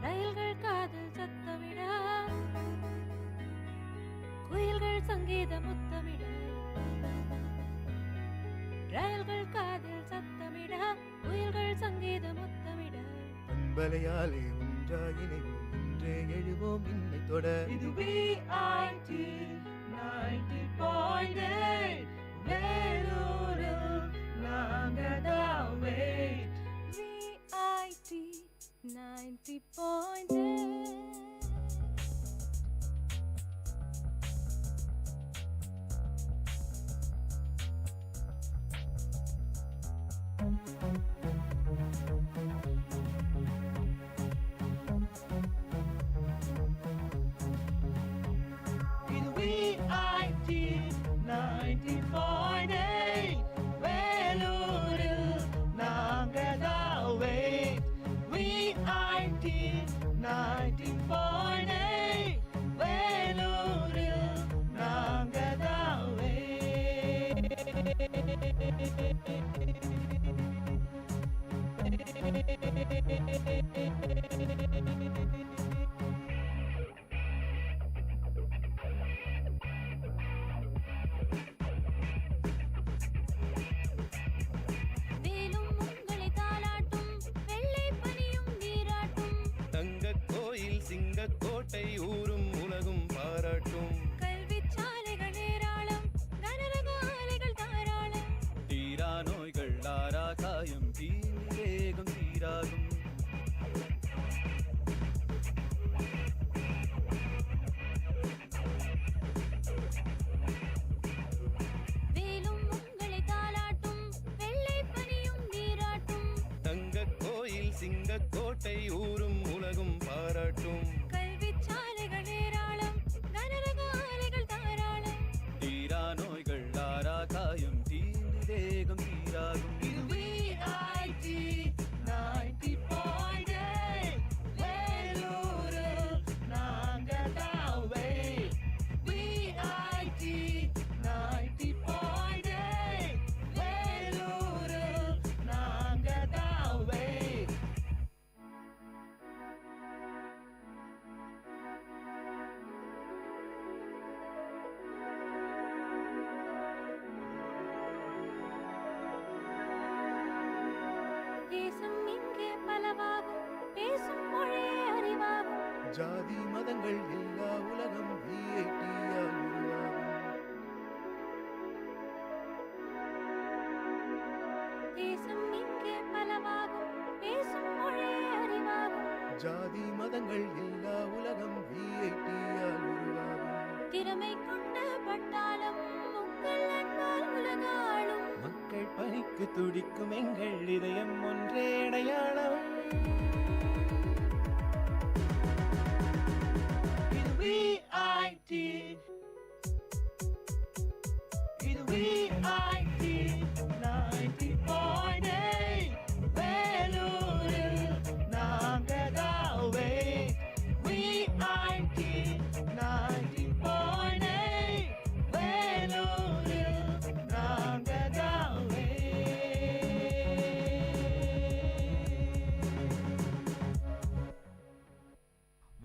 ரயில்கள் காதில் சத்தமிட, குயில்கள் சங்கீத முத்தமிட, ரயில்கள் காதில் சத்தமிட, குயில்கள் சங்கீத முத்தமிட, அன்பலையாலே ஒன்றாயினைவோம், இன்றே எழுவோம் இன்னை தொட. இது VIT 90.8 வேலூரில் நாங்கதான் wait. VIT 90.8. இது VIT 90.8 வேலூரில் நாங்கதான் wait. VIT 90.8 வேலூரில் நாங்கதான் wait. வேலும் உங்களை தாலாட்டும், வெள்ளை பனியும் நீராட்டும், தங்கக் கோயில் சிங்கக்கோட்டை ஊரும் உலகும் பாராட்டும். கல்விச் சாலைகள் ஏராளம், கனரக ஆலைகள் தாராளம், தீரா நோய்கள் ஆரா காயம், தீவேகம் தீராகும். வேலும் உங்களை தாலாட்டும், வெள்ளை பனியும் நீராட்டும், தங்கக் கோயில் சிங்கக்கோட்டை ஊரும் உலகும் பாராட்டும். கல்விச் சாலைகள் ஏராளம், கனரக ஆலைகள் தாராளம், தீரா நோய்கள் ஆரா காயம், தீவேகம் தீராகும். இது VIT 90.8 வேலூரில் நாங்கதான் wait. VIT 90.8 வேலூரில் நாங்கதான் wait. தேசம் இங்கே பலவாகும், பேசும் மொழியே அறிவாகும், ஜாதி மதங்கள் எல்லா உலகம் VIT-யால் உருவாகும். தேசம் இங்கே பலவாகும், பேசும் மொழியே அறிவாகும், ஜாதி மதங்கள் எல்லா உலகம் VIT-யால் உருவாகும். திறமை கொண்ட பட்டாளம் உங்கள் அன்பால் உலகாளும், மக்கள் பணிக்கு துடிக்கும் எங்கள் இதயம் ஒன்றே அடையாளம். இது VIT 90.8 வேலூரில் நாங்கதான் wait. VIT 90.8 வேலூரில் நாங்கதான்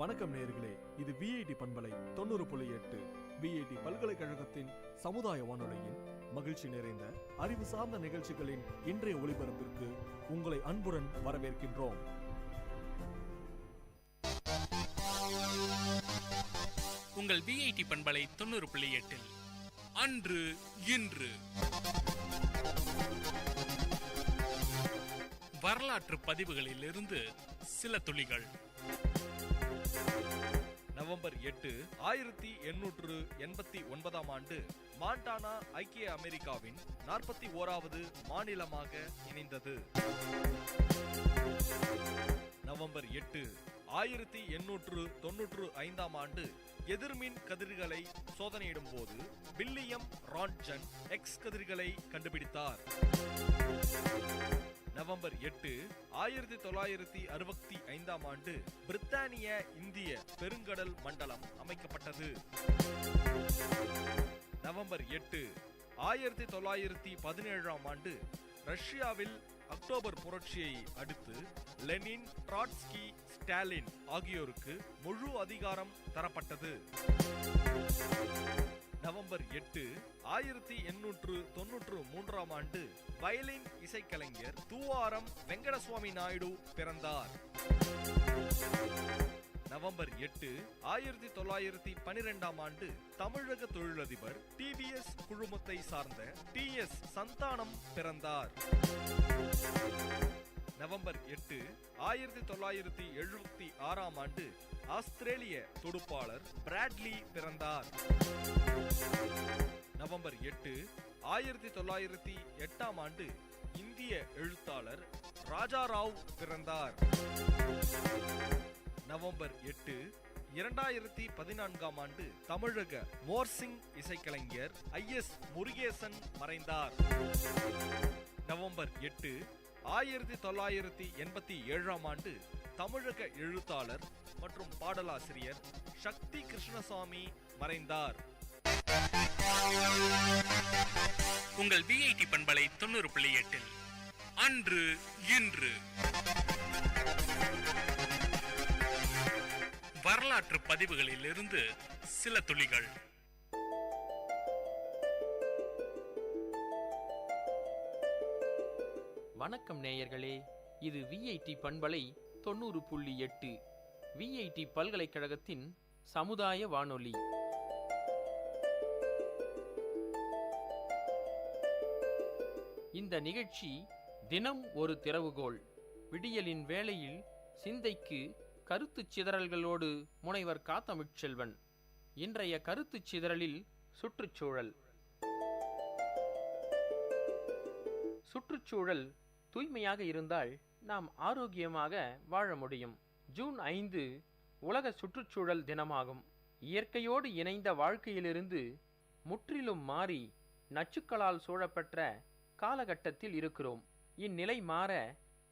வணக்கம் நேயர்களே, இது VIT பண்பலை 90.8 VIT பல்கலைக்கழகத்தின் சமுதாய வானொலியின் மகிழ்ச்சி நிறைந்த அறிவு சார்ந்த நிகழ்ச்சிகளின் இன்றைய ஒளிபரப்பிற்கு உங்களை அன்புடன் வரவேற்கின்றோம். உங்கள் VIT பண்பலை 90.8 அன்று இன்று வரலாற்று பதிவுகளிலிருந்து சில துளிகள். நவம்பர் 8, 1889 ஆண்டு மாண்டானா ஐக்கிய அமெரிக்காவின் 41வது மாநிலமாக இணைந்தது. நவம்பர் 8, 1895 ஆண்டு எதிர்மின் கதிர்களை சோதனையிடும் போது வில்லியம் ரான்ட்ஜன் எக்ஸ் கதிர்களை கண்டுபிடித்தார். நவம்பர் 8, 1965 ஆண்டு பிரித்தானிய இந்திய பெருங்கடல் மண்டலம் அமைக்கப்பட்டது. நவம்பர் 8, 1917 ஆண்டு ரஷ்யாவில் அக்டோபர் புரட்சியை அடுத்து லெனின், ட்ராட்ஸ்கி, ஸ்டாலின் ஆகியோருக்கு முழு அதிகாரம் தரப்பட்டது. நவம்பர் 8, 1893 ஆண்டு வயலின் இசைக்கலைஞர் தூவாரம் வெங்கடசுவாமி நாயுடு பிறந்தார். நவம்பர் 8, 1912 ஆண்டு தமிழக தொழிலதிபர் TVS குழுமத்தை சார்ந்த TS சந்தானம் பிறந்தார். நவம்பர் 8, 1976 ஆண்டு ஆஸ்திரேலிய துடுப்பாளர் பிராட்லி பிறந்தார். நவம்பர் 8, 1908 ஆண்டு இந்திய எழுத்தாளர் ராஜாராவ் பிறந்தார். நவம்பர் 8, 2014 ஆண்டு தமிழக மோர்சிங் இசைக்கலைஞர் IS முருகேசன் மறைந்தார். நவம்பர் 8, 1987 ஆண்டு தமிழக எழுத்தாளர் மற்றும் பாடலாசிரியர் சக்தி கிருஷ்ணசாமி மறைந்தார். உங்கள் VIT பண்பலை 90.8 அன்று இன்று வரலாற்று பதிவுகளில் இருந்து சில துளிகள். வணக்கம் நேயர்களே, இது VIT பண்பலை 90.8 VIT பல்கலைக்கழகத்தின் சமுதாய வானொலி. இந்த நிகழ்ச்சி தினம் ஒரு திறவுகோல். விடியலின் வேளையில் சிந்தைக்கு கருத்து சிதறல்களோடு முனைவர் காத்தமிழ்ச்செல்வன். இன்றைய கருத்து சிதறலில் சுற்றுச்சூழல். சுற்றுச்சூழல் தூய்மையாக இருந்தால் நாம் ஆரோக்கியமாக வாழ முடியும். ஜூன் 5 உலக சுற்றுச்சூழல் தினமாகும். இயற்கையோடு இணைந்த வாழ்க்கையிலிருந்து முற்றிலும் மாறி நச்சுக்களால் சூழப்பெற்ற காலகட்டத்தில் இருக்கிறோம். இந்நிலை மாற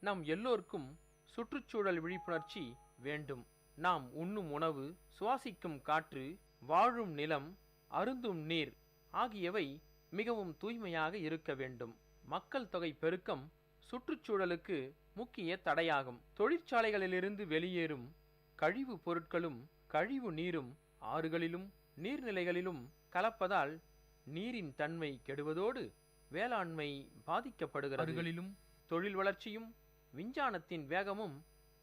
நம் எல்லோருக்கும் சுற்றுச்சூழல் விழிப்புணர்ச்சி வேண்டும். நாம் உண்ணும் உணவு, சுவாசிக்கும் காற்று, வாழும் நிலம், அருந்தும் நீர் ஆகியவை மிகவும் தூய்மையாக இருக்க வேண்டும். மக்கள் தொகை பெருக்கம் சுற்றுச்சூழலுக்கு முக்கிய தடையாகும். தொழிற்சாலைகளிலிருந்து வெளியேறும் கழிவு பொருட்களும் கழிவு நீரும் ஆறுகளிலும் நீர்நிலைகளிலும் கலப்பதால் நீரின் தன்மை கெடுவதோடு வேளாண்மை பாதிக்கப்படுகிறது. தொழில் வளர்ச்சியும் விஞ்ஞானத்தின் வேகமும்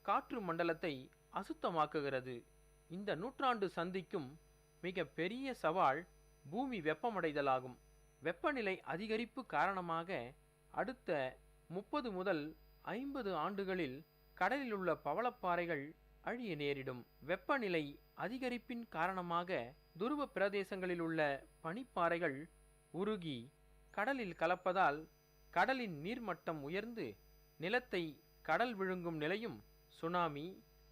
காற்று மண்டலத்தை அசுத்தமாக்குகிறது. இந்த நூற்றாண்டு சந்திக்கும் மிக பெரிய சவால் பூமி வெப்பமடைதலாகும். வெப்பநிலை அதிகரிப்பு காரணமாக அடுத்த 30 முதல் 50 ஆண்டுகளில் கடலில் உள்ள பவளப்பாறைகள் அழிய நேரிடும். வெப்பநிலை அதிகரிப்பின் காரணமாக துருவ பிரதேசங்களில் உள்ள பனிப்பாறைகள் உருகி கடலில் கலப்பதால் கடலின் நீர்மட்டம் உயர்ந்து நிலத்தை கடல் விழுங்கும் நிலையும், சுனாமி,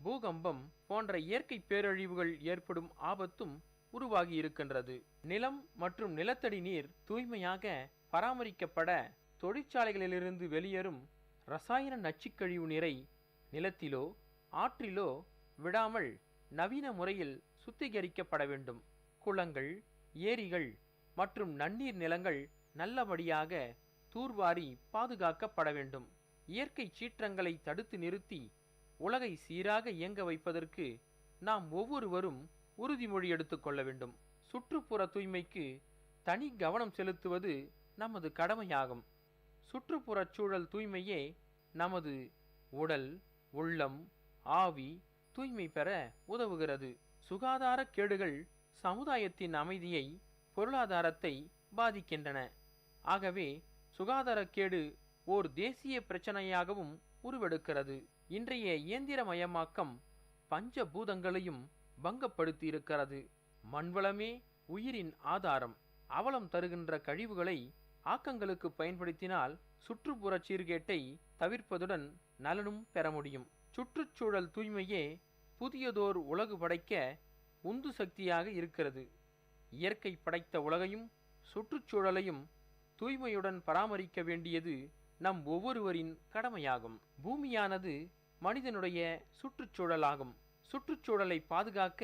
பூகம்பம் போன்ற இயற்கை பேரழிவுகள் ஏற்படும் ஆபத்தும் உருவாகி இருக்கின்றது. நிலம் மற்றும் நிலத்தடி நீர் தூய்மையாக பராமரிக்கப்பட தொழிற்சாலைகளிலிருந்து வெளியேறும் ரசாயன நச்சுக்கழிவு நீரை நிலத்திலோ ஆற்றிலோ விடாமல் நவீன முறையில் சுத்திகரிக்கப்பட வேண்டும். குளங்கள், ஏரிகள் மற்றும் நன்னீர் நிலங்கள் நல்லபடியாக தூர்வாரி பாதுகாக்கப்பட வேண்டும். இயற்கை சீற்றங்களை தடுத்து நிறுத்தி உலகை சீராக இயங்க வைப்பதற்கு நாம் ஒவ்வொருவரும் உறுதிமொழி எடுத்துக்கொள்ள வேண்டும். சுற்றுப்புற தூய்மைக்கு தனி கவனம் செலுத்துவது நமது கடமையாகும். சுற்றுப்புறச் சூழல் தூய்மையே நமது உடல், உள்ளம், ஆவி தூய்மை பெற உதவுகிறது. சுகாதார கேடுகள் சமுதாயத்தின் அமைதியை, பொருளாதாரத்தை பாதிக்கின்றன. ஆகவே சுகாதாரக்கேடு ஓர் தேசிய பிரச்சனையாகவும் உருவெடுக்கிறது. இன்றைய இயந்திரமயமாக்கம் பஞ்சபூதங்களையும் பங்கப்படுத்தி இருக்கிறது. மண்வளமே உயிரின் ஆதாரம். அவலம் தருகின்ற கழிவுகளை ஆக்கங்களுக்கு பயன்படுத்தினால் சுற்றுப்புற சீர்கேட்டை தவிர்ப்பதுடன் நலனும் பெற முடியும். சுற்றுச்சூழல் தூய்மையே புதியதோர் உலகு படைக்க உந்து சக்தியாக இருக்கிறது. இயற்கை படைத்த உலகையும் சுற்றுச்சூழலையும் தூய்மையுடன் பராமரிக்க வேண்டியது நம் ஒவ்வொருவரின் கடமையாகும். பூமியானது மனிதனுடைய சுற்றுச்சூழலாகும். சுற்றுச்சூழலை பாதுகாக்க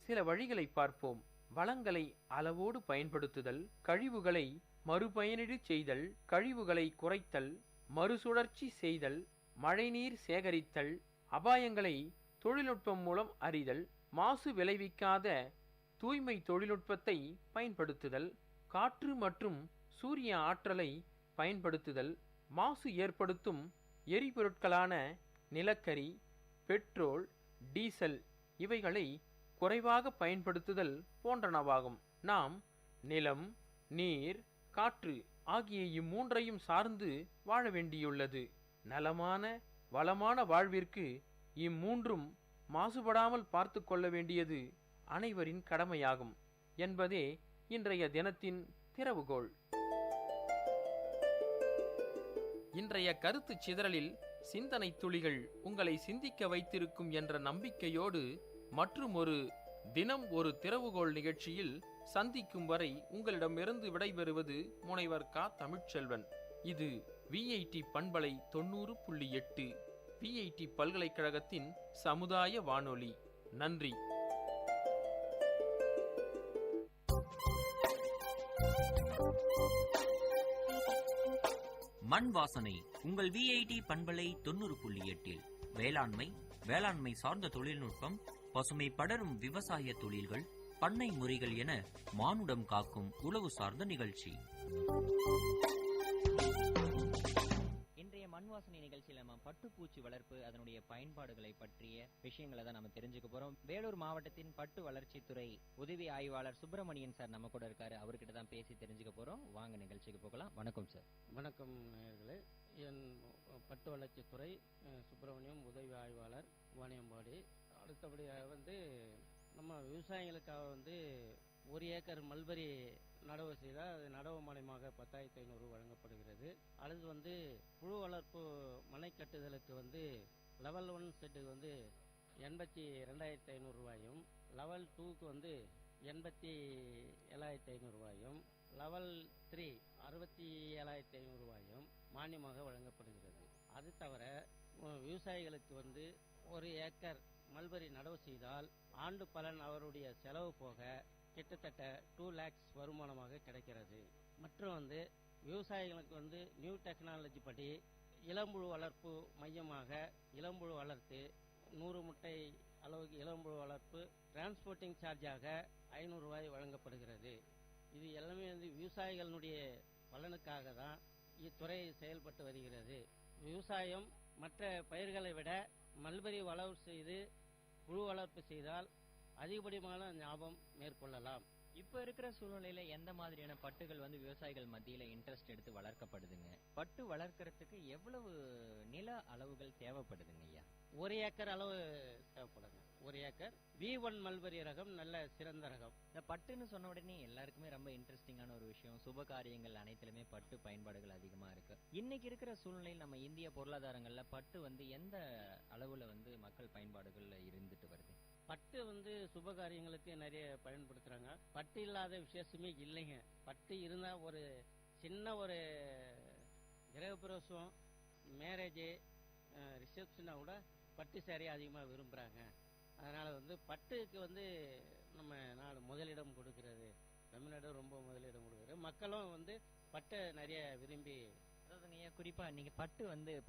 சில வழிகளை பார்ப்போம். வளங்களை அளவோடு பயன்படுத்துதல், கழிவுகளை மறுபயனீடு செய்தல், கழிவுகளை குறைத்தல், மறுசுழற்சி செய்தல், மழைநீர் சேகரித்தல், அபாயங்களை தொழில்நுட்பம் மூலம் அறிதல், மாசு விளைவிக்காத தூய்மை தொழில்நுட்பத்தை பயன்படுத்துதல், காற்று மற்றும் சூரிய ஆற்றலை பயன்படுத்துதல், மாசு ஏற்படுத்தும் எரிபொருட்களான நிலக்கரி, பெட்ரோல், டீசல் இவைகளை குறைவாக பயன்படுத்துதல் போன்றனவாகும். நாம் நிலம், நீர், காற்று ஆகிய இம்மூன்றையும் சார்ந்து வாழ வேண்டியுள்ளது. நலமான வளமான வாழ்விற்கு இம்மூன்றும் மாசுபடாமல் பார்த்து கொள்ள வேண்டியது அனைவரின் கடமையாகும் என்பதே இன்றைய தினத்தின் திறவுகோள். இன்றைய கருத்து சிதறலில் சிந்தனை துளிகள் உங்களை சிந்திக்க வைத்திருக்கும் என்ற நம்பிக்கையோடு மற்றும் ஒரு தினம் ஒரு திறவுகோள் நிகழ்ச்சியில் சந்திக்கும் வரை உங்களிடமிருந்து விடைபெறுவது முனைவர் க. தமிழ்ச்செல்வன். இது விஐடி பண்பலை 90.8 விஐடி பல்கலைக்கழகத்தின் சமுதாய வானொலி. நன்றி. மண் வாசனை உங்கள் விஐடி பண்பலை 90.8 வேளாண்மை சார்ந்த தொழில்நுட்பம், பசுமை படரும் விவசாய தொழில்கள், பண்ணை முறைகள் என மானுடம் காக்கும் உழவு சார்ந்த நிகழ்ச்சி. இன்றைய மண் வாசனை நிகழ்ச்சியில் நம்ம பட்டுப்பூச்சி வளர்ப்பு, அதனுடைய பயன்பாடுகளை பற்றிய விஷயங்களை தான் நம்ம தெரிஞ்சுக்க போறோம். வேலூர் மாவட்டத்தின் பட்டு வளர்ச்சித்துறை உதவி ஆய்வாளர் சுப்பிரமணியன் சார் நம்ம கூட இருக்காரு. அவர்கிட்ட தான் பேசி தெரிஞ்சுக்க போறோம். வாங்க நிகழ்ச்சிக்கு போகலாம். வணக்கம் சார். வணக்கம் நேயர்களே. என் பட்டு வளர்ச்சித்துறை சுப்பிரமணியம், உதவி ஆய்வாளர், வாணியம்பாடி. அடுத்தபடியாக நம்ம விவசாயிகளுக்காக 1 ஏக்கர் மல்பரி நடவு செய்தால் அது நடவு மானியமாக 10,500 வழங்கப்படுகிறது. அடுத்து புழு வளர்ப்பு மனை கட்டுதலுக்கு லெவல் 1 செட்டுக்கு 82,500 ரூபாயும், லெவல் 2க்கு 87,500 ரூபாயும், லெவல் 3 67,500 ரூபாயும் மானியமாக வழங்கப்படுகிறது. அது தவிர விவசாயிகளுக்கு 1 ஏக்கர் மல்பரி நடவு செய்தால் ஆண்டு பலன் அவருடைய செலவு போக கிட்டத்தட்ட 2 lakhs வருமானமாக கிடைக்கிறது. மற்றும் விவசாயிகளுக்கு நியூ டெக்னாலஜி படி இளம்புழு வளர்ப்பு மையமாக இளம்புழு வளர்த்து 100 முட்டை அளவுக்கு இளம்புழு வளர்ப்பு டிரான்ஸ்போர்ட்டிங் சார்ஜாக 500 ரூபாய் வழங்கப்படுகிறது. இது எல்லாமே விவசாயிகளுடைய பலனுக்காக தான் இத்துறை செயல்பட்டு வருகிறது. விவசாயம் மற்ற பயிர்களை விட மல்பரி வளர்ப்பு செய்து புழு வளர்ப்பு செய்தால் அதிகப்படியான லாபம் மேற்கொள்ளலாம். இப்ப இருக்கிற சூழ்நிலையில எந்த மாதிரியான பட்டுகள் விவசாயிகள் மத்தியில இன்ட்ரெஸ்ட் எடுத்து வளர்க்கப்படுதுங்க? பட்டு வளர்க்கறதுக்கு எவ்வளவு நில அளவுகள் தேவைப்படுதுங்க ஐயா? 1 ஏக்கர் அளவு தேவைப்படுங்க. 1 ஏக்கர் V1 மல்பரி ரகம் நல்ல சிறந்த ரகம். இந்த பட்டுன்னு சொன்ன உடனே எல்லாருக்குமே ரொம்ப இன்ட்ரெஸ்டிங்கான ஒரு விஷயம். சுப காரியங்கள் அனைத்திலுமே பட்டு பயன்பாடுகள் அதிகமா இருக்கு. இன்னைக்கு இருக்கிற சூழ்நிலையில் நம்ம இந்திய பொருளாதாரங்கள்ல பட்டு எந்த அளவுல மக்கள் பயன்பாடுகள்ல இருந்துட்டு வருது? பட்டு சுப காரியங்களுக்கு நிறைய பயன்படுத்துறாங்க. பட்டு இல்லாத விசேஷமே இல்லைங்க. பட்டு இருந்தா ஒரு சின்ன ஒரு கிரகப்பிரவேசம், மேரேஜ், ரிசப்ஷனா கூட பட்டு சேரீ அதிகமாக விரும்புகிறாங்க. அதனால் பட்டுக்கு நம்ம நாடு முதலிடம் கொடுக்கிறது. தமிழ்நாடு ரொம்ப முதலிடம் கொடுக்குறது. மக்களும் பட்டை நிறைய விரும்பி, அதாவதுங்க குறிப்பா நீங்க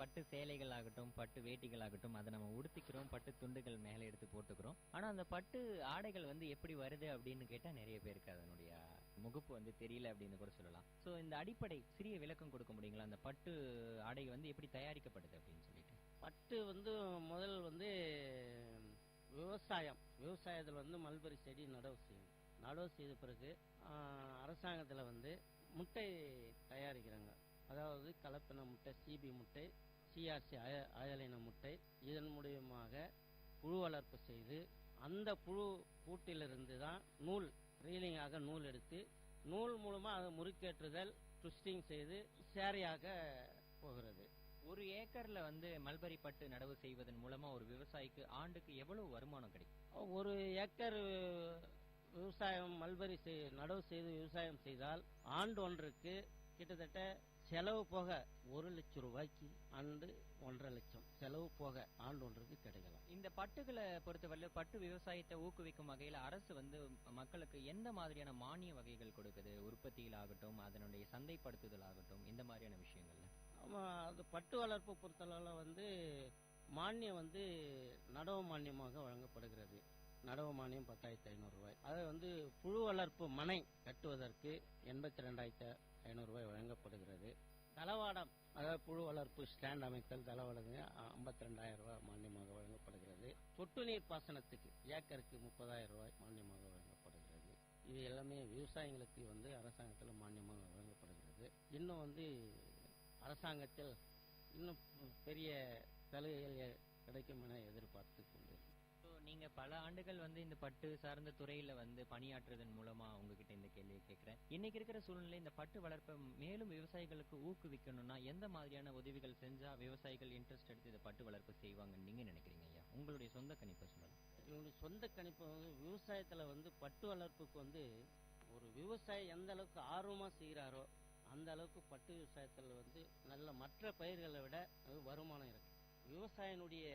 பட்டு சேலைகள் ஆகட்டும், பட்டு வேட்டிகள் ஆகட்டும், அதை நம்ம உடுத்திக்கிறோம், பட்டு துண்டுகள் மேலே எடுத்து போட்டுக்கிறோம். ஆனா அந்த பட்டு ஆடைகள் எப்படி வருது அப்படின்னு கேட்டா நிறைய பேருக்கு அதனுடைய முகப்பு தெரியல அப்படின்னு கூட சொல்லலாம். சோ இந்த அடிப்படை சிறிய விளக்கம் கொடுக்க முடியுங்களா? அந்த பட்டு ஆடை எப்படி தயாரிக்கப்படுது அப்படின்னு சொல்லிட்டு. பட்டு முதல் விவசாயத்தில் மல்பரி செடி நடவு செய்யும். நடவு செய்த பிறகு அரசாங்கத்தில் முட்டை தயாரிக்கிறாங்க. அதாவது கலப்பின முட்டை, சிபி முட்டை, சிஆர்சி அயலின முட்டை. இதன் மூலியமாக புழு வளர்ப்பு செய்து அந்த புழு கூட்டிலிருந்து தான் நூல் ரீலிங்காக நூல் எடுத்து நூல் மூலமாக அதை முறுக்கேற்றுதல், ட்விஸ்டிங் செய்து சேரையாக போகிறது. 1 ஏக்கர்ல மல்பரி பட்டு நடவு செய்வதன் மூலமா ஒரு விவசாயிக்கு ஆண்டுக்கு எவ்வளவு வருமானம் கிடைக்கும்? 1 ஏக்கர் விவசாயம் மல்பரி நடவு செய்து விவசாயம் செய்தால் ஆண்டு ஒன்றுக்கு கிட்டத்தட்ட செலவு போக 1 லட்சம் ரூபாய்க்கு ஆண்டு 1.5 லட்சம் செலவு போக ஆண்டு ஒன்றுக்கு கிடைக்கலாம். இந்த பட்டுகளை பொறுத்தவரை பட்டு விவசாயத்தை ஊக்குவிக்கும் வகையில் அரசு மக்களுக்கு எந்த மாதிரியான மானிய வகைகள் கொடுக்குது? உற்பத்தியில் ஆகட்டும், அதனுடைய சந்தைப்படுத்துதல் ஆகட்டும், இந்த மாதிரியான விஷயங்கள்ல அது பட்டு வளர்ப்பு பொறுத்தளவில் வந்து மானியம் வந்து நடவு மானியமாக வழங்கப்படுகிறது. நடவு மானியம் 10,500 ரூபாய். அதை வந்து புழு வளர்ப்பு மனை கட்டுவதற்கு 82,500 ரூபாய் வழங்கப்படுகிறது. தளவாடம், அதாவது புழு வளர்ப்பு ஸ்டாண்ட் அமைத்தல் தளவாடம் 52,000 ரூபாய் மானியமாக வழங்கப்படுகிறது. சொட்டு நீர் பாசனத்துக்கு ஏக்கருக்கு 30,000 ரூபாய் மானியமாக வழங்கப்படுகிறது. இது எல்லாமே விவசாயிகளுக்கு வந்து அரசாங்கத்தில் மானியமாக வழங்கப்படுகிறது. இன்னும் வந்து அரசாங்கத்தில் இன்னும் பெரிய சலுகைகள் கிடைக்கும் என எதிர்பார்த்து கொண்டு நீங்க பல ஆண்டுகள் வந்து இந்த பட்டு சார்ந்த துறையில வந்து பணியாற்றுவதன் மூலமா உங்ககிட்ட இந்த கேள்வியை கேட்கிறேன். இன்னைக்கு இருக்கிற சூழ்நிலை இந்த பட்டு வளர்ப்பை மேலும் விவசாயிகளுக்கு ஊக்குவிக்கணும்னா எந்த மாதிரியான உதவிகள் செஞ்சா விவசாயிகள் இன்ட்ரெஸ்ட் எடுத்து இந்த பட்டு வளர்ப்பு செய்வாங்கன்னு நீங்க நினைக்கிறீங்க ஐயா? உங்களுடைய சொந்த கணிப்பை சொல்லுங்க. என்னுடைய சொந்த கணிப்பு வந்து விவசாயத்துல வந்து பட்டு வளர்ப்புக்கு வந்து ஒரு விவசாயி எந்த அளவுக்கு ஆர்வமா செய்கிறாரோ அந்த அளவுக்கு பட்டு விவசாயத்தில் வந்து நல்ல மற்ற பயிர்களை விட வருமானம் இருக்கு. விவசாயினுடைய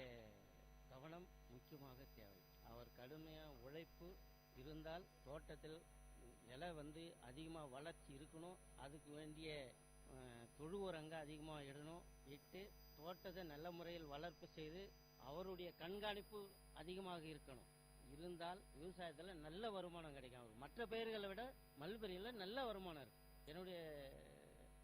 கவனம் முக்கியமாக தேவை. அவர் கடுமையாக உழைப்பு இருந்தால் தோட்டத்தில் இலை வந்து அதிகமாக வளர்ச்சி இருக்கணும். அதுக்கு வேண்டிய தொழு உரங்க அதிகமாக இடணும். இட்டு தோட்டத்தை நல்ல முறையில் வளர்ப்பு செய்து அவருடைய கண்காணிப்பு அதிகமாக இருக்கணும். இருந்தால் விவசாயத்தில் நல்ல வருமானம் கிடைக்கும். மற்ற பயிர்களை விட மல்பெரியில் நல்ல வருமானம் இருக்கு. என்னுடைய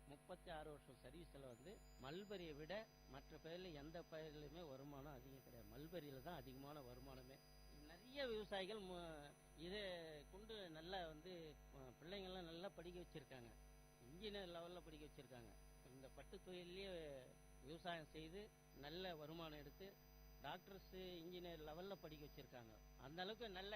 36 வருஷம் சர்வீஸில் வந்து மல்பெரியை விட மற்ற பயிரில் எந்த பயிரிலுமே வருமானம் அதிகம் கிடையாது. மல்பெரியில் தான் அதிகமான வருமானமே. நிறைய விவசாயிகள் இதை கொண்டு நல்லா வந்து பிள்ளைங்கள்லாம் நல்லா படிக்க வச்சுருக்காங்க. இன்ஜினியர் லெவலில் படிக்க வச்சுருக்காங்க. இந்த பட்டு தொழிலே விவசாயம் செய்து நல்ல வருமானம் எடுத்து டாக்டர்ஸு இன்ஜினியர் லெவலில் படிக்க வச்சுருக்காங்க. அந்த அளவுக்கு நல்ல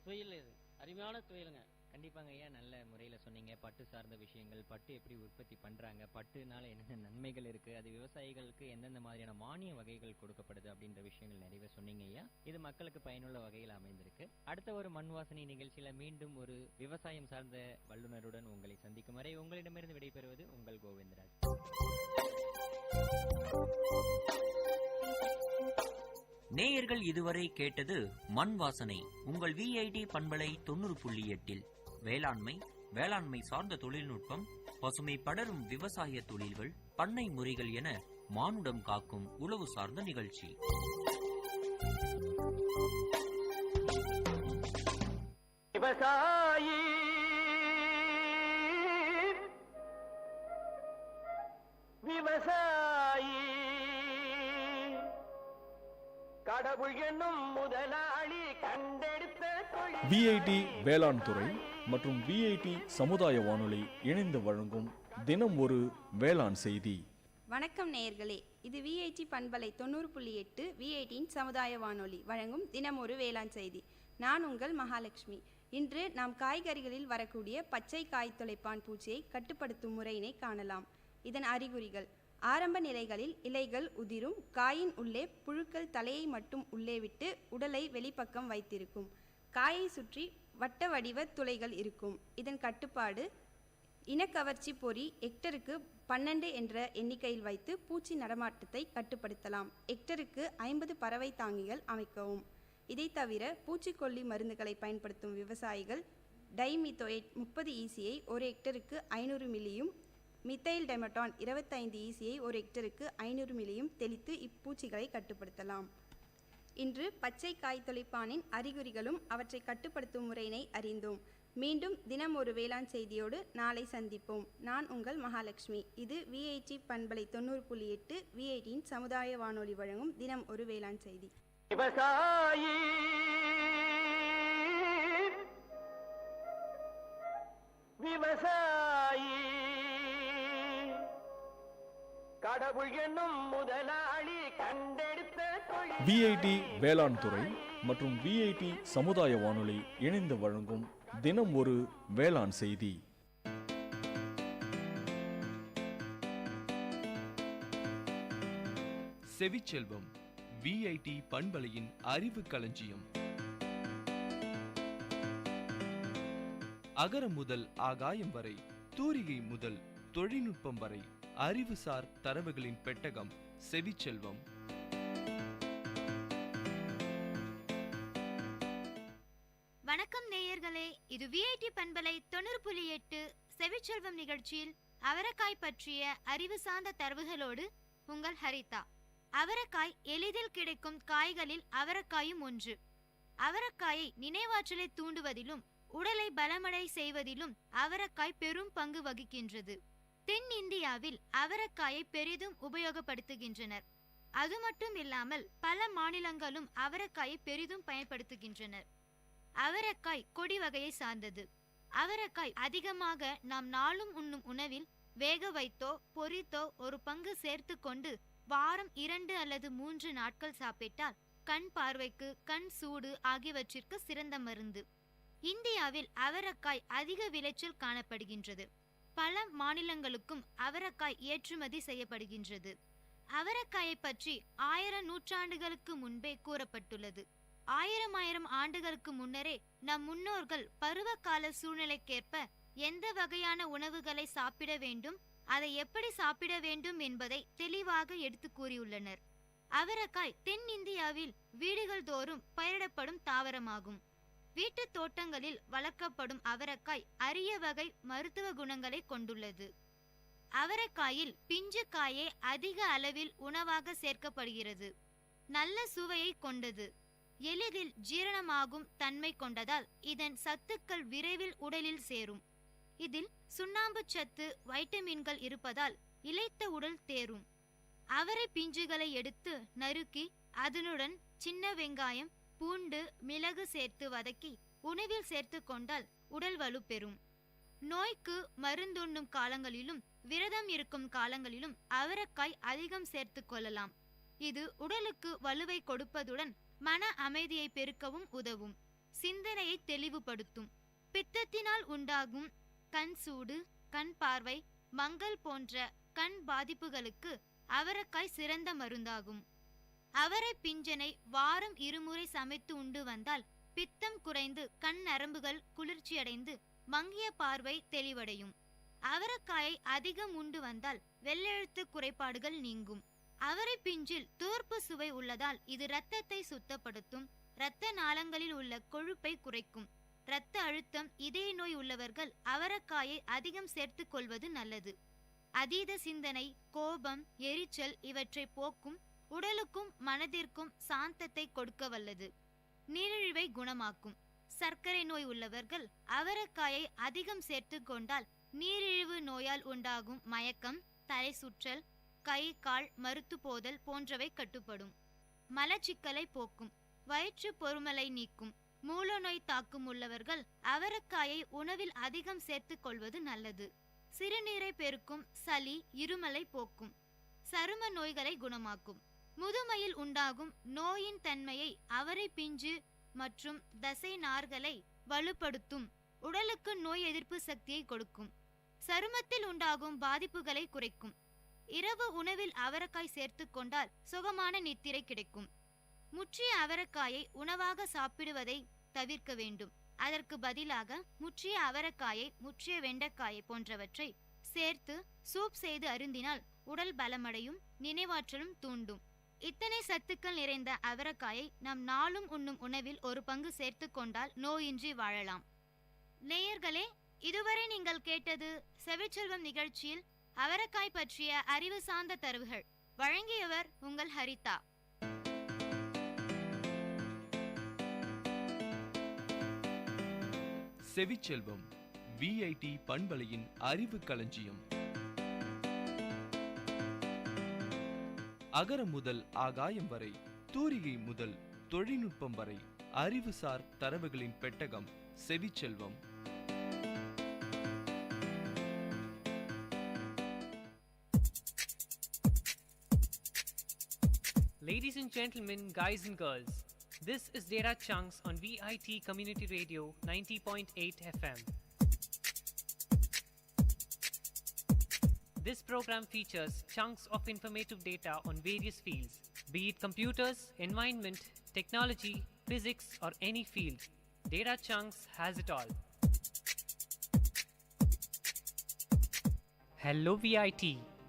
தொழில், இது அருமையான தொழிலுங்க. கண்டிப்பாங்க ஐயா, நல்ல முறையில் சொன்னீங்க. பட்டு சார்ந்த விஷயங்கள், பட்டு எப்படி உற்பத்தி பண்ணுறாங்க, பட்டுனால என்னென்ன நன்மைகள் இருக்குது, அது விவசாயிகளுக்கு எந்தெந்த மாதிரியான மானிய வகைகள் கொடுக்கப்படுது அப்படின்ற விஷயங்கள் நிறைய சொன்னீங்க ஐயா. இது மக்களுக்கு பயனுள்ள வகையில் அமைந்திருக்கு. அடுத்த ஒரு மண் வாசனை நிகழ்ச்சியில் மீண்டும் ஒரு விவசாயம் சார்ந்த வல்லுநருடன் உங்களை சந்திக்கும் வரை உங்களிடமிருந்து விடைபெறுவது உங்கள் கோவிந்தராஜ். நேயர்கள் இதுவரை கேட்டது மண் வாசனை, உங்கள் VIT பண்பலை 90.8. வேளாண்மை சார்ந்த தொழில்நுட்பம், பசுமை படரும் விவசாய தொழில்கள், பண்ணை முறைகள் என மானுடம் காக்கும் உழவு சார்ந்த நிகழ்ச்சி. விவசாயி விவசாயி கடவுள் என்னும் முதலாளி கண்டெடுத்த VIT வேளாண் துறை மற்றும் VIT சமுதாய வானொலி இணைந்து வழங்கும் தினம் ஒரு வேளாண் செய்தி. வணக்கம் நேயர்களே, இது VIT பண்பலை 90.8 VITயின் சமுதாய வானொலி வழங்கும் தினம் ஒரு வேளாண் செய்தி. நான் உங்கள் மகாலட்சுமி. இன்று நாம் காய்கறிகளில் வரக்கூடிய பச்சை காய் துளைப்பான் பூச்சியை கட்டுப்படுத்தும் முறையினை காணலாம். இதன் அறிகுறிகள்: ஆரம்ப நிலைகளில் இலைகள் உதிரும், காயின் உள்ளே புழுக்கள் தலையை மட்டும் உள்ளே விட்டு உடலை வெளிப்பக்கம் வைத்திருக்கும், காயை சுற்றி வட்ட வடிவ துளைகள் இருக்கும். இதன் கட்டுப்பாடு: இனக்கவர்ச்சி பொறி ஹெக்டருக்கு 12 என்ற எண்ணிக்கையில் வைத்து பூச்சி நடமாட்டத்தை கட்டுப்படுத்தலாம். ஹெக்டருக்கு 50 பறவை தாங்கிகள் அமைக்கவும். இதை தவிர பூச்சிக்கொல்லி மருந்துகளை பயன்படுத்தும் விவசாயிகள் டைமித்தோயேட் 30 ECயை ஒரு ஹெக்டருக்கு 500 மில்லியும், மித்தைல் டெமட்டான் 25 ECயை ஒரு ஹெக்டருக்கு 500 மில்லியும் தெளித்து இப்பூச்சிகளை கட்டுப்படுத்தலாம். இன்று பச்சை காய் தொலைப்பானின் அறிகுறிகளும் அவற்றை கட்டுப்படுத்தும் முறையினை அறிந்தோம். மீண்டும் தினம் ஒரு வேளாண் செய்தியோடு நாளை சந்திப்போம். நான் உங்கள் மகாலட்சுமி. இது VIT பண்பலை 90.8 VITயின் சமுதாய வானொலி வழங்கும் தினம் ஒரு வேளாண் செய்தி. விவசாயி விவசாயி கடவுள் என்னும் முதலாளி கண்டெடுத்த VIT வேளாண் துறை மற்றும் VIT சமுதாய வானொலி இணைந்து வழங்கும் தினம் ஒரு வேளாண் செய்தி. செவிச்செல்வம், VIT பண்பலையின் அறிவு களஞ்சியம். அகரம் முதல் ஆகாயம் வரை, தூரிகை முதல் தொழில்நுட்பம் வரை, அறிவுசார் தரவுகளின் பெட்டகம் செவிச்செல்வம். வணக்கம் நேயர்களே, இது VIT பண்பலை 90.8 செவிச்செல்வம் நிகழ்ச்சியில் அவரைக்காய் பற்றிய அறிவு சார்ந்த தரவுகளோடு உங்கள் ஹரிதா. அவரைக்காய் எளிதில் கிடைக்கும் காய்களில் அவரைக்காயும் ஒன்று. அவரைக்காயை நினைவாற்றலை தூண்டுவதிலும் உடலை பலமடை செய்வதிலும் அவரைக்காய் பெரும் பங்கு வகிக்கின்றது. தென் இந்தியாவில் அவரைக்காயை பெரிதும் உபயோகப்படுத்துகின்றனர். அது மட்டும் இல்லாமல் பல மாநிலங்களும் அவரைக்காயை பெரிதும் பயன்படுத்துகின்றனர். அவரைக்காய் கொடி வகையை சார்ந்தது. அவரைக்காய் அதிகமாக நாம் நாளும் உண்ணும் உணவில் வேக வைத்தோ பொரித்தோ ஒரு பங்கு சேர்த்து கொண்டு வாரம் 2 அல்லது 3 நாட்கள் சாப்பிட்டால் கண் பார்வைக்கு, கண் சூடு ஆகியவற்றிற்கு சிறந்த மருந்து. இந்தியாவில் அவரைக்காய் அதிக விளைச்சல் காணப்படுகின்றது. பல மாநிலங்களுக்கும் அவரைக்காய் ஏற்றுமதி செய்யப்படுகின்றது. அவரைக்காயை பற்றி 1000 நூற்றாண்டுகளுக்கு முன்பே கூறப்பட்டுள்ளது. 1000 ஆண்டுகளுக்கு முன்னரே நம் முன்னோர்கள் பருவகால சூழ்நிலைக்கேற்ப எந்த வகையான உணவுகளை சாப்பிட வேண்டும், அதை எப்படி சாப்பிட வேண்டும் என்பதை தெளிவாக எடுத்து கூறியுள்ளனர். அவரைக்காய் தென் இந்தியாவில் வீடுகள் தோறும் பயிரிடப்படும் தாவரமாகும். வீட்டு தோட்டங்களில் வளர்க்கப்படும் அவரைக்காய் அரிய வகை மருத்துவ குணங்களை கொண்டுள்ளது. அவரைக்காயில் பிஞ்சு காயே அதிக அளவில் உணவாக சேர்க்கப்படுகிறது. நல்ல சுவையை கொண்டது. எளிதில் ஜீரணமாகும் தன்மை கொண்டதால் இதன் சத்துக்கள் விரைவில் உடலில் சேரும். இதில் சுண்ணாம்பு சத்து, வைட்டமின்கள் இருப்பதால் இளைத்த உடல் தேரும். அவரை பிஞ்சுகளை எடுத்து நறுக்கி அதனுடன் சின்ன வெங்காயம், பூண்டு, மிளகு சேர்த்து வதக்கி உணவில் சேர்த்து கொண்டால் உடல் வலு பெறும். நோய்க்கு மருந்துண்ணும் காலங்களிலும் விரதம் இருக்கும் காலங்களிலும் அவரைக்காய் அதிகம் சேர்த்து கொள்ளலாம். இது உடலுக்கு வலுவை கொடுப்பதுடன் மன அமைதியை பெருக்கவும் உதவும். சிந்தனையை தெளிவுபடுத்தும். பித்தத்தினால் உண்டாகும் கண் சூடு, கண் பார்வை மங்கல் போன்ற கண் பாதிப்புகளுக்கு அவரைக்காய் சிறந்த மருந்தாகும். அவரை பிஞ்சனை வாரம் 2 முறை சமைத்து உண்டு வந்தால் பித்தம் குறைந்து கண் நரம்புகள் குளிர்ச்சியடைந்து மங்கிய பார்வை தெளிவடையும். அவரைக்காயை அதிகம் உண்டு வந்தால் வெள்ளெழுத்து குறைபாடுகள் நீங்கும். அவரை பிஞ்சில் தோற்பு சுவை உள்ளதால் இது இரத்தத்தை சுத்தப்படுத்தும். இரத்த நாளங்களில் உள்ள கொழுப்பை குறைக்கும். இரத்த அழுத்தம், இதய நோய் உள்ளவர்கள் அவரைக்காயை அதிகம் சேர்த்து கொள்வது நல்லது. அதீத சிந்தனை, கோபம், எரிச்சல் இவற்றை போக்கும். உடலுக்கும் மனதிற்கும் சாந்தத்தை கொடுக்க வல்லது. நீரிழிவை குணமாக்கும். சர்க்கரை நோய் உள்ளவர்கள் அவரைக்காயை அதிகம் சேர்த்து கொண்டால் நீரிழிவு நோயால் உண்டாகும் மயக்கம், தலை சுற்றல், கை கால் மறுத்து போதல் போன்றவை கட்டுப்படும். மலச்சிக்கலை போக்கும். வயிற்று பொறுமலை நீக்கும். மூல நோய் தாக்கும் உள்ளவர்கள் அவரைக்காயை உணவில் அதிகம் சேர்த்து கொள்வது நல்லது. சிறுநீரை பெருக்கும். சளி, இருமலை போக்கும். சரும நோய்களை குணமாக்கும். முதுமையில் உண்டாகும் நோயின் தன்மையை அவரை பிஞ்சு மற்றும் தசை நார்களை வலுப்படுத்தும். உடலுக்கு நோய் எதிர்ப்பு சக்தியை கொடுக்கும். சருமத்தில் உண்டாகும் பாதிப்புகளை குறைக்கும். இரவு உணவில் அவரைக்காய் சேர்த்து கொண்டால் சுகமான நித்திரை கிடைக்கும். முற்றிய அவரைக்காயை உணவாக சாப்பிடுவதை தவிர்க்க வேண்டும். அதற்கு பதிலாக முற்றிய அவரைக்காயை, முற்றிய வெண்டைக்காயை போன்றவற்றை சேர்த்து சூப் செய்து அருந்தினால் உடல் பலமடையும், நினைவாற்றலும் தூண்டும். இத்தனை சத்துக்கள் நிறைந்த அவரைக்காயை நாம் நாளும் உண்ணும் உணவில் ஒரு பங்கு சேர்த்து கொண்டால் நோயின்றி வாழலாம். நேயர்களே, இதுவரை நீங்கள் கேட்டது செவிச்செல்வம் நிகழ்ச்சியில் அவரைக்காய் பற்றிய அறிவு சார்ந்த தரவுகள். வழங்கியவர் உங்கள் ஹரிதா. செவிச்செல்வம் விஐடி பண்பலையின் அறிவு களஞ்சியம். அகரம் முதல் ஆகாயம் வரை, தூரிகை முதல் தொழில்நுட்பம் வரை, அறிவுசார் தரவுகளின் பெட்டகம் செவிச்செல்வம். Ladies and gentlemen, guys and girls, this is Data Chunks on Vit Community Radio 90.8 FM. This program features chunks of informative data on various fields, be it computers, environment, technology, physics, or any field. Data Chunks has it all. Hello VIT,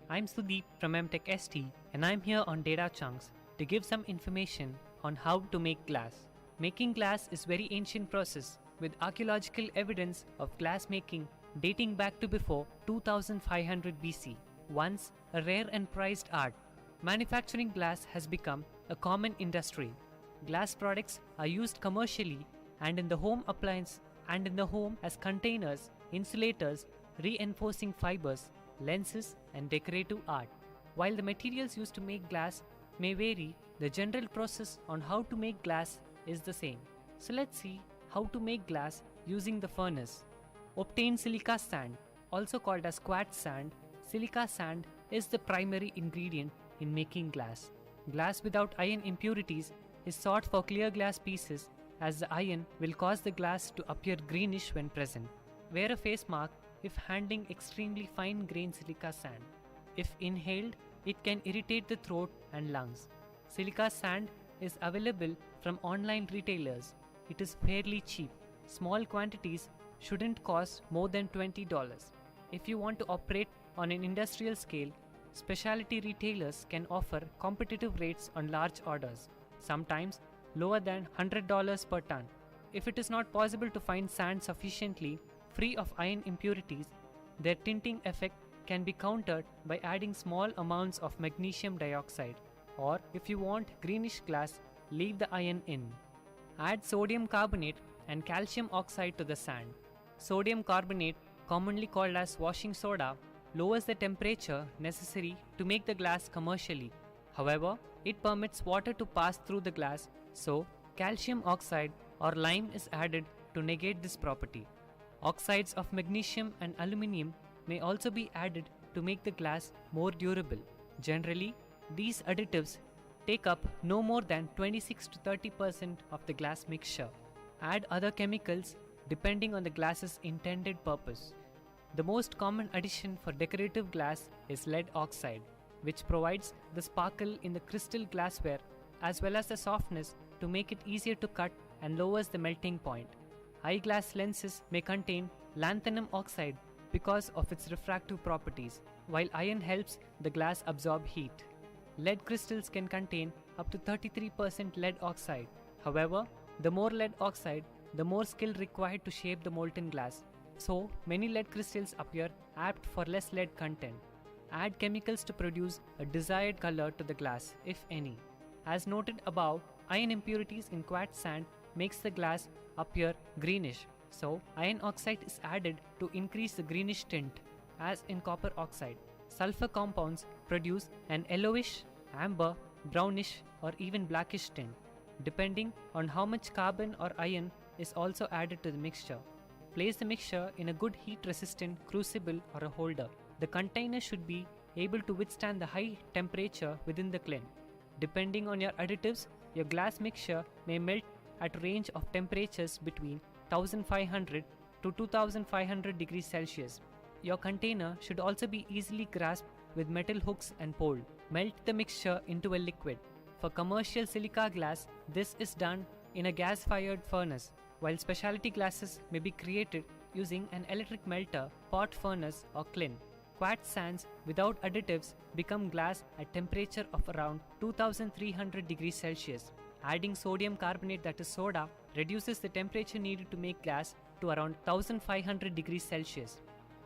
I'm Sudeep from MTech ST, and I'm here on Data Chunks to give some information on how to make glass. Making glass is very ancient process with archaeological evidence of glass making dating back to before 2500 BC, once a rare and prized art. Manufacturing glass has become a common industry. Glass products are used commercially and in the home as containers, insulators, reinforcing fibers, lenses, and decorative art. While the materials used to make glass may vary, the general process on how to make glass is the same. So let's see how to make glass using the furnace. Obtain silica sand, also called as quartz sand. Silica sand is the primary ingredient in making glass. Glass without iron impurities is sought for clear glass pieces, as the iron will cause the glass to appear greenish when present. Wear a face mask if handling extremely fine-grained silica sand. If inhaled, it can irritate the throat and lungs. Silica sand is available from online retailers. It is fairly cheap. Small quantities shouldn't cost more than $20. If you want to operate on an industrial scale, specialty retailers can offer competitive rates on large orders, sometimes lower than $100 per ton. If it is not possible to find sand sufficiently free of iron impurities, their tinting effect can be countered by adding small amounts of magnesium dioxide. Or if you want greenish glass, leave the iron in. Add sodium carbonate and calcium oxide to the sand. Sodium carbonate, commonly called as washing soda, lowers the temperature necessary to make the glass commercially. However, it permits water to pass through the glass, so calcium oxide or lime is added to negate this property. Oxides of magnesium and aluminium may also be added to make the glass more durable. Generally, these additives take up no more than 26 to 30% of the glass mixture. Add other chemicals depending on the glass's intended purpose. The most common addition for decorative glass is lead oxide, which provides the sparkle in the crystal glassware as well as the softness to make it easier to cut and lowers the melting point. Eyeglass lenses may contain lanthanum oxide because of its refractive properties, while iron helps the glass absorb heat. Lead crystals can contain up to 33% lead oxide. However, the more lead oxide, the more skill required to shape the molten glass. So, many lead crystals appear apt for less lead content. Add chemicals to produce a desired color to the glass, if any. As noted above, iron impurities in quartz sand makes the glass appear greenish. So, iron oxide is added to increase the greenish tint, as in copper oxide. Sulfur compounds produce an yellowish, amber, brownish, or even blackish tint, depending on how much carbon or iron is also added to the mixture. Place the mixture in a good heat-resistant crucible or a holder. The container should be able to withstand the high temperature within the kiln. Depending on your additives, your glass mixture may melt at a range of temperatures between 1500 to 2500 degrees Celsius. Your container should also be easily grasped with metal hooks and pulled. Melt the mixture into a liquid. For commercial silica glass, this is done in a gas-fired furnace, while specialty glasses may be created using an electric melter, pot furnace, or kiln. Quartz sands without additives become glass at temperature of around 2300 degrees Celsius. Adding sodium carbonate, that is soda, reduces the temperature needed to make glass to around 1500 degrees Celsius.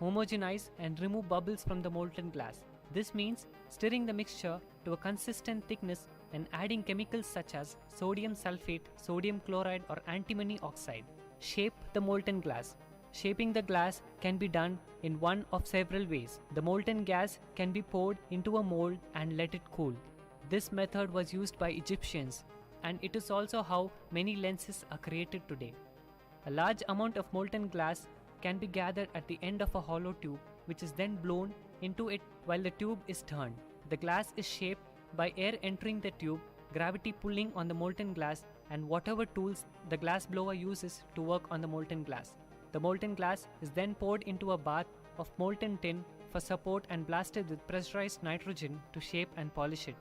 Homogenize and remove bubbles from the molten glass. This means stirring the mixture to a consistent thickness and adding chemicals such as sodium sulfate, sodium chloride, or antimony oxide. Shape the molten glass. Shaping the glass can be done in one of several ways. The molten gas can be poured into a mold and let it cool. This method was used by Egyptians, and it is also how many lenses are created today. A large amount of molten glass can be gathered at the end of a hollow tube, which is then blown into it while the tube is turned. The glass is shaped by air entering the tube, gravity pulling on the molten glass, and whatever tools the glass blower uses to work on the molten glass. The molten glass is then poured into a bath of molten tin for support and blasted with pressurized nitrogen to shape and polish it.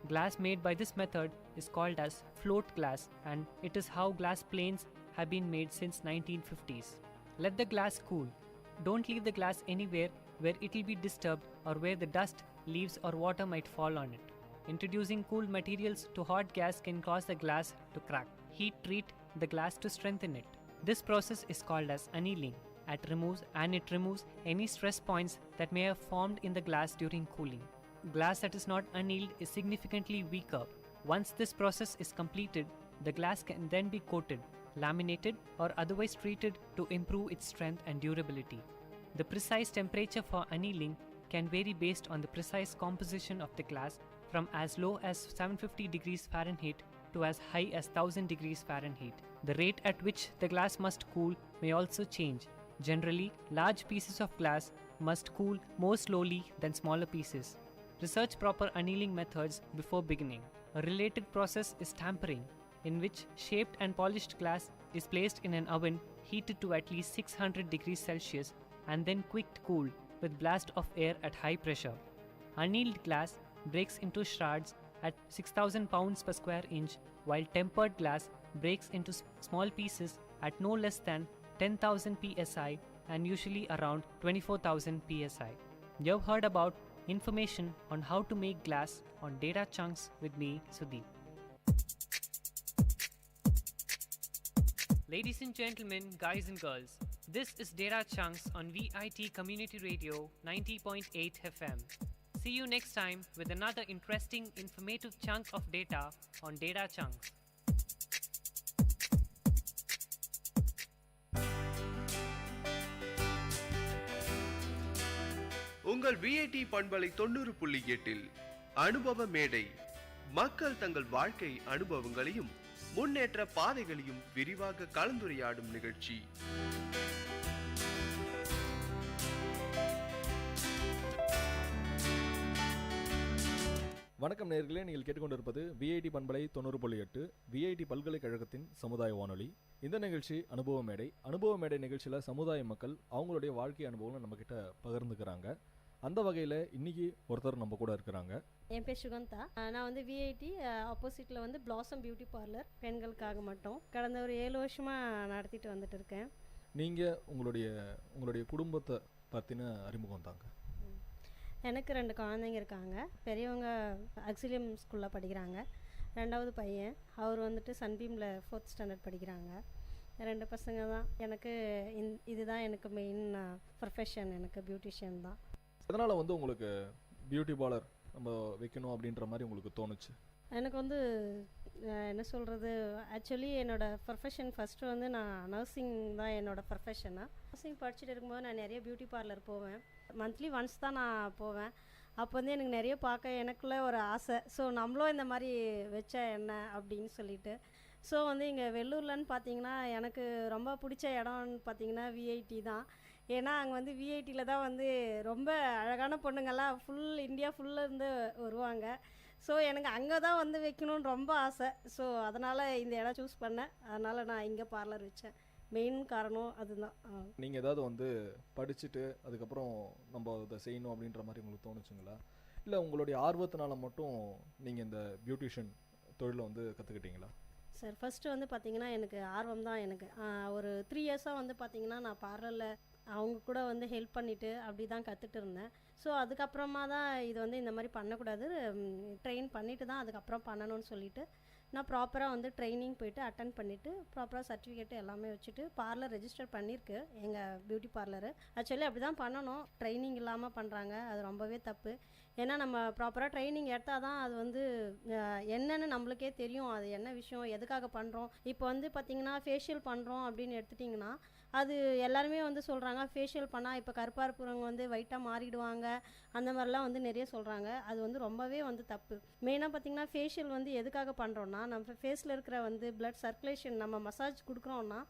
Glass made by this method is called as float glass, and it is how glass planes have been made since 1950s. Let the glass cool. Don't leave the glass anywhere where it will be disturbed or where the dust, leaves, or water might fall on it. Introducing cool materials to hot gas can cause the glass to crack. Heat treat the glass to strengthen it. This process is called as annealing. It removes any stress points that may have formed in the glass during cooling. Glass that is not annealed is significantly weaker. Once this process is completed, the glass can then be coated, laminated, or otherwise treated to improve its strength and durability. The precise temperature for annealing can vary based on the precise composition of the glass, from as low as 750 degrees Fahrenheit to as high as 1000 degrees Fahrenheit. The rate at which the glass must cool may also change. Generally, large pieces of glass must cool more slowly than smaller pieces. Research proper annealing methods before beginning. A related process is tampering, in which shaped and polished glass is placed in an oven heated to at least 600 degrees Celsius and then quick cooled with blast of air at high pressure. Annealed glass breaks into shards at 6,000 pounds per square inch, while tempered glass breaks into small pieces at no less than 10,000 psi and usually around 24,000 psi. You've heard about information on how to make glass on Data Chunks with me, Sudeep. Ladies and gentlemen, guys and girls, this is Data Chunks on Vit Community Radio 90.8 FM. See you next time with another interesting, informative chunk of data on Data Chunks. உங்கள் VIT பண்பலை 90.8 அனுபவ மேடை. மக்கள் தங்கள் வாழ்க்கை அனுபவங்களையும் முன்னேற்ற பாதைகளையும் விரிவாக கலந்துரையாடும் நிகழ்ச்சி. வணக்கம் நேயர்களே, நீங்கள் கேட்டுக்கொண்டிருப்பது விஐடி பண்பலை 90.8 விஐடி பல்கலைக்கழகத்தின் சமுதாய வானொலி. இந்த நிகழ்ச்சி அனுபவ மேடை. அனுபவ மேடை நிகழ்ச்சியில் சமுதாய மக்கள் அவங்களுடைய வாழ்க்கை அனுபவங்களை நம்மக்கிட்ட பகிர்ந்துக்கிறாங்க. அந்த வகையில் இன்னைக்கு ஒருத்தர் நம்ம கூட இருக்கிறாங்க. என் பேர் சுகந்தா. நான் வந்து விஐடி ஆப்போசிட்டில் வந்து பிளாசம் பியூட்டி பார்லர் பெண்களுக்காக மட்டும் கடந்த ஒரு 7 வருஷமாக நடத்திட்டு வந்துட்டு இருக்கேன். நீங்கள் உங்களுடைய குடும்பத்தை பற்றின அறிமுகம் தாங்க. எனக்கு 2 குழந்தைங்க இருக்காங்க. பெரியவங்க ஆக்சிலியம் ஸ்கூலில் படிக்கிறாங்க. 2வது பையன் அவர் வந்துட்டு சன்பீமில் 4th ஸ்டாண்டர்ட் படிக்கிறாங்க. 2 பசங்க தான். எனக்கு இதுதான் எனக்கு மெயின் ப்ரொஃபஷன், எனக்கு பியூட்டிஷியன் தான். அதனால் வந்து உங்களுக்கு பியூட்டி பார்லர் நம்ம வைக்கணும் அப்படின்ற மாதிரி உங்களுக்கு தோணுச்சு? எனக்கு வந்து என்ன சொல்கிறது, ஆக்சுவலி என்னோடய ப்ரொஃபஷன் ஃபஸ்ட்டு வந்து நான் நர்சிங் தான் என்னோடய ப்ரொஃபஷனாக. நர்சிங் படிச்சுட்டு இருக்கும்போது நான் நிறைய பியூட்டி பார்லர் போவேன். மந்த்லி ஒன்ஸ் தான் நான் போவேன். அப்போ வந்து எனக்கு நிறைய பார்க்க எனக்குள்ளே ஒரு ஆசை. ஸோ நம்மளும் இந்த மாதிரி வச்சா என்ன அப்படின்னு சொல்லிட்டு. ஸோ வந்து இங்கே வெள்ளூர்லன்னு பார்த்தீங்கன்னா எனக்கு ரொம்ப பிடிச்ச இடம்னு பார்த்தீங்கன்னா விஐடி தான். ஏன்னா அங்கே வந்து விஐடியில் தான் வந்து ரொம்ப அழகான பொண்ணுங்கள்லாம் இந்தியா ஃபுல்லாக இருந்து வருவாங்க. ஸோ எனக்கு அங்கே தான் வந்து வைக்கணும்னு ரொம்ப ஆசை. ஸோ அதனால் இந்த இடம் சூஸ் பண்ணேன். அதனால் நான் இங்கே பார்லர் வச்சேன். மெயின் காரணம் அதுதான். நீங்கள் ஏதாவது வந்து படிச்சுட்டு அதுக்கப்புறம் நம்ம இதை செய்யணும் அப்படின்ற மாதிரி உங்களுக்கு தோணுச்சுங்களா? இல்லை உங்களுடைய ஆர்வத்தினால மட்டும் நீங்கள் இந்த பியூட்டிஷியன் தொழிலை வந்து கற்றுக்கிட்டீங்களா? சார் ஃபஸ்ட்டு வந்து பார்த்திங்கன்னா எனக்கு ஆர்வம் தான். எனக்கு ஒரு 3 இயர்ஸாக வந்து பார்த்திங்கன்னா நான் பார்லரில் அவங்க கூட வந்து ஹெல்ப் பண்ணிவிட்டு அப்படி தான் கற்றுட்டு இருந்தேன். ஸோ அதுக்கப்புறமா தான் இது வந்து இந்த மாதிரி பண்ணக்கூடாது, ட்ரெயின் பண்ணிவிட்டு தான் அதுக்கப்புறம் பண்ணணும்னு சொல்லிவிட்டு நான் ப்ராப்பராக வந்து ட்ரைனிங் போயிட்டு அட்டன் பண்ணிவிட்டு ப்ராப்பராக சர்டிஃபிகேட்டு எல்லாமே வச்சுட்டு பார்லர் ரெஜிஸ்டர் பண்ணியிருக்கு எங்கள் பியூட்டி பார்லரு. ஆக்சுவலி அப்படி தான் பண்ணணும். ட்ரைனிங் இல்லாமல் பண்ணுறாங்க, அது ரொம்பவே தப்பு. ஏன்னா நம்ம ப்ராப்பராக ட்ரைனிங் எடுத்தால் தான் அது வந்து என்னென்னு நம்மளுக்கே தெரியும், அது என்ன விஷயம், எதுக்காக பண்ணுறோம். இப்போ வந்து பார்த்திங்கன்னா ஃபேஷியல் பண்ணுறோம் அப்படின்னு எடுத்துட்டிங்கன்னா அது எல்லாருமே வந்து சொல்கிறாங்க ஃபேஷியல் பண்ணால் இப்போ கருப்பாக இருக்கிறவங்க வந்து ஒயிட்டாக மாறிடுவாங்க, அந்த மாதிரிலாம் வந்து நிறைய சொல்கிறாங்க. அது வந்து ரொம்பவே வந்து தப்பு. மெயினாக பார்த்திங்கன்னா ஃபேஷியல் வந்து எதுக்காக பண்ணுறோன்னா நம்ம ஃபேஸில் இருக்கிற வந்து பிளட் சர்க்குலேஷன் நம்ம மசாஜ் கொடுக்குறோன்னா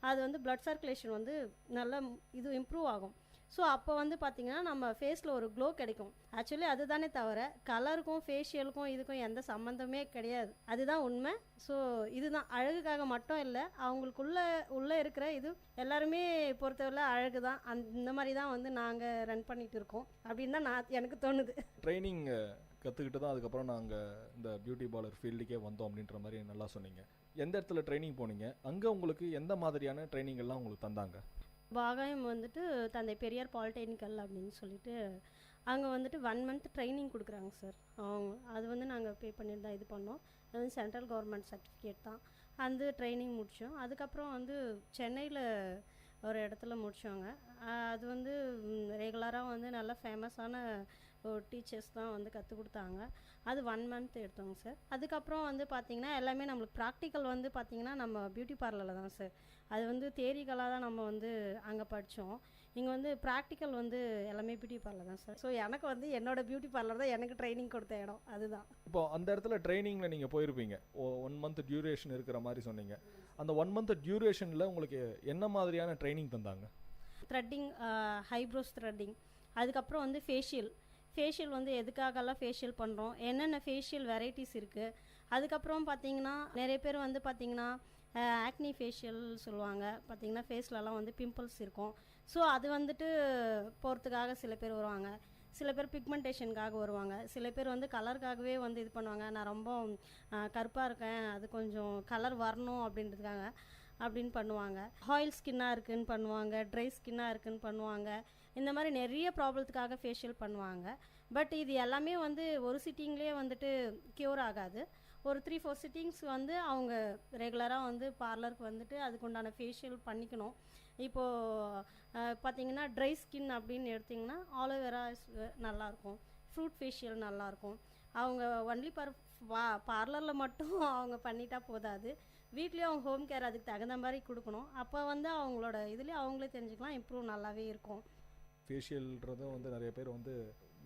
அது வந்து பிளட் சர்க்குலேஷன் வந்து நல்லா இது இம்ப்ரூவ் ஆகும். ஸோ அப்போ வந்து பார்த்திங்கன்னா நம்ம ஃபேஸில் ஒரு க்ளோ கிடைக்கும். ஆக்சுவலி அதுதானே தவிர கலருக்கும் ஃபேஷியலுக்கும் இதுக்கும் எந்த சம்மந்தமே கிடையாது. அதுதான் உண்மை. ஸோ இதுதான் அழகுக்காக மட்டும் இல்லை, அவங்களுக்குள்ளே இருக்கிற இது எல்லாருமே பொறுத்தவரை அழகு தான். இந்த மாதிரி தான் வந்து நாங்கள் ரன் பண்ணிகிட்டு இருக்கோம் அப்படின்னு தான் எனக்கு தோணுது. ட்ரைனிங் கற்றுக்கிட்டு தான் அதுக்கப்புறம் நாங்கள் இந்த பியூட்டி பார்லர் ஃபீல்டுக்கே வந்தோம் அப்படின்ற மாதிரி நல்லா சொன்னீங்க. எந்த இடத்துல ட்ரைனிங் போனீங்க? அங்கே உங்களுக்கு எந்த மாதிரியான ட்ரைனிங் எல்லாம் உங்களுக்கு தந்தாங்க? பாகாயம் வந்துட்டு தந்தை பெரியார் பாலிடெக்னிக்கல் அப்படின்னு சொல்லிட்டு அங்கே வந்துட்டு 1 மந்த் ட்ரைனிங் கொடுக்குறாங்க சார். அது வந்து நாங்கள் பே பண்ணிட்டு தான் இது பண்ணோம். அது வந்து சென்ட்ரல் கவர்மெண்ட் சர்டிஃபிகேட் தான். அந்த ட்ரைனிங் முடித்தோம். அதுக்கப்புறம் வந்து சென்னையில் ஒரு இடத்துல முடித்தோங்க. அது வந்து ரெகுலராக வந்து நல்லா ஃபேமஸான டீச்சர்ஸ் தான் வந்து கற்றுக் கொடுத்தாங்க. அது 1 மந்த் எடுத்தோங்க சார். அதுக்கப்புறம் வந்து பார்த்திங்கன்னா எல்லாமே நம்மளுக்கு ப்ராக்டிக்கல் வந்து பார்த்திங்கன்னா நம்ம பியூட்டி பார்லரில் தான் சார். அது வந்து தியரிக்கலாக தான் நம்ம வந்து அங்கே படித்தோம். இங்கே வந்து ப்ராக்டிக்கல் வந்து எல்லாமே பியூட்டி பார்லர் தான் சார். ஸோ எனக்கு வந்து என்னோட பியூட்டி பார்லர் தான் எனக்கு ட்ரைனிங் கொடுத்த இடம் அதுதான். இப்போ அந்த இடத்துல ட்ரைனிங்கில் நீங்கள் போயிருப்பீங்க, 1 மந்த் டியூரேஷன் இருக்கிற மாதிரி சொன்னீங்க. அந்த 1 மந்த் டியூரேஷனில் உங்களுக்கு என்ன மாதிரியான ட்ரைனிங் தந்தாங்க? த்ரெட்டிங், ஹைப்ரோஸ் த்ரெட்டிங், அதுக்கப்புறம் வந்து ஃபேஷியல் வந்து எதுக்காகலாம் ஃபேஷியல் பண்ணுறோம், என்னென்ன ஃபேஷியல் வெரைட்டிஸ் இருக்குது. அதுக்கப்புறம் பார்த்திங்கன்னா நிறைய பேர் வந்து பார்த்திங்கன்னா ஆக்னி ஃபேஷியல் சொல்லுவாங்க. பார்த்திங்கன்னா ஃபேஸ்லலாம் வந்து பிம்பிள்ஸ் இருக்கும். ஸோ அது வந்துட்டு போகிறதுக்காக சில பேர் வருவாங்க. சில பேர் பிக்மெண்டேஷனுக்காக வருவாங்க. சில பேர் வந்து கலருக்காகவே வந்து இது பண்ணுவாங்க. நான் ரொம்ப கருப்பாக இருக்கேன், அது கொஞ்சம் கலர் வரணும் அப்படின்றதுக்காக அப்படின்னு பண்ணுவாங்க. ஆயில் ஸ்கின்னாக இருக்குதுன்னு பண்ணுவாங்க, ட்ரை ஸ்கின்னாக இருக்குதுன்னு பண்ணுவாங்க. இந்த மாதிரி நிறைய ப்ராப்ளத்துக்காக ஃபேஷியல் பண்ணுவாங்க. பட் இது எல்லாமே வந்து ஒரு சிட்டிங்லேயே வந்துட்டு க்யூர் ஆகாது. ஒரு 3-4 சிட்டிங்ஸ் வந்து அவங்க ரெகுலராக வந்து பார்லருக்கு வந்துட்டு அதுக்குண்டான ஃபேஷியல் பண்ணிக்கணும். இப்போது பார்த்திங்கன்னா ட்ரை ஸ்கின் அப்படின்னு எடுத்திங்கன்னா ஆலோவேரா நல்லாயிருக்கும், ஃப்ரூட் ஃபேஷியல் நல்லாயிருக்கும். அவங்க ஒன்லி பார்லரில் மட்டும் அவங்க பண்ணிட்டா போதாது, வீட்லேயும் அவங்க ஹோம் கேர் அதுக்கு தகுந்த மாதிரி கொடுக்கணும். அப்போ வந்து அவங்களோட இதுலேயே அவங்களே தெரிஞ்சுக்கலாம், இம்ப்ரூவ் நல்லாவே இருக்கும். ஃபேஷியல்ன்றதும் வந்து நிறைய பேர் வந்து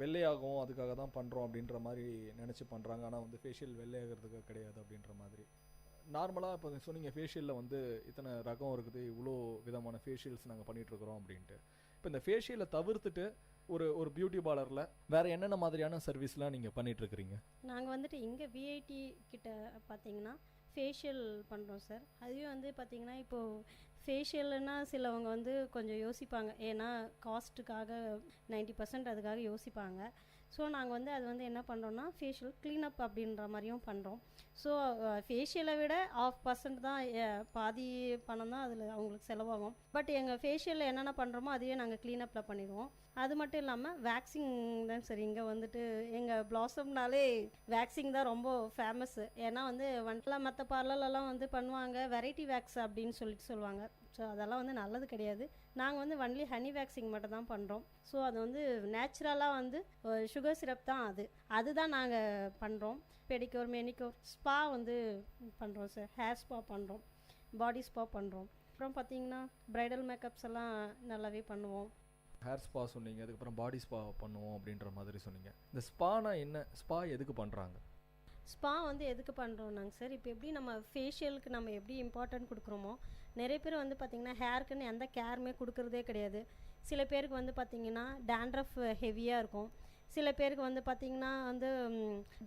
வெள்ளையாகும், அதுக்காக தான் பண்ணுறோம் அப்படின்ற மாதிரி நினச்சி பண்ணுறாங்க. ஆனால் வந்து ஃபேஷியல் வெள்ளையாகிறதுக்கு கிடையாது அப்படின்ற மாதிரி. நார்மலாக இப்போ சொன்னீங்க ஃபேஷியலில் வந்து இத்தனை ரகம் இருக்குது, இவ்வளோ விதமான ஃபேஷியல்ஸ் நாங்கள் பண்ணிகிட்ருக்குறோம் அப்படின்ட்டு. இப்போ இந்த ஃபேஷியலை தவிர்த்துட்டு ஒரு பியூட்டி பார்லரில் வேறு என்னென்ன மாதிரியான சர்வீஸ்லாம் நீங்கள் பண்ணிகிட்ருக்குறீங்க? நாங்கள் வந்துட்டு இங்கே விஐடி கிட்ட பார்த்திங்கன்னா ஃபேஷியல் பண்ணுறோம் சார். அதுவும் வந்து பார்த்திங்கன்னா இப்போது ஃபேஷியல்னா சிலவங்க வந்து கொஞ்சம் யோசிப்பாங்க, ஏன்னா காஸ்ட்டுக்காக 90% அதுக்காக யோசிப்பாங்க. ஸோ நாங்கள் வந்து அது வந்து என்ன பண்ணுறோன்னா ஃபேஷியல் க்ளீனப் அப்படின்ற மாதிரியும் பண்ணுறோம். ஸோ ஃபேஷியலை விட 1/2% தான், பாதி பணம் தான் அதில் அவங்களுக்கு செலவாகும். பட் எங்கள் ஃபேஷியலில் என்னென்ன பண்ணுறோமோ அதையே நாங்கள் க்ளீனப்பில் பண்ணிடுவோம். அது மட்டும் இல்லாமல் வேக்சிங் தான் சார். இங்கே வந்துட்டு எங்கள் பிளாசம்னாலே வேக்சிங் தான் ரொம்ப ஃபேமஸ்ஸு. ஏன்னா வந்து வந்துட்டுலாம் மற்ற பார்லர்லலாம் வந்து பண்ணுவாங்க வெரைட்டி வேக்ஸ் அப்படின்னு சொல்லுவாங்க. ஸோ அதெல்லாம் வந்து நல்லது கிடையாது. நாங்கள் வந்து ஒன்லி ஹனி வேக்சிங் மட்டும் தான் பண்ணுறோம். ஸோ அது வந்து நேச்சுரலாக வந்து சுகர் சிரப் தான் அதுதான் நாங்கள் பண்ணுறோம். பெடிக்யூர், மெனிக்யூர், ஸ்பா வந்து பண்ணுறோம் சார். ஹேர் ஸ்பா பண்ணுறோம், பாடி ஸ்பா பண்ணுறோம். அப்புறம் பார்த்திங்கன்னா ப்ரைடல் மேக்கப்ஸ் எல்லாம் நல்லாவே பண்ணுவோம். ஹேர் ஸ்பா சொன்னீங்க, அதுக்கப்புறம் பாடி ஸ்பா பண்ணுவோம் அப்படின்ற மாதிரி சொன்னீங்க. இந்த ஸ்பானா என்ன? ஸ்பா எதுக்கு பண்ணுறாங்க? ஸ்பா வந்து எதுக்கு பண்ணுறோம்னாங்க சார், இப்போ எப்படி நம்ம ஃபேஷியலுக்கு நம்ம எப்படி இம்பார்ட்டன்ட் கொடுக்குறோமோ, நிறைய பேர் வந்து பார்த்திங்கன்னா ஹேருக்குன்னு எந்த கேருமே கொடுக்குறதே கிடையாது. சில பேருக்கு வந்து பார்த்திங்கன்னா டேண்ட்ரஃப் ஹெவியாக இருக்கும், சில பேருக்கு வந்து பார்த்திங்கன்னா வந்து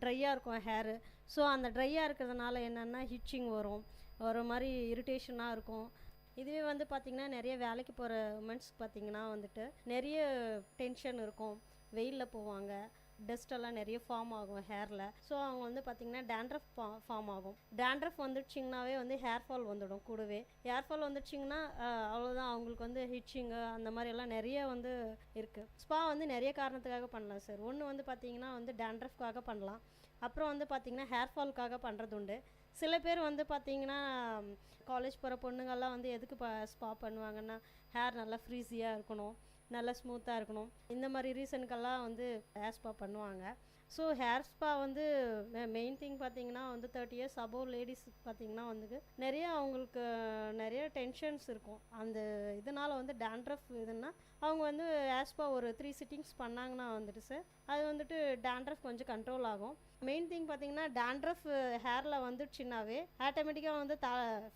ட்ரையாக இருக்கும் ஹேரு. ஸோ அந்த ட்ரையாக இருக்கிறதுனால என்னென்னா ஹிட்சிங் வரும், ஒரு மாதிரி இரிட்டேஷனாக இருக்கும். இதுவே வந்து பார்த்திங்கன்னா நிறைய வேலைக்கு போகிற உமன்ஸ்க்கு பார்த்திங்கன்னா வந்துட்டு நிறைய டென்ஷன் இருக்கும், வெயிலில் போவாங்க, டஸ்ட்டெல்லாம் நிறைய ஃபார்ம் ஆகும் ஹேரில். ஸோ அவங்க வந்து பார்த்திங்கன்னா டேண்ட்ரஃப் ஃபார்ம் ஆகும். டேண்ட்ரஃப் வந்துடுச்சிங்கனாவே வந்து ஹேர் ஃபால் வந்துடும். கூடவே ஹேர் ஃபால் வந்துடுச்சிங்கன்னா அவ்வளோதான், அவங்களுக்கு வந்து ஹிட்சிங்கு அந்த மாதிரி எல்லாம் நிறைய வந்து இருக்குது. ஸ்பா வந்து நிறைய காரணத்துக்காக பண்ணலாம் சார். ஒன்று வந்து பார்த்திங்கன்னா வந்து டேண்ட்ரஃப்காக பண்ணலாம், அப்புறம் வந்து பார்த்திங்கன்னா ஹேர் ஃபால்க்காக பண்ணுறது உண்டு. சில பேர் வந்து பார்த்திங்கன்னா காலேஜ் போகிற பொண்ணுங்கள்லாம் வந்து எதுக்கு ஸ்பா பண்ணுவாங்கன்னா ஹேர் நல்லா ஃப்ரீஸியாக இருக்கணும், நல்லா ஸ்மூத்தாக இருக்கணும், இந்த மாதிரி ரீசனுக்கெல்லாம் வந்து ஹேர் ஸ்பா பண்ணுவாங்க. ஸோ ஹேர் ஸ்பா வந்து மெயின் திங் பார்த்திங்கன்னா வந்து 30 இயர்ஸ் அபோவ் லேடிஸுக்கு பார்த்திங்கன்னா வந்து நிறைய அவங்களுக்கு நிறைய டென்ஷன்ஸ் இருக்கும். அந்த இதனால் வந்து டேண்ட்ரஃப் இதுன்னா அவங்க வந்து ஹேர் ஸ்பா ஒரு 3 சிட்டிங்ஸ் பண்ணாங்கன்னா வந்துட்டு சார் அது வந்துட்டு டேண்ட்ரஃப் கொஞ்சம் கண்ட்ரோல் ஆகும். மெயின் திங் பார்த்திங்கன்னா டேண்ட்ரஃப் ஹேரில் வந்துடுச்சுன்னாவே ஆட்டோமேட்டிக்காக வந்து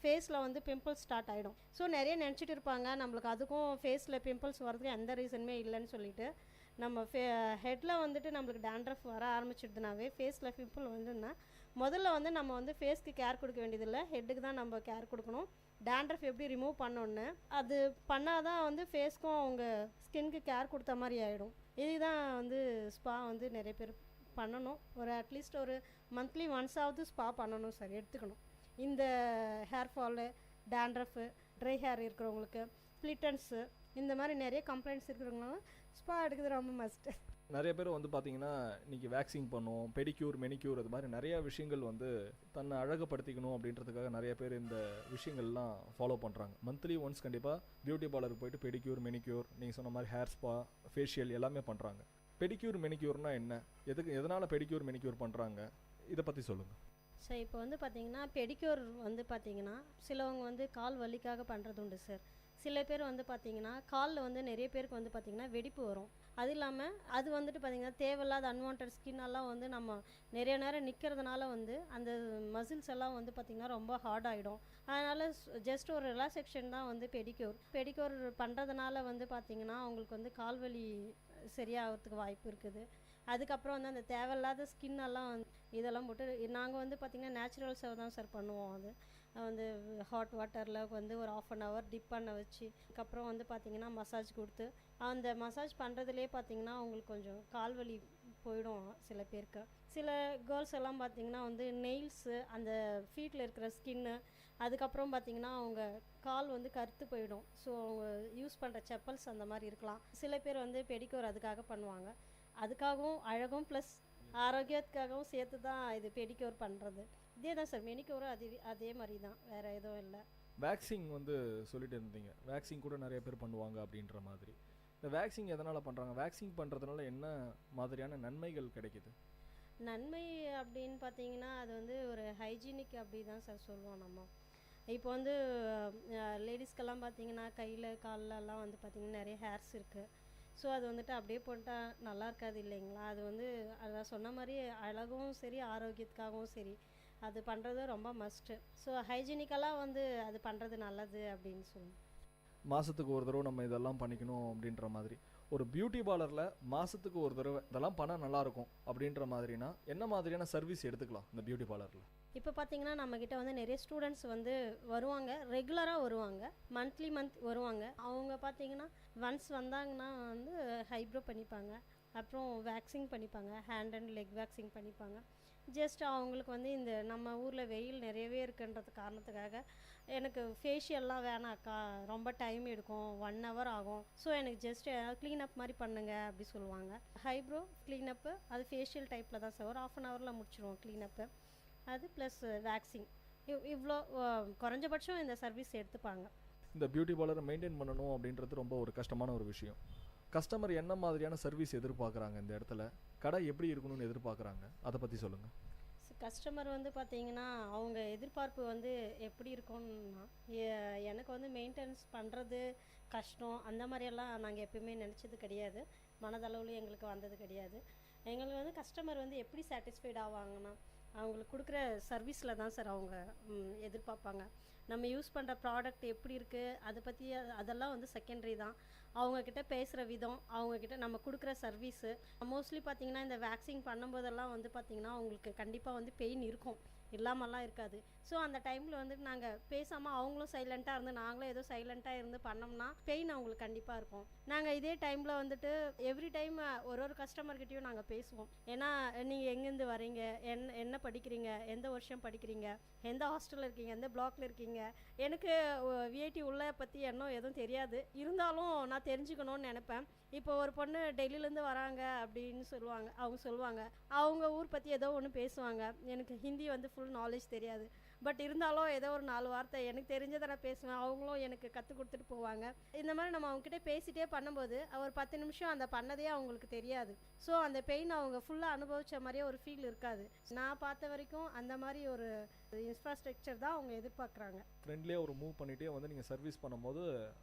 ஃபேஸில் வந்து பிம்பிள்ஸ் ஸ்டார்ட் ஆகிடும். ஸோ நிறைய நினச்சிட்டு இருப்பாங்க நம்மளுக்கு அதுக்கும் ஃபேஸில் பிம்பிள்ஸ் வரதுக்கு எந்த ரீசனுமே இல்லைன்னு சொல்லிட்டு. நம்ம ஹெட்டில் வந்துட்டு நம்மளுக்கு டேண்ட்ரஃப் வர ஆரம்பிச்சிடுதுனாவே ஃபேஸில் பிம்பிள் வந்துன்னா முதல்ல வந்து நம்ம வந்து ஃபேஸ்க்கு கேர் கொடுக்க வேண்டியதில்லை, ஹெட்டுக்கு தான் நம்ம கேர் கொடுக்கணும். டேண்ட்ரஃப் எப்படி ரிமூவ் பண்ணோன்னு அது பண்ணால் தான் வந்து ஃபேஸ்க்கும் அவங்க ஸ்கின்க்கு கேர் கொடுத்த மாதிரி ஆகிடும். இதுதான் வந்து ஸ்பா வந்து நிறைய பேர் பண்ணணும். ஒரு அட்லீஸ்ட் ஒரு மந்த்லி ஒன்ஸாவது ஸ்பா பண்ணணும் சார், எடுத்துக்கணும். இந்த hair fall, dandruff, try hair இருக்கிறவங்களுக்கு, ஸ்ப்ளிட்டன்ஸு, இந்த மாதிரி நிறைய கம்ப்ளைண்ட்ஸ் இருக்கிறவங்களால ஸ்பா எடுக்கிறது ரொம்ப மஸ்ட்டு. நிறைய பேர் வந்து பார்த்தீங்கன்னா இன்றைக்கி வேக்சிங் பண்ணுவோம், பெடிக்யூர் மெனிக்யூர் அது மாதிரி நிறையா விஷயங்கள் வந்து தன்னை அழகுப்படுத்திக்கணும் அப்படின்றதுக்காக நிறைய பேர் இந்த விஷயங்கள்லாம் ஃபாலோ பண்ணுறாங்க. மந்த்லி ஒன்ஸ் கண்டிப்பாக பியூட்டி பார்லருக்கு போயிட்டு பெடிக்யூர் மெனிக்யூர், நீங்கள் சொன்ன மாதிரி ஹேர் ஸ்பா, ஃபேஷியல் எல்லாமே பண்ணுறாங்க. பெடிக்யூர் மெனிக்யூர்னால் என்ன, எதனால் பெடிக்யூர் மெனிக்யூர் பண்ணுறாங்க, இதை பற்றி சொல்லுங்கள். சார் இப்போ வந்து பார்த்தீங்கன்னா பெடிக்யூர் வந்து பார்த்தீங்கன்னா சிலவங்க வந்து கால் வலிக்காக பண்ணுறது உண்டு சார். சில பேர் வந்து பார்த்தீங்கன்னா காலில் வந்து நிறைய பேருக்கு வந்து பார்த்தீங்கன்னா வெடிப்பு வரும். அது இல்லாமல் அது வந்துட்டு பார்த்தீங்கன்னா தேவையில்லாத அன்வான்ட் ஸ்கின்னெல்லாம் வந்து நம்ம நிறைய நேரம் நிற்கிறதுனால வந்து அந்த மசில்ஸ் எல்லாம் வந்து பார்த்திங்கன்னா ரொம்ப ஹார்ட் ஆகிடும். அதனால் ஜஸ்ட் ஒரு ரிலாக்ஸேஷன் தான் வந்து பெடிக்யூர் பண்ணுறதுனால வந்து பார்த்திங்கன்னா அவங்களுக்கு வந்து கால்வலி சரியாகிறதுக்கு வாய்ப்பு இருக்குது. அதுக்கப்புறம் வந்து அந்த தேவையில்லாத ஸ்கின்னெல்லாம் இதெல்லாம் போட்டு நாங்கள் வந்து பார்த்திங்கன்னா நேச்சுரல்ஸாக தான் சார் பண்ணுவோம். அது வந்து ஹாட் வாட்டரில் வந்து ஒரு 1/2 hour டிப் பண்ண வச்சு அதுக்கப்புறம் வந்து பார்த்திங்கன்னா மசாஜ் கொடுத்து அந்த மசாஜ் பண்ணுறதுலேயே பார்த்திங்கன்னா அவங்களுக்கு கொஞ்சம் கால்வலி போயிடும். சில பேருக்கு சில கேர்ள்ஸ் எல்லாம் பார்த்திங்கன்னா வந்து நெயில்ஸு அந்த ஃபீட்டில் இருக்கிற ஸ்கின்னு அதுக்கப்புறம் பார்த்திங்கன்னா அவங்க கால் வந்து கருத்து போயிடும். ஸோ அவங்க யூஸ் பண்ணுற செப்பல்ஸ் அந்த மாதிரி இருக்கலாம். சில பேர் வந்து பெடிக்யூர் அதுக்காக பண்ணுவாங்க. அதுக்காகவும் அழகும் ப்ளஸ் ஆரோக்கியத்துக்காகவும் சேர்த்து தான் இது பெடிக்யூர் பண்ணுறது. இதே தான் சார் மெனிக்யூரும் அதே மாதிரி தான், வேறு எதுவும் இல்லை. வேக்சிங் வந்து சொல்லிட்டு இருந்தீங்க, வேக்சிங் கூட நிறைய பேர் பண்ணுவாங்க அப்படின்ற மாதிரி. இந்த வேக்சிங் எதனால் பண்ணுறாங்க, வேக்சிங் பண்ணுறதுனால என்ன மாதிரியான நன்மைகள் கிடைக்குது? நன்மை அப்படின்னு பார்த்தீங்கன்னா அது வந்து ஒரு ஹைஜீனிக் அப்படி தான் சார் சொல்லுவோம். நம்ம இப்போ வந்து லேடிஸ்க்கெல்லாம் பார்த்தீங்கன்னா கையில் கால்லலாம் வந்து பார்த்திங்கன்னா நிறைய ஹேர்ஸ் இருக்குது. ஸோ அது வந்துட்டு அப்படியே போட்டால் நல்லா இருக்காது இல்லைங்களா. அது வந்து அதான் சொன்ன மாதிரி அழகும் சரி ஆரோக்கியத்துக்காகவும் சரி அது பண்ணுறது ரொம்ப மஸ்ட்டு. ஸோ ஹைஜீனிக்கலாக வந்து அது பண்ணுறது நல்லது அப்படின்னு சொல்லுவோம். மாதத்துக்கு ஒரு தடவை நம்ம இதெல்லாம் பண்ணிக்கணும் அப்படின்ற மாதிரி ஒரு பியூட்டி பார்லரில் மாதத்துக்கு ஒரு தடவை இதெல்லாம் பண்ணால் நல்லாயிருக்கும் அப்படின்ற மாதிரினா என்ன மாதிரியான சர்வீஸ் எடுத்துக்கலாம் இந்த பியூட்டி பார்லரில்? இப்போ பார்த்தீங்கன்னா நம்மக்கிட்ட வந்து நிறைய ஸ்டூடெண்ட்ஸ் வந்து வருவாங்க, ரெகுலராக வருவாங்க, மந்த் வருவாங்க. அவங்க பார்த்தீங்கன்னா ஒன்ஸ் வந்தாங்கன்னா வந்து ஹைப்ரோ பண்ணிப்பாங்க, அப்புறம் வேக்சிங் பண்ணிப்பாங்க, ஹேண்ட் அண்ட் லெக் வேக்சிங் பண்ணிப்பாங்க. ஜஸ்ட் அவங்களுக்கு வந்து இந்த நம்ம ஊரில் வெயில் நிறையவே இருக்குன்றது காரணத்துக்காக எனக்கு ஃபேஷியல்லாம் வேணாக்கா, ரொம்ப டைம் எடுக்கும், 1 hour ஆகும், ஸோ எனக்கு ஜஸ்ட் க்ளீனப் மாதிரி பண்ணுங்க அப்படி சொல்லுவாங்க. ஹைப்ரோ க்ளீனப்பு அது ஃபேஷியல் டைப்பில் தான் சார், ஒரு 1/2 hourல முடிச்சிடுவோம் க்ளீனப்பு. அது ப்ளஸ் வேக்சிங் இவ்வளோ குறைஞ்சபட்சம் இந்த சர்வீஸ் எடுத்துப்பாங்க. இந்த பியூட்டி பார்லரை மெயின்டைன் பண்ணணும் அப்படின்றது ரொம்ப ஒரு கஷ்டமான ஒரு விஷயம். கஸ்டமர் என்ன மாதிரியான சர்வீஸ் எதிர்பார்க்குறாங்க, இந்த இடத்துல கடை எப்படி இருக்கணும்னு எதிர்பார்க்குறாங்க, அதை பற்றி சொல்லுங்கள். கஸ்டமர் வந்து பார்த்தீங்கன்னா அவங்க எதிர்பார்ப்பு வந்து எப்படி இருக்கும்னா எனக்கு வந்து மெயின்டெனன்ஸ் பண்ணுறது கஷ்டம் அந்த மாதிரியெல்லாம் நாங்கள் எப்பயுமே நினச்சது கிடையாது, மனதளவுலையும் எங்களுக்கு வந்தது கிடையாது. எங்களுக்கு வந்து கஸ்டமர் வந்து எப்படி சாட்டிஸ்ஃபைட் ஆவாங்கன்னா அவங்களுக்கு கொடுக்குற சர்வீஸில் தான் சார் அவங்க எதிர்பார்ப்பாங்க. நம்ம யூஸ் பண்ணுற ப்ராடக்ட் எப்படி இருக்குது அதை பற்றி அதெல்லாம் வந்து செகண்டரி தான். அவங்கக்கிட்ட பேசுகிற விதம், அவங்கக்கிட்ட நம்ம கொடுக்குற சர்வீஸு. மோஸ்ட்லி பார்த்திங்கன்னா இந்த வேக்சிங் பண்ணும்போதெல்லாம் வந்து பார்த்திங்கன்னா அவங்களுக்கு கண்டிப்பாக வந்து பெயின் இருக்கும், இல்லாமல்லாம் இருக்காது. ஸோ அந்த டைமில் வந்துட்டு நாங்கள் பேசாமல் அவங்களும் சைலண்ட்டாக இருந்து நாங்களும் ஏதோ சைலண்ட்டாக இருந்து பண்ணோம்னா பெயின் அவங்களுக்கு கண்டிப்பாக இருக்கும். நாங்கள் இதே டைமில் வந்துட்டு எவ்ரி டைம் ஒரு கஸ்டமர்கிட்டையும் நாங்கள் பேசுவோம். ஏன்னா நீங்கள் எங்கேருந்து வரீங்க, என்ன படிக்கிறீங்க, எந்த வருஷம் படிக்கிறீங்க, எந்த ஹாஸ்டலில் இருக்கீங்க, எந்த பிளாக்ல இருக்கீங்க. எனக்கு விஐடி உள்ள பற்றி இன்னும் எதுவும் தெரியாது, இருந்தாலும் நான் தெரிஞ்சுக்கணும்னு நினைப்பேன். இப்போ ஒரு பொண்ணு டெல்லியிலேருந்து வராங்க அப்படின்னு சொல்லுவாங்க, அவங்க ஊர் பற்றி ஏதோ ஒன்று பேசுவாங்க. எனக்கு ஹிந்தி வந்து ஃபுல் நாலேஜ் தெரியாது, பட் இருந்தாலும் ஏதோ ஒரு 4 வார்த்தை எனக்கு தெரிஞ்சதை நான் பேசுவேன், அவங்களும் எனக்கு கற்றுக் கொடுத்துட்டு போவாங்க. இந்த மாதிரி நம்ம அவங்ககிட்ட பேசிகிட்டே பண்ணும்போது ஒரு 10 நிமிஷம் அந்த பண்ணதே அவங்களுக்கு தெரியாது. ஸோ அந்த பெயின் அவங்க ஃபுல்லாக அனுபவித்த மாதிரியே ஒரு ஃபீல் இருக்காது. நான் பார்த்த வரைக்கும் அந்த மாதிரி ஒரு இன்ஃப்ராஸ்ட்ரக்சர் தான் அவங்க எதிர்பார்க்குறாங்க. ஃப்ரெண்ட்லியாக ஒரு மூவ் பண்ணிகிட்டே வந்து நீங்கள் சர்வீஸ் பண்ணும்போது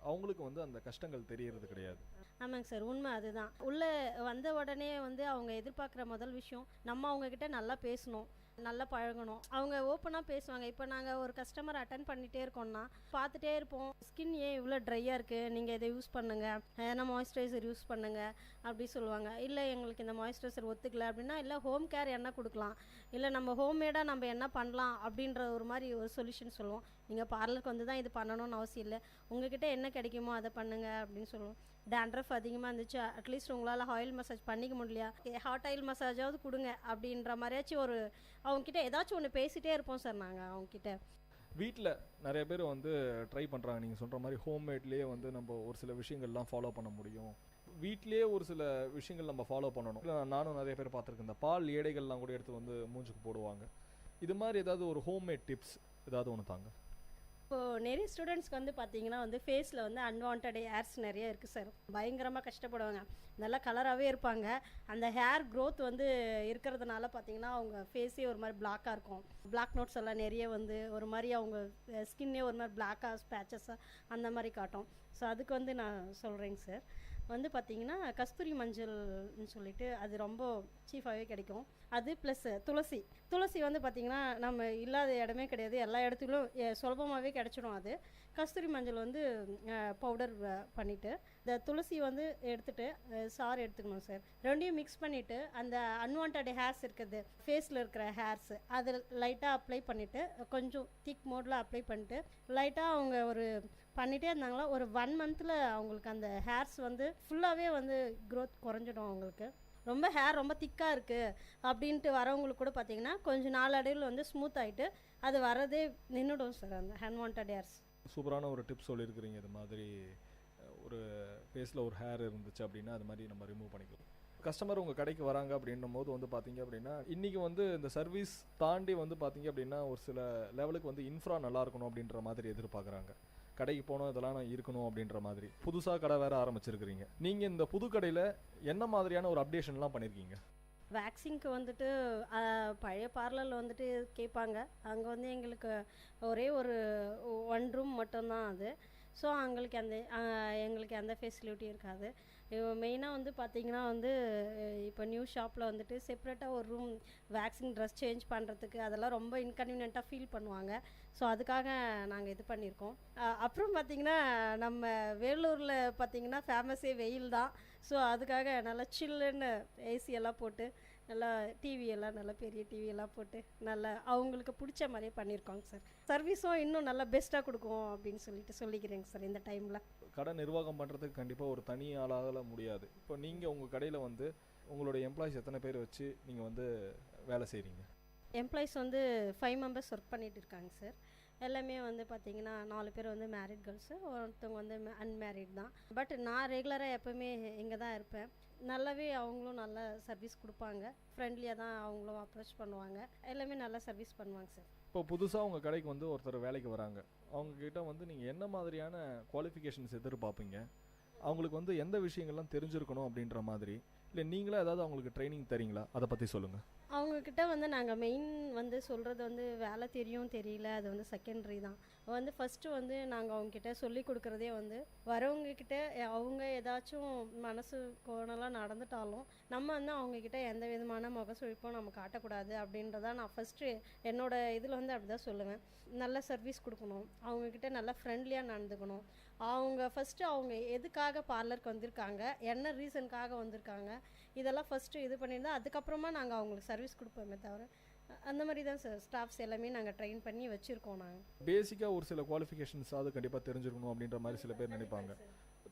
அவங்களுக்கு வந்து அந்த கஷ்டங்கள் தெரியறது கிடையாது. ஆமாங்க சார், உண்மை அதுதான். உள்ளே வந்த உடனே வந்து அவங்க எதிர்பார்க்குற முதல் விஷயம் நம்ம அவங்கக்கிட்ட நல்லா பேசணும், நல்லா பழகணும். அவங்க ஓப்பனாக பேசுவாங்க. இப்போ நாங்கள் ஒரு கஸ்டமர் அட்டன் பண்ணிகிட்டே இருக்கோம்னா பார்த்துட்டே இருப்போம், ஸ்கின் ஏன் இவ்வளோ ட்ரையாக இருக்குது, நீங்கள் இதை யூஸ் பண்ணுங்கள், ஏன்னா மாய்ஸ்சரைசர் யூஸ் பண்ணுங்கள் அப்படி சொல்லுவாங்க. இல்லை எங்களுக்கு இந்த மாய்ஸ்சரைசர் ஒத்துக்கல அப்படின்னா இல்லை ஹோம் கேர் என்ன கொடுக்கலாம், இல்லை நம்ம ஹோம்மேடாக நம்ம என்ன பண்ணலாம் அப்படின்ற ஒரு மாதிரி ஒரு சொல்யூஷன் சொல்லுவோம். நீங்கள் பார்லருக்கு வந்து தான் இது பண்ணணும்னு அவசியம் இல்லை, உங்ககிட்ட என்ன கிடைக்குமோ அதை பண்ணுங்கள் அப்படின்னு சொல்லுவோம். டேண்ட்ரஃப் அதிகமாக இருந்துச்சு, அட்லீஸ்ட் உங்களால் ஆயில் மசாஜ் பண்ணிக்க முடியலையா, ஹாட் ஆயில் மசாஜாவது கொடுங்க அப்படின்ற மாதிரியாச்சும் ஒரு அவங்கக்கிட்ட ஏதாச்சும் ஒன்று பேசிகிட்டே இருப்போம் சார் நாங்கள் அவங்கக்கிட்ட. வீட்டில் நிறைய பேர் வந்து ட்ரை பண்ணுறாங்க, நீங்கள் சொல்கிற மாதிரி ஹோம்மேட்லேயே வந்து நம்ம ஒரு சில விஷயங்கள்லாம் ஃபாலோ பண்ண முடியும். வீட்டிலே ஒரு சில விஷயங்கள் நம்ம ஃபாலோ பண்ணணும். நானும் நிறைய பேர் பார்த்துருக்கேன், இந்த பால் ஏடைகள்லாம் கூட எடுத்து வந்து மூஞ்சுக்கு போடுவாங்க. இது மாதிரி ஏதாவது ஒரு ஹோம்மேட் டிப்ஸ் ஏதாவது ஒன்று தாங்க. இப்போது நிறைய ஸ்டூடெண்ட்ஸ்க்கு வந்து பார்த்தீங்கன்னா வந்து ஃபேஸில் வந்து அன்வான்ட் ஹேர்ஸ் நிறைய இருக்குது சார். பயங்கரமாக கஷ்டப்படுவாங்க. நல்லா கலராகவே இருப்பாங்க. அந்த ஹேர் க்ரோத் வந்து இருக்கிறதுனால பார்த்தீங்கன்னா அவங்க ஃபேஸே ஒரு மாதிரி பிளாக்காக இருக்கும். பிளாக் நோட்ஸ் எல்லாம் நிறைய வந்து ஒரு மாதிரி அவங்க ஸ்கின்னே ஒரு மாதிரி பிளாக்காக ஸ்பேச்சஸாக அந்த மாதிரி காட்டும். ஸோ அதுக்கு வந்து நான் சொல்கிறேங்க சார். வந்து பார்த்திங்கன்னா கஸ்தூரி மஞ்சள்னு சொல்லிட்டு அது ரொம்ப சீஃபாகவே கிடைக்கும். அது ப்ளஸ் துளசி வந்து பார்த்திங்கன்னா நம்ம இல்லாத இடமே கிடையாது, எல்லா இடத்துலையும் சுலபமாகவே கிடச்சிடும். அது கஸ்தூரி மஞ்சள் வந்து பவுடர் பண்ணிவிட்டு இந்த துளசி வந்து எடுத்துகிட்டு சாறு எடுத்துக்கணும் சார். ரெண்டையும் மிக்ஸ் பண்ணிவிட்டு அந்த அன்வான்ட் ஹேர்ஸ் இருக்குது, ஃபேஸில் இருக்கிற ஹேர்ஸ் அது லைட்டாக அப்ளை பண்ணிவிட்டு கொஞ்சம் திக் மோடில் அப்ளை பண்ணிட்டு லைட்டாக அவங்க ஒரு பண்ணிகிட்டே இருந்தாங்களா ஒரு 1 மந்தில் அவங்களுக்கு அந்த ஹேர்ஸ் வந்து ஃபுல்லாகவே வந்து க்ரோத் குறைஞ்சிடும். அவங்களுக்கு ரொம்ப ஹேர் ரொம்ப திக்காக இருக்குது அப்படின்ட்டு வரவங்களுக்கு கூட பார்த்திங்கன்னா கொஞ்சம் நாளடைவில் வந்து ஸ்மூத் ஆகிட்டு அது வரதே நின்றுடும் சார் அந்த அன்வான்ட் ஹேர்ஸ். சூப்பரான ஒரு டிப்ஸ் சொல்லியிருக்கிறீங்க. இது மாதிரி ஒரு ஃபேஸில் ஒரு ஹேர் இருந்துச்சு அப்படின்னா அது மாதிரி நம்ம ரிமூவ் பண்ணிக்கலாம். கஸ்டமர் உங்கள் கடைக்கு வராங்க அப்படின்னும் போது வந்து பார்த்தீங்க அப்படின்னா இன்றைக்கி வந்து இந்த சர்வீஸ் தாண்டி வந்து பார்த்தீங்க அப்படின்னா ஒரு சில லெவலுக்கு வந்து இன்ஃப்ரா நல்லா இருக்கணும் அப்படின்ற மாதிரி எதிர்பார்க்குறாங்க. கடைக்கு போனோம் இதெல்லாம் இருக்கணும் அப்படின்ற மாதிரி புதுசாக கடை வேறு ஆரம்பிச்சிருக்கிறீங்க. நீங்கள் இந்த புது கடையில் என்ன மாதிரியான ஒரு அப்டேஷன்லாம் பண்ணியிருக்கீங்க? வேக்சிங்க்கு வந்துட்டு பழைய பார்லரில் வந்துட்டு கேட்பாங்க. அங்கே வந்து எங்களுக்கு ஒரே ஒரு 1 ரூம் மட்டும்தான் அது. ஸோ எங்களுக்கு அந்த ஃபெசிலிட்டி இருக்காது. மெயினாக வந்து பார்த்திங்கன்னா வந்து இப்போ நியூ ஷாப்பில் வந்துட்டு செப்ரேட்டாக ஒரு ரூம் வேக்சின் ட்ரெஸ் சேஞ்ச் பண்ணுறதுக்கு அதெல்லாம் ரொம்ப இன்கன்வீனியண்ட்டாக ஃபீல் பண்ணுவாங்க. ஸோ அதுக்காக நாங்கள் இது பண்ணியிருக்கோம். அப்புறம் பார்த்திங்கன்னா நம்ம வேலூரில் பார்த்திங்கன்னா ஃபேமஸே வெயில் தான். ஸோ அதுக்காக நல்லா சில்லுன்னு ஏசியெல்லாம் போட்டு நல்லா டிவியெல்லாம் நல்லா பெரிய டிவியெல்லாம் போட்டு நல்லா அவங்களுக்கு பிடிச்ச மாதிரியே பண்ணியிருக்கோங்க சார். சர்வீஸும் இன்னும் நல்லா பெஸ்ட்டாக கொடுக்கும் அப்படின்னு சொல்லிக்கிறேங்க சார். இந்த டைமில் கடை நிர்வாகம் பண்ணுறதுக்கு கண்டிப்பாக ஒரு தனி ஆளாக முடியாது. இப்போ நீங்கள் உங்கள் கடையில் வந்து உங்களுடைய எம்ப்ளாயிஸ் எத்தனை பேர் வச்சு நீங்கள் வந்து வேலை செய்கிறீங்க? எம்ப்ளாயிஸ் வந்து 5 மெம்பர்ஸ் ஒர்க் பண்ணிகிட்டு இருக்காங்க சார். எல்லாமே வந்து பார்த்திங்கன்னா 4 பேர் வந்து மேரிட் கேர்ள்ஸு, ஒருத்தவங்க வந்து அன்மேரிட் தான். பட் நான் ரெகுலராக எப்போவுமே இங்கே தான் இருப்பேன். நல்லாவே அவங்களும் நல்ல சர்வீஸ் கொடுப்பாங்க. ஃப்ரெண்ட்லியாக தான் அவங்களும் அப்ரோச் பண்ணுவாங்க. எல்லாமே நல்லா சர்வீஸ் பண்ணுவாங்க சார். இப்போ புதுசாக உங்கள் கடைக்கு வந்து ஒருத்தர் வேலைக்கு வராங்க, அவங்கக்கிட்ட வந்து நீங்கள் என்ன மாதிரியான குவாலிஃபிகேஷன்ஸ் எதிர்பார்ப்பீங்க? அவங்களுக்கு வந்து எந்த விஷயங்கள்லாம் தெரிஞ்சிருக்கணும் அப்படின்ற மாதிரி, இல்லை நீங்களே ஏதாவது அவங்களுக்கு ட்ரைனிங் தரீங்களா? அதை பற்றி சொல்லுங்கள். அவங்கக்கிட்ட வந்து நாங்கள் மெயின் வந்து சொல்கிறது வந்து வேலை தெரியும் தெரியல அது வந்து செகண்டரி தான். வந்து ஃபஸ்ட்டு வந்து நாங்கள் அவங்கக்கிட்ட சொல்லி கொடுக்குறதே வந்து வரவங்கக்கிட்ட அவங்க ஏதாச்சும் மனசு கோணலாம் நடந்துட்டாலும் நம்ம வந்து அவங்கக்கிட்ட எந்த விதமான முகசுழிப்பும் நம்ம காட்டக்கூடாது அப்படின்றதான் நான் ஃபஸ்ட்டு என்னோடய இதில் வந்து அப்படி தான் சொல்லுவேன். நல்ல சர்வீஸ் கொடுக்கணும், அவங்கக்கிட்ட நல்லா ஃப்ரெண்ட்லியாக நடந்துக்கணும். அவங்க ஃபஸ்ட்டு அவங்க எதுக்காக பார்லருக்கு வந்திருக்காங்க, என்ன ரீசனுக்காக வந்திருக்காங்க, இதெல்லாம் ஃபஸ்ட்டு இது பண்ணியிருந்தால் அதுக்கப்புறமா நாங்கள் அவங்களுக்கு சர்வீஸ் கொடுப்போமே தவிர அந்த மாதிரி தான் சார் ஸ்டாஃப்ஸ் எல்லாமே நாங்கள் ட்ரெயின் பண்ணி வச்சுருக்கோம். நாங்கள் பேசிக்காக ஒரு சில குவாலிஃபிகேஷன்ஸ் அது கண்டிப்பாக தெரிஞ்சிருக்கணும் அப்படின்ற மாதிரி சில பேர் நினைப்பாங்க.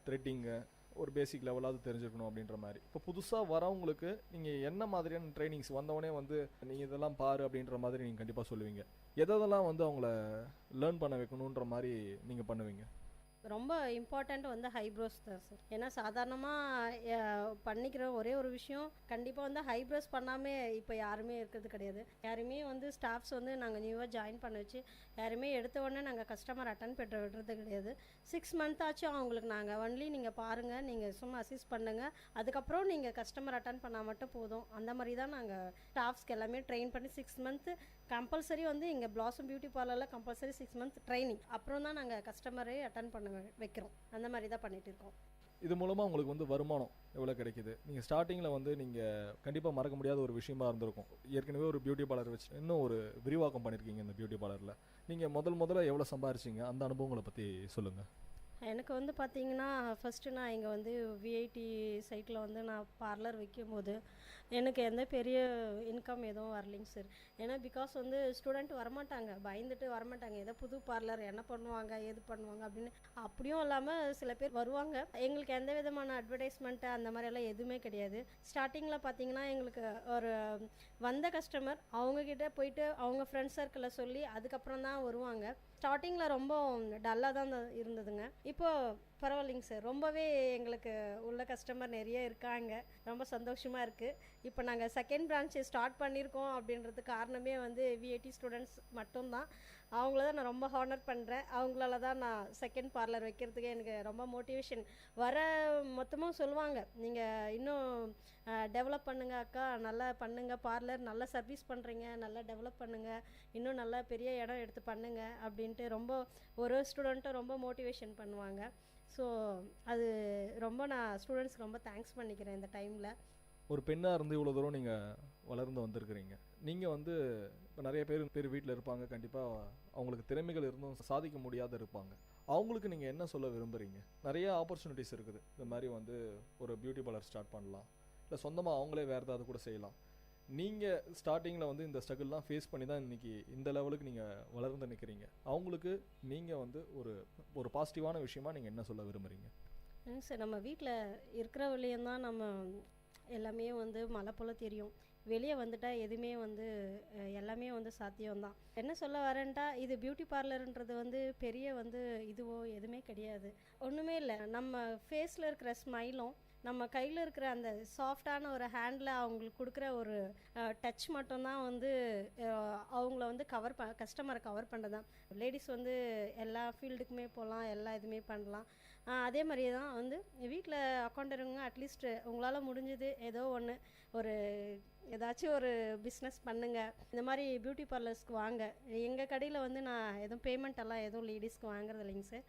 த்ரெட்டிங்கு ஒரு பேசிக் லெவலாவது தெரிஞ்சிருக்கணும் அப்படின்ற மாதிரி. இப்போ புதுசாக வரவங்களுக்கு நீங்கள் என்ன மாதிரியான ட்ரைனிங்ஸ் வந்தவொடனே வந்து நீங்கள் இதெல்லாம் பாரு அப்படின்ற மாதிரி நீங்கள் கண்டிப்பாக சொல்லுவீங்க? எதெல்லாம் வந்து அவங்கள லேர்ன் பண்ண வைக்கணுன்ற மாதிரி நீங்கள் பண்ணுவீங்க? ரொம்ப இம்பார்ட்டண்ட் வந்து ஹைப்ரோஸ் தான் சார். ஏன்னா சாதாரணமாக பண்ணிக்கிற ஒரே ஒரு விஷயம் கண்டிப்பாக வந்து ஹைப்ரோஸ் பண்ணாமல் இப்போ யாருமே இருக்கிறது கிடையாது. யாருமே வந்து ஸ்டாஃப்ஸ் வந்து நாங்கள் நியூவாக ஜாயின் பண்ண வச்சு யாருமே எடுத்த உடனே நாங்கள் கஸ்டமர் அட்டன் பண்ண விடுறது கிடையாது. 6 மந்த் ஆச்சும் அவங்களுக்கு நாங்கள் ஒன்லி நீங்கள் பாருங்கள், நீங்கள் சும்மா அசிஸ்ட் பண்ணுங்கள், அதுக்கப்புறம் நீங்கள் கஸ்டமர் அட்டன் பண்ணால் மட்டும் போதும். அந்த மாதிரி தான் நாங்கள் ஸ்டாஃப்ஸ்க்கு எல்லாமே ட்ரெயின் பண்ணி 6 மந்த்து கம்பல்சரி வந்து இங்கே பிளாசம் பியூட்டி பார்லரில் கம்பல்சரி 6 மந்த் ட்ரைனிங், அப்புறம் தான் நாங்கள் கஸ்டமரே அட்டன் பண்ண வைக்கிறோம். அந்த மாதிரி தான் பண்ணிகிட்டு இருக்கோம். இது மூலமாக உங்களுக்கு வந்து வருமானம் எவ்வளோ கிடைக்குது? நீங்கள் ஸ்டார்டிங்கில் வந்து நீங்கள் கண்டிப்பாக மறக்க முடியாத ஒரு விஷயமா இருந்திருக்கும். ஏற்கனவே ஒரு பியூட்டி பார்லர் வச்சு இன்னும் ஒரு விரிவாக்கம் பண்ணியிருக்கீங்க இந்த பியூட்டி பார்லரில். நீங்கள் முதல்ல எவ்வளோ சம்பாரிச்சிங்க? அந்த அனுபவங்களை பற்றி சொல்லுங்கள். எனக்கு வந்து பார்த்தீங்கன்னா ஃபஸ்ட்டு நான் இங்கே வந்து விஐடி சைட்டில் வந்து நான் பார்லர் வைக்கும்போது எனக்கு எந்த பெரிய இன்கம் எதுவும் வரலைங்க சார். ஏன்னா பிகாஸ் வந்து ஸ்டூடெண்ட் வரமாட்டாங்க, பயந்துட்டு வரமாட்டாங்க. ஏதோ புது பார்லர் என்ன பண்ணுவாங்க ஏது பண்ணுவாங்க அப்படின்னு. அப்படியும் இல்லாமல் சில பேர் வருவாங்க. எங்களுக்கு எந்த விதமான அட்வர்டைஸ்மெண்ட்டு அந்த மாதிரியெல்லாம் எதுவுமே கிடையாது. ஸ்டார்டிங்கில் பார்த்தீங்கன்னா எங்களுக்கு ஒரு வந்த கஸ்டமர் அவங்கக்கிட்ட போயிட்டு அவங்க ஃப்ரெண்ட்ஸ் சர்க்கிளில் சொல்லி அதுக்கப்புறம் தான் வருவாங்க. ஸ்டார்டிங்கில் ரொம்ப டல்லாக தான் இருந்ததுங்க. இப்போது பரவாயில்லைங்க சார். ரொம்பவே எங்களுக்கு உள்ள கஸ்டமர் நிறைய இருக்காங்க. ரொம்ப சந்தோஷமாக இருக்குது. இப்போ நாங்கள் செகண்ட் பிரான்ச்சு ஸ்டார்ட் பண்ணியிருக்கோம் அப்படின்றதுக்கு காரணமே வந்து விஐடி ஸ்டூடெண்ட்ஸ் மட்டும்தான். அவங்கள தான் நான் ரொம்ப ஹானர் பண்ணுறேன். அவங்களால தான் நான் செகண்ட் பார்லர் வைக்கிறதுக்கு எனக்கு ரொம்ப மோட்டிவேஷன். வர மொத்தமும் சொல்லுவாங்க, நீங்கள் இன்னும் டெவலப் பண்ணுங்க அக்கா, நல்லா பண்ணுங்கள் பார்லர், நல்லா சர்வீஸ் பண்ணுறீங்க, நல்லா டெவலப் பண்ணுங்கள், இன்னும் நல்லா பெரிய இடம் எடுத்து பண்ணுங்க அப்படின்ட்டு ரொம்ப ஒரு ஸ்டூடெண்ட்டும் ரொம்ப மோட்டிவேஷன் பண்ணுவாங்க. ஸோ அது ரொம்ப நான் ஸ்டூடெண்ட்ஸ்க்கு ரொம்ப தேங்க்ஸ் பண்ணிக்கிறேன் இந்த டைமில். ஒரு பெண்ணாக இருந்து இவ்வளோ தூரம் நீங்கள் வளர்ந்து வந்திருக்கிறீங்க. நீங்கள் வந்து இப்போ நிறைய பேர் வீட்டில் இருப்பாங்க, கண்டிப்பாக அவங்களுக்கு திறமைகள் இருந்தும் சாதிக்க முடியாத இருப்பாங்க. அவங்களுக்கு நீங்கள் என்ன சொல்ல விரும்புகிறீங்க? நிறைய ஆப்பர்ச்சுனிட்டிஸ் இருக்குது. இந்த மாதிரி வந்து ஒரு பியூட்டி பார்லர் ஸ்டார்ட் பண்ணலாம், இல்லை சொந்தமாக அவங்களே வேறு ஏதாவது கூட செய்யலாம். நீங்கள் ஸ்டார்டிங்கில் வந்து இந்த ஸ்ட்ரகிள்லாம் ஃபேஸ் பண்ணி தான் இன்றைக்கி இந்த லெவலுக்கு நீங்கள் வளர்ந்து நிற்கிறீங்க. அவங்களுக்கு நீங்கள் வந்து ஒரு பாசிட்டிவான விஷயமா நீங்கள் என்ன சொல்ல விரும்புகிறீங்க? சார், நம்ம வீட்டில் இருக்கிற வழியும் தான் நம்ம எல்லாமே வந்து மழை போல் தெரியும். வெளியே வந்துட்டால் எதுவுமே வந்து எல்லாமே வந்து சாத்தியம்தான். என்ன சொல்ல வரேன்ட்டா, இது பியூட்டி பார்லருன்றது வந்து பெரிய வந்து இதுவோ எதுவுமே கிடையாது. ஒன்றுமே இல்லை, நம்ம ஃபேஸில் இருக்கிற ஸ்மைலும் நம்ம கையில் இருக்கிற அந்த சாஃப்டான ஒரு ஹேண்டில் அவங்களுக்கு கொடுக்குற ஒரு டச் மட்டும்தான் வந்து அவங்கள வந்து கஸ்டமரை கவர் பண்ணுறது தான். லேடிஸ் வந்து எல்லா ஃபீல்டுக்குமே போகலாம், எல்லா இதுவுமே பண்ணலாம். அதே மாதிரி தான் வந்து வீட்டில் அக்கௌண்டருங்க அட்லீஸ்ட் உங்களால் முடிஞ்சது ஏதோ ஒன்று ஏதாச்சும் ஒரு பிஸ்னஸ் பண்ணுங்கள். இந்த மாதிரி பியூட்டி பார்லர்ஸ்க்கு வாங்க. எங்கள் கடையில் வந்து நான் எதுவும் பேமெண்ட் எல்லாம் எதுவும் லேடிஸ்க்கு வாங்குறது இல்லைங்க சார்.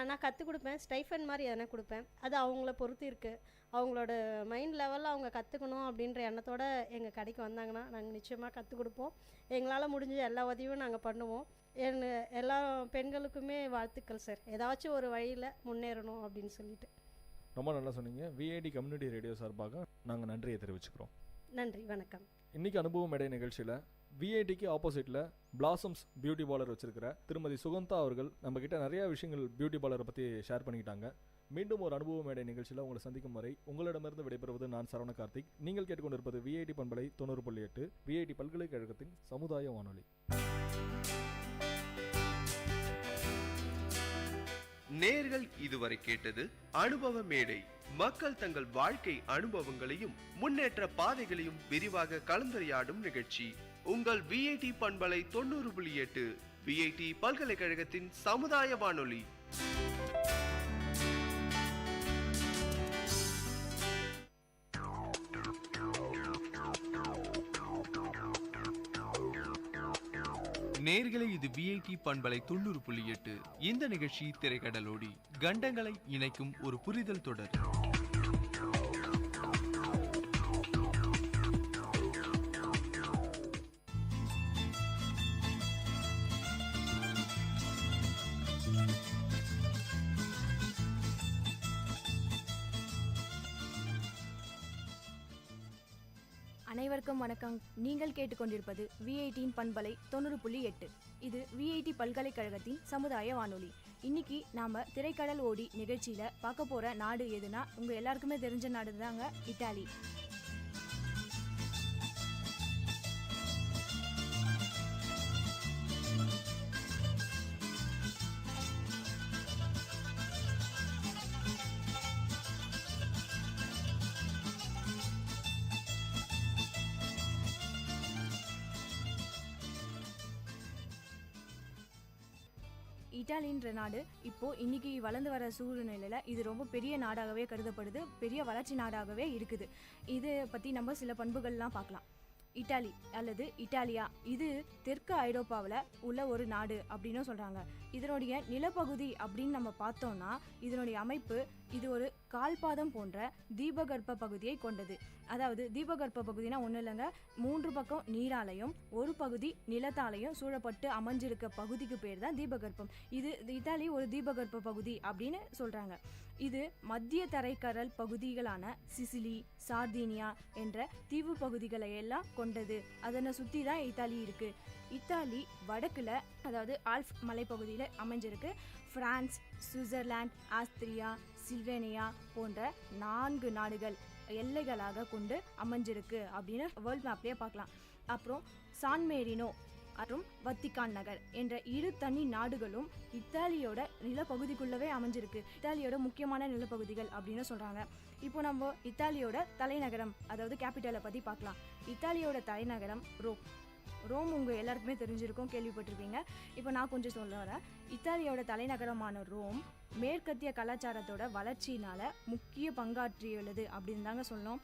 நான் கற்றுக் கொடுப்பேன், ஸ்டைஃபன் மாதிரி எதனா கொடுப்பேன். அது அவங்கள பொறுத்து இருக்குது. அவங்களோட மைண்ட் லெவலில் அவங்க கற்றுக்கணும் அப்படின்ற எண்ணத்தோடு எங்கள் கடைக்கு வந்தாங்கன்னா நாங்கள் நிச்சயமாக கற்றுக் கொடுப்போம். எங்களால் முடிஞ்ச எல்லா உதவியும் நாங்கள் பண்ணுவோம். எல்லா பெண்களுக்குமே வாழ்த்துக்கள் சார். ஏதாச்சும் ஒரு வழியில் முன்னேறணும் அப்படின்னு சொல்லிட்டு. ரொம்ப நல்லா சொன்னீங்க. விஐடி கம்யூனிட்டி ரேடியோ சார்பாக நாங்கள் நன்றியை தெரிவிச்சுக்கிறோம். நன்றி, வணக்கம். இன்றைக்கி அனுபவம் மேடை நிகழ்ச்சியில் விஐடிக்கு ஆப்போசிட்டில் பிளாசம்ஸ் பியூட்டி பார்லர் வச்சுருக்கிற திருமதி சுகந்தா அவர்கள் நம்மக்கிட்ட நிறையா விஷயங்கள் பியூட்டி பார்லரை பற்றி ஷேர் பண்ணிக்கிட்டாங்க. மீண்டும் ஒரு அனுபவ மேடை நிகழ்ச்சியில் உங்களை சந்திக்கும் வரை உங்களிடமிருந்து விடைபெறுவது நான் சரவண கார்த்திக். நீங்கள் கேட்டுக்கொண்டிருப்பது விஐடி பண்பலை 90.8 விஐடி பல்கலைக்கழகத்தின் சமுதாய வானொலி. நேர்கள் இதுவரை கேட்டது அனுபவ மேடை. மக்கள் தங்கள் வாழ்க்கை அனுபவங்களையும் முன்னேற்ற பாதைகளையும் விரிவாக கலந்துரையாடும் நிகழ்ச்சி. உங்கள் விஐடி பண்பலை 90.8 விஐடி பல்கலைக்கழகத்தின் சமுதாய வானொலி. நேர்களை இது விஐடி பண்பலை 90.8. இந்த நிகழ்ச்சி திரைக்கடலோடி கண்டங்களை இணைக்கும் ஒரு புரிதல் தொடர். அனைவருக்கும் வணக்கம். நீங்கள் கேட்டுக்கொண்டிருப்பது விஐடியின் பண்பலை 90.8. இது விஐடி பல்கலைக்கழகத்தின் சமுதாய வானொலி. இன்னைக்கு நாம திரைக்கடல் ஓடி நிகழ்ச்சியில பார்க்க போற நாடு எதுனா உங்க எல்லாருக்குமே தெரிஞ்ச நாடு தாங்க, இத்தாலி. இத்தாலின்ற நாடு இப்போ இன்னைக்கு வளர்ந்து வர சூழ்நிலையில இது ரொம்ப பெரிய நாடாகவே கருதப்படுது, பெரிய வளர்ச்சி நாடாகவே இருக்குது. இது பத்தி நம்ம சில பண்புகள்லாம் பார்க்கலாம். இத்தாலி அல்லது இத்தாலியா இது தெற்கு ஐரோப்பாவில் உள்ள ஒரு நாடு அப்படின்னு சொல்றாங்க. இதனுடைய நிலப்பகுதி அப்படின்னு நம்ம பார்த்தோம்னா இதனுடைய அமைப்பு இது ஒரு கால்பாதம் போன்ற தீபகற்ப பகுதியை கொண்டது. அதாவது தீபகற்ப பகுதினா ஒன்றும் இல்லைங்க, 3 பக்கம் நீராலையும் ஒரு பகுதி நிலத்தாலையும் சூழப்பட்டு அமைஞ்சிருக்க பகுதிக்கு பேர் தான் தீபகற்பம். இது இத்தாலி ஒரு தீபகற்ப பகுதி அப்படின்னு சொல்றாங்க. இது மத்திய தரைக்கடல் பகுதிகளான சிசிலி, சார்தீனியா என்ற தீவு பகுதிகளை எல்லாம் கொண்டது. அதனை சுற்றி தான் இத்தாலி இருக்கு. இத்தாலி வடக்குல அதாவது ஆல்ப்ஸ் மலைப்பகுதியில் அமைஞ்சிருக்கு. பிரான்ஸ், சுவிட்சர்லாந்து, ஆஸ்திரியா, சில்வேனியா போன்ற 4 நாடுகள் எல்லைகளாக கொண்டு அமைஞ்சிருக்கு அப்படின்னு வேர்ல்ட் மேப்லேயே பார்க்கலாம். அப்புறம் சான் மேரினோ மற்றும் வத்திக்கான் நகர் என்ற இரு தனி நாடுகளும் இத்தாலியோட நிலப்பகுதிக்குள்ளவே அமைஞ்சிருக்கு. இத்தாலியோட முக்கியமான நிலப்பகுதிகள் அப்படின்னு சொல்றாங்க. இப்போ நம்ம இத்தாலியோட தலைநகரம் அதாவது கேபிட்டலை பத்தி பார்க்கலாம். இத்தாலியோட தலைநகரம் ரோம். ரோம் உங்கள் எல்லாருக்குமே தெரிஞ்சிருக்கும், கேள்விப்பட்டிருப்பீங்க. இப்போ நான் கொஞ்சம் சொல்ல வரேன். இத்தாலியோட தலைநகரமான ரோம் மேற்கத்திய கலாச்சாரத்தோட வளர்ச்சியினால முக்கிய பங்காற்றியுள்ளது அப்படின்னு தாங்க சொல்லணும்.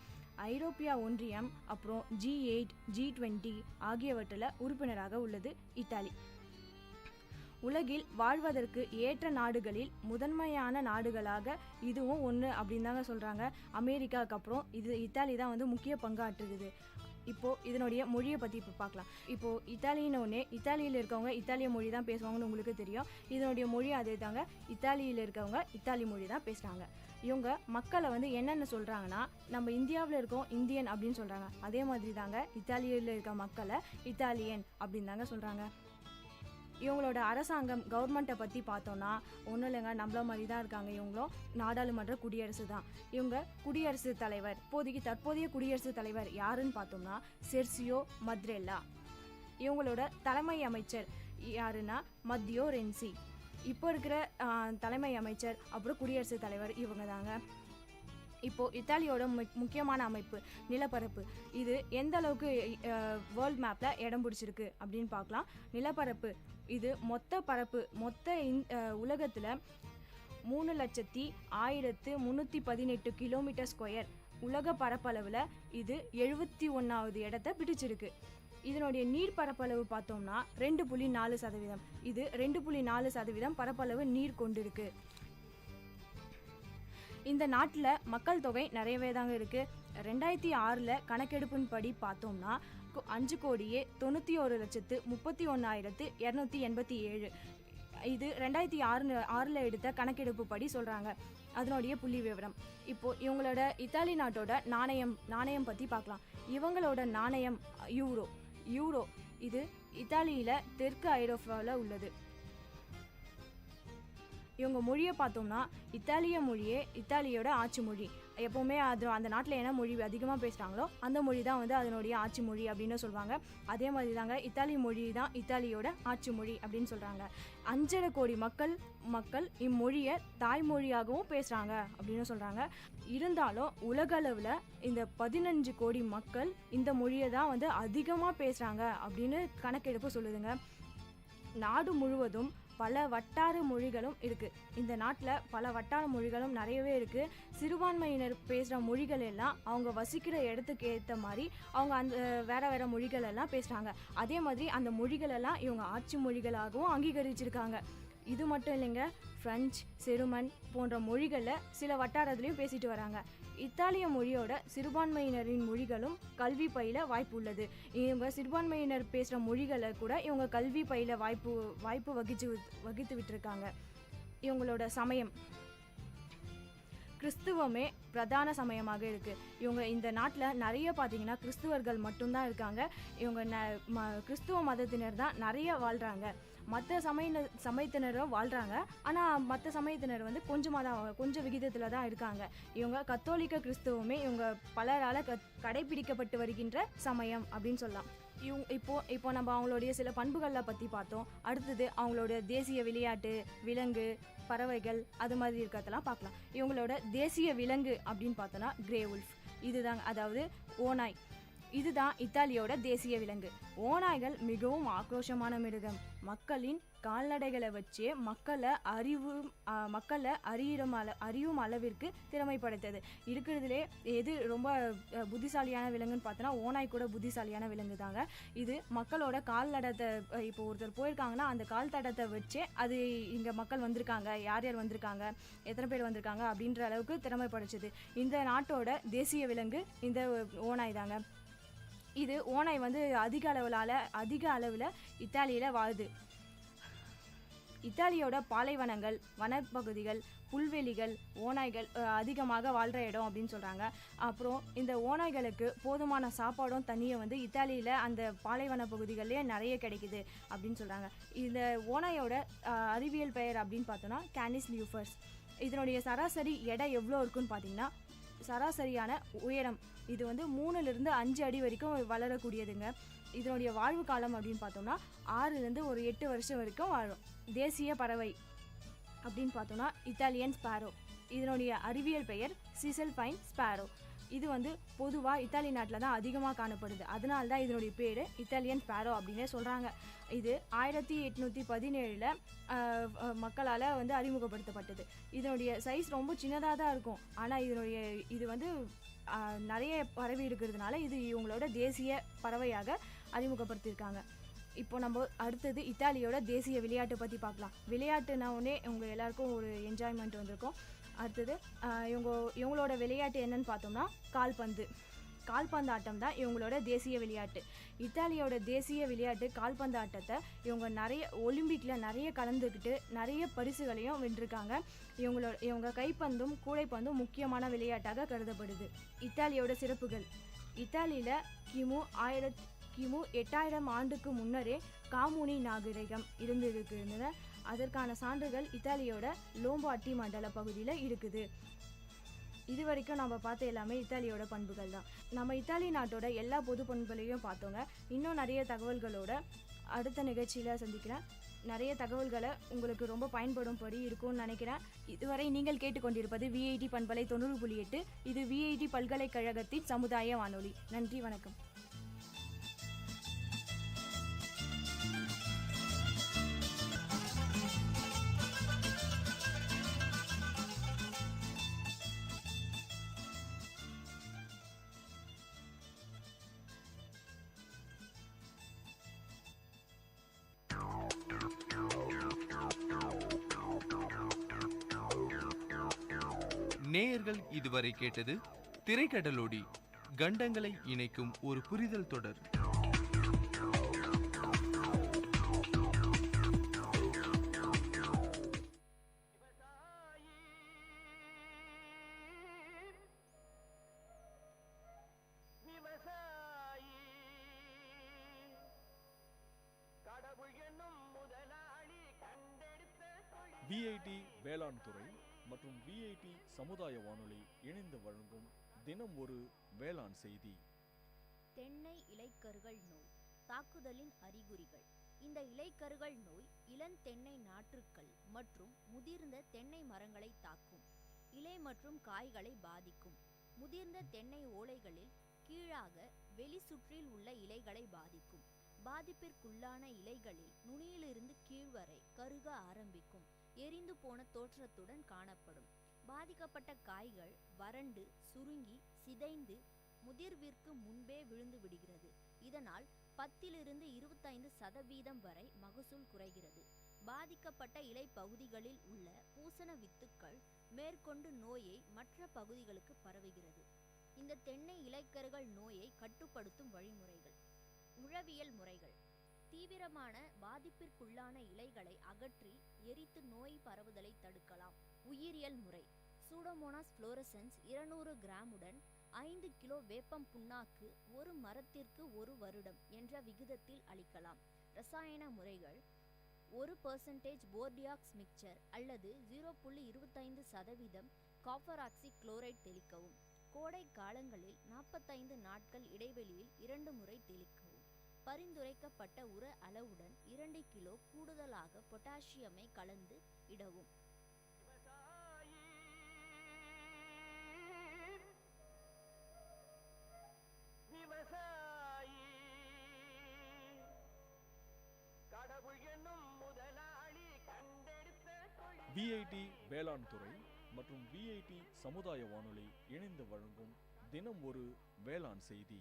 ஐரோப்பிய ஒன்றியம் அப்புறம் G8 G20 ஆகியவற்றில் உறுப்பினராக உள்ளது இத்தாலி. உலகில் வாழ்வதற்கு ஏற்ற நாடுகளில் முதன்மையான நாடுகளாக இதுவும் ஒன்று அப்படின்னு தாங்க சொல்கிறாங்க. அமெரிக்காவுக்கு அப்புறம் இத்தாலி தான் வந்து முக்கிய பங்காற்றுகுது. இப்போது இதனுடைய மொழியை பற்றி இப்போ பார்க்கலாம். இப்போது இத்தாலியினோடனே இத்தாலியில் இருக்கவங்க இத்தாலிய மொழி தான் பேசுவாங்கன்னு உங்களுக்கு தெரியும். இதனுடைய மொழி அதே தாங்க. இத்தாலியில் இருக்கவங்க இத்தாலி மொழி தான் பேசுகிறாங்க. இவங்க மக்களை வந்து என்னென்ன சொல்கிறாங்கன்னா, நம்ம இந்தியாவில் இருக்கோம் இந்தியன் அப்படின்னு சொல்கிறாங்க. அதே மாதிரி தாங்க இத்தாலியில் இருக்க மக்களை இத்தாலியன் அப்படின்னு தாங்க சொல்கிறாங்க. இவங்களோட அரசாங்கம் கவர்மெண்ட்டை பற்றி பார்த்தோன்னா ஒன்றும் இல்லைங்க, நம்மள மாதிரி தான் இருக்காங்க. இவங்களும் நாடாளுமன்ற குடியரசு தான். இவங்க குடியரசுத் தலைவர், தற்போதைய குடியரசுத் தலைவர் யாருன்னு பார்த்தோம்னா செர்சியோ மத்ரெல்லா. இவங்களோட தலைமை அமைச்சர் யாருன்னா மத்தியோ ரென்சி. இப்போ இருக்கிற தலைமை அமைச்சர் அப்புறம் குடியரசுத் தலைவர் இவங்க தாங்க. இப்போது இத்தாலியோட முக்கியமான அமைப்பு நிலப்பரப்பு. இது எந்த அளவுக்கு வேர்ல்ட் மேப்பில் இடம் பிடிச்சிருக்கு அப்படின்னு பார்க்கலாம். நிலப்பரப்பு இது மொத்த உலகத்தில் 3,03,318 கிலோமீட்டர் ஸ்கொயர். உலக பரப்பளவில் இது 71வது இடத்தை பிடிச்சிருக்கு. இதனுடைய நீர் பரப்பளவு பார்த்தோம்னா 2.4%. இது 2.4% பரப்பளவு நீர் கொண்டிருக்கு. இந்த நாட்டில் மக்கள் தொகை நிறையவே தாங்க இருக்குது. 2006 கணக்கெடுப்பின் படி பார்த்தோம்னா 5,31,31,287. இது 2006 எடுத்த கணக்கெடுப்பு படி சொல்கிறாங்க. அதனுடைய புள்ளி விவரம். இப்போது இவங்களோட இத்தாலி நாட்டோட நாணயம் பற்றி பார்க்கலாம். இவங்களோட நாணயம் யூரோ. இது இத்தாலியில் தெற்கு ஐரோப்பாவில் உள்ளது. இவங்க மொழியை பார்த்தோம்னா இத்தாலிய மொழியே இத்தாலியோட ஆட்சி மொழி. எப்போவுமே அந்த நாட்டில் என்ன மொழி அதிகமாக பேசுகிறாங்களோ அந்த மொழி தான் வந்து அதனுடைய ஆட்சி மொழி அப்படின்னு சொல்லுவாங்க. அதே மாதிரி தாங்க இத்தாலி மொழி தான் இத்தாலியோட ஆட்சி மொழி அப்படின்னு சொல்கிறாங்க. 5.5 கோடி மக்கள் இம்மொழியை தாய்மொழியாகவும் பேசுகிறாங்க அப்படின்னு சொல்கிறாங்க. இருந்தாலும் உலக அளவில் இந்த 15 கோடி மக்கள் இந்த மொழியை தான் வந்து அதிகமாக பேசுகிறாங்க அப்படின்னு கணக்கெடுப்பு சொல்லுதுங்க. நாடு முழுவதும் பல வட்டார மொழிகளும் இருக்குது. இந்த நாட்டில் பல வட்டார மொழிகளும் நிறையவே இருக்குது. சிறுபான்மையினர் பேசுகிற மொழிகள் எல்லாம் அவங்க வசிக்கிற இடத்துக்கு ஏற்ற மாதிரி அவங்க அந்த வேறு மொழிகள் எல்லாம் பேசுகிறாங்க. அதே மாதிரி அந்த மொழிகளெல்லாம் இவங்க ஆட்சி மொழிகளாகவும் அங்கீகரிச்சிருக்காங்க. இது மட்டும் இல்லைங்க, ஃப்ரெஞ்ச், செருமன் போன்ற மொழிகளில் சில வட்டாரத்துலேயும் பேசிட்டு வராங்க. இத்தாலிய மொழியோட சிறுபான்மையினரின் மொழிகளும் கல்வி பயில வாய்ப்பு உள்ளது. இவங்க சிறுபான்மையினர் பேசுகிற மொழிகளை கூட இவங்க கல்வி பயில வாய்ப்பு வகித்து விட்டுருக்காங்க. இவங்களோட சமயம் கிறிஸ்துவமே பிரதான சமயமாக இருக்குது. இவங்க இந்த நாட்டில் நிறைய பார்த்தீங்கன்னா கிறிஸ்துவர்கள் மட்டும்தான் இருக்காங்க. இவங்க கிறிஸ்துவ மதத்தினர் தான் நிறைய வாழ்கிறாங்க. மற்ற சமயத்தினரும் வாழ்கிறாங்க. ஆனால் மற்ற சமயத்தினர் வந்து கொஞ்சம் விகிதத்தில் தான் இருக்காங்க. இவங்க கத்தோலிக்க கிறிஸ்துவமே இவங்க பலரால் கடைபிடிக்கப்பட்டு வருகின்ற சமயம் அப்படின்னு சொல்லலாம். இப்போ நம்ம அவங்களுடைய சில பண்புகளை பற்றி பார்த்தோம். அடுத்தது அவங்களோட தேசிய விளையாட்டு, விலங்கு, பறவைகள் அது மாதிரி இருக்கிறதெல்லாம் பார்க்கலாம். இவங்களோட தேசிய விலங்கு அப்படின்னு பார்த்தோன்னா கிரே உல்ஃப். இதுதாங்க, அதாவது ஓநாய். இதுதான் இத்தாலியோட தேசிய விலங்கு. ஓநாய்கள் மிகவும் ஆக்ரோஷமான மிருகம். மக்களின் கால்நடைகளை வச்சே மக்களை அறியும் அளவிற்கு திறமை படைத்தது. இருக்கிறதுலே எது ரொம்ப புத்திசாலியான விலங்குன்னு பார்த்தோன்னா ஓநாய் கூட புத்திசாலியான விலங்கு தாங்க. இது மக்களோட கால் தடத்தை, இப்போ ஒருத்தர் போயிருக்காங்கன்னா அந்த கால் தடத்தை வச்சே அது இங்கே மக்கள் வந்திருக்காங்க, யார் யார் வந்திருக்காங்க, எத்தனை பேர் வந்திருக்காங்க அப்படின்ற அளவுக்கு திறமை படைச்சது. இந்த நாட்டோட தேசிய விலங்கு இந்த ஓநாய் தாங்க. இது ஓநாய் வந்து அதிக அளவில் இத்தாலியில் வாழுது. இத்தாலியோட பாலைவனங்கள், வனப்பகுதிகள், புல்வெளிகள் ஓநாய்கள் அதிகமாக வாழ்கிற இடம் அப்படின்னு சொல்கிறாங்க. அப்புறம் இந்த ஓநாய்களுக்கு போதுமான சாப்பாடும் தண்ணியும் வந்து இத்தாலியில் அந்த பாலைவன பகுதிகளிலே நிறைய கிடைக்குது அப்படின்னு சொல்கிறாங்க. இந்த ஓநாயோட அறிவியல் பெயர் அப்படின்னு பார்த்தோன்னா கேனிஸ் லியூஃபர்ஸ். இதனுடைய சராசரி எடை எவ்வளோ இருக்குன்னு பார்த்தீங்கன்னா, சராசரியான உயரம் இது வந்து 3 to 5 அடி வரைக்கும் வளரக்கூடியதுங்க. இதனுடைய வாழ்வு காலம் அப்படின்னு பார்த்தோம்னா 6லேருந்து ஒரு 8 வருஷம் வரைக்கும் வாழும். தேசிய பறவை அப்படின்னு பார்த்தோம்னா இத்தாலியன் ஸ்பாரோ. இதனுடைய அறிவியல் பெயர் சீசல் ஃபைன் ஸ்பாரோ. இது வந்து பொதுவாக இத்தாலி நாட்டில் தான் அதிகமாக காணப்படுது. அதனால தான் இதனுடைய பேர் இத்தாலியன் ஸ்பாரோ அப்படின்னே சொல்கிறாங்க. இது 1817 மக்களால் வந்து அறிமுகப்படுத்தப்பட்டது. இதனுடைய சைஸ் ரொம்ப சின்னதாக தான் இருக்கும். ஆனால் இது வந்து நிறைய பறவை இருக்கிறதுனால இது இவங்களோட தேசிய பறவையாக அறிமுகப்படுத்தியிருக்காங்க. இப்போ நம்ம அடுத்தது இத்தாலியோட தேசிய விளையாட்டை பற்றி பார்க்கலாம். விளையாட்டுனா உடனே உங்கள் எல்லாருக்கும் ஒரு என்ஜாய்மெண்ட் வந்திருக்கும். அடுத்தது இவங்களோட விளையாட்டு என்னன்னு பார்த்தோம்னா கால்பந்து ஆட்டம் தான் இவங்களோட தேசிய விளையாட்டு. இத்தாலியோட தேசிய விளையாட்டு கால்பந்து ஆட்டத்தை இவங்க நிறைய ஒலிம்பிக்கில் நிறைய கலந்துக்கிட்டு நிறைய பரிசுகளையும் வென்றிருக்காங்க. இவங்க கைப்பந்தும் கூடைப்பந்தும் முக்கியமான விளையாட்டாக கருதப்படுது. இத்தாலியோட சிறப்புகள். இத்தாலியில் கிமு 8000 ஆண்டுக்கு முன்னரே காமுனி நாகரிகம் இருந்திருக்குன்னு அதற்கான சான்றுகள் இத்தாலியோட லோம்பார்டி மண்டல பகுதியில் இருக்குது. இது வரைக்கும் நம்ம பார்த்த எல்லாமே இத்தாலியோட பண்புகள் தான். நம்ம இத்தாலி நாட்டோட எல்லா பொது பண்புகளையும் பார்த்தோங்க. இன்னும் நிறைய தகவல்களோட அடுத்த நிகழ்ச்சியில் சந்திக்கிறேன். நிறைய தகவல்களை உங்களுக்கு ரொம்ப பயன்படும்படி இருக்கும்னு நினைக்கிறேன். இதுவரை நீங்கள் கேட்டுக்கொண்டிருப்பது விஐடி பண்பலை 90.8. இது விஐடி பல்கலைக்கழகத்தின் சமுதாய வானொலி. நன்றி, வணக்கம். நேயர்கள் இதுவரை கேட்டது திரைக்கடலோடி, கண்டங்களை இணைக்கும் ஒரு புரிதல் தொடர். விஐடி வேளாண் துறை மற்றும் விஐடி சமுதாய வானொலி இணைந்து வழங்கும் தினம் ஒரு வேளாண் செய்தி. தென்னை இலைக்கருகள் நோய் தாக்குதலின் அறிகுறிகள். இந்த இலைக்கருகள் நோய் இளந்தென்னை நாற்றுக்கள் மற்றும் முதிர்ந்த தென்னை மரங்களை தாக்கும். இலை மற்றும் காய்களை பாதிக்கும். முதிர்ந்த தென்னை ஓலைகளில் கீழாக வெளி சுற்றில் உள்ள இலைகளை பாதிக்கும். பாதிப்பிற்குள்ளான இலைகளில் நுனியிலிருந்து கீழ்வரை கருக ஆரம்பிக்கும். எரிந்து போன தோற்றத்துடன் காணப்படும். பாதிக்கப்பட்ட காய்கள் வறண்டு சுருங்கி சிதைந்து முதிர்விற்கு முன்பே விழுந்து விடுகிறது. இதனால் 10-25% வரை மகசூல் குறைகிறது. பாதிக்கப்பட்ட இலை பகுதிகளில் உள்ள பூசண வித்துக்கள் மேற்கொண்டு நோயை மற்ற பகுதிகளுக்கு பரவுகிறது. இந்த தென்னை இலைக்கருகள் நோயை கட்டுப்படுத்தும் வழிமுறைகள். உழவியல் முறைகள். தீவிரமான பாதிப்பிற்குள்ளான இலைகளை அகற்றி எரித்து நோய் பரவுதலை தடுக்கலாம். உயிரியல் முறை. சூடோமோனாஸ் ஃப்ளோரசன்ஸ் 200 கிராமுடன் 5 கிலோ வேப்பம் புண்ணாக்கு ஒரு மரத்திற்கு 1 வருடம் என்ற விகிதத்தில் அளிக்கலாம். ரசாயன முறைகள். 1% போர்டியாக்ஸ் மிக்சர் அல்லது 0.25% காப்பர் ஆக்சி குளோரைட் தெளிக்கவும். கோடை காலங்களில் 45 நாட்கள் இடைவெளியில் 2 முறை தெளிக்கவும். பரிந்துரைக்கப்பட்ட உர அளவுடன் 2 கிலோ கூடுதலாக பொட்டாசியமை கலந்து இடவும். விஐடி வேளாண் துறை மற்றும் விஐடி சமுதாய வானொலி இணைந்து வழங்கும் தினம் ஒரு வேளாண் செய்தி.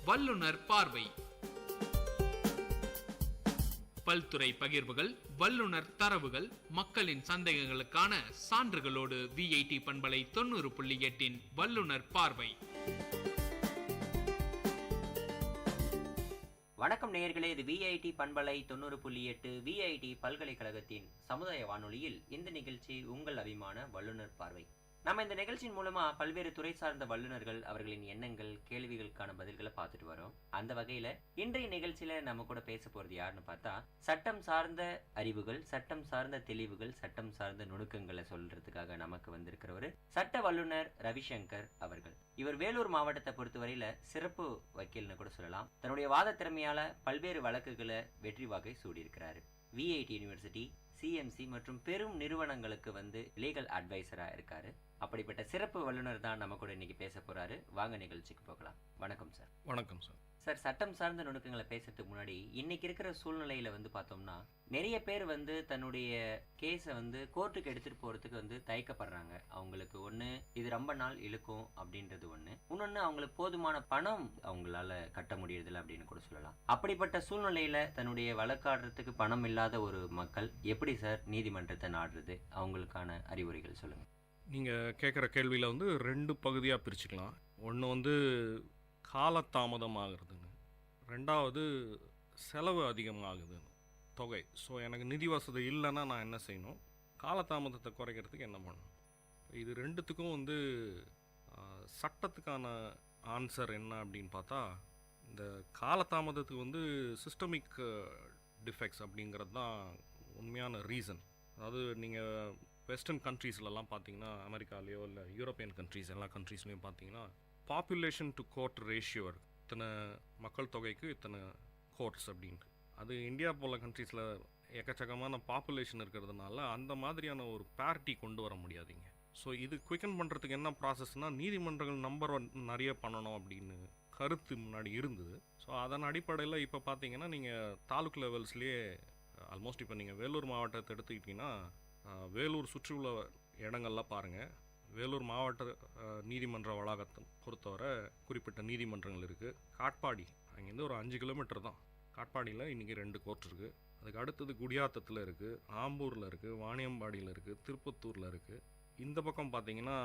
வல்லுனர் பார்வை. பல்துறை பகிர்வுகள், வல்லுனர் தரவுகள், மக்களின் சந்தேகங்களுக்கான சான்றுகளோடு விஐடி பண்பலை 90.8 வல்லுனர் பார்வை. வணக்கம் நேயர்களே, இது விஐடி பண்பலை 90.8 விஐடி பல்கலைக்கழகத்தின் சமுதாய வானொலியில் இந்த நிகழ்ச்சி உங்கள் அபிமான வல்லுனர் பார்வை. நம்ம இந்த நிகழ்ச்சியின் மூலமா பல்வேறு துறை சார்ந்த வல்லுநர்கள் அவர்களின் எண்ணங்கள் கேள்விகளுக்கான பதில்களை பார்த்துட்டு வரோம். அந்த வகையில இன்றைய நிகழ்ச்சியில நம்ம கூட பேச போறது யாருன்னு பார்த்தா, சட்டம் சார்ந்த அறிவுகள், சட்டம் சார்ந்த தெளிவுகள், சட்டம் சார்ந்த நுணுக்கங்களை சொல்றதுக்காக நமக்கு வந்திருக்கிறவர் சட்ட வல்லுநர் ரவிசங்கர் அவர்கள். இவர் வேலூர் மாவட்டத்தை பொறுத்தவரையில சிறப்பு வக்கீல்னு கூட சொல்லலாம். தன்னுடைய வாத திறமையால பல்வேறு வழக்குகளை வெற்றி வாகை சூடியிருக்கிறாரு. விஐடி யூனிவர்சிட்டி, சிஎம்சி மற்றும் பெரும் நிறுவனங்களுக்கு லீகல் அட்வைசரா இருக்காரு. அப்படிப்பட்ட சிறப்பு வல்லுநர் தான் நம்ம கூட இன்னைக்கு பேச போறாரு. வாங்க நிகழ்ச்சிக்கு போகலாம். வணக்கம் சார். வணக்கம் சார். சார், சட்டம் சார்ந்த நுணுக்கங்களை பேசுறதுக்கு முன்னாடி, இன்னைக்கு இருக்கிற சூழ்நிலையில பார்த்தோம்னா நிறைய பேர் தன்னுடைய கேஸை கோர்ட்டுக்கு எடுத்துட்டு போறதுக்கு தயக்கப்படுறாங்க. அவங்களுக்கு ஒண்ணு இது ரொம்ப நாள் இழுக்கும் அப்படின்றது ஒண்ணு, இன்னொன்னு அவங்களுக்கு போதுமான பணம் அவங்களால கட்ட முடியறதில்ல அப்படின்னு கூட சொல்லலாம். அப்படிப்பட்ட சூழ்நிலையில தன்னுடைய வழக்காடுறதுக்கு பணம் இல்லாத ஒரு மக்கள் எப்படி சார் நீதிமன்றத்தை நாடுறது? அவங்களுக்கான அறிவுரைகள் சொல்லுங்க. நீங்கள் கேட்குற கேள்வியில் 2 பகுதியாக பிரிச்சுக்கலாம். ஒன்று காலதாமதம் ஆகுறதுன்னு, ரெண்டாவது செலவு அதிகமாகுதுன்னு தொகை. ஸோ எனக்கு நிதி வசதி இல்லைன்னா நான் என்ன செய்யணும், காலதாமதத்தை குறைக்கிறதுக்கு என்ன பண்ணணும்? இது ரெண்டுத்துக்கும் சட்டத்துக்கான ஆன்சர் என்ன அப்படின்னு பார்த்தா, இந்த காலதாமதத்துக்கு சிஸ்டமிக் டிஃபெக்ட்ஸ் அப்படிங்கிறது தான் உண்மையான ரீசன். அதாவது நீங்கள் வெஸ்டர்ன் கண்ட்ரீஸ்லலாம் பார்த்தீங்கன்னா, அமெரிக்காலேயோ இல்லை யூரோப்பியன் கண்ட்ரீஸ் எல்லா கண்ட்ரீஸ்லேயும் பார்த்தீங்கன்னா, பாப்புலேஷன் டு கோர்ட் ரேஷியோ இத்தனை மக்கள் தொகைக்கு இத்தனை கோர்ட்ஸ் அப்படின்ட்டு. அது இந்தியா போல கண்ட்ரீஸில் எக்கச்சக்கமான பாப்புலேஷன் இருக்கிறதுனால அந்த மாதிரியான ஒரு பேரிட்டி கொண்டு வர முடியாதுங்க. ஸோ இது குயிக்கன் பண்ணுறதுக்கு என்ன ப்ராசஸ்னால், நீதிமன்றங்கள் நம்பர் நிறைய பண்ணணும் அப்படின்னு கருத்து முன்னாடி இருந்தது. ஸோ அதன் அடிப்படையில் இப்போ பார்த்தீங்கன்னா, நீங்கள் தாலுக் லெவல்ஸ்லேயே ஆல்மோஸ்ட் இப்போ நீங்கள் வேலூர் மாவட்டத்தை எடுத்துக்கிட்டிங்கன்னா, வேலூர் சுற்றியுள்ள இடங்கள்லாம் பாருங்கள். வேலூர் மாவட்ட நீதிமன்ற வளாகத்தை பொறுத்தவரை குறிப்பிட்ட நீதிமன்றங்கள் இருக்குது. காட்பாடி அங்கேருந்து ஒரு 5 கிலோமீட்டர் தான். காட்பாடியில் இன்றைக்கி 2 கோர்ட் இருக்குது. அதுக்கு அடுத்தது குடியாத்தத்தில் இருக்குது, ஆம்பூரில் இருக்குது, வாணியம்பாடியில் இருக்குது, திருப்பத்தூரில் இருக்குது. இந்த பக்கம் பார்த்தீங்கன்னா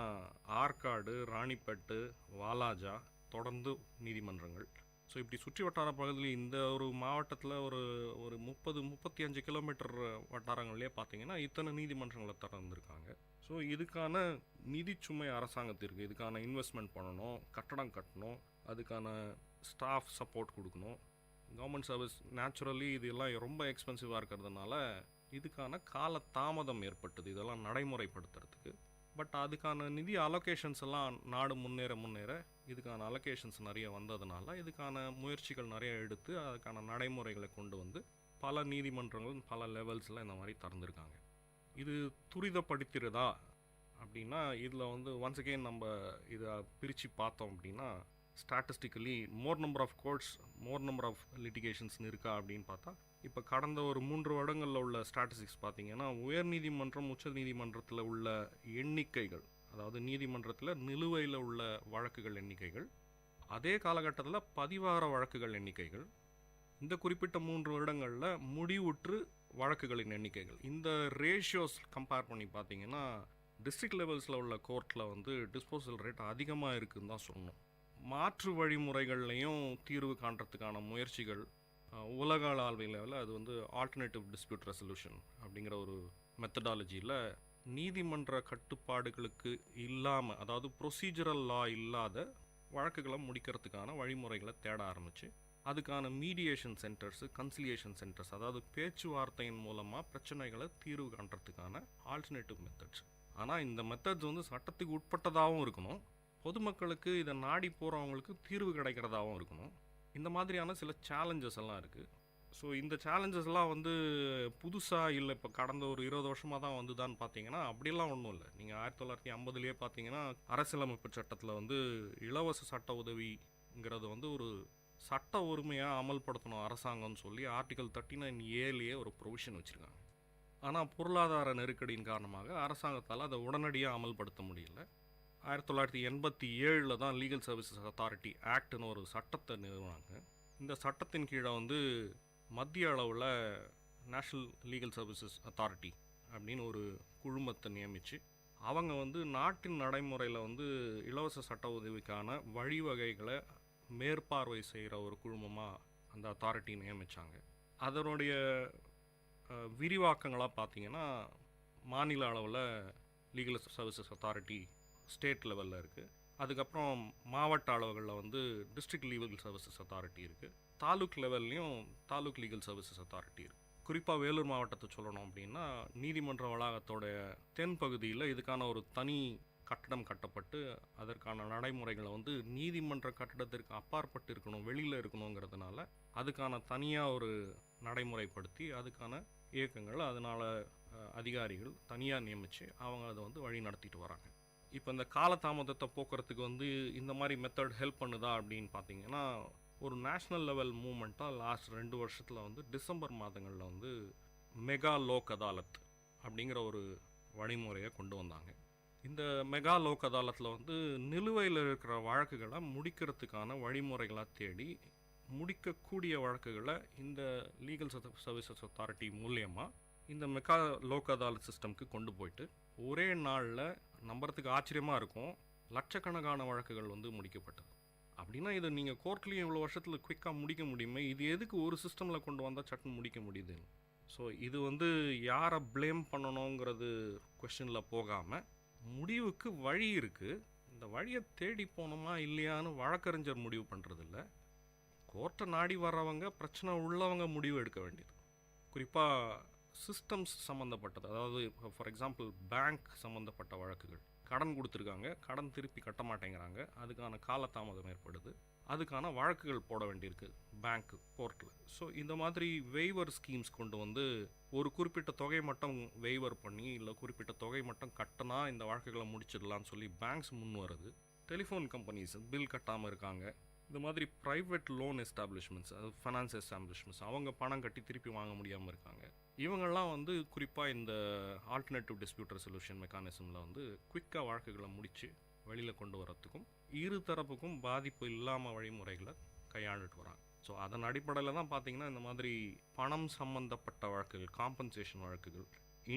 ஆற்காடு, ராணிப்பேட்டு, வாலாஜா தொடர்ந்து நீதிமன்றங்கள். ஸோ இப்படி சுற்றி வட்டார பகுதியில் இந்த ஒரு மாவட்டத்தில் ஒரு 30-35 கிலோமீட்டர் வட்டாரங்கள்லேயே பார்த்தீங்கன்னா இத்தனை நீதிமன்றங்களை திறந்துருக்காங்க. ஸோ இதுக்கான நிதி சுமை அரசாங்கத்திற்கு, இதுக்கான இன்வெஸ்ட்மெண்ட் பண்ணணும், கட்டடம் கட்டணும், அதுக்கான ஸ்டாஃப் சப்போர்ட் கொடுக்கணும். கவர்மெண்ட் சர்வீஸ் நேச்சுரலி இதெல்லாம் ரொம்ப எக்ஸ்பென்சிவாக இருக்கிறதுனால இதுக்கான கால தாமதம் ஏற்பட்டது இதெல்லாம் நடைமுறைப்படுத்துறதுக்கு. பட் அதுக்கான நிதி அலோகேஷன்ஸ் எல்லாம் நாடு முன்னேற இதுக்கான அலோகேஷன்ஸ் நிறைய வந்ததுனால இதுக்கான முயற்சிகள் நிறைய எடுத்து அதுக்கான நடைமுறைகளை கொண்டு பல நீதிமன்றங்கள் பல லெவல்ஸில் இந்த மாதிரி திறந்துருக்காங்க. இது துரிதப்படுத்துகிறதா அப்படின்னா, இதில் ஒன்ஸ் அகெயின் நம்ம இதை பிரித்து பார்த்தோம் அப்படின்னா, statistically more number of courts, more number of லிட்டிகேஷன்ஸ்னு இருக்கா அப்படின்னு பார்த்தா, இப்போ கடந்த ஒரு 3 வருடங்களில் உள்ள ஸ்டாட்டிஸ்டிக்ஸ் பார்த்தீங்கன்னா, உயர் நீதிமன்றம் உச்ச நீதிமன்றத்தில் உள்ள எண்ணிக்கைகள், அதாவது நீதிமன்றத்தில் நிலுவையில் உள்ள வழக்குகள் எண்ணிக்கைகள், அதே காலகட்டத்தில் பதிவார வழக்குகள் எண்ணிக்கைகள், இந்த குறிப்பிட்ட 3 வருடங்களில் முடிவுற்று வழக்குகளின் எண்ணிக்கைகள், இந்த ரேஷியோஸ் கம்பேர் பண்ணி பார்த்தீங்கன்னா டிஸ்ட்ரிக்ட் லெவல்ஸில் உள்ள கோர்ட்டில் டிஸ்போசல் ரேட் அதிகமாக இருக்குதுன்னு தான் சொல்லணும். மாற்று வழிமுறைகள்லையும் தீர்வு காண்றதுக்கான முயற்சிகள் உலக அளவில் அது ஆல்டர்னேட்டிவ் டிஸ்பியூட் ரெசல்யூஷன் அப்படிங்கிற ஒரு மெத்தடாலஜியில் நீதிமன்ற கட்டுப்பாடுகளுக்கு இல்லாமல், அதாவது ப்ரொசீஜரல் லா இல்லாத வழக்குகளை முடிக்கிறதுக்கான வழிமுறைகளை தேட ஆரம்பிச்சு அதுக்கான மீடியேஷன் சென்டர்ஸு, கன்சிலியேஷன் சென்டர்ஸ், அதாவது பேச்சுவார்த்தையின் மூலமாக பிரச்சனைகளை தீர்வு காண்றதுக்கான ஆல்டர்னேட்டிவ் மெத்தட்ஸ். ஆனால் இந்த மெத்தட்ஸ் சட்டத்துக்கு உட்பட்டதாகவும் இருக்கணும், பொதுமக்களுக்கு இதை நாடி போகிறவங்களுக்கு தீர்வு கிடைக்கிறதாகவும் இருக்கணும். இந்த மாதிரியான சில சேலஞ்சஸ் எல்லாம் இருக்குது. ஸோ இந்த சேலஞ்சஸ்லாம் புதுசாக இல்லை, இப்போ கடந்த ஒரு 20 வருஷமாக தான் வந்துதான்னு பார்த்தீங்கன்னா அப்படிலாம் ஒன்றும் இல்லை. நீங்கள் 1950லேயே பார்த்தீங்கன்னா அரசியலமைப்பு சட்டத்தில் இலவச சட்ட உதவிங்கிறது ஒரு சட்ட உரிமையாக அமல்படுத்தணும் அரசாங்கம்னு சொல்லி ஆர்டிகல் 39A ஒரு ப்ரொவிஷன் வச்சுருக்காங்க. ஆனால் பொருளாதார நெருக்கடியின் காரணமாக அரசாங்கத்தால் அதை உடனடியாக அமல்படுத்த முடியல. 1987 தான் லீகல் சர்வீசஸ் அத்தாரிட்டி ஆக்ட்னு ஒரு சட்டத்தை நிறுவனாங்க. இந்த சட்டத்தின் கீழே மத்திய அளவில் நேஷ்னல் லீகல் சர்வீசஸ் அத்தாரிட்டி அப்படின்னு ஒரு குழுமத்தை நியமித்து அவங்க நாட்டின் நடைமுறையில் இலவச சட்ட உதவிக்கான வழிவகைகளை மேற்பார்வை செய்கிற ஒரு குழுமமாக அந்த அத்தாரிட்டி நியமித்தாங்க. அதனுடைய விரிவாக்கங்களாக பார்த்தீங்கன்னா, மாநில அளவில் லீகல் சர்வீசஸ் அத்தாரிட்டி ஸ்டேட் லெவலில் இருக்குது. அதுக்கப்புறம் மாவட்ட அளவுகளில் வந்து டிஸ்ட்ரிக்ட் லீகல் சர்வீசஸ் அத்தாரிட்டி இருக்குது. தாலுக் லெவல்லையும் தாலுக் லீகல் சர்வீசஸ் அத்தாரிட்டி இருக்குது. குறிப்பாக வேலூர் மாவட்டத்தை சொல்லணும் அப்படின்னா நீதிமன்ற வளாகத்தோட தென் பகுதியில் இதுக்கான ஒரு தனி கட்டடம் கட்டப்பட்டு அதற்கான நடைமுறைகளை வந்து நீதிமன்ற கட்டடத்திற்கு அப்பாற்பட்டு இருக்கணும், வெளியில் இருக்கணுங்கிறதுனால அதுக்கான தனியாக ஒரு நடைமுறைப்படுத்தி அதுக்கான இயக்கங்கள் அதனால் அதிகாரிகள் தனியாக நியமித்து அவங்க அதை வந்து வழி நடத்திட்டு வராங்க. இப்போ இந்த காலதாமதத்தை போக்குறதுக்கு வந்து இந்த மாதிரி மெத்தட் ஹெல்ப் பண்ணுதா அப்படின்னு பார்த்தீங்கன்னா ஒரு நேஷ்னல் லெவல் மூமெண்ட்டாக லாஸ்ட் 2 வருஷத்தில் வந்து டிசம்பர் மாதங்களில் வந்து மெகா லோக் அதாலத் அப்படிங்கிற ஒரு வழிமுறையை கொண்டு வந்தாங்க. இந்த மெகா லோக் அதாலத்தில் வந்து நிலுவையில் இருக்கிற வழக்குகளை முடிக்கிறதுக்கான வழிமுறைகளாக தேடி முடிக்கக்கூடிய வழக்குகளை இந்த லீகல் சர்வீசஸ் அத்தாரிட்டி மூலியமாக இந்த மெகா லோக் அதாலத் சிஸ்டம்க்கு கொண்டு போயிட்டு ஒரே நாளில் நம்புறதுக்கு ஆச்சரியமாக இருக்கும், லட்சக்கணக்கான வழக்குகள் வந்து முடிக்கப்பட்டது. அப்படின்னா இதை நீங்கள் கோர்ட்லேயும் இவ்வளோ வருஷத்தில் குயிக்காக முடிக்க முடியுமே, இது எதுக்கு ஒரு சிஸ்டமில் கொண்டு வந்தால் சட்டம் முடிக்க முடியுது? ஸோ இது வந்து யாரை ப்ளேம் பண்ணணுங்கிறது கொஷனில் போகாமல் முடிவுக்கு வழி இருக்குது, இந்த வழியை தேடி போனோமா இல்லையான்னு வழக்கறிஞர் முடிவு பண்ணுறதில்ல, கோர்ட்டை நாடி வர்றவங்க பிரச்சனை உள்ளவங்க முடிவு எடுக்க வேண்டியது. குறிப்பாக சிஸ்டம்ஸ் சம்மந்தப்பட்டது, அதாவது ஃபார் எக்ஸாம்பிள் பேங்க் சம்மந்தப்பட்ட வழக்குகள், கடன் கொடுத்துருக்காங்க, கடன் திருப்பி கட்ட மாட்டேங்கிறாங்க, அதுக்கான காலதாமதம் ஏற்படுது, அதுக்கான வழக்குகள் போட வேண்டியிருக்கு பேங்க்கு கோர்ட்டில். ஸோ இந்த மாதிரி வெய்வர் ஸ்கீம்ஸ் கொண்டு வந்து ஒரு குறிப்பிட்ட தொகை மட்டும் வெய்வர் பண்ணி இல்லை குறிப்பிட்ட தொகை மட்டும் கட்டினா இந்த வழக்குகளை முடிச்சிடலான்னு சொல்லி பேங்க்ஸ் முன் வருது. டெலிஃபோன் கம்பெனிஸ் பில் கட்டாமல் இருக்காங்க, இந்த மாதிரி ப்ரைவேட் லோன் எஸ்டாப்ளிஷ்மெண்ட்ஸ், அது ஃபைனான்ஸ் எஸ்டாப்ளிஷ்மெண்ட்ஸ், அவங்க பணம் கட்டி திருப்பி வாங்க முடியாமல் இருக்காங்க. இவங்கெல்லாம் வந்து குறிப்பாக இந்த ஆல்டர்னேட்டிவ் டிஸ்பியூட் ரெசல்யூஷன் மெக்கானிசமில் வந்து குயிக்காக வழக்குகளை முடித்து வெளியில் கொண்டு வரத்துக்கும் இரு தரப்புக்கும் பாதிப்பு இல்லாமல் வழிமுறைகளை கையாண்டுட்டு வராங்க. ஸோ அதன் அடிப்படையில் தான் பார்த்தீங்கன்னா இந்த மாதிரி பணம் சம்மந்தப்பட்ட வழக்குகள், காம்பன்சேஷன் வழக்குகள்,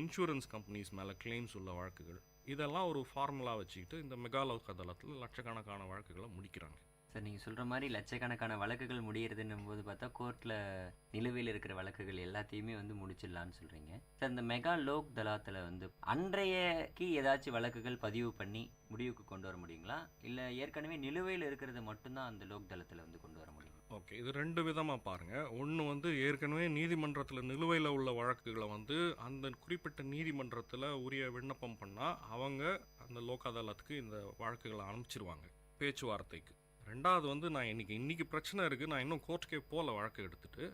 இன்சூரன்ஸ் கம்பெனிஸ் மேலே கிளைம்ஸ் உள்ள வழக்குகள், இதெல்லாம் ஒரு ஃபார்முலா வச்சுக்கிட்டு இந்த மெகா லோக் அதாலத்தில் லட்சக்கணக்கான வழக்குகளை முடிக்கிறாங்க. சார், நீங்கள் சொல்கிற மாதிரி லட்சக்கணக்கான வழக்குகள் முடியறதுன்னும் போது பார்த்தா கோர்ட்டில் நிலுவையில் இருக்கிற வழக்குகள் எல்லாத்தையுமே வந்து முடிச்சிடலான்னு சொல்கிறீங்க. சார், இந்த மெகா லோக் தலாத்தில் வந்து அன்றையக்கு ஏதாச்சும் வழக்குகள் பதிவு பண்ணி முடிவுக்கு கொண்டு வர முடியுங்களா, இல்லை ஏற்கனவே நிலுவையில் இருக்கிறத மட்டும்தான் அந்த லோக் தளத்தில் வந்து கொண்டு வர முடியும்? ஓகே, இது 2 விதமாக பாருங்கள். ஒன்று வந்து ஏற்கனவே நீதிமன்றத்தில் நிலுவையில் உள்ள வழக்குகளை வந்து அந்த குறிப்பிட்ட நீதிமன்றத்தில் உரிய விண்ணப்பம் பண்ணால் அவங்க அந்த லோக் அதாலத்துக்கு இந்த வழக்குகளை அனுப்பிச்சிருவாங்க பேச்சுவார்த்தைக்கு. 2வது வந்து நான் இன்னைக்கு பிரச்சனை இருக்குது, நான் இன்னும் கோர்ட்டுக்கே போகல வழக்கு எடுத்துகிட்டு,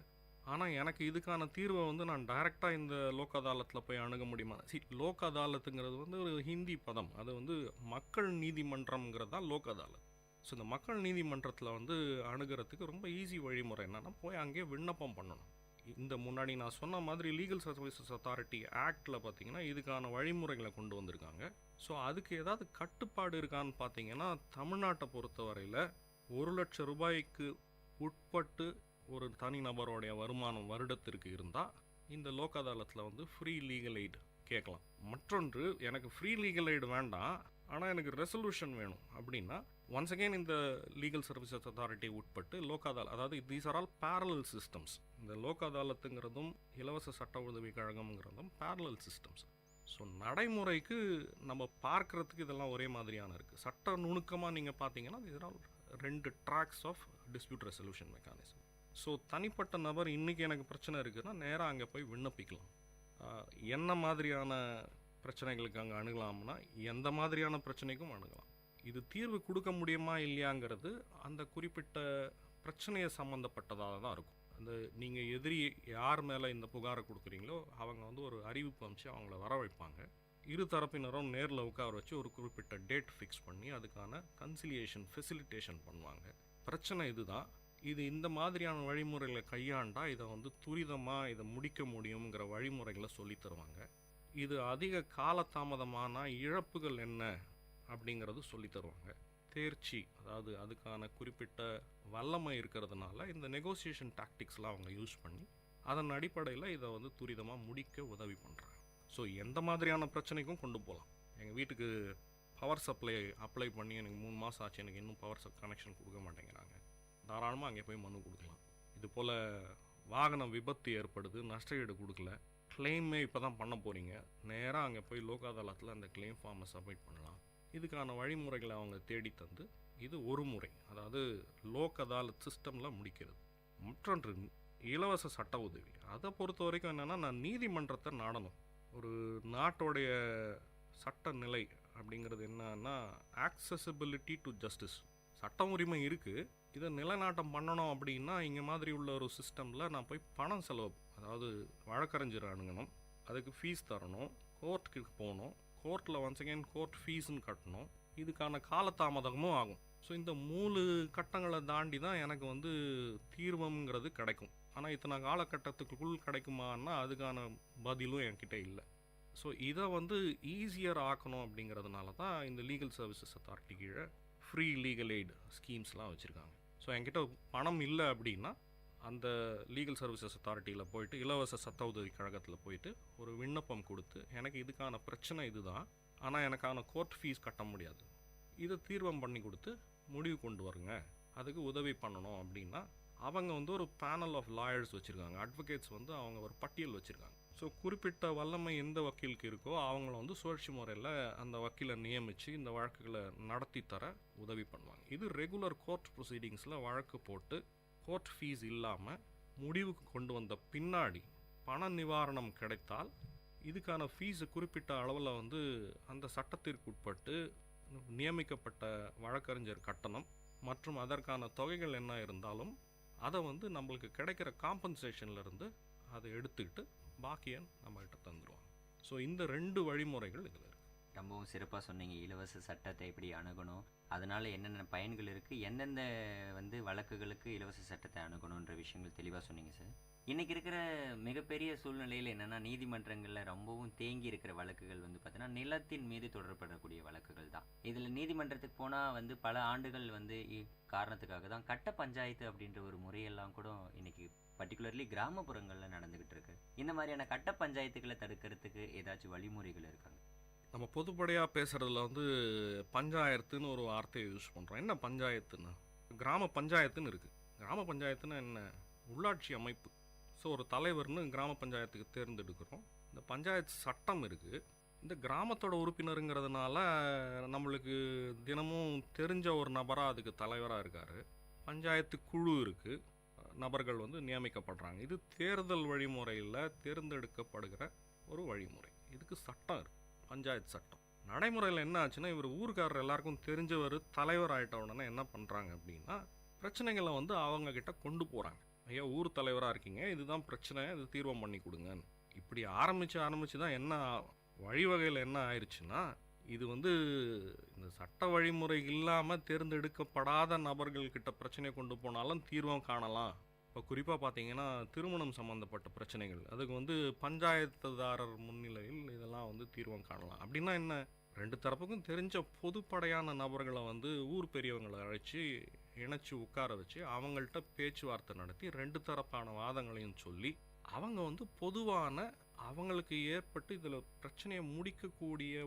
ஆனால் எனக்கு இதுக்கான தீர்வை வந்து நான் டைரெக்டாக இந்த லோக் அதாலத்தில் போய் அணுக முடியுமா? லோக் அதாலத்துங்கிறது வந்து ஒரு ஹிந்தி பதம், அது வந்து மக்கள் நீதிமன்றம்ங்கிறது தான் லோக் அதாலத். ஸோ இந்த மக்கள் நீதிமன்றத்தில் வந்து அணுகிறதுக்கு ரொம்ப ஈஸி வழிமுறை என்னென்னா போய் அங்கேயே விண்ணப்பம் பண்ணணும். இந்த முன்னாடி நான் சொன்ன மாதிரி லீகல் சர்வீசஸ் அத்தாரிட்டி ஆக்டில் பார்த்தீங்கன்னா இதுக்கான வழிமுறைகளை கொண்டு வந்திருக்காங்க. ஸோ அதுக்கு ஏதாவது கட்டுப்பாடு இருக்கான்னு பார்த்தீங்கன்னா தமிழ்நாட்டை பொறுத்தவரையில் 1 லட்சம் ரூபாய்க்கு உட்பட்டு ஒரு தனிநபருடைய வருமானம் வருடத்திற்கு இருந்தால் இந்த லோக் அதாலத்தில் வந்து ஃப்ரீ லீகல் எய்டு கேட்கலாம். மற்றொன்று, எனக்கு ஃப்ரீ லீகல் எய்டு வேண்டாம், ஆனால் எனக்கு ரெசல்யூஷன் வேணும் அப்படின்னா ஒன்ஸ் அகெயின் இந்த லீகல் சர்வீசஸ் அத்தாரிட்டி உட்பட்டு லோக் அதாலத், அதாவது these are all parallel systems. இந்த லோக் அதாலத்துங்கிறதும் இலவச சட்ட உதவி கழகம்ங்கிறதும் பேரலல் சிஸ்டம்ஸ். ஸோ நடைமுறைக்கு நம்ம பார்க்குறதுக்கு இதெல்லாம் ஒரே மாதிரியான இருக்குது. சட்ட நுணுக்கமாக நீங்கள் பார்த்தீங்கன்னா these are all 2 tracks of dispute resolution mechanism. So தனிப்பட்ட நபர் இன்றைக்கி எனக்கு பிரச்சனை இருக்குதுன்னா நேராக அங்கே போய் விண்ணப்பிக்கலாம். என்ன மாதிரியான பிரச்சனைகளுக்கு அங்கே அணுகலாம்னா எந்த மாதிரியான பிரச்சனைக்கும் அணுகலாம். இது தீர்வு கொடுக்க முடியுமா இல்லையாங்கிறது அந்த குறிப்பிட்ட பிரச்சனையை சம்மந்தப்பட்டதாக தான் இருக்கும். அந்த நீங்கள் எதிரி யார் மேலே இந்த புகாரை கொடுக்குறீங்களோ அவங்க வந்து ஒரு அறிவிப்பு அமைச்சு அவங்கள வர வைப்பாங்க. இரு தரப்பினரும் நேரில் உட்கார வச்சு ஒரு குறிப்பிட்ட டேட் ஃபிக்ஸ் பண்ணி அதுக்கான கன்சிலியேஷன் ஃபெசிலிட்டேஷன் பண்ணுவாங்க. பிரச்சனை இதுதான். இது இந்த மாதிரியான வழிமுறைகளை கையாண்டால் இதை வந்து துரிதமாக இதை முடிக்க முடியுங்கிற வழிமுறைகளை சொல்லி தருவாங்க. இது அதிக காலதாமதமான இழப்புகள் என்ன அப்படிங்கிறது சொல்லி தருவாங்க. தேர்ச்சி, அதாவது அதுக்கான குறிப்பிட்ட வல்லமை இருக்கிறதுனால இந்த நெகோசியேஷன் டாக்டிக்ஸ்லாம் அவங்க யூஸ் பண்ணி அதன் அடிப்படையில் இதை வந்து துரிதமாக முடிக்க உதவி பண்ணுறாங்க. ஸோ எந்த மாதிரியான பிரச்சனைக்கும் கொண்டு போகலாம். எங்கள் வீட்டுக்கு பவர் சப்ளை அப்ளை பண்ணி எனக்கு 3 மாதம் ஆச்சு, எனக்கு இன்னும் பவர் கனெக்ஷன் கொடுக்க மாட்டேங்கிறாங்க, தாராளமாக அங்கே போய் மனு கொடுக்கலாம். இது போல் வாகன விபத்து ஏற்படுது, நஷ்டஈடு கொடுக்கல, கிளைமே இப்போ தான் பண்ண போகிறீங்க, நேராக அங்கே போய் லோக் அதாலத்தில் அந்த கிளைம் ஃபார்மை சப்மிட் பண்ணலாம். இதுக்கான வழிமுறைகளை அவங்க தேடி தந்து இது ஒரு முறை, அதாவது லோக் அதாலத் சிஸ்டமில் முடிக்கிறது. மற்றொன்று இலவச சட்ட உதவி. அதை பொறுத்த வரைக்கும் என்னென்னா, நான் நீதிமன்றத்தை நாடணும். ஒரு நாட்டோடைய சட்ட நிலை அப்படிங்கிறது என்னன்னா ஆக்சசிபிலிட்டி டு ஜஸ்டிஸ். சட்ட உரிமை இருக்குது, இதை நிலைநாட்டம் பண்ணணும் அப்படின்னா இங்கே மாதிரி உள்ள ஒரு சிஸ்டமில் நான் போய் பணம் செலவு, அதாவது வழக்கறிஞர் அணுகணும், அதுக்கு ஃபீஸ் தரணும், கோர்ட்டுக்கு போகணும், கோர்ட்டில் ஒன்ஸ் அகெயின் கோர்ட் ஃபீஸுன்னு கட்டணும், இதுக்கான காலதாமதமும் ஆகும். ஸோ இந்த 3 கட்டங்களை தாண்டி தான் எனக்கு வந்து தீர்வுங்கிறது கிடைக்கும். ஆனால் இத்தனை காலகட்டத்துக்குள் கிடைக்குமான்னா அதுக்கான பதிலும் என்கிட்ட இல்லை. ஸோ இதை வந்து ஈஸியர் ஆக்கணும் அப்படிங்கிறதுனால தான் இந்த லீகல் சர்வீசஸ் அத்தாரிட்டி கீழே ஃப்ரீ லீகல் எய்ட் ஸ்கீம்ஸ்லாம் வச்சுருக்காங்க. ஸோ என்கிட்ட பணம் இல்லை அப்படின்னா அந்த லீகல் சர்வீசஸ் அத்தாரிட்டியில் போயிட்டு, இலவச சட்ட உதவி கழகத்தில் போயிட்டு ஒரு விண்ணப்பம் கொடுத்து, எனக்கு இதுக்கான பிரச்சனை இதுதான், ஆனால் எனக்கான கோர்ட் ஃபீஸ் கட்ட முடியாது, இதை தீர்வம் பண்ணி கொடுத்து முடிவு கொண்டு வருங்க, அதுக்கு உதவி பண்ணணும் அப்படின்னா அவங்க வந்து ஒரு பேனல் ஆஃப் லாயர்ஸ் வச்சுருக்காங்க, அட்வொகேட்ஸ் வந்து அவங்க ஒரு பட்டியல் வச்சுருக்காங்க. ஸோ குறிப்பிட்ட வல்லமை எந்த வக்கீலுக்கு இருக்கோ அவங்கள வந்து சுழற்சி முறையில் அந்த வக்கீலை நியமித்து இந்த வழக்குகளை நடத்தி தர உதவி பண்ணுவாங்க. இது ரெகுலர் கோர்ட் ப்ரொசீடிங்ஸில் வழக்கு போட்டு கோர்ட் ஃபீஸ் இல்லாமல் முடிவுக்கு கொண்டு வந்த பின்னாடி பண நிவாரணம் கிடைத்தால் இதுக்கான ஃபீஸு குறிப்பிட்ட அளவில் வந்து அந்த சட்டத்திற்கு உட்பட்டு நியமிக்கப்பட்ட வழக்கறிஞர் கட்டணம் மற்றும் அதற்கான தொகைகள் என்ன இருந்தாலும் அதை வந்து நம்மளுக்கு கிடைக்கிற காம்பன்சேஷன்லேருந்து அதை எடுத்துக்கிட்டு பாக்கியை நம்மகிட்ட தந்துடுவாங்க. ஸோ இந்த 2 வழிமுறைகள் இதில் இருக்குது. ரொம்பவும் சிறப்பாக சொன்னீங்க. இலவச சட்டத்தை எப்படி அணுகணும், அதனால் என்னென்ன பயன்கள் இருக்குது, எந்தெந்த வந்து வழக்குகளுக்கு இலவச சட்டத்தை அணுகணுன்ற விஷயங்கள் தெளிவாக சொன்னீங்க சார். இன்றைக்கி இருக்கிற மிகப்பெரிய சூழ்நிலையில் என்னென்னா, நீதிமன்றங்களில் ரொம்பவும் தேங்கி இருக்கிற வழக்குகள் வந்து பார்த்தீங்கன்னா நிலத்தின் மீது தொடரப்படக்கூடிய வழக்குகள் தான். இதில் நீதிமன்றத்துக்கு போனால் வந்து பல ஆண்டுகள் வந்து காரணத்துக்காக தான் கட்ட பஞ்சாயத்து அப்படின்ற ஒரு முறையெல்லாம் கூட இன்றைக்கி பர்டிகுலர்லி கிராமப்புறங்களில் நடந்துக்கிட்டு இருக்கு. இந்த மாதிரியான கட்ட பஞ்சாயத்துக்களை தடுக்கிறதுக்கு ஏதாச்சும் வழிமுறைகள் இருக்காங்க? நம்ம பொதுப்படையாக பேசுகிறதுல வந்து பஞ்சாயத்துன்னு ஒரு வார்த்தையை யூஸ் பண்ணுறோம். என்ன பஞ்சாயத்துன்னா, கிராம பஞ்சாயத்துன்னு இருக்குது. கிராம பஞ்சாயத்துன்னா என்ன, உள்ளாட்சி அமைப்பு. ஸோ ஒரு தலைவர்னு கிராம பஞ்சாயத்துக்கு தேர்ந்தெடுக்கிறோம். இந்த பஞ்சாயத்து சட்டம் இருக்குது. இந்த கிராமத்தோட உறுப்பினருங்கிறதுனால நம்மளுக்கு தினமும் தெரிஞ்ச ஒரு நபராக அதுக்கு தலைவராக இருக்கார். பஞ்சாயத்து குழு இருக்குது, நபர்கள் வந்து நியமிக்கப்படுறாங்க. இது தேர்தல் வழிமுறையில் தேர்ந்தெடுக்கப்படுகிற ஒரு வழிமுறை. இதுக்கு சட்டம் இருக்குது, பஞ்சாயத்து சட்டம். நடைமுறையில் என்ன ஆச்சுன்னா, இவர் ஊருக்காரர் எல்லாருக்கும் தெரிஞ்சவர் தலைவர் ஆகிட்ட உடனே என்ன பண்ணுறாங்க அப்படின்னா, பிரச்சனைகளை வந்து அவங்கக்கிட்ட கொண்டு போகிறாங்க. ஐயா ஊர் தலைவராக இருக்கீங்க, இதுதான் பிரச்சனை, இது தீர்வம் பண்ணி கொடுங்க. இப்படி ஆரம்பித்து தான் என்ன வழிவகையில் என்ன ஆயிடுச்சுன்னா, இது வந்து இந்த சட்ட வழிமுறை இல்லாமல் தேர்ந்தெடுக்கப்படாத நபர்கள்கிட்ட பிரச்சனையை கொண்டு போனாலும் தீர்வம் காணலாம். இப்போ குறிப்பாக பார்த்தீங்கன்னா திருமணம் சம்மந்தப்பட்ட பிரச்சனைகள், அதுக்கு வந்து பஞ்சாயத்துதாரர் முன்னிலையில் இதெல்லாம் வந்து தீர்வம் காணலாம். அப்படின்னா என்ன, 2 தரப்புக்கும் தெரிஞ்ச பொதுப்படையான நபர்களை வந்து ஊர் பெரியவங்களை அழைச்சி இணைச்சி உட்கார வச்சு அவங்கள்ட்ட பேச்சுவார்த்தை நடத்தி 2 தரப்பான வாதங்களையும் சொல்லி அவங்க வந்து பொதுவான அவங்களுக்கு ஏற்பட்டு இதில் பிரச்சனையை முடிக்கக்கூடிய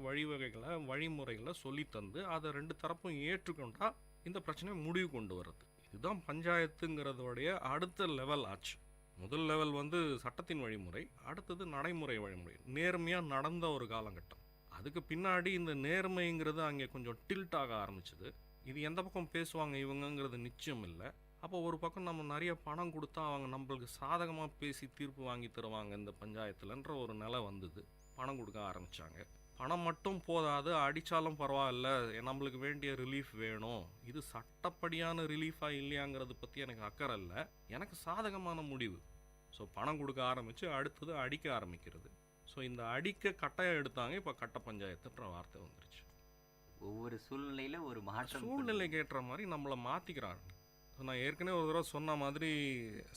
வழிமுறைகளை சொல்லி தந்து அதை 2 தரப்பும் ஏற்றுக்கொண்டா இந்த பிரச்சனையை முடிவு கொண்டு வர்றது. இதுதான் பஞ்சாயத்துங்கிறதோடைய அடுத்த லெவல் ஆச்சு. முதல் லெவல் வந்து சட்டத்தின் வழிமுறை, அடுத்தது நடைமுறை வழிமுறை, நேர்மையாக நடந்த ஒரு காலகட்டம். அதுக்கு பின்னாடி இந்த நேர்மைங்கிறது அங்கே கொஞ்சம் டில்ட் ஆக ஆரம்பிச்சுது. இது எந்த பக்கம் பேசுவாங்க இவங்கங்கிறது நிச்சயம் இல்லை. அப்போ ஒரு பக்கம் நம்ம நிறைய பணம் கொடுத்தா அவங்க நம்மளுக்கு சாதகமாக பேசி தீர்ப்பு வாங்கி தருவாங்க இந்த பஞ்சாயத்துலன்ற ஒரு நிலை வந்தது. பணம் கொடுக்க ஆரம்பித்தாங்க. பணம் மட்டும் போதாது, அடித்தாலும் பரவாயில்ல, நம்மளுக்கு வேண்டிய ரிலீஃப் வேணும். இது சட்டப்படியான ரிலீஃபாக இல்லையாங்கிறத பற்றி எனக்கு அக்கறை இல்லை, எனக்கு சாதகமான முடிவு. ஸோ பணம் கொடுக்க ஆரம்பித்து அடுத்தது அடிக்க ஆரம்பிக்கிறது. ஸோ இந்த அடிக்க கட்டாயம் எடுத்தாங்க. இப்போ கட்ட பஞ்சாயத்துன்ற வார்த்தை வந்துருச்சு. ஒவ்வொரு சூழ்நிலையில் ஒரு மாற்றம், சூழ்நிலைக்கு ஏற்ற மாதிரி நம்மளை மாற்றிக்கிறாங்க. நான் ஏற்கனவே ஒரு தடவை சொன்ன மாதிரி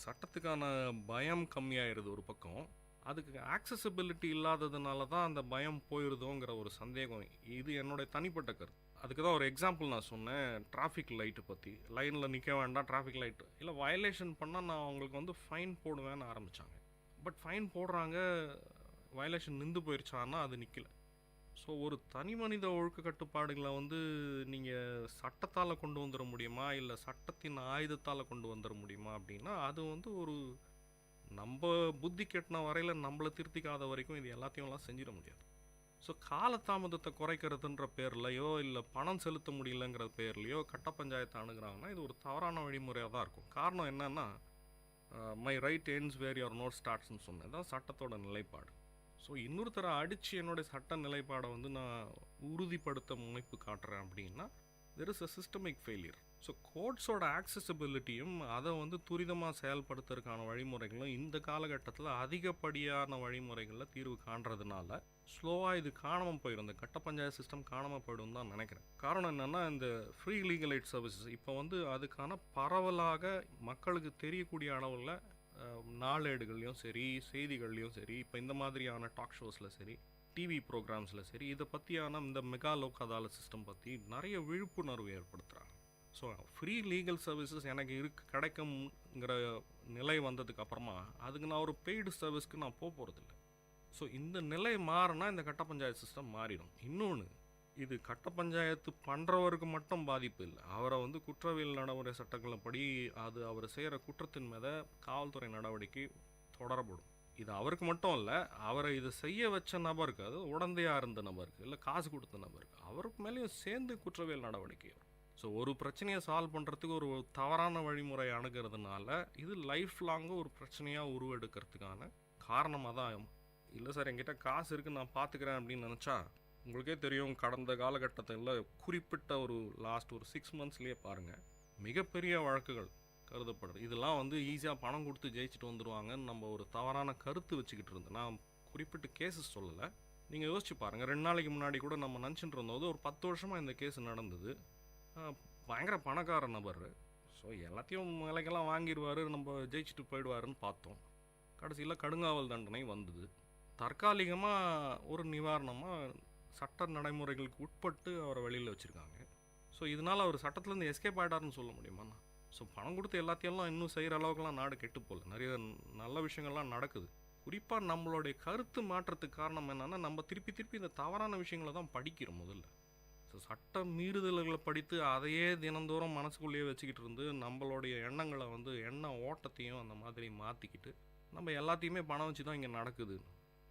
சட்டத்துக்கான பயம் கம்மியாயிருது ஒரு பக்கம். அதுக்கு ஆக்சசிபிலிட்டி இல்லாததுனால தான் அந்த பயம் போயிருதோங்கிற ஒரு சந்தேகம். இது என்னுடைய தனிப்பட்ட கருத்து. அதுக்கு தான் ஒரு எக்ஸாம்பிள் நான் சொன்னேன், டிராஃபிக் லைட்டு பற்றி. லைனில் நிற்க வேண்டாம், டிராஃபிக் லைட்டு இல்லை வயலேஷன் பண்ணால் நான் அவங்களுக்கு வந்து ஃபைன் போடுவேன்னு ஆரம்பித்தாங்க. பட் ஃபைன் போடுறாங்க, வயலேஷன் நின்று போயிடுச்சான்னா அது நிற்கலை. ஸோ ஒரு தனி மனித ஒழுக்க கட்டுப்பாடுகளை வந்து நீங்கள் சட்டத்தால் கொண்டு வந்துட முடியுமா, இல்லை சட்டத்தின் ஆயுதத்தால் கொண்டு வந்துட முடியுமா அப்படின்னா அது வந்து ஒரு நம்ம புத்தி கெட்டின வரையில் நம்மளை திருத்திக்காத வரைக்கும் இது எல்லாத்தையும்லாம் செஞ்சிட முடியாது. ஸோ காலதாமதத்தை குறைக்கிறதுன்ற பேர்லையோ இல்லை பணம் செலுத்த முடியலங்கிற பேர்லையோ கட்ட பஞ்சாயத்தை அணுகிறாங்கன்னா இது ஒரு தவறான வழிமுறையாக தான் இருக்கும். காரணம் என்னன்னா, my right ends where your nose ஸ்டார்ட்ஸ்னு சொன்னேன் தான் சட்டத்தோட நிலைப்பாடு. ஸோ இன்னொருத்தரை அடித்து என்னுடைய சட்ட நிலைப்பாடை வந்து நான் உறுதிப்படுத்த முனைப்பு காட்டுறேன் அப்படின்னா there is a systemic failure. So கோர்ட்ஸோட ஆக்சசிபிலிட்டியும் அதை வந்து துரிதமாக செயல்படுத்துறதுக்கான வழிமுறைகளும் இந்த காலகட்டத்தில் அதிகப்படியான வழிமுறைகளில் தீர்வு காண்றதுனால ஸ்லோவாக இது காணாமல் போயிடும். இந்த கட்ட பஞ்சாயத்து சிஸ்டம் காணாமல் போயிடும் தான் நினைக்கிறேன். காரணம் என்னென்னா, இந்த ஃப்ரீ லீகல் எய்ட் சர்வீசஸ் இப்போ வந்து அதுக்கான பரவலாக மக்களுக்கு தெரியக்கூடிய அளவில் நாளேடுகள்லையும் சரி, செய்திகள்லையும் சரி, இப்போ இந்த மாதிரியான டாக் ஷோஸில் சரி, டிவி ப்ரோக்ராம்ஸில் சரி, இதை பற்றியான இந்த மெகா லோக் அதாலத் சிஸ்டம் பற்றி நிறைய விழிப்புணர்வு ஏற்படுத்துகிறாங்க. ஸோ ஃப்ரீ லீகல் சர்வீசஸ் எனக்கு கிடைக்குங்கிற நிலை வந்ததுக்கு அப்புறமா அதுக்கு நான் ஒரு பெய்டு சர்வீஸ்க்கு நான் போகிறதில்ல. ஸோ இந்த நிலை மாறினா இந்த கட்ட பஞ்சாயத்து சிஸ்டம் மாறிடும். இன்னொன்று, இது கட்ட பஞ்சாயத்து பண்ணுறவருக்கு மட்டும் பாதிப்பு இல்லை. அவரை வந்து குற்றவியல் நடைமுறை சட்டங்களின்படி அது அவர் செய்கிற குற்றத்தின் மீது காவல்துறை நடவடிக்கை தொடரப்படும். இது அவருக்கு மட்டும் இல்லை, அவரை இதை செய்ய வச்ச நபருக்கு, அது உடந்தையாக இருந்த நபருக்கு, இல்லை காசு கொடுத்த நபருக்கு, அவருக்கு மேலேயும் சேர்ந்து குற்றவியல் நடவடிக்கை வரும். ஸோ ஒரு பிரச்சனையை சால்வ் பண்ணுறதுக்கு ஒரு தவறான வழிமுறை அணுகிறதுனால இது லைஃப் லாங்கு ஒரு பிரச்சனையாக உருவெடுக்கிறதுக்கான காரணமாக தான். இல்லை சார், என்கிட்ட காசு இருக்குது நான் பார்த்துக்கிறேன் அப்படின்னு நினச்சா, உங்களுக்கே தெரியும், கடந்த காலகட்டத்தில் குறிப்பிட்ட ஒரு லாஸ்ட் ஒரு 6 monthsலேயே பாருங்கள், மிகப்பெரிய வழக்குகள் கருதப்படுது. இதெல்லாம் வந்து ஈஸியாக பணம் கொடுத்து ஜெயிச்சுட்டு வந்துடுவாங்கன்னு நம்ம ஒரு தவறான கருத்து வச்சுக்கிட்டு இருந்தோம். நான் குறிப்பிட்ட கேஸஸ் சொல்லலை, நீங்கள் யோசிச்சு பாருங்கள். 2 நாளைக்கு முன்னாடி கூட நம்ம நினச்சிட்டு இருந்தோம் ஒரு 10 வருஷமாக இந்த கேஸ் நடந்தது. பயங்கர பணக்கார நபர், ஸோ எல்லாத்தையும் விலைக்கெல்லாம் வாங்கிடுவார், நம்ம ஜெயிச்சுட்டு போயிடுவாருன்னு பார்த்தோம். கடைசியில் கடுங்காவல் தண்டனை வந்தது. தற்காலிகமாக ஒரு நிவாரணமாக சட்ட நடைமுறைகளுக்கு உட்பட்டு அவரை வெளியில் வச்சுருக்காங்க. ஸோ இதனால் அவர் சட்டத்துலேருந்து எஸ்கேப் ஆகிட்டாருன்னு சொல்ல முடியுமாண்ணா? ஸோ பணம் கொடுத்து எல்லாத்தையெல்லாம் இன்னும் செய்கிற அளவுக்குலாம் நாடு கெட்டு போகல, நிறைய நல்ல விஷயங்கள்லாம் நடக்குது. குறிப்பாக நம்மளுடைய கருத்து மாற்றத்துக்கு காரணம் என்னென்னா, நம்ம திருப்பி இந்த தவறான விஷயங்களை தான் படிக்கிறோம் முதல்ல. ஸோ சட்ட மீறுதல்களை படித்து அதையே தினந்தோறும் மனசுக்குள்ளேயே வச்சுக்கிட்டு இருந்து நம்மளுடைய எண்ணங்களை வந்து எண்ண ஓட்டத்தையும் அந்த மாதிரி மாற்றிக்கிட்டு நம்ம எல்லாத்தையுமே பணம் வச்சு தான் இங்கே நடக்குது.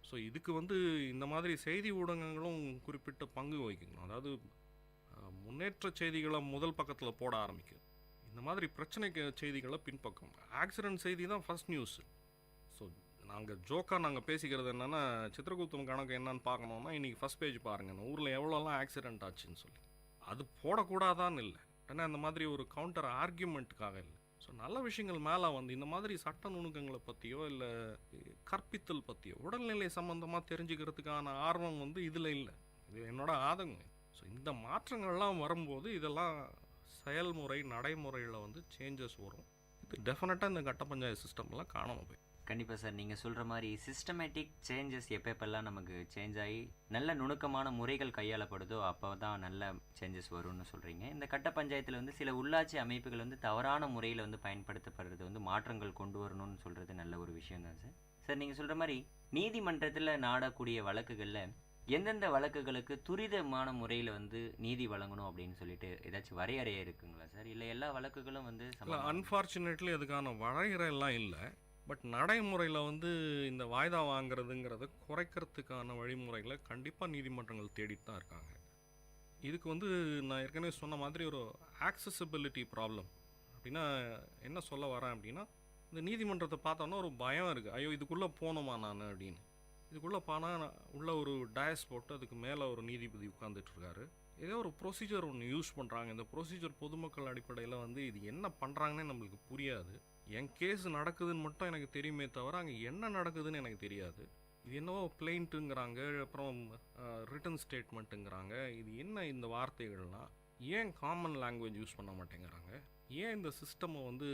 ஸோ இதுக்கு வந்து இந்த மாதிரி செய்தி ஊடகங்களும் குறிப்பிட்ட பங்கு வகிக்கணும். அதாவது முன்னேற்ற செய்திகளை முதல் பக்கத்தில் போட ஆரம்பிக்குது, இந்த மாதிரி பிரச்சனை செய்திகளை பின்பக்கம். ஆக்சிடென்ட் செய்தி தான் ஃபர்ஸ்ட் நியூஸ். ஸோ நாங்கள் ஜோக்காக நாங்கள் பேசிக்கிறது என்னென்னா, சித்திரகுப்தம் கணக்கு என்னன்னு பார்க்கணுன்னா இன்றைக்கி ஃபஸ்ட் பேஜ் பாருங்கள், ஊரில் எவ்வளோலாம் ஆக்சிடென்ட் ஆச்சுன்னு சொல்லி. அது போடக்கூடாதான்னு இல்லை, ஏன்னா இந்த மாதிரி ஒரு கவுண்டர் ஆர்கியூமெண்ட்டுக்காக இல்லை. ஸோ நல்ல விஷயங்கள் மேலே வந்து இந்த மாதிரி சட்ட நுணுக்கங்களை பற்றியோ இல்லை கற்பித்தல் பற்றியோ உடல்நிலை சம்மந்தமாக தெரிஞ்சுக்கிறதுக்கான ஆர்வம் வந்து இதில் இல்லை. இது என்னோட ஆதங்கம். ஸோ இந்த மாற்றங்கள்லாம் வரும்போது இதெல்லாம் செயல்முறை நடைமுறையில் வந்து சேஞ்சஸ் வரும். இது டெஃபினட்டாக இந்த கட்ட பஞ்சாயத்து சிஸ்டம்லாம் காணாமல் போய். கண்டிப்பாக சார், நீங்கள் சொல்கிற மாதிரி சிஸ்டமேட்டிக் சேஞ்சஸ் எப்பப்பெல்லாம் நமக்கு சேஞ்ச் ஆகி நல்ல நுணுக்கமான முறைகள் கையாளப்படுதோ அப்போ தான் நல்ல சேஞ்சஸ் வரும்னு சொல்கிறீங்க. இந்த கட்ட பஞ்சாயத்தில் வந்து சில உள்ளாட்சி அமைப்புகள் வந்து தவறான முறையில் வந்து பயன்படுத்தப்படுறது வந்து மாற்றங்கள் கொண்டு வரணும்னு சொல்கிறது நல்ல ஒரு விஷயம் தான் சார். சார், நீங்கள் சொல்கிற மாதிரி நீதிமன்றத்தில் நாடக்கூடிய வழக்குகளில் எந்தெந்த வழக்குகளுக்கு துரிதமான முறையில் வந்து நீதி வழங்கணும் அப்படின்னு சொல்லிட்டு ஏதாச்சும் வரையறை இருக்குங்களா சார்? இல்லை எல்லா வழக்குகளும் வந்து அன்ஃபார்ச்சுனேட்லி அதுக்கான வரையறை எல்லாம் இல்லை. பட் நடைமுறையில் வந்து இந்த வாய்தா வாங்கிறதுங்கிறத குறைக்கிறதுக்கான வழிமுறைகளை கண்டிப்பாக நீதிமன்றங்கள் தேடிட்டு தான் இருக்காங்க. இதுக்கு வந்து நான் ஏற்கனவே சொன்ன மாதிரி ஒரு ஆக்சசிபிலிட்டி ப்ராப்ளம் அப்படின்னா என்ன சொல்ல வரேன் அப்படின்னா, இந்த நீதிமன்றத்தை பார்த்தோன்னா ஒரு பயம் இருக்குது, ஐயோ இதுக்குள்ளே போகணுமா நான் அப்படின்னு. இதுக்குள்ளே போனால் உள்ள ஒரு டயஸ் போட்டு அதுக்கு மேலே ஒரு நீதிபதி உட்காந்துட்ருக்காரு, ஏதோ ஒரு ப்ரொசீஜர் ஒன்று யூஸ் பண்ணுறாங்க. இந்த ப்ரொசீஜர் பொதுமக்கள் அடிப்படையில் வந்து இது என்ன பண்ணுறாங்கன்னே நம்மளுக்கு புரியாது. என் கேஸ் நடக்குதுன்னு மட்டும் எனக்கு தெரியுமே தவிர அங்கே என்ன நடக்குதுன்னு எனக்கு தெரியாது. இது என்னவோ பிளெயிண்ட்டுங்கிறாங்க, அப்புறம் ரிட்டன் ஸ்டேட்மெண்ட்டுங்கிறாங்க. இது என்ன இந்த வார்த்தைகள்லாம்? ஏன் காமன் லாங்குவேஜ் யூஸ் பண்ண மாட்டேங்கிறாங்க? ஏன் இந்த சிஸ்டமை வந்து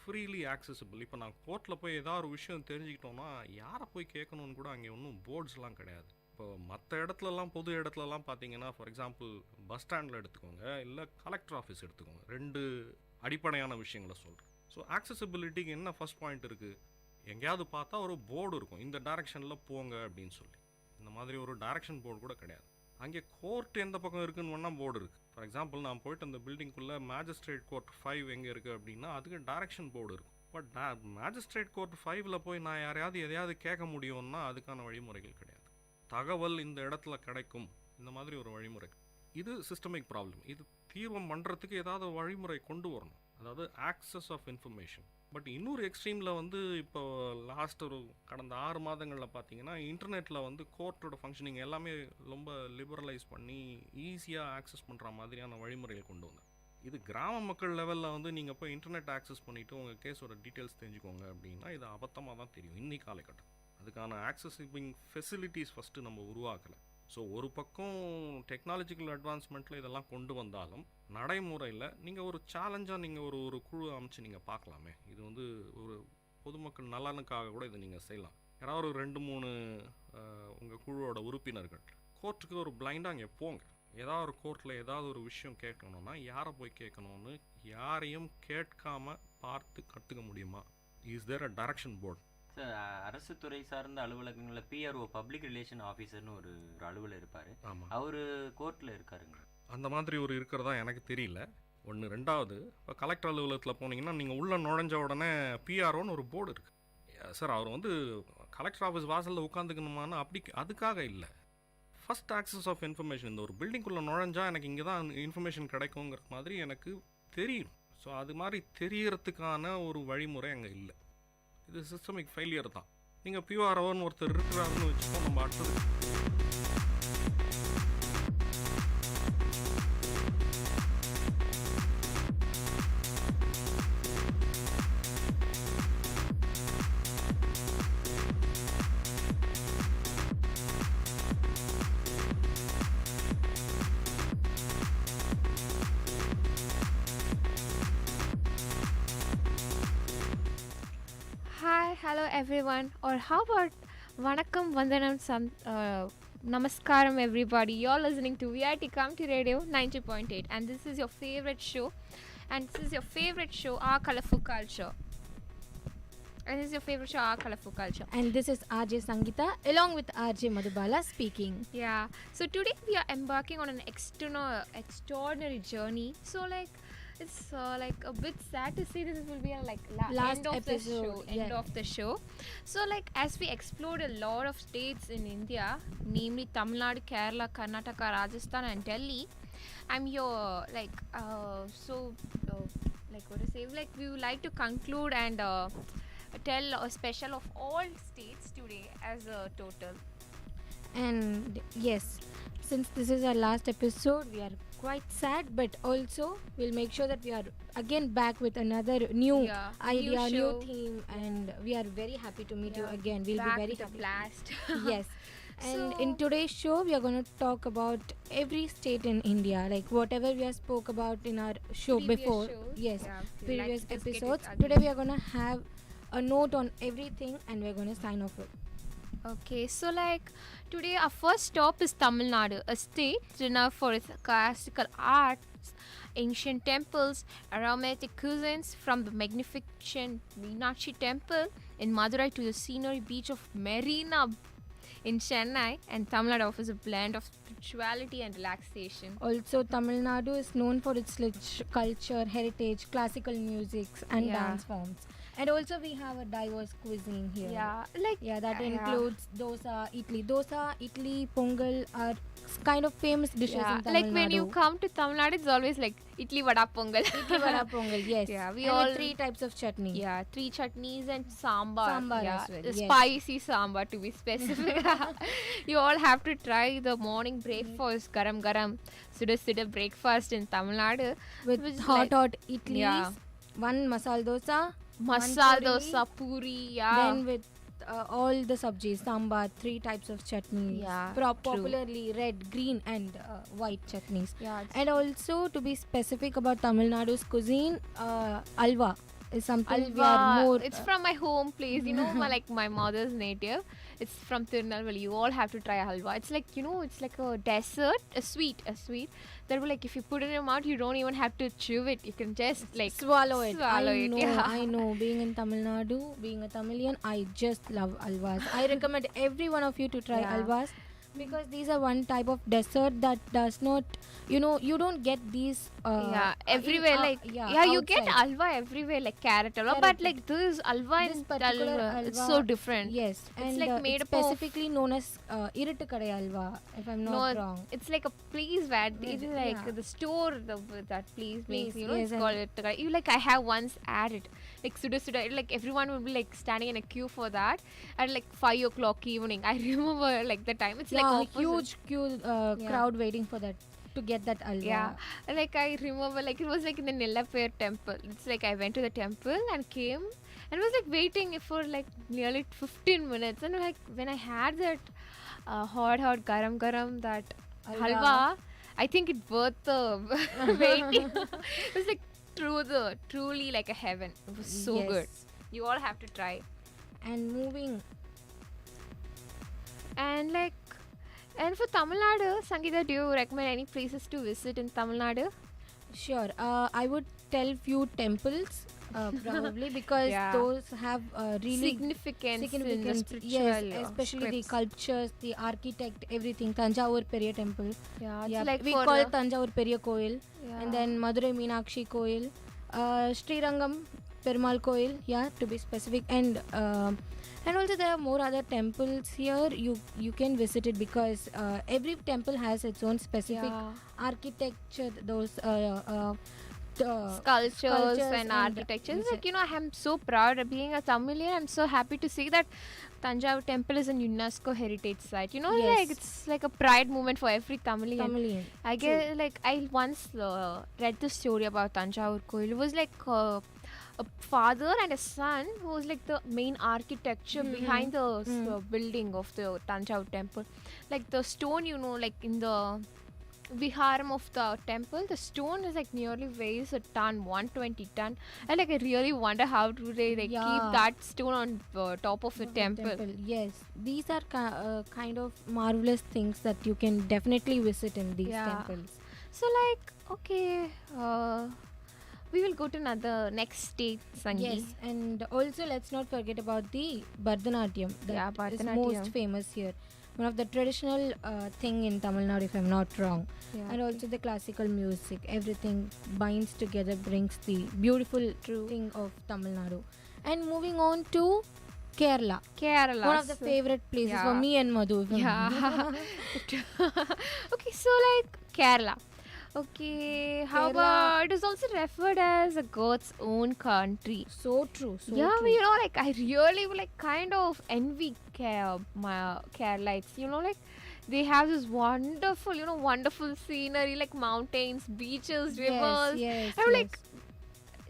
ஃப்ரீலி ஆக்சசிபிள்? இப்போ நான் கோர்ட்டில் போய் ஏதாவது ஒரு விஷயம் தெரிஞ்சுக்கிட்டோன்னா யாரை போய் கேட்கணுன்னு கூட அங்கே ஒன்றும் போர்ட்ஸ்லாம் கிடையாது. இப்போ மற்ற இடத்துலலாம் பொது இடத்துலலாம் பார்த்தீங்கன்னா, ஃபார் எக்ஸாம்பிள் பஸ் ஸ்டாண்டில் எடுத்துக்கோங்க, இல்லை கலெக்டர் ஆஃபீஸ் எடுத்துக்கோங்க, 2 அடிப்படையான விஷயங்களை சொல்கிறேன். ஸோ ஆக்சசிபிலிட்டிக்கு என்ன ஃபர்ஸ்ட் பாயிண்ட் இருக்குது? எங்கேயாவது பார்த்தா ஒரு போர்டு இருக்கும், இந்த டைரெக்ஷனில் போங்க அப்படின்னு சொல்லி. இந்த மாதிரி ஒரு டைரக்ஷன் போர்டு கூட கிடையாது. அங்கே கோர்ட் எந்த பக்கம் இருக்குன்னு வேணால் போர்டு இருக்குது. ஃபார் எக்ஸாம்பிள் நான் போய்ட்டு அந்த பில்டிங்குள்ளே மேஜிஸ்ட்ரேட் கோர்ட் 5 எங்கே இருக்குது அப்படின்னா அதுக்கு டைரக்ஷன் போர்டு இருக்கும். பட் மேஜிஸ்ட்ரேட் கோர்ட் 5ல் போய் நான் யாரையாவது எதையாவது கேட்க முடியும்னா அதுக்கான வழிமுறைகள் கிடையாது. தகவல் இந்த இடத்துல கிடைக்கும், இந்த மாதிரி ஒரு வழிமுறை. இது சிஸ்டமிக் ப்ராப்ளம். இது தீர்வம் பண்ணுறதுக்கு ஏதாவது வழிமுறை கொண்டு வரணும், அதாவது ஆக்சஸ் ஆஃப் இன்ஃபர்மேஷன். பட் இன்னொரு எக்ஸ்ட்ரீமில் வந்து இப்போ லாஸ்ட் ஒரு கடந்த 6 மாதங்களில் பார்த்தீங்கன்னா இன்டர்நெட்டில் வந்து கோர்ட்டோட ஃபங்க்ஷனிங் எல்லாமே ரொம்ப லிபரலைஸ் பண்ணி ஈஸியாக ஆக்சஸ் பண்ணுற மாதிரியான வழிமுறைகள் கொண்டு வந்தேன். இது கிராம மக்கள் லெவலில் வந்து நீங்கள் போய் இன்டர்நெட் ஆக்சஸ் பண்ணிவிட்டு உங்கள் கேஸோட டீட்டெயில்ஸ் தெரிஞ்சுக்கோங்க அப்படின்னா இது அபத்தமாக தான் தெரியும் இன்னைக்கு காலகட்டம். அதுக்கான ஆக்சஸிபிங் ஃபெசிலிட்டிஸ் ஃபஸ்ட்டு நம்ம உருவாக்கலை. ஸோ ஒரு பக்கம் டெக்னாலஜிக்கல் அட்வான்ஸ்மெண்ட்டில் இதெல்லாம் கொண்டு வந்தாலும் நடைமுறையில் நீங்கள் ஒரு சேலஞ்சாக நீங்கள் ஒரு குழு அமைச்சு நீங்கள் பார்க்கலாமே. இது வந்து ஒரு பொதுமக்கள் நலனுக்காக கூட இதை நீங்கள் செய்யலாம். யாராவது ஒரு 2-3 உங்கள் குழுவோட உறுப்பினர்கள் கோர்ட்டுக்கு ஒரு பிளைண்டாக அங்கே போங்க. ஏதாவது ஒரு கோர்ட்டில் ஏதாவது ஒரு விஷயம் கேட்கணுன்னா யாரை போய் கேட்கணும்னு யாரையும் கேட்காம பார்த்து கற்றுக்க முடியுமா? Is there a direction board? Sir, அரசு துறை சார்ந்த அலுவலகங்களில் பிஆர்ஓ பப்ளிக் ரிலேஷன் ஆஃபீஸர்னு ஒரு அலுவலர் இருப்பார். ஆமாம், அவர் கோர்ட்டில் இருக்காருங்க. அந்த மாதிரி ஒரு இருக்கிறதா எனக்கு தெரியல. ஒன்று. 2வது, இப்போ கலெக்டர் அலுவலகத்தில் போனீங்கன்னா நீங்கள் உள்ளே நுழைஞ்ச உடனே பிஆர்ஓன்னு ஒரு போர்டு இருக்குது. சார், அவர் வந்து கலெக்டர் ஆஃபீஸ் வாசலில் உட்காந்துக்கணுமான்னு அப்படி அதுக்காக இல்லை. First access of information. இந்த ஒரு பில்டிங்குள்ளே நுழைஞ்சா எனக்கு இங்கே தான் இன்ஃபர்மேஷன் கிடைக்குங்கிற மாதிரி எனக்கு தெரியும். ஸோ அது மாதிரி தெரியறதுக்கான ஒரு வழிமுறை அங்கே இல்லை. இது சிஸ்டமிக் ஃபெயிலியர் தான். நீங்கள் பிஆர்ஓன்னு ஒருத்தர் இருக்கிறாருன்னு வச்சுக்கோ, நம்ம அடுத்தது Hi, hello everyone, or how about Vanakkam, Vandanam, Namaskaram everybody. You're listening to Vit Community Radio 90.8 and this is your favorite show, Our Colorful Culture. And this is RJ Sangeeta along with RJ Madhubala speaking. Yeah, so today we are embarking on an extraordinary journey. So like it's like a bit sad to see this will be a last end of episode, of the show. So like as we explored a lot of states in India, namely Tamil Nadu, Kerala, Karnataka, Rajasthan and Delhi, I'm here we would like to conclude and tell a special of all states today as a total. And yes, since this is our last episode, we are quite sad, but also we'll make sure that we are again back with another new idea, new theme, and we are very happy to meet you again. We'll back be very with happy. a blast. Yes. And in today's show, we are going to talk about every state in India, like whatever we have spoke about in our show Previous before. shows. Yes, Yeah, we'll previous like to just get it episodes. again. Today we are going to have a note on everything, and we're going to sign off it. Okay, so like today our first stop is Tamil Nadu, a state renowned for its classical arts, ancient temples, aromatic cuisines, from the magnificent Meenakshi temple in Madurai to the scenery beach of Marina in Chennai, and Tamil Nadu offers a blend of spirituality and relaxation. Also, Tamil Nadu is known for its rich culture, heritage, classical music and dance forms. And also we have a diverse cuisine here. That includes dosa, idli, pongal are kind of famous dishes in Tamil Like when Nadu. you come to Tamil Nadu, it's always like idli vada pongal. Idli vada pongal, yes. Yeah, we and all with 3 types of chutney. Yeah, 3 chutneys and sambar. Sambar as well, yes. Spicy sambar to be specific. You all have to try the morning breakfast, garam suda breakfast in Tamil Nadu With hot idlis, 1 masala dosa, puri, then with all the sabjis, sambar, 3 types of chutneys. Popularly red, green and white chutneys. And also to be specific about Tamil Nadu's cuisine, alva is something we are more... It's from my home place, my mother's native. It's from Tirunelveli. You all have to try halwa. It's like, it's like a dessert, a sweet. That will if you put it in your mouth, you don't even have to chew it. You can just swallow it. I know. Being in Tamil Nadu, being a Tamilian, I just love alvas. I recommend every one of you to try alvas because these are one type of dessert that does not, you don't get these everywhere you get alwa everywhere, like carrot alwa. Correct. But like this alwa in alwa, it's so different. Yes, it's and like made it's up specifically known as iruttu kadai alwa, if I'm not wrong. It's like a place where it is like the store that place makes, you know, yes, it's called iruttu kadai. You like I have once had it, like suda like everyone would be like standing in a queue for that at like 5 o'clock evening. I remember like the time, it's like a opposite. huge queue crowd waiting for that, to get that alwa. Yeah, like I remember like it was like in the Nellapur temple. It's like I went to the temple and came and was like waiting for like nearly 15 minutes, and like when I had that hot garam that halwa, I think it worth the waiting. It was like truly like a heaven. It was so good. You all have to try. And moving, and like, and for Tamil Nadu, Sangeeta, do you recommend any places to visit in Tamil Nadu? Sure. I would tell few temples, probably, because those have really significance in the spiritual, yes, especially the sculptures, the architect, everything. Tanjavur Periya Temple. It's like we call it Tanjavur Periya Koil. And then Madurai Meenakshi Koil, Srirangam Perumal Koil, to be specific, and also there are more other temples here. You can visit it, because every temple has its own specific architecture, those sculptures and architectures. Like, you know, I am so proud of being a Tamilian. I'm so happy to see that Tanjavur temple is a UNESCO heritage site. You know, like it's like a pride moment for every Tamilian. I guess like I once read the story about Tanjavur Koil. It was like a father and a son who was like the main architecture behind the building of the Tanjavur temple. Like the stone, you know, like in the viharam of the temple, the stone is like nearly weighs a ton, 120 ton. And like I really wonder how do they like keep that stone on top of the temple. Yes, these are kind of marvelous things that you can definitely visit in these temples. So like, okay, we will go to another next state, Sangi. Yes, and also let's not forget about the Bharatanatyam. That is most famous here. One of the traditional thing in Tamil Nadu, if I'm not wrong. And also the classical music. Everything binds together, brings the beautiful thing of Tamil Nadu. And moving on to Kerala. One of the favorite places for me and Madhu. Okay, so like Kerala. Okay, how about it is also referred as a God's own country. So true. So true. You know, like I really like kind of envy Keralites. You know, like they have this wonderful scenery, like mountains, beaches, rivers. I'm like,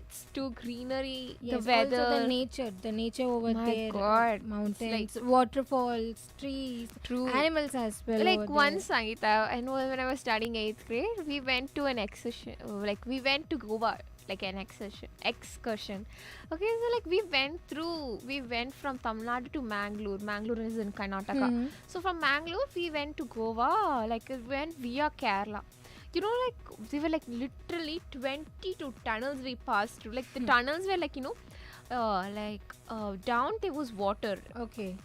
it's too greenery. The weather, also the nature over there. God, mountains, waterfalls, trees, animals as well. Like once, Sangeeta, I know when I was studying 8th grade, we went to an excursion. Like we went to Goa, like an excursion. Okay, so like we went from Tamil Nadu to Mangalore. Mangalore is in Karnataka. So from Mangalore we went to Goa. Like we went via Kerala. You know, like they were like literally 22 tunnels we passed through. Like the tunnels were like, you know, down there was water. Okay.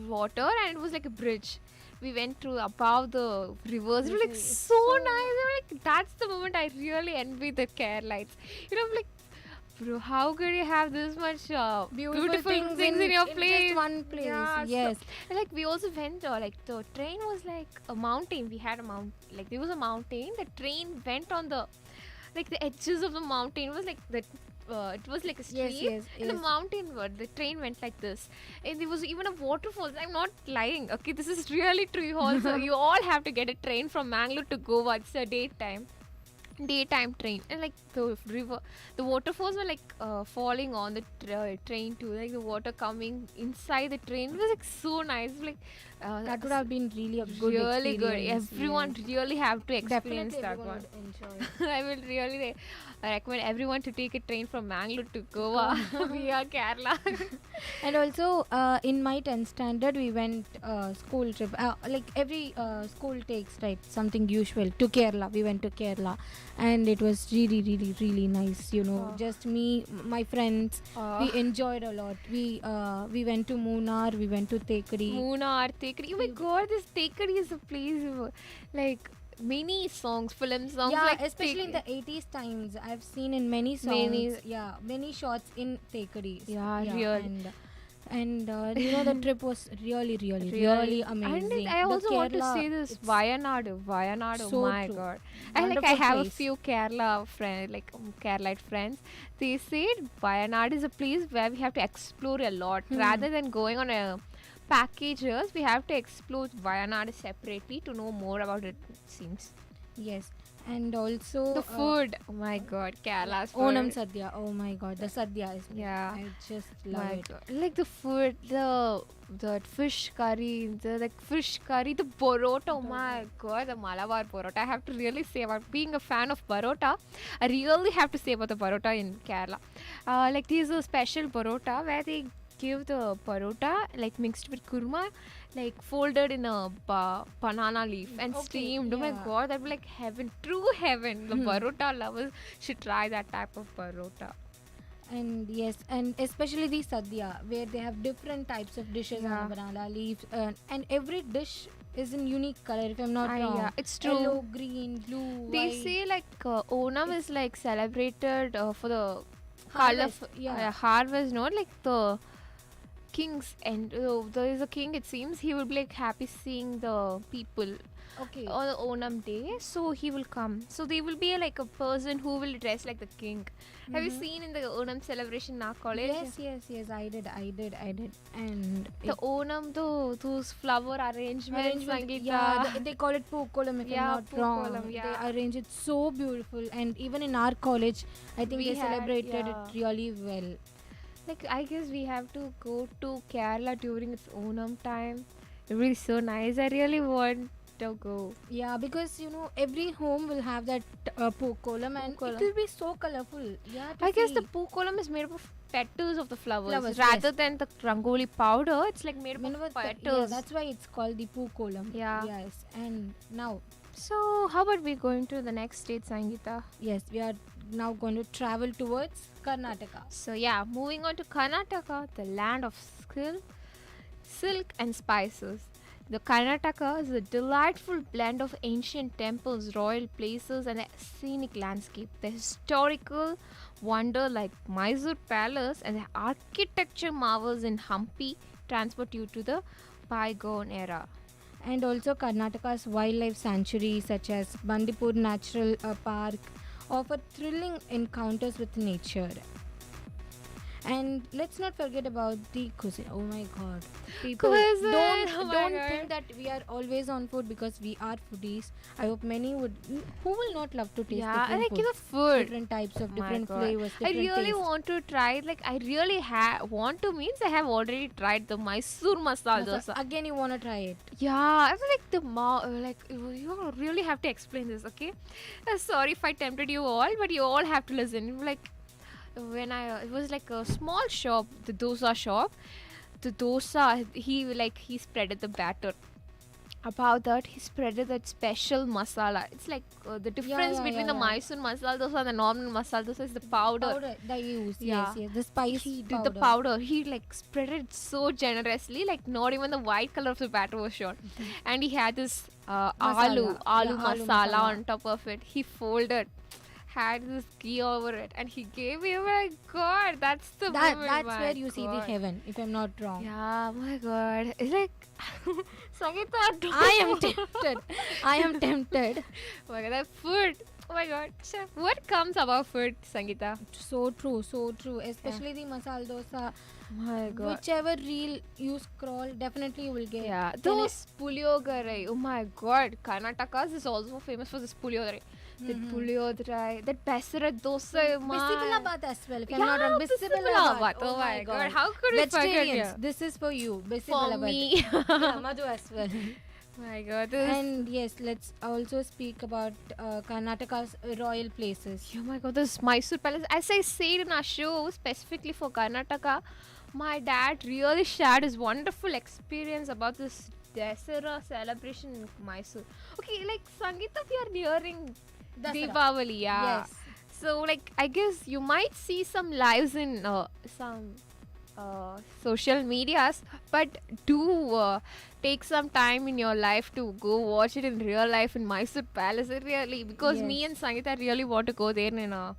Water, and it was like a bridge. We went through above the rivers. It was like so nice. Like that's the moment I really envy the Keralites. You know, like, bro, how could you have this much beautiful things in your place? Just one place. Yes. And like we also went like the train was like a mountain. We had a like there was a mountain. The train went on the like the edges of the mountain. It was like the it was like a street in the mountain. The train went like this, and there was even a waterfall. I'm not lying. Okay, this is really true. Also, you all have to get a train from Mangalore to Goa. It's a daytime train, and like the waterfalls were like falling on the train too, like the water coming inside the train. It was like so nice. Like that would have been really a good experience. Everyone really have to experience that one. Enjoy. I will really recommend everyone to take a train from Mangalore to Goa via Kerala. And also in my 10th standard we went school trip, like every school takes something usual to Kerala. We went to Kerala, and it was really nice, you know. Just me, my friends, we enjoyed a lot. We went to Munnar, we went to Thekadi. Oh my god, this Thekadi is a place like many songs, film songs. Yeah, like especially in the 80s times, I've seen in many songs. Many shots in Tekadis. Yeah, real. And you know, the trip was really amazing. And I also want to say this Wayanadu, so oh my true. god. And like I Wonderful have place. a few Kerala friends, like Keralite friends. They said Wayanadu is a place where we have to explore a lot rather than going on a packages. We have to explore Wayanadu separately to know more about it, seems. Yes. And also the food, oh my god, Kerala's food. Onam Sadhya, oh my god, the Sadhya is I just love it. God. Like the food, the fish curry, the parota, oh my god, the Malabar parota. I have to really say, about being a fan of parota, I really have to say about the parota in Kerala. Like there's a special parota where they give the parota like mixed with kurma, like folded in a banana leaf and steamed. Oh my god, that would be like heaven, true heaven. The parota lovers should try that type of parota. And yes, and especially the Sadhya, where they have different types of dishes on a banana leaf, and every dish is in unique color, if I'm not wrong. Yeah, it's true. Yellow, green, blue, they white. say like Onam is like celebrated for the Harvest, color harvest, not like the kings, and there is a king, it seems he will be like happy seeing the people on the Onam day, so he will come, so there will be like a person who will dress like the king. Have you seen in the Onam celebration in our college? Yes, I did. And the Onam, those flower arrangements, Sangeeta. Yeah, they call it Pookolam, if I'm not wrong. They arrange it so beautiful, and even in our college I think they celebrated it really well. Like I guess we have to go to Kerala during its Onam time. It will be so nice. I really want to go. Yeah, because you know every home will have that pookolam, and it will be so colorful. I guess the pookolam is made up of petals of the flowers rather than the rangoli powder. It's like made up of petals. Yeah, that's why it's called the pookolam. Yeah. Yes, and now. So how about we going to the next state, Sangeeta? Yes, we are now going to travel towards Karnataka. So yeah, moving on to Karnataka, the land of skill, silk and spices. The Karnataka is a delightful blend of ancient temples, royal places and a scenic landscape. The historical wonder like Mysore Palace and the architecture marvels in Hampi transport you to the bygone era. And also Karnataka's wildlife sanctuaries such as Bandipur Natural Park offer thrilling encounters with nature. And let's not forget about the cuisine. Oh my god. People don't think that we are always on food because we are foodies. I hope many would. Who will not love to taste different food? The food. Different types of different flavors. I really want to try it. Like I really want to means I have already tried the Mysore masala dosa. Again, you want to try it? Yeah, I feel like you really have to explain this, okay? Sorry if I tempted you all, but you all have to listen. Like when it was like a small shop, the dosa shop. The dosa, he spreaded the batter. About that, he spreaded that special masala. It's like the difference between the Mysore masala dosa and the normal masala dosa is the powder. They use. Yes, the spice. He did the powder. He like spread it so generously, like not even the white color of the batter was shown. And he had this aloo masala on top of it. He folded, had this ghee over it, and he gave me. Oh my god, that's the moment. That's where you see the heaven, if I'm not wrong. Yeah, my god, it's like Sangeeta, I am tempted. Oh my god, that food. Oh my god, what comes about food, Sangeeta? So true, especially the masala dosa. My god, whichever reel you scroll, definitely you will get. Yeah, those puliyogare. Oh my god, Karnataka is also famous for this puliyogare. That puliyogare, that Pesarat dosa, Bisibalabat as well. If I'm not wrong, Bisibalabat. Oh my god, how could we forget? This is for you, For me. Yeah, Madhu as well. My god, and yes, let's also speak about Karnataka's royal places. Oh my god, this Mysore Palace. As I said in our show, specifically for Karnataka, my dad really shared his wonderful experience about this Dasara celebration in Mysore. Okay, like Sangeeta, we are nearing Deepavali, Yes. So like I guess you might see some lives in some social medias, but do take some time in your life to go watch it in real life in Mysore Palace. Really, because me and Sangeeta really want to go there in a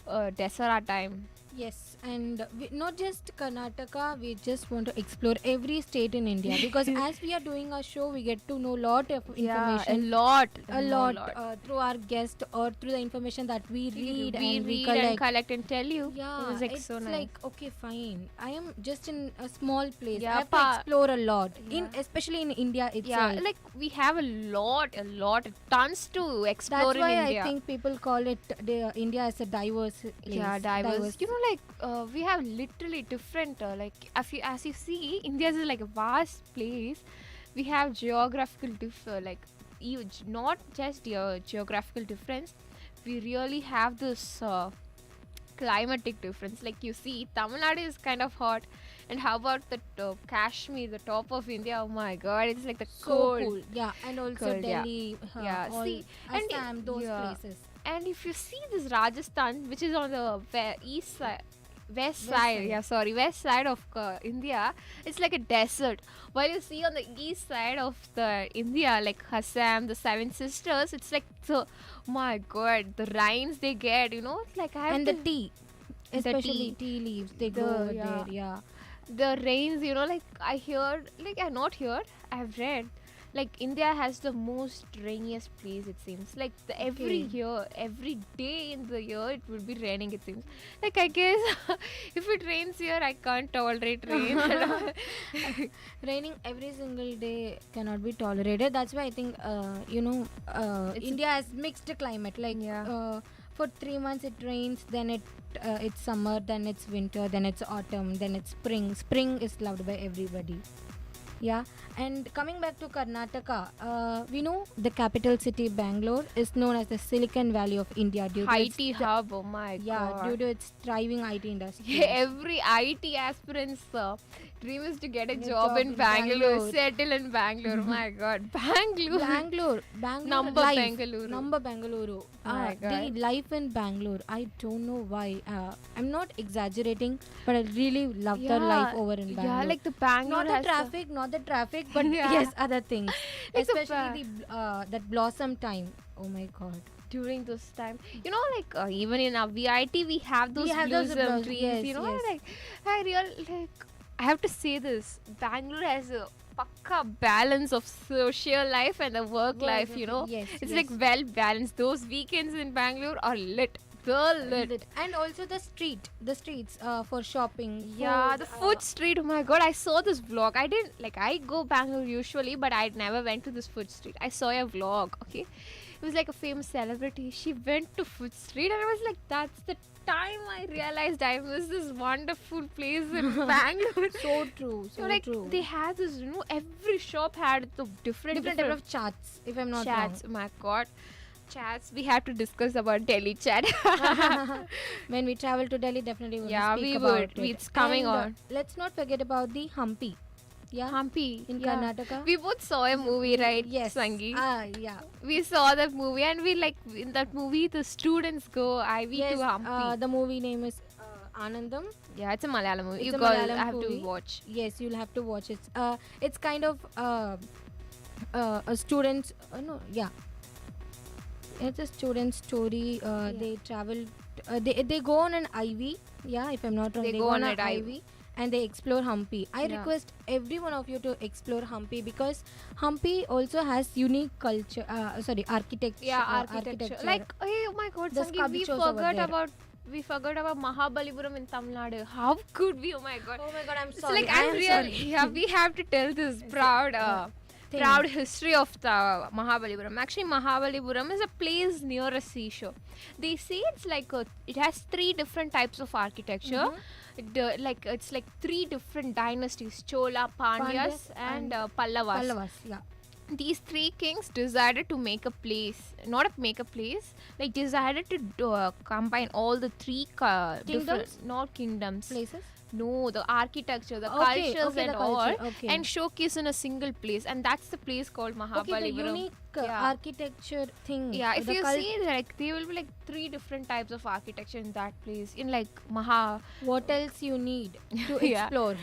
Dasara time. Yes, and not just Karnataka, we just want to explore every state in India because as we are doing our show, we get to know a lot of information. A lot through our guest or through the information that we read and collect and tell you. Yeah, it was like it's so nice. like, okay, fine. I am just in a small place. Yeah, I have to explore a lot, especially in India itself. Yeah, like we have a lot, tons to explore in India. That's why I think people call it India as a diverse place. Yeah, diverse. You know, like we have literally different like as you see, India is like a vast place. We have geographical like huge, not just geographical difference. We really have this climatic difference. Like you see, Tamil Nadu is kind of hot, and how about the Kashmir, the top of India? Oh my God, it's like the so cool. Yeah, and also cold, Delhi. Yeah, see, Assam, those places. And if you see this Rajasthan, which is on the west side of India, it's like a desert. While you see on the east side of the India, like Assam, the Seven Sisters, it's like my God, the rains they get, you know, it's like the tea, especially tea leaves, they go over there. Yeah, the rains, you know, like I've read. Like India has the most rainiest place, it seems. Like every day in the year, it will be raining, it seems. Like I guess if it rains here, I can't tolerate rain. Raining every single day cannot be tolerated. That's why I think India has mixed climate. Like for 3 months it rains, then it's summer, then it's winter, then it's autumn, then it's spring. Spring is loved by everybody. Yeah, and coming back to Karnataka, we know the capital city Bangalore is known as the Silicon Valley of India due to IT hub. Oh my God! Yeah, due to its thriving IT industry. Yeah, every IT aspirant's dream is to get a job in Bangalore, settle in Bangalore. My God, Bangalore, Number life. Bangalore. My God. The life in Bangalore, I don't know why. I'm not exaggerating, but I really love the life over in Bangalore. Yeah, like the Bangalore. Not the traffic, but yes, other things. Like especially that blossom time. Oh my God. During this time, you know, like even in our VIT, we have those blossom trees. Yes, you know, like I have to say this: Bangalore has a pakka balance of social life and the work life. You know, it's like well balanced. Those weekends in Bangalore are lit. And also the streets for shopping. Yeah, the food street. Oh my God, I saw this vlog. I go Bangalore usually, but I never went to this food street. I saw a vlog. Okay, it was like a famous celebrity. She went to food street, and I was like, that's the time I realized I miss this wonderful place in Bangalore. So true. They had this, you know, every shop had the different type of chats, if I'm not wrong. Oh my God. Chats, we have to discuss about Delhi chat. When we travel to Delhi, definitely we would. It's coming on. Let's not forget about the Hampi. Yeah, Hampi in Karnataka. We both saw a movie, right? Yes, Sangi. Yeah. We saw that movie, and we like in that movie the students go IV to Hampi. The movie name is Anandam. Yeah, it's a Malayalam movie. It's you have to watch. Yes, you'll have to watch it. It's kind of a student's. It's a student story. They travel. They go on an IV. Yeah, if I'm not wrong, they go on an IV. And they explore Hampi. I request every one of you to explore Hampi because Hampi also has unique culture. Architecture. Yeah, architecture. Like, oh my God, Sangeet, we forgot about Mahabalipuram in Tamil Nadu. How could we? Oh my God. Oh my God, I'm sorry. It's like sorry. Yeah, we have to tell this proud history of the Mahabalipuram. Actually, Mahabalipuram is a place near a seashore. They say it's like it has 3 different types of architecture. It's like 3 different dynasties: Chola, Pandyas, and Pallavas. Yeah. These 3 kings decided to make a place, decided to combine all the 3 kingdoms, not kingdoms, places. know the architecture, the Okay, cultures okay, and the all, culture, okay. and showcase in a single place, and that's the place called Mahabalipuram. Okay, the unique architecture thing. Yeah, if the you see, like, there will be like 3 different types of architecture in that place. In like what else you need to Yeah. explore?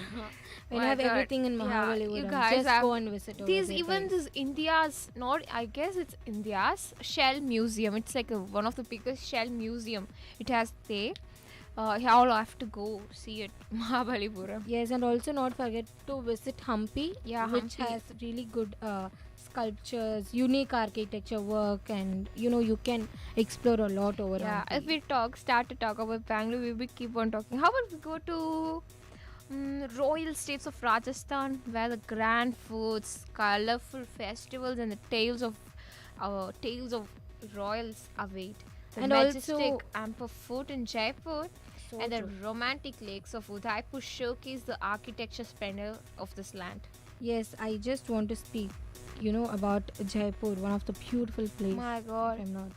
When you My have God. everything in Yeah, Mahabalipuram, you guys just have go and visit over these there, even guys. this India's, not, I guess it's India's shell museum. It's like one of the biggest shell museum it has there. You all have to go see it. Mahabalipuram. Yes, and also not forget to visit Hampi, Yeah, which Hampi. has really good sculptures, unique architecture work, and you can explore a lot over Yeah, Hampi. if we start to talk about Bangalore, we will keep on talking. How about we go to royal states of Rajasthan, where the grand foods, colorful festivals, and the tales of royals await. The And majestic also- Amber Fort in Jaipur So and the true. romantic lakes of Udaipur showcase the architecture splendor of this land. Yes, I just want to speak, about Jaipur, one of the beautiful places. My God. If I'm not.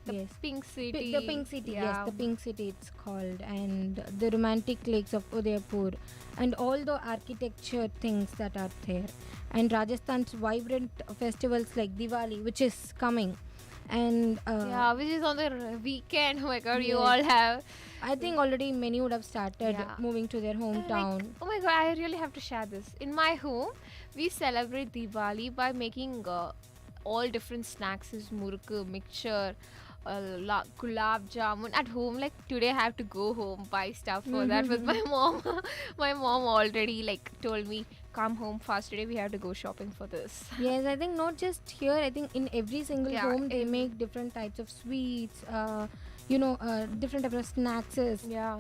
The Yes. Pink City. The Pink City, Yeah. yes, the Pink City it's called, and the romantic lakes of Udaipur, and all the architecture things that are there, and Rajasthan's vibrant festivals like Diwali, which is coming, and Yeah, which is on the weekend. Oh my God, you yes. all have. I think already many would have started Yeah. moving to their hometown. Oh my God, I really have to share this. In my home, we celebrate Diwali by making all different snacks, is murukku, mixture, gulab jamun at home. Like today, I have to go home buy stuff for that with my mom. My mom already like told me, come home fast today. We have to go shopping for this. Yes, I think not just here. I think in every single Yeah, home they make different types of sweets. Different types of snacks. Yeah.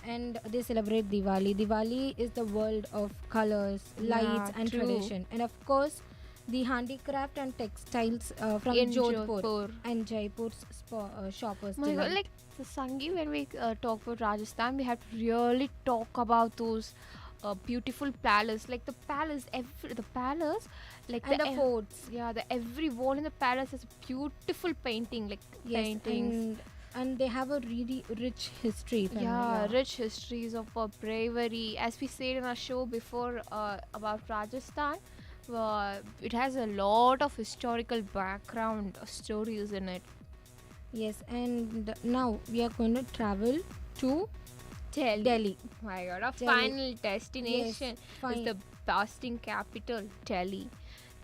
And they celebrate Diwali. Diwali is the world of colors, lights, Yeah, and true. tradition. And of course, the handicraft and textiles from In Jodhpur Jodhpur. and Jaipur's shoppers. Oh my God, delight. like the Sangi, when we talk about Rajasthan, we have to really talk about those beautiful palace, like the palace, the palace, like And the forts. Yeah, the every wall in the palace has a beautiful painting, like Yes, paintings. and they have a really rich history. if I'm Yeah, not- rich histories of bravery. As we said in our show before about Rajasthan, it has a lot of historical background stories in it. Yes, and now we are going to travel to Delhi. My God, our Delhi. final destination Yes, is the bustling capital, Delhi,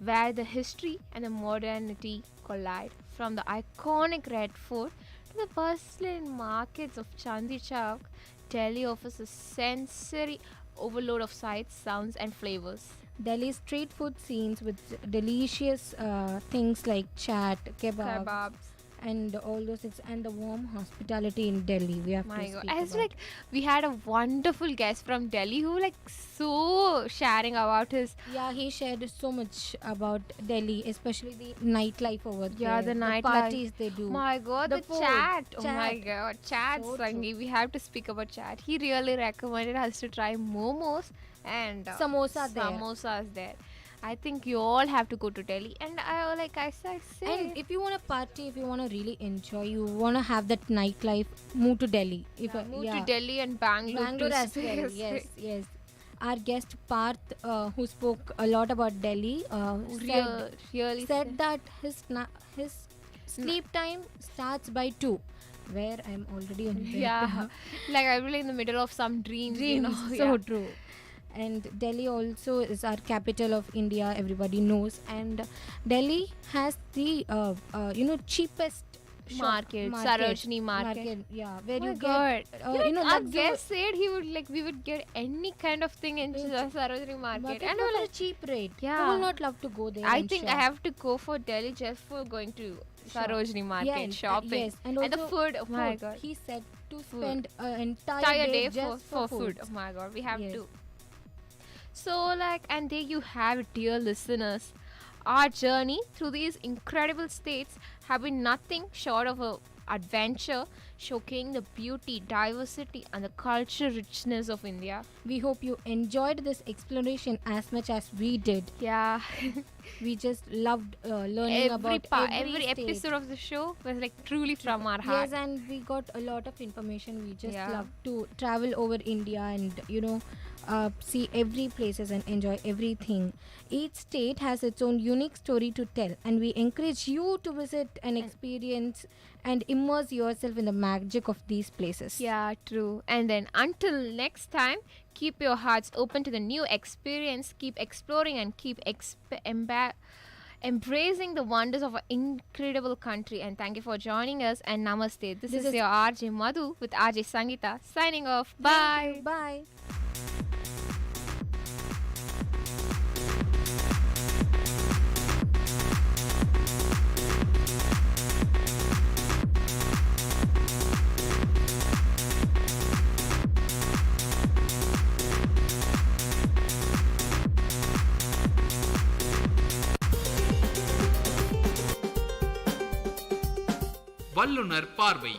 where the history and the modernity collide. From the iconic Red Fort to the bustling markets of Chandni Chowk, Delhi offers a sensory overload of sights, sounds, and flavors. Delhi street food scenes with delicious things like chaat, Kebabs. and all those things, and the warm hospitality in Delhi. We have My to God, speak as about. like we had a wonderful guest from Delhi who like so sharing about his Yeah, he shared so much about Delhi, especially the nightlife over there. Yeah, the nightlife. parties they do. My God, the food, chat. Oh my chat. God, chat, So Sangi. true. We have to speak about chat. He really recommended us to try momos and Samosa there. samosas there. I think you all have to go to Delhi. And like I said, And if you want to party, if you want to really enjoy, you want to have that nightlife, move to Delhi. move to Delhi and Bangalore. Bangalore to as well. stay. Yes. Our guest Parth, who spoke a lot about Delhi, Really said that his sleep time starts by 2, where I'm already on bed. Yeah, like I'm really in the middle of some dreams. So true. And Delhi also is our capital of India, everybody knows, and Delhi has the cheapest Market, Sarojini market. Yeah, where Oh you my God. get Our guest said we would get any kind of thing in Sarojini market, and for we're a like, cheap rate. Yeah. I will not love to go there. I and think I shop. have to go for Delhi just for going to Sarojini market Yeah, shopping. yes, and the also food. Oh my food. God, He said to Food. spend an entire day just for food. foods. Oh my God, we have Yes. to. So and there you have it, dear listeners. Our journey through these incredible states have been nothing short of adventure, showcasing the beauty, diversity, and the cultural richness of India. We hope you enjoyed this exploration as much as we did. Yeah. We just loved learning about every state. episode of the show was like truly from our heart. Yes, and we got a lot of information. We just Yeah. love to travel over India and see every places and enjoy everything. Each state has its own unique story to tell, and we encourage you to visit and experience and immerse yourself in the magic of these places. Yeah, true. And then until next time, keep your hearts open to the new experience, keep exploring, and keep embracing the wonders of our incredible country. And thank you for joining us, and namaste. This is your RJ Madhu with RJ Sangeeta signing off. Bye. Bye. வல்லுனர் பார்வை.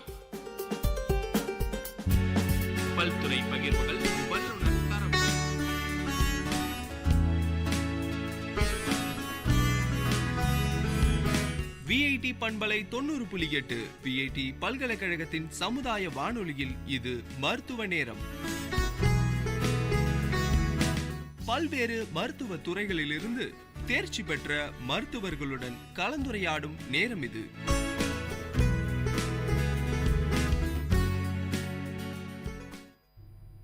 பல்துறை பகிர்வுகள், வல்லுனர் தரவுகள். VIT பண்பலை 90.8 VIT பல்கலைக்கழகத்தின் சமுதாய வானொலியில் இது மருத்துவ நேரம். பல்வேறு மருத்துவ துறைகளிலிருந்து தேர்ச்சி பெற்ற மருத்துவர்களுடன் கலந்துரையாடும் நேரம் இது.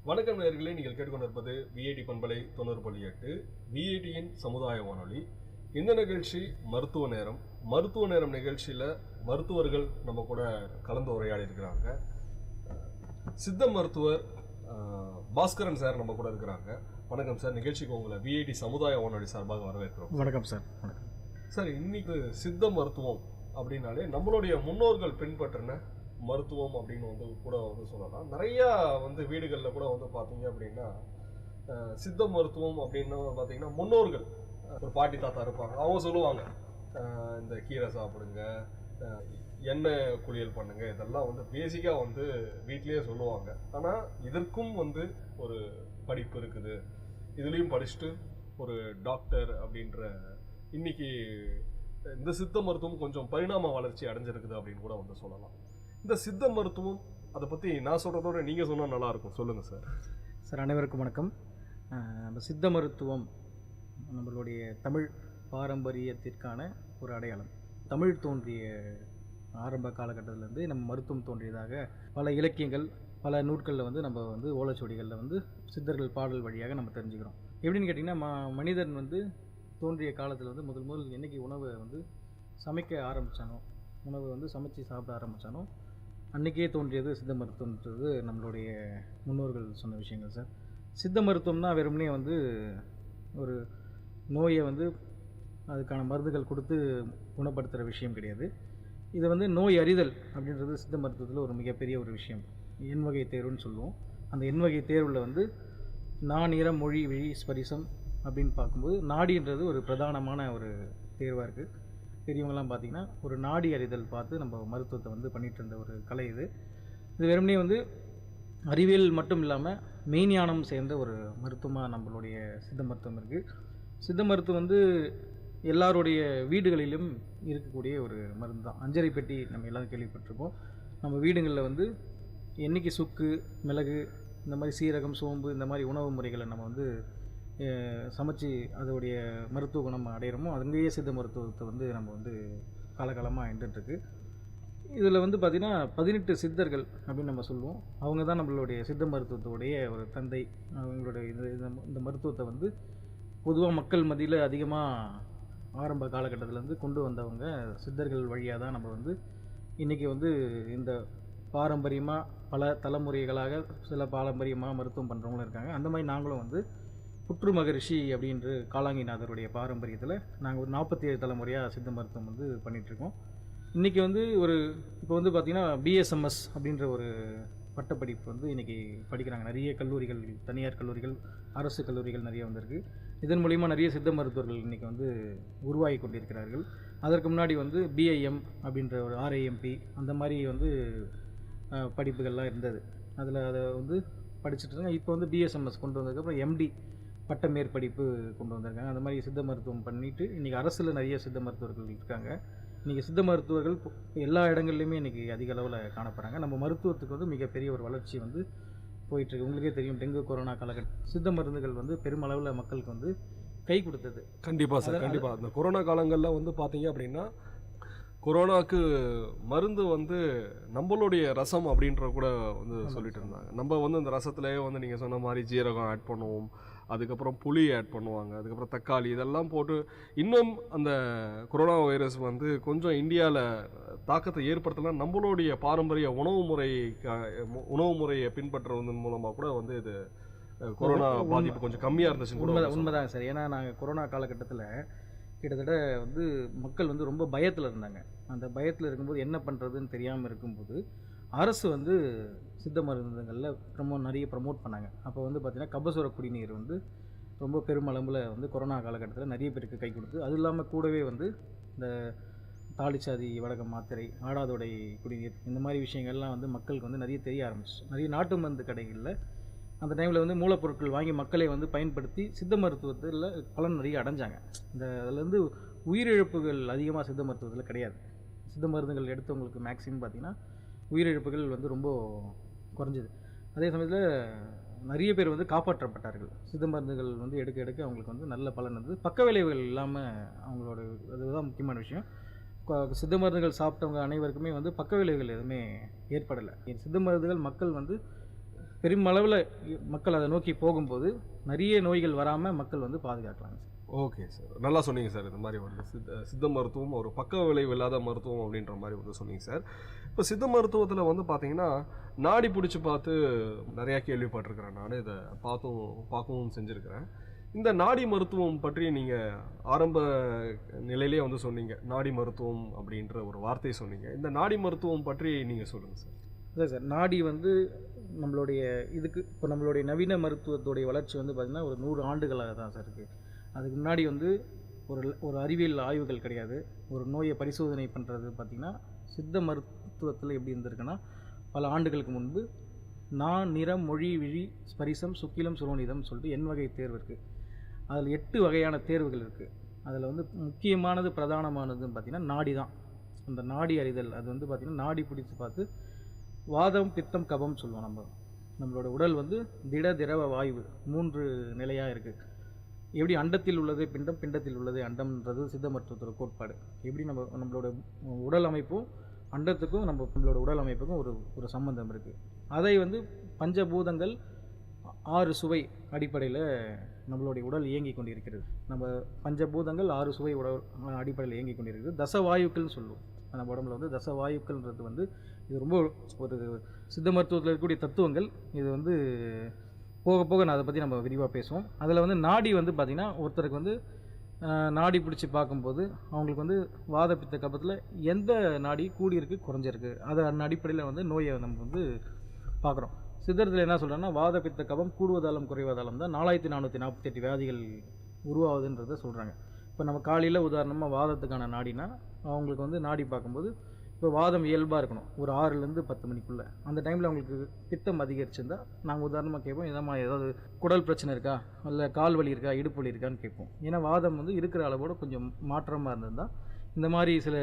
வணக்கம் நேயர்களே, நீங்கள் கேட்டுக்கொண்டிருப்பது விஐடி பண்பலை 90.8 விஐடியின் சமுதாய வானொலி. இந்த நிகழ்ச்சி மருத்துவ நேரம். மருத்துவ நேரம் நிகழ்ச்சியில் மருத்துவர்கள் நம்ம கூட கலந்து உரையாடி இருக்கிறாங்க. சித்த மருத்துவர் பாஸ்கரன் சார் நம்ம கூட இருக்கிறாங்க. வணக்கம் சார், நிகழ்ச்சிக்கு உங்களை விஐடி சமுதாய வானொலி சார்பாக வரவேற்கிறோம். வணக்கம் சார். வணக்கம் சார். இன்னைக்கு சித்த மருத்துவம் அப்படின்னாலே நம்மளுடைய முன்னோர்கள் பின்பற்றின மருத்துவம் அப்படின்னு கூட சொல்லலாம். நிறையா வீடுகளில் கூட பார்த்தீங்க அப்படின்னா சித்த மருத்துவம் அப்படின்னு பார்த்தீங்கன்னா முன்னோர்கள் ஒரு பாட்டி தாத்தா இருப்பாங்க, அவங்க சொல்லுவாங்க இந்த கீரை சாப்பிடுங்க, எண்ணெய் குளியல் பண்ணுங்க, இதெல்லாம் பேசிக்காக வீட்லேயே சொல்லுவாங்க. ஆனால் இதற்கும் ஒரு படிப்பு இருக்குது. இதுலேயும் படிச்சுட்டு ஒரு டாக்டர் அப்படின்ற இன்னைக்கு இந்த சித்த மருத்துவம் கொஞ்சம் பரிணாம வளர்ச்சி அடைஞ்சிருக்குது அப்படின்னு கூட சொல்லலாம். இந்த சித்த மருத்துவம் அதை பற்றி நான் சொல்கிறதோட நீங்கள் சொன்னால் நல்லாயிருக்கும். சொல்லுங்கள் சார். சார், அனைவருக்கும் வணக்கம். நம்ம சித்த மருத்துவம் நம்மளுடைய தமிழ் பாரம்பரியத்திற்கான ஒரு அடையாளம். தமிழ் தோன்றிய ஆரம்ப காலகட்டத்திலேருந்து நம்ம மருத்துவம் தோன்றியதாக பல இலக்கியங்கள், பல நூட்களில் நம்ம ஓலைச்சுவடிகளில் சித்தர்கள் பாடல் வழியாக நம்ம தெரிஞ்சுக்கிறோம். எப்படின்னு கேட்டிங்கன்னா, மனிதன் தோன்றிய காலத்தில் முதல் என்றைக்கு உணவை சமைக்க ஆரம்பித்தானோ, உணவை சமைச்சு சாப்பிட ஆரம்பித்தானோ அன்றைக்கே தோன்றியது சித்த மருத்துவம்ன்றது நம்மளுடைய முன்னோர்கள் சொன்ன விஷயங்கள் சார். சித்த மருத்துவம்னா வெறுமனே ஒரு நோயை அதுக்கான மருந்துகள் கொடுத்து குணப்படுத்துகிற விஷயம் கிடையாது. இது நோய் அறிதல் அப்படின்றது சித்த மருத்துவத்தில் ஒரு மிகப்பெரிய ஒரு விஷயம். எண் வகை தேர்வுன்னு சொல்லுவோம். அந்த எண் வகை தேர்வில் நானிறம், மொழி, விழி, ஸ்பரிசம் அப்படின்னு பார்க்கும்போது நாடின்றது ஒரு பிரதானமான ஒரு தேர்வாக இருக்குது. பெரியவங்களாம் பார்த்திங்கன்னா ஒரு நாடி அறிதல் பார்த்து நம்ம மருத்துவத்தை பண்ணிகிட்டு இருந்த ஒரு கலை இது. இது வெறுமனே அறிவியல் மட்டும் இல்லாமல் மெய்ஞானம் சேர்ந்த ஒரு மருத்துவமாக நம்மளுடைய சித்த மருத்துவம் இருக்குது. சித்த மருத்துவம் எல்லாருடைய வீடுகளிலும் இருக்கக்கூடிய ஒரு மருந்து தான். அஞ்சரை பெட்டி நம்ம எல்லோரும் கேள்விப்பட்டிருப்போம். நம்ம வீடுகளில் என்றைக்கு சுக்கு, மிளகு, இந்த மாதிரி சீரகம், சோம்பு, இந்த மாதிரி உணவு முறைகளை நம்ம சமைச்சு அதோடைய மருத்துவ குணம் அடையிறோமோ, அங்கேயே சித்த மருத்துவத்தை நம்ம காலகாலமாக இருந்துகிட்ருக்கு. இதில் பார்த்திங்கன்னா 18 சித்தர்கள் அப்படின்னு நம்ம சொல்லுவோம். அவங்க தான் நம்மளுடைய சித்த மருத்துவத்துடைய ஒரு தந்தை. அவங்களுடைய இந்த மருத்துவத்தை பொதுவாக மக்கள் மத்தியில் அதிகமாக ஆரம்ப காலகட்டத்திலேருந்து கொண்டு வந்தவங்க சித்தர்கள் வழியாக தான் நம்ம இன்றைக்கி இந்த பாரம்பரியமாக பல தலைமுறைகளாக சில பாரம்பரியமாக மருத்துவம் பண்ணுறவங்களும் இருக்காங்க. அந்த மாதிரி நாங்களும் புற்று மகரிஷி அப்படின்ற காலாங்கிநாதருடைய பாரம்பரியத்தில் நாங்கள் ஒரு 47 தலைமுறையாக சித்த மருத்துவம் பண்ணிகிட்ருக்கோம். இன்றைக்கி ஒரு இப்போ பார்த்திங்கன்னா பிஎஸ்எம்எஸ் அப்படின்ற ஒரு பட்டப்படிப்பு இன்றைக்கி படிக்கிறாங்க. நிறைய கல்லூரிகள், தனியார் கல்லூரிகள், அரசு கல்லூரிகள் நிறைய வந்திருக்கு. இதன் மூலிமா நிறைய சித்த மருத்துவர்கள் இன்றைக்கி வந்து உருவாகி கொண்டிருக்கிறார்கள். அதற்கு முன்னாடி வந்து பிஐஎம் அப்படின்ற ஒரு ஆர்ஐஎம்பி அந்த மாதிரி வந்து படிப்புகள்லாம் இருந்தது. அதில் அதை வந்து படிச்சுட்டு இருக்காங்க. இப்போ வந்து பிஎஸ்எம்எஸ் கொண்டு வந்ததுக்கப்புறம் எம்டி பட்ட மேற்படிப்பு கொண்டு வந்திருக்காங்க. அந்த மாதிரி சித்த மருத்துவம் பண்ணிவிட்டு இன்றைக்கி அரசில் நிறைய சித்த மருத்துவர்கள் இருக்காங்க. இன்றைக்கி சித்த மருத்துவர்கள் எல்லா இடங்கள்லையுமே இன்றைக்கி அதிக அளவில் காணப்படுறாங்க. நம்ம மருத்துவத்துக்கு வந்து மிகப்பெரிய ஒரு வளர்ச்சி வந்து போயிட்டுருக்கு. உங்களுக்கே தெரியும், டெங்கு கொரோனா காலகட்டம் சித்த மருந்துகள் வந்து பெருமளவில் மக்களுக்கு வந்து கை கொடுத்தது. கண்டிப்பாக சார், கண்டிப்பாக. அந்த கொரோனா காலங்களில் வந்து பார்த்தீங்க அப்படின்னா கொரோனாவுக்கு மருந்து வந்து நம்மளுடைய ரசம் அப்படின்ற கூட வந்து சொல்லிட்டு இருந்தாங்க. நம்ம வந்து அந்த ரசத்துலேயே வந்து நீங்கள் சொன்ன மாதிரி ஜீரகம் ஆட் பண்ணுவோம், அதுக்கப்புறம் புளி ஆட் பண்ணுவாங்க, அதுக்கப்புறம் தக்காளி இதெல்லாம் போட்டு இன்னும் அந்த கொரோனா வைரஸ் வந்து கொஞ்சம் இந்தியாவில் தாக்கத்தை ஏற்படுத்தலாம். நம்மளுடைய பாரம்பரிய உணவு முறையை பின்பற்றுவதன் மூலமாக கூட வந்து இது கொரோனா பாதிப்பு கொஞ்சம் கம்மியாக இருந்துச்சு. உண்மைதாங்க சார். ஏன்னா நாங்கள் கொரோனா காலகட்டத்தில் கிட்டத்தட்ட வந்து மக்கள் வந்து ரொம்ப பயத்தில் இருந்தாங்க. அந்த பயத்தில் இருக்கும்போது என்ன பண்ணுறதுன்னு தெரியாமல் இருக்கும்போது அரசு வந்து சித்த மருந்துகளில் நிறைய ப்ரமோட் பண்ணாங்க. அப்போ வந்து பார்த்திங்கன்னா கபசுர குடிநீர் வந்து ரொம்ப பெருமளவில் வந்து கொரோனா காலகட்டத்தில் நிறைய பேருக்கு கை கொடுத்து, அதுவும் இல்லாமல் கூடவே வந்து இந்த தாளிச்சாதி வடகம் மாத்திரை, ஆடாதொடை குடிநீர் இந்த மாதிரி விஷயங்கள்லாம் வந்து மக்களுக்கு வந்து நிறைய தெரிய ஆரம்பிச்சு. நிறைய நாட்டு மருந்து கடைகளில் அந்த டைமில் வந்து மூலப்பொருட்கள் வாங்கி மக்களை வந்து பயன்படுத்தி சித்த மருத்துவத்தில் பலன் நிறைய அடைஞ்சாங்க. அதில் வந்து உயிரிழப்புகள் அதிகமாக சித்த மருத்துவத்தில் கிடையாது. சித்த மருந்துகள் எடுத்தவங்களுக்கு மேக்ஸிமம் பார்த்திங்கன்னா உயிரிழப்புகள் வந்து ரொம்ப குறைஞ்சிது. அதே சமயத்தில் நிறைய பேர் வந்து காப்பாற்றப்பட்டார்கள். சித்த மருந்துகள் வந்து எடுக்க அவங்களுக்கு வந்து நல்ல பலன் வந்து பக்க விளைவுகள் இல்லாமல் அவங்களோட அதுதான் முக்கியமான விஷயம். சித்த மருந்துகள் சாப்பிட்டவங்க அனைவருக்குமே வந்து பக்க விளைவுகள் எதுவுமே ஏற்படலை. சித்த மருந்துகள் மக்கள் வந்து பெருமளவில் மக்கள் அதை நோக்கி போகும்போது நிறைய நோய்கள் வராமல் மக்கள் வந்து பாதுகாக்கலாங்க சார். ஓகே சார், நல்லா சொன்னீங்க சார். இந்த மாதிரி வந்து சித்த மருத்துவம் ஒரு பக்க விளைவு இல்லாத மருத்துவம் அப்படின்ற மாதிரி வந்து சொன்னீங்க சார். இப்போ சித்த மருத்துவத்தில் வந்து பார்த்தீங்கன்னா நாடி பிடிச்சி பார்த்து நிறையா கேள்விப்பட்டிருக்கிறேன். நான் இதை பார்க்கவும் செஞ்சுருக்கிறேன். இந்த நாடி மருத்துவம் பற்றி நீங்கள் ஆரம்ப நிலையிலே வந்து சொன்னீங்க, நாடி மருத்துவம் அப்படின்ற ஒரு வார்த்தையை சொன்னீங்க. இந்த நாடி மருத்துவம் பற்றி நீங்கள் சொல்லுங்கள் சார். அதான் சார், நாடி வந்து நம்மளுடைய இதுக்கு இப்போ நம்மளுடைய நவீன மருத்துவத்துடைய வளர்ச்சி வந்து பார்த்திங்கன்னா ஒரு 100 ஆண்டுகளாக தான் சார் இருக்குது. அதுக்கு முன்னாடி வந்து ஒரு அறிவியல் ஆய்வுகள் கிடையாது. ஒரு நோயை பரிசோதனை பண்ணுறது பார்த்திங்கன்னா சித்த மருத்துவத்தில் எப்படி இருந்திருக்குன்னா, பல ஆண்டுகளுக்கு முன்பு நிறம், மொழி, விழி, ஸ்பரிசம், சுக்கிலம், சுரோனிதம் சொல்லிட்டு எண் வகை தேர்வு இருக்குது. அதில் 8 வகையான தேர்வுகள் இருக்குது. அதில் வந்து முக்கியமானது பிரதானமானதுன்னு பார்த்திங்கன்னா நாடி தான். அந்த நாடி அறிதல் அது வந்து பார்த்திங்கன்னா நாடி பிடித்து பார்த்து வாதம், பித்தம், கபம் சொல்லுவோம். நம்மளோட உடல் வந்து திட, திரவ, வாயு 3 நிலையாக இருக்குது. எப்படி அண்டத்தில் உள்ளது பிண்டம், பிண்டத்தில் உள்ளது அண்டம்ன்றது சித்த மருத்துவத்தோட கோட்பாடு. எப்படி நம்மளோட உடல் அமைப்பும் அண்டத்துக்கும் நம்மளோட உடல் அமைப்புக்கும் ஒரு சம்பந்தம் இருக்குது. அதை வந்து பஞ்சபூதங்கள் 6 சுவை அடிப்படையில் நம்மளுடைய உடல் இயங்கி கொண்டிருக்கிறது. நம்ம பஞ்சபூதங்கள் 6 சுவை உடல் அடிப்படையில் இயங்கி கொண்டிருக்கிறது. தசவாயுக்கள்னு சொல்லுவோம். நம்ம உடம்புல வந்து தசவாயுக்கள்ன்றது வந்து இது ரொம்ப ஒரு சித்த மருத்துவத்தில் இருக்கக்கூடிய தத்துவங்கள். இது வந்து போக போக நான் அதை பற்றி நம்ம விரிவாக பேசுவோம். அதில் வந்து நாடி வந்து பார்த்திங்கன்னா ஒருத்தருக்கு வந்து நாடி பிடிச்சி பார்க்கும்போது அவங்களுக்கு வந்து வாத பித்த கபத்தில் எந்த நாடி கூடியிருக்கு குறைஞ்சிருக்கு அதன் அடிப்படையில் வந்து நோயை நம்ம வந்து பார்க்குறோம். சித்தத்தில் என்ன சொல்கிறேன்னா, வாத பித்த கபம் கூடுவதாலும் குறைவதாலும் தான் 4448 வியாதிகள் உருவாகுதுன்றதை சொல்கிறாங்க. இப்போ நம்ம காலையில் உதாரணமாக வாதத்துக்கான நாடினா அவங்களுக்கு வந்து நாடி பார்க்கும்போது இப்போ வாதம் இயல்பாக இருக்கணும் ஒரு 6லேருந்து 10 மணிக்குள்ளே. அந்த டைமில் அவங்களுக்கு பித்தம் அதிகரிச்சிருந்தால் நாங்கள் உதாரணமாக கேட்போம், ஏதாவது குடல் பிரச்சனை இருக்கா, இல்லை கால் வலி இருக்கா, இடுப்பு வலி இருக்கான்னு கேட்போம். ஏன்னா வாதம் வந்து இருக்கிற அளவோட கொஞ்சம் மாற்றமாக இருந்திருந்தால் இந்த மாதிரி சில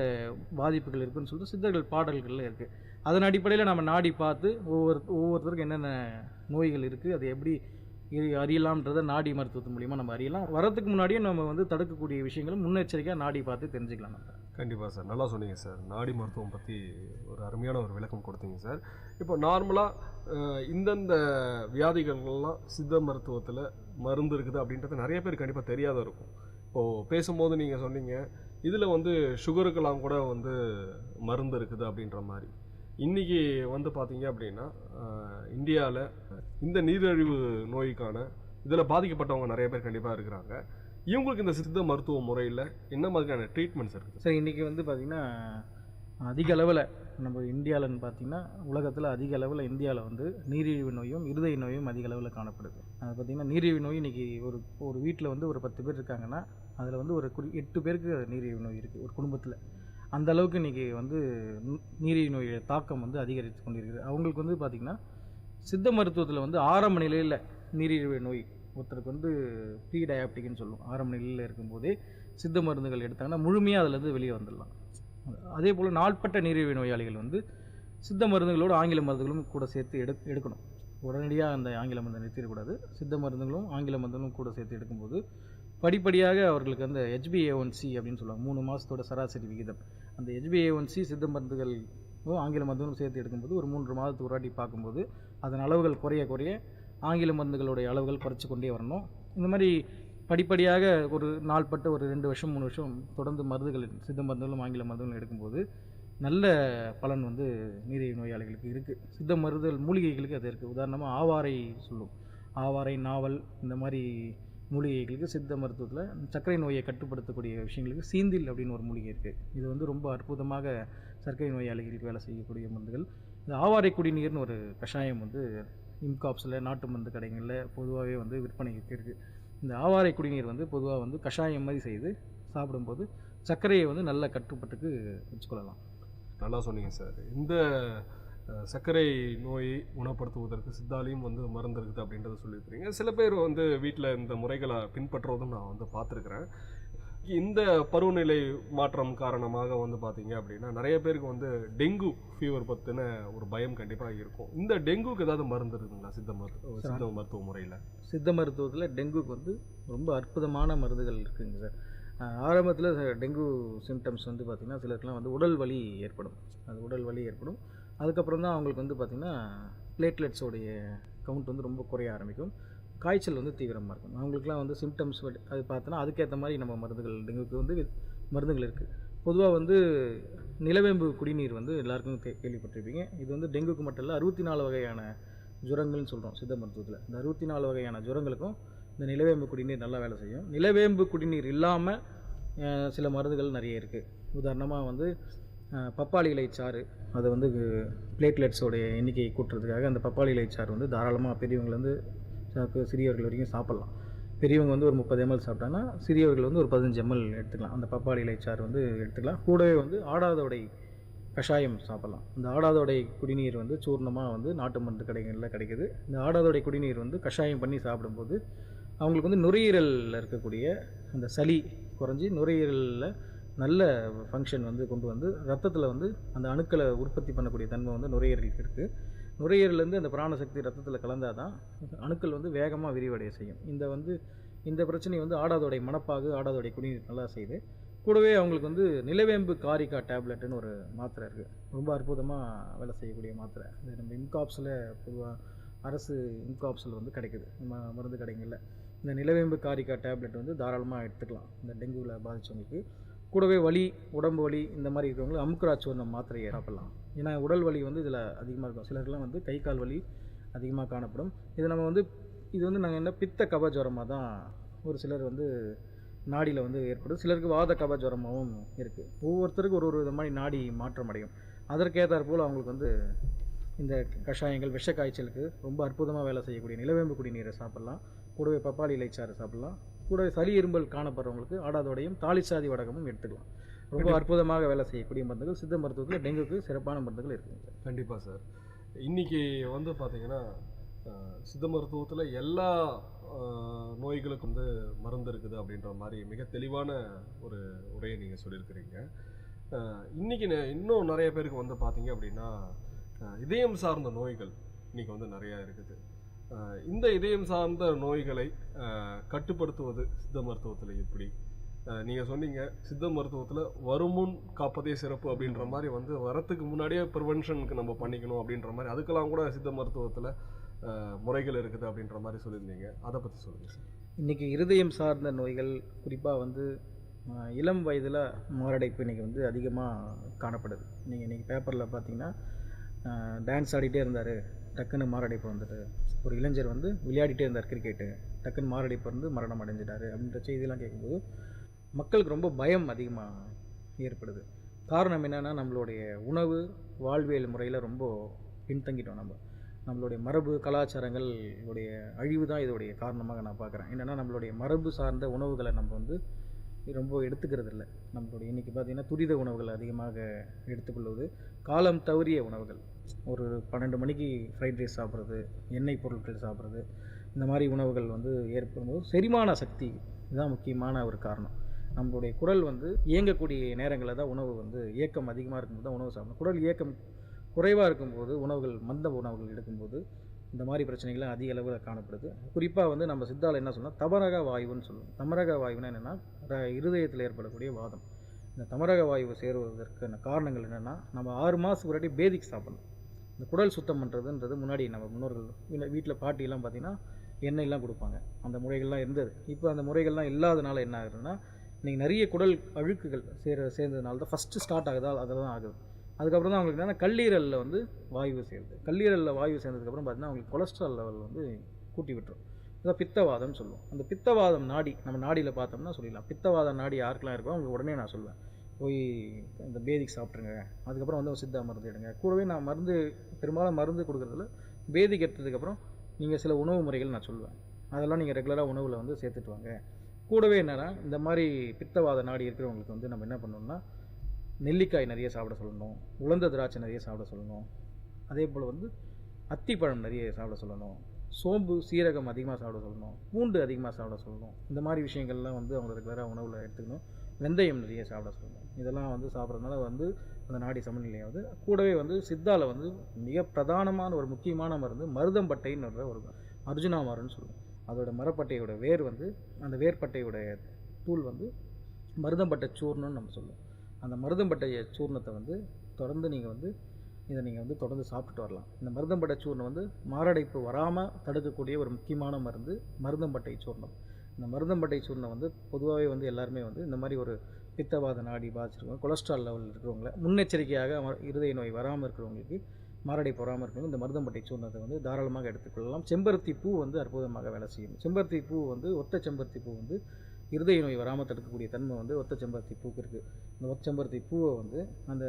பாதிப்புகள் இருக்குதுன்னு சொல்லிட்டு சித்தர்கள் பாடல்களில் இருக்குது. அதன் அடிப்படையில் நம்ம நாடி பார்த்து ஒவ்வொருத்தருக்கும் என்னென்ன நோய்கள் இருக்குது அதை எப்படி அறியலாம்ன்றதை நாடி மருத்துவத்தின் மூலிமா நம்ம அறியலாம். வரதுக்கு முன்னாடியே நம்ம வந்து தடுக்கக்கூடிய விஷயங்களும் முன்னெச்சரிக்கையாக நாடி பார்த்து தெரிஞ்சுக்கலாம் நம்ம. கண்டிப்பாக சார், நல்லா சொன்னீங்க சார். நாடி மருத்துவம் பற்றி ஒரு அருமையான ஒரு விளக்கம் கொடுத்தீங்க சார். இப்போ நார்மலாக இந்தந்த வியாதிகள்லாம் சித்த மருத்துவத்தில் மருந்து இருக்குது அப்படின்றது நிறைய பேர் கண்டிப்பாக தெரியாத இருக்கும். இப்போது பேசும்போது நீங்கள் சொன்னீங்க இதில் வந்து சுகருக்கெல்லாம் கூட வந்து மருந்து இருக்குது அப்படின்ற மாதிரி. இன்றைக்கி வந்து பார்த்தீங்க அப்படின்னா இந்தியாவில் இந்த நீரிழிவு நோய்க்கான இதில் பாதிக்கப்பட்டவங்க நிறைய பேர் கண்டிப்பாக இருக்கிறாங்க. இவங்களுக்கு இந்த சித்த மருத்துவ முறையில் என்ன மாதிரியான ட்ரீட்மெண்ட்ஸ் இருக்குது சார்? இன்றைக்கி வந்து பார்த்திங்கன்னா அதிக அளவில் நம்ம இந்தியாவில்னு பார்த்திங்கன்னா உலகத்தில் அதிக அளவில் இந்தியாவில் வந்து நீரிழிவு நோயும் இருதய நோயும் அதிக அளவில் காணப்படுது. அது பார்த்திங்கன்னா நீரிழிவு நோய் இன்றைக்கி ஒரு வீட்டில் வந்து ஒரு 10 பேர் இருக்காங்கன்னா அதில் வந்து ஒரு 8 பேருக்கு நீரிழிவு நோய் இருக்குது ஒரு குடும்பத்தில். அந்த அளவுக்கு இன்றைக்கி வந்து நீரிழிவு நோய் தாக்கம் வந்து அதிகரித்து கொண்டிருக்குது. அவங்களுக்கு வந்து பார்த்திங்கன்னா சித்த மருத்துவத்தில் வந்து ஆரம்ப நிலையில் நீரிழிவு நோய் ஒருத்தருக்கு வந்து ப்ரீ டயாபிட்டிக்னு சொல்லுவோம். ஆரம்ப நிலையில் இருக்கும்போதே சித்த மருந்துகள் எடுத்தாங்கன்னா முழுமையாக அதிலேருந்து வெளியே வந்துடலாம். அதே போல் நாள்பட்ட நீரிழிவு நோயாளிகள் வந்து சித்த மருந்துகளோடு ஆங்கில மருந்துகளும் கூட சேர்த்து எடுக்கணும். உடனடியாக அந்த ஆங்கில மருந்தை நிறுத்திடக்கூடாது. சித்த மருந்துகளும் ஆங்கில மருந்துகளும் கூட சேர்த்து எடுக்கும்போது படிப்படியாக அவர்களுக்கு அந்த HbA1c அப்படின்னு சொல்லுவாங்க, 3 மாதத்தோட சராசரி விகிதம். அந்த HbA1c சித்த மருந்துகளும் ஆங்கில மருந்துகளும் சேர்த்து எடுக்கும்போது ஒரு 3 மாதத்துக்கு ஒரு வாட்டி பார்க்கும்போது அதன் அளவுகள் குறைய ஆங்கில மருந்துகளுடைய அளவுகள் குறைச்சி கொண்டே வரணும். இந்த மாதிரி படிப்படியாக ஒரு நாள்பட்ட ஒரு 2 வருஷம் 3 வருஷம் தொடர்ந்து மருந்துகள் சித்த மருந்துகளும் ஆங்கில மருந்துகளும் எடுக்கும்போது நல்ல பலன் வந்து நீரிழிவு நோயாளிகளுக்கு இருக்குது. சித்த மருந்துகள் மூலிகைகளுக்கு அது இருக்குது. உதாரணமாக ஆவாரை சொல்லும், ஆவாரை நாவல் இந்த மாதிரி மூலிகைகளுக்கு சித்த மருத்துவத்தில் சர்க்கரை நோயை கட்டுப்படுத்தக்கூடிய விஷயங்களுக்கு சீந்தில் அப்படின்னு ஒரு மூலிகை இருக்குது. இது வந்து ரொம்ப அற்புதமாக சர்க்கரை நோயாளிகளுக்கு வேலை செய்யக்கூடிய மருந்துகள். இந்த ஆவாரை குடிநீர்னு ஒரு கஷாயம் வந்து இம்காப்ஸில் நாட்டு மருந்து கடைகளில் பொதுவாகவே வந்து விற்பனைக்கு இருக்குது. இந்த ஆவாரை குடிநீர் வந்து பொதுவாக வந்து கஷாயம் மாதிரி செய்து சாப்பிடும்போது சர்க்கரையை வந்து நல்ல கட்டுப்பட்டுக்கு வச்சுக்கொள்ளலாம். நல்லா சொன்னீங்க சார். இந்த சர்க்கரை நோயை குணப்படுத்துவதற்கு சித்தாலையும் வந்து மருந்து இருக்குது அப்படின்றத சொல்லியிருக்கிறீங்க. சில பேர் வந்து வீட்டில் இந்த முறைகளை பின்பற்றுவதும் நான் வந்து பார்த்துருக்குறேன். இந்த பருவநிலை மாற்றம் காரணமாக வந்து பார்த்தீங்க அப்படின்னா நிறைய பேருக்கு வந்து டெங்கு ஃபீவர் பற்றின ஒரு பயம் கண்டிப்பாக இருக்கும். இந்த டெங்குக்கு ஏதாவது மருந்து இருக்குங்களா சித்த மருத்துவ முறையில்? சித்த மருத்துவத்தில் டெங்குக்கு வந்து ரொம்ப அற்புதமான மருந்துகள் இருக்குங்க சார். ஆரம்பத்தில் டெங்கு சிம்டம்ஸ் வந்து பார்த்திங்கன்னா சிலருக்குலாம் வந்து உடல் வலி ஏற்படும். அதுக்கப்புறம் தான் அவங்களுக்கு வந்து பார்த்திங்கன்னா பிளேட்லெட்ஸோடைய கவுண்ட் வந்து ரொம்ப குறைய ஆரம்பிக்கும். காய்ச்சல் வந்து தீவிரமாக இருக்கும். அவங்களுக்குலாம் வந்து சிம்டம்ஸ் அது பார்த்தோன்னா அதுக்கேற்ற மாதிரி நம்ம மருந்துகள் டெங்குக்கு வந்து மருந்துகள் இருக்குது. பொதுவாக வந்து நிலவேம்பு குடிநீர் வந்து எல்லாருக்கும் கேள்விப்பட்டிருப்பீங்க. இது வந்து டெங்குக்கு மட்டும் இல்லை, 64 வகையான ஜுரங்கள்னு சொல்கிறோம் சித்த மருத்துவத்தில். இந்த 64 வகையான ஜுரங்களுக்கும் இந்த நிலவேம்பு குடிநீர் நல்லா வேலை செய்யும். நிலவேம்பு குடிநீர் இல்லாமல் சில மருந்துகள் நிறைய இருக்குது. உதாரணமாக வந்து பப்பாளி இலைச்சாறு, அது வந்து பிளேட்லெட்ஸோடைய எண்ணிக்கையை கூட்டுறதுக்காக அந்த பப்பாளி இலைச்சாறு வந்து தாராளமாக பெரியவங்கலேருந்து சிறியவர்கள் வரைக்கும் சாப்பிட்லாம். பெரியவங்க வந்து ஒரு 30 ml சாப்பிட்டாங்கன்னா சிறியவர்கள் வந்து ஒரு 15 ml எடுத்துக்கலாம். அந்த பப்பாளி இலைச்சாறு வந்து எடுத்துக்கலாம். கூடவே வந்து ஆடாதோடை கஷாயம் சாப்பிட்லாம். இந்த ஆடாதோடை குடிநீர் வந்து சூர்ணமாக வந்து நாட்டு மருந்து கடைகளில் கிடைக்குது. இந்த ஆடாதோடை குடிநீர் வந்து கஷாயம் பண்ணி சாப்பிடும்போது அவங்களுக்கு வந்து நுரையீரலில் இருக்கக்கூடிய அந்த சளி குறைஞ்சி நுரையீரலில் நல்ல ஃபங்க்ஷன் வந்து கொண்டு வந்து ரத்தத்தில் வந்து அந்த அணுக்களை உற்பத்தி பண்ணக்கூடிய தன்மை வந்து நுரையீரலுக்கு இருக்குது. நுரையீரலேருந்து அந்த பிராணசக்தி ரத்தத்தில் கலந்தால் தான் அணுக்கள் வந்து வேகமாக விரிவடைய செய்யும். இந்த பிரச்சனை வந்து ஆடாதோடை மணப்பாகு ஆடாதோடை குடிநீர் நல்லா செய்யுது. கூடவே அவங்களுக்கு வந்து நிலவேம்பு காரிக்கா டேப்லெட்டுன்னு ஒரு மாத்திரை இருக்குது. ரொம்ப அற்புதமாக வேலை செய்யக்கூடிய மாத்திரை. இது நம்ம இம்காப்ஸில் பொதுவாக அரசு இம்காப்ஸில் வந்து கிடைக்குது நம்ம மருந்து கடைகளில். இந்த நிலவேம்பு காரிக்கா டேப்லெட் வந்து தாராளமாக எடுத்துக்கலாம் இந்த டெங்குவில் பாதித்தவங்களுக்கு. கூடவே வலி, உடம்பு வலி இந்த மாதிரி இருக்கிறவங்களுக்கு அமுக்குராச்சூர்ணம் மாத்திரையை சாப்பிட்லாம். ஏன்னா உடல் வலி வந்து இதில் அதிகமாக இருக்கும். சிலருக்குலாம் வந்து கை கால் வலி அதிகமாக காணப்படும். இது வந்து நாங்கள் என்ன பித்த கபஜுரமாக தான் ஒரு சிலர் வந்து நாடியில் வந்து ஏற்படும். சிலருக்கு வாத கபஜுரமாகவும் இருக்குது. ஒவ்வொருத்தருக்கும் ஒரு விதமான நாடி மாற்றம் அடையும். அதற்கேற்றாற் போல் அவங்களுக்கு வந்து இந்த கஷாயங்கள் விஷ காய்ச்சலுக்கு ரொம்ப அற்புதமாக வேலை செய்யக்கூடிய நிலவேம்பு குடிநீரை சாப்பிட்லாம். கூடவே பப்பாளி இலைச்சாறு சாப்பிட்லாம். கூடவே சளி இரும்பல் காணப்படுறவங்களுக்கு ஆடாதோடையும் தாளிச்சாதி வடகமும் எடுத்துக்கலாம். ரொம்ப அற்புதமாக வேலை செய்யக்கூடிய மருந்துகள் சித்த மருத்துவத்தில் டெங்குக்கு சிறப்பான மருந்துகள் இருக்குங்க. கண்டிப்பாக சார். இன்றைக்கி வந்து பார்த்திங்கன்னா சித்த மருத்துவத்தில் எல்லா நோய்களுக்கும் வந்து மருந்து இருக்குது அப்படின்ற மாதிரி மிக தெளிவான ஒரு உரையை நீங்கள் சொல்லியிருக்கிறீங்க. இன்றைக்கி இன்னும் நிறைய பேருக்கு வந்து பார்த்திங்க அப்படின்னா இதயம் சார்ந்த நோய்கள் இன்றைக்கி வந்து நிறையா இருக்குது. இந்த இதயம் சார்ந்த நோய்களை கட்டுப்படுத்துவது சித்த மருத்துவத்தில் எப்படி? நீங்கள் சொன்னீங்க சித்த மருத்துவத்தில் வருமுன் காப்பதே சிறப்பு அப்படின்ற மாதிரி வந்து வரத்துக்கு முன்னாடியே ப்ரிவென்ஷனுக்கு நம்ம பண்ணிக்கணும் அப்படின்ற மாதிரி அதுக்கெல்லாம் கூட சித்த மருத்துவத்தில் முறைகள் இருக்குது அப்படின்ற மாதிரி சொல்லியிருந்தீங்க. அதை பற்றி சொல்லுங்கள் சார். இன்றைக்கி இருதயம் சார்ந்த நோய்கள் குறிப்பாக வந்து இளம் வயதில் மாரடைப்பு இன்றைக்கி வந்து அதிகமாக காணப்படுது. நீங்கள் இன்றைக்கி பேப்பரில் பார்த்தீங்கன்னா டான்ஸ் ஆடிட்டே இருந்தார், டக்குன்னு மாரடைப்பு வந்துட்டு. ஒரு இளைஞர் வந்து விளையாடிட்டே இருந்தார் கிரிக்கெட்டு, டக்குன்னு மாரடைப்பு வந்து மரணம் அடைஞ்சிட்டார் அப்படின்ற செய்தியெல்லாம் கேட்கும்போது மக்களுக்கு ரொம்ப பயம் அதிகமாக ஏற்படுது. காரணம் என்னென்னா நம்மளுடைய உணவு வாழ்வியல் முறையில் ரொம்ப பின்தங்கிட்டோம். நம்மளுடைய மரபு கலாச்சாரங்கள் உடைய அழிவு தான் இதோடைய காரணமாக நான் பார்க்குறேன். என்னென்னா நம்மளுடைய மரபு சார்ந்த உணவுகளை நம்ம வந்து ரொம்ப எடுத்துக்கிறது இல்லை. நம்மளுடைய இன்றைக்கி பார்த்திங்கன்னா துரித உணவுகள் அதிகமாக எடுத்துக்கொள்வது, காலம் தவறிய உணவுகள், ஒரு 12 மணிக்கு ஃப்ரைட் ரைஸ் சாப்பிட்றது, எண்ணெய் பொருட்கள் சாப்பிட்றது, இந்த மாதிரி உணவுகள் வந்து ஏற்படும்போது செரிமான சக்தி இதுதான் முக்கியமான ஒரு காரணம். நம்மளுடைய குடல் வந்து இயங்கக்கூடிய நேரங்களில் தான் உணவு வந்து இயக்கம் அதிகமாக இருக்கும்போது தான் உணவு சாப்பிடணும். குடல் இயக்கம் குறைவாக இருக்கும்போது உணவுகள் மந்த உணவுகள் எடுக்கும்போது இந்த மாதிரி பிரச்சனைகள்லாம் அதிக அளவில் காணப்படுது. குறிப்பாக வந்து நம்ம சித்தாவில் என்ன சொன்னால் தமரக வாயுன்னு சொல்லுவோம். தமரக வாயுன்னா என்னென்னா இருதயத்தில் ஏற்படக்கூடிய வாதம். இந்த தமரக வாயுவை சேருவதற்கான காரணங்கள் என்னென்னா நம்ம 6 மாதத்துக்கு முன்னாடி பேதிக் சாப்பிடணும். இந்த குடல் சுத்தம் பண்ணுறதுன்றது முன்னாடி நம்ம முன்னோர்கள் வீட்டில் பாட்டிலாம் பார்த்திங்கன்னா எண்ணெயெல்லாம் கொடுப்பாங்க. அந்த முறைகள்லாம் இருந்தது. இப்போ அந்த முறைகள்லாம் இல்லாதனால என்ன ஆகுதுன்னா இன்றைக்கி நிறைய குடல் அழுக்குகள் சேர்ந்ததுனால தான் ஃபஸ்ட்டு ஸ்டார்ட் ஆகுதா அதெல்லாம் ஆகுது. அதுக்கப்புறம் தான் அவங்களுக்கு என்னென்னா கல்லீரலில் வந்து வாயு சேருது. கல்லீரலில் வாயு சேர்ந்ததுக்கப்புறம் பார்த்திங்கன்னா அவங்களுக்கு கொலஸ்ட்ரால் லெவல் வந்து கூட்டி விட்டுரும். இதான் பித்தவாதம்னு சொல்லுவோம். அந்த பித்தவாதம் நாடி நம்ம நாடியில் பார்த்தோம்னா சொல்லிடலாம். பித்தவாத நாடி யாருக்கெல்லாம் இருக்கோ அவங்களுக்கு உடனே நான் சொல்லுவேன், போய் இந்த பேதிக் சாப்பிட்ருங்க, அதுக்கப்புறம் வந்து சித்தா மருந்து எடுங்க. கூடவே நான் பெரும்பாலும் மருந்து கொடுக்குறதுல பேதிக் எடுத்ததுக்கப்புறம் நீங்கள் சில உணவு முறைகள் நான் சொல்லுவேன். அதெல்லாம் நீங்கள் ரெகுலராக உணவில் வந்து சேர்த்துட்டு வாங்க. கூடவே என்னென்னா இந்த மாதிரி பித்தவாத நாடி இருக்கிறவங்களுக்கு வந்து நம்ம என்ன பண்ணணும்னா நெல்லிக்காய் நிறைய சாப்பிட சொல்லணும், உலர்ந்த திராட்சை நிறைய சாப்பிட சொல்லணும், அதே போல் வந்து அத்திப்பழம் நிறைய சாப்பிட சொல்லணும், சோம்பு சீரகம் அதிகமாக சாப்பிட சொல்லணும், பூண்டு அதிகமாக சாப்பிட சொல்லணும். இந்த மாதிரி விஷயங்கள்லாம் வந்து அவங்க ரெகுலராக உணவில் எடுத்துக்கணும். வெந்தயம் நிறைய சாப்பிட சொல்லணும். இதெல்லாம் வந்து சாப்பிட்றதுனால வந்து அந்த நாடி சமநிலையாவது. கூடவே வந்து சித்தாவில் வந்து மிக பிரதானமான ஒரு முக்கியமான மருந்து மருதம்பட்டைன்னு ஒரு அர்ஜுனா மரம்னு சொல்லுவோம். அதோட மரப்பட்டையோட வேர் வந்து அந்த வேர்பட்டையோடைய தூள் வந்து மருதம்பட்டை சூர்ணம்னு நம்ம சொல்லுவோம். அந்த மருதம்பட்டைய சூர்ணத்தை வந்து தொடர்ந்து நீங்கள் வந்து தொடர்ந்து சாப்பிட்டுட்டு வரலாம். இந்த மருதம்பட்டை சூர்ணம் வந்து மாரடைப்பு வராமல் தடுக்கக்கூடிய ஒரு முக்கியமான மருந்து மருதம்பட்டை சூர்ணம். இந்த மருதம்பட்டை சூர்ணம் வந்து பொதுவாகவே வந்து எல்லாருமே வந்து இந்த மாதிரி ஒரு பித்தவாத நாடி பாதிச்சிருக்கவங்க, கொலஸ்ட்ரால் லெவல் இருக்கிறவங்கள முன்னெச்சரிக்கையாக இருதய நோய் வராமல் இருக்கிறவங்களுக்கு, மாரடைப்பு வராமல் இருக்கிறவங்க இந்த மருதம்பட்டை சூர்ணத்தை வந்து தாராளமாக எடுத்துக்கொள்ளலாம். செம்பருத்தி பூ வந்து அற்புதமாக வேலை செய்யும். செம்பருத்தி பூ வந்து ஒத்த செம்பருத்தி பூ வந்து இருதய நோய் வராமல் தடுக்கக்கூடிய தன்மை வந்து ஒத்த செம்பருத்தி பூக்கு இருக்குது. இந்த ஒத்த செம்பருத்தி பூவை வந்து அந்த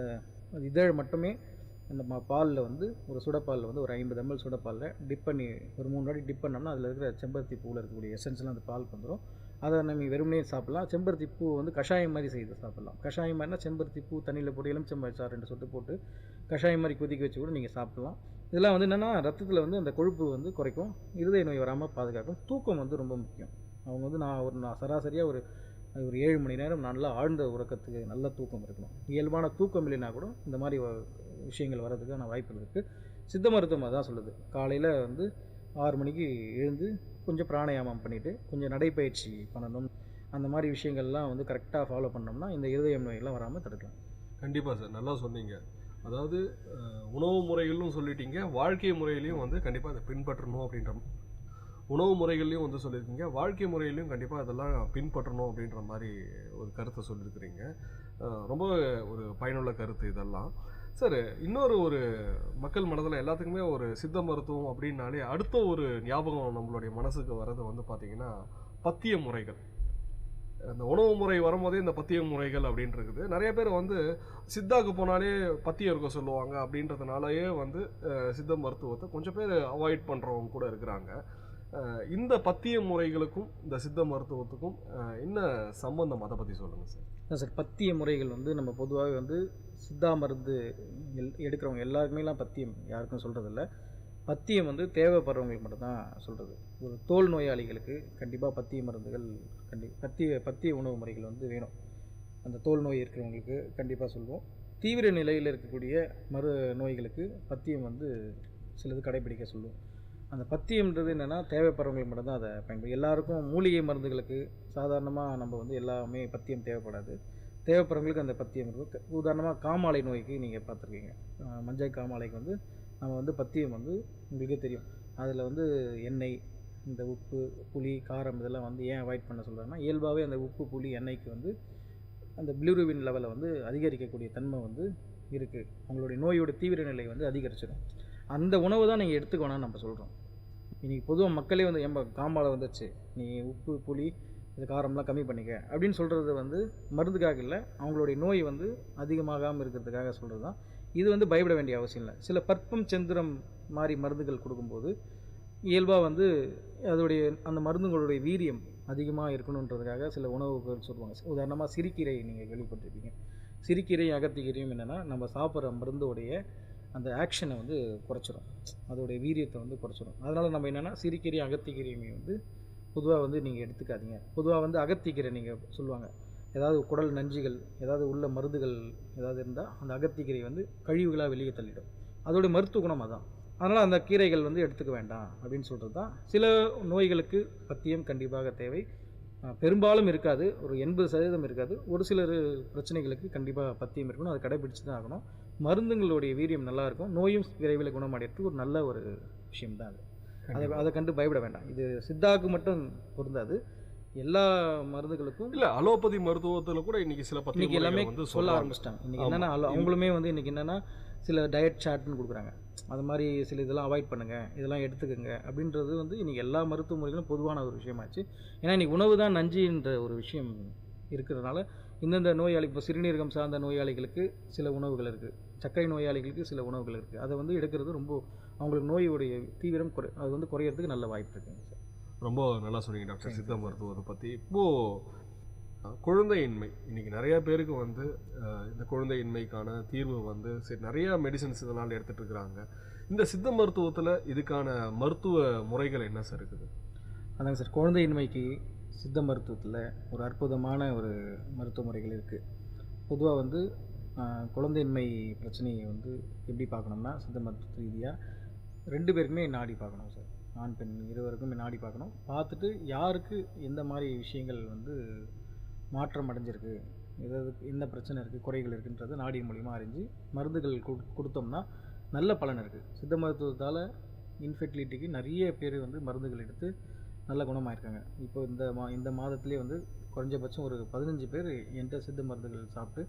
இதழ் மட்டுமே நம்ம பாலில் வந்து ஒரு சுடப்பாலில் வந்து ஒரு 50 ml சுடப்பாலில் டிப் பண்ணி ஒரு 3 வாட்டி டிப் பண்ணோம்னா அதில் இருக்கிற செம்பருத்தி பூவில் இருக்கக்கூடிய எசன்ஸ்லாம் அந்த பாலுக்கு வந்துடும். அதை நம்ம வெறுமனே சாப்பிட்லாம். செம்பருத்தி பூ வந்து கஷாயம் மாதிரி செய்து சாப்பிட்லாம். கஷாயம் மாதிரினா செம்பருத்தி பூ தண்ணியில் போட்டு எலுமிச்சம்பழம் சாறு 2 சொட்டு போட்டு கஷாயம் மாதிரி கொதிக்க வச்சு கூட நீங்கள் சாப்பிட்லாம். இதெல்லாம் வந்து என்னென்னா ரத்தத்தில் வந்து அந்த கொழுப்பு வந்து குறைக்கும், இருதய நோய் வராமல் பாதுகாக்கும். தூக்கம் வந்து ரொம்ப முக்கியம். அவங்க வந்து நான் சராசரியாக ஒரு 7 மணி நேரம் நல்லா ஆழ்ந்த உறக்கத்துக்கு நல்ல தூக்கம் இருக்கணும். இயல்பான தூக்கம் இல்லைன்னா கூட இந்த மாதிரி விஷயங்கள் வர்றதுக்கான வாய்ப்புகள் இருக்குது. சித்த மருத்துவம் அதான் சொல்லுது, காலையில் வந்து 6 மணிக்கு எழுந்து கொஞ்சம் பிராணாயாமம் பண்ணிவிட்டு கொஞ்சம் நடைப்பயிற்சி பண்ணணும். அந்த மாதிரி விஷயங்கள்லாம் வந்து கரெக்டாக ஃபாலோ பண்ணோம்னா இந்த இருதய நோயெல்லாம் வராமல் தடுக்கலாம். கண்டிப்பாக சார், நல்லா சொன்னீங்க. அதாவது உணவு முறைகளும் சொல்லிட்டீங்க, வாழ்க்கை முறையிலையும் வந்து கண்டிப்பாக அதை பின்பற்றணும் அப்படின்ற உணவு முறைகள்லையும் வந்து சொல்லியிருக்கீங்க, வாழ்க்கை முறையிலையும் கண்டிப்பாக அதெல்லாம் பின்பற்றணும் அப்படின்ற மாதிரி ஒரு கருத்தை சொல்லியிருக்கிறீங்க. ரொம்ப ஒரு பயனுள்ள கருத்து இதெல்லாம். சார், இன்னொரு ஒரு மக்கள் மனதில் எல்லாத்துக்குமே ஒரு சித்த மருத்துவம் அப்படின்னாலே அடுத்த ஒரு ஞாபகம் நம்மளுடைய மனசுக்கு வர்றது வந்து பார்த்திங்கன்னா பத்திய முறைகள். அந்த உணவு முறை வரும்போதே இந்த பத்திய முறைகள் அப்படின்ட்டு இருக்குது. நிறைய பேர் வந்து சித்தாவுக்கு போனாலே பத்தியம் இருக்க சொல்லுவாங்க அப்படின்றதுனாலயே வந்து சித்த மருத்துவத்தை கொஞ்சம் பேர் அவாய்ட் பண்ணுறவங்க கூட இருக்கிறாங்க. இந்த பத்திய முறைகளுக்கும் இந்த சித்த மருத்துவத்துக்கும் என்ன சம்பந்தம், அதை பற்றி சொல்லுங்கள் சார். சார், பத்திய முறைகள் வந்து நம்ம பொதுவாகவே வந்து சித்தா மருந்து எடுக்கிறவங்க எல்லாருக்குமேலாம் பத்தியம் யாருக்கும் சொல்கிறதில்ல. பத்தியம் வந்து தேவைப்படுறவங்களுக்கு மட்டும்தான் சொல்கிறது. ஒரு தோல் நோயாளிகளுக்கு கண்டிப்பாக பத்திய மருந்துகள் பத்திய உணவு முறைகள் வந்து வேணும். அந்த தோல் நோய் இருக்கிறவங்களுக்கு கண்டிப்பாக சொல்லுவோம். தீவிர நிலையில் இருக்கக்கூடிய நோய்களுக்கு பத்தியம் வந்து சிலது கடைபிடிக்க சொல்லுவோம். அந்த பத்தியம்ன்றது என்னென்னா தேவைப்படுறவங்களுக்கு மட்டும்தான் அதை பயன்படும். எல்லாருக்கும் மூலிகை மருந்துகளுக்கு சாதாரணமாக நம்ம வந்து எல்லாமே பத்தியம் தேவைப்படாது. தேவைப்படுறவங்களுக்கு அந்த பத்தியம் இருக்கும். உதாரணமாக காமாலை நோய்க்கு நீங்கள் பார்த்துருக்கீங்க, மஞ்சள் காமாலைக்கு வந்து நம்ம வந்து பத்தியம் வந்து உங்களுக்கே தெரியும். அதில் வந்து எண்ணெய், இந்த உப்பு, புளி, காரம் இதெல்லாம் வந்து ஏன் அவாய்ட் பண்ண சொல்கிறாங்கன்னா இயல்பாகவே அந்த உப்பு, புளி, எண்ணெய்க்கு வந்து அந்த பிலிருபின் லெவலை வந்து அதிகரிக்கக்கூடிய தன்மை வந்து இருக்குது. அவங்களுடைய நோயோட தீவிர நிலை வந்து அதிகரிச்சிடும். அந்த உணவு தான் நீங்கள் எடுத்துக்கோணும்னு நம்ம சொல்கிறோம். இன்றைக்கி பொதுவாக மக்களே வந்து காமாலை வந்துச்சு, நீ உப்பு, புளி, இது காரம்லாம் கம்மி பண்ணிக்க அப்படின்னு சொல்கிறது வந்து மருந்துக்காக இல்லை, அவங்களுடைய நோய் வந்து அதிகமாகாமல் இருக்கிறதுக்காக சொல்கிறது தான். இது வந்து பயப்பட வேண்டிய அவசியம் இல்லை. சில பற்பம் செந்திரம் மாதிரி மருந்துகள் கொடுக்கும்போது இயல்பாக வந்து அதோடைய அந்த மருந்துகளுடைய வீரியம் அதிகமாக இருக்கணுன்றதுக்காக சில உணவுகள் சொல்லுவாங்க. உதாரணமாக சிறுகீரை நீங்கள் கேள்விப்பட்டிருப்பீங்க. சிறுகீரை அகத்திக்கீரையும் என்னென்னா நம்ம சாப்பிட்ற மருந்தோடைய அந்த ஆக்ஷனை வந்து குறைச்சிரும், அதோடைய வீரியத்தை வந்து குறைச்சிரும். அதனால் நம்ம என்னென்னா சிறுகீரை அகத்திக்கீரையுமே வந்து பொதுவாக வந்து நீங்கள் எடுத்துக்காதீங்க. பொதுவாக வந்து அகத்திக்கீரை நீங்கள் சொல்லுவாங்க, ஏதாவது குடல் நஞ்சுகள் ஏதாவது உள்ள மருந்துகள் ஏதாவது இருந்தால் அந்த அகத்திக்கீரை வந்து கழிவுகளாக வெளியே தள்ளிடும். அதோடைய மருத்துவ குணம் அதான். அதனால் அந்த கீரைகள் வந்து எடுத்துக்க வேண்டாம் அப்படின்னு சொல்கிறது தான். சில நோய்களுக்கு பத்தியம் கண்டிப்பாக தேவை, பெரும்பாலும் இருக்காது, ஒரு 80% இருக்காது. ஒரு சிலர் பிரச்சனைகளுக்கு கண்டிப்பாக பத்தியம் இருக்கணும், அதை கடைபிடிச்சு தான் ஆகணும். மருந்துங்களுடைய வீரியம் நல்லாயிருக்கும், நோயும் விரைவில் குணமடைகிறதுக்கு ஒரு நல்ல ஒரு விஷயம் தான் அது. அதை கண்டு பயப்பட வேண்டாம். இது சித்தாவுக்கு மட்டும் பொருந்தாது, எல்லா மருந்துகளுக்கும் இல்லை. அலோபதி மருத்துவத்தில் கூட இன்றைக்கி சில இன்றைக்கி எல்லாமே சொல்ல ஆரம்பிச்சிட்டாங்க. இன்றைக்கி என்னென்னா அவங்களுமே வந்து இன்றைக்கி என்னென்னா சில டயட் சார்ட்னு கொடுக்குறாங்க, அது மாதிரி சில இதெல்லாம் அவாய்ட் பண்ணுங்கள், இதெல்லாம் எடுத்துக்கோங்க அப்படின்றது வந்து இன்றைக்கி எல்லா மருத்துவ முறைகளும் பொதுவான ஒரு விஷயமாச்சு. ஏன்னா இன்றைக்கி உணவு தான் நஞ்சுன்ற ஒரு விஷயம் இருக்கிறதுனால இந்தந்த நோயாளிக்கு இப்போ சிறுநீரகம் சார்ந்த நோயாளிகளுக்கு சில உணவுகள் இருக்குது, சர்க்கரை நோயாளிகளுக்கு சில உணவுகள் இருக்குது. அதை வந்து எடுக்கிறது ரொம்ப அவங்களுக்கு நோயுடைய தீவிரம் அது வந்து குறையிறதுக்கு நல்ல வாய்ப்பு இருக்குங்க சார். ரொம்ப நல்லா சொன்னீங்க டாக்டர் சித்த மருத்துவத்தை பற்றி. இப்போது குழந்தையின்மை இன்றைக்கி நிறையா பேருக்கு வந்து இந்த குழந்தையின்மைக்கான தீர்வு வந்து சரி நிறையா மெடிசன்ஸ் இதனால் எடுத்துகிட்டு இருக்கிறாங்க. இந்த சித்த மருத்துவத்தில் இதுக்கான மருத்துவ முறைகள் என்ன சார் இருக்குது? அதாங்க சார், குழந்தையின்மைக்கு சித்த மருத்துவத்தில் ஒரு அற்புதமான ஒரு மருத்துவ முறைகள் இருக்குது. பொதுவாக வந்து குழந்தையின்மை பிரச்சனையை வந்து எப்படி பார்க்கணும்னா சித்த மருத்துவ ரீதியாக 2 பேருக்குமே நாடி பார்க்கணும் சார். ஆண் பெண் இருவருக்குமே நாடி பார்க்கணும். பார்த்துட்டு யாருக்கு எந்த மாதிரி விஷயங்கள் வந்து மாற்றம் அடைஞ்சிருக்கு, ஏதாவது என்ன பிரச்சனை இருக்குது, குறைகள் இருக்குன்றது நாடியின் மூலிமா அறிஞ்சு மருந்துகள் கொடுத்தோம்னா நல்ல பலன் இருக்குது. சித்த மருத்துவத்தால் இன்ஃபெர்டிலிட்டிக்கு நிறைய பேர் வந்து மருந்துகள் எடுத்து நல்ல குணமாயிருக்காங்க. இப்போ இந்த மாதத்துலேயே வந்து குறைஞ்சபட்சம் ஒரு 15 பேர் என்கிட்ட சித்த மருந்துகள் சாப்பிட்டு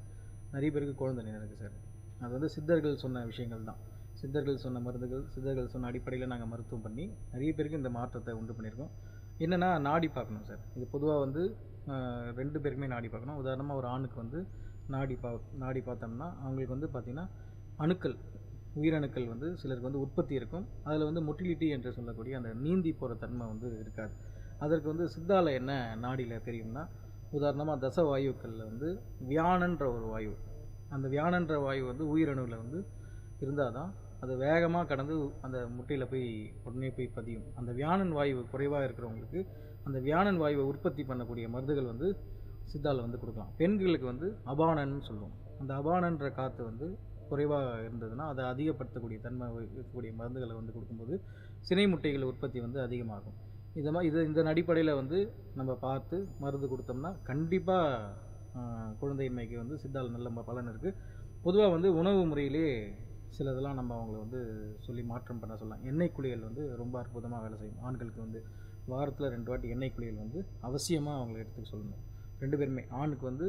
நிறைய பேருக்கு குழந்தை இருக்குது சார். அது வந்து சித்தர்கள் சொன்ன விஷயங்கள் தான். சித்தர்கள் சொன்ன மருந்துகள், சித்தர்கள் சொன்ன அடிப்படையில் நாங்கள் மருத்துவம் பண்ணி நிறைய பேருக்கு இந்த மாற்றத்தை உண்டு பண்ணியிருக்கோம். என்னென்னா நாடி பார்க்கணும் சார். இது பொதுவாக வந்து 2 பேருக்குமே நாடி பார்க்கணும். உதாரணமாக ஒரு ஆணுக்கு வந்து நாடி பார்த்தோம்னா அவங்களுக்கு வந்து பார்த்திங்கன்னா அணுக்கள், உயிரணுக்கள் வந்து சிலருக்கு வந்து உற்பத்தி இருக்கும். அதில் வந்து மொட்டிலிட்டி என்று சொல்லக்கூடிய அந்த நீந்தி போகிற தன்மை வந்து இருக்காது. அதற்கு வந்து சித்தால என்ன நாடியில் தெரியும்னா, உதாரணமாக தசவாயுக்களில் வந்து வியானன்ற ஒரு வாயு, அந்த வியானன்ற வாயு வந்து உயிரணுவில் வந்து இருந்தால் தான் அது வேகமாக கடந்து அந்த முட்டையில் போய் உடனே போய் பதியும். அந்த வியானன் வாயு குறைவாக இருக்கிறவங்களுக்கு அந்த வியானன் வாயுவை உற்பத்தி பண்ணக்கூடிய மருந்துகள் வந்து சித்தாவில் வந்து கொடுக்கலாம். பெண்களுக்கு வந்து அபானன்னு சொல்லுவோம். அந்த அபானன்ற காற்று வந்து குறைவாக இருந்ததுன்னா அதை அதிகப்படுத்தக்கூடிய தன்மை இருக்கக்கூடிய மருந்துகளை வந்து கொடுக்கும்போது சினை முட்டைகள் உற்பத்தி வந்து அதிகமாகும். இதன் அடிப்படையில் வந்து நம்ம பார்த்து மருந்து கொடுத்தோம்னா கண்டிப்பாக குழந்தையின்மைக்கு வந்து சித்தாவில் நல்ல பலன் இருக்குது. பொதுவாக வந்து உணவு முறையிலே சிலதெல்லாம் நம்ம அவங்கள வந்து சொல்லி மாற்றம் பண்ண சொல்லலாம். எண்ணெய் குளியல் வந்து ரொம்ப அற்புதமாக வேலை செய்யும். ஆண்களுக்கு வந்து வாரத்தில் 2 வாட்டி எண்ணெய் குளியல் வந்து அவசியமாக அவங்கள எடுத்துக்க சொல்லணும். 2 பேருமே, ஆணுக்கு வந்து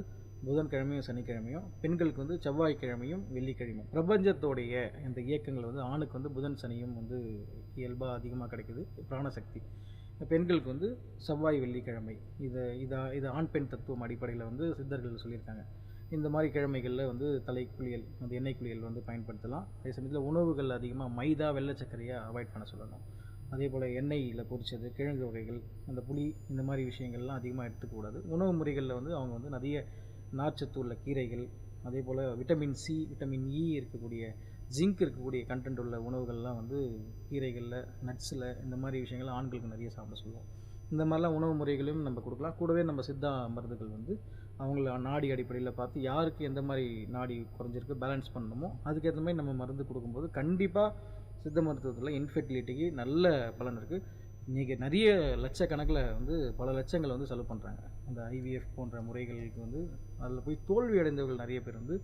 புதன்கிழமையும் சனிக்கிழமையும், பெண்களுக்கு வந்து செவ்வாய்க்கிழமையும் வெள்ளிக்கிழமையும். பிரபஞ்சத்தோடைய இந்த இயக்கங்கள் வந்து ஆணுக்கு வந்து புதன் சனியும் வந்து இயல்பாக அதிகமாக கிடைக்குது, பிராணசக்தி. பெண்களுக்கு வந்து செவ்வாய் வெள்ளிக்கிழமை. இது ஆண் பெண் தத்துவம் அடிப்படையில் வந்து சித்தர்கள் சொல்லியிருக்காங்க. இந்த மாதிரி கிழமைகளில் வந்து தலை குளியல், அந்த எண்ணெய் குளியல் வந்து பயன்படுத்தலாம். அதே சமயத்தில் உணவுகள் அதிகமாக மைதா, வெள்ளை சர்க்கரையை அவாய்ட் பண்ண சொல்லணும். அதே போல் எண்ணெயில் பொரிச்சது, கிழங்கு வகைகள், அந்த புளி, இந்த மாதிரி விஷயங்கள்லாம் அதிகமாக எடுத்துக்கூடாது. உணவு முறைகளில் வந்து அவங்க வந்து நிறைய நார்ச்சத்து உள்ள கீரைகள், அதே போல் விட்டமின் சி, விட்டமின் இ இருக்கக்கூடிய, ஜிங்க் இருக்கக்கூடிய கண்டென்ட் உள்ள உணவுகள்லாம் வந்து கீரைகளில், நட்ஸில், இந்த மாதிரி விஷயங்கள் ஆண்களுக்கு நிறைய சாப்பிட சொல்லுவோம். இந்த மாதிரிலாம் உணவு முறைகளையும் நம்ம கொடுக்கலாம். கூடவே நம்ம சித்தா மருந்துகள் வந்து அவங்கள நாடி அடிப்படையில் பார்த்து யாருக்கு எந்த மாதிரி நாடி குறைஞ்சிருக்கு பேலன்ஸ் பண்ணணுமோ அதுக்கேற்ற மாதிரி நம்ம மருந்து கொடுக்கும்போது கண்டிப்பாக சித்த மருத்துவத்தில் இன்ஃபெர்டிலிட்டிக்கு நல்ல பலன் இருக்குது. இன்றைக்கி நிறைய லட்சக்கணக்கில் வந்து பல லட்சங்கள் வந்து செலவு பண்ணுறாங்க அந்த ஐவிஎஃப் போன்ற முறைகளுக்கு. வந்து அதில் போய் தோல்வி அடைந்தவர்கள் நிறைய பேர் வந்து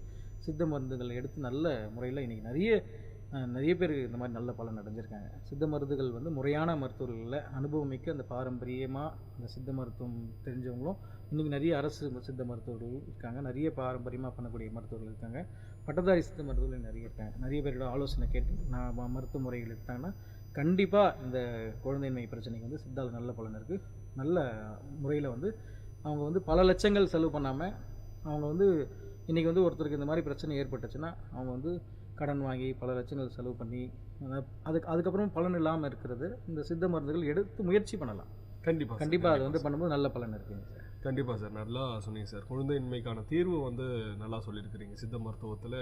சித்த மருந்துகளை எடுத்து நல்ல முறையில் இன்றைக்கி நிறைய பேர் இந்த மாதிரி நல்ல பலன் அடைஞ்சிருக்காங்க. சித்த மருந்துகள் வந்து முறையான மருத்துவர்களில் அனுபவமிக்க அந்த பாரம்பரியமாக அந்த சித்த மருத்துவம் தெரிஞ்சவங்களும் இன்றைக்கி நிறைய அரசு சித்த மருத்துவர்கள் இருக்காங்க, நிறைய பாரம்பரியமாக பண்ணக்கூடிய மருத்துவர்கள் இருக்காங்க, பட்டதாரி சித்த மருத்துவர்கள் நிறைய இருக்காங்க. நிறைய பேரோட ஆலோசனை கேட்டு மருத்துவ முறைகள் எடுத்தாங்கன்னா கண்டிப்பாக இந்த குழந்தையின்மை பிரச்சனைக்கு வந்து சித்தாவில் நல்ல பலன் இருக்குது. நல்ல முறையில் வந்து அவங்க வந்து பல லட்சங்கள் செலவு பண்ணாமல் அவங்க வந்து இன்றைக்கி வந்து ஒருத்தருக்கு இந்த மாதிரி பிரச்சனை ஏற்பட்டுச்சுன்னா அவங்க வந்து கடன் வாங்கி பல லட்சங்கள் செலவு பண்ணி அதுக்கப்புறம் பலன் இல்லாமல் இருக்கிறது இந்த சித்த மருந்துகள் எடுத்து முயற்சி பண்ணலாம். கண்டிப்பாக அது வந்து பண்ணும்போது நல்ல பலன் இருக்குங்க சார். கண்டிப்பாக சார், நல்லா சொன்னீங்க சார். குழந்தையின்மைக்கான தீர்வு வந்து நல்லா சொல்லியிருக்கிறீங்க சித்த மருத்துவத்தில்.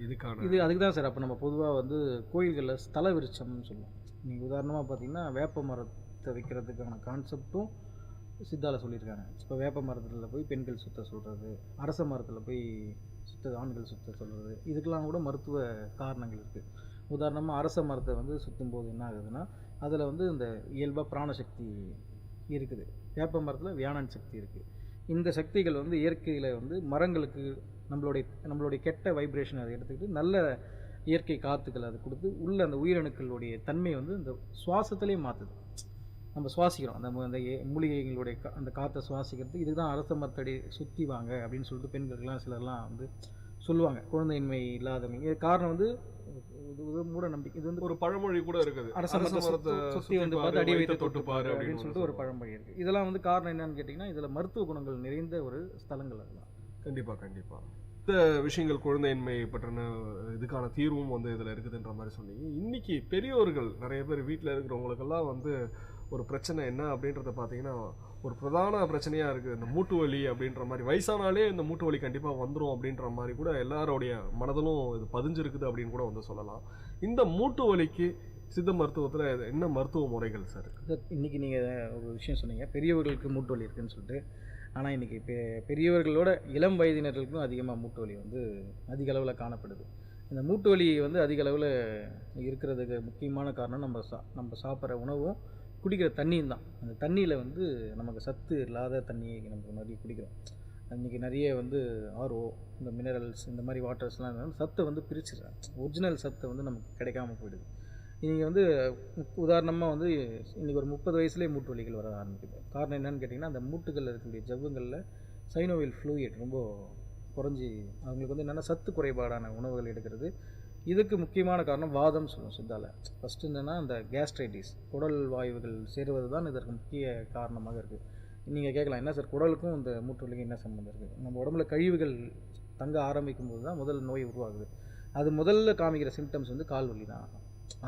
இது அதுக்கு தான் சார். அப்போ நம்ம பொதுவாக வந்து கோயில்களில் ஸ்தல விருட்சம்னு சொல்லுவோம். நீங்கள் உதாரணமாக பார்த்தீங்கன்னா வேப்ப மரத்தை வைக்கிறதுக்கான கான்செப்டும் சித்தாவில் சொல்லியிருக்காங்க. இப்போ வேப்ப மரத்தில் போய் பெண்கள் சுத்த சொல்கிறது, அரச மரத்தில் போய் ஆண்கள் சுத்த சொல்கிறது, இதுக்கெல்லாம் கூட மருத்துவ காரணங்கள் இருக்குது. உதாரணமாக அரச மரத்தை வந்து சுற்றும்போது என்ன ஆகுதுன்னா அதில் வந்து இந்த இயல்பாக பிராணசக்தி இருக்குது, வேப்ப மரத்தில் வியானன் சக்தி இருக்குது. இந்த சக்திகள் வந்து இயற்கையில் வந்து மரங்களுக்கு நம்மளுடைய கெட்ட வைப்ரேஷன் அதை எடுத்துக்கிட்டு நல்ல இயற்கை காற்றுக்கள் அதை கொடுத்து உள்ள அந்த உயிரணுக்களுடைய தன்மை வந்து இந்த சுவாசத்திலே மாற்றுது. நம்ம சுவாசிக்கிறோம் அந்த மூலிகைகளுடைய அந்த காற்றை சுவாசிக்கிறதுக்கு. இதுதான் அரச மரத்தடி சுற்றி வாங்க அப்படின்னு சொல்லிட்டு பெண்களுக்கெல்லாம் சிலர்லாம் வந்து சொல்லுவாங்க, குழந்தையின்மை இல்லாதவங்க. இது காரணம் வந்து மூட நம்பிக்கை. இது வந்து ஒரு பழமொழி கூட இருக்குது, அரச மரத்தை சுற்றி வந்து பார்த்து அடி வைத்து தொட்டுப்பாரு அப்படின்னு சொல்லிட்டு ஒரு பழமொழி இருக்குது. இதெல்லாம் வந்து காரணம் என்னன்னு கேட்டிங்கன்னா இதில் மருத்துவ குணங்கள் நிறைந்த ஒரு ஸ்தலங்கள் அதெல்லாம். கண்டிப்பாக இந்த விஷயங்கள் குழந்தையின்மை பற்றின இதுக்கான தீர்வும் வந்து இதில் இருக்குதுன்ற மாதிரி சொன்னீங்க. இன்றைக்கி பெரியவர்கள் நிறைய பேர் வீட்டில் இருக்கிறவங்களுக்கெல்லாம் வந்து ஒரு பிரச்சனை என்ன அப்படின்றத பார்த்தீங்கன்னா ஒரு பிரதான பிரச்சனையாக இருக்குது இந்த மூட்டு வலி அப்படின்ற மாதிரி. வயசானாலே இந்த மூட்டு வலி கண்டிப்பாக வந்துடும் அப்படின்ற மாதிரி கூட எல்லாரோடைய மனதிலும் இது பதிஞ்சிருக்குது அப்படின்னு கூட வந்து சொல்லலாம். இந்த மூட்டு வலிக்கு சித்த மருத்துவத்தில் என்ன மருத்துவ முறைகள் சார்? இன்றைக்கி நீங்கள் ஒரு விஷயம் சொன்னீங்க, பெரியவர்களுக்கு மூட்டு வலி இருக்குதுன்னு சொல்லிட்டு. ஆனால் இன்றைக்கி பெரியவர்களோட இளம் வயதினர்களுக்கும் அதிகமாக மூட்டு வலி வந்து அதிக அளவில் காணப்படுது. இந்த மூட்டு வலி வந்து அதிக அளவில் இருக்கிறதுக்கு முக்கியமான காரணம் நம்ம சாப்பிட்ற உணவும் குடிக்கிற தண்ணியும் தான். அந்த தண்ணியில் வந்து நமக்கு சத்து இல்லாத தண்ணியை நம்ம நிறைய குடிக்கிறோம். இன்றைக்கி நிறைய வந்து ஆர்ஓ, இந்த மினரல்ஸ், இந்த மாதிரி வாட்டர்ஸ்லாம் சத்தை வந்து பிரிச்சுடுறாங்க. ஒரிஜினல் சத்தை வந்து நமக்கு கிடைக்காம போயிடுது. இன்றைக்கி வந்து உதாரணமாக வந்து இன்றைக்கி ஒரு 30 வயசுலேயே மூட்டு வலிகள் வர ஆரம்பிக்குது. காரணம் என்னென்னு கேட்டிங்கன்னா அந்த மூட்டுகளில் இருக்கக்கூடிய ஜவ்வுகளில் சைனோவில் ஃப்ளூயிட் ரொம்ப குறைஞ்சி அவங்களுக்கு வந்து என்னென்னா சத்து குறைபாடான உணவுகள் எடுக்கிறது. இதுக்கு முக்கியமான காரணம் வாதம் சொல்லுவோம் சித்தால. ஃபஸ்ட்டு என்னென்னா அந்த கேஸ்ட்ரைட்டிஸ், குடல் வாயுகள் சேருவது தான் இதற்கு முக்கிய காரணமாக இருக்குது. நீங்கள் கேட்கலாம், என்ன சார் குடலுக்கும் இந்த மூட்டு வலிக்கும் என்ன சம்மந்தம் இருக்குது? நம்ம உடம்புல கழிவுகள் தங்க ஆரம்பிக்கும் போது தான் முதல் நோய் உருவாகுது. அது முதல்ல காமிக்கிற சிம்டம்ஸ் வந்து கால் வலி தான்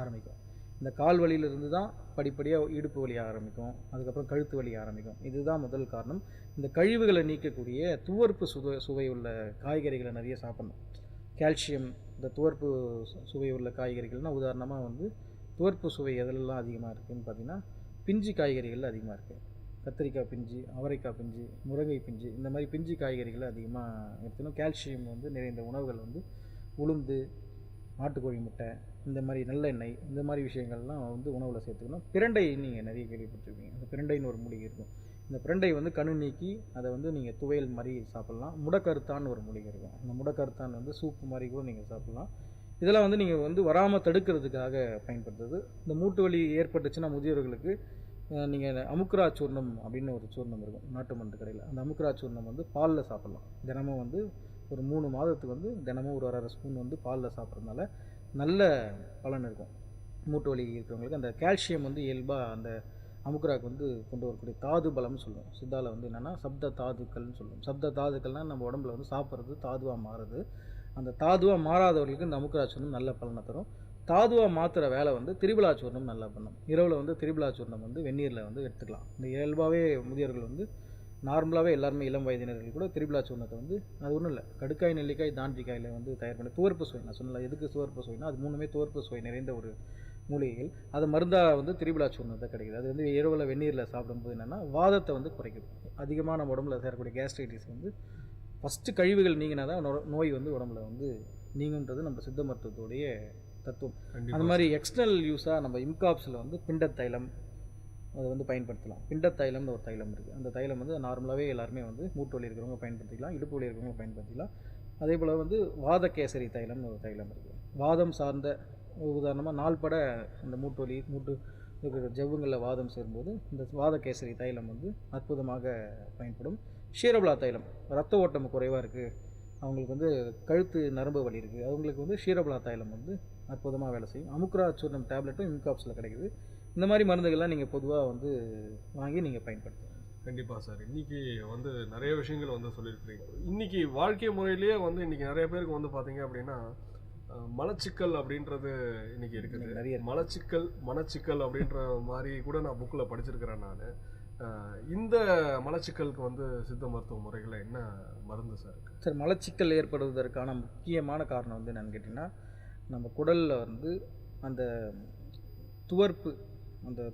ஆரம்பிக்கும். இந்த கால் வலியிலிருந்து தான் படிப்படியாக இடுப்பு வலி ஆரம்பிக்கும், அதுக்கப்புறம் கழுத்து வலி ஆரம்பிக்கும். இதுதான் முதல் காரணம். இந்த கழிவுகளை நீக்கக்கூடிய துவர்ப்பு சுவை உள்ள காய்கறிகளை நிறைய சாப்பிடணும். கால்சியம், இந்த துவர்ப்பு சுவை உள்ள காய்கறிகள்னால் உதாரணமாக வந்து துவர்ப்பு சுவை எதெல்லாம் அதிகமாக இருக்குதுன்னு பார்த்திங்கன்னா பிஞ்சு காய்கறிகள் அதிகமாக இருக்குது. கத்திரிக்காய் பிஞ்சு, அவரைக்காய் பிஞ்சு, முருங்கை பிஞ்சு, இந்த மாதிரி பிஞ்சு காய்கறிகளை அதிகமாக எடுத்துக்கணும். கால்சியம் வந்து நிறைந்த உணவுகள் வந்து உளுந்து, நாட்டுக்கோழி முட்டை, இந்த மாதிரி நல்லெண்ணெய், இந்த மாதிரி விஷயங்கள்லாம் வந்து உணவில் சேர்த்துக்கணும். பிரண்டை நீங்கள் நிறைய கேள்விப்பட்டிருப்பீங்க. அந்த பிரண்டைன்னு ஒரு மூலிகை இருக்கும். இந்த பிரண்டை வந்து கணு நீக்கி அதை வந்து நீங்கள் துவையல் மாதிரி சாப்பிட்லாம். முடக்கருத்தான்னு ஒரு மூலிகை இருக்கும். அந்த முடக்கருத்தான் வந்து சூப்பு மாதிரி கூட நீங்கள் சாப்பிட்லாம். இதெல்லாம் வந்து நீங்கள் வந்து வராமல் தடுக்கிறதுக்காக பயன்படுத்துறது. இந்த மூட்டு வலி ஏற்பட்டுச்சுன்னா முதியோர்களுக்கு நீங்கள் அமுக்குரா சூர்ணம் அப்படின்னு ஒரு சூர்ணம் இருக்கும் நாட்டு மருந்து கடையில். அந்த அமுக்குரா சூர்ணம் வந்து பாலில் சாப்பிட்லாம். தினமும் வந்து ஒரு 3 மாதத்துக்கு வந்து தினமும் ஒரு 1/2 ஸ்பூன் வந்து பாலில் சாப்பிட்றதுனால நல்ல பலன் இருக்கும். மூட்டு வலி இருக்கிறவங்களுக்கு அந்த கால்சியம் வந்து இயல்பாக அந்த அமுக்குராக்கு வந்து கொண்டு வரக்கூடிய தாது பலம்னு சொல்லுவோம். சித்தாவில் வந்து என்னென்னா சப்த தாதுக்கள்னு சொல்லுவோம். சப்த தாதுக்கள்னால் நம்ம உடம்புல வந்து சாப்பிட்றது தாதுவாக மாறுது. அந்த தாதுவாக மாறாதவர்களுக்கு இந்த அமுக்குரா சூர்ணம் நல்ல பலனை தரும். தாதுவாக மாற்றுற வேலை வந்து திரிபலா சூர்ணம் நல்லா பண்ணும். இரவில் வந்து திரிபலா சூர்ணம் வந்து வெந்நீரில் வந்து எடுத்துக்கலாம். இந்த இயல்பாகவே முதியோர்கள் வந்து நார்மலாகவே எல்லாருமே இளம் வயதினர்கள் கூட திரிபலா சூர்ணத்தை வந்து அது ஒன்றும் இல்லை, கடுக்காய், நெல்லிக்காய், தாண்டிக்காயில் வந்து தயார் பண்ணி துவர்ப்பு சுவை. நான் சொன்னல எதுக்கு துவர்ப்பு சுவைனா அது 3மே துவர்ப்பு சுவை நிறைந்த ஒரு மூலிகைகள். அது மருந்தாக வந்து திரிபலா சூர்ணத்தை கிடைக்குது. அது வந்து இரவில் வெந்நீரில் சாப்பிடும்போது என்னென்னா வாதத்தை வந்து குறைக்குது. அதிகமாக நம்ம உடம்புல சேரக்கூடிய கேஸ்ட்ரைட்டிஸ் வந்து ஃபஸ்ட்டு கழிவுகள் நீங்கினா தான் நோய் வந்து உடம்புல வந்து நீங்குன்றது நம்ம சித்த மருத்துவத்துடைய தத்துவம். அந்த மாதிரி எக்ஸ்டர்னல் யூஸாக நம்ம இம்காப்ஸில் வந்து பிண்ட தைலம் அதை வந்து பயன்படுத்தலாம். பிண்ட தைலம்னு ஒரு தைலம் இருக்குது. அந்த தைலம் வந்து நார்மலாகவே எல்லாருமே வந்து மூட்டு வலி இருக்கிறவங்க பயன்படுத்திக்கலாம், இடுப்பு வலி இருக்கிறவங்க பயன்படுத்திக்கலாம். அதே போல் வந்து வாத கேசரி தைலம்னு ஒரு தைலம் இருக்குது. வாதம் சார்ந்த உதாரணமாக நாள்பட அந்த மூட்டு வலி, மூட்டு இருக்கிற ஜவ்வுங்களில் வாதம் சேரும்போது இந்த வாத கேசரி தைலம் வந்து அற்புதமாக பயன்படும். ஷீரபலா தைலம், ரத்த ஓட்டம் குறைவாக இருக்குது, அவங்களுக்கு வந்து கழுத்து நரம்பு வலி இருக்குது, அவங்களுக்கு வந்து ஷீரபலா தைலம் வந்து அற்புதமாக வேலை செய்யும். அமுக்குரா சூர்ணம் டேப்லெட்டும் இம்காப்ஸில் கிடைக்குது. இந்த மாதிரி மருந்துகள்லாம் நீங்கள் பொதுவாக வந்து வாங்கி நீங்கள் பயன்படுத்தலாம். கண்டிப்பாக சார். இன்றைக்கி வந்து நிறைய விஷயங்கள் வந்து சொல்லியிருக்கிறீங்க. இன்றைக்கி வாழ்க்கை முறையிலேயே வந்து இன்றைக்கி நிறைய பேருக்கு வந்து பார்த்தீங்க அப்படின்னா மலச்சிக்கல் அப்படின்றது இன்றைக்கி இருக்குது. நிறைய மனச்சிக்கல் அப்படின்ற மாதிரி கூட நான் புக்கில் படிச்சிருக்கிறேன் நான். இந்த மலச்சிக்கலுக்கு வந்து சித்த மருத்துவ முறைகளில் என்ன மருந்து சார் இருக்குது? சார், மலச்சிக்கல் ஏற்படுவதற்கான முக்கியமான காரணம் வந்து என்னென்னு கேட்டிங்கன்னா, நம்ம குடலில் வந்து அந்த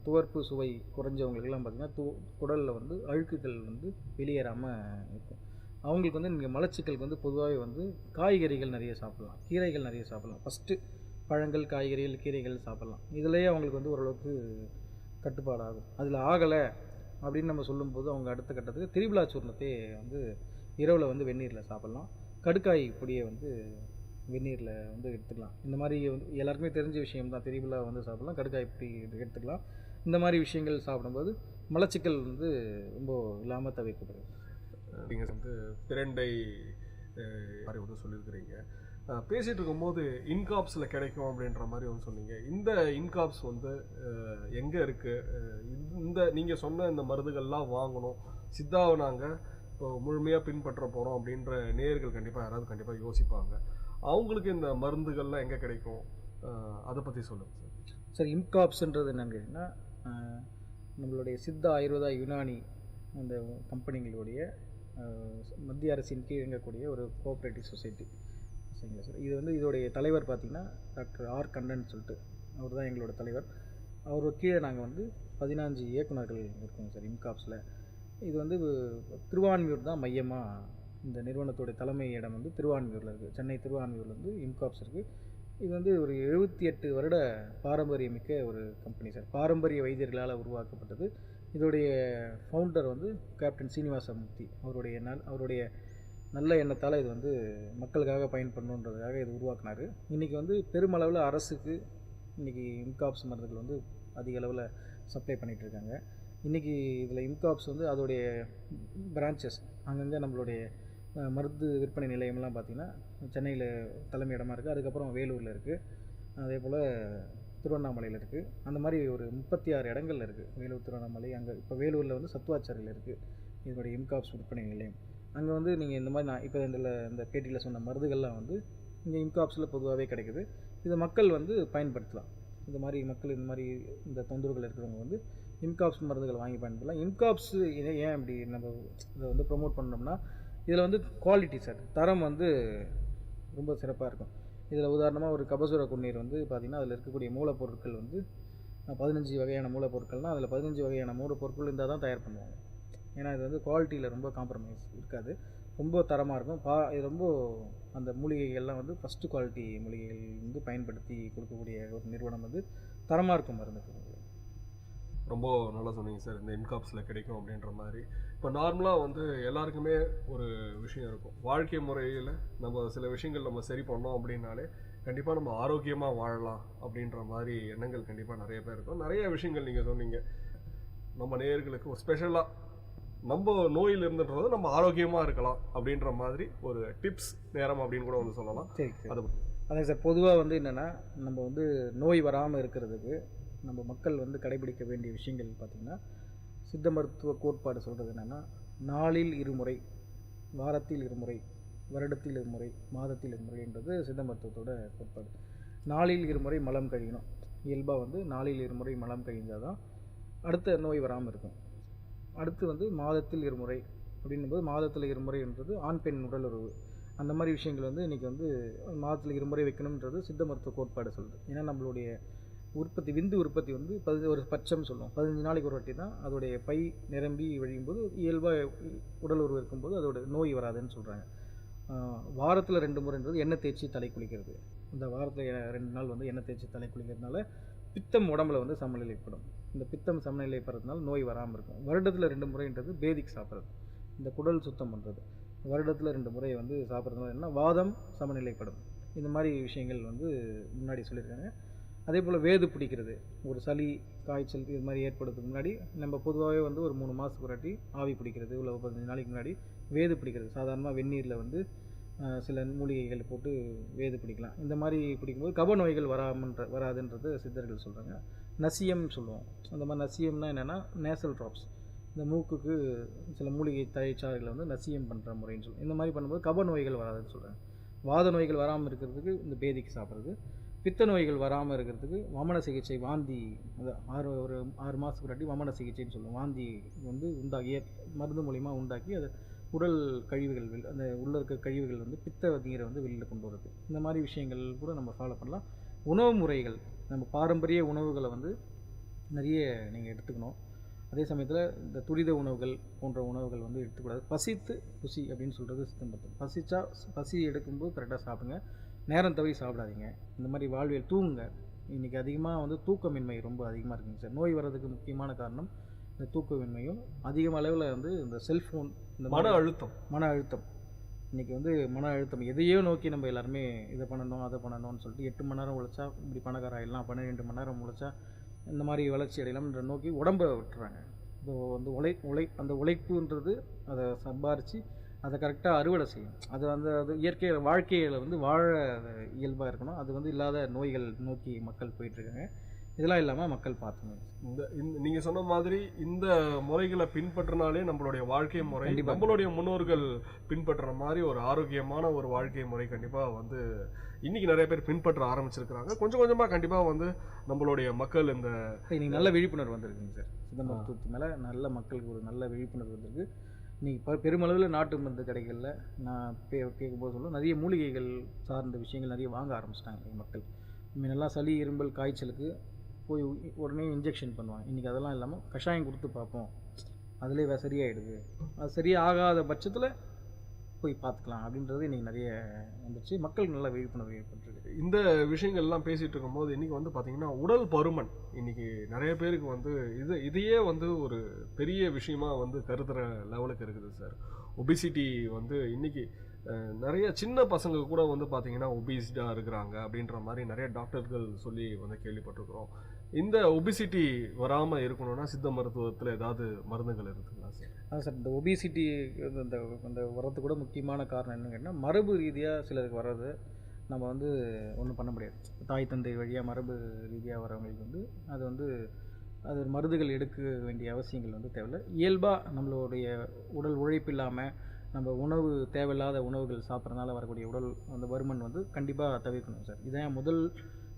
துவர்ப்பு சுவை குறைஞ்சவங்களுக்கெல்லாம் பார்த்திங்கன்னா குடலில் வந்து அழுக்குகள் வந்து வெளியேறாமல் இருக்கும். அவங்களுக்கு வந்து நீங்கள் மலச்சிக்கலுக்கு வந்து பொதுவாகவே வந்து காய்கறிகள் நிறைய சாப்பிட்லாம், கீரைகள் நிறைய சாப்பிட்லாம். ஃபஸ்ட்டு பழங்கள், காய்கறிகள், கீரைகள் சாப்பிட்லாம். இதிலேயே அவங்களுக்கு வந்து ஓரளவுக்கு கட்டுப்பாடாகும். அதில் ஆகலை அப்படின்னு நம்ம சொல்லும்போது அவங்க அடுத்த கட்டத்துக்கு திரிபலா சூர்ணத்தை வந்து இரவில் வந்து வெந்நீரில் சாப்பிட்லாம். கடுக்காய் பொடியை வந்து வெந்நீரில் வந்து எடுத்துக்கலாம். இந்த மாதிரி வந்து எல்லாருக்குமே தெரிஞ்ச விஷயம் தான். திரிபலா வந்து சாப்பிட்லாம், கடுக்காய் பொடி எடுத்துக்கலாம். இந்த மாதிரி விஷயங்கள் சாப்பிடும்போது மலச்சிக்கல் வந்து ரொம்ப இல்லாமல் தவிர்க்கப்படுது. நீங்கள் வந்து பிரண்டை மாதிரி வந்து சொல்லியிருக்கிறீங்க. பேசிகிட்டு இருக்கும்போது இன்காப்ஸில் கிடைக்கும் அப்படின்ற மாதிரி வந்து சொன்னீங்க. இந்த இன்காப்ஸ் வந்து எங்கே இருக்குது? இந்த நீங்கள் சொன்ன இந்த மருந்துகள்லாம் வாங்கணும், சித்தாவை நாங்கள் இப்போ முழுமையாக பின்பற்ற போகிறோம் அப்படின்ற நேயர்கள் கண்டிப்பாக யாராவது கண்டிப்பாக யோசிப்பாங்க. அவங்களுக்கு இந்த மருந்துகள்லாம் எங்கே கிடைக்கும், அதை பற்றி சொல்லுங்கள் சார். சார், இன்காப்ஸ்ன்றது என்னன்னு கேட்டிங்கன்னா, நம்மளுடைய சித்தா, ஆயுர்வேதா, யுனானி அந்த கம்பெனிகளுடைய மத்திய அரசின் கீழ் இயங்கக்கூடிய ஒரு கோஆப்ரேட்டிவ் சொசைட்டி. சரிங்களா சார்? இது வந்து இதோடைய தலைவர் பார்த்திங்கன்னா டாக்டர் ஆர் கண்ணன் சொல்லிட்டு அவர் தான் எங்களோட தலைவர். அவர் கீழே நாங்கள் வந்து 15 இயக்குநர்கள் இருக்கோங்க சார் இன்காப்ஸில். இது வந்து திருவான்மியூர் தான் மையமாக இந்த நிறுவனத்தோடைய தலைமை இடம் வந்து திருவான்மியூரில் இருக்குது. சென்னை திருவான்மியூரில் வந்து இன்காப்ஸ் இருக்குது. இது வந்து ஒரு 78 வருட பாரம்பரியமிக்க ஒரு கம்பெனி சார். பாரம்பரிய வைத்தியர்களால் உருவாக்கப்பட்டது. இதோடைய ஃபவுண்டர் வந்து கேப்டன் சீனிவாசமூர்த்தி. அவருடைய நல்ல எண்ணத்தால் இது வந்து மக்களுக்காக பயன்படணுன்றதுக்காக இது உருவாக்குனார். இன்றைக்கி வந்து பெருமளவில் அரசுக்கு இன்றைக்கி இன்காப்ஸ் மருந்துகள் வந்து அதிக அளவில் சப்ளை பண்ணிகிட்ருக்காங்க. இன்றைக்கி இதில் இன்காப்ஸ் வந்து அதோடைய பிரான்ச்சஸ் அங்கங்கே நம்மளுடைய மருந்து விற்பனை நிலையம்லாம் பார்த்திங்கன்னா சென்னையில் தலைமையிடமாக இருக்குது. அதுக்கப்புறம் வேலூரில் இருக்குது, அதே போல் திருவண்ணாமலையில் இருக்குது. அந்த மாதிரி ஒரு 36 இடங்களில் இருக்குது. வேலூர், திருவண்ணாமலை, அங்கே இப்போ வேலூரில் வந்து சத்துவாச்சாரியில் இருக்குது இதனுடைய இன்காப்ஸ் விற்பனை நிலையம். அங்கே வந்து நீங்கள் இந்த மாதிரி நான் இப்போ இந்த பேட்டியில் சொன்ன மருந்துகள்லாம் வந்து இங்கே இன்காப்ஸில் பொதுவாகவே கிடைக்குது. இதை மக்கள் வந்து பயன்படுத்தலாம். இந்த மாதிரி மக்கள் இந்த தொந்தரவுகள் இருக்கிறவங்க வந்து இன்காப்ஸ் மருந்துகள் வாங்கி பயன்படுத்தலாம். இன்காப்ஸ் ஏன் இப்படி நம்ம இதை வந்து ப்ரொமோட் பண்ணோம்னா, இதில் வந்து குவாலிட்டி சார், தரம் வந்து ரொம்ப சிறப்பாக இருக்கும். இதில் உதாரணமாக ஒரு கபசுர குண்ணீர் வந்து பார்த்திங்கன்னா அதில் இருக்கக்கூடிய மூலப்பொருட்கள் வந்து 15 வகையான மூலப்பொருட்கள்னால் அதில் 15 வகையான மூலப்பொருட்கள் இருந்தால் தான் தயார் பண்ணுவாங்க. ஏன்னா இது வந்து குவாலிட்டியில் ரொம்ப காம்ப்ரமைஸ் இருக்காது, ரொம்ப தரமாக இருக்கும். இது ரொம்ப அந்த மூலிகைகள்லாம் வந்து ஃபஸ்ட்டு குவாலிட்டி மூலிகைகள் வந்து பயன்படுத்தி கொடுக்கக்கூடிய ஒரு நிறுவனம் வந்து தரமாக இருக்கும் மருந்து. ரொம்ப நல்லா சொன்னீங்க சார். இந்த இன்காப்ஸில் கிடைக்கும் அப்படின்ற மாதிரி. இப்போ நார்மலாக வந்து எல்லாருக்குமே ஒரு விஷயம் இருக்கும், வாழ்க்கை முறையில் நம்ம சில விஷயங்கள் நம்ம சரி பண்ணோம் அப்படின்னாலே கண்டிப்பாக நம்ம ஆரோக்கியமாக வாழலாம் அப்படின்ற மாதிரி எண்ணங்கள் கண்டிப்பாக நிறைய பேர் இருக்கும். நிறைய விஷயங்கள் நீங்கள் சொன்னீங்க. நம்ம நேயர்களுக்கு ஒரு ஸ்பெஷலாக நம்ம நோயில் இருந்துன்றது நம்ம ஆரோக்கியமாக இருக்கலாம் அப்படின்ற மாதிரி ஒரு டிப்ஸ் நேரம் அப்படின்னு கூட வந்து சொல்லலாம். சரி, அதான் சார். பொதுவாக வந்து என்னென்னா, நம்ம வந்து நோய் வராமல் இருக்கிறதுக்கு நம்ம மக்கள் வந்து கடைபிடிக்க வேண்டிய விஷயங்கள் பார்த்திங்கன்னா, சித்த மருத்துவ கோட்பாடு சொல்கிறது என்னென்னா, நாளில் 2 முறை, வாரத்தில் 2 முறை, வருடத்தில் 2 முறை, மாதத்தில் 2 முறைன்றது சித்த மருத்துவத்தோட கோட்பாடு. நாளில் 2 முறை மலம் கழியணும். இயல்பாக வந்து நாளில் 2 முறை மலம் கழிஞ்சால் தான் அடுத்த நோய் வராமல் இருக்கும். அடுத்து வந்து மாதத்தில் 2 முறை அப்படின்னும்போது, மாதத்தில் 2 முறைன்றது ஆண் பெண் உடலுறவு, அந்த மாதிரி விஷயங்கள் வந்து இன்றைக்கி வந்து மாதத்தில் 2 முறை வைக்கணுன்றது சித்த மருத்துவ கோட்பாடு சொல்லுது. ஏன்னா நம்மளுடைய விந்து உற்பத்தி வந்து ஒரு பட்சம் சொல்லுவோம், 15 நாளைக்கு ஒரு வாட்டி தான் அதோடைய பை நிரம்பி வழியும்போது இயல்பாக உடல் உறவு இருக்கும்போது அதோட நோய் வராதுன்னு சொல்கிறாங்க. வாரத்தில் 2 முறைன்றது எண்ணெய் தேய்ச்சி தலை குளிக்கிறது. இந்த வாரத்தில் 2 நாள் வந்து எண்ணெய் தேய்ச்சி தலை குளிக்கிறதுனால பித்தம் உடம்புல வந்து சமநிலைப்படும். இந்த பித்தம் சமநிலைப்படுறதுனால நோய் வராமல் இருக்கும். வருடத்தில் 2 முறைன்றது பேதிக் சாப்பிட்றது, இந்த குடல் சுத்தம் பண்ணுறது. வருடத்தில் 2 முறை வந்து சாப்பிட்றதுனால என்ன, வாதம் சமநிலைப்படும். இந்த மாதிரி விஷயங்கள் வந்து முன்னாடி சொல்லியிருக்காங்க. அதே போல் வேது பிடிக்கிறது, ஒரு சளி காய்ச்சல் இது மாதிரி ஏற்படுறதுக்கு முன்னாடி நம்ம பொதுவாகவே வந்து ஒரு 3 மாதத்துக்கு ஒரு வாட்டி ஆவி பிடிக்கிறது, இல்லை 15 நாளைக்கு முன்னாடி வேது பிடிக்கிறது. சாதாரணமாக வெந்நீரில் வந்து சில மூலிகைகள் போட்டு வேது பிடிக்கலாம். இந்த மாதிரி பிடிக்கும்போது கப நோய்கள் வராதுன்றது சித்தர்கள் சொல்கிறாங்க. நசியம் சொல்லுவோம். அந்த மாதிரி நசியம்னா என்னென்னா, நேசல் ட்ராப்ஸ். இந்த மூக்குக்கு சில மூலிகை தழைச்சாறுகளை வந்து நசியம் பண்ணுற முறைன்னு சொல்லுவோம். இந்த மாதிரி பண்ணும்போது கப நோய்கள் வராதுன்னு சொல்கிறாங்க. வாத நோய்கள் வராமல் இருக்கிறதுக்கு இந்த பேதிக்கு சாப்பிட்றது, பித்த நோய்கள் வராமல் இருக்கிறதுக்கு வமன சிகிச்சை, வாந்தி ஒரு 6 மாதத்துக்கு முன்னாடி வமன சிகிச்சைன்னு சொல்லுவோம். வாந்தி வந்து உண்டாகி மருந்து மூலிமா உண்டாக்கி அதை உடல் கழிவுகள் அந்த உள்ளே இருக்க கழிவுகள் வந்து பித்த நீரை வந்து வெளியில் கொண்டு வருது. இந்த மாதிரி விஷயங்கள் கூட நம்ம ஃபாலோ பண்ணலாம். உணவு முறைகள், நம்ம பாரம்பரிய உணவுகளை வந்து நிறைய நீங்கள் எடுத்துக்கணும். அதே சமயத்தில் இந்த துரித உணவுகள் போன்ற உணவுகள் வந்து எடுத்துக்கூடாது. பசித்து ருசி அப்படின்னு சொல்கிறது சித்தம் மருத்துவம். பசி எடுக்கும்போது கரெக்டாக சாப்பிடுங்க, நேரம் தவறி சாப்பிடாதீங்க. இந்த மாதிரி வாழ்வியல் தூங்குங்க. இன்றைக்கி அதிகமாக வந்து தூக்கமின்மை ரொம்ப அதிகமாக இருக்குங்க சார். நோய் வர்றதுக்கு முக்கியமான காரணம் இந்த தூக்கமின்மையும், அதிக அளவில் வந்து இந்த செல்ஃபோன், இந்த மன அழுத்தம் இன்றைக்கி வந்து மன அழுத்தம் எதையோ நோக்கி நம்ம எல்லாருமே இதை பண்ணணும் அதை பண்ணணும்னு சொல்லிட்டு 8 மணி நேரம் உழைச்சா இப்படி பணக்கார ஆகிடலாம், 12 மணி நேரம் உழைச்சா இந்த மாதிரி வளர்ச்சி அடையலாம்ன்ற நோக்கி உடம்பை விட்டுறாங்க. இப்போ வந்து அந்த உழைப்புன்றது அதை சம்பாரித்து அதை கரெக்டாக அறுவடை செய்யும். அது வந்து அது இயற்கை வாழ்க்கையில் வந்து வாழ இயல்பாக இருக்கணும். அது வந்து இல்லாத நோய்கள் நோக்கி மக்கள் போயிட்டுருக்காங்க. இதெல்லாம் இல்லாமல் மக்கள் பார்த்துக்கணும். இந்த நீங்கள் சொன்ன மாதிரி இந்த முறைகளை பின்பற்றினாலே நம்மளுடைய வாழ்க்கை முறை நம்மளுடைய முன்னோர்கள் பின்பற்றுற மாதிரி ஒரு ஆரோக்கியமான ஒரு வாழ்க்கை முறை கண்டிப்பாக வந்து இன்றைக்கி நிறைய பேர் பின்பற்ற ஆரம்பிச்சிருக்கிறாங்க. கொஞ்சம் கொஞ்சமாக கண்டிப்பாக வந்து நம்மளுடைய மக்கள் இந்த இன்னைக்கு நல்ல விழிப்புணர்வு வந்திருக்குங்க சார். சித்த மருத்துவத்து மேலே நல்ல மக்களுக்கு ஒரு நல்ல விழிப்புணர்வு வந்திருக்கு. இன்றைக்கி பெருமளவில் நாட்டு மருந்து கடைகளில் நான் கேட்கும்போது சொல்லுவோம், நிறைய மூலிகைகள் சார்ந்த விஷயங்கள் நிறைய வாங்க ஆரம்பிச்சிட்டாங்க மக்கள். முன்னெல்லாம் சளி, இரும்பல், காய்ச்சலுக்கு போய் உடனே இன்ஜெக்ஷன் பண்ணுவாங்க. இன்றைக்கி அதெல்லாம் இல்லாமல் கஷாயம் கொடுத்து பார்ப்போம், அதிலே சரியாயிடுது. அது சரியாகாத பட்சத்தில் போய் பார்த்துக்கலாம் அப்படின்றது இன்றைக்கி நிறைய வந்துச்சு. மக்களுக்கு நல்ல விழிப்புணர்வு ஏற்பட்டுருக்கு. இந்த விஷயங்கள்லாம் பேசிகிட்டு இருக்கும்போது இன்றைக்கி வந்து பார்த்திங்கன்னா உடல் பருமன் இன்றைக்கி நிறைய பேருக்கு வந்து இதையே வந்து ஒரு பெரிய விஷயமா வந்து கருதுகிற லெவலுக்கு இருக்குது சார். ஒபிசிட்டி வந்து இன்றைக்கி நிறைய சின்ன பசங்க கூட வந்து பார்த்திங்கன்னா ஒபிசிட்டாக இருக்கிறாங்க அப்படின்ற மாதிரி நிறைய டாக்டர்கள் சொல்லி வந்து கேள்விப்பட்டிருக்கிறோம். இந்த ஒபிசிட்டி வராமல் இருக்கணும்னா சித்த மருத்துவத்தில் ஏதாவது மருந்துகள் இருக்குங்களா சார்? அதான் சார், இந்த ஒபிசிட்டி இந்த வரது கூட முக்கியமான காரணம் என்னன்னு கேட்டால், மரபு ரீதியாக சிலருக்கு வர்றது நம்ம வந்து ஒன்றும் பண்ண முடியாது. தாய் தந்தை வழியாக மரபு ரீதியாக வரவங்களுக்கு வந்து அது மருந்துகள் எடுக்க வேண்டிய அவசியங்கள் வந்து தேவையில்லை. இயல்பாக நம்மளுடைய உடல் உழைப்பு இல்லாமல் நம்ம உணவு தேவையில்லாத உணவுகள் சாப்பிட்றதுனால வரக்கூடிய உடல் அந்த பருமன் வந்து கண்டிப்பாக தவிர்க்கணும் சார். இதான் முதல்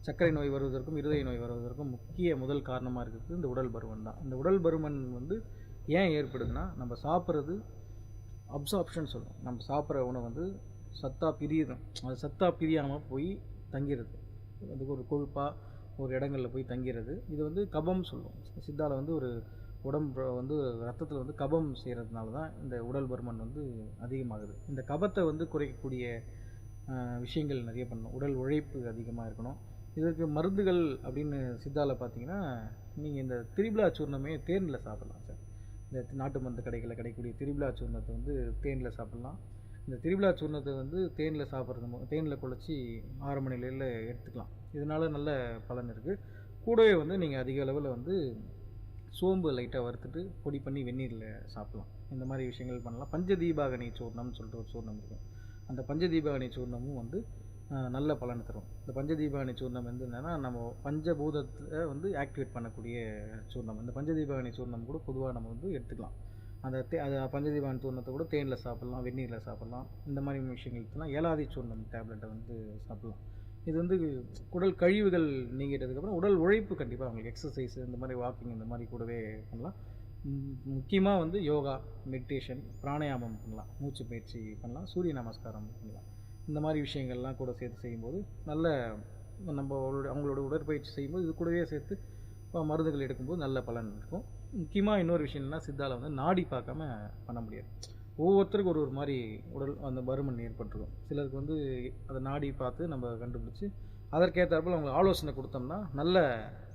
சர்க்கரை நோய் வருவதற்கும் இருதய நோய் வருவதற்கும் முதல் காரணமாக இருக்கிறது இந்த உடல் பருமன் தான். இந்த உடல் பருமன் வந்து ஏன் ஏற்படுதுன்னா, நம்ம சாப்பிட்றது அப்சார்ப்ஷன் சொல்லுவோம். நம்ம சாப்பிட்ற உணவு வந்து சத்தாக பிரியுதும், அது சத்தாக பிரியாமல் போய் தங்கிறது, அதுக்கு ஒரு கொழுப்பாக ஒரு இடங்களில் போய் தங்கிறது. இது வந்து கபம் சொல்லுவோம். சித்தாவில் வந்து ஒரு உடம்பு வந்து ரத்தத்தில் வந்து கபம் செய்கிறதுனால தான் இந்த உடல் பருமன் வந்து அதிகமாகுது. இந்த கபத்தை வந்து குறைக்கக்கூடிய விஷயங்கள் நிறைய பண்ணணும். உடல் உழைப்பு அதிகமாக இருக்கணும். இதற்கு மருந்துகள் அப்படின்னு சித்தாவில் பார்த்தீங்கன்னா, நீங்கள் இந்த திரிபுலா சூர்ணமே தேனில் சாப்பிட்லாம் சார். இந்த நாட்டு மருந்து கடைகளில் கிடைக்கக்கூடிய திரிபுலா சூர்ணத்தை வந்து தேனில் சாப்பிட்லாம். இந்த திரிபுலா சூர்ணத்தை வந்து தேனில் சாப்பிட்றது தேனில் குழச்சி 6 மணி நேரத்தில் எடுத்துக்கலாம். இதனால் நல்ல பலன் இருக்குது. கூடவே வந்து நீங்கள் அதிக அளவில் வந்து சோம்பு லைட்டாக வறுத்துட்டு பொடி பண்ணி வெந்நீரில் சாப்பிட்லாம். இந்த மாதிரி விஷயங்கள் பண்ணலாம். பஞ்சதீபாகனி சூர்ணம்னு சொல்லிட்டு ஒரு சூர்ணம் இருக்கும். அந்த பஞ்சதீபாகனி சூர்ணமும் வந்து நல்ல பலன் தரும். இந்த பஞ்சதீபாகனி சூர்ணம் வந்து என்னென்னா, நம்ம பஞ்சபூதத்தை வந்து ஆக்டிவேட் பண்ணக்கூடிய சூர்ணம். இந்த பஞ்சதீபாகனி சூர்ணம் கூட பொதுவாக நம்ம வந்து எடுத்துக்கலாம். அது பஞ்சதீபாகனி சூர்ணத்தை கூட தேனில் சாப்பிட்லாம், வெந்நீரில் சாப்பிட்லாம். இந்த மாதிரி விஷயங்கள் எடுத்துக்கலாம். ஏலாதி சூர்ணம் டேப்லெட்டை வந்து சாப்பிட்லாம். இது வந்து உடல் கழிவுகள் நீங்கிட்டதுக்கப்புறம் உடல் உழைப்பு கண்டிப்பாக அவங்களுக்கு எக்ஸசைஸ், இந்த மாதிரி வாக்கிங், இந்த மாதிரி கூடவே பண்ணலாம். முக்கியமாக வந்து யோகா, மெடிடேஷன், பிராணாயாமம் பண்ணலாம், மூச்சு பயிற்சி பண்ணலாம், சூரிய நமஸ்காரம் பண்ணலாம். இந்த மாதிரி விஷயங்கள்லாம் கூட சேர்த்து செய்யும்போது நல்ல அவங்களோட உடற்பயிற்சி செய்யும்போது இது கூடவே சேர்த்து மருந்துகள் எடுக்கும்போது நல்ல பலன் இருக்கும். முக்கியமாக இன்னொரு விஷயம் என்னென்னா, சித்தாவில் வந்து நாடி பார்க்காம பண்ண முடியாது. ஒவ்வொருத்தருக்கும் ஒரு மாதிரி உடல் அந்த பருமன் ஏற்பட்டுருக்கும். சிலருக்கு வந்து அதை நாடி பார்த்து நம்ம கண்டுபிடிச்சி அதற்கேற்றாற்போல் அவங்களுக்கு ஆலோசனை கொடுத்தோம்னா நல்ல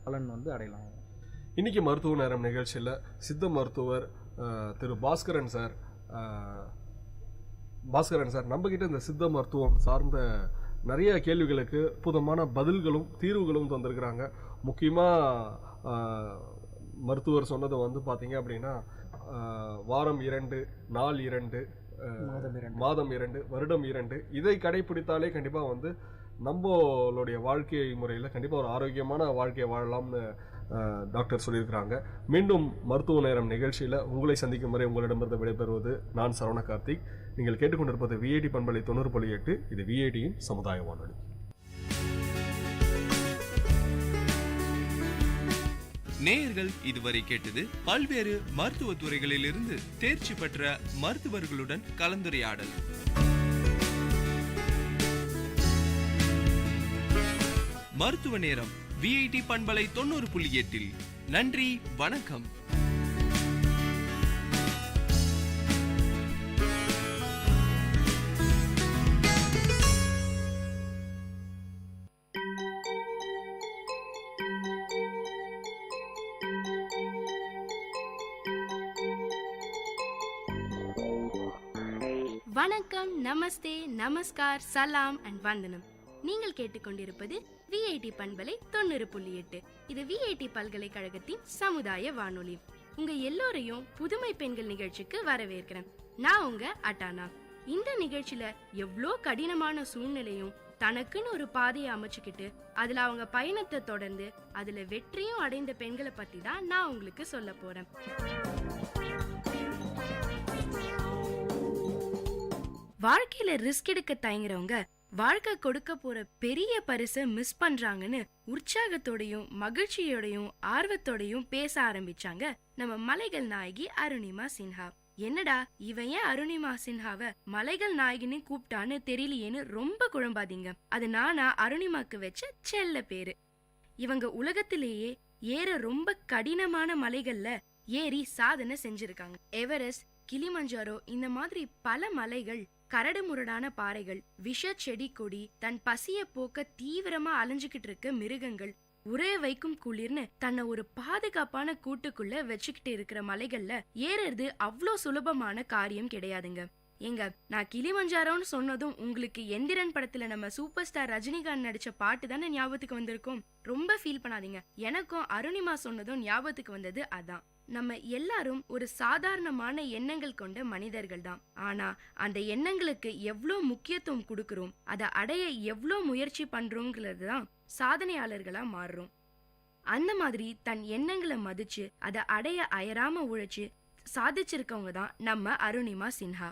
பலன் வந்து அடையலாம். இன்றைக்கி மருத்துவ நேரம் நிகழ்ச்சியில் சித்த மருத்துவர் திரு பாஸ்கரன் சார் நம்மக்கிட்ட இந்த சித்த மருத்துவம் சார்ந்த நிறைய கேள்விகளுக்கு அற்புதமான பதில்களும் தீர்வுகளும் தந்திருக்கிறாங்க. முக்கியமாக மருத்துவர் சொன்னது வந்து பார்த்தீங்க அப்படின்னா, வாரம் 2, நாள் 2, மாதம் 2, வருடம் 2 இதை கடைப்பிடித்தாலே கண்டிப்பாக வந்து நம்மளுடைய வாழ்க்கை முறையில் கண்டிப்பாக ஒரு ஆரோக்கியமான வாழ்க்கையை வாழலாம்னு டாக்டர் சொல்லியிருக்கிறாங்க. மீண்டும் மருத்துவ நேரம் நிகழ்ச்சியில் உங்களை சந்திக்கும் வரை உங்களிடமிருந்து விடைபெறுவது நான் சரவண கார்த்திக். நீங்கள் கேட்டுக்கொண்டிருப்பது விஐடி பண்பலை 90.8. இது விஐடியின் சமுதாய வானொலி. நேயர்கள் இதுவரை கேட்டது பல்வேறு மருத்துவ துறைகளில் இருந்து தேர்ச்சி பெற்ற மருத்துவர்களுடன் கலந்துரையாடல். மருத்துவ நேரம் விஐடி பண்பலை 90.8. நன்றி, வணக்கம். வணக்கம், நமஸ்தே, நமஸ்கார், சலாம் அண்ட் வந்தனம். நீங்கள் கேட்டுக்கொண்டிருப்பது விஐடி பண்பலை 90.8. இது விஐடி பல்கலைக்கழகத்தின் சமுதாய வானொலி. உங்க எல்லோரையும் புதுமை பெண்கள் நிகழ்ச்சிக்கு வரவேற்கிறேன். நான் உங்க அட்டானா. இந்த நிகழ்ச்சியில எவ்வளோ கடினமான சூழ்நிலையும் தனக்குன்னு ஒரு பாதையை அமைச்சுக்கிட்டு அதுல அவங்க பயணத்தை தொடர்ந்து அதுல வெற்றியும் அடைந்த பெண்களை பத்தி தான் நான் உங்களுக்கு சொல்ல போறேன். வாழ்க்கையில ரிஸ்க் எடுக்க தயங்குறவங்க வாழ்க்கை கொடுக்க போற பெரிய பரிசை மிஸ் பண்றாங்கன்னு உற்சாகத்தோடையும் மகிழ்ச்சியோடையும் ஆர்வத்தோடையும் பேச ஆரம்பிச்சாங்க நம்ம மலைகள் நாயகி அருணிமா சின்ஹா. என்னடா இவன் ஏன் அருணிமா சின்ஹாவை மலைகள் நாயகின்னு கூப்பிட்டான்னு தெரியலையேன்னு ரொம்ப குழம்பாதீங்க. அது நானா அருணிமாக்கு வச்ச செல்ல பேரு. இவங்க உலகத்திலேயே ஏற ரொம்ப கடினமான மலைகள்ல ஏறி சாதனை செஞ்சிருக்காங்க. எவரெஸ்ட், கிளிமஞ்சாரோ இந்த மாதிரி பல மலைகள், கரடு முரடான பாறைகள், விஷ செடி கொடி, தன் பசிய போக்க தீவிரமா அலைஞ்சுக்கிட்டு இருக்க மிருகங்கள், உரே வைக்கும் குளிர்னு தன்னை ஒரு பாதுகாப்பான கூட்டுக்குள்ள வச்சுக்கிட்டு இருக்கிற மலைகள்ல ஏறது அவ்வளோ சுலபமான காரியம் கிடையாதுங்க. எங்க நான் கிளிமஞ்சாரோன்னு சொன்னதும் உங்களுக்கு எந்திரன் படத்துல நம்ம சூப்பர் ஸ்டார் ரஜினிகாந்த் நடிச்ச பாட்டு தானே ஞாபகத்துக்கு வந்திருக்கும். ரொம்ப ஃபீல் பண்ணாதீங்க. எனக்கும் அருணிமா சொன்னதும் ஞாபகத்துக்கு வந்தது அதான். நம்ம எல்லாரும் ஒரு சாதாரணமான எண்ணங்கள் கொண்ட மனிதர்கள் தான். ஆனா அந்த எண்ணங்களுக்கு எவ்வளோ முக்கியத்துவம் கொடுக்கறோம், அதை அடைய எவ்வளோ முயற்சி பண்றோங்கிறது தான் சாதனையாளர்களா மாறுறோம். அந்த மாதிரி தன் எண்ணங்களை மதிச்சு அதை அடைய அயராம உழைச்சு சாதிச்சிருக்கவங்க தான் நம்ம அருணிமா சின்ஹா.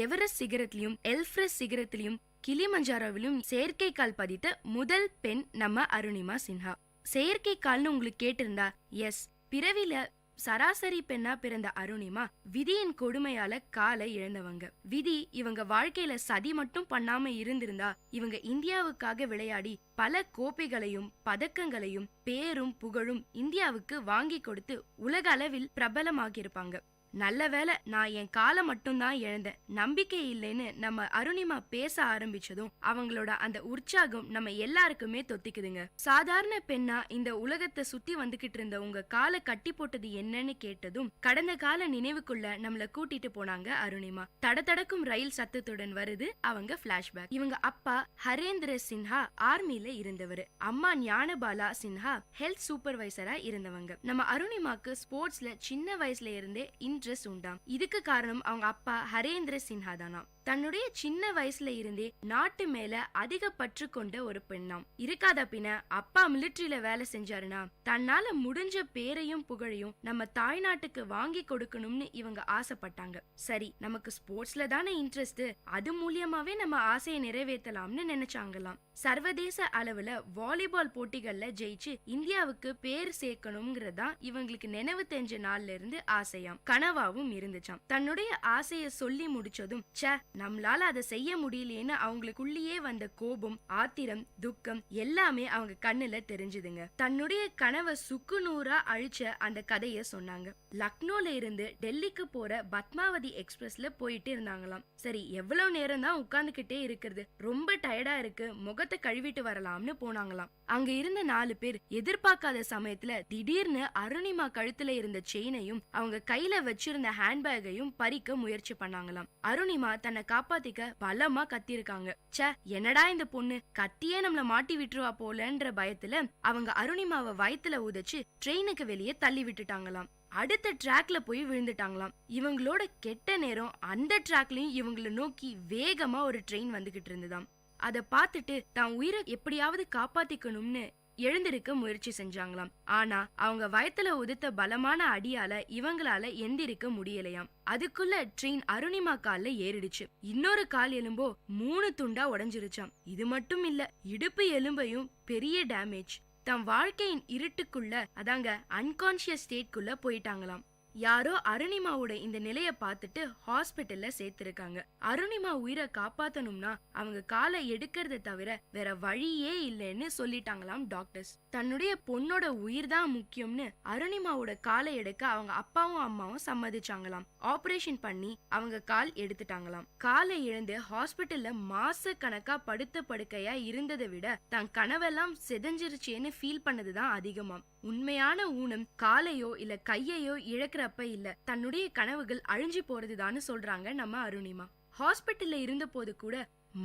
எவரெஸ்ட் சிகரத்திலையும் எல்ஃப்ரஸ் சிகரத்திலையும் கிளிமஞ்சாரோவிலும் செயற்கைக்கால் பதித்த முதல் பெண் நம்ம அருணிமா சின்ஹா. செயற்கைக்கால்னு உங்களுக்கு கேட்டிருந்தா எஸ், பிறவில சராசரி பெண்ணா பிறந்த அருணிமா விதியின் கொடுமையால காலை இழந்தவங்க. விதி இவங்க வாழ்க்கையில சதி மட்டும் பண்ணாம இருந்திருந்தா இவங்க இந்தியாவுக்காக விளையாடி பல கோப்பைகளையும் பதக்கங்களையும் பேரும் புகழும் இந்தியாவுக்கு வாங்கி கொடுத்து உலக அளவில் பிரபலமாகியிருப்பாங்க. நல்ல வேளை நான் என் காலை மட்டும்தான் இழந்தேன், நம்பிக்கை இல்லைன்னு நம்ம அருணிமா பேச ஆரம்பிச்சதும் அவங்களோட அந்த உற்சாகம் நம்ம எல்லாருக்குமே தொத்திக்குதுங்க. சாதாரண பெண்ணா இந்த உலகத்தை சுத்தி வந்துகிட்டு இருந்த உங்க காலை கட்டி போட்டது என்னன்னு கேட்டதும் கடந்த கால நினைவுக்குள்ள நம்மள கூட்டிட்டு போனாங்க அருணிமா. தடதடக்கும் ரயில் சத்தத்துடன் வருது அவங்க பிளாஷ்பேக். இவங்க அப்பா ஹரேந்திர சின்ஹா ஆர்மில இருந்தவர், அம்மா ஞானபாலா சின்ஹா ஹெல்த் சூப்பர்வைசரா இருந்தவங்க. நம்ம அருணிமாக்கு ஸ்போர்ட்ஸ்ல சின்ன வயசுல இருந்தே இன்ட்ரெஸ்ட் உண்டாம். இதுக்கு காரணம் அவங்க அப்பா ஹரேந்திர சின்ஹா தானா. தன்னுடைய சின்ன வயசுல இருந்தே நாட்டு மேல அதிக பற்று கொண்ட ஒரு பெண்ணாம். இருக்காத பின்ன அப்பா மிலிட்டரியில வேலை செஞ்சாருன்னா தன்னால முடிஞ்ச பேரையும் புகழையும் நம்ம தாய்நாட்டுக்கு வாங்கி கொடுக்கணும்னு இவங்க ஆசைப்பட்டாங்க. சரி, நமக்கு ஸ்போர்ட்ஸ்ல தானே இன்ட்ரெஸ்ட், அது மூலியமாவே நம்ம ஆசையை நிறைவேற்றலாம்னு நினைச்சாங்களாம். சர்வதேச அளவுல வாலிபால் போட்டிகள்ல ஜெயிச்சு இந்தியாவுக்கு பேர் சேர்க்கணும்ங்கிறதா இவங்களுக்கு நினைவு தெரிஞ்ச நாள்ல இருந்து ஆசையாம், கனவாவும் இருந்துச்சாம். தன்னுடைய ஆசைய சொல்லி முடிச்சதும் நம்மளால அதை செய்ய முடியலையேன்னு அவங்களுக்குள்ளேயே வந்த கோபம், ஆத்திரம், துக்கம் எல்லாமே அவங்க கண்ணுல தெரிஞ்சுதுங்க. தன்னுடைய கனவை சுக்குநூறா அழிச்ச அந்த கதைய சொன்னாங்க. லக்னோல இருந்து டெல்லிக்கு போற பத்மாவதி எக்ஸ்பிரஸ்ல போயிட்டு இருந்தாங்களாம். சரி, எவ்வளவு நேரம் தான் உட்கார்ந்துகிட்டே இருக்கிறது, ரொம்ப டயர்டா இருக்கு, முகத்தை கழுவிட்டு வரலாம்னு போனாங்களாம். அங்க இருந்த 4 பேர் எதிர்பார்க்காத சமயத்துல திடீர்னு அருணிமா கழுத்துல இருந்த செயினையும் அவங்க கையில வச்சிருந்த ஹேண்ட்பேக்கையும் பறிக்க முயற்சி பண்ணாங்களாம். அருணிமா தன்னை காப்பாத்திக்க பலமா கத்திருக்காங்க. என்னடா இந்த பொண்ணு கத்தியே நம்மள மாட்டி விட்டுருவா போலன்ற பயத்துல அவங்க அருணிமாவை வயத்துல உதைச்சு ட்ரெயினுக்கு வெளியே தள்ளி விட்டுட்டாங்களாம். அடுத்த ட்ராக்ல போய் விழுந்துட்டாங்களாம். இவங்களோட கெட்ட நேரம் அந்த ட்ராக்லயும் இவங்களை நோக்கி வேகமா ஒரு ட்ரெயின் வந்துகிட்டு இருந்துதாம். அதை பார்த்துட்டு தான் உயிரை எப்படியாவது காப்பாத்திக்கணும்னு எழுந்திருக்க முயற்சி செஞ்சாங்களாம். ஆனா அவங்க வயத்துல உதித்த பலமான அடியால இவங்களால எந்திரிக்க முடியலையாம். அதுக்குள்ள ட்ரெயின் அருணிமா கால்ல ஏறிடுச்சு. இன்னொரு கால் எலும்போ 3 துண்டா உடைஞ்சிருச்சாம். இது மட்டும் இல்ல, இடுப்பு எலும்பையும் பெரிய டேமேஜ். தன் வாழ்க்கையின் இருட்டுக்குள்ள, அதாங்க அன்கான்சியஸ் ஸ்டேட்குள்ள போயிட்டாங்களாம். யாரோ அருணிமாவோட இந்த நிலைய பார்த்துட்டு ஹாஸ்பிட்டல்ல சேர்த்திருக்காங்க. அருணிமா உயிரை காப்பாத்தணும்னா அவங்க காலை எடுக்கிறத தவிர வேற வழியே இல்லைன்னு சொல்லிட்டாங்களாம் டாக்டர்ஸ். தன்னுடைய பொண்ணோட உயிர் தான் முக்கியம்னு அருணிமாவோட காலை எடுக்க அவங்க அப்பாவும் அம்மாவும் சம்மதிச்சாங்களாம். ஆபரேஷன் பண்ணி அவங்க கால் எடுத்துட்டாங்களாம். காலை இழந்து ஹாஸ்பிட்டல்ல மாச கணக்கா படுத்த படுக்கையா இருந்ததை விட தன் கனவெல்லாம் செதஞ்சிருச்சேன்னு ஃபீல் பண்ணதுதான் அதிகமாம். உண்மையான ஊனம் காலையோ இல்ல கையையோ இழக்கிறப்ப இல்ல, தன்னுடைய கனவுகள் அழிஞ்சு போறதுதான்னு சொல்றாங்க நம்ம அருணிமா. ஹாஸ்பிட்டல்ல இருந்த போது கூட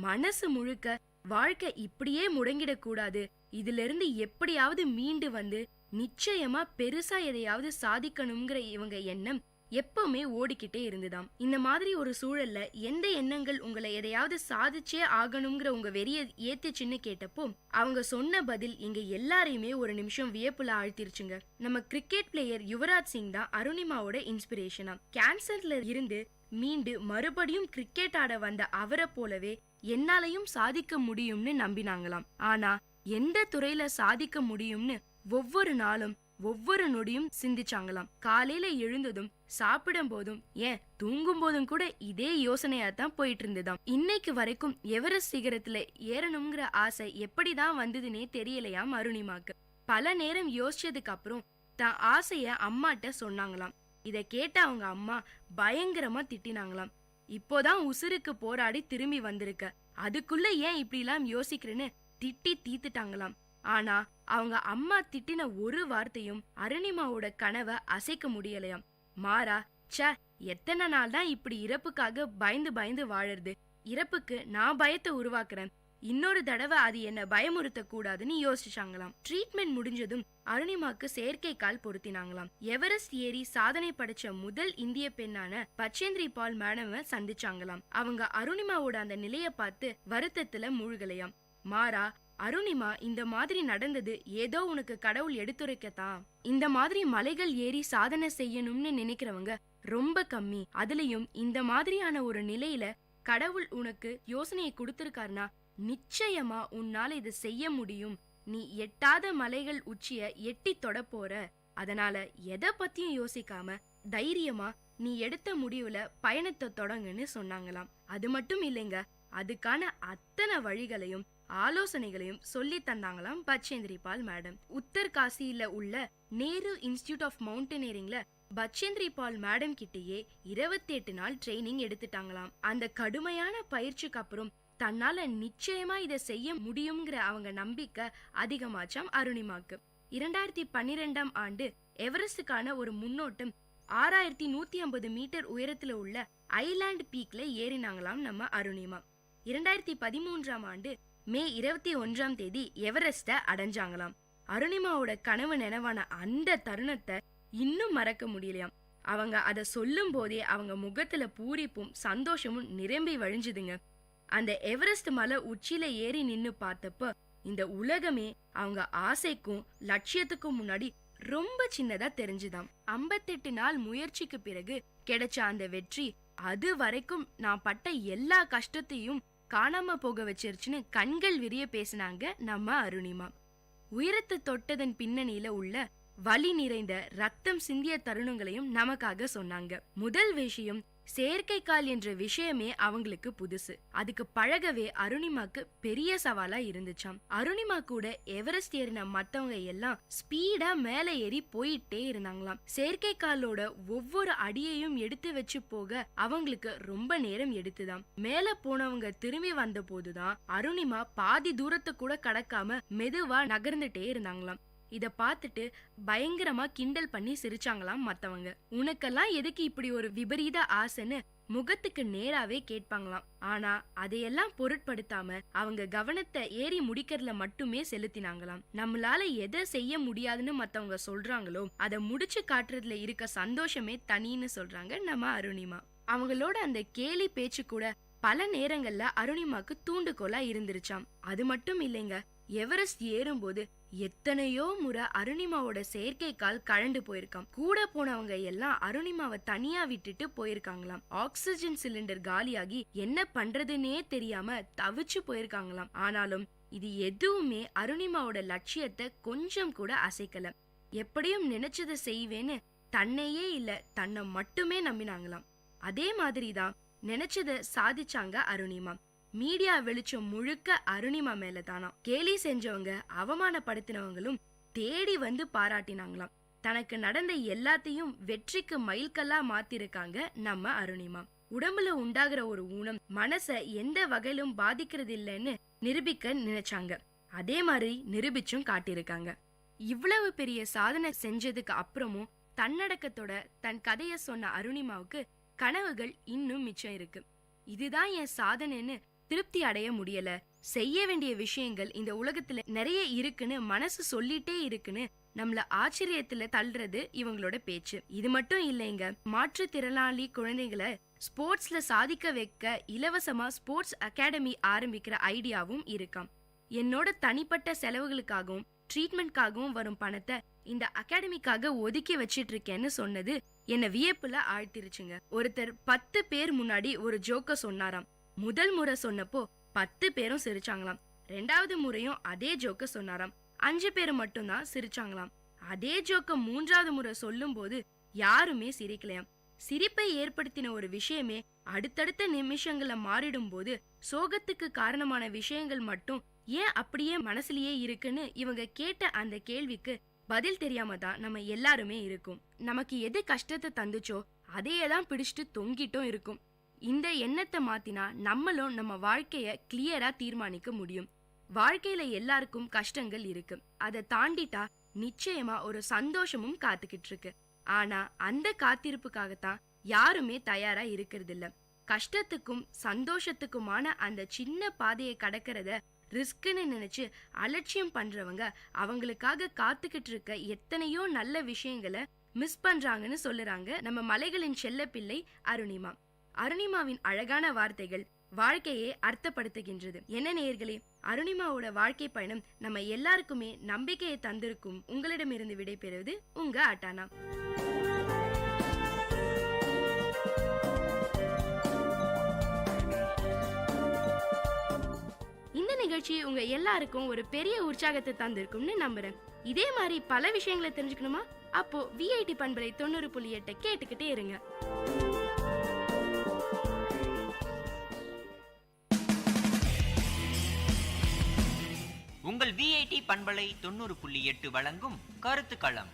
மனசு முழுக்க வாழ்க்கை இப்படியே முடங்கிடக் கூடாது, இதுல இருந்து எப்படியாவது மீண்டு வந்து நிச்சயமா பெருசா எதையாவது சாதிக்கணுங்கிற இவங்க எண்ணம் எப்பவுமே ஓடிக்கிட்டே இருந்துதாம். இந்த மாதிரி ஒரு சூழல்ல எந்த எண்ணங்கள் உங்களை எதையாவது சாதிச்சே ஆகணுங்கிற உங்க வெறிய ஏத்துச்சுன்னு கேட்டப்போ அவங்க சொன்ன பதில் எங்க எல்லாரையுமே ஒரு நிமிஷம் வியப்புல ஆழ்த்திருச்சுங்க. நம்ம கிரிக்கெட் பிளேயர் யுவராஜ் சிங் தான் அருணிமாவோட இன்ஸ்பிரேஷனா. கேன்சர்ல இருந்து மீண்டு மறுபடியும் கிரிக்கெட் ஆட வந்த அவரை போலவே என்னாலையும் சாதிக்க முடியும்னு நம்பினாங்களாம். ஆனா எந்த துறையில சாதிக்க முடியும்னு ஒவ்வொரு நாளும் ஒவ்வொரு நொடியும் சிந்திச்சாங்களாம். காலையில எழுந்ததும் சாப்பிடும் போதும் ஏன் தூங்கும் போதும் கூட இதே யோசனையா தான் போயிட்டு இருந்ததாம். இன்னைக்கு வரைக்கும் எவரெஸ்ட் சிகரத்துல ஏறணுங்கிற ஆசை எப்படிதான் வந்ததுன்னே தெரியலையாம் அருணிமாக்கு. பல நேரம் யோசிச்சதுக்கு அப்புறம் தான் ஆசைய அம்மாட்ட சொன்னாங்களாம். இத கேட்ட அவங்க அம்மா பயங்கரமா திட்டினாங்களாம். இப்போதான் உசுருக்கு போராடி திரும்பி வந்திருக்க, அதுக்குள்ள ஏன் இப்படி எல்லாம் யோசிக்கிறேன்னு திட்டி தீத்துட்டாங்களாம். ஆனா அவங்க அம்மா திட்டின ஒரு வார்த்தையும் அருணிமாவோட கனவை அசைக்க முடியலையாம். மாறா, ச எத்தனை நாள் தான் இப்படி இறப்புக்காக பயந்து பயந்து வாழறது, இறப்புக்கு நான் பயத்தை உருவாக்குறேன், இன்னொரு தடவை அது என்ன பயமுறுத்த கூடாதுன்னு யோசிச்சாங்களாம். ட்ரீட்மெண்ட் முடிஞ்சதும் அருணிமாக்கு செயற்கை கால் பொருத்தினாங்களாம். எவரெஸ்ட் ஏறி சாதனை படைச்ச முதல் இந்திய பெண்ணான பச்சேந்திரி பால் மேடம சந்திச்சாங்களாம். அவங்க அருணிமாவோட அந்த நிலைய பார்த்து வருத்தத்துல மூழ்கலையாம். மாறா, அருணிமா, இந்த மாதிரி நடந்தது ஏதோ உனக்கு கடவுள் எடுத்துரைக்கத்தான். இந்த மாதிரி மலைகள் ஏறி சாதனை செய்யணும்னு நினைக்கிறவங்க ரொம்ப கம்மி. அதுலயும் இந்த மாதிரியான ஒரு நிலையில கடவுள் உனக்கு யோசனையை கொடுத்திருக்காருனா நிச்சயமா உன்னால இதை செய்ய முடியும். நீ எட்டாத மலைகள் உச்சிய எட்டி தொட போற. அதனால எதை பத்தியும் யோசிக்காம தைரியமா நீ எடுத்த முடிவுல பயணத்தை தொடங்குன்னு சொன்னாங்களாம். அது மட்டும் இல்லைங்க, அதுக்கான அத்தனை வழிகளையும் ஆலோசனைகளையும் சொல்லி தந்தாங்களாம் பச்சேந்திரி பால் மேடம். உத்தர்காசியில உள்ள நேரு இன்ஸ்டிடியூட் ஆஃப் மவுண்டனியரிங்ல பச்சேந்திரி பால் மேடம் கிட்டேயே 28 நாள் ட்ரைனிங் எடுத்துட்டாங்களாம். அந்த கடுமையான பயிற்சிக்கு அப்புறம் தன்னால நிச்சயமா இதை செய்ய முடியுங்கிற அவங்க நம்பிக்கை அதிகமாச்சாம் அருணிமாக்கு. 2012ஆம் ஆண்டு எவரெஸ்டுக்கான ஒரு முன்னோட்டம் 6150 மீட்டர் உயரத்துல உள்ள ஐலாண்ட் பீக்ல ஏறினாங்களாம் நம்ம அருணிமா. 2013ஆம் ஆண்டு மே 21ஆம் தேதி எவரெஸ்ட அடைஞ்சாங்களாம். அருணிமாவோட கனவு நினைவான அந்த தருணத்தை இன்னும் மறக்க முடியலையாம். அவங்க அதை சொல்லும் போதே அவங்க முகத்துல பூரிப்பும் சந்தோஷமும் நிரம்பி வழிஞ்சுதுங்க. அந்த எவரெஸ்ட் மலை உச்சியில ஏறி நின்னு பார்த்தப்ப இந்த உலகமே அவங்க ஆசைக்கும் லட்சியத்துக்கும் முன்னாடி ரொம்ப சின்னதா தெரிஞ்சுதாம். 58 நாள் முயற்சிக்கு பிறகு கிடைச்ச அந்த வெற்றி அது வரைக்கும் நான் பட்ட எல்லா கஷ்டத்தையும் காணாம போக வச்சிருச்சுன்னு கண்கள் விரிய பேசினாங்க நம்ம அருணிமா. உயரத்தை தொட்டதன் பின்னணியில உள்ள வலி நிறைந்த ரத்தம் சிந்திய தருணங்களையும் நமக்காக சொன்னாங்க. முதல் விஷயம், செயற்கை கால் என்ற விஷயமே அவங்களுக்கு புதுசு. அதுக்கு பழகவே அருணிமாக்கு பெரிய சவாலா இருந்துச்சாம். அருணிமா கூட எவரெஸ்ட் ஏறின மத்தவங்க எல்லாம் ஸ்பீடா மேல ஏறி போயிட்டே இருந்தாங்களாம். செயற்கை காலோட ஒவ்வொரு அடியையும் எடுத்து வச்சு போக அவங்களுக்கு ரொம்ப நேரம் எடுத்துதான். மேல போனவங்க திரும்பி வந்த போதுதான் அருணிமா பாதி தூரத்தை கூட கடக்காம மெதுவா நகர்ந்துட்டே இருந்தாங்களாம். இத பார்த்துட்டு பயங்கரமா கிண்டல் பண்ணி சிரிச்சாங்களாம் மத்தவங்க. உனக்கெல்லாம் எதுக்கு இப்படி ஒரு விபரீத ஆசைன்னு முகத்துக்கு நேராவே கேட்பாங்களாம். ஆனா அதையெல்லாம் பொருட்படுத்தாம அவங்க கவனத்தை ஏறி முடிக்கிறதுல மட்டுமே செலுத்தினாங்களாம். நம்மளால எதை செய்ய முடியாதுன்னு மத்தவங்க சொல்றாங்களோ அதை முடிச்சு காட்டுறதுல இருக்க சந்தோஷமே தனின்னு சொல்றாங்க நம்ம அருணிமா. அவங்களோட அந்த கேலி பேச்சு கூட பல நேரங்கள்ல அருணிமாக்கு தூண்டுகோலா இருந்துருச்சாம். அது மட்டும் இல்லைங்க, எவரெஸ்ட் ஏறும்போது எத்தனையோ முறை அருணிமாவோட செயற்கைக்கால் கழண்டு போயிருக்காம். கூட போனவங்க எல்லாம் அருணிமாவை தனியா விட்டுட்டு போயிருக்காங்களாம். ஆக்சிஜன் சிலிண்டர் காலியாகி என்ன பண்றதுன்னே தெரியாம தவிச்சு போயிருக்காங்களாம். ஆனாலும் இது எதுவுமே அருணிமாவோட லட்சியத்தை கொஞ்சம் கூட அசைக்கல. எப்படியும் நினைச்சதை செய்வேன்னு தன்னையே இல்ல, தன்னை மட்டுமே நம்பினாங்களாம். அதே மாதிரிதான் நினைச்சதை சாதிச்சாங்க அருணிமா. மீடியா வெளிச்சம் முழுக்க அருணிமா மேல தானா. கேலி செஞ்சவங்க அவமானப்படுத்தினவங்களும் தேடி வந்து பாராட்டினாங்களாம். தனக்கு நடந்த எல்லாத்தையும் வெற்றிக்கு மைல்கல்லா மாத்திருக்காங்க நம்ம அருணிமா. உடம்புல உண்டாகிற ஒரு ஊனம் மனச எந்த வகையிலும் பாதிக்கிறது இல்லைன்னு நிரூபிக்க நினைச்சாங்க. அதே மாதிரி நிரூபிச்சும் காட்டியிருக்காங்க. இவ்வளவு பெரிய சாதனை செஞ்சதுக்கு அப்புறமும் தன்னடக்கத்தோட தன் கதைய சொன்ன அருணிமாவுக்கு கனவுகள் இன்னும் மிச்சம் இருக்கு. இதுதான் என் சாதனைன்னு திருப்தி அடைய முடியல, செய்ய வேண்டிய விஷயங்கள் இந்த உலகத்துல நிறைய இருக்குன்னு மனசு சொல்லிட்டே இருக்குன்னு நம்மள ஆச்சரியத்துல தள்ளுறது இவங்களோட பேச்சு. இது மட்டும் இல்லைங்க, மாற்றுத்திறனாளி குழந்தைகளை ஸ்போர்ட்ஸ்ல சாதிக்க வைக்க இலவசமா ஸ்போர்ட்ஸ் அகாடமி ஆரம்பிக்கிற ஐடியாவும் இருக்காம். என்னோட தனிப்பட்ட செலவுகளுக்காகவும் ட்ரீட்மெண்ட்காகவும் வரும் பணத்தை இந்த அகாடமிக்காக ஒதுக்கி வச்சிட்டு இருக்கேன்னு சொன்னது என்ன வியப்புல ஆழ்த்திருச்சுங்க. ஒருத்தர் 10 பேர் முன்னாடி ஒரு ஜோக்க சொன்னாராம். முதல் முறை சொன்னப்போ 10 பேரும் சிரிச்சாங்களாம். 2வது முறையும் அதே ஜோக்க சொன்னாராம். 5 பேர் மட்டும்தான் சிரிச்சாங்களாம். அதே ஜோக்க 3வது முறை சொல்லும் போது யாருமே சிரிக்கலையாம். சிரிப்பை ஏற்படுத்தின ஒரு விஷயமே அடுத்தடுத்த நிமிஷங்களை மாறிடும் போது சோகத்துக்கு காரணமான விஷயங்கள் மட்டும் ஏன் அப்படியே மனசுலயே இருக்குன்னு இவங்க கேட்ட அந்த கேள்விக்கு பதில் தெரியாம தான் நம்ம எல்லாருமே இருக்கும். நமக்கு எது கஷ்டத்தை தந்துச்சோ அதையேதான் பிடிச்சிட்டு தொங்கிட்டும் இருக்கும். இந்த எண்ணத்தை மாத்தினா நம்மளும் நம்ம வாழ்க்கைய கிளியரா தீர்மானிக்க முடியும். வாழ்க்கையில எல்லாருக்கும் கஷ்டங்கள் இருக்கு, அதை தாண்டிட்டா நிச்சயமா ஒரு சந்தோஷமும் காத்துக்கிட்டு இருக்கு. ஆனா அந்த காத்திருப்புக்காகத்தான் யாருமே தயாரா இருக்கிறது இல்ல. கஷ்டத்துக்கும் சந்தோஷத்துக்குமான அந்த சின்ன பாதையை கடக்கிறத ரிஸ்க்னு நினைச்சு அலட்சியம் பண்றவங்க அவங்களுக்காக காத்துக்கிட்டு இருக்க எத்தனையோ நல்ல விஷயங்களை மிஸ் பண்றாங்கன்னு சொல்லுறாங்க நம்ம மலைகளின் செல்ல பிள்ளை அருணிமா. அருணிமாவின் அழகான வார்த்தைகள் வாழ்க்கையே அர்த்தப்படுத்துகின்றது. என்ன நேயர்களே, அருணிமாவோட வாழ்க்கை பயணம் நம்ம எல்லாருக்குமே நம்பிக்கையை தந்திருக்கும். உங்களிடமிருந்து விடைபெறுவது உங்க அட்டானா. இந்த நிகழ்ச்சி உங்க எல்லாருக்கும் ஒரு பெரிய உற்சாகத்தை தந்திருக்கும்னு நம்புறேன். இதே மாதிரி பல விஷயங்களை தெரிஞ்சுக்கணுமா? அப்போ விஐடி பண்பலை 90.8 கேட்டுக்கிட்டே இருங்க. உங்கள் விஐடி பண்பலை 90.8 வழங்கும் கருத்துக்களம்.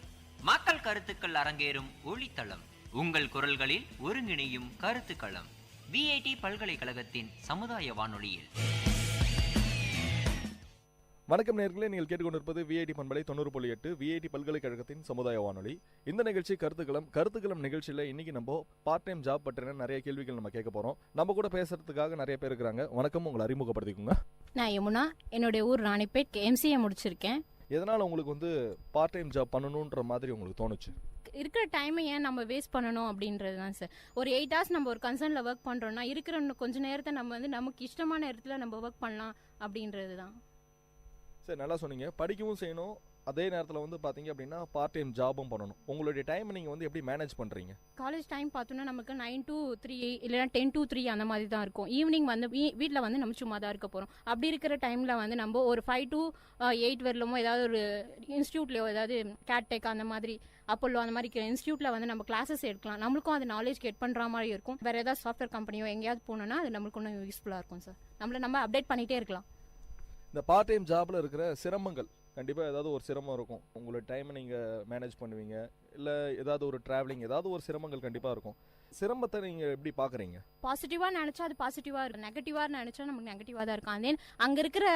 மக்கள் கருத்துக்கள் அரங்கேறும் ஒளித்தளம். உங்கள் குரல்களில் ஒருங்கிணையும் கருத்துக்களம். விஐடி பல்கலைக்கழகத்தின் சமுதாய வானொலியில். வணக்கம் நேயர்களே, நீங்கள் கேட்டுக்கொண்டிருப்பது விஐடி பண்பலை 90.8 விஐடி பல்கலைக்கழகத்தின் சமுதாய வானொலி. இந்த நிகழ்ச்சி கருத்துக்களம் நிகழ்ச்சியில் இன்னைக்கு நம்ம பார்ட் டைம் ஜாப் பற்றின நிறைய கேள்விகள் நம்ம கேட்க போறோம். நம்ம கூட பேசுறதுக்காக நிறைய பேர் இருக்கிறாங்க. வணக்கம், உங்களை அறிமுகப்படுத்திக்கோங்க. நான் யமுனா, என்னுடைய ஊர் ராணிப்பேட், எம்சிஏ முடிச்சிருக்கேன். எதனால உங்களுக்கு வந்து பார்ட் டைம் ஜாப் பண்ணணுன்ற மாதிரி உங்களுக்கு தோணுச்சு? இருக்கிற டைமை ஏன் நம்ம வேஸ்ட் பண்ணணும் அப்படின்றது தான் சார். ஒரு 8 hours நம்ம ஒரு கன்சர்னில் ஒர்க் பண்ணுறோம்னா இருக்கிற கொஞ்ச நேரத்தை நம்ம வந்து நமக்கு இஷ்டமான இடத்துல நம்ம ஒர்க் பண்ணலாம் அப்படின்றது தான். சரி, நல்லா சொன்னீங்க. படிக்கவும் செய்யணும், அதே நேரத்தில் வந்து பார்த்தீங்க அப்படின்னா பார்ட் டைம் ஜாபும் பண்ணணும். உங்களுடைய டைம் நீங்கள் வந்து எப்படி மேனேஜ் பண்ணுறீங்க? காலேஜ் டைம் பார்த்தோன்னா நமக்கு 9 to 3 இல்லைனா 10 to 3 அந்த மாதிரி தான் இருக்கும். ஈவினிங் வந்து வீட்டில் வந்து நம்ம சும்மா தான் இருக்க போகிறோம். அப்படி இருக்கிற டைமில் வந்து நம்ம ஒரு 5 to 8 வரலுமோ ஏதாவது ஒரு இன்ஸ்டியூட்லையோ ஏதாவது கேட்டெக் அந்த மாதிரி அப்போல்லோ அந்த மாதிரி இன்ஸ்டியூட்டில் வந்து நம்ம கிளாஸஸ் எடுக்கலாம். நம்மளுக்கும் அது நாலேஜ் கெட் பண்ணுற மாதிரி இருக்கும். வேறு ஏதாவது சாஃப்ட்வேர் கம்பெனியோ எங்கேயாவது போனோன்னா அது நம்மளுக்கு ஒன்றும் யூஸ்ஃபுல்லாக இருக்கும் சார். நம்ம அப்டேட் பண்ணிகிட்டே இருக்கலாம். இந்த பார்ட் டைம் ஜாபில் இருக்கிற சிரமங்கள் கண்டிப்பாக ஏதாவது ஒரு சிரமம் இருக்கும். உங்களோட டைமை நீங்கள் மேனேஜ் பண்ணுவீங்க, இல்லை ஏதாவது ஒரு ட்ராவலிங், ஏதாவது ஒரு சிரமங்கள் கண்டிப்பாக இருக்கும். சிரமத்தை நீங்கள் எப்படி பார்க்குறீங்க? பாசிட்டிவாக நினச்சா அது பாசிட்டிவாக இருக்கும், நெகட்டிவாக நினச்சா நமக்கு நெகட்டிவாக தான் இருக்கும். அதே அங்கே இருக்கிற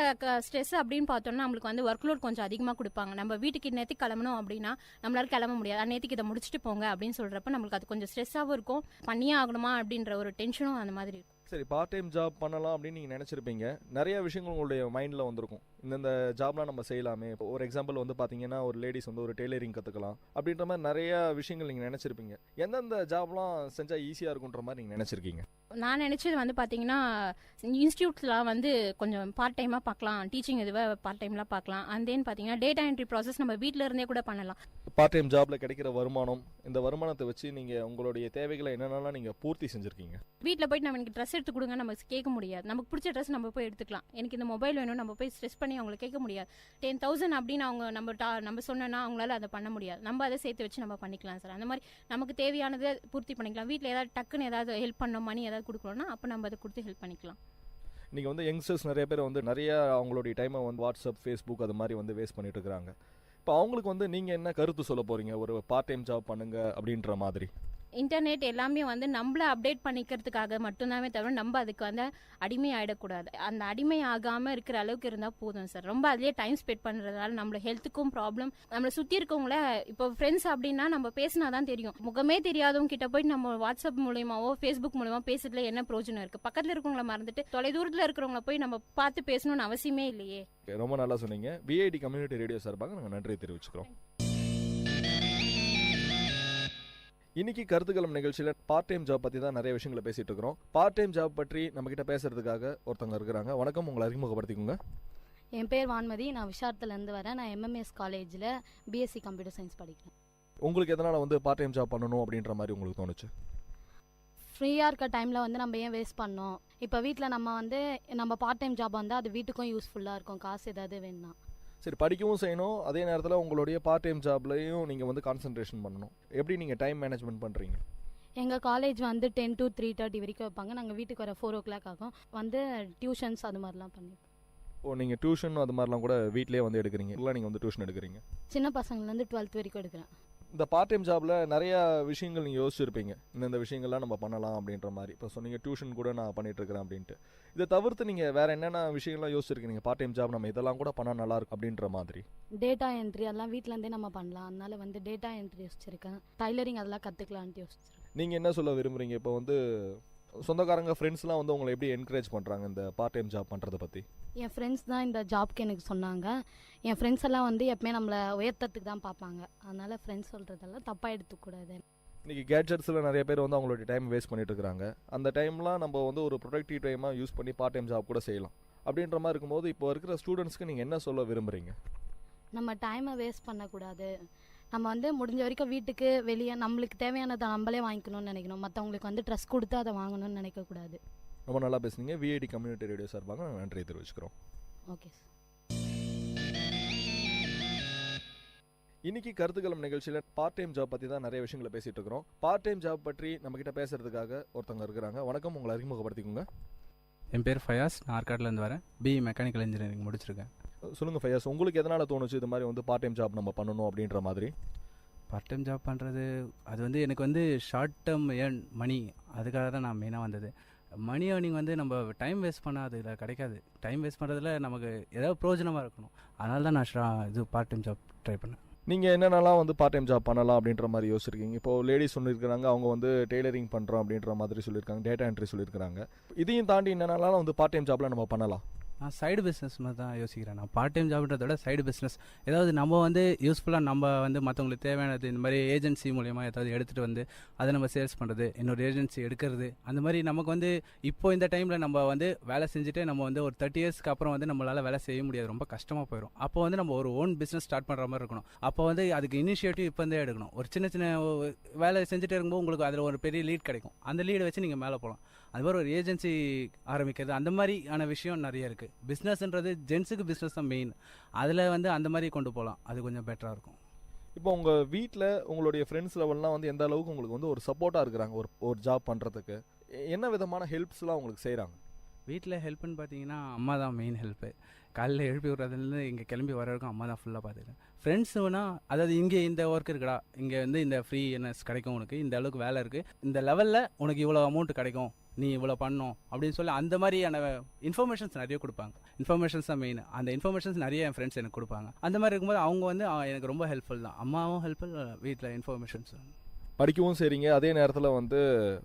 ஸ்ட்ரெஸ் அப்படின்னு பார்த்தோம்னா நம்மளுக்கு வந்து ஒர்க் லோட் கொஞ்சம் அதிகமாக கொடுப்பாங்க. நம்ம வீட்டுக்கு நேற்றுக்கு கிளம்பணும் அப்படின்னா நம்மளால கிளம்ப முடியாது. நேற்றுக்கு இதை முடிச்சுட்டு போங்க அப்படின்னு சொல்கிறப்ப நம்மளுக்கு அது கொஞ்சம் ஸ்ட்ரெஸ்ஸாகவும் இருக்கும். பண்ணியே ஆகணுமா அப்படின்ற ஒரு டென்ஷனும் அந்த மாதிரி இருக்கும். சரி, பார்ட் டைம் ஜாப் பண்ணலாம் அப்படின்னு நீங்கள் நினச்சிருப்பீங்க. நிறைய விஷயங்கள் உங்களுடைய மைண்டில் வந்திருக்கும். இந்த ஜாப்லாம் நம்ம செய்யலாமே. இப்போ ஒரு எக்ஸாம்பிள் வந்து பார்த்தீங்கன்னா ஒரு லேடிஸ் வந்து ஒரு டெய்லரிங் கற்றுக்கலாம் அப்படின்ற மாதிரி நிறைய விஷயங்கள் நீங்கள் நினச்சிருப்பீங்க. எந்தெந்த ஜாப்லாம் செஞ்சால் ஈஸியாக இருக்குன்ற மாதிரி நீங்கள் நினச்சிருக்கீங்க? நான் நினச்சது வந்து பார்த்தீங்கன்னா இன்ஸ்டியூட்ஸ்லாம் வந்து கொஞ்சம் பார்ட் டைமாக பார்க்கலாம், டீச்சிங் இதுவே பார்ட் டைம்லாம் பார்க்கலாம். அண்ட் தென் பார்த்தீங்கன்னா டேட்டா என்ட்ரி ப்ராசஸ் நம்ம வீட்டில் இருந்தே கூட பண்ணலாம். பார்ட் டைம் ஜாப்ல கிடைக்கிற வருமானம், இந்த வருமானத்தை வச்சு நீங்க உங்களுடைய தேவைகளை என்னென்னலாம் நீங்க பூர்த்தி செஞ்சிருக்கீங்க? வீட்டில் போயிட்டு நம்ம எனக்கு ட்ரெஸ் எடுத்து கொடுங்க நம்ம கேட்க முடியாது. நமக்கு பிடிச்ச ட்ரெஸ் நம்ம போய் எடுத்துக்கலாம். எனக்கு இந்த மொபைல் வேணும் நம்ம போய் ஸ்ட்ரெஸ் பண்ணி அவங்களை கேட்க முடியாது. 10,000 அப்படின்னு அவங்க நம்ம சொன்னோன்னா அவங்களால அதை பண்ண முடியாது. நம்ம அதை சேர்த்து வச்சு நம்ம பண்ணிக்கலாம் சார். அந்த மாதிரி நமக்கு தேவையானதை பூர்த்தி பண்ணிக்கலாம். வீட்டில் ஏதாவது டக்குன்னு ஏதாவது ஹெல்ப் பண்ணோம், மணி ஏதாவது கொடுக்கணும்னா அப்போ நம்ம அதை கொடுத்து ஹெல்ப் பண்ணிக்கலாம். நீங்கள் வந்து யங்ஸ்டர்ஸ் நிறைய பேர் வந்து நிறைய அவங்களுடைய டைமை வந்து வாட்ஸ்அப், ஃபேஸ்புக் அது மாதிரி வந்து வேஸ்ட் பண்ணிட்டு இருக்கிறாங்க. இப்போ அவங்களுக்கு வந்து நீங்கள் என்ன கருத்து சொல்ல போகிறீங்க, ஒரு பார்ட் டைம் ஜாப் பண்ணுங்க அப்படின்ற மாதிரி? இன்டர்நெட் எல்லாமே வந்து நம்மளை அப்டேட் பண்ணிக்கிறதுக்காக மட்டும்தானே தவிர நம்ம அதுக்கு வந்து அடிமை ஆகிடக்கூடாது. அந்த அடிமை ஆகாமல் இருக்கிற அளவுக்கு இருந்தால் போதும் சார். ரொம்ப அதிலே டைம் ஸ்பெண்ட் பண்ணுறதால நம்மள ஹெல்த்துக்கும் ப்ராப்ளம். நம்மளை சுற்றி இருக்கவங்கள இப்போ ஃப்ரெண்ட்ஸ் அப்படின்னா நம்ம பேசினா தான் தெரியும். முகமே தெரியாதவங்க கிட்ட போய் நம்ம வாட்ஸ்அப் மூலியமாவோ ஃபேஸ்புக் மூலியமாக பேசுறதுல என்ன பிரயோஜனம் இருக்குது? பக்கத்தில் இருக்கிறவங்கள மறந்துட்டு தொலைதூரத்தில் இருக்கிறவங்கள போய் நம்ம பார்த்து பேசணும்னு அவசியமே இல்லையே. ரொம்ப நல்லா சொன்னீங்க. விஐடி கம்யூனிட்டி ரேடியோ சார்பாக நாங்கள் நன்றி தெரிவிச்சுக்கிறோம். இன்னைக்கு கருத்துக்களம் நிகழ்ச்சியில் பார்ட் டைம் ஜாப் பற்றி தான் நிறைய விஷயங்களை பேசிட்டு இருக்கிறோம். பார்ட் டைம் ஜாப் பற்றி நம்மக்கிட்ட பேசுறதுக்காக ஒருத்தவங்க இருக்கிறாங்க. வணக்கம், உங்களை அறிமுகப்படுத்திக்கோங்க. என் பேர் வான்மதி, நான் விஷாரத்துலேருந்து வரேன். நான் எம்எம்எஸ் காலேஜில் பிஎஸ்சி கம்ப்யூட்டர் சயின்ஸ் படிக்கிறேன். உங்களுக்கு எதனால் வந்து பார்ட் டைம் ஜாப் பண்ணணும் அப்படின்ற மாதிரி உங்களுக்கு தோணுச்சு? ஃப்ரீயாக இருக்க டைமில் வந்து நம்ம ஏன் வேஸ்ட் பண்ணோம்? இப்போ வீட்டில் நம்ம பார்ட் டைம் ஜாப் வந்தால் அது வீட்டுக்கும் யூஸ்ஃபுல்லாக இருக்கும், காசு ஏதாவது வேணும்னா. சரி, படிக்கவும் செய்யணும், அதே நேரத்தில் உங்களுடைய பார்ட் டைம் ஜாப்லையும் நீங்கள் வந்து கான்சன்ட்ரேஷன் பண்ணணும். எப்படி நீங்கள் டைம் மேனேஜ்மெண்ட் பண்ணுறீங்க? எங்கள் காலேஜ் வந்து 10 to 3:30 வரைக்கும் வைப்பாங்க. நாங்கள் வீட்டுக்கு வர 4 o'clock ஆகும். வந்து டியூஷன்ஸ் அது மாதிரிலாம் பண்ணிப்போம். ஓ, நீங்கள் டியூஷன் அது மாதிரிலாம் கூட வீட்டிலே வந்து எடுக்கிறீங்க? இல்லை, நீங்கள் வந்து டியூஷன் எடுக்கிறீங்க? சின்ன பசங்கள்லேருந்து 12th வரைக்கும் எடுக்கிறேன். இந்த பார்ட் டைம் ஜாபில் நிறையா விஷயங்கள் நீங்கள் யோசிச்சிருப்பீங்க, இந்த விஷயங்கள்லாம் நம்ம பண்ணலாம் அப்படின்ற மாதிரி. இப்போ சொன்னீங்க டியூஷன் கூட நான் பண்ணிகிட்ருக்கிறேன் அப்படின்ட்டு. இதை தவிர்த்து நீங்கள் வேறு என்னென்ன விஷயங்கள்லாம் யோசிச்சிருக்கீங்க? பார்ட் டைம் ஜாப் நம்ம இதெல்லாம் கூட பண்ணால் நல்லாயிருக்கும் அப்படின்ற மாதிரி. டேட்டா என்ட்ரி அதெல்லாம் வீட்டிலேருந்தே நம்ம பண்ணலாம். அதனால வந்து டேட்டா என்ட்ரி யோசிச்சிருக்கேன். டைலரிங் அதெல்லாம் கற்றுக்கலான்ட்டு யோசிச்சிருக்கேன். நீங்கள் என்ன சொல்ல விரும்புகிறீங்க? இப்போ வந்து சொந்தக்காரங்க, ஃப்ரெண்ட்ஸ்லாம் வந்து உங்களை எப்படி என்கரேஜ் பண்ணுறாங்க இந்த பார்ட் டைம் ஜாப் பண்ணுறதை பற்றி? என் ஃப்ரெண்ட்ஸ் தான் இந்த ஜாப்க்கு எனக்கு சொன்னாங்க. என் ஃப்ரெண்ட்ஸ் எல்லாம் வந்து எப்பவுமே நம்மளை உயர்த்தத்துக்கு தான் பார்ப்பாங்க. அதனால் ஃப்ரெண்ட்ஸ் சொல்கிறதெல்லாம் தப்பாக எடுத்துக்கூடாது. இன்றைக்கி கேட்ஜெட்ஸில் நிறைய பேர் வந்து அவங்களுடைய டைம் வேஸ்ட் பண்ணிட்டு இருக்கிறாங்க. அந்த டைம்லாம் நம்ம வந்து ஒரு ப்ரொடக்டிவ் டைமாக யூஸ் பண்ணி பார்ட் டைம் ஜாப் கூட செய்யலாம். அப்படின்ற மாதிரி இருக்கும்போது இப்போ இருக்கிற ஸ்டூடெண்ட்ஸ்க்கு நீங்கள் என்ன சொல்ல விரும்புகிறீங்க? நம்ம டைமை வேஸ்ட் பண்ணக்கூடாது. நம்ம வந்து முடிஞ்ச வரைக்கும் வீட்டுக்கு வெளியே நம்மளுக்கு தேவையானதை நம்மளே வாங்கிக்கணும்னு நினைக்கணும். மற்றவங்களுக்கு வந்து ட்ரெஸ் கொடுத்து அதை வாங்கணும்னு நினைக்கக்கூடாது. ரொம்ப நல்லா பேசுனீங்க. விஐடி கம்யூனிட்டி ரேடியோ சார்பாக நாங்கள் நன்றி தெரிவிச்சுக்கிறோம். Okay sir. இன்னைக்கு கருத்துக்களம் நிகழ்ச்சியில் பார்ட் டைம் ஜாப் பற்றி தான் நிறைய விஷயங்களை பேசிகிட்டு இருக்கிறோம். பார்ட் டைம் ஜாப் பற்றி நம்மக்கிட்ட பேசுகிறதுக்காக ஒருத்தவங்க இருக்கிறாங்க. வணக்கம், உங்களை அறிமுகப்படுத்திக்கோங்க. என் பேர் ஃபயாஸ், நான் ஆர்காட்லேருந்து வரேன். பிஇ மெக்கானிக்கல் இன்ஜினியரிங் முடிச்சிருக்கேன். சொல்லுங்கள் ஃபயாஸ், உங்களுக்கு எதனால் தோணுச்சு இது மாதிரி வந்து பார்ட் டைம் ஜாப் நம்ம பண்ணணும் அப்படின்ற மாதிரி? பார்ட் டைம் ஜாப் பண்ணுறது அது வந்து எனக்கு வந்து ஷார்ட் டேர்ம் ஏர்ன் மணி, அதுக்காக தான் நான் மெயினாக வந்தது. மணி ஏர்னிங் வந்து நம்ம டைம் வேஸ்ட் பண்ணால் அதில் கிடைக்காது. டைம் வேஸ்ட் பண்ணுறதுல நமக்கு ஏதாவது பிரயோஜனமாக இருக்கணும். அதனால தான் நான் இது பார்ட் டைம் ஜாப் ட்ரை பண்ணேன். நீங்கள் என்னென்னலாம் வந்து பார்ட் டைம் ஜாப் பண்ணலாம் அப்படின்ற மாதிரி யோசிச்சிருக்கீங்க? இப்போது லேடிஸ் சொல்லியிருக்கிறாங்க, அவங்க வந்து டெய்லரிங் பண்ணுறோம் அப்படின்ற மாதிரி சொல்லியிருக்காங்க, டேட்டா என்ட்ரி சொல்லியிருக்கிறாங்க. இதையும் தாண்டி என்னென்னலாம் வந்து பார்ட் டைம் ஜாப்பில் நம்ம பண்ணலாம்? நான் சைடு பிஸ்னஸ் மாதிரி தான் யோசிக்கிறேன். நான் பார்ட் டைம் ஜாப்ன்றத விட சைடு பிஸ்னஸ் ஏதாவது நம்ம வந்து யூஸ்ஃபுல்லாக நம்ம வந்து மற்றவங்களுக்கு தேவையானது இந்த மாதிரி ஏஜென்சி மூலயமா ஏதாவது எடுத்துகிட்டு வந்து அதை நம்ம சேல்ஸ் பண்ணுறது, இன்னொரு ஏஜென்சி எடுக்கிறது, அந்த மாதிரி நமக்கு வந்து இப்போ இந்த டைமில் நம்ம வந்து வேலை செஞ்சுட்டு நம்ம வந்து ஒரு 30 yearsக்கு அப்புறம் வந்து நம்மளால் வேலை செய்ய முடியாது, ரொம்ப கஷ்டமாக போயிடும். அப்போ வந்து நம்ம ஒரு ஓன் பிஸ்னஸ் ஸ்டார்ட் பண்ணுற மாதிரி இருக்கணும். அப்போ வந்து அதுக்கு இனிஷியேட்டிவ் இப்போ இருந்தே எடுக்கணும். ஒரு சின்ன சின்ன வேலை செஞ்சுட்டே இருக்கும்போது உங்களுக்கு அதில் ஒரு பெரிய லீட் கிடைக்கும். அந்த லீடை வச்சு நீங்கள் மேலே போகலாம். அது மாதிரி ஒரு ஏஜென்சி ஆரம்பிக்கிறது, அந்த மாதிரியான விஷயம் நிறைய இருக்குது. பிஸ்னஸ்ன்றது ஜென்ஸுக்கு பிஸ்னஸ் தான் மெயின். அதில் வந்து அந்த மாதிரி கொண்டு போகலாம், அது கொஞ்சம் பெட்டராக இருக்கும். இப்போ உங்கள் வீட்டில் உங்களுடைய ஃப்ரெண்ட்ஸ் லெவல்லாம் வந்து எந்த அளவுக்கு உங்களுக்கு வந்து ஒரு சப்போர்ட்டாக இருக்கிறாங்க ஒரு ஜாப் பண்ணுறதுக்கு? என்ன விதமான ஹெல்ப்ஸ்லாம் உங்களுக்கு செய்கிறாங்க? வீட்டில் ஹெல்ப்னு பார்த்தீங்கன்னா அம்மா தான் மெயின் ஹெல்ப்பு. காலையில் எழுப்பி விட்றதுலேருந்து இங்கே கிளம்பி வர வரைக்கும் அம்மா தான் ஃபுல்லாக பார்த்துக்கிறேன். ஃப்ரெண்ட்ஸுனா அதாவது இங்கே இந்த ஒர்க் இருக்குடா, இங்கே வந்து இந்த ஃப்ரீனஸ் கிடைக்கும், உனக்கு இந்த அளவுக்கு வேலை இருக்குது, இந்த லெவலில் உனக்கு இவ்வளோ அமௌண்ட் கிடைக்கும், நீ இவ்வளோ பண்ணணும் அப்படின்னு சொல்லி அந்த மாதிரியான இன்ஃபர்மேஷன்ஸ் நிறைய கொடுப்பாங்க. இன்ஃபர்மேஷன்ஸ் தான் மெயின். அந்த இன்ஃபர்மேஷன்ஸ் நிறைய என் ஃப்ரெண்ட்ஸ் எனக்கு கொடுப்பாங்க. அந்த மாதிரி இருக்கும்போது அவங்க வந்து எனக்கு ரொம்ப ஹெல்ப்ஃபுல் தான். அம்மாவும் ஹெல்ப்ஃபுல், வீட்டில் இன்ஃபர்மேஷன்ஸ். படிக்கவும் செய்றீங்க, அதே நேரத்தில் வந்து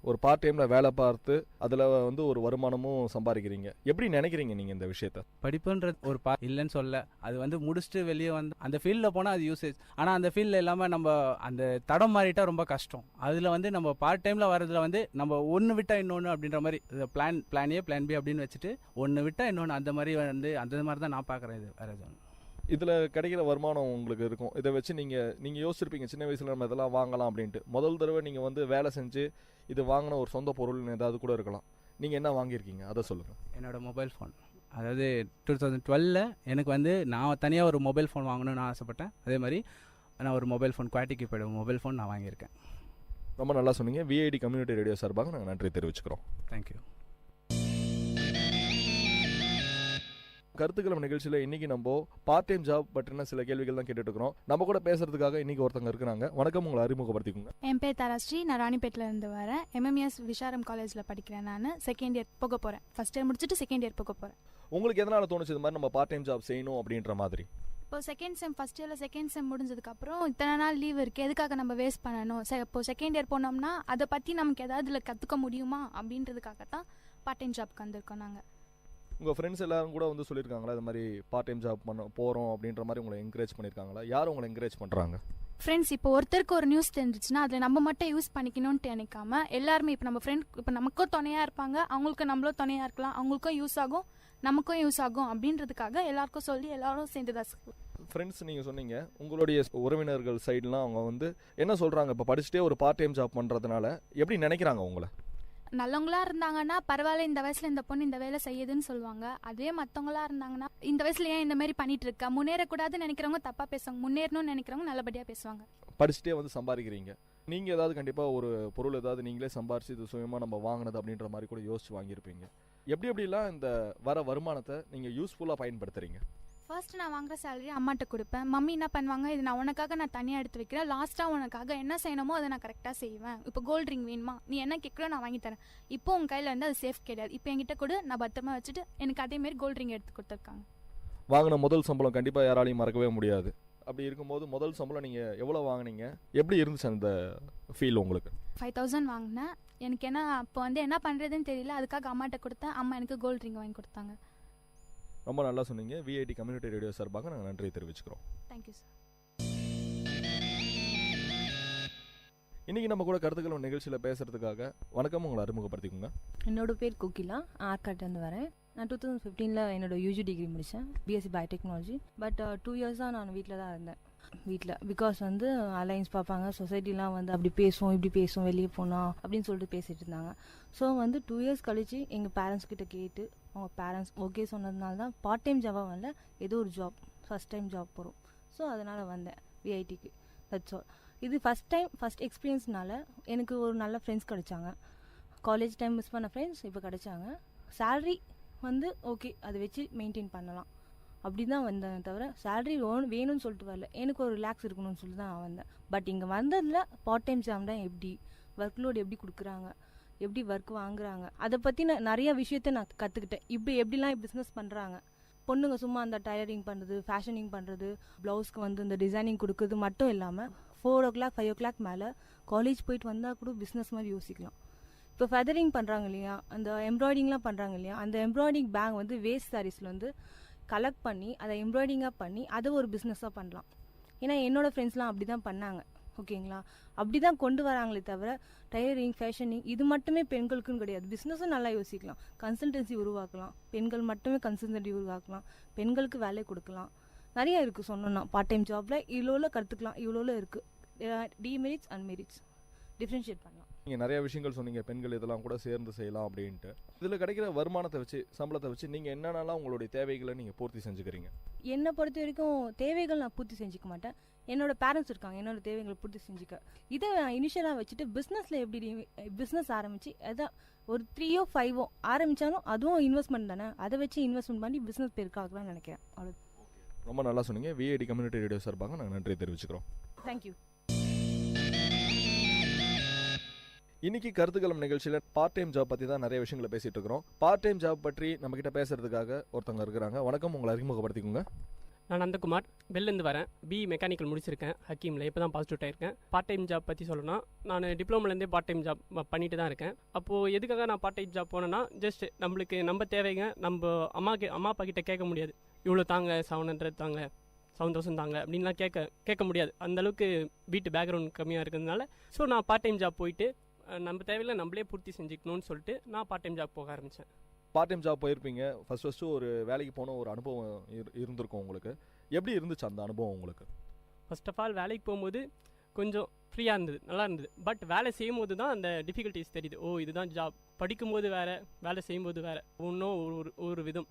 ஒரு பார்ட் டைமில் வேலை பார்த்து அதில் வந்து ஒரு வருமானமும் சம்பாதிக்கிறீங்க. எப்படி நினைக்கிறீங்க நீங்கள் இந்த விஷயத்த? படிப்புன்றது ஒரு இல்லைன்னு சொல்ல, அது வந்து முடிச்சுட்டு வெளியே வந்து அந்த ஃபீல்டில் போனால் அது யூசேஜ். ஆனால் அந்த ஃபீல்டில் இல்லாமல் நம்ம அந்த தடம் மாறிட்டா ரொம்ப கஷ்டம். அதில் வந்து நம்ம பார்ட் டைமில் வரதுல வந்து நம்ம ஒன்று விட்டால் இன்னொன்று அப்படின்ற மாதிரி பிளான் ஏ பிளான் பி அப்படின்னு வச்சுட்டு ஒன்று விட்டால் இன்னொன்று அந்த மாதிரி வந்து அந்த மாதிரி தான் நான் பார்க்குறேன். இது வேறு எதுவும் இதில் கிடைக்கிற வருமானம் உங்களுக்கு இருக்கும். இதை வச்சு நீங்கள் யோசிச்சிருப்பீங்க சின்ன வயசில் நம்ம இதெல்லாம் வாங்கலாம் அப்படின்ட்டு. முதல் தடவை நீங்கள் வந்து வேலை செஞ்சு இது வாங்கின ஒரு சொந்த பொருள்னு ஏதாவது கூட இருக்கலாம். நீங்கள் என்ன வாங்கியிருக்கீங்க அதை சொல்லுங்கள். என்னோடய மொபைல் ஃபோன், அதாவது 2012 எனக்கு வந்து நான் தனியாக ஒரு மொபைல் ஃபோன் வாங்கணும்னு ஆசைப்பட்டேன். அதே மாதிரி நான் ஒரு மொபைல் ஃபோன் குவாலிட்டிக்கு போய்டும் மொபைல் ஃபோன் நான் வாங்கியிருக்கேன். ரொம்ப நல்லா சொன்னீங்க. விஐடி கம்யூனிட்டி ரேடியோ சார்பாக நாங்கள் நன்றி தெரிவிச்சுக்கிறோம். தேங்க்யூ. கருத்துக்களம் நிகழ்ச்சியில் இன்றைக்கி நம்ம பார்ட் டைம் ஜாப் பற்றின சில கேள்விகள் தான் கேட்டுட்டு இருக்கிறோம். நம்ம கூட பேசுறதுக்காக இன்றைக்கி ஒருத்தங்க இருக்கிறாங்க. வணக்கம், உங்களை அறிமுகப்படுத்திக்கோங்க. என் பேர் தராஸ்ரீ, நான் ராணிப்பேட்டில் இருந்து வரேன். MMS விஷாரம் காலேஜில் படிக்கிறேன். நான் செகண்ட் இயர் போக போகிறேன். ஃபர்ஸ்ட் இயர் முடிச்சுட்டு செகண்ட் இயர் போக போகிறேன். உங்களுக்கு எதனால் தோணுச்சு இது மாதிரி நம்ம பார்ட் டைம் ஜாப் செய்யணும் அப்படின்ற மாதிரி? இப்போ செகண்ட் செம் ஃபர்ஸ்ட் இயரில் செகண்ட் செம் முடிஞ்சதுக்கப்புறம் இத்தனை நாள் லீவ் இருக்குது, எதுக்காக நம்ம வேஸ்ட் பண்ணணும்? இப்போ செகண்ட் இயர் போனோம்னா அதை பற்றி நமக்கு ஏதாவது இதில் கற்றுக்க முடியுமா அப்படின்றதுக்காக தான் பார்ட் டைம் ஜாப்க்கு வந்திருக்கோம் நாங்கள். உங்கள் ஃப்ரெண்ட்ஸ் எல்லாரும் கூட வந்து சொல்லியிருக்காங்களா இது மாதிரி பார்ட் டைம் ஜாப் பண்ண போகிறோம் அப்படின்ற மாதிரி உங்களை என்கரேஜ் பண்ணியிருக்காங்களா? யார் உங்களை என்கரேஜ் பண்ணுறாங்க? ஃப்ரெண்ட்ஸ், இப்போ ஒருத்தருக்கு ஒரு நியூஸ் தெரிஞ்சிச்சுன்னா அதில் நம்ம மட்டும் யூஸ் பண்ணிக்கணும்னு நினைக்காம எல்லாருமே இப்போ நம்ம ஃப்ரெண்ட் இப்போ நமக்கும் துணையாக இருப்பாங்க, அவங்களுக்கும் நம்மளும் துணையாக இருக்கலாம், அவங்களுக்கும் யூஸ் ஆகும் நமக்கும் யூஸ் ஆகும் அப்படின்றதுக்காக எல்லாருக்கும் சொல்லி எல்லாரும் சேர்ந்து தான். ஃப்ரெண்ட்ஸ், நீங்கள் சொன்னீங்க உங்களுடைய உறவினர்கள் சைட்லாம் அவங்க வந்து என்ன சொல்கிறாங்க? இப்போ படிச்சுட்டே ஒரு பார்ட் டைம் ஜாப் பண்ணுறதுனால எப்படி நினைக்கிறாங்க உங்களை? நல்லவங்களா இருந்தாங்கன்னா பரவாயில்ல, இந்த வயசுல இந்த பொண்ணு இந்த வேலை செய்யுதுன்னு சொல்லுவாங்க. அதே மற்றவங்களா இருந்தாங்கன்னா இந்த வயசுல ஏன் இந்த மாதிரி பண்ணிட்டு இருக்கா, முன்னேறக்கூடாதுன்னு நினைக்கிறவங்க தப்பா பேசுவாங்க, முன்னேறணும்னு நினைக்கிறவங்க நல்லபடியா பேசுவாங்க. படிச்சுட்டே வந்து சம்பாதிக்கிறீங்க, நீங்கள் ஏதாவது கண்டிப்பாக ஒரு பொருள் ஏதாவது நீங்களே சம்பாரிச்சு இது சுயமாக நம்ம வாங்கினது அப்படின்ற மாதிரி கூட யோசிச்சு வாங்கியிருப்பீங்க. எப்படிலாம் இந்த வர வருமானத்தை நீங்கள் யூஸ்ஃபுல்லாக பயன்படுத்துறீங்க? ஃபர்ஸ்ட் நான் வாங்குற சேலரி அம்மாட்ட கொடுப்பேன். மம்மி என்ன பண்ணுவாங்க, இது நான் உனக்காக நான் தனியாக எடுத்து வைக்கிறேன், லாஸ்ட்டாக உனக்காக என்ன செய்யணுமோ அதை நான் கரெக்டாக செய்வேன். இப்போ கோல்ட் ரிங் வேணுமா, நீ என்ன கேட்குறோ நான் வாங்கி தரேன். இப்போ உங்கள் கையில் வந்து அது சேஃப் கிடையாது, இப்போ என்கிட்ட கூட நான் பத்திரமா வச்சுட்டு எனக்கு அதேமாரி கோல்ட் ரிங் எடுத்து கொடுத்துருக்காங்க. வாங்கின முதல் சம்பளம் கண்டிப்பாக யாராலையும் மறக்கவே முடியாது. அப்படி இருக்கும்போது முதல் சம்பளம் நீங்கள் எவ்வளோ வாங்கினீங்க, எப்படி இருந்துச்சு அந்த ஃபீல் உங்களுக்கு? 5000 வாங்கினேன். எனக்கு என்ன அப்போ வந்து என்ன பண்ணுறதுன்னு தெரியல, அதுக்காக அம்மாட்ட கொடுத்தேன். அம்மா எனக்கு கோல்ட் ரிங் வாங்கி கொடுத்தாங்க. ரொம்ப நல்லா சொன்னீங்க. விஐடி கம்யூனிட்டி ரேடியோ சார்பாக நாங்கள் நன்றி தெரிவிச்சுக்கிறோம். Thank you sir. இன்றைக்கி நம்ம கூட கருத்துக்கள் நிகழ்ச்சியில் பேசுகிறதுக்காக வணக்கம், உங்களை அறிமுகப்படுத்திக்கோங்க. என்னோட பேர் கோகிலா, ஆர்காட்லேருந்து வரேன். நான் 2015 என்னோட யூஜி டிகிரி முடித்தேன், பிஎஸ்சி பயோடெக்னாலஜி. பட் 2 இயர்ஸாக நான் வீட்டில் தான் இருந்தேன். பிகாஸ் வந்து அலைன்ஸ் பார்ப்பாங்க, சொசைட்டிலாம் வந்து அப்படி பேசுவோம் இப்படி பேசுவோம் வெளியே போனோம் அப்படின்னு சொல்லிட்டு பேசிகிட்டு இருந்தாங்க. ஸோ வந்து 2 இயர்ஸ் கழிச்சு எங்கள் பேரண்ட்ஸ் கிட்ட கேட்டு அவங்க பேரண்ட்ஸ் ஓகே சொன்னதுனால தான் பார்ட் டைம் ஜாபாக வரல, ஏதோ ஒரு ஜாப் ஃபஸ்ட் டைம் ஜாப் போகிறோம். ஸோ அதனால் வந்தேன் விஐடிக்கு. That's all. இது ஃபஸ்ட் எக்ஸ்பீரியன்ஸ்னால எனக்கு ஒரு நல்ல ஃப்ரெண்ட்ஸ் கிடைச்சாங்க. காலேஜ் டைம் மிஸ் பண்ண ஃப்ரெண்ட்ஸ் இப்போ கிடைச்சாங்க. சேலரி வந்து ஓகே அதை வச்சு மெயின்டைன் பண்ணலாம் அப்படி தான் வந்தேன் தவிர சேலரி வேணும்னு சொல்லிட்டு வரல, எனக்கு ஒரு ரிலாக்ஸ் இருக்கணும்னு சொல்லிட்டு தான் நான் வந்தேன். பட் இங்கே வந்ததில் பார்ட் டைம் ஜாப் தான் எப்படி ஒர்க் லோடு எப்படி கொடுக்குறாங்க, எப்படி ஒர்க் வாங்குறாங்க, அதை பற்றி நான் நிறைய விஷயத்த நான் கற்றுக்கிட்டேன். எப்படிலாம் பிஸ்னஸ் பண்ணுறாங்க. பொண்ணுங்க சும்மா அந்த டைலரிங் பண்ணுறது, ஃபேஷனிங் பண்ணுறது, ப்ளவுஸ்க்கு வந்து இந்த டிசைனிங் கொடுக்குறது மட்டும் இல்லாமல் 4 o'clock 5 o'clock மேலே காலேஜ் போயிட்டு வந்தால் கூட பிஸ்னஸ் மாதிரி யோசிக்கலாம். இப்போ ஃபெதரிங் பண்ணுறாங்க இல்லையா, அந்த எம்ப்ராய்டிங்லாம் பண்ணுறாங்க இல்லையா, அந்த எம்ப்ராய்டிங் பேக் வந்து வேஸ்ட் சாரீஸில் வந்து கலெக்ட் பண்ணி அதை எம்ப்ராய்டிங்காக பண்ணி அதை ஒரு பிஸ்னஸாக பண்ணலாம். ஏன்னா என்னோடய ஃப்ரெண்ட்ஸ்லாம் அப்படி தான் பண்ணாங்க. ஓகேங்களா, அப்படி தான் கொண்டு வராங்களே தவிர டைலரிங் ஃபேஷனிங் இது மட்டுமே பெண்களுக்குன்னு கிடையாது. பிஸ்னஸும் நல்லா யோசிக்கலாம், கன்சல்டன்சி உருவாக்கலாம், பெண்கள் மட்டுமே கன்சல்டன்சி உருவாக்கலாம், பெண்களுக்கு வேலை கொடுக்கலாம், நிறைய இருக்குது சொன்னோன்னா. பார்ட் டைம் ஜாப்பில் இவ்வளோ கற்றுக்கலாம், இவ்வளோ இருக்குது. டிமெரிட்ஸ் அண்ட் மெரிட்ஸ் டிஃப்ரென்ஷியேட் பண்ணலாம். நீங்கள் நிறைய விஷயங்கள் சொன்னீங்க, பெண்கள் இதெல்லாம் கூட சேர்ந்து செய்யலாம் அப்படின்ட்டு. இதில் கிடைக்கிற வருமானத்தை வச்சு சம்பளத்தை வச்சு நீங்கள் என்னென்னலாம் உங்களுடைய தேவைகளை நீங்கள் பூர்த்தி செஞ்சுக்கிறீங்க? என்னை பொறுத்த வரைக்கும் தேவைகள் நான் பூர்த்தி செஞ்சுக்க மாட்டேன். என்னோட பேரண்ட்ஸ் இருக்காங்க, என்னோட தேவைகளை பூர்த்தி செஞ்சுக்க. இதை இனிஷியலாக வச்சுட்டு பிஸ்னஸில் எப்படி பிஸ்னஸ் ஆரம்பித்து அதான் ஒரு 3 or 5 ஆரம்பித்தாலும் அதுவும் இன்வெஸ்ட்மெண்ட் தானே, அதை வச்சு இன்வெஸ்ட்மெண்ட் பண்ணி பிஸ்னஸ் பெருக்காகலாம்னு நினைக்கிறேன். அவ்வளோ. ரொம்ப நல்லா சொன்னீங்க. விஐடி கம்யூனிட்டி ரேடியோ சார்பாக நாங்கள் நன்றி தெரிவிச்சுக்கிறோம். தேங்க்யூ. இன்னைக்கு கருத்துக்களம் நிகழ்ச்சியில் பார்ட் டைம் ஜாப் பற்றி தான் நிறைய விஷயங்களை பேசிகிட்டு இருக்கிறோம். பார்ட் டைம் ஜாப் பற்றி நம்மக்கிட்ட பேசுகிறதுக்காக ஒருத்தவங்க இருக்கிறாங்க. வணக்கம், உங்களை அறிமுகப்படுத்திக்கோங்க. நான் நந்தகுமார் வெளிலேருந்து வரேன். மெக்கானிக்கல் முடிச்சிருக்கேன் ஹக்கீமில். இப்போ தான் பாஸ் அவுட் ஆயிருக்கேன். பார்ட் டைம் ஜாப் பற்றி சொல்லணும்னா, நான் டிப்ளமோலேருந்தே பார்ட் டைம் ஜாப் பண்ணிட்டு தான் இருக்கேன். அப்போது எதுக்காக நான் பார்ட் டைம் ஜாப் போனேன்னா, ஜஸ்ட் நம்மளுக்கு நம்ம தேவைங்க நம்ம அம்மா அப்பா கிட்ட கேட்க முடியாது. இவ்வளோ தாங்க 700 தாங்க 7000 தாங்க அப்படின்லாம் கேட்க முடியாது. அந்தளவுக்கு வீட்டு பேக்ரவுண்ட் கம்மியாக இருக்கிறதுனால ஸோ நான் பார்ட் டைம் ஜாப் போயிட்டு நம்ம தேவையில்லை நம்மளே பூர்த்தி செஞ்சுக்கணும்னு சொல்லிட்டு நான் பார்ட் டைம் ஜாப் போக ஆரம்பித்தேன். பார்ட் டைம் ஜாப் போயிருப்பீங்க. ஃபஸ்ட்டு ஒரு வேலைக்கு போன ஒரு அனுபவம் இருந்திருக்கும் உங்களுக்கு. எப்படி இருந்துச்சு அந்த அனுபவம் உங்களுக்கு? ஃபர்ஸ்ட் ஆஃப் ஆல் வேலைக்கு போகும்போது கொஞ்சம் ஃப்ரீயாக இருந்தது, நல்லா இருந்தது. பட் வேலை செய்யும்போது தான் அந்த டிஃபிகல்ட்டிஸ் தெரியுது. இதுதான் ஜாப். படிக்கும்போது வேறு, வேலை செய்யும்போது வேறு, இன்னும் ஒரு விதம்.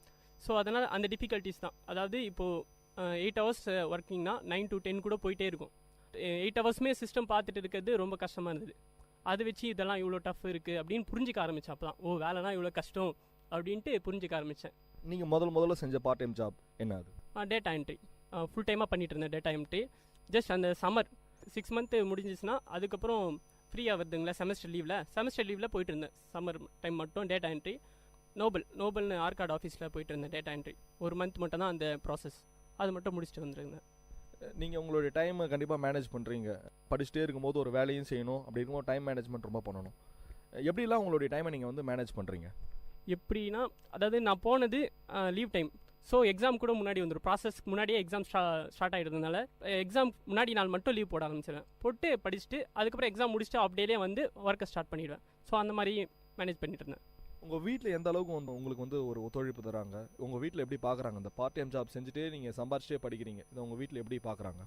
ஸோ அதனால் அந்த டிஃபிகல்ட்டிஸ் தான். அதாவது இப்போது 8 hours ஒர்க்கிங்னா 9 to 10 கூட போயிட்டே இருக்கும். 8 hours சிஸ்டம் பார்த்துட்டு இருக்கிறது ரொம்ப கஷ்டமாக இருந்தது. அதை வச்சு இதெல்லாம் இவ்வளோ டஃப் இருக்குது அப்படின்னு புரிஞ்சிக்க ஆரம்பித்தேன். அப்போ தான் வேலைனா இவ்வளோ கஷ்டம் அப்படின்ட்டு புரிஞ்சிக்க ஆரம்பித்தேன். நீங்கள் முதல்ல செஞ்ச பார்ட் டைம் ஜாப் என்ன அது? டேட்டா என்ட்ரி ஃபுல் டைமாக பண்ணிகிட்டு இருந்தேன். டேட்டா என்ட்ரி ஜஸ்ட் அந்த சம்மர் 6 month முடிஞ்சிச்சுன்னா அதுக்கப்புறம் ஃப்ரீயாக வருதுங்களா செமஸ்டர் லீவில் போயிட்டு இருந்தேன். சம்மர் டைம் மட்டும் டேட்டா என்ட்ரி நோபல்னு ஆர்காட் ஆஃபீஸில் போயிட்டு இருந்தேன். டேட்டா என்ட்ரி 1 month மட்டும் தான் அந்த ப்ராசஸ். அது மட்டும் முடிச்சுட்டு வந்துருந்தேன். நீங்கள் உங்களுடைய டைமை கண்டிப்பாக மேனேஜ் பண்ணுறீங்க. படிச்சுட்டே இருக்கும்போது ஒரு வேலையும் செய்யணும். அப்படி இருக்கும்போது டைம் மேனேஜ்மெண்ட் ரொம்ப பண்ணணும். எப்படிலாம் உங்களுடைய டைமை நீங்கள் வந்து மேனேஜ் பண்ணுறீங்க? எப்படின்னா, அதாவது நான் போனது லீவ் டைம். ஸோ எக்ஸாம் கூட முன்னாடி வந்துடும். ப்ராசஸ்க்கு முன்னாடியே எக்ஸாம் ஸ்டார்ட் ஆகிடுறதுனால எக்ஸாம் முன்னாடி நாள் மட்டும் லீவ் போட ஆரம்பிச்சிடுவேன். போட்டு படிச்சுட்டு அதுக்கப்புறம் எக்ஸாம் முடிச்சுட்டு அப்படியே வந்து ஒர்க்கை ஸ்டார்ட் பண்ணிவிடுவேன். ஸோ அந்த மாதிரி மேனேஜ் பண்ணிட்டு இருந்தேன். உங்கள் வீட்டில் எந்த அளவுக்கு உங்களுக்கு வந்து ஒரு ஒத்துழைப்பு தராங்க? உங்கள் வீட்டில் எப்படி பார்க்குறாங்க? இந்த பார்ட் டைம் ஜாப் செஞ்சுட்டே நீங்கள் சம்பாரிச்சிட்டே படிக்கிறீங்க, இதை உங்கள் வீட்டில் எப்படி பார்க்குறாங்க?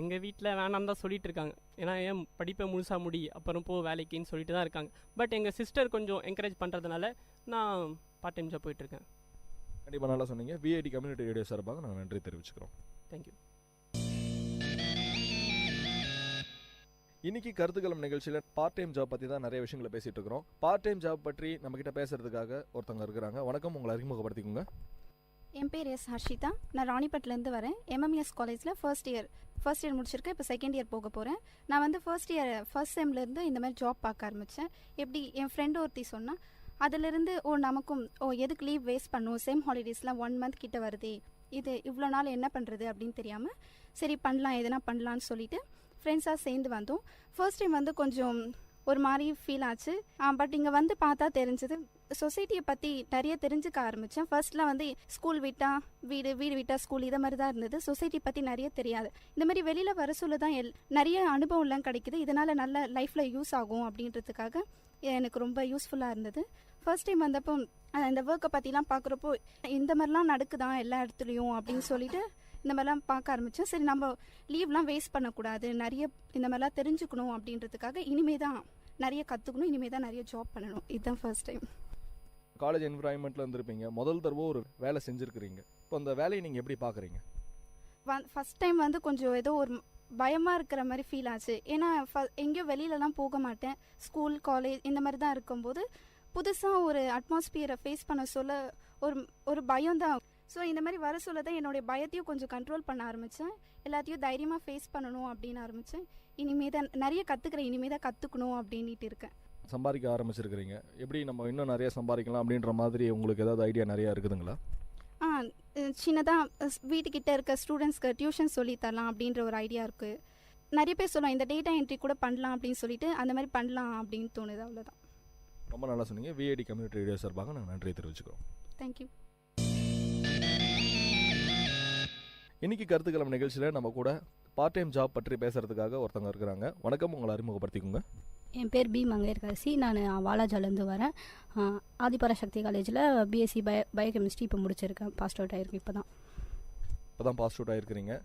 எங்கள் வீட்டில் வேணாம் தான் சொல்லிட்டு இருக்காங்க. ஏன்னா ஏன் படிப்பை முழுசாக முடி அப்புறம் போ வேலைக்குன்னு சொல்லிட்டு தான் இருக்காங்க. பட் எங்கள் சிஸ்டர் கொஞ்சம் என்கரேஜ் பண்ணுறதுனால நான் பார்ட் டைம் ஜாப் போயிட்டுருக்கேன். கண்டிப்பாக நல்லா சொன்னீங்க. விஐடி கம்யூனிட்டி ரேடியோ சார்பாக நாங்கள் நன்றி தெரிவிச்சுக்கிறோம். தேங்க்யூ. இன்னைக்கு கருத்துக்களம் நிகழ்ச்சியில் பார்ட் டைம் ஜாப் பற்றி தான் நிறைய விஷயங்களை பேசிகிட்டு இருக்கிறோம். பார்ட் டைம் ஜாப் பற்றி நம்மக்கிட்ட பேசுகிறதுக்காக ஒருத்தவங்க இருக்கிறாங்க. வணக்கம், உங்களை அறிமுகப்படுத்திக்கோங்க. என் பேர் ஹர்ஷிதா. நான் ராணிப்பேட்டிலேருந்து வரேன். எம்எம்எஸ் காலேஜில் ஃபர்ஸ்ட் இயர் முடிச்சிருக்கேன். இப்போ செகண்ட் இயர் போக போகிறேன். நான் வந்து ஃபர்ஸ்ட் செம்லேருந்து இந்த மாதிரி ஜாப் பார்க்க ஆரம்பித்தேன். எப்படி என் ஃப்ரெண்டு ஒருத்தி சொன்னால், அதிலிருந்து நமக்கும் எதுக்கு லீவ் வேஸ்ட் பண்ணும், செம் ஹாலிடேஸ்லாம் 1 month கிட்ட வருதே, இது இவ்வளோ நாள் என்ன பண்ணுறது அப்படின்னு தெரியாமல் சரி பண்ணலாம், எதனா பண்ணலான்னு சொல்லிட்டு ஃப்ரெண்ட்ஸாக சேர்ந்து வந்தோம். ஃபர்ஸ்ட் டைம் வந்து கொஞ்சம் ஒரு மாதிரி ஃபீல் ஆச்சு. பட் இங்கே வந்து பார்த்தா தெரிஞ்சது, சொசைட்டியை பற்றி நிறைய தெரிஞ்சுக்க ஆரம்பித்தேன். ஃபர்ஸ்ட்லாம் வந்து ஸ்கூல் விட்டால் வீடு விட்டால் ஸ்கூல் இதை மாதிரி தான் இருந்தது. சொசைட்டி பற்றி நிறைய தெரியாது. இந்த மாதிரி வெளியில் வர சொல்ல தான் நிறைய அனுபவம்லாம் கிடைக்குது. இதனால் நல்ல லைஃப்பில் யூஸ் ஆகும் அப்படின்றதுக்காக எனக்கு ரொம்ப யூஸ்ஃபுல்லாக இருந்தது. ஃபர்ஸ்ட் டைம் வந்தப்போ இந்த ஒர்க்கை பற்றிலாம் பார்க்குறப்போ இந்த மாதிரிலாம் நடக்குதான் எல்லா இடத்துலையும் அப்படின்னு சொல்லிட்டு இந்த மாதிரிலாம் பார்க்க ஆரம்பித்தேன். சரி, நம்ம லீவ்லாம் வேஸ்ட் பண்ணக்கூடாது, நிறைய இந்த மாதிரிலாம் தெரிஞ்சுக்கணும் அப்படின்றதுக்காக இனிமே தான் நிறைய கற்றுக்கணும், இனிமே தான் நிறைய ஜாப் பண்ணணும். இதுதான் ஃபர்ஸ்ட் டைம். காலேஜ் என்விரான்மெண்ட்டில் இருந்திருப்பீங்க, முதல் தடவை ஒரு வேலை செஞ்சுருக்கிறீங்க. இப்போ அந்த வேலையை நீங்கள் எப்படி பார்க்குறீங்க? ஃபர்ஸ்ட் டைம் வந்து கொஞ்சம் ஏதோ ஒரு பயமாக இருக்கிற மாதிரி ஃபீல் ஆச்சு. ஏன்னா எங்கேயும் வெளியிலலாம் போக மாட்டேன். ஸ்கூல் காலேஜ் இந்த மாதிரி தான் இருக்கும்போது புதுசாக ஒரு அட்மாஸ்பியரை ஃபேஸ் பண்ண சொல்ல ஒரு பயம் தான். ஸோ இந்த மாதிரி வர சொல்ல தான் என்னுடைய பயத்தையும் கொஞ்சம் கண்ட்ரோல் பண்ண ஆரம்பித்தேன். எல்லாத்தையும் தைரியமாக ஃபேஸ் பண்ணணும் அப்படின்னு ஆரம்பித்தேன். இனிமே தான் நிறைய கற்றுக்கிறேன், இனிமே தான் கற்றுக்கணும் அப்படின்ட்டு இருக்கேன். சம்பாதிக்க ஆரம்பிச்சிருக்கிறீங்க. எப்படி நம்ம இன்னும் நிறைய சம்பாதிக்கலாம் அப்படின்ற மாதிரி உங்களுக்கு ஏதாவது ஐடியா நிறையா இருக்குதுங்களா? சின்னதாக வீட்டுக்கிட்ட இருக்க ஸ்டூடெண்ட்ஸ்க்கு டியூஷன் சொல்லி தரலாம் அப்படின்ற ஒரு ஐடியா இருக்குது. நிறைய பேர் சொல்லலாம் இந்த டேட்டா என்ட்ரி கூட பண்ணலாம் அப்படின்னு சொல்லிட்டு அந்த மாதிரி பண்ணலாம் அப்படின்னு தோணுது. அவ்வளோதான். ரொம்ப நல்லா சொன்னீங்க. விஐடி கம்யூனிட்டி ரேடியோ சார்பாக நாங்கள் நன்றி தெரிவிச்சுக்கிறோம். தேங்க்யூ. இன்னைக்கு கருத்துக்களம் நிகழ்ச்சியில் நம்ம கூட பார்ட் டைம் ஜாப் பற்றி பேசுறதுக்காக ஒருத்தவங்க இருக்கிறாங்க. வணக்கம், உங்களை அறிமுகப்படுத்திக்கோங்க. என் பேர் மங்கையர்கரசி. நான் வாலாஜாலேருந்து வரேன். ஆதிபராசக்தி காலேஜில் பிஎஸ்சி பயோகெமிஸ்ட்ரி இப்போ முடிச்சிருக்கேன். பாஸ் அவுட் ஆகிருக்கு. இப்போ தான் பாஸ் அவுட் ஆகிருக்கிறீங்க.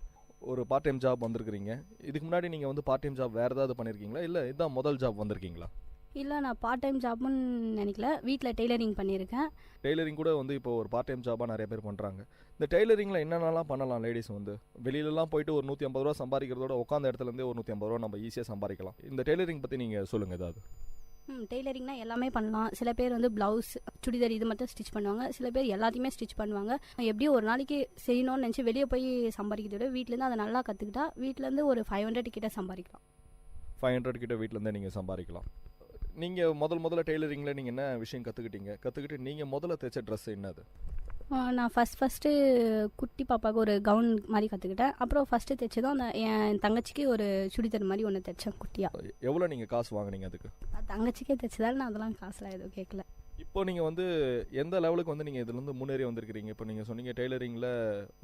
ஒரு பார்ட் டைம் ஜாப் வந்திருக்கிறீங்க. இதுக்கு முன்னாடி நீங்கள் வந்து பார்ட் டைம் ஜாப் வேறு ஏதாவது பண்ணியிருக்கீங்களா, இல்லை இதுதான் முதல் ஜாப் வந்திருக்கீங்களா? இல்லை, நான் பார்ட் டைம் ஜாப்னு நினைக்கல. வீட்டில் டெய்லரிங் பண்ணியிருக்கேன். டெய்லரிங் கூட வந்து இப்போ ஒரு பார்ட் டைம் ஜாபாக நிறைய பேர் பண்ணுறாங்க. இந்த டெய்லரிங்கில் என்னென்னலாம் பண்ணலாம்? லேடிஸ் வந்து வெளியிலலாம் போயிட்டு ஒரு 150 ரூபா சம்பாதிக்கிறதோட உட்காந்த இடத்துலேருந்தே ஒரு 150 ரூபா நம்ம ஈஸியாக சம்பாதிக்கலாம். இந்த டெய்லரிங் பற்றி நீங்கள் சொல்லுங்கள் ஏதாவது. டெய்லரிங்னா எல்லாமே பண்ணலாம். சில பேர் வந்து ப்ளவுஸ், சுடிதார் இது மட்டும் ஸ்டிச் பண்ணுவாங்க. சில பேர் எல்லாத்தையுமே ஸ்டிச் பண்ணுவாங்க. எப்படியும் ஒரு நாளைக்கு செய்யணும்னு நினச்சி வெளியே போய் சம்பாதிக்கிறத விட வீட்டிலேருந்து அதை நல்லா கற்றுக்கிட்டா வீட்டிலேருந்து ஒரு 500 கிட்ட சம்பாதிக்கலாம். 500 கிட்ட வீட்டிலேருந்தே நீங்கள் சம்பாதிக்கலாம். நீங்கள் முதல்ல டெய்லரிங்கில் நீங்கள் என்ன விஷயம் கற்றுக்கிட்டீங்க? கற்றுக்கிட்டு நீங்கள் முதல்ல தைச்ச ட்ரெஸ் என்னது? நான் ஃபஸ்ட்டு குட்டி பாப்பாவுக்கு ஒரு கவுன் மாதிரி கற்றுக்கிட்டேன். அப்புறம் ஃபஸ்ட்டு தைச்சதும் அந்த என் தங்கச்சிக்கு ஒரு சுடிதார் மாதிரி ஒன்று தைச்சேன் குட்டியாக. எவ்வளோ நீங்கள் காசு வாங்குனீங்க அதுக்கு? தங்கச்சிக்கே தைச்சதால் நான் அதெல்லாம் காசுலாம் எதுவும் கேட்கல. இப்போ நீங்கள் வந்து எந்த லெவலுக்கு வந்து நீங்கள் இதுலேருந்து முன்னேறி வந்திருக்கிறீங்க? இப்போ நீங்கள் சொன்னீங்க டெய்லரிங்கில்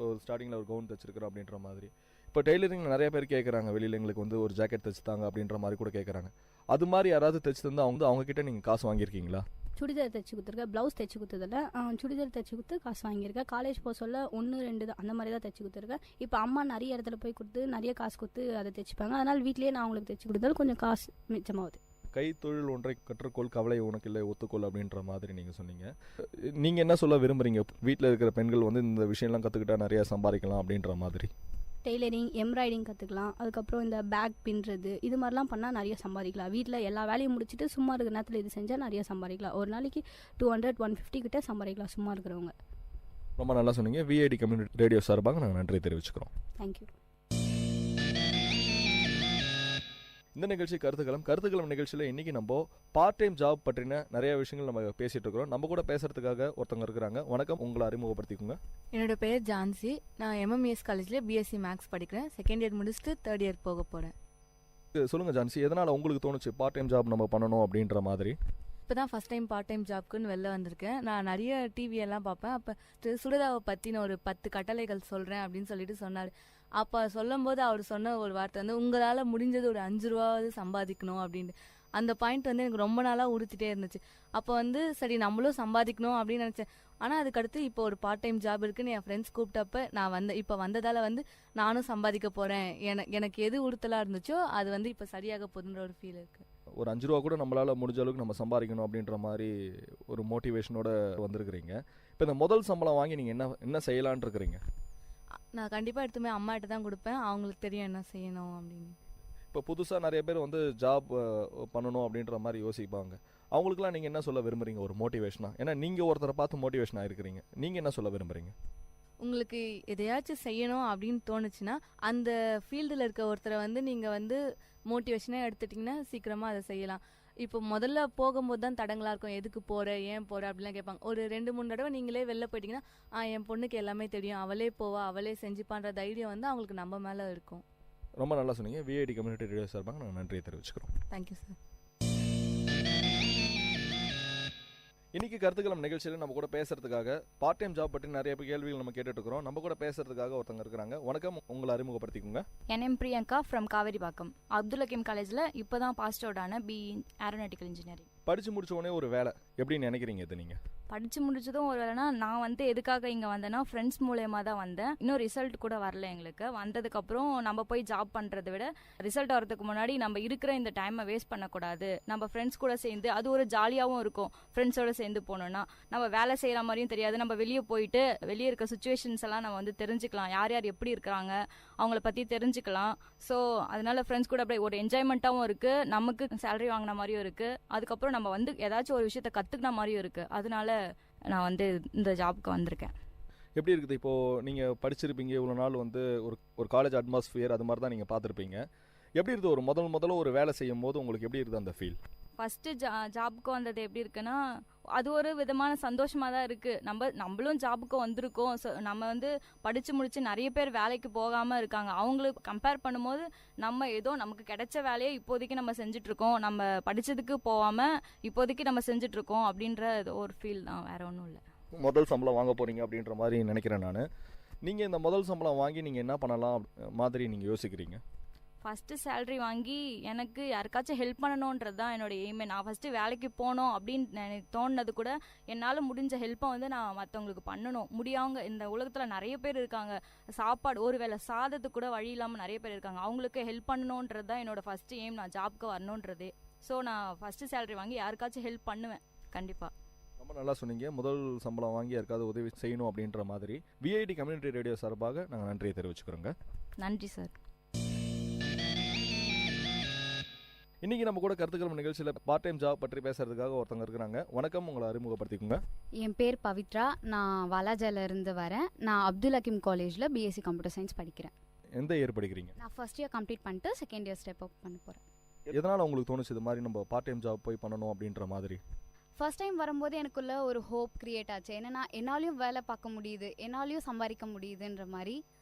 ஒரு ஸ்டார்டிங்கில் ஒரு கவுன் தைச்சிருக்கிறோம் அப்படின்ற மாதிரி. இப்போ டெய்லரிங் நிறைய பேர் கேட்குறாங்க, வெளியில் எங்களுக்கு வந்து ஒரு ஜாக்கெட் தைச்சுத்தாங்க அப்படின்ற மாதிரி கூட கேட்குறாங்க. அது மாதிரி யாராவது தைச்சு தந்து அவங்கக்கிட்ட நீங்கள் காசு வாங்கியிருக்கீங்களா? சுடிதார் தைச்சி கொடுத்துருக்கேன், ப்ளவுஸ் தைச்சி கொடுத்ததில்ல. சுடிதார் தைச்சி கொடுத்து காசு வாங்கியிருக்கேன். காலேஜ் போக சொல்ல 1-2 தான், அந்த மாதிரி தான் தைச்சி கொடுத்துருக்கேன். இப்போ அம்மா நிறைய இடத்துல போய் கொடுத்து நிறைய காசு கொடுத்து அதை தைச்சிப்பாங்க. அதனால் வீட்லேயே நான் அவங்களுக்கு தைச்சி கொடுத்தாலும் கொஞ்சம் காசு மிச்சமாகுது. கைத்தொழில் ஒன்றை கற்றுக்கொள், கவலை உனக்கு இல்லை ஒத்துக்கொள் அப்படின்ற மாதிரி நீங்கள் சொன்னீங்க. நீங்கள் என்ன சொல்ல விரும்புகிறீங்க? வீட்டில் இருக்கிற பெண்கள் வந்து இந்த விஷயம்லாம் கற்றுக்கிட்டா நிறையா சம்பாதிக்கலாம் அப்படின்ற மாதிரி. டெய்லரிங், எம்ப்ராய்டிங் கற்றுக்கலாம். அதுக்கப்புறம் இந்த பேக் பின்னுறது, இது மாதிரிலாம் பண்ணால் நிறைய சம்பாதிக்கலாம். வீட்டில் எல்லா வேலையும் முடிச்சுட்டு சும்மா இருக்கிற நேரத்தில் இது செஞ்சால் நிறைய சம்பாதிக்கலாம். ஒரு நாளைக்கு 200-150 கிட்டே சம்பாதிக்கலாம் சும்மா இருக்கிறவங்க. ரொம்ப நல்லா சொன்னீங்க. விஐடி கம்யூனிட்டி ரேடியோ சார்பாக நாங்கள் நன்றி தெரிவிச்சுக்கிறோம். தேங்க்யூ. இந்த நிகழ்ச்சி கருத்துக்களம் நிகழ்ச்சியில் இன்றைக்கி நம்ம பார்ட் டைம் ஜாப் பற்றின நிறைய விஷயங்கள் நம்ம பேசிகிட்டு இருக்கிறோம். நம்ம கூட பேசுகிறதுக்காக ஒருத்தவங்க இருக்கிறாங்க. வணக்கம், உங்களை அறிமுகப்படுத்திக்கோங்க. என்னோட பேர் ஜான்சி. நான் எம்எம்எஸ் காலேஜில் பிஎஸ்சி மேக்ஸ் படிக்கிறேன். செகண்ட் இயர் முடிச்சுட்டு தேர்ட் இயர் போக போகிறேன். சொல்லுங்கள் ஜான்சி, எதனால் உங்களுக்கு தோணுச்சு பார்ட் டைம் ஜாப் நம்ம பண்ணணும் அப்படின்ற மாதிரி? இப்போ தான் ஃபஸ்ட் டைம் பார்ட் டைம் ஜாப்க்குன்னு வெளில வந்திருக்கேன். நான் நிறைய டிவியெல்லாம் பார்ப்பேன். அப்போ சுரதாவை பற்றின ஒரு 10 கட்டளைகள் சொல்கிறேன் அப்படின்னு சொல்லிட்டு சொன்னார். அப்போ சொல்லும்போது அவர் சொன்ன ஒரு வார்த்தை வந்து, உங்களால் முடிஞ்சது ஒரு 5 ரூபாவது சம்பாதிக்கணும் அப்படின்ட்டு. அந்த பாயிண்ட் வந்து எனக்கு ரொம்ப நாளாக உறுத்திட்டே இருந்துச்சு. அப்போ வந்து சரி நம்மளும் சம்பாதிக்கணும் அப்படின்னு நினச்சேன். ஆனால் அதுக்கடுத்து இப்போ ஒரு பார்ட் டைம் ஜாப் இருக்குன்னு என் ஃப்ரெண்ட்ஸ் கூப்பிட்டப்ப நான் இப்போ வந்ததால் வந்து நானும் சம்பாதிக்க போகிறேன். எனக்கு எது உறுத்தலாக இருந்துச்சோ அது வந்து இப்போ சரியாக போகுதுன்ற ஒரு ஃபீல் இருக்குது. ஒரு 5 ரூபா கூட நம்மளால் முடிஞ்ச அளவுக்கு நம்ம சம்பாதிக்கணும் அப்படின்ற மாதிரி ஒரு மோட்டிவேஷனோட வந்திருக்கிறீங்க. இப்போ இந்த முதல் சம்பளம் வாங்கி நீங்கள் என்ன செய்யலான் இருக்கிறீங்க? நான் கண்டிப்பாக எடுத்துமே அம்மாட்ட தான் கொடுப்பேன். அவங்களுக்கு தெரியும் என்ன செய்யணும் அப்படின்னு. இப்போ புதுசாக நிறைய பேர் வந்து ஜாப் பண்ணணும் அப்படின்ற மாதிரி யோசிப்பாங்க. அவங்களுக்குலாம் நீங்கள் என்ன சொல்ல விரும்புகிறீங்க ஒரு மோட்டிவேஷனாக? ஏன்னா நீங்கள் ஒருத்தரை பார்த்து மோட்டிவேஷன் ஆகிருக்கிறீங்க. நீங்கள் என்ன சொல்ல விரும்புகிறீங்க? உங்களுக்கு எதையாச்சும் செய்யணும் அப்படின்னு தோணுச்சுன்னா அந்த ஃபீல்டில் இருக்க ஒருத்தரை வந்து நீங்கள் வந்து மோட்டிவேஷனாக எடுத்துட்டிங்கன்னா சீக்கிரமாக அதை செய்யலாம். இப்போ முதல்ல போகும்போது தான் தடங்களாக இருக்கும். எதுக்கு போகிற, ஏன் போகிற அப்படிலாம் கேட்பாங்க. ஒரு 2-3 தடவை நீங்களே வெளில போயிட்டீங்கன்னா என் பொண்ணுக்கு எல்லாமே தெரியும், அவளே போவா, அவளே செஞ்சுப்பான்ற தைரியம் வந்து அவங்களுக்கு நம்ம மேலே இருக்கும். ரொம்ப நல்லா சொன்னீங்க. விஐடி கம்யூனிட்டி ரேடியோ சார்பாக நாங்கள் நன்றியை தெரிவிச்சுக்கிறோம். Thank you sir. இன்றைக்கி கருத்துக்களம் நிகழ்ச்சியில் நம்ம கூட பேசுறதுக்காக பார்ட் டைம் ஜாப் பற்றி நிறைய கேள்விகள் நம்ம கேட்டுட்டு இருக்கிறோம். நம்ம கூட பேசுறதுக்காக ஒருத்தங்க இருக்கிறாங்க. வணக்கம், உங்களை அறிமுகப்படுத்திக்கோங்க. என் நேம் பிரியங்கா ஃப்ரம் காவேரிபாக்கம். அப்துல் ஹக்கீம் காலேஜில் இப்போ தான் பாஸ்ட் அவுட் ஆன BE ஏரோநாட்டிக்கல் இன்ஜினியரிங். படித்து முடிச்ச உடனே ஒரு வேலை எப்படின்னு நினைக்கிறீங்க? இது நீங்கள் படித்து முடிச்சதும் ஒரு வேலைனா, நான் வந்து எதுக்காக இங்கே வந்தேன்னா ஃப்ரெண்ட்ஸ் மூலயமா தான் வந்தேன். இன்னும் ரிசல்ட் கூட வரல எங்களுக்கு. வந்ததுக்கப்புறம் நம்ம போய் ஜாப் பண்ணுறதை விட ரிசல்ட் வரதுக்கு முன்னாடி நம்ம இருக்கிற இந்த டைமை வேஸ்ட் பண்ணக்கூடாது. நம்ம ஃப்ரெண்ட்ஸ் கூட சேர்ந்து அது ஒரு ஜாலியாகவும் இருக்கும். ஃப்ரெண்ட்ஸோட சேர்ந்து போனோன்னா நம்ம வேலை செய்கிற மாதிரியும் தெரியாது. நம்ம வெளியே போயிட்டு வெளியே இருக்க சுச்சுவேஷன்ஸ் எல்லாம் நம்ம வந்து தெரிஞ்சுக்கலாம். யார் யார் எப்படி இருக்கிறாங்க அவங்கள பற்றி தெரிஞ்சுக்கலாம். ஸோ அதனால ஃப்ரெண்ட்ஸ் கூட அப்படியே ஒரு என்ஜாய்மெண்ட்டாகவும் இருக்குது, நமக்கு சேலரி வாங்கின மாதிரியும் இருக்குது. அதுக்கப்புறம் நம்ம வந்து ஏதாச்சும் ஒரு விஷயத்த கற்றுக்கின மாதிரியும் இருக்குது. அதனால நான் வந்து இந்த ஜாப்க்கு வந்திருக்கேன். எப்படி இருக்குது? இப்போது நீங்கள் படிச்சிருப்பீங்க இவ்வளோ நாள், வந்து ஒரு காலேஜ் அட்மாஸ்ஃபியர் அது மாதிரி தான் நீங்கள் பார்த்துருப்பீங்க. எப்படி இருக்குது ஒரு முதல்ல ஒரு வேலை செய்யும் போது உங்களுக்கு எப்படி இருக்குது அந்த ஃபீல்? ஃபஸ்ட்டு ஜாபுக்கு வந்தது எப்படி இருக்குன்னா, அது ஒரு விதமான சந்தோஷமாக தான் இருக்குது. நம்மளும் ஜாபுக்கு வந்திருக்கோம். ஸோ நம்ம வந்து படித்து முடித்து நிறைய பேர் வேலைக்கு போகாமல் இருக்காங்க. அவங்களுக்கு கம்பேர் பண்ணும்போது நம்ம ஏதோ நமக்கு கிடைச்ச வேலையை இப்போதைக்கு நம்ம செஞ்சிட்ருக்கோம். நம்ம படித்ததுக்கு போகாமல் இப்போதைக்கு நம்ம செஞ்சிட்ருக்கோம் அப்படின்ற ஒரு ஃபீல் தான், வேறு ஒன்றும் இல்லை. முதல் சம்பளம் வாங்க போகிறீங்க அப்படின்ற மாதிரி நினைக்கிறேன் நான். நீங்கள் இந்த முதல் சம்பளம் வாங்கி நீங்கள் என்ன பண்ணலாம் மாதிரி நீங்கள் யோசிக்கிறீங்க? ஃபஸ்ட்டு சேலரி வாங்கி எனக்கு யாருக்காச்சும் ஹெல்ப் பண்ணணுன்றது தான் என்னோடய எய்மே. நான் ஃபஸ்ட்டு வேலைக்கு போனோம் அப்படின்னு எனக்கு தோணுனது கூட என்னால் முடிஞ்ச ஹெல்ப்பை வந்து நான் மற்றவங்களுக்கு பண்ணணும். முடியாங்க இந்த உலகத்தில் நிறைய பேர் இருக்காங்க. சாப்பாடு ஒரு வேளை சாதத்துக்கு கூட வழி இல்லாமல் நிறைய பேர் இருக்காங்க. அவங்களுக்கு ஹெல்ப் பண்ணணுன்றது தான் என்னோடய ஃபஸ்ட்டு எய்ம். நான் ஜாப்க்கு வரணுன்றதே. ஸோ நான் ஃபஸ்ட்டு சேலரி வாங்கி யாருக்காச்சும் ஹெல்ப் பண்ணுவேன் கண்டிப்பாக. ரொம்ப நல்லா சொன்னீங்க. முதல் சம்பளம் வாங்கி யாருக்காவது உதவி செய்யணும் அப்படின்ற மாதிரி விஐடி கம்யூனிட்டி ரேடியோ சார்பாக நாங்கள் நன்றியை தெரிவிச்சுக்கிறோங்க. நன்றி சார். இன்றைக்கி நம்ம கூட கருத்துக்கள் நிகழ்ச்சியில் பார்ட் டைம் ஜாப் பற்றி பேசுறதுக்காக ஒருத்தங்க இருக்கிறாங்க. வணக்கம், உங்களை அறிமுகப்படுத்திக்கோங்க. என் பேர் பவித்ரா. நான் வாலாஜாலேருந்து வரேன். நான் அப்துல் ஹக்கீம் காலேஜில் பிஎஸ்சி கம்ப்யூட்டர் சயின்ஸ் படிக்கிறேன். எந்த இயர் படிக்கிறீங்க? நான் ஃபர்ஸ்ட் இயர் கம்ப்ளீட் பண்ணிட்டு செகண்ட் இயர் ஸ்டெப் அப் பண்ண போகிறேன். எதனால் உங்களுக்கு தோணுச்சு இது மாதிரி நம்ம பார்ட் டைம் ஜாப் போய் பண்ணணும் அப்படின்ற மாதிரி? ஃபர்ஸ்ட் டைம் வரும்போது எனக்குள்ள ஒரு ஹோப் கிரியேட் ஆச்சு. என்னன்னா என்னாலையும் வேலை பார்க்க முடியுது, என்னாலையும் சம்பாதிக்க முடியுதுன்ற மாதிரி.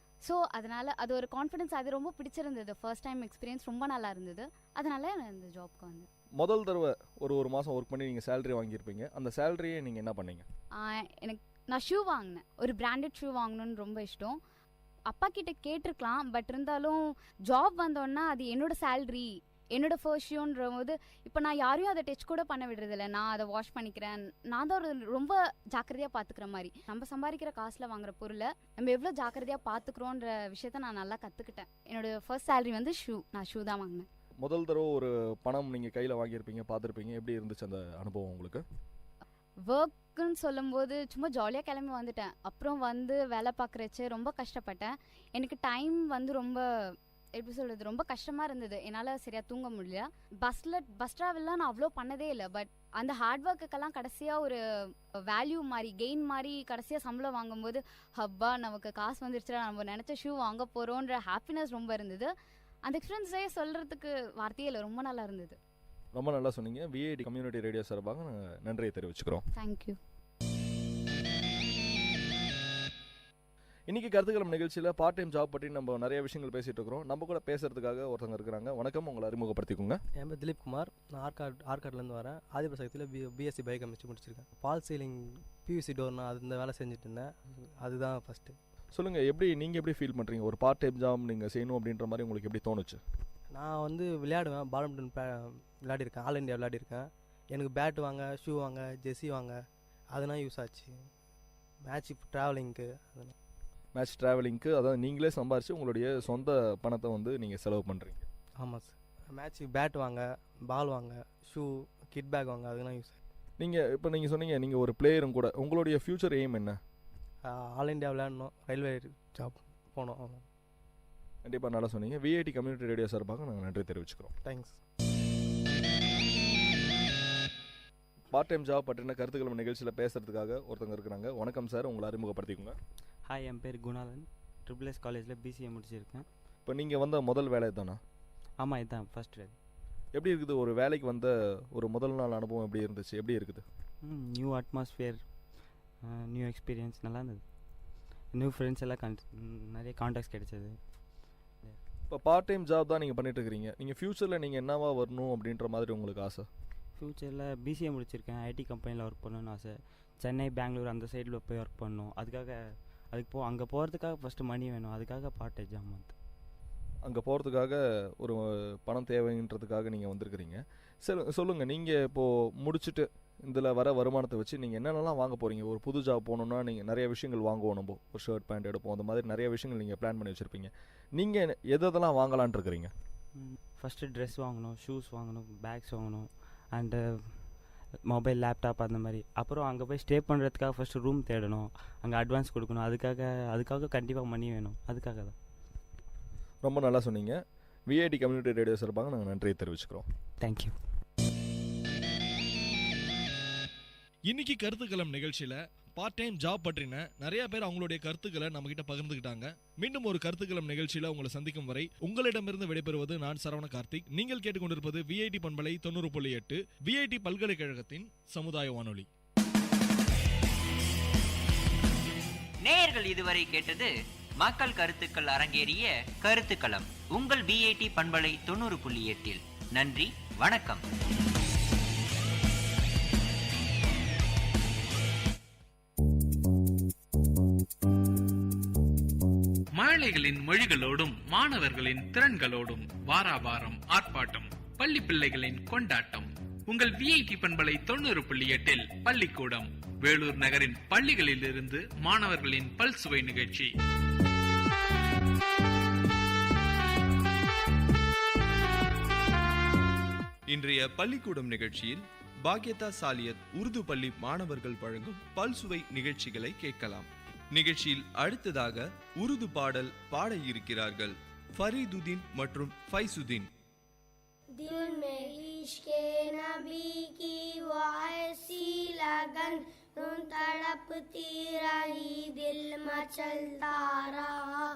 ஸோ அதனால அது ஒரு கான்ஃபிடன்ஸ், அது ரொம்ப பிடிச்சிருந்தது. ஃபர்ஸ்ட் டைம் எக்ஸ்பீரியன்ஸ் ரொம்ப நல்லா இருந்தது. அதனால நான் இந்த ஜாப்க்கு வந்தேன். முதல் தடவை ஒரு மாதம் ஒர்க் பண்ணி நீங்கள் சேலரி வாங்கியிருப்பீங்க. அந்த சேலரியை நீங்கள் என்ன பண்ணீங்க? நான் ஷூ வாங்கினேன். ஒரு பிராண்டட் ஷூ வாங்கணும்னு ரொம்ப இஷ்டம். அப்பா கிட்ட கேட்டிருக்கலாம், பட் இருந்தாலும் ஜாப் வந்தோன்னா அது என்னோட சேலரி, என்னோட ஃபர்ஸ்ட் ஷூன்ற போது இப்போ நான் யாரையும் அதை டச் கூட பண்ண விடுறதில்ல. நான் அதை வாஷ் பண்ணிக்கிறேன். நான் தான் ஒரு ரொம்ப ஜாக்கிரதையாக பார்த்துக்கிற மாதிரி. நம்ம சம்பாதிக்கிற காசில் வாங்குற பொருளை நம்ம எவ்வளோ ஜாக்கிரதையாக பார்த்துக்கிறோன்ற விஷயத்த நான் நல்லா கற்றுக்கிட்டேன். என்னோட ஃபர்ஸ்ட் சேலரி வந்து ஷூ. நான் ஷூ தான் வாங்கினேன். முதல் தடவை ஒரு பணம் நீங்கள் கையில் வாங்கியிருப்பீங்க, பார்த்துருப்பீங்க. எப்படி இருந்துச்சு அந்த அனுபவம் உங்களுக்கு? ஒர்க்குன்னு சொல்லும்போது சும்மா ஜாலியாக கிளம்பி வந்துட்டேன். அப்புறம் வந்து வேலை பார்க்குறச்சே ரொம்ப கஷ்டப்பட்டேன். எனக்கு டைம் வந்து ரொம்ப எப்படி சொல்கிறது, ரொம்ப கஷ்டமாக இருந்தது. என்னால் சரியாக தூங்க முடியல. பஸ் ட்ராவல்லாம் நான் அவ்வளோ பண்ணதே இல்லை. பட் அந்த ஹார்ட் ஒர்க்குக்கெல்லாம் கடைசியாக ஒரு வேல்யூ மாதிரி, கெயின் மாதிரி கடைசியாக சம்பளம் வாங்கும்போது ஹப்பா நமக்கு காசு வந்துருச்சுடா, நம்ம நினச்ச ஷூ வாங்க போகிறோன்ற ஹாப்பினஸ் ரொம்ப இருந்தது. அந்த எக்ஸ்பீரியன்ஸே சொல்கிறதுக்கு வார்த்தையே இல்லை. ரொம்ப நல்லா இருந்தது. ரொம்ப நல்லா சொன்னீங்க. விஐடி கம்யூனிட்டி ரேடியோ சார்பாக நாங்கள் நன்றியை தெரிவிச்சுக்கிறோம். தேங்க்யூ. இன்றைக்கி கருத்துக்களம் நிகழ்ச்சியில் பார்ட் டைம் ஜாப் பற்றி நம்ம நிறைய விஷயங்கள் பேசிகிட்டு இருக்கிறோம். நம்ம கூட பேசுகிறதுக்காக ஒருத்தவங்க இருக்கிறாங்க. வணக்கம், உங்களை அறிமுகப்படுத்திக்கோங்க. என் பேர் திலீப் குமார். நான் ஆர்காட்லேருந்து வரேன். ஆதிபசக்தியில் பிஎஸ்சி பயோகெமிஸ்ட்ரி முடிச்சிருக்கேன். பால் சீலிங், பிவிசி டோர்னா அது இந்த வேலை செஞ்சுட்டு இருந்தேன். அதுதான் ஃபஸ்ட்டு. சொல்லுங்கள், நீங்கள் எப்படி ஃபீல் பண்ணுறீங்க? ஒரு பார்ட் டைம் ஜாப் நீங்கள் செய்யணும் அப்படின்ற மாதிரி உங்களுக்கு எப்படி தோணுச்சு? நான் வந்து விளையாடுவேன். பேட்மிண்டன் விளையாடிருக்கேன். ஆல் இண்டியா விளையாடிருக்கேன். எனக்கு பேட் வாங்க, ஷூ வாங்க, ஜெர்சி வாங்க அதெல்லாம் யூஸ் ஆச்சு. மேட்ச் ட்ராவலிங்க்கு அதாவது நீங்களே சம்பாரித்து உங்களுடைய சொந்த பணத்தை வந்து நீங்கள் செலவு பண்ணுறீங்க. ஆமாம் சார். மேட்ச்சு பேட் வாங்க, பால் வாங்க, ஷூ, கிட் பேக் வாங்க அதெல்லாம் யூஸ் ஆச்சு. நீங்கள் சொன்னீங்க நீங்கள் ஒரு பிளேயரும் கூட. உங்களுடைய ஃப்யூச்சர் எய்ம் என்ன? ஆல் இண்டியா விளையாடணும், ரயில்வே ஜாப் போகணும். கண்டிப்பாக நல்லா சொன்னீங்க. விஐடி கம்யூனிட்டி ரேடியோ சார்பாக நாங்கள் நன்றி தெரிவிச்சுக்கிறோம். தேங்க்ஸ். பார்ட் டைம் ஜாப் பற்றின கருத்துக்கள் நிகழ்ச்சியில் பேசுகிறதுக்காக ஒருத்தவங்க இருக்கிறாங்க. வணக்கம் சார், உங்களை அறிமுகப்படுத்திக்கோங்க. ஹாய், என் பேர் குணாலன். ட்ரிபிள்எஸ் காலேஜில் பிசிஏ முடிச்சிருக்கேன். இப்போ நீங்கள் வந்த முதல் வேலை தானா? ஆமாம், இதுதான் ஃபர்ஸ்ட் வேலை. எப்படி இருக்குது ஒரு வேலைக்கு வந்த ஒரு முதல் நாள் அனுபவம் எப்படி இருந்துச்சு? எப்படி இருக்குது? நியூ அட்மாஸ்ஃபியர், நியூ எக்ஸ்பீரியன்ஸ், நல்லா இருந்தது. நியூ ஃப்ரெண்ட்ஸ் எல்லாம் நிறைய கான்டாக்ட்ஸ் கிடைச்சது. இப்போ பார்ட் டைம் ஜாப் தான் நீங்கள் பண்ணிட்டு இருக்கிறீங்க. நீங்கள் ஃப்யூச்சரில் நீங்கள் என்னவா வரணும் அப்படின்ற மாதிரி உங்களுக்கு ஆசை? ஃப்யூச்சரில் பிசிஏ முடிச்சிருக்கேன். ஐடி கம்பெனியில் ஒர்க் பண்ணணும்னு ஆசை. சென்னை, பெங்களூர் அந்த சைடில் போய் ஒர்க் பண்ணணும். அங்கே போகிறதுக்காக ஃபஸ்ட்டு மணி வேணும். அதுக்காக பார்ட் டைம் ஜாப் வந்து அங்கே போகிறதுக்காக ஒரு பணம் தேவைன்றதுக்காக நீங்கள் வந்திருக்கிறீங்க. சரி, சொல்லுங்கள், நீங்கள் இப்போது முடிச்சுட்டு இதில் வர வருமானத்தை வச்சு நீங்கள் என்னென்னலாம் வாங்க போகிறீங்க? ஒரு புது ஜாப் போகணுன்னா நீங்கள் நிறைய விஷயங்கள் வாங்குவோம். நம்ம ஒரு ஷர்ட் பேண்ட் எடுப்போம். அந்த மாதிரி நிறைய விஷயங்கள் நீங்கள் பிளான் பண்ணி வச்சுருப்பீங்க. நீங்கள் எதெல்லாம் வாங்கலான் இருக்கிறீங்க? ஃபஸ்ட்டு ட்ரெஸ் வாங்கணும், ஷூஸ் வாங்கணும், பேக்ஸ் வாங்கணும், அண்டு மொபைல், லேப்டாப் அந்த மாதிரி. அப்புறம் அங்கே போய் ஸ்டே பண்ணுறதுக்காக ஃபஸ்ட்டு ரூம் தேடணும், அங்கே அட்வான்ஸ் கொடுக்கணும். அதுக்காக கண்டிப்பாக மணி வேணும். அதுக்காக தான். ரொம்ப நல்லா சொன்னீங்க. விஐடி கம்யூனிட்டி ரேடியோ சார்பாக நாங்கள் நன்றியை தெரிவிச்சுக்கிறோம். தேங்க்யூ. இன்னைக்கு கருத்துக்களம் நிகழ்ச்சியில் பார்ட் டைம் ஜாப் பற்றின நிறைய பேர் அவங்களுடைய கருத்துக்களை நம்மகிட்ட பகிர்ந்துக்கிட்டாங்க. மீண்டும் ஒரு கருத்துக்களம் நிகழ்ச்சியில் உங்களை சந்திக்கும் வரை உங்களிடமிருந்து விடைபெறுவது நான் சரவண கார்த்திக். நீங்கள் கேட்டுக்கொண்டிருப்பது விஐடி பண்பலை 90.8 விஐடி பல்கலைக்கழகத்தின் சமுதாய வானொலி. நேயர்கள் இதுவரை கேட்டது மக்கள் கருத்துக்கள் அரங்கேறிய கருத்துக்களம் உங்கள் விஐடி பண்பலை 90.8. நன்றி, வணக்கம். மழலைகளின் மொழிகளோடும் மாணவர்களின் திறன்களோடும் வாராவாரம் ஆர்ப்பாட்டம், பள்ளி பிள்ளைகளின் கொண்டாட்டம். உங்கள் விஐடி பண்பலை 90.8 பள்ளிக்கூடம், வேலூர் நகரின் பள்ளிகளில் இருந்து மாணவர்களின் பல்சுவை நிகழ்ச்சி. இன்றைய பள்ளிக்கூடம் நிகழ்ச்சியில் பாக்யதா சாலியத் உருது பள்ளி மாணவர்கள் வழங்கும் பல்சுவை நிகழ்ச்சிகளை கேட்கலாம். நிகழ்ச்சியில் அடுத்ததாக உருது பாடல் பாட இருக்கிறார்கள் ஃபரீதுதீன் மற்றும் ஃபைசுதீன். दिल में इश्क़ नबी की वो ऐसी लगन तड़प रही दिल मचलता रहा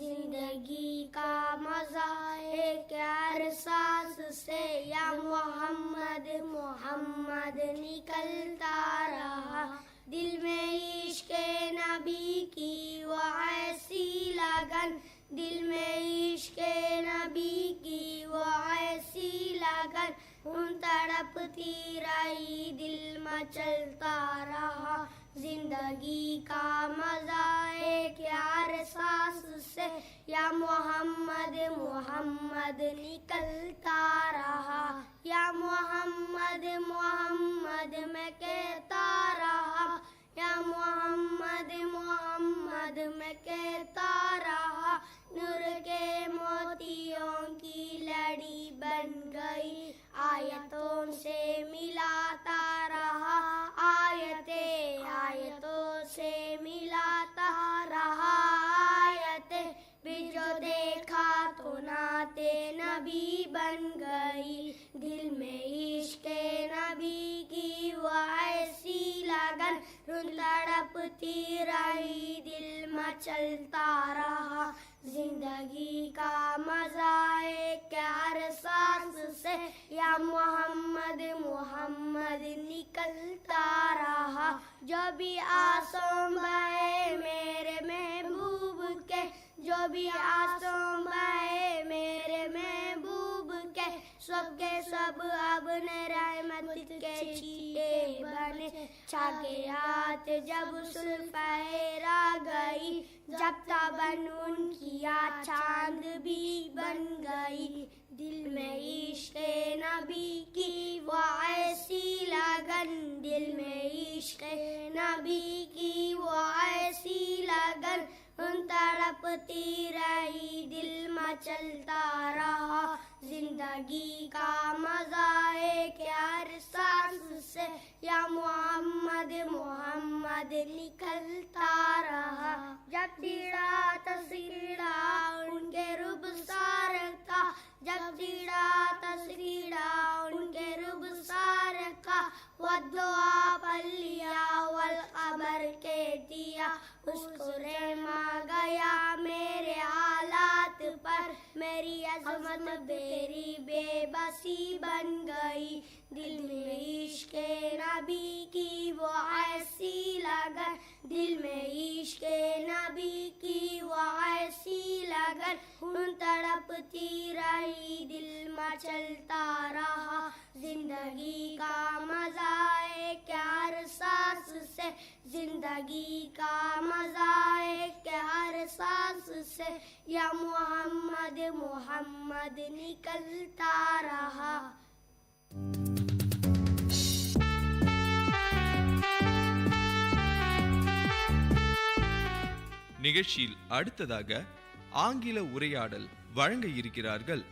जिंदगी का मजा है प्यार सांस से या मोहम्मद मोहम्मद निकलता रहा दिल में इश्क़ नबी की वो ऐसी लगन दिल में इश्क़ नबी की वो ऐसी लगन तड़पती रही दिल मचलता रहा जिंदगी का मजा है प्यार सांस से या मोहम्मद मोहम्मद निकलता रहा या मोहम्मद मोहम्मद मैं कहता रहा या मोहम्मद मोहम्मद मैं कहता रहा नूर के मोतियों की लड़ी बन गई आयतों से मिलाता रहा आयतों से मिलाता रहा आयतें भी जो देखा तो नाते नबी बन गई दिल में इश्क़ नबी की वो ऐसी लगन तड़पती रही दिल मचलता रहा जिंदगी का मजा है प्यार सांस से या मोहम्मद मोहम्मद निकलता रहा जो भी आंसू बहे मेरे महबूब के जो भी आंसू बहे मेरे महबूब के सबके सब अब रहमत के छींटे बने छाके हाथ जब सुल्फेरा गई जब तबन उनकी चांद भी बन गई दिल में इश्क़ नबी की वो ऐसी लगन दिल में इश्क़ नबी की वो ऐसी लगन तड़पती रही दिल मचलता रहा जिंदगी का मजा है प्यार सांस से या मोहम्मद मोहम्मद निकलता रहा जब सीढ़ा तसीड़ा उनके रुबसार का जब सीढ़ा तसीड़ा उनके रुबसार का वद्दुआ पल्लिया वल खबर के दिया उसको रहमा गया मेरे हालात पर मेरी अजमत तेरी बेबसी बन गई दिल में इश्क़ नबी की वो ऐसी लगन दिल में इश्क़ नबी की वो ऐसी लगन तड़पती रही दिल मचलता रहा जिंदगी का मजा है प्यार सांस से जिंदगी का मजा है प्यार सांस से या मोहम्मद मोहम्मद निकलता रहा நிகழ்ச்சியில் அடுத்ததாக ஆங்கில உரையாடல் வழங்க இருக்கிறார்கள்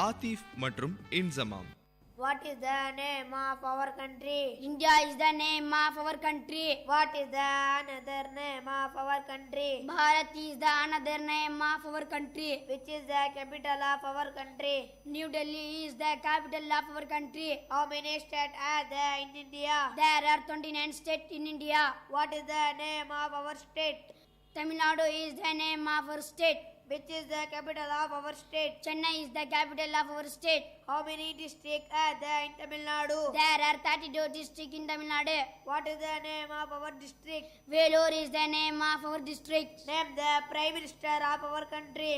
ஆதிஃப் மற்றும் Inzamam. What is the name of our country? India is the name of our country. What is the another name of our country? Bharat is the another name of our country. Which is the capital of our country? New Delhi is the capital of our country. How many states are there in India? There are 29 states in India. What is the name of our state? Tamil Nadu is the name of our state. Which is the capital of our state? Chennai is the capital of our state. How many districts are there in Tamil Nadu? There are 32 districts in Tamil Nadu. What is the name of our district? Vellore is the name of our district. Name the Prime Minister of our country.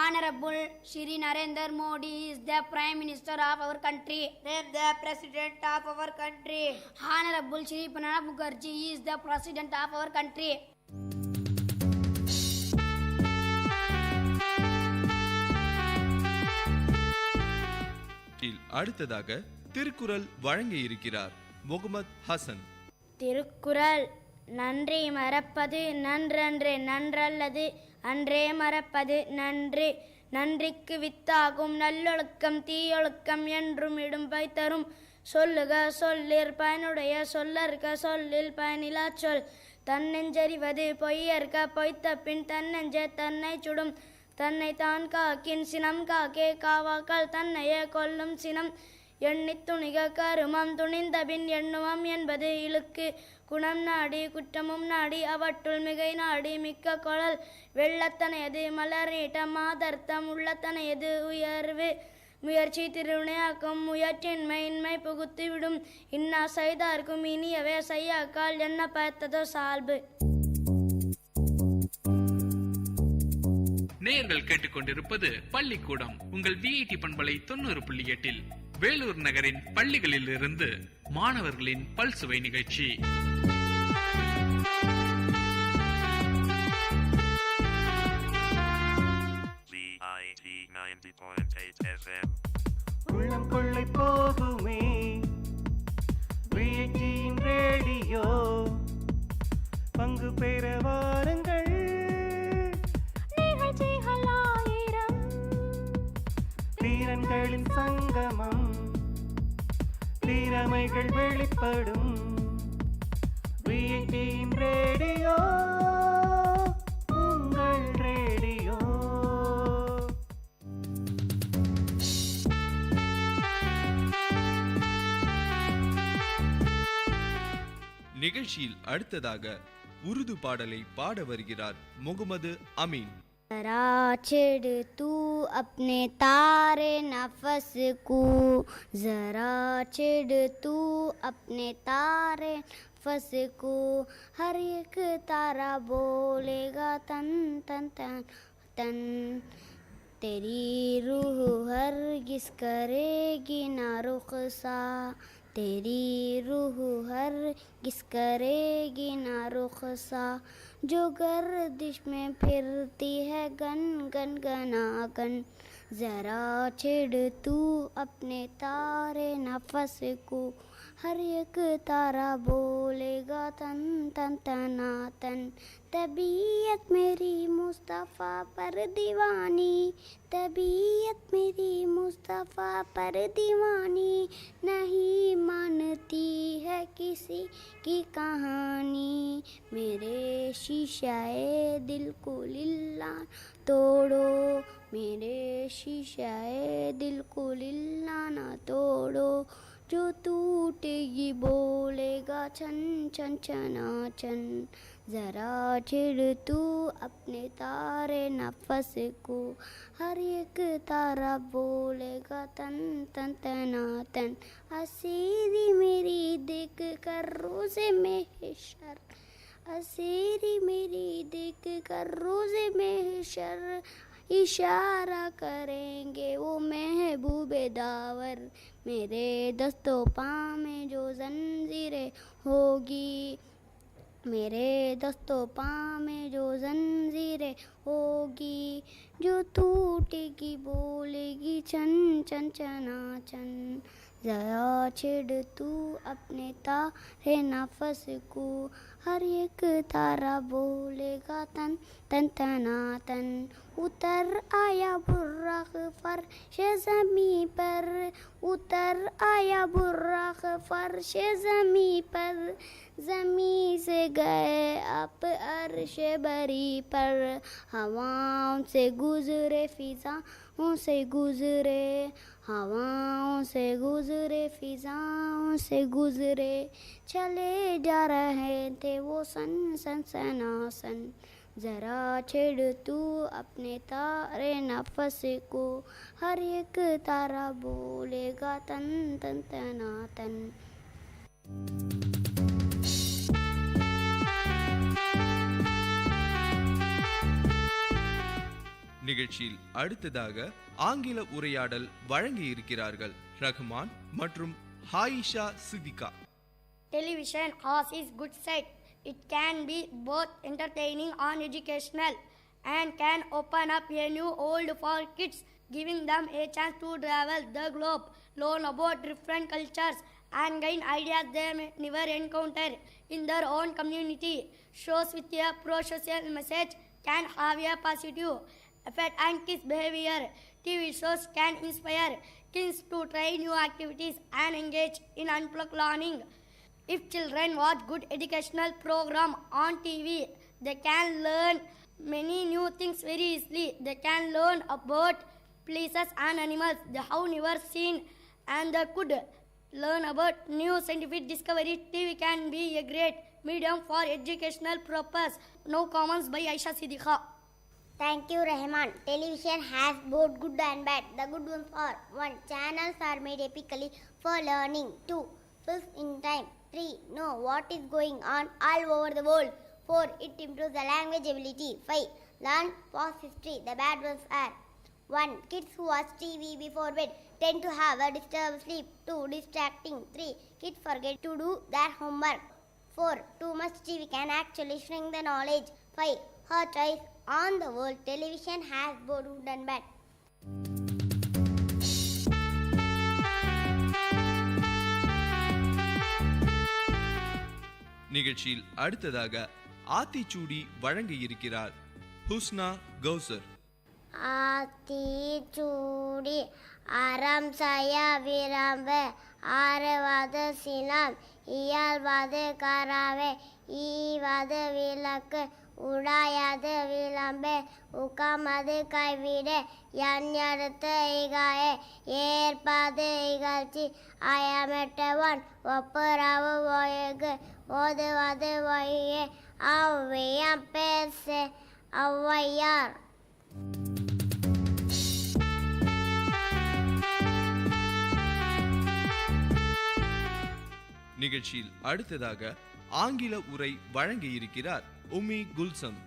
Honorable Shri Narendra Modi is the Prime Minister of our country. Name the President of our country. Honorable Shri Pranab Mukherjee is the President of our country. அடுத்ததாக திருக்குறள் வழங்க இருக்கிறார் முகமது ஹசன். திருக்குறள் நன்றி மறப்பது நன்றன்று நன்றல்லது அன்றே மறப்பது நன்று நன்றிக்கு வித்தாகும் நல்லொழுக்கம் தீயொழுக்கம் என்றும் இடும்பை தரும் சொல்லுக சொல்லிற் பயனுடைய சொல்லற்க சொல்லில் பயனிலா சொல் தன்னெஞ்சறிவது பொய்யற்க பொய்த்த பின் தன்னெஞ்ச தன்னை சுடும் தன்னை தான் காக்கின் சினம் காக்கே காவாக்கால் தன்னையே கொல்லும் சினம் எண்ணித் துணிக கருமம் துணிந்த பின் எண்ணுவம் என்பது இழுக்கு குணம் நாடி குற்றமும் நாடி அவற்றுள் மிகை நாடி மிக்க குழல் வெள்ளத்தனையது மலர் நீட்டம் மாதர்த்தம் உள்ளத்தனையது உயர்வு முயற்சி திருவினையாக்கும் முயற்சின்மை புகுத்தி விடும் இன்னா செய்தார்க்கும் இனியவே செய்யாக்கால் என்ன பார்த்ததோ சால்பு. நேயர்கள் கேட்டுக்கொண்டிருப்பது பள்ளிக்கூடம் உங்கள் விஐடி பண்பலை 90.8 வேலூர் நகரின் பள்ளிகளில் இருந்து மாணவர்களின் பல்சுவை நிகழ்ச்சி. உள்ளம் கொள்ளை போகுமே விஐடியின் ரேடியோ பங்கு பெற வாருங்கள். தீரன்களின் சங்கமம் திறமைகள் வெளிப்படும் விஐடியின் ரேடியோ உங்கள் ரேடியோ. நிகழ்ச்சியில் அடுத்ததாக உருது பாடலை பாட வருகிறார் முகமது அமீன். जरा छेड़ तू अपने तारे नफस को, जरा छेड़ तू अपने तारे नफस को, हर एक तारा बोलेगा तन तन तन तन, तेरी रूह हरगिज़ करेगी ना रुखसा, तेरी रूह हरगिज़ करेगी ना रुखसा, जो गर्दिश में फिरती है गन गन गना गन, जरा छेड़ तू अपने तारे नफस को, हर एक तारा बोलेगा तन तन तना तन, तबीयत मेरी मुस्तफ़ा पर दीवानी, तबीयत मेरी मुस्तफ़ा पर दीवानी, नहीं मानती है किसी की कहानी, मेरे शीशाए दिल को लिल्ला तोड़ो, मेरे शीशाए दिल को लिल्ला ना तोड़ो, जो टूटेगी बोलेगा छन छन छना छन, जरा छेड़ तू अपने तारे नफस को, हर एक तारा बोलेगा तन तन तना तन, असीरी मेरी देख कर रोज़े महशर, असीरी मेरी देख कर रोज़े महशर, इशारा करेंगे वो महबूबे दावर, मेरे दस्तों पाँव में जो जंजीरें होगी, मेरे दस्तों पाँव में जो जंजीरें होगी, जो टूटेगी बोलेगी छन छन छना छन, जरा छेड़ तू अपने तारे नफस को, हर एक तारा बोलेगा तन तन तना तन, उतर आया बुर्राख फर्श ज़मीं पर, उतर आया बुर्राख फर्श ज़मीं पर, ज़मीं से गए आप अर्श बरी पर, हवाओं से गुजरे फिजाओं से गुजरे, हवाओं से गुजरे फिजाओं से गुजरे, चले जा रहे थे वो सन सन सनासन, जरा छेड़ तू अपने तारे नफस को, हर एक तारा बोलेगा तन तन तना तन. நிகழ்ச்சியில் அடுத்ததாக ஆங்கில உரையாடல் வழங்கி இருக்கிறார்கள் ரஹ்மான் மற்றும் ஹாயிஷா சிதிகா. Television has its good side. It can be both entertaining and educational, and can open up a new world for kids, giving them a chance to travel the globe, learn about different cultures, and gain ideas they may never encounter in their own community. Shows with a pro-social message can have a positive effect on kids' behavior. TV shows can inspire kids to try new activities and engage in unplugged learning. If children watch good educational program on TV, they can learn many new things very easily. They can learn about places and animals they have never seen, and they could learn about new scientific discovery. TV can be a great medium for educational purpose. No comments by Aisha Siddiqa. Thank you, Rahman. Television has both good and bad. The good ones are 1. Channels are made epically for learning. 2. Fills in time. 3. Know what is going on all over the world. 4. It improves the language ability. 5. Learn past history. The bad ones are 1. Kids who watch TV before bed tend to have a disturbed sleep. 2. Distracting. 3. Kids forget to do their homework. 4. Too much TV can actually shrink the knowledge. 5. Her choice on the world. Television has both good and bad. நிகழ்ச்சியில் அடுத்ததாக ஆத்திச்சூடி வழங்க இருக்கிறார் ஹுஸ்னா கௌசர். ஆத்திச்சூடி அறம் செய்ய விரும்ப ஆறுவது சினம் இயல்வது கராவே ஈவது விளக்கு உடையது விளம்பு உகமது கைவிட எண்ணெடுத்து இகாயே ஏற்பது இகழ்ச்சி அயமெட்டவன் ஒப்புரவு ஒழுகு ஓதுவது ஒய்யே அவ்வியம் பேசு ஔவையார். நிகழ்ச்சியில் அடுத்ததாக ஆங்கில உரை வழங்க இருக்கிறார் உம்மி குல்சம்.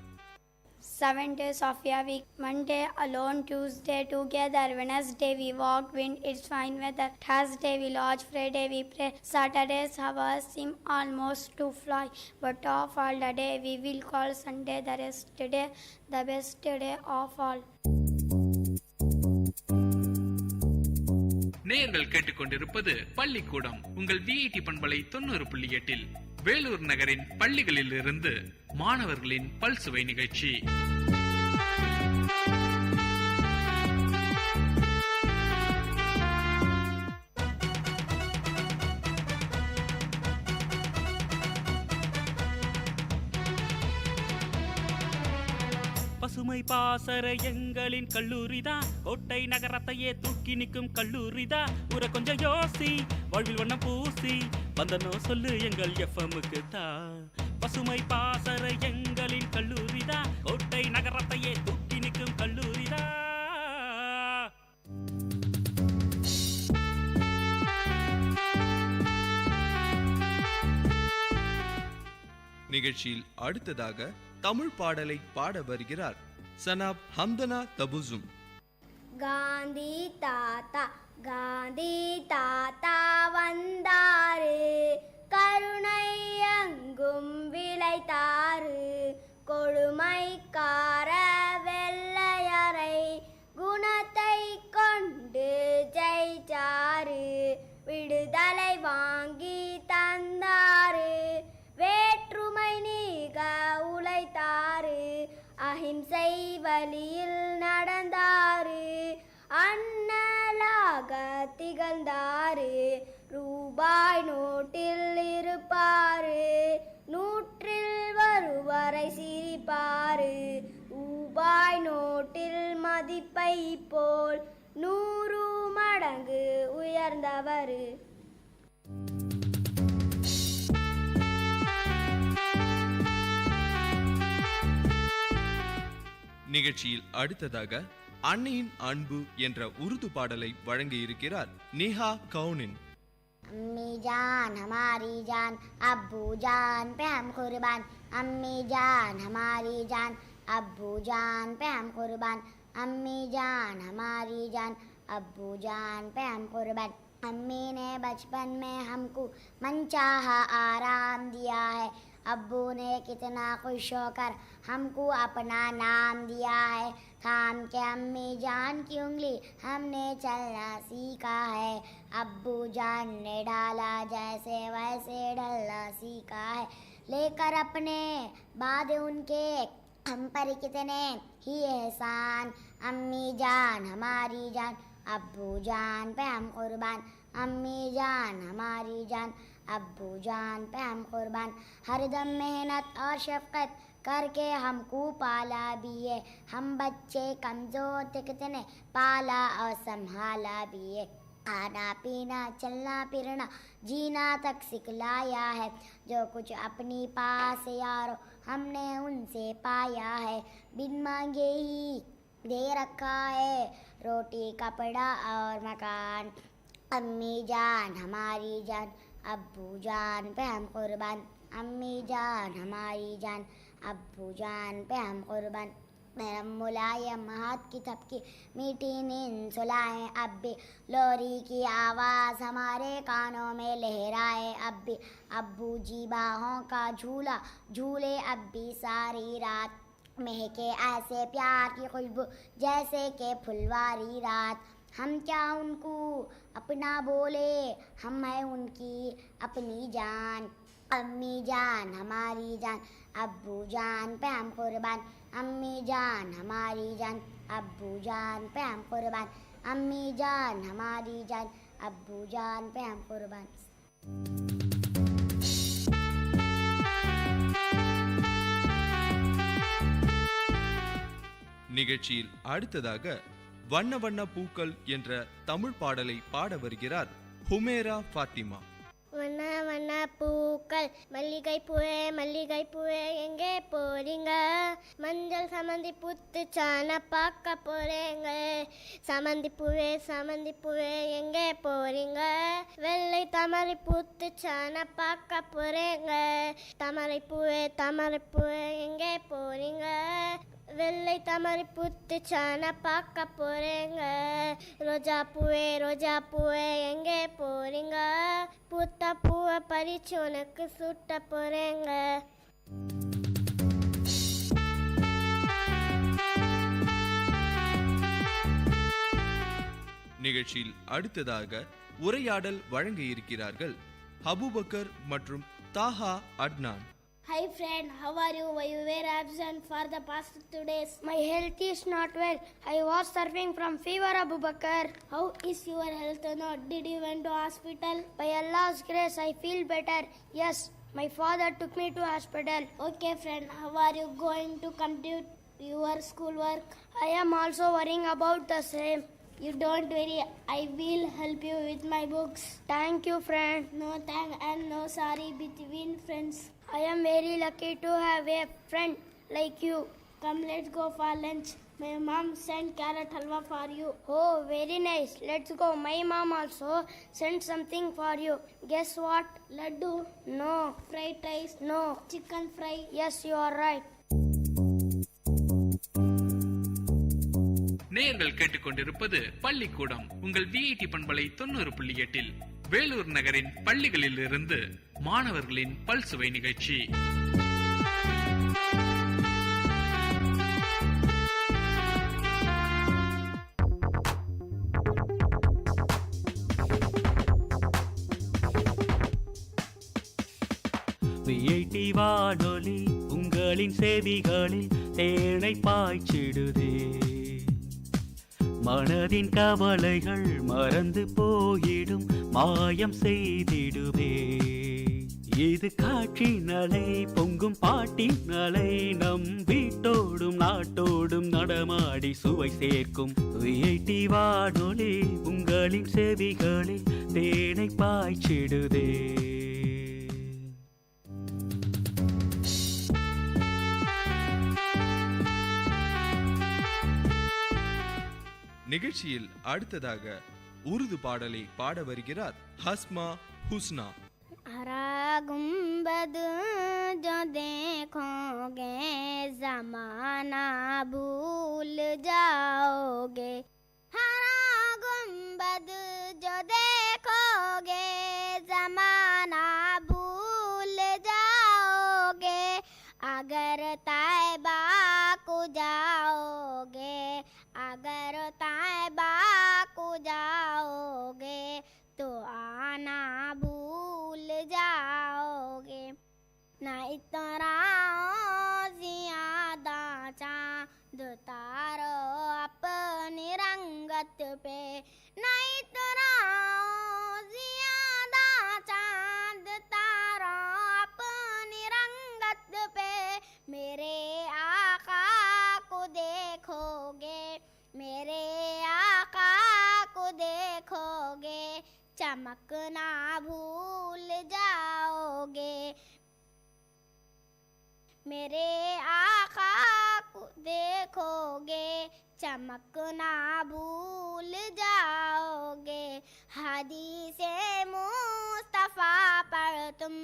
7 days of a week. Monday alone, Tuesday together, Wednesday we walk, wind it's fine weather, Thursday we lodge, Friday we pray, Saturday's hours seem almost to fly, but of all the day we will call Sunday the rest day, the best day of all. நேயர்கள் கேட்டுக்கொண்டிருப்பது பள்ளிக்கூடம் உங்கள் VIT பண்பலை 90.8 வேலூர் நகரின் பள்ளிகளில் இருந்து மாணவர்களின் பல்சுவை நிகழ்ச்சி. பசுமை பாசற எங்களின் கல்லூரிதான், கோட்டை நகரத்தையே தூக்கி நிற்கும் கல்லூரிதான். ஊர கொஞ்சம் யோசி, வாழ்வில் வண்ணம் பூசி வந்தனோ சொல்லு எங்கள் எஃப்எம்முக்கு தான். பசுமை பாசற எங்களின் கல்லூரிதான், கோட்டை நகரத்தையே தூக்கி நிற்கும் கல்லூரிதான். நிகழ்ச்சியில் அடுத்ததாக தமிழ் பாடலை பாட வருகிறார் சனாப் ஹம்தனா தபுசும். காந்தி தாத்தா காந்தி தாத்தா வந்தாரு, கருணை எங்கும் விளைத்தாரு, கொடுமைக்கார வெள்ளையரை குணத்தை கொண்டு ஜெயிச்சாரு, விடுதலை வாங்கி தந்தாரு, வேற்றுமை நீக உழைத்தாரு, அஹிம்சை வழியில் நடந்தாரு, அண்ணலாக திகழ்ந்தாரு, ரூபாய் நோட்டில் இருப்பாரு, 100 ஒருவரை சிரிப்பாரு, ரூபாய் நோட்டில் மதிப்பை போல் 100 மடங்கு உயர்ந்தவர். நிகழ்ச்சியில் அடுத்ததாக அன்னையின் அன்பு என்ற உருது பாடலை வழங்க இருக்கிறார் நேஹா கவுனின். अम्मी जान हमारी जान अब्बू जान पे हम कुर्बान, अम्मी जान हमारी जान अब्बू जान पे हम कुर्बान, अम्मी जान हमारी जान अब्बू जान पे हम कुर्बान. अम्मी ने बचपन में हमको मनचाहा आराम दिया है, अब्बू ने कितना खुश होकर हमको अपना नाम दिया है, थाम के अम्मी जान की उंगली हमने चलना सीखा है, अब्बू जान ने ढाला जैसे वैसे ढलना सीखा है, लेकर अपने बाद उनके हम पर कितने ही एहसान, अम्मी जान हमारी जान अब्बू जान पे हम कुर्बान, अम्मी जान हमारी जान अब्बू जान पे हम कुर्बान. हरदम मेहनत और शफकत करके हमको पाला भी है, हम बच्चे कमज़ोर थे कितने पाला और संभाला भी है. खाना पीना चलना फिरना जीना तक सिखलाया है। जो कुछ अपनी पास यारो हमने उनसे पाया है। बिन मांगे ही दे रखा है रोटी कपड़ा और मकान। अम्मी जान हमारी जान अब्बू जान पे हम कुर्बान। अम्मी जान हमारी जान अब्बू जान पे हम कुर्बान। नरम मुलायम हाथ की थपकी मीठी नींद सुलाए अब भी। लोरी की आवाज़ हमारे कानों में लहराए अब भी। अब्बू जी बाहों का झूला झूले अब भी सारी रात। महके ऐसे प्यार की खुशबू जैसे के फुलवारी रात। हम क्या उनको अपना बोले हम हैं उनकी अपनी जान। अम्मी जान हमारी जान अब्बू जान पे हम कुर्बान। अम्मी जान हमारी जान अब्बू जान पे हम कुर्बान। अम्मी जान हमारी जान अब्बू जान पे हम कुर्बान। நிகழ்ச்சியில் அடுத்ததாக வண்ண வண்ண பூக்கள் என்ற தமிழ் பாடலை பாட வருகிறார் ஹுமேரா ஃபாத்திமா. வண்ண வண்ண பூக்கள் மல்லிகை பூவே எங்கே போறீங்க? மஞ்சள் சமந்தி புத்து சாண பார்க்க போறேங்க. சமந்தி பூவே எங்கே போறீங்க? வெள்ளை தாமரை புத்து சாண பார்க்க போறேங்க. தாமரை பூவே எங்கே போறீங்க? வெள்ளை தாமரை புத்து சாண பார்க்க போறேங்க. ரோஜா பூவே எங்கே போறீங்க? பூத்த பூவை பறிச்சு உனக்கு சுட்ட போறேங்க. நிகழ்ச்சியில் அடுத்ததாக உரையாடல் வழங்க இருக்கிறார்கள் அபூபக்கர் மற்றும் Taha Adnan. Hi friend, how are you? Why you were absent for the past 2 days? My health is not well. I was suffering from fever, Abubakar. How is your health now? Did you went to hospital? By Allah's grace, I feel better. Yes, my father took me to hospital. Okay friend, how are you going to complete your schoolwork? I am also worrying about the same. You don't worry, I will help you with my books. Thank you friend. No thank and no sorry between friends. I am very lucky to have a friend like you. Come, let's go for lunch. My mom sent carrot halwa for you. Oh, very nice. Let's go. My mom also sent something for you. Guess what? Laddu? No. Fried rice? No. Chicken fry? Yes, you are right. நேயர்கள் கேட்டுக்கொண்டிருப்பது பள்ளிக்கூடம் உங்கள் VIT பண்பலை 90.8 வேலூர் நகரின் பள்ளிகளில் இருந்து மாணவர்களின் பல்சுவை நிகழ்ச்சி. விஐடி வானொலி உங்களின் செவிகளில் தேனை பாய்ச்சிடுதே. மனதின் கவலைகள் மறந்து போயிடும் மாயம் செய்திடுமே. இது காட்சி நலை பொங்கும் பாட்டி நலை நம் வீட்டோடும் நாட்டோடும் நடமாடி சுவை சேர்க்கும் விஐடி வானொலி உங்களின் செவிகளில் தேனை பாய்ச்சிடுதே. நிகழ்ச்சியில் அடுத்ததாக உருது பாடலை பாட வருகிறார் ஹஸ்மா ஹுஸ்னா. हरा गुंबद जो देखोगे जमाना भूल जाओगे. हरा गुंबद जो देखोगे जमाना भूल जाओगे. अगर तैबा को जाओगे अगर तैबा को जाओगे तो आना भूल जाओगे. नहीं तो ज्यादा चांद तारो अपनी रंगत पे. नहीं तो ज्यादा चांद तारो अपनी रंगत पे. मेरे आका को देखोगे मेरे आका को देखोगे चमकना भूल जाओगे, मेरे आका को देखोगे चमकना भूल जाओगे। हदीसे मुस्तफ़ा पर तुम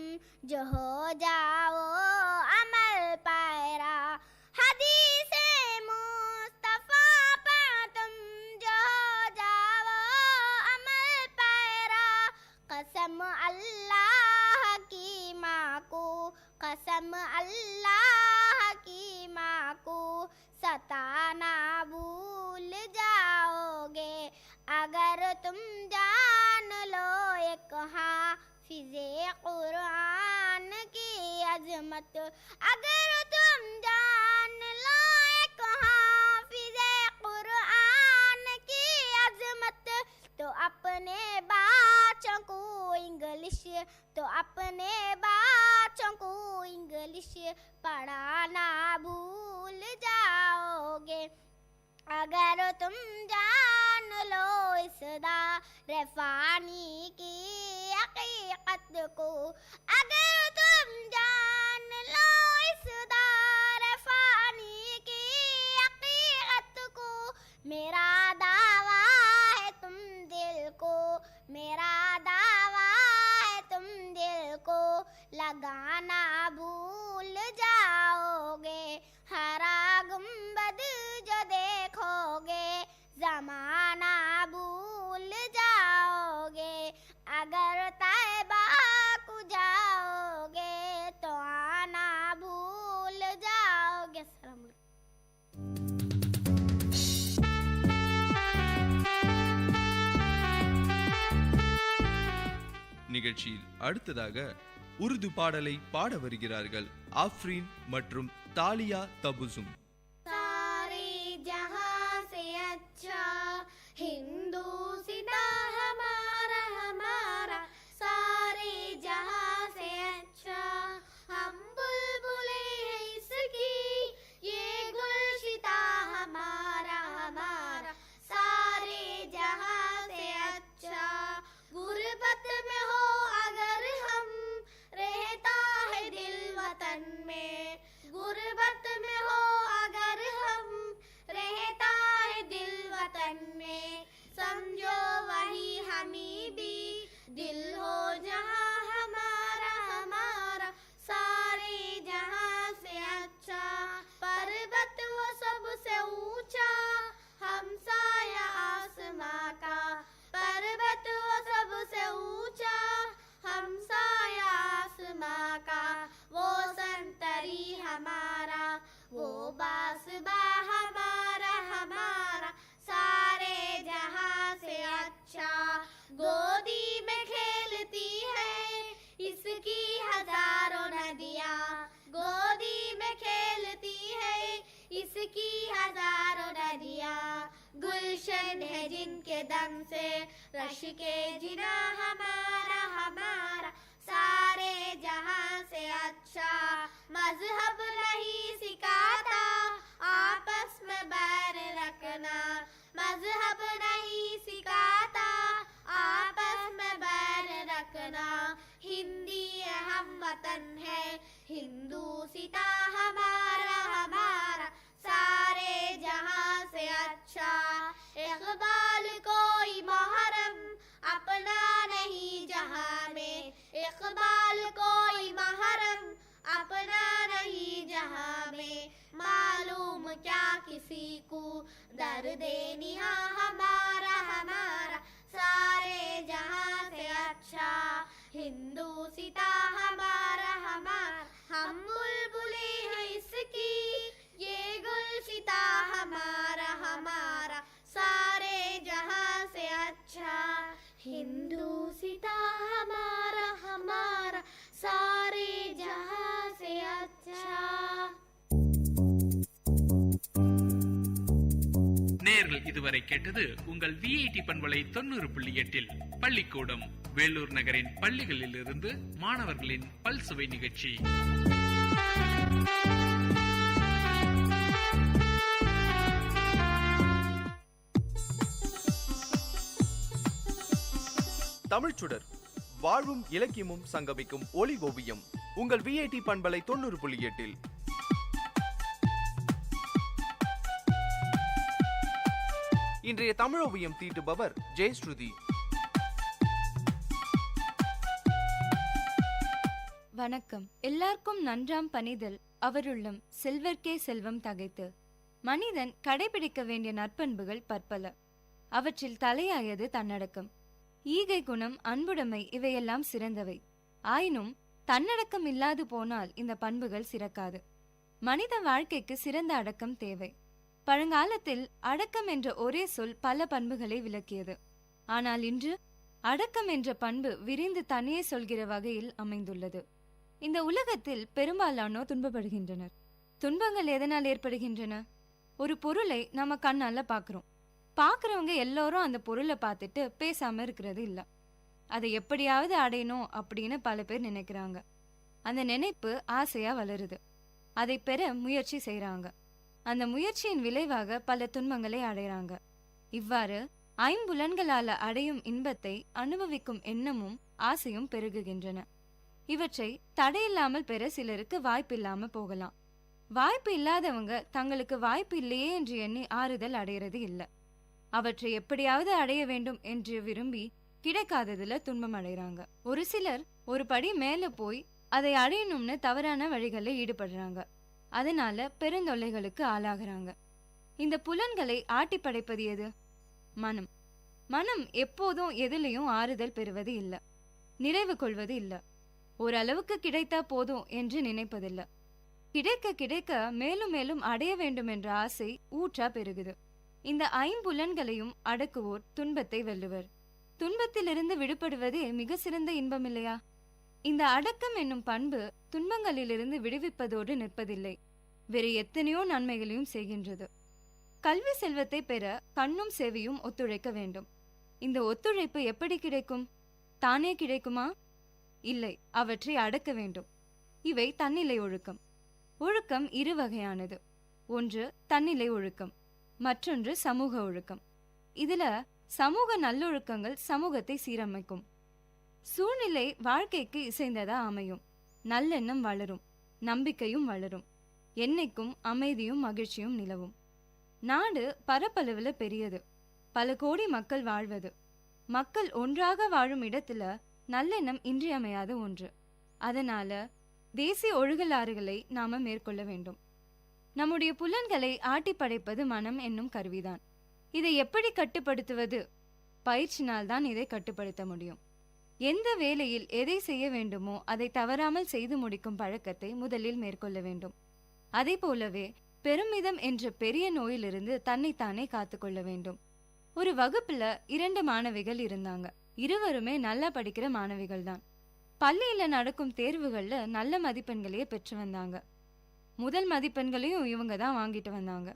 जो हो जाओ अमल पैरा, हदीसे मुस्तफ़ा पर तुम जो हो जाओ अमल पैरा। कसम अल्लाह की माँ को, कसम अल्लाह की माँ को सताना भूल जाओगे। अगर तुम जान लो एक हाफिज़े कुरान की अज़मत, अगर तुम जान लो एक हाफिज़े कुरान की अज़मत, तो अपने बच्चों को इंग्लिश, तो अपने बच्चों को इंग्लिश पढ़ाना भूल जाओगे। अगर तुम जान लो इस दार फ़ानी की हकीकत को, अगर तुम जान लो इस दार फ़ानी की हकीकत को, मेरा दावा है तुम दिल को, मेरा दावा है तुम दिल को लगाना भूल जाओगे। हरा गुंबद जो देखोगे ज़माना भूल जाओगे। अगर तैबा को जाओगे तो आना भूल जाओगे। अस्सलाम நிகழ்ச்சியில் அடுத்ததாக உருது பாடலை பாட வருகிறார்கள் ஆஃப்ரீன் மற்றும் தாலியா தபுசும். सारे जहां से अच्छा हिंदू सिता हमारा हमारा, सारे जहां से अच्छा हम बुलबुले हैं इसकी, ये गुलशिता हमारा हमारा, सारे जहां से अच्छा। गुर्बत में हो अगर हम, रहता है दिल वतन में, गुर्बत में हो अगर हम, रहता है दिल वतन में। समझो वही हमी भी दिल हो जहां हमारा हमारा, सारे जहां से अच्छा। पर्वत वो सबसे ऊंचा हमसाया आसमां का, पर्वत वो सबसे ऊंचा हमसाया आसमां का। वो संतरी हमारा, वो बासबा हमारा हमारा, सारे जहां से अच्छा। गोदी में खेलती है इसकी हजारों नदियाँ, गोदी में खेलती है इसकी हजारों नदियाँ। गुलशन है जिनके दम से रश के जिना हमारा हमारा, सारे जहां से अच्छा। मजहब नहीं सिखाता आपस में बैर रखना, मजहब नहीं सिखाता आपस में बैर रखना। हिंदी हम वतन है हिंदू सिता हमारा हमारा, सारे जहां से अच्छा। इकबाल कोई मुहर्रम अपना नहीं जहां में, इकबाल कोई मुहर्रम अपना नहीं जहां में। मालूम क्या किसी को दर्द निहा हमारा हमारा, सारे जहां से अच्छा। हिंदू सिता हमारा हमारा, हम बुलबुले हैं इसकी, ये गुलशिता हमारा हमारा, सारे जहां से अच्छा। हिंदू सिता हमारा हमारा, सारे जहां से अच्छा। நேயர்கள் இதுவரை கேட்டது உங்கள் விஐடி பண்பலை 90.8 பள்ளிக்கூடம் வேலூர் நகரின் பள்ளிகளில் இருந்து மாணவர்களின் பல்சுவை நிகழ்ச்சி. தமிழ்ச்சுடர், வாழ்வும் இலக்கியமும் சங்கமிக்கும் ஒலி ஓவியம் உங்கள் விஐடி பண்பலை 90.8. இன்றைய தமிழ் ஓவியம் தீட்டுபவர் ஜெயஸ்ருதி. வணக்கம். எல்லாருக்கும் நன்றாம் பணிதல் அவருள்ளும் செல்வர்க்கே செல்வம் தகைத்து. மனிதன் கடைபிடிக்க வேண்டிய நற்பண்புகள் பற்பல. அவற்றில் தலையாயது தன்னடக்கம். ஈகை குணம், அன்புடைமை இவையெல்லாம் சிறந்தவை. ஆயினும் தன்னடக்கம் இல்லாது போனால் இந்த பண்புகள் சிறக்காது. மனித வாழ்க்கைக்கு சிறந்த அடக்கம் தேவை. பழங்காலத்தில் அடக்கம் என்ற ஒரே சொல் பல பண்புகளை விளக்கியது. ஆனால் இன்று அடக்கம் என்ற பண்பு விரிந்து தனியே சொல்கிற வகையில் அமைந்துள்ளது. இந்த உலகத்தில் பெரும்பாலானோர் துன்பப்படுகின்றனர். துன்பங்கள் எதனால் ஏற்படுகின்றன? ஒரு பொருளை நம்ம கண்ணால பாக்குறோம். பாக்குறவங்க எல்லாரும் அந்த பொருளை பார்த்துட்டு பேசாம இருக்கிறது இல்ல. அதை எப்படியாவது அடையணும் அப்படின்னு பல பேர் நினைக்கிறாங்க. அந்த நினைப்பு ஆசையா வளருது. அதை பெற முயற்சி செய்யறாங்க. அந்த முயற்சியின் விளைவாக பல துன்பங்களை அடைறாங்க. இவ்வாறு ஐம்புலன்களால அடையும் இன்பத்தை அனுபவிக்கும் எண்ணமும் ஆசையும் பெருகுகின்றன. இவற்றை தடையில்லாமல் பெற சிலருக்கு வாய்ப்பில்லாம போகலாம். வாய்ப்பு இல்லாதவங்க தங்களுக்கு வாய்ப்பு இல்லையே என்று எண்ணி ஆறுதல் அடையிறது இல்லை. அவற்றை எப்படியாவது அடைய வேண்டும் என்று விரும்பி கிடைக்காததுல துன்பம் அடைறாங்க. ஒரு சிலர் ஒரு படி மேல போய் அதை அடையணும்னு தவறான வழிகளில் ஈடுபடுறாங்க. அதனால பெருந்தொல்லைகளுக்கு ஆளாகிறாங்க. இந்த புலன்களை ஆட்டி படைப்பது எது? மனம். மனம் எப்போதும் எதிலையும் ஆறுதல் பெறுவது இல்லை, நிறைவு கொள்வது இல்லை. ஓரளவுக்கு கிடைத்தா போதும் என்று நினைப்பதில்லை. கிடைக்க கிடைக்க மேலும் மேலும் அடைய வேண்டும் என்ற ஆசை ஊற்றா பெருகுது. இந்த ஐம்புலன்களையும் அடக்குவோர் துன்பத்தை வெல்லுவர். துன்பத்திலிருந்து விடுபடுவதே மிக சிறந்த இன்பம் இல்லையா? இந்த அடக்கம் என்னும் பண்பு துன்பங்களிலிருந்து விடுவிப்பதோடு நிற்பதில்லை, வேறு எத்தனையோ நன்மைகளையும் செய்கின்றது. கல்வி செல்வத்தை பெற கண்ணும் செவியும் ஒத்துழைக்க வேண்டும். இந்த ஒத்துழைப்பு எப்படி கிடைக்கும்? தானே கிடைக்குமா? இல்லை, அவற்றை அடக்க வேண்டும். இவை தன்னிலை ஒழுக்கம். ஒழுக்கம் இரு வகையானது. ஒன்று தன்னிலை ஒழுக்கம், மற்றொன்று சமூக ஒழுக்கம். இதுல சமூக நல்லொழுக்கங்கள் சமூகத்தை சீரமைக்கும். சூழ்நிலை வாழ்க்கைக்கு இசைந்ததா அமையும். நல்லெண்ணம் வளரும், நம்பிக்கையும் வளரும். என்னைக்கும் அமைதியும் மகிழ்ச்சியும் நிலவும். நாடு பரப்பளவுல பெரியது, பல கோடி மக்கள் வாழ்வது. மக்கள் ஒன்றாக வாழும் இடத்துல நல்லெண்ணம் இன்றியமையாத ஒன்று. அதனால தேசிய ஒழுகலாறுகளை நாம மேற்கொள்ள வேண்டும். நம்முடைய புலன்களை ஆட்டி படைப்பது மனம் என்னும் கருவிதான். இதை எப்படி கட்டுப்படுத்துவது? பயிற்சினால்தான் இதை கட்டுப்படுத்த முடியும். எந்த வேளையில் எதை செய்ய வேண்டுமோ அதை தவறாமல் செய்து முடிக்கும் பழக்கத்தை முதலில் மேற்கொள்ள வேண்டும். அதே போலவே பெருமிதம் என்ற பெரிய நோயிலிருந்து தன்னைத்தானே காத்துக்கொள்ள வேண்டும். ஒரு வகுப்புல 2 மாணவிகள் இருந்தாங்க. இருவருமே நல்லா படிக்கிற மாணவிகள் தான். பள்ளியில நடக்கும் தேர்வுகள்ல நல்ல மதிப்பெண்களையே பெற்று வந்தாங்க. முதல் மதிப்பெண்களையும் இவங்க தான் வாங்கிட்டு வந்தாங்க.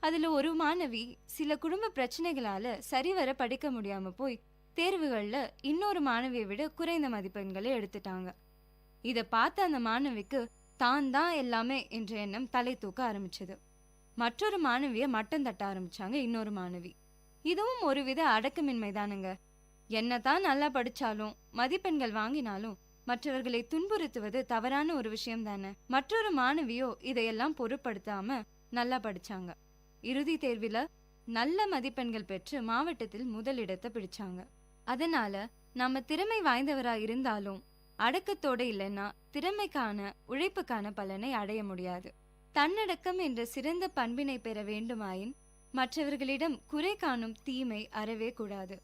அதுல ஒரு மாணவி சில குடும்ப பிரச்சனைகளால சரிவர படிக்க முடியாம போய் தேர்வுகள்ல இன்னொரு மாணவியை விட குறைந்த மதிப்பெண்களை எடுத்துட்டாங்க. இத பார்த்த அந்த மாணவிக்கு தான் தான் எல்லாமே என்ற எண்ணம் தலை தூக்க ஆரம்பிச்சது. மற்றொரு மாணவிய மட்டம் தட்ட ஆரம்பிச்சாங்க இன்னொரு மாணவி. இதுவும் ஒருவித அடக்கமின்மை தானுங்க. என்னதான் நல்லா படிச்சாலும் மதிப்பெண்கள் வாங்கினாலும் மற்றவர்களை துன்புறுத்துவது தவறான ஒரு விஷயம் தானே. மற்றொரு மாணவியோ இதையெல்லாம் பொருட்படுத்தாம நல்லா படிச்சாங்க. இறுதி தேர்வில நல்ல மதிப்பெண்கள் பெற்று மாவட்டத்தில் முதலிடத்தை பிடிச்சாங்க. அதனால நம்ம திறமை வாய்ந்தவரா இருந்தாலும் அடக்கத்தோட இல்லைன்னா திறமைக்கான உழைப்புக்கான பலனை அடைய முடியாது. தன்னடக்கம் என்ற சிறந்த பண்பினை பெற வேண்டுமாயின் மற்றவர்களிடம் குறை காணும் தீமை அறவே கூடாது.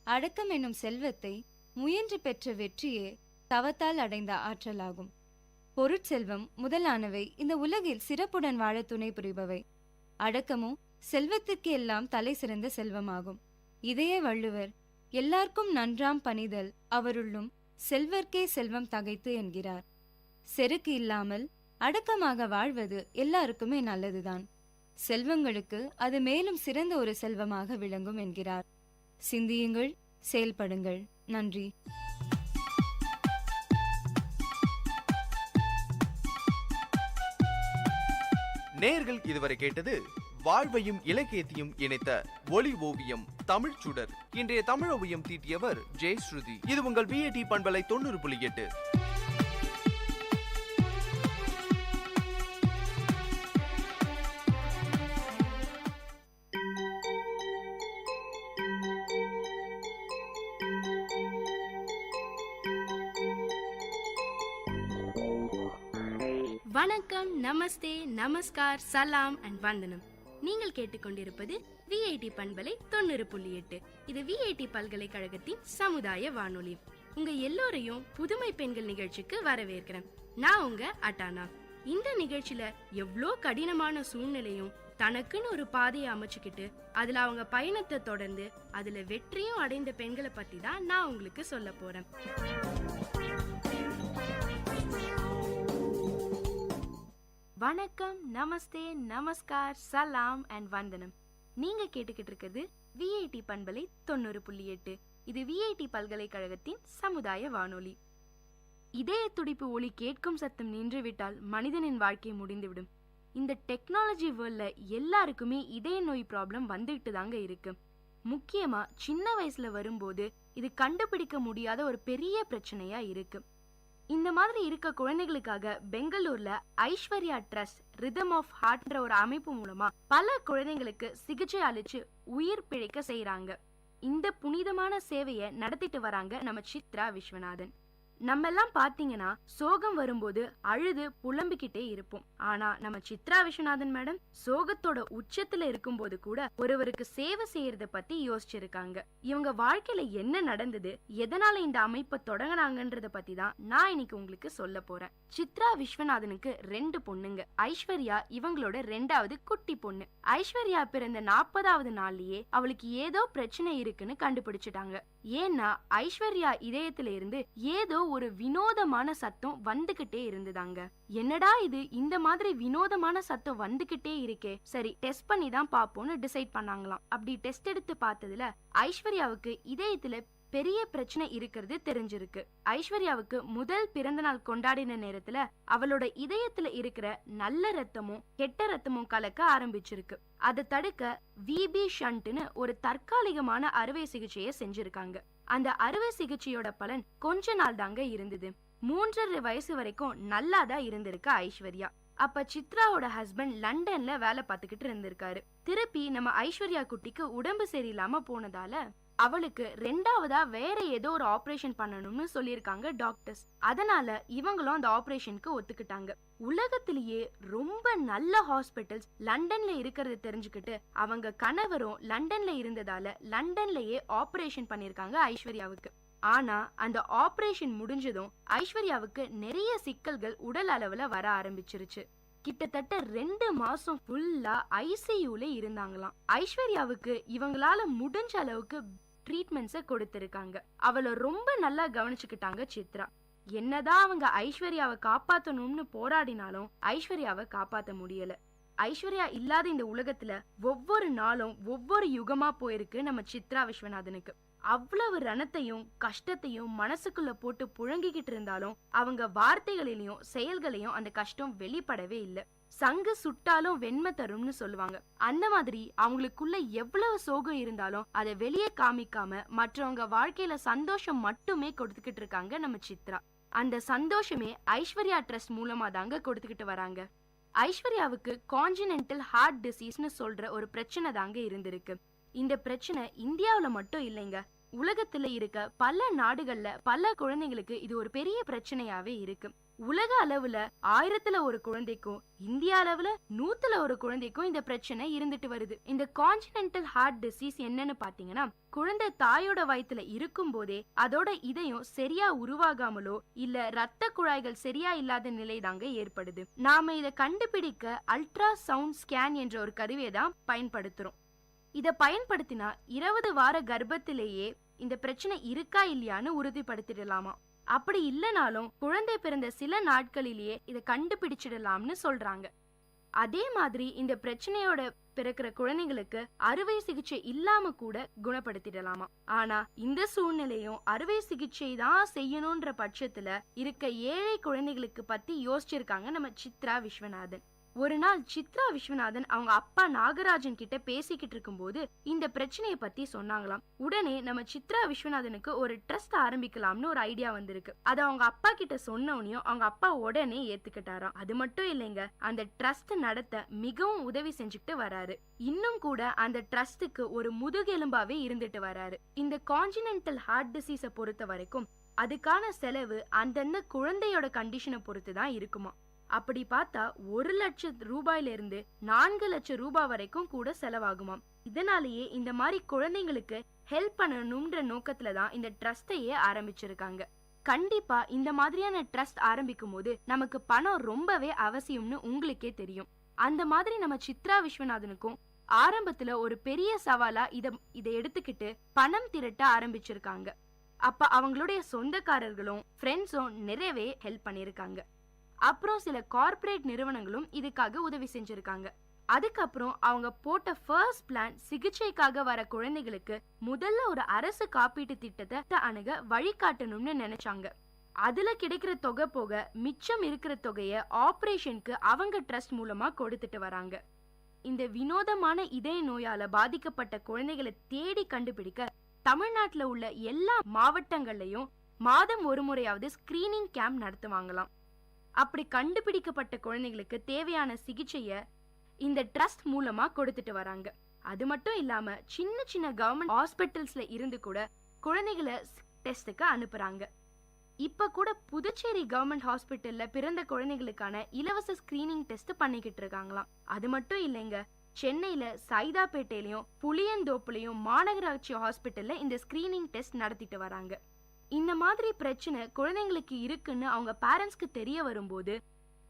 அடக்கம் என்னும் செல்வத்தை முயன்று பெற்ற வெற்றியே தவத்தால் அடைந்த ஆற்றலாகும். பொருட்செல்வம் முதலானவை இந்த உலகில் சிறப்புடன் வாழ துணை புரிபவை. அடக்கமும் செல்வத்திற்கு எல்லாம் தலை சிறந்த செல்வமாகும். இதையே வள்ளுவர் எல்லாருக்கும் நன்றாம் பணிதல் அவருள்ளும் செல்வர்க்கே செல்வம் தகைத்து என்கிறார். செருக்கு இல்லாமல் அடக்கமாக வாழ்வது எல்லாருக்குமே நல்லதுதான். செல்வங்களுக்கு அது மேலும் சிறந்த ஒரு செல்வமாக விளங்கும் என்கிறார். சிந்தியுங்கள், செயல்படுங்கள். நன்றி. நேயர்கள் இதுவரை கேட்டது வாழ்வையும் இலக்கியத்தையும் இணைத்த ஒளி ஓவியம் தமிழ் சுடர். இன்றைய தமிழ் ஓவியம் தீட்டியவர் ஜெயஸ்ருதி. இது உங்கள் விஐடி பண்பலை 90.8. வணக்கம், நமஸ்தே, நமஸ்கார், சலாம் அண்ட் வந்தனம். நீங்கள் கேட்டுக்கொண்டிருப்பது விஐடி பண்பலை 90.8. இது விஐடி பல்கலைக்கழகத்தின் சமுதாய வானொலி. உங்க எல்லோரையும் புதுமை பெண்கள் நிகழ்ச்சிக்கு வரவேற்கிறேன். நான் உங்க அட்டானா. இந்த நிகழ்ச்சியில எவ்வளோ கடினமான சூழ்நிலையும் தனக்குன்னு ஒரு பாதையை அமைச்சுக்கிட்டு அதுல அவங்க பயணத்தை தொடர்ந்து அதுல வெற்றியும் அடைந்த பெண்களை பத்தி தான் நான் உங்களுக்கு சொல்ல போறேன். வணக்கம், நமஸ்தே, நமஸ்கார், சலாம் அண்ட் வந்தனம். நீங்க கேட்டுக்கிட்டு இருக்கிறது விஐடி பண்பலை 90.8. இது விஐடி பல்கலைக்கழகத்தின் சமுதாய வானொலி. இதய துடிப்பு ஒலி கேட்கும் சத்தம் நின்றுவிட்டால் மனிதனின் வாழ்க்கை முடிந்துவிடும். இந்த டெக்னாலஜி வேர்ல்ட்ல எல்லாருக்குமே இதய நோய் ப்ராப்ளம் வந்துகிட்டு தாங்க இருக்கு. முக்கியமா சின்ன வயசுல வரும்போது இது கண்டுபிடிக்க முடியாத ஒரு பெரிய பிரச்சனையா இருக்கு. இந்த மாதிரி இருக்க குழந்தைகளுக்காக பெங்களூர்ல ஐஸ்வர்யா ட்ரஸ்ட் ரிதம் ஆஃப் ஹார்ட்ன்ற ஒரு அமைப்பு மூலமா பல குழந்தைங்களுக்கு சிகிச்சை அளிச்சு உயிர் பிழைக்க செய்யறாங்க. இந்த புனிதமான சேவையை நடத்திட்டு வராங்க நம்ம சித்ரா விஸ்வநாதன். நம்ம எல்லாம் பாத்தீங்கன்னா சோகம் வரும்போது அழுது புலம்பிக்கிட்டே இருப்போம். ஆனா நம்ம சித்ரா விஸ்வநாதன் மேடம் சோகத்தோட உச்சத்துல இருக்கும் போது கூட ஒருவருக்கு சேவை செய்யறத பத்தி யோசிச்சிருக்காங்க. இவங்க வாழ்க்கையில என்ன நடந்தது, எதனால இந்த அமைப்பை தொடங்கினாங்கன்றத பத்தி தான் நான் இன்னைக்கு உங்களுக்கு சொல்ல போறேன். சித்ரா விஸ்வநாதனுக்கு 2 பொண்ணுங்க. ஐஸ்வர்யா இவங்களோட 2வது குட்டி பொண்ணு. ஐஸ்வர்யா பிறந்த 40வது நாள்லயே அவளுக்கு ஏதோ பிரச்சனை இருக்குன்னு கண்டுபிடிச்சிட்டாங்க. ஏன்னா ஐஸ்வர்யா இதயத்துல இருந்து ஏதோ ஒரு வினோதமான சத்தம் வந்துகிட்டே இருந்ததாங்க. என்னடா இது, இந்த மாதிரி வினோதமான சத்தம் வந்துகிட்டே இருக்கே, சரி டெஸ்ட் பண்ணி தான் பாப்போம்னு டிசைட் பண்ணாங்களாம். அப்படி டெஸ்ட் எடுத்து பார்த்ததுல ஐஸ்வர்யாவுக்கு இதயத்துல பெரிய பிரச்சனை இருக்கிறது தெரிஞ்சிருக்கு. ஐஸ்வர்யாவுக்கு முதல் பிறந்த நாள் கொண்டாடின நேரத்துல அவளோட இதயத்துல இருக்கிற நல்ல ரத்தமும் கெட்ட ரத்தமும் கலக்க ஆரம்பிச்சிருக்கு. அதை தடுக்க விபி ஷண்ட்னு ஒரு தற்காலிகமான அறுவை சிகிச்சையை செஞ்சிருக்காங்க. அந்த அறுவை சிகிச்சையோட பலன் கொஞ்ச நாள் தாங்க இருந்தது. 3.5 வயசு வரைக்கும் நல்லாதான் இருந்திருக்கு ஐஸ்வர்யா. அப்ப சித்ராவோட ஹஸ்பண்ட் லண்டன்ல வேலை பார்த்துக்கிட்டு இருந்திருக்காரு. திருப்பி நம்ம ஐஸ்வர்யா குட்டிக்கு உடம்பு சரியில்லாம போனதால அவளுக்கு 2வதா வேற ஏதோ ஒரு ஆபரேஷன் பண்ணணும்னு சொல்லியிருக்காங்க டாக்டர்ஸ். அதனால இவங்களும் அந்த ஆபரேஷனுக்கு ஒத்துக்கிட்டாங்க. உலகத்திலேயே ரொம்ப நல்ல ஹாஸ்பிட்டல்ஸ் லண்டன்ல இருக்கிறத தெரிஞ்சுக்கிட்டு அவங்க கணவரும் லண்டன்ல இருந்ததால லண்டன்லயே ஆபரேஷன் பண்ணிருக்காங்க ஐஸ்வர்யாவுக்கு. ஆனா அந்த ஆபரேஷன் முடிஞ்சதும் ஐஸ்வர்யாவுக்கு நிறைய சிக்கல்கள் உடல் அளவுல வர ஆரம்பிச்சிருச்சு. கிட்டத்தட்ட 2 மாசம் ஃபுல்லா ஐசியூல இருந்தாங்களாம். ஐஸ்வர்யாவுக்கு இவங்களால முடிஞ்ச அளவுக்கு ட்ரீட்மெண்ட்ஸை கொடுத்திருக்காங்க. அவளை ரொம்ப நல்லா கவனிச்சுக்கிட்டாங்க சித்ரா. என்னதான் அவங்க ஐஸ்வர்யாவை காப்பாத்தணும்னு போராடினாலும் ஐஸ்வர்யாவை காப்பாத்த முடியல. ஐஸ்வர்யா இல்லாத இந்த உலகத்துல ஒவ்வொரு நாளும் ஒவ்வொரு யுகமா போயிருக்கு நம்ம சித்ரா விஸ்வநாதனுக்கு. அவ்வளவு ரணத்தையும் கஷ்டத்தையும் மனசுக்குள்ள போட்டு புழங்கிக்கிட்டு இருந்தாலும் அவங்க வார்த்தைகளிலையும் செயல்களையும் அந்த கஷ்டம் வெளிப்படவே இல்லை. சங்கு சுட்டாலும் வெண்மை தரும்னு சொல்லுவாங்க. அந்த மாதிரி அவங்களுக்குள்ள எவ்வளவு சோகம் இருந்தாலும் அதை வெளியே காமிக்காம மற்றவங்க வாழ்க்கையில சந்தோஷம் மட்டுமே கொடுத்துக்கிட்டு இருக்காங்க நம்ம சித்ரா. அந்த சந்தோஷமே ஐஸ்வர்யா ட்ரஸ்ட் மூலமா தாங்க கொடுத்துக்கிட்டு வராங்க. ஐஸ்வர்யாவுக்கு கான்ஜினென்டல் ஹார்ட் டிசீஸ்னு சொல்ற ஒரு பிரச்சனை தாங்க இருந்திருக்கு. இந்த பிரச்சனை இந்தியாவுல மட்டும் இல்லைங்க, உலகத்துல இருக்க பல நாடுகள்ல பல குழந்தைங்களுக்கு இது ஒரு பெரிய பிரச்சனையாவே இருக்கு. உலக அளவுல 1000ல ஒரு குழந்தைக்கும் இந்தியா அளவுல 100ல ஒரு குழந்தைக்கும் இந்த பிரச்சனை இருந்துட்டு வருது. இந்த கான்ஜினென்டல் ஹார்ட் டிசீஸ் என்னன்னு பாத்தீங்கன்னா, குழந்தை தாயோட வயித்துல இருக்கும் போதே அதோட இதயம் சரியா உருவாகாமலோ இல்ல ரத்த குழாய்கள் சரியா இல்லாத நிலை தாங்க ஏற்படுது. நாம இதை கண்டுபிடிக்க அல்ட்ரா சவுண்ட் ஸ்கேன் என்ற ஒரு கருவியை தான் பயன்படுத்துறோம். இத பயன்படுத்தினா 20 வார கர்ப்பத்திலேயே இந்த பிரச்சனை இருக்கா இல்லையான்னு உறுதிப்படுத்திடலாமா. அப்படி இல்லைனாலும் குழந்தை பிறந்த சில நாட்களிலேயே இதை கண்டுபிடிச்சிடலாம்னு சொல்றாங்க. அதே மாதிரி இந்த பிரச்சனையோட பிறக்கிற குழந்தைங்களுக்கு அறுவை சிகிச்சை இல்லாம கூட குணப்படுத்திடலாமா. ஆனா இந்த சூழ்நிலையும் அறுவை சிகிச்சை தான் செய்யணும்ன்ற பட்சத்துல இருக்க ஏழை குழந்தைகளுக்கு பத்தி யோசிச்சிருக்காங்க நம்ம சித்ரா விஸ்வநாதன். ஒரு நாள் சித்ரா விஸ்வநாதன் அவங்க அப்பா நாகராஜன் கிட்ட பேசிக்கிட்டு இருக்கும்போது இந்த பிரச்சனையை பத்தி சொன்னாங்களாம். உடனே நம்ம சித்ரா விஸ்வநாதனுக்கு ஒரு ட்ரஸ்ட் ஆரம்பிக்கலாம்னு ஒரு ஐடியா வந்திருக்கு. அதை அவங்க அப்பா கிட்ட சொன்னோனையும் அவங்க அப்பா உடனே ஏத்துக்கிட்டாராம். அது மட்டும் இல்லைங்க, அந்த ட்ரஸ்ட் நடத்த மிகவும் உதவி செஞ்சுக்கிட்டு வராரு. இன்னும் கூட அந்த ட்ரஸ்டுக்கு ஒரு முதுகெலும்பாவே இருந்துட்டு வராரு. இந்த கான்ஜினென்டல் ஹார்ட் டிசீஸை பொறுத்த வரைக்கும் அதுக்கான செலவு அந்தந்த குழந்தையோட கண்டிஷனை பொறுத்து தான் இருக்குமா. அப்படி பார்த்தா 1 லட்சம் ரூபாயிலிருந்து 4 லட்சம் ரூபாய் வரைக்கும் கூட செலவாகுமாம். இதனாலேயே இந்த மாதிரி குழந்தைங்களுக்கு ஹெல்ப் பண்ணணும்ன்ற நோக்கத்துல தான் இந்த ட்ரஸ்டையே ஆரம்பிச்சிருக்காங்க. கண்டிப்பா இந்த மாதிரியான ட்ரஸ்ட் ஆரம்பிக்கும் போது நமக்கு பணம் ரொம்பவே அவசியம்னு உங்களுக்கே தெரியும். அந்த மாதிரி நம்ம சித்ரா விஸ்வநாதனுக்கும் ஆரம்பத்துல ஒரு பெரிய சவாலா இதை எடுத்துக்கிட்டு பணம் திரட்ட ஆரம்பிச்சிருக்காங்க. அப்ப அவங்களுடைய சொந்தக்காரர்களும் ஃப்ரெண்ட்ஸும் நிறையவே ஹெல்ப் பண்ணிருக்காங்க. அப்புறம் சில கார்ப்பரேட் நிறுவனங்களும் இதுக்காக உதவி செஞ்சிருக்காங்க. அதுக்கப்புறம் அவங்க போட்ட ஃபர்ஸ்ட் பிளான் சிகிச்சைக்காக வர குழந்தைகளுக்கு முதல்ல ஒரு அரசு காப்பீட்டு திட்டத்தை அணுக வழிகாட்டணும்னு நினைச்சாங்க. அதுல கிடைக்கிற தொகை போக மிச்சம் இருக்கிற தொகைய ஆபரேஷனுக்கு அவங்க ட்ரஸ்ட் மூலமா கொடுத்துட்டு வராங்க. இந்த வினோதமான இதய நோயால பாதிக்கப்பட்ட குழந்தைகளை தேடி கண்டுபிடிக்க தமிழ்நாட்டுல உள்ள எல்லா மாவட்டங்கள்லயும் மாதம் ஒரு முறையாவது ஸ்கிரீனிங் கேம்ப் நடத்துவாங்களாம். அப்படி கண்டுபிடிக்கப்பட்ட குழந்தைகளுக்கு தேவையான சிகிச்சைய இந்த ட்ரஸ்ட் மூலமா கொடுத்துட்டு வராங்க. அது மட்டும் இல்லாம சின்ன சின்ன கவர்மெண்ட் ஹாஸ்பிட்டல்ஸ்ல இருந்து கூட குழந்தைகளை டெஸ்டுக்கு அனுப்புறாங்க. இப்ப கூட புதுச்சேரி கவர்மெண்ட் ஹாஸ்பிட்டல்ல பிறந்த குழந்தைகளுக்கான இலவச ஸ்கிரீனிங் டெஸ்ட் பண்ணிக்கிட்டு இருக்காங்களாம். அது மட்டும் இல்லைங்க, சென்னையில சைதாப்பேட்டையிலயும் புளியந்தோப்புலயும் மாநகராட்சி ஹாஸ்பிட்டல்ல இந்த ஸ்கிரீனிங் டெஸ்ட் நடத்திட்டு வராங்க. இந்த மாதிரி பிரச்சனை குழந்தைங்களுக்கு இருக்குன்னு அவங்க பேரண்ட்ஸ்க்கு தெரிய வரும்போது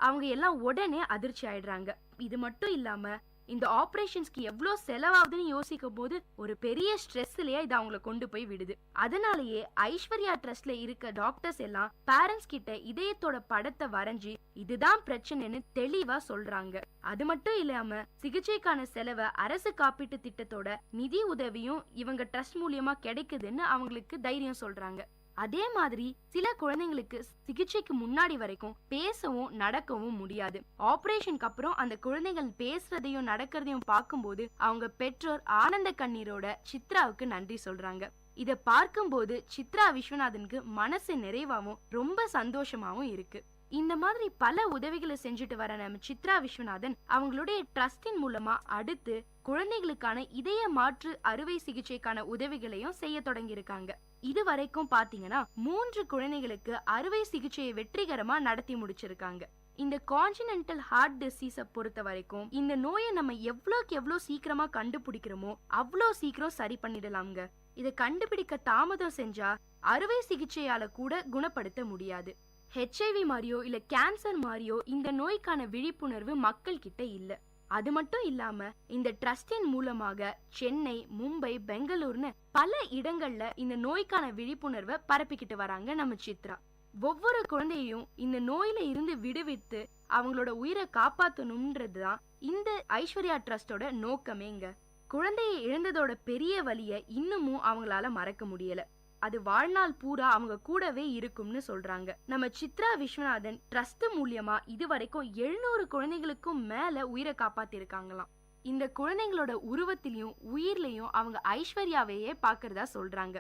அவங்க எல்லாம் உடனே அதிர்ச்சி ஆயிடுறாங்க. இது மட்டும் இல்லாம இந்த ஆபரேஷன்ஸ்க்கு எவ்வளவு செலவாகுதுன்னு யோசிக்கும் போது ஒரு பெரிய ஸ்ட்ரெஸ்லயே இது அவங்களை கொண்டு போய் விடுது. அதனாலேயே ஐஸ்வர்யா ட்ரஸ்ட்ல இருக்க டாக்டர்ஸ் எல்லாம் பேரண்ட்ஸ் கிட்ட இதயத்தோட படத்தை வரைஞ்சி இதுதான் பிரச்சனைன்னு தெளிவா சொல்றாங்க. அது மட்டும் இல்லாம சிகிச்சைக்கான செலவை அரசு காப்பீட்டு திட்டத்தோட நிதி உதவியும் இவங்க ட்ரஸ்ட் மூலியமா கிடைக்குதுன்னு அவங்களுக்கு தைரியம் சொல்றாங்க. அதே மாதிரி சில குழந்தைங்களுக்கு சிகிச்சைக்கு முன்னாடி வரைக்கும் பேசவும் நடக்கவும் முடியாது. ஆபரேஷனுக்கு அப்புறம் அந்த குழந்தைகள் பேசுறதையும் நடக்கிறதையும் பார்க்கும்போது அவங்க பெற்றோர் ஆனந்த கண்ணீரோட சித்ராவுக்கு நன்றி சொல்றாங்க. இத பார்க்கும்போது சித்ரா விஸ்வநாதனுக்கு மனசு நிறைவாவும் ரொம்ப சந்தோஷமாவும் இருக்கு. இந்த மாதிரி பல உதவிகளை செஞ்சுட்டு வர நம்ம சித்ரா விஸ்வநாதன் அவங்களுடைய ட்ரஸ்டின் மூலமா அடுத்து குழந்தைகளுக்கான இதய மாற்று அறுவை சிகிச்சைக்கான உதவிகளையும் செய்ய தொடங்கி இருக்காங்க. இது வரைக்கும் பாத்தீங்கன்னா 3 குழந்தைகளுக்கு அறுவை சிகிச்சையை வெற்றிகரமா நடத்தி முடிச்சிருக்காங்க. இந்த கான்ஜினென்டல் ஹார்ட் டிசீஸை பொறுத்த வரைக்கும் இந்த நோயை நம்ம எவ்வளவு சீக்கிரமா கண்டுபிடிக்கிறோமோ அவ்வளோ சீக்கிரம் சரி பண்ணிடலாம்ங்க. இதை கண்டுபிடிக்க தாமதம் செஞ்சா அறுவை சிகிச்சையால கூட குணப்படுத்த முடியாது. HIV மாதிரியோ இல்ல கேன்சர் மாதிரியோ இந்த நோய்க்கான விழிப்புணர்வு மக்கள் கிட்ட இல்ல. அது மட்டும் இல்லாம இந்த ட்ரஸ்டின் மூலமாக சென்னை, மும்பை, பெங்களூர்னு பல இடங்கள்ல இந்த நோய்க்கான விழிப்புணர்வை பரப்பிக்கிட்டு வராங்க நம்ம சித்ரா. ஒவ்வொரு குழந்தையும் இந்த நோயில இருந்து விடுவித்து அவங்களோட உயிரை காப்பாத்தணும்ன்றதுதான் இந்த ஐஸ்வர்யா ட்ரஸ்டோட நோக்கமேங்க. குழந்தையை இழந்ததோட பெரிய வலிய இன்னமும் அவங்களால மறக்க முடியல. அது வாழ்நாள் பூரா அவங்க கூடவே இருக்கும்னு சொல்றாங்க. நம்ம சித்ரா விஸ்வநாதன் ட்ரஸ்ட் மூலியமா இதுவரைக்கும் 700 குழந்தைகளுக்கும் மேல உயிரை காப்பாத்திருக்காங்களாம். இந்த குழந்தைங்களோட உருவத்திலையும் உயிர்லயும் அவங்க ஐஸ்வர்யாவையே பாக்குறதா சொல்றாங்க.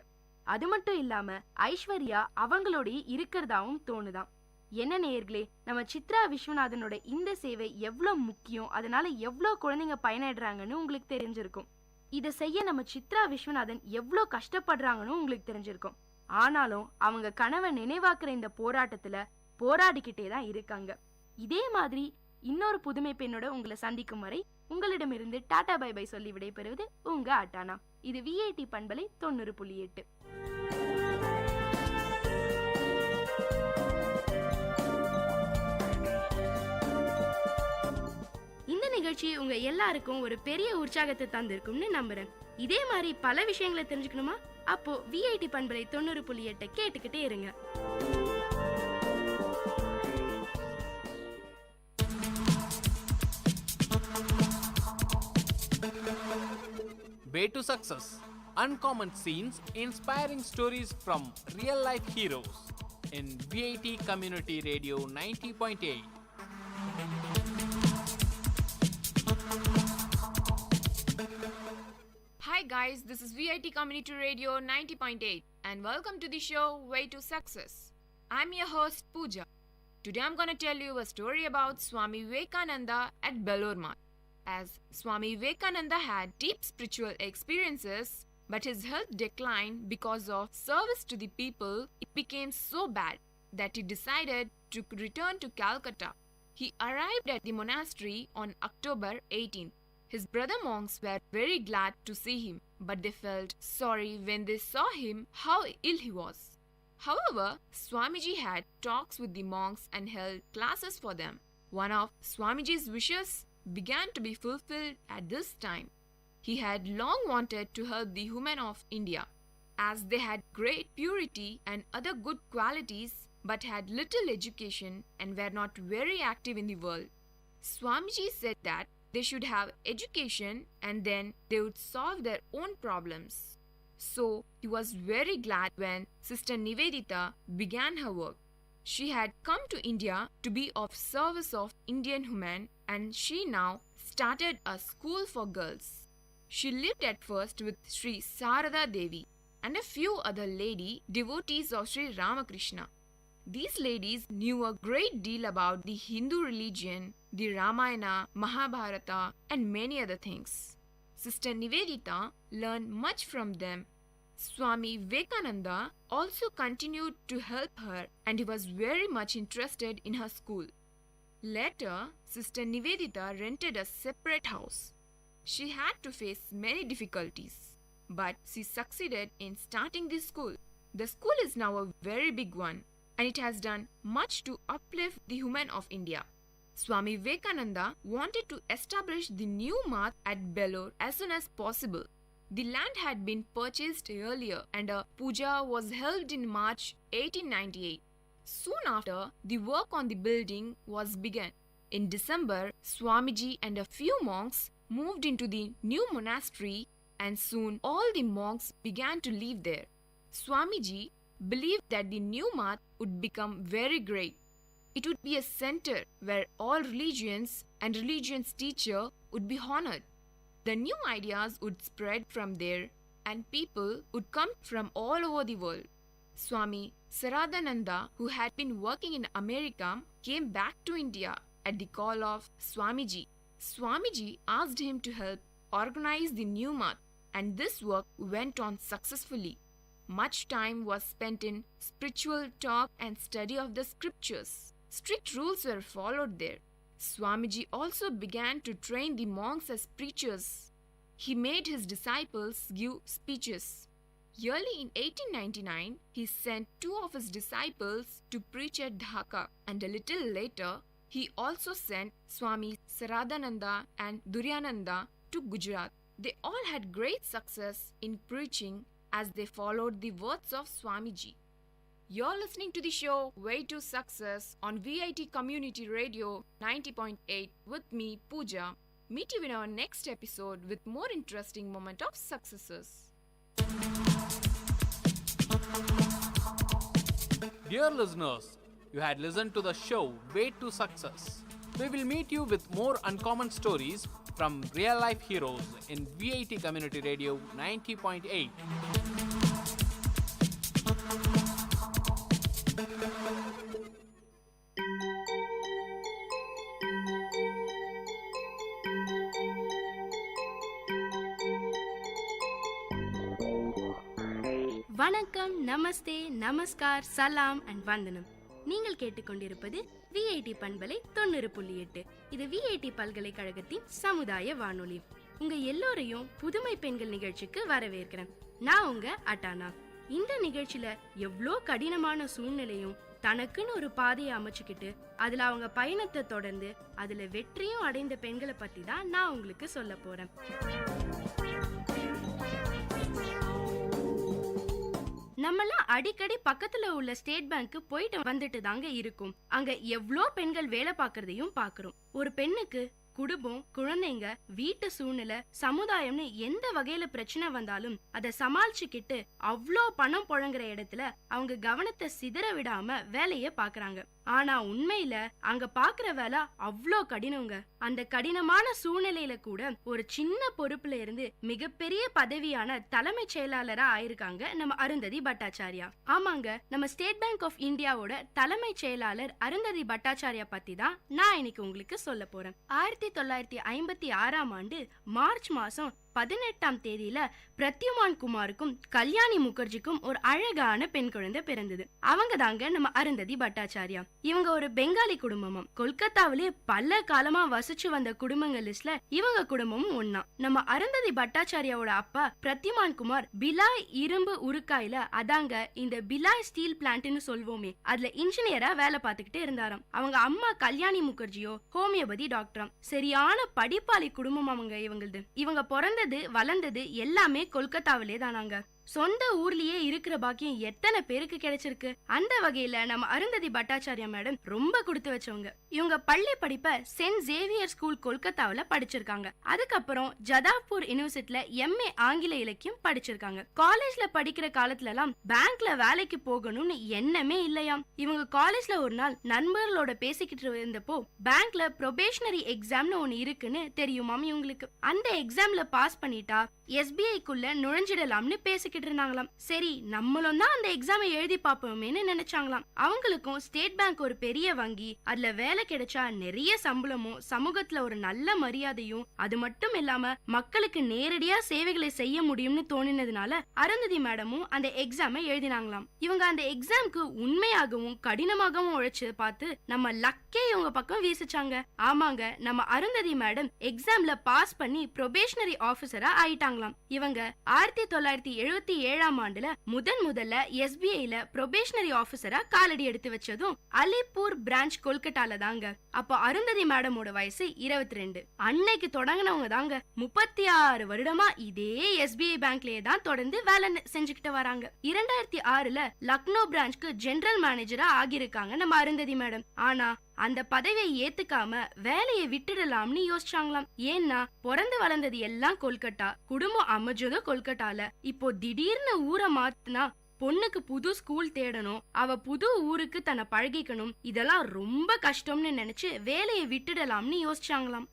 அது மட்டும் இல்லாம ஐஸ்வர்யா அவங்களோடய இருக்கிறதாவும் தோணுதான். என்ன நேயர்களே, நம்ம சித்ரா விஸ்வநாதனோட இந்த சேவை எவ்வளவு முக்கியம், அதனால எவ்வளவு குழந்தைங்க பயனடைறாங்கன்னு உங்களுக்கு தெரிஞ்சிருக்கும். இதை செய்ய நம்ம சித்ரா விஸ்வநாதன் எவ்வளோ கஷ்டப்படுறாங்கன்னு உங்களுக்கு தெரிஞ்சிருக்கும். ஆனாலும் அவங்க கனவை நினைவாக்குற இந்த போராட்டத்துல போராடிக்கிட்டே தான் இருக்காங்க. இதே மாதிரி இன்னொரு புதுமை பெண்ணோட உங்களை சந்திக்கும் வரை உங்களிடமிருந்து டாடா பை பை சொல்லி விடைபெறுவது உங்க அட்டானா. இது VIT பண்பலை 90.8. இந்த நிகழ்ச்சி உங்க எல்லாருக்கும் ஒரு பெரிய உற்சாகத்தை தந்திருக்கும்னு நம்புறேன். இதே மாதிரி பல விஷயங்களை தெரிஞ்சுக்கணுமா? அப்போ VIT பண்பலை 90.8 கேட்டுக்கிட்டே இருங்க. Way to success. Uncommon scenes, inspiring stories from real life heroes in VIT Community Radio 90.8. Hi guys, this is Vit Community Radio 90.8 and welcome to the show Way to Success. I'm your host Pooja. Today I'm going to tell you a story about Swami Vivekananda at Belur Math. As Swami Vivekananda had deep spiritual experiences, but his health declined because of service to the people. It became so bad that he decided to return to Calcutta. He arrived at the monastery on October 18th. His brother monks were very glad to see him, but they felt sorry when they saw him how ill he was. However, Swamiji had talks with the monks and held classes for them. One of Swamiji's wishes began to be fulfilled at this time. He had long wanted to help the women of India, as they had great purity and other good qualities but had little education and were not very active in the world. Swamiji said that they should have education and then they would solve their own problems. So he was very glad when Sister Nivedita began her work. She had come to India to be of service of Indian women, and she now started a school for girls. She lived at first with Sri Sarada Devi and a few other lady devotees of Sri Ramakrishna. These ladies knew a great deal about the Hindu religion, the Ramayana, Mahabharata, and many other things. Sister Nivedita learned much from them. Swami Vivekananda also continued to help her, and he was very much interested in her school. Later, Sister Nivedita rented a separate house. She had to face many difficulties, but she succeeded in starting this school. The school is now a very big one, and it has done much to uplift the women of India. Swami Vivekananda wanted to establish the new math at Belur as soon as possible. The land had been purchased earlier and a puja was held in March 1898. Soon after, the work on the building was begun. In December, Swamiji and a few monks moved into the new monastery, and soon all the monks began to live there. Swamiji believed that the new math would become very great. It would be a center where all religions and religion's teacher would be honored. The new ideas would spread from there and people would come from all over the world. Swami Saradananda, who had been working in America, came back to India at the call of Swamiji. Swamiji asked him to help organize the new math, and this work went on successfully. Much time was spent in spiritual talk and study of the scriptures. Strict rules were followed there. Swamiji also began to train the monks as preachers. He made his disciples give speeches. Early in 1899, he sent two of his disciples to preach at Dhaka, and a little later, he also sent Swami Saradananda and Duryananda to Gujarat. They all had great success in preaching as they followed the words of Swamiji. You're listening to the show Way to Success on VIT Community Radio 90.8 with me, Pooja. Meet you in our next episode with more interesting moment of successes. Dear listeners, you had listened to the show Way to Success. We will meet you with more uncommon stories from real life heroes in VIT Community Radio 90.8. வணக்கம், நமஸ்தே, நமஸ்கார், சலாம் and வந்தனம். நீங்கள் கேட்டுக்கொண்டிருப்பது VIT பண்பலை 90.8. இது VIT பல்கலைக்கழகத்தின் சமுதாய வானொலி. உங்க எல்லோரையும் புதுமை பெண்கள் நிகழ்ச்சிக்கு வரவேற்கிறேன். நான் உங்க அட்டானா. இந்த நிகழ்ச்சியில எவ்வளோ கடினமான சூழ்நிலையும் தனக்குன்னு ஒரு பாதையை அமைச்சுக்கிட்டு அதுல அவங்க பயணத்தை தொடர்ந்து அதுல வெற்றியும் அடைந்த பெண்களை பத்தி தான் நான் உங்களுக்கு சொல்ல போறேன். நம்மலாம் அடிக்கடி பக்கத்துல உள்ள ஸ்டேட் பேங்க்கு போயிட்டு வந்துட்டு தாங்க இருக்கும். அங்க எவ்வளோ பெண்கள் வேலை பார்க்கறதையும் பாக்குறோம். ஒரு பெண்ணுக்கு குடும்பம், குழந்தைங்க, வீட்டு சூழ்நிலை, சமுதாயம்னு எந்த வகையில பிரச்சனை வந்தாலும் அதை சமாளிச்சுக்கிட்டு அவ்வளோ பணம் புழங்குற இடத்துல அவங்க கவனத்தை சிதற விடாம வேலைய பாக்குறாங்க. ஆனா உண்மையில அங்க பாக்குற வேலை அவ்வளோ கடினங்க. அந்த கடினமான சூழ்நிலையில கூட ஒரு சின்ன பொறுப்புல இருந்து மிகப்பெரிய பதவியான தலைமை செயலாளரா ஆயிருக்காங்க நம்ம அருந்ததி பட்டாச்சாரியா. ஆமாங்க, நம்ம ஸ்டேட் பேங்க் ஆஃப் இந்தியாவோட தலைமை செயலாளர் அருந்ததி பட்டாச்சாரியா பத்தி தான் நான் இன்னைக்கு உங்களுக்கு சொல்ல போறேன். 1956ஆம் ஆண்டு மார்ச் மாசம் 18ஆம் தேதியில பிரத்யுமான் குமாருக்கும் கல்யாணி முகர்ஜிக்கும் ஒரு அழகான பெண் குழந்தை பிறந்தது. அவங்க தாங்க நம்ம அருந்ததி பட்டாச்சாரியா. இவங்க ஒரு பெங்காலி குடும்பமும் கொல்கத்தாவிலே பல காலமா வசிச்சு வந்த குடும்பங்கள் லிஸ்ட்ல இவங்க குடும்பமும் ஒன்னா. நம்ம அருந்ததி பட்டாச்சாரியாவோட அப்பா பிரத்யுமான் குமார் பிலாய் இரும்பு உருக்காயில, அதாங்க இந்த பிலாய் ஸ்டீல் பிளான்ட்னு சொல்வோமே, அதுல இன்ஜினியரா வேலை பார்த்துக்கிட்டு இருந்தாராம். அவங்க அம்மா கல்யாணி முகர்ஜியோ ஹோமியோபதி டாக்டராம். சரியான படிப்பாளி குடும்பம் அவங்க இவங்களது. இவங்க பிறந்தது வளர்ந்தது எல்லாமே கொல்கத்தாவிலே தானாங்க. சொந்த ஊர்லயே இருக்கிற பாக்கியம் எத்தனை பேருக்கு கிடைச்சிருக்கு. அந்த வகையில நம்ம அருந்ததி பட்டாச்சாரியா மேடம் ரொம்ப கொடுத்து வச்சவங்க. இவங்க பள்ளி படிப்பை சென்ட் சேவியர் ஸ்கூல் கொல்கத்தாவில படிச்சிருக்காங்க. அதுக்கப்புறம் ஜதாவ்பூர் யூனிவர்சிட்டில MA ஆங்கில இலக்கியம் படிச்சிருக்காங்க. காலேஜ்ல படிக்கிற காலத்துல எல்லாம் பேங்க்ல வேலைக்கு போகணும்னு எண்ணமே இல்லையாம். இவங்க காலேஜ்ல ஒரு நாள் நண்பர்களோட பேசிக்கிட்டு இருந்தப்போ பேங்க்ல ப்ரொபேஷனரி எக்ஸாம்னு ஒன்னு இருக்குன்னு தெரியுமாம் இவங்களுக்கு. அந்த எக்ஸாம்ல பாஸ் பண்ணிட்டா SBI-க்குள்ள நுழைஞ்சிடலாம்னு பேசிக்கிட்டு இருந்தாங்களாம். சரி, நம்மளும் தான் அந்த எக்ஸாமை எழுதி பாப்போமேன்னு நினைச்சாங்களாம். அவங்களுக்கும் ஸ்டேட் பேங்க் ஒரு பெரிய வங்கி, அதுல வேலை கிடைச்சா நிறைய சம்பளமும் சமூகத்துல ஒரு நல்ல மரியாதையும், அது மட்டும் இல்லாம மக்களுக்கு நேரடியா சேவைகளை செய்ய முடியும்னு தோணினதுனால அருந்ததி மேடமும் அந்த எக்ஸாமை எழுதினாங்களாம். இவங்க அந்த எக்ஸாம்க்கு உண்மையாகவும் கடினமாகவும் உழைச்சு பார்த்து நம்ம லக்கே இவங்க பக்கம் வீசிச்சாங்க. ஆமாங்க, நம்ம அருந்ததி மேடம் எக்ஸாம்ல பாஸ் பண்ணி ப்ரொபேஷனரி ஆபீசரா ஆயிட்டாங்க. இவங்க 1977ஆம் ஆண்டுல முதல்ல SBI-ல ப்ரொபேஷனரி ஆபீசரா காலடி எடுத்து வச்சதும் அலிப்பூர் பிரான்ச் கொல்கட்டால தாங்க. அப்போ அருந்ததி மேடமோட வயசு 22. அன்னைக்கு தொடங்கினவங்க தாங்க 36 வருடமா இதே SBI பேங்க்லயே தான் தொடர்ந்து வேலை செஞ்சுக்கிட்டு வராங்க. 2006ல லக்னோ பிரான்ச்க்கு ஜெனரல் மேனேஜரா ஆகியிருக்காங்க நம்ம அருந்ததி மேடம். ஆனா அந்த பதவியை ஏத்துக்காம வேலையை விட்டுடலாம்னு யோசிச்சாங்களாம். ஏன்னா பிறந்து வளர்ந்தது எல்லாம் கொல்கட்டா, குடும்பம் அமைஞ்சதும் கொல்கட்டால. இப்போ திடீர்னு ஊரை மாத்தினா பொண்ணுக்கு புது ஸ்கூல் தேடணும், அவ புது ஊருக்கு தன்னை பழகிக்கணும், இதெல்லாம் ரொம்ப கஷ்டம்னு நினைச்சு வேலையை விட்டுடலாம்னு யோசிச்சாங்களாம்.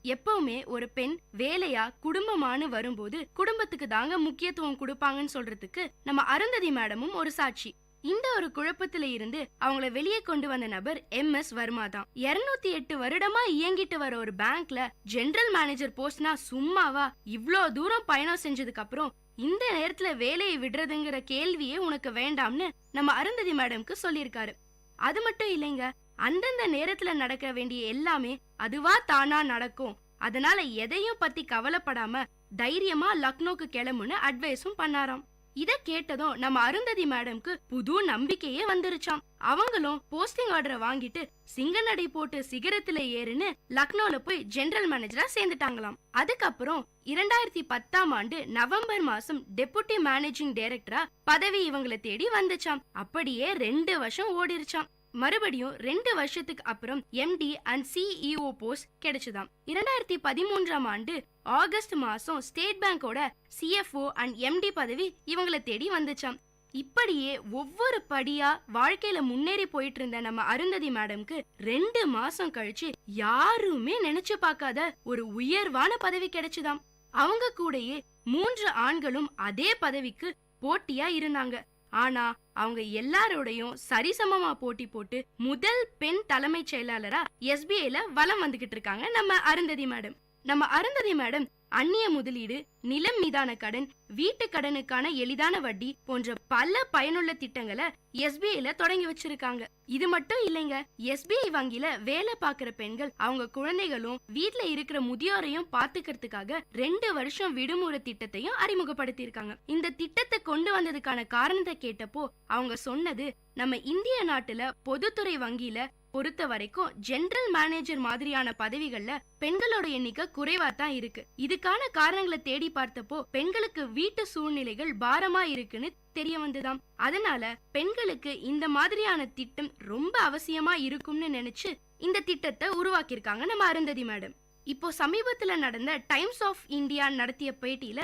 எப்பவுமே ஒரு பெண் வேலையா குடும்பமானு வரும்போது குடும்பத்துக்கு தாங்க முக்கியத்துவம் கொடுப்பாங்கன்னு சொல்றதுக்கு நம்ம அருந்ததி மேடமும் ஒரு சாட்சி. இந்த ஒரு குழப்பத்தில இருந்து அவங்கள வெளியே கொண்டு வந்த நபர் MS வர்மா தான். 208 வருடமா இயங்கிட்டு வர ஒரு பேங்க்ல ஜெனரல் மேனேஜர் போஸ்ட்னா சும்மாவா? இவ்ளோ தூரம் பயணம் செஞ்சதுக்கு அப்புறம் இந்த நேரத்துல வேலையை விடுறதுங்கிற கேள்வியே உனக்கு வேண்டாம்னு நம்ம அருந்ததி மேடம்க்கு சொல்லியிருக்காரு. அது மட்டும் இல்லைங்க, அந்தந்த நேரத்துல நடக்க வேண்டிய எல்லாமே அதுவா தானா நடக்கும். அதனால எதையும் பத்தி கவலைப்படாம தைரியமா லக்னோக்கு கிளம்புன்னு அட்வைஸும் பண்ணாராம். இத கேட்டதும் நம்ம அருந்ததி மேடம்க்கு புது நம்பிக்கையே வந்துருச்சாம். அவங்களும் போஸ்டிங் ஆர்டரை வாங்கிட்டு சிங்கநடை போட்டு சிகரத்துல ஏறுன்னு லக்னோல போய் ஜெனரல் மேனேஜரா சேர்ந்துட்டாங்களாம். அதுக்கப்புறம் 2010ஆம் ஆண்டு நவம்பர் மாசம் டெபுட்டி மேனேஜிங் டைரக்டரா பதவி இவங்களை தேடி வந்துச்சாம். அப்படியே 2 வருஷம் ஓடிருச்சாம். மறுபடியும் 2 வருஷத்துக்கு அப்புறம் MD அண்ட் CEO போஸ்ட் கிடைச்சதாம். 2013ஆம் ஆண்டு ஆகஸ்ட் மாசம் ஸ்டேட் பேங்கோட CFO அண்ட் MD பதவி இவங்களை தேடி வந்துச்சாம். இப்படியே ஒவ்வொரு படியா வாழ்க்கையில முன்னேறி போயிட்டு இருந்த நம்ம அருந்ததி மேடம்க்கு 2 மாசம் கழிச்சு யாருமே நினைச்சு பார்க்காத ஒரு உயர்வான பதவி கிடைச்சுதாம். அவங்க கூடயே 3 ஆண்களும் அதே பதவிக்கு போட்டியா இருந்தாங்க. ஆனா அவங்க எல்லாரோடையும் சரிசமமா போட்டி போட்டு முதல் பெண் தலைமை செயலாளரா SBI-ல வலம் வந்துகிட்டு இருக்காங்க நம்ம அருந்ததி மேடம். நம்ம அருந்ததி மேடம் அந்நிய முதலீடு, நிலம் மீதான கடன், வீட்டு கடனுக்கான எளிதான வட்டி போன்ற பல பயனுள்ள திட்டங்களை SBI-ல தொடங்கி வச்சிருக்காங்க. இது மட்டும் இல்லைங்க, SBI வங்கியில வேலை பார்க்கிற பெண்கள் அவங்க குழந்தைகளும் வீட்டுல இருக்கிற முதியோரையும் பாத்துக்கிறதுக்காக 2 வருஷம் விடுமுறை திட்டத்தையும் அறிமுகப்படுத்தியிருக்காங்க. இந்த திட்டத்தை கொண்டு வந்ததுக்கான காரணத்தை கேட்டப்போ அவங்க சொன்னது, நம்ம இந்திய நாட்டுல பொதுத்துறை வங்கியில பொறுத்த வரைக்கும் ஜெனரல் மேனேஜர் மாதிரியான பதவிகள்ல பெண்களோட எண்ணிக்கை குறைவா தான் இருக்கு. இதுக்கான காரணங்களை தேடி பார்த்தப்போ பெண்களுக்கு வீட்டு சூழ்நிலைகள் பாரமா இருக்குன்னு தெரிய வந்துதாம். அதனால பெண்களுக்கு இந்த மாதிரியான திட்டம் ரொம்ப அவசியமா இருக்கும்னு நினைச்சு இந்த திட்டத்தை உருவாக்கியிருக்காங்க நம்ம அருந்ததி மேடம். இப்போ சமீபத்துல நடந்த டைம்ஸ் ஆஃப் இந்தியா நடத்திய பேட்டியில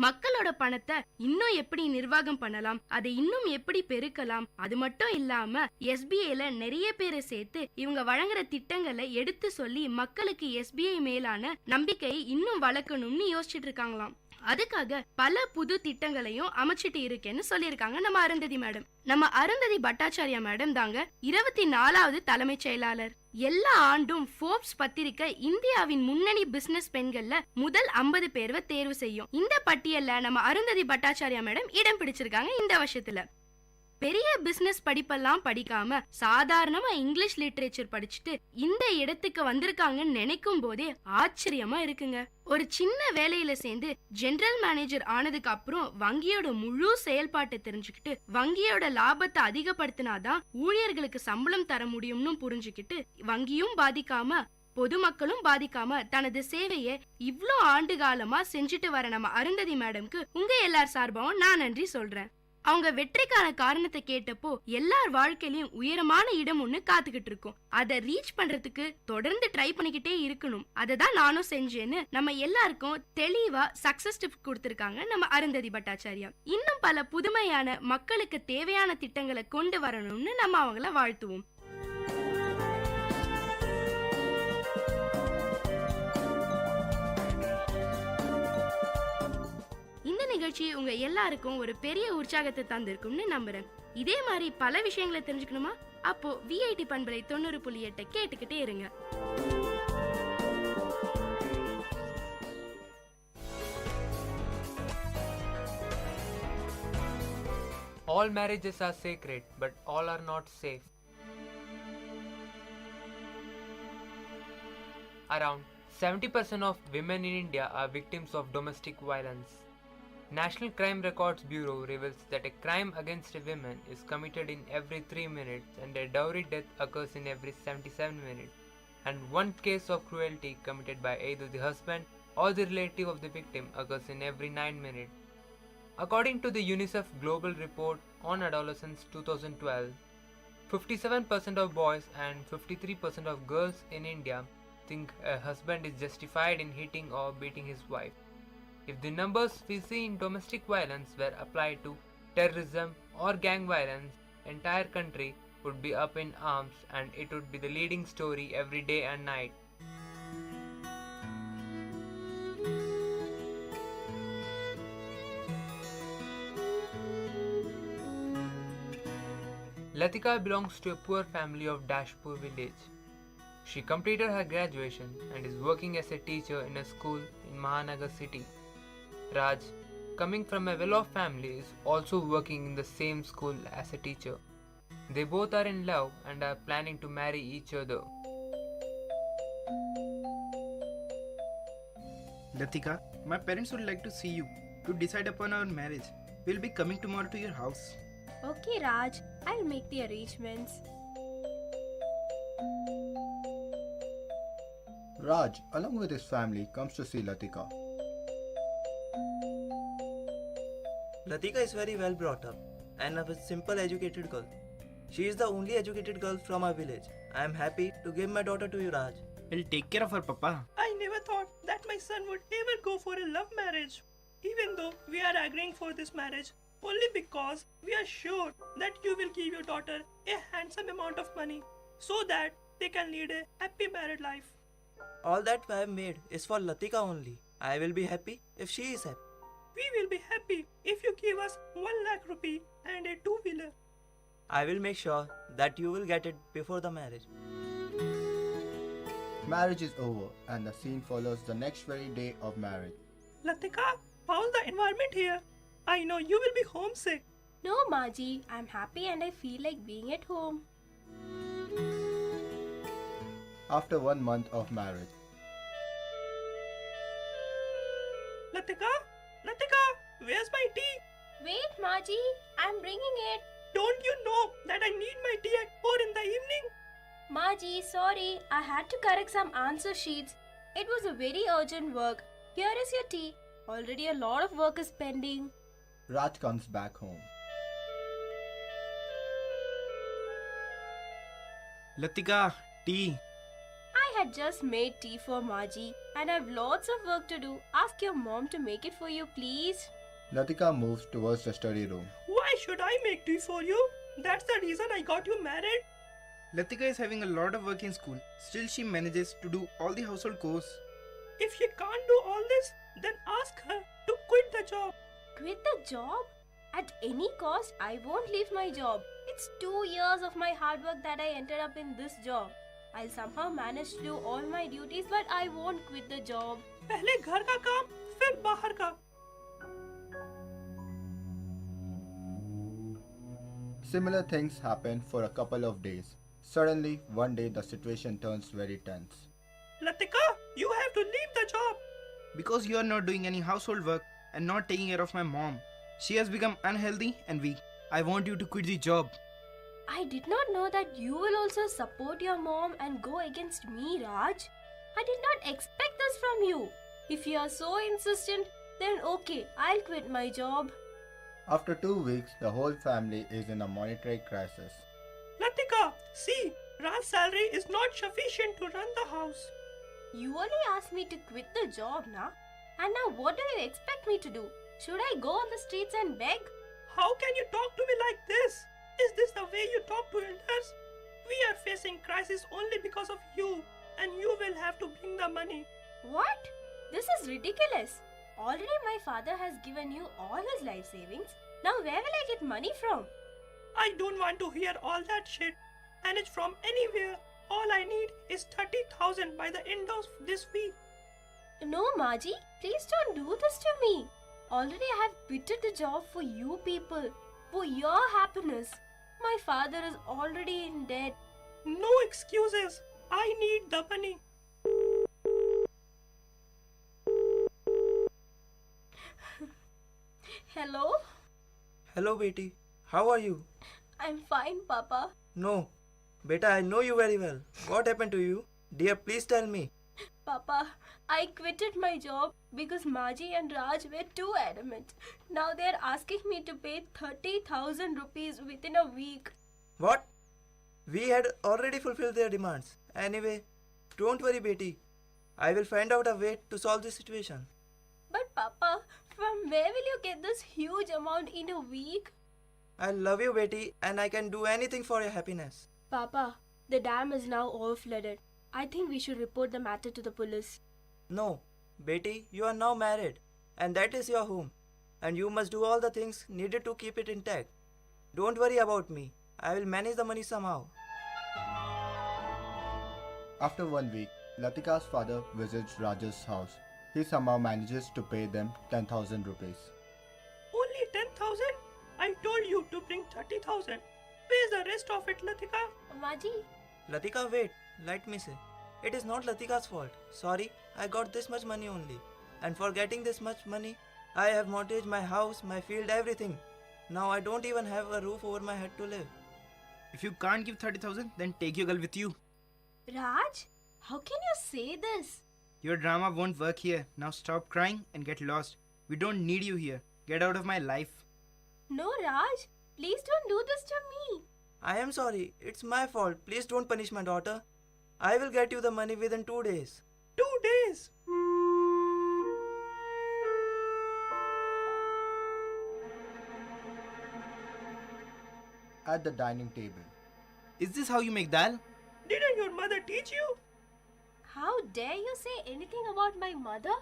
மக்களோட பணத்தை இன்னும் எப்படி நிர்வாகம் பண்ணலாம், அதை இன்னும் எப்படி பெருக்கலாம், அது மட்டும் இல்லாம எஸ்பிஐல நிறைய பேரை சேர்த்து இவங்க வழங்குற திட்டங்களை எடுத்து சொல்லி மக்களுக்கு எஸ்பிஐ மேலான நம்பிக்கையை இன்னும் வளர்க்கணும்னு யோசிச்சுட்டு இருக்காங்களாம். அதுக்காக பல புது திட்டங்களையும் அமைச்சிட்டு இருக்கேன்னு சொல்லியிருக்காங்க நம்ம அருந்ததி மேடம். நம்ம அருந்ததி பட்டாச்சாரியா மேடம் தாங்க 24வது தலைமைச் செயலாளர். எல்லா ஆண்டும் ஃபோர்ப்ஸ் பத்திரிக்கை இந்தியாவின் முன்னணி பிசினஸ் பெண்கள்ல முதல் 50 பேர்வை தேர்வு செய்யும். இந்த பட்டியல்ல நம்ம அருந்ததி பட்டாச்சாரியா மேடம் இடம் பிடிச்சிருக்காங்க. இந்த வருஷத்துல பெரிய பிசினஸ் படிப்பெல்லாம் படிக்காம சாதாரணமா இங்கிலீஷ் லிட்ரேச்சர் படிச்சுட்டு இந்த இடத்துக்கு வந்திருக்காங்கன்னு நினைக்கும் போதே ஆச்சரியமா இருக்குங்க. ஒரு சின்ன வேலையில சேர்ந்து ஜெனரல் மேனேஜர் ஆனதுக்கு அப்புறம் வங்கியோட முழு செயல்பாட்டை தெரிஞ்சுக்கிட்டு வங்கியோட லாபத்தை அதிகப்படுத்தினாதான் ஊழியர்களுக்கு சம்பளம் தர முடியும்னு புரிஞ்சுக்கிட்டு வங்கியும் பாதிக்காம பொதுமக்களும் பாதிக்காம தனது சேவையை இவ்ளோ ஆண்டு காலமா செஞ்சுட்டு வர நம்ம அருந்ததி மேடம்க்கு உங்க எல்லார் சார்பாவும் நான் நன்றி சொல்றேன். அவங்க வெற்றிக்கான காரணத்தை கேட்டப்போ எல்லார் வாழ்க்கையிலயும் உயரமான இடம் ஒண்ணு காத்துக்கிட்டு இருக்கும். அதை ரீச் பண்றதுக்கு தொடர்ந்து ட்ரை பண்ணிக்கிட்டே இருக்கணும். அதை தான் நானும் செஞ்சேன்னு நம்ம எல்லாருக்கும் தெளிவா சக்சஸ் டிப் கொடுத்திருக்காங்க நம்ம அருந்ததி பட்டாச்சாரியா. இன்னும் பல புதுமையான மக்களுக்கு தேவையான திட்டங்களை கொண்டு வரணும்னு நம்ம அவங்கள வாழ்த்துவோம். இந்த நிகழ்ச்சி உங்க எல்லாருக்கும் ஒரு பெரிய உற்சாகத்தை தந்திருக்கும்னு நம்புறேன். இதே மாதிரி பல விஷயங்களை தெரிஞ்சுக்கணுமா? அப்போ விஐடி பண்பலை 90.8 கேட்டுக்கிட்டே இருங்க. All marriages are sacred, but all are not safe. Around 70% of women in India are victims of domestic violence. National Crime Records Bureau reveals that a crime against a woman is committed in every 3 minutes and a dowry death occurs in every 77 minutes, and one case of cruelty committed by either the husband or the relative of the victim occurs in every 9 minutes. According to the UNICEF Global Report on Adolescence 2012, 57% of boys and 53% of girls in India think a husband is justified in hitting or beating his wife. If the numbers we see in domestic violence were applied to terrorism or gang violence, entire country would be up in arms and it would be the leading story every day and night. Latika belongs to a poor family of Dashpur village. She completed her graduation and is working as a teacher in a school in Mahanagar city. Raj, coming from a well-off family, is also working in the same school as a teacher. They both are in love and are planning to marry each other. Latika, my parents would like to see you to decide upon our marriage. We'll be coming tomorrow to your house. Okay, Raj, I'll make the arrangements. Raj, along with his family, comes to see Latika. Latika is very well brought up and a simple educated girl. She is the only educated girl from our village. I am happy to give my daughter to you, Raj. We'll take care of her, Papa. I never thought that my son would ever go for a love marriage. Even though we are agreeing for this marriage only because we are sure that you will give your daughter a handsome amount of money so that they can lead a happy married life. All that I have made is for Latika only. I will be happy if she is happy. We will be happy if you give us 1 lakh rupee and a 2-wheeler. I will make sure that you will get it before the marriage. Marriage is over and the scene follows the next very day of marriage. Latika, how's the environment here? I know you will be homesick. No, Maji, I'm happy and I feel like being at home. After 1 month of marriage. Latika, where's my tea? Wait, Maji, I'm bringing it. Don't you know that I need my tea at 4 in the evening? Maji, sorry, I had to correct some answer sheets. It was a very urgent work. Here is your tea. Already a lot of work is pending. Raj comes back home. Latika, tea. I had just made tea for Maji. and I have lots of work to do. Ask your mom to make it for you, please. Latika moves towards the study room. Why should I make tea for you? That's the reason I got you married. Latika is having a lot of work in school. Still, she manages to do all the household chores. If she can't do all this, then ask her to quit the job. Quit the job? At any cost, I won't leave my job. It's 2 years of my hard work that I ended up in this job. I'll somehow manage to do all my duties, but I won't quit the job. पहले घर का काम, फिर बाहर का. Similar things happen for a couple of days. Suddenly, one day the situation turns very tense. Latika, you have to leave the job. Because you are not doing any household work and not taking care of my mom. She has become unhealthy and weak. I want you to quit the job. I did not know that you will also support your mom and go against me, Raj. I did not expect this from you. If you are so insistent, then okay, I'll quit my job. After 2 weeks, the whole family is in a monetary crisis. Latika, see, Raj's salary is not sufficient to run the house. You only asked me to quit the job, na? And now what do you expect me to do? Should I go on the streets and beg? How can you talk to me like this? Is this the way you talk to elders? We are facing crisis only because of you, and you will have to bring the money. What? This is ridiculous. Already my father has given you all his life savings. Now where will I get money from? I don't want to hear all that shit. Manage from anywhere. All I need is 30,000 by the end of this week. No, Maji, please don't do this to me. Already I have quitted the job for you people, for your happiness. My father is already in debt. No excuses. I need the money. Hello? Hello, Beti. How are you? I'm fine, Papa. No. Beta, I know you very well. What happened to you? Dear, please tell me. Papa, I quitted my job because Maji and Raj were too adamant. Now they're asking me to pay 30,000 rupees within a week. What? We had already fulfilled their demands. Anyway, don't worry, Beti. I will find out a way to solve this situation. But Papa, from where will you get this huge amount in a week? I love you, Beti, and I can do anything for your happiness. Papa, the dam is now overflooded. I think we should report the matter to the police. No, Beti, you are now married, and that is your home, and you must do all the things needed to keep it intact. Don't worry about me. I will manage the money somehow. After 1 week, Latika's father visits Raj's house. He somehow manages to pay them 10,000 rupees. Only 10,000? I told you to bring 30,000. Where's the rest of it, Latika? Maji? Latika, wait. Let me say. It is not Latika's fault. Sorry, I got this much money only. And for getting this much money, I have mortgaged my house, my field, everything. Now I don't even have a roof over my head to live. If you can't give 30,000, then take your girl with you. Raj, how can you say this? Your drama won't work here. Now stop crying and get lost. We don't need you here. Get out of my life. No, Raj. Please don't do this to me. I am sorry. It's my fault. Please don't punish my daughter. I will get you the money within 2 days. 2 days? At the dining table. Is this how you make dal? Didn't your mother teach you? How dare you say anything about my mother?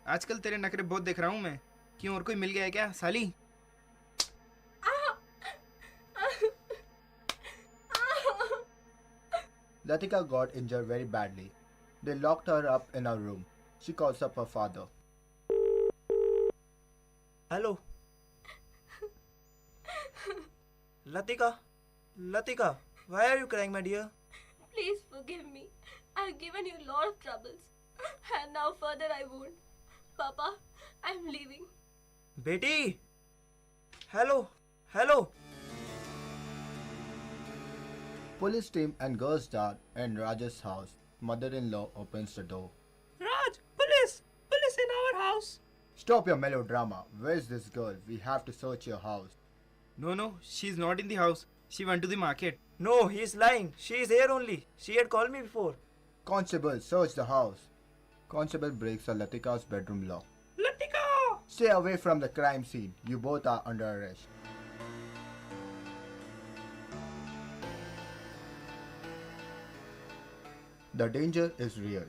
आजकल तेरे नखरे बहुत देख रहा हूँ मैं. क्यों और कोई मिल गया है क्या साली? Latika got injured very badly. They locked her up in her room. She calls up her father. Hello. Latika. Latika, why are you crying, my dear? Please forgive me. I've given you a lot of troubles. And now further I won't. Papa, I'm leaving. Beti! Hello. Hello. Police team and girls start in Raj's house. Mother-in-law opens the door. Raj, police! Police in our house! Stop your melodrama. Where's this girl? We have to search your house. No, she's not in the house. She went to the market. No, he's lying. She is here only. She had called me before. Constable, search the house. Constable breaks Latika's bedroom lock. Latika! Stay away from the crime scene. You both are under arrest. The danger is real.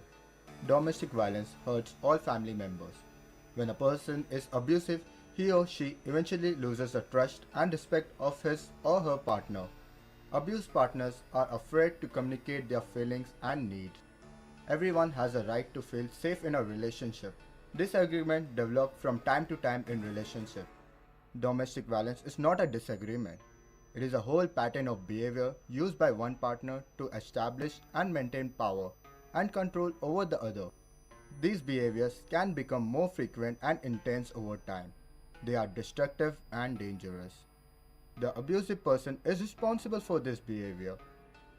Domestic violence hurts all family members. When a person is abusive, he or she eventually loses the trust and respect of his or her partner. Abused partners are afraid to communicate their feelings and needs. Everyone has a right to feel safe in a relationship. Disagreement develop from time to time in relationship. Domestic violence is not a disagreement. It is a whole pattern of behavior used by one partner to establish and maintain power and control over the other. These behaviors can become more frequent and intense over time. They are destructive and dangerous. The abusive person is responsible for this behavior.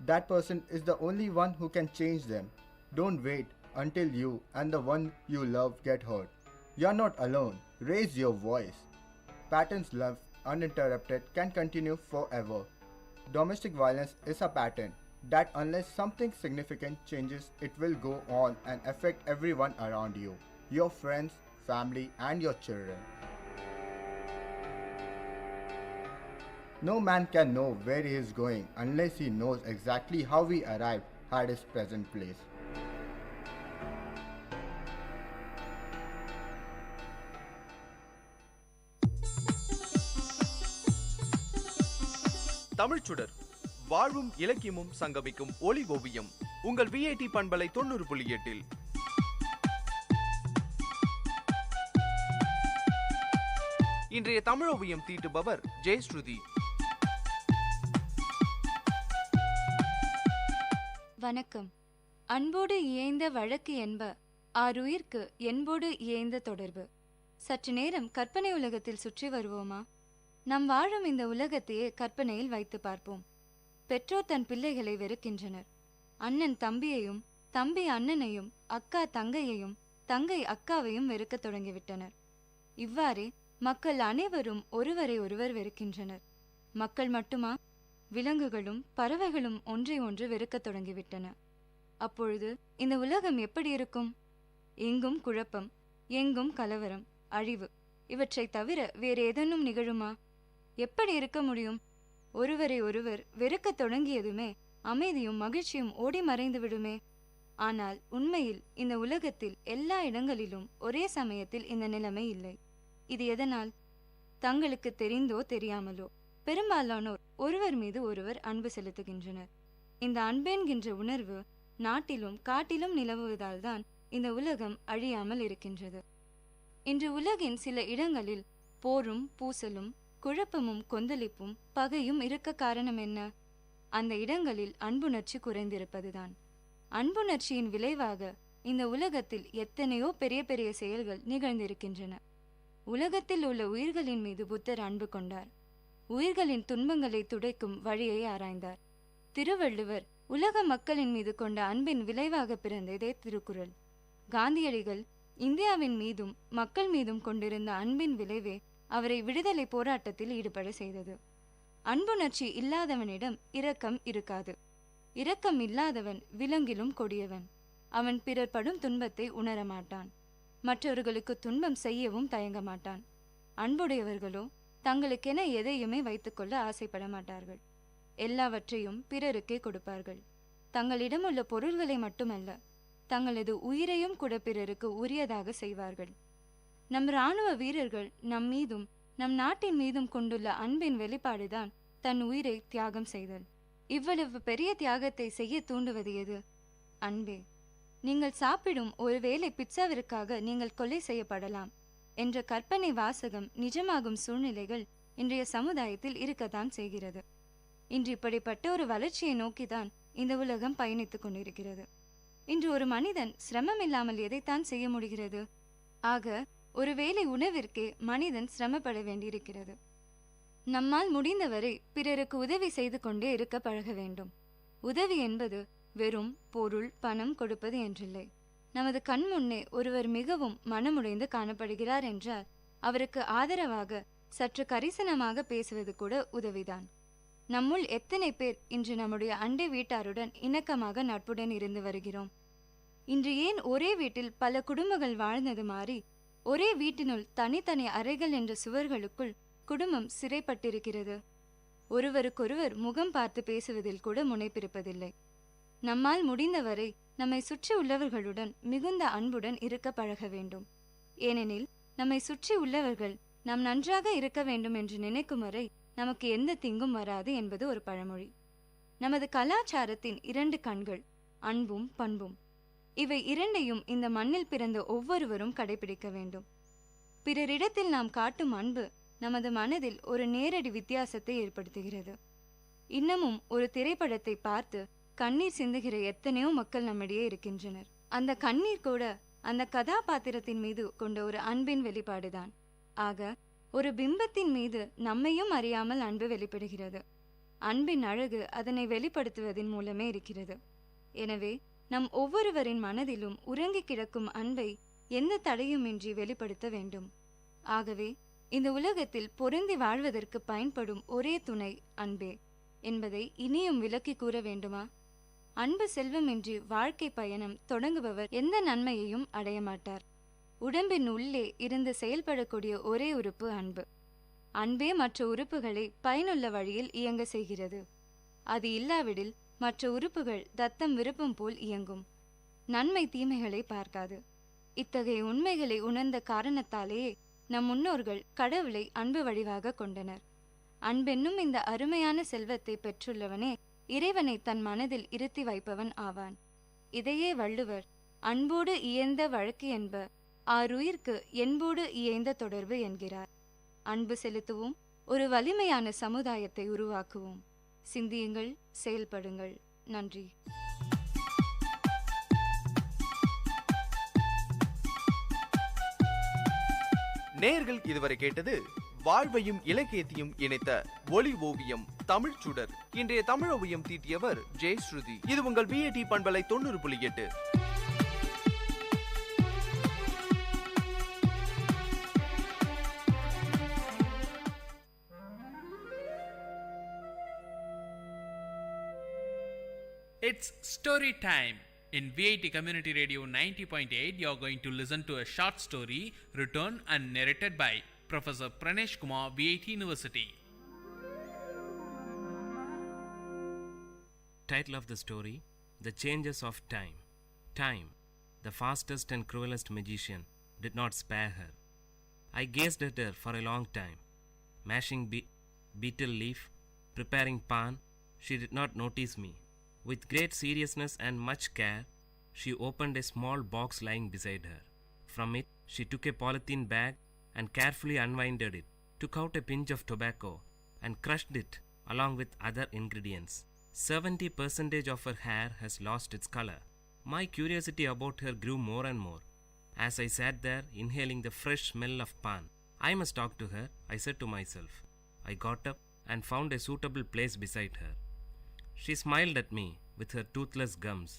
That person is the only one who can change them. Don't wait until you and the one you love get hurt. You're not alone. Raise your voice. Patterns left uninterrupted can continue forever. Domestic violence is a pattern that unless something significant changes, it will go on and affect everyone around you, your friends, family, and your children. No man can know where he is going unless he knows exactly how he arrived at his present place. தமிழ்ச்சுடர் வாழ்வும் இலக்கியமும் சங்கமிக்கும் ஒளி ஓவியம் உங்கள் VIT பண்பலை 90.8 இன்றைய தமிழ் ஓவியம் தீட்டுபவர் ஜெயஸ்ருதி. வணக்கம். அன்போடு இயைந்த வழக்கு என்ப ஆறுயிர்க்கு என்போடு இயைந்த தொடர்பு. சற்று நேரம் கற்பனை உலகத்தில் சுற்றி வருவோமா? நாம் வாழும் இந்த உலகத்தையே கற்பனையில் வைத்து பார்ப்போம். பெற்றோர் தன் பிள்ளைகளை வெறுக்கின்றனர். அண்ணன் தம்பியையும், தம்பி அண்ணனையும், அக்கா தங்கையையும், தங்கை அக்காவையும் வெறுக்கத் தொடங்கிவிட்டனர். இவ்வாறே மக்கள் அனைவரும் ஒருவரை ஒருவர் வெறுக்கின்றனர். மக்கள் மட்டுமா? விலங்குகளும் பறவைகளும் ஒன்றை ஒன்று வெறுக்கத் தொடங்கிவிட்டன. அப்பொழுது இந்த உலகம் எப்படி இருக்கும்? எங்கும் குழப்பம், எங்கும் கலவரம், அழிவு. இவற்றை தவிர வேறு ஏதேனும் நிகழுமா? எப்படி இருக்க முடியும்? ஒருவரை ஒருவர் வெறுக்கத் தொடங்கியதுமே அமைதியும் மகிழ்ச்சியும் ஓடி மறைந்து விடுமே. ஆனால் உண்மையில் இந்த உலகத்தில் எல்லா இடங்களிலும் ஒரே சமயத்தில் இந்த நிலைமை இல்லை. இது எதனால்? தங்களுக்கு தெரிந்தோ தெரியாமலோ பெரும்பாலானோர் ஒருவர் மீது ஒருவர் அன்பு செலுத்துகின்றனர். இந்த அன்பென்கின்ற உணர்வு நாட்டிலும் காட்டிலும் நிலவுவதால் தான் இந்த உலகம் அழியாமல் இருக்கின்றது. இன்று உலகின் சில இடங்களில் போரும் பூசலும் குழப்பமும் கொந்தளிப்பும் பகையும் இருக்க காரணம் என்ன? அந்த இடங்களில் அன்புணர்ச்சி குறைந்திருப்பதுதான். அன்புணர்ச்சியின் விளைவாக இந்த உலகத்தில் எத்தனையோ பெரிய பெரிய செயல்கள் நிகழ்ந்திருக்கின்றன. உலகத்தில் உள்ள உயிர்களின் மீது புத்தர் அன்பு கொண்டார். உயிர்களின் துன்பங்களை துடைக்கும் வழியை ஆராய்ந்தார். திருவள்ளுவர் உலக மக்களின் மீது கொண்ட அன்பின் விளைவாக பிறந்ததே திருக்குறள். காந்தியடிகள் இந்தியாவின் மீதும் மக்கள் மீதும் கொண்டிருந்த அன்பின் விளைவே அவரை விடுதலை போராட்டத்தில் ஈடுபட செய்தது. அன்புணர்ச்சி இல்லாதவனிடம் இரக்கம் இருக்காது. இரக்கம் இல்லாதவன் விலங்கிலும் கொடியவன். அவன் பிறர் படும் துன்பத்தை உணரமாட்டான். மற்றவர்களுக்கு துன்பம் செய்யவும் தயங்க மாட்டான். அன்புடையவர்களோ தங்களுக்கென எதையுமே வைத்துக்கொள்ள ஆசைப்பட மாட்டார்கள். எல்லாவற்றையும் பிறருக்கே கொடுப்பார்கள். தங்களிடமுள்ள பொருள்களை மட்டுமல்ல, தங்களது உயிரையும் கூட பிறருக்கு உரியதாக செய்வார்கள். நம் இராணுவ வீரர்கள் நம் மீதும் நம் நாட்டின் மீதும் கொண்டுள்ள அன்பின் வெளிப்பாடுதான் தன் உயிரை தியாகம் செய்தல். இவ்வளவு பெரிய தியாகத்தை செய்ய தூண்டுவது எது? அன்பே. நீங்கள் சாப்பிடும் ஒருவேளை பிட்சாவிற்காக நீங்கள் கொலை செய்யப்படலாம் என்ற கற்பனை வாசகம் நிஜமாகும் சூழ்நிலைகள் இன்றைய சமுதாயத்தில் இருக்கத்தான் செய்கிறது. இன்று இப்படிப்பட்ட ஒரு வளர்ச்சியை நோக்கிதான் இந்த உலகம் பயணித்துக் கொண்டிருக்கிறது. இன்று ஒரு மனிதன் சிரமம் இல்லாமல் எதைத்தான் செய்ய முடிகிறது? ஆக ஒருவேளை உணவிற்கே மனிதன் சிரமப்பட வேண்டியிருக்கிறது. நம்மால் முடிந்தவரை பிறருக்கு உதவி செய்து கொண்டே இருக்க பழக வேண்டும். உதவி என்பது வெறும் பொருள் பணம் கொடுப்பது என்றில்லை. நமது கண் முன்னே ஒருவர் மிகவும் மனமுடைந்து காணப்படுகிறார் என்றால் அவருக்கு ஆதரவாக சற்று கரிசனமாக பேசுவது கூட உதவிதான். நம்முள் எத்தனை பேர் இன்று நம்முடைய அண்டை வீட்டாருடன் இணக்கமாக நட்புடன் இருந்து வருகிறோம்? இன்று ஏன் ஒரே வீட்டில் பல குடும்பங்கள் வாழ்ந்தது மாறி ஒரே வீட்டினுள் தனித்தனி அறைகள் என்ற சுவர்களுக்குள் குடும்பம் சிறைப்பட்டிருக்கிறது? ஒருவருக்கொருவர் முகம் பார்த்து பேசுவதில் கூட முனைப்பிருப்பதில்லை. நம்மால் முடிந்தவரை நம்மை சுற்றி உள்ளவர்களுடன் மிகுந்த அன்புடன் இருக்க பழக வேண்டும். ஏனெனில் நம்மை சுற்றி உள்ளவர்கள் நாம் நன்றாக இருக்க வேண்டும் என்று நினைக்கும் வரை நமக்கு எந்த தீங்கும் வராது என்பது ஒரு பழமொழி. நமது கலாச்சாரத்தின் 2 கண்கள் அன்பும் பண்பும். இவை இரண்டையும் இந்த மண்ணில் பிறந்த ஒவ்வொருவரும் கடைபிடிக்க வேண்டும். பிறரிடத்தில் நாம் காட்டும் அன்பு நமது மனதில் ஒரு நேரடி வித்தியாசத்தை ஏற்படுத்துகிறது. இன்னமும் ஒரு திரைப்படத்தை பார்த்து கண்ணீர் சிந்துகிற எத்தனையோ மக்கள் நம்மிடையே இருக்கின்றனர். அந்த கண்ணீர் கூட அந்த கதாபாத்திரத்தின் மீது கொண்ட ஒரு அன்பின் வெளிப்பாடுதான். ஆக ஒரு பிம்பத்தின் மீது நம்மையும் அறியாமல் அன்பு வெளிப்படுகிறது. அன்பின் அழகு அதனை வெளிப்படுத்துவதன் மூலமே இருக்கிறது. எனவே நம் ஒவ்வொருவரின் மனதிலும் உறங்கி கிடக்கும் அன்பை எந்த தடையுமின்றி வெளிப்படுத்த வேண்டும். ஆகவே இந்த உலகத்தில் பொருந்தி வாழ்வதற்கு பயன்படும் ஒரே துணை அன்பே என்பதை இனியும் விளக்கி கூற வேண்டுமா? அன்பு செல்வமின்றி வாழ்க்கை பயணம் தொடங்குபவர் எந்த நன்மையையும் அடைய மாட்டார். உடம்பின் உள்ளே இருந்து செயல்படக்கூடிய ஒரே உறுப்பு அன்பு. அன்பே மற்ற உறுப்புகளை பயனுள்ள வழியில் இயங்க செய்கிறது. அது இல்லாவிடில் மற்ற உறுப்புகள் தத்தம் விருப்பம் போல் இயங்கும். நன்மை தீமைகளை பார்க்காது. இத்தகைய உண்மைகளை உணர்ந்த காரணத்தாலேயே நம் முன்னோர்கள் கடவுளை அன்பு வடிவாக கொண்டனர். அன்பென்னும் இந்த அருமையான செல்வத்தை பெற்றுள்ளவனே இறைவனை தன் மனதில் இருத்தி வைப்பவன் ஆவான். இதையே வள்ளுவர் அன்போடு இயைந்த வழக்கு என்ப ஆருயிர்க்கு என்போடு இயைந்த தொடர்பு என்கிறார். அன்பு செலுத்துவோம், ஒரு வலிமையான சமுதாயத்தை உருவாக்குவோம். சிந்தியுங்கள், செயல்படுங்கள். நன்றி. நேயர்கள் இதுவரை கேட்டது வாழ்வையும் இலக்கியத்தையும் இணைத்த ஒளி ஓவியம் தமிழ் சுடர். இன்றைய தமிழ் ஓவியம் தீட்டியவர் ஜெயஸ்ருதி. இது உங்கள் விஏடி பண்பலை 90.8. It's story time. In VIT Community Radio 90.8, you're going to listen to a short story written and narrated by Professor Pranesh Kumar, VIT University. Title of the story: The Changes of Time. Time, the fastest and cruelest magician, did not spare her. I gazed at her for a long time. Mashing betel leaf, preparing pan, she did not notice me. With great seriousness and much care, she opened a small box lying beside her. From it, she took a polythene bag and carefully unwinded it, took out a pinch of tobacco, and crushed it along with other ingredients. 70% of her hair has lost its color. My curiosity about her grew more and more. As I sat there, inhaling the fresh smell of pan, I must talk to her, I said to myself. I got up and found a suitable place beside her. She smiled at me with her toothless gums,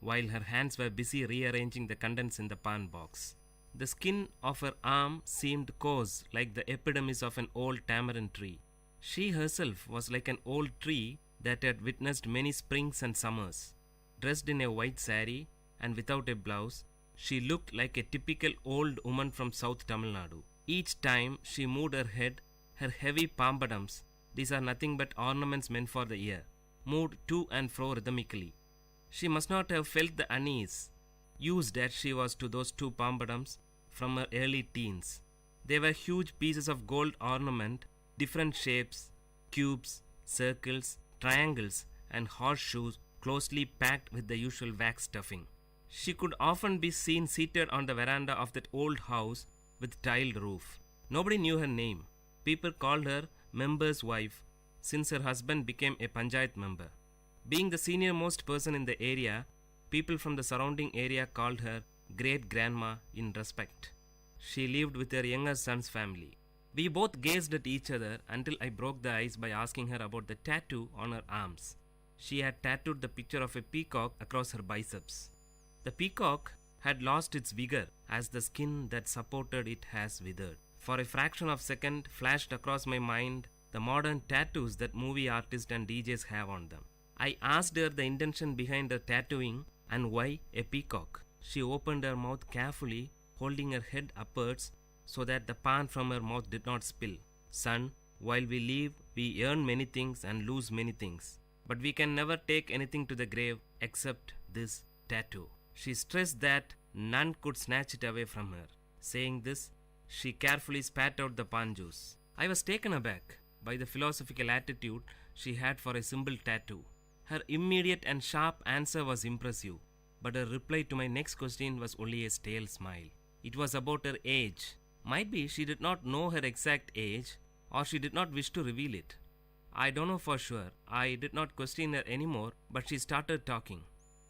while her hands were busy rearranging the contents in the pan box. The skin of her arm seemed coarse like the epidermis of an old tamarind tree. She herself was like an old tree that had witnessed many springs and summers. Dressed in a white saree and without a blouse, she looked like a typical old woman from South Tamil Nadu. Each time she moved her head, her heavy pampadums, these are nothing but ornaments meant for the ear, moved to and fro rhythmically. She must not have felt the unease, used as she was to those 2 pampadums from her early teens. They were huge pieces of gold ornament, different shapes, cubes, circles, triangles, and horseshoes closely packed with the usual wax stuffing. She could often be seen seated on the veranda of that old house with tiled roof. Nobody knew her name. People called her member's wife, since her husband became a panchayat member. Being the senior most person in the area, people from the surrounding area called her great grandma in respect. She lived with her younger son's family. We both gazed at each other until I broke the ice by asking her about the tattoo on her arms. She had tattooed the picture of a peacock across her biceps. The peacock had lost its vigor as the skin that supported it has withered. For a fraction of a second flashed across my mind the modern tattoos that movie artists and DJs have on them. I asked her the intention behind her tattooing and why a peacock. She opened her mouth carefully, holding her head upwards so that the pan from her mouth did not spill. Son, while we live, we earn many things and lose many things. But we can never take anything to the grave except this tattoo. She stressed that none could snatch it away from her. Saying this, she carefully spat out the pan juice. I was taken aback by the philosophical attitude she had for a simple tattoo. Her immediate and sharp answer was impressive, but her reply to my next question was only a stale smile. It was about her age. Might be she did not know her exact age, or she did not wish to reveal it. I don't know for sure. I did not question her anymore, but she started talking.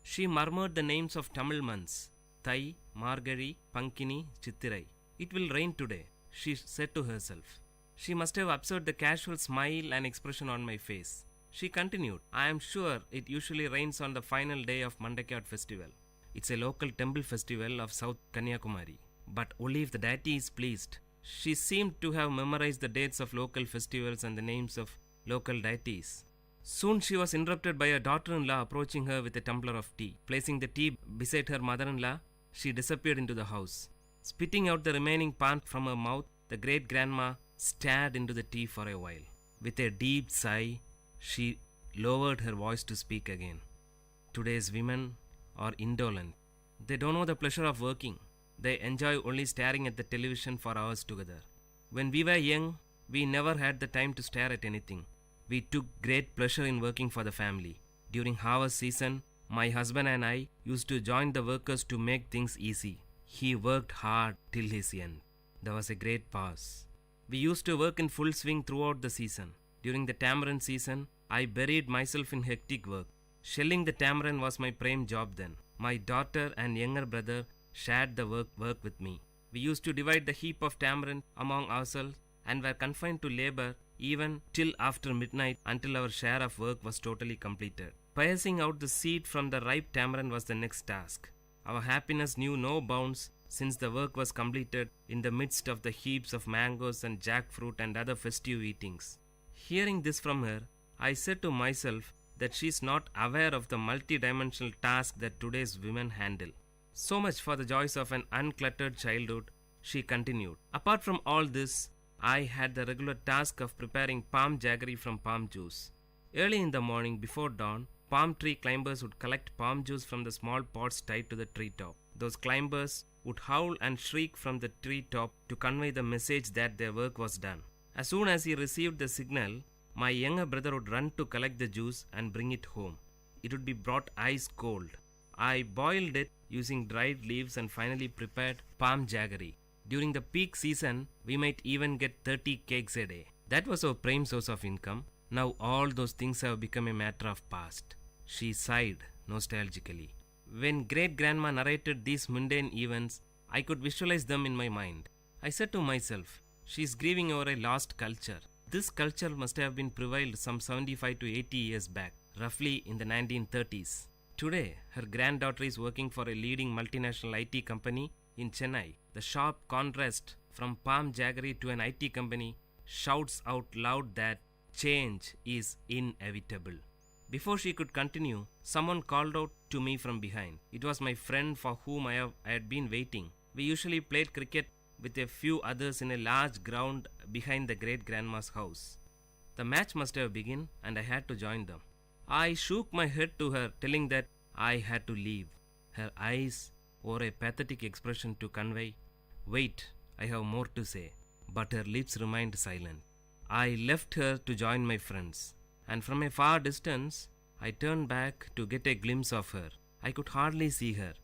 She murmured the names of Tamil months: Thai, Margari, Pankini, Chittirai. It will rain today, she said to herself. She must have observed the casual smile and expression on my face. She continued, I am sure it usually rains on the final day of Mandakiyat festival. It's a local temple festival of South Kanyakumari, but only if the deity is pleased. She seemed to have memorized the dates of local festivals and the names of local deities. Soon she was interrupted by her daughter-in-law approaching her with a tumbler of tea. Placing the tea beside her mother-in-law, she disappeared into the house. Spitting out the remaining pan from her mouth, the great-grandma stared into the tea for a while. With a deep sigh, she lowered her voice to speak again. Today's women are indolent. They don't know the pleasure of working. They enjoy only staring at the television for hours together. When we were young, we never had the time to stare at anything. We took great pleasure in working for the family. During harvest season, my husband and I used to join the workers to make things easy. He worked hard till his end. There was a great pause. We used to work in full swing throughout the season. During the tamarind season, I buried myself in hectic work. Shelling the tamarind was my prime job then. My daughter and younger brother shared the work with me. We used to divide the heap of tamarind among ourselves and were confined to labor even till after midnight until our share of work was totally completed. Piercing out the seed from the ripe tamarind was the next task. Our happiness knew no bounds since the work was completed in the midst of the heaps of mangoes and jackfruit and other festive eatings. Hearing this from her, I said to myself that she is not aware of the multi-dimensional task that today's women handle. So much for the joys of an uncluttered childhood, she continued. Apart from all this, I had the regular task of preparing palm jaggery from palm juice. Early in the morning before dawn, palm tree climbers would collect palm juice from the small pots tied to the treetop. Those climbers would howl and shriek from the treetop to convey the message that their work was done. As soon as he received the signal, my younger brother would run to collect the juice and bring it home. It would be brought ice cold. I boiled it using dried leaves and finally prepared palm jaggery. During the peak season, we might even get 30 cakes a day. That was our prime source of income. Now all those things have become a matter of past. She sighed nostalgically. When great-grandma narrated these mundane events, I could visualize them in my mind. I said to myself, she is grieving over a lost culture. This culture must have been prevailed some 75 to 80 years back, roughly in the 1930s. Today, her granddaughter is working for a leading multinational IT company in Chennai. The sharp contrast from palm jaggery to an IT company shouts out loud that change is inevitable. Before she could continue, someone called out to me from behind. It was my friend for whom I had been waiting. We usually played cricket with a few others in a large ground behind the great-grandma's house. The match must have begun and I had to join them. I shook my head to her, telling that I had to leave. Her eyes wore a pathetic expression to convey, "Wait, I have more to say." But her lips remained silent. I left her to join my friends, and from a far distance, I turned back to get a glimpse of her. I could hardly see her.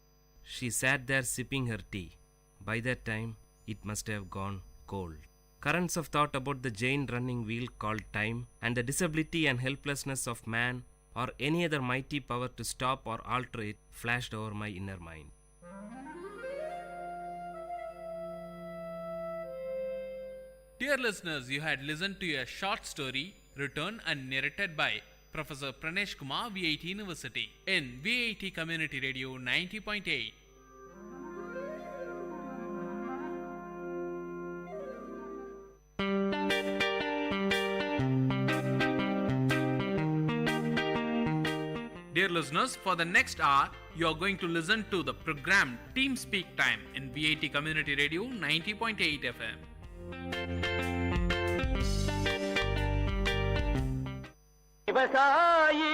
She sat there sipping her tea. By that time, it must have gone cold. Currents of thought about the giant running wheel called time and the disability and helplessness of man or any other mighty power to stop or alter it flashed over my inner mind. Dear listeners, you had listened to a short story written and narrated by Professor Pranesh Kumar, VIT University, in VIT Community Radio 90.8. Dear listeners, for the next hour, you are going to listen to the program Team Speak Time in VIT Community Radio 90.8 FM. விவசாயி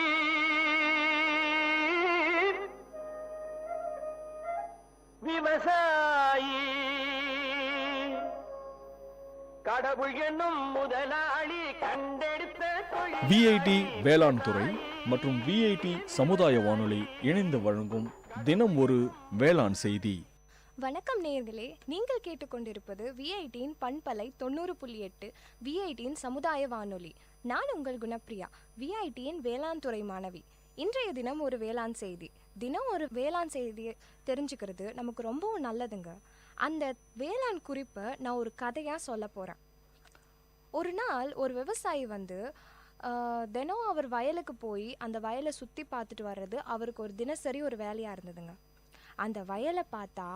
விவசாயி கடவுள் என்னும் முதலாளி கண்டெடுத்த தொழில். VIT வேளாண் துறை மற்றும் விஐடி சமுதாய வானொலி இணைந்து வழங்கும் தினம் ஒரு வேளாண் செய்தி. வணக்கம் நேயர்களே, நீங்கள் கேட்டுக்கொண்டிருப்பது விஐடியின் பண்பலை 90.8 விஐடியின் சமுதாய வானொலி. நான் உங்கள் குணப்பிரியா, விஐடியின் வேளாண் துறை மாணவி. இன்றைய தினம் ஒரு வேளாண் செய்தி. தினம் ஒரு வேளாண் செய்தியை தெரிஞ்சுக்கிறது நமக்கு ரொம்பவும் நல்லதுங்க. அந்த வேளாண் குறிப்பை நான் ஒரு கதையாக சொல்ல போகிறேன். ஒரு நாள் ஒரு விவசாயி தினம் அவர் வயலுக்கு போய் அந்த வயலை சுற்றி பார்த்துட்டு வர்றது அவருக்கு ஒரு தினசரி ஒரு வேலையாக இருந்ததுங்க. அந்த வயலை பார்த்தா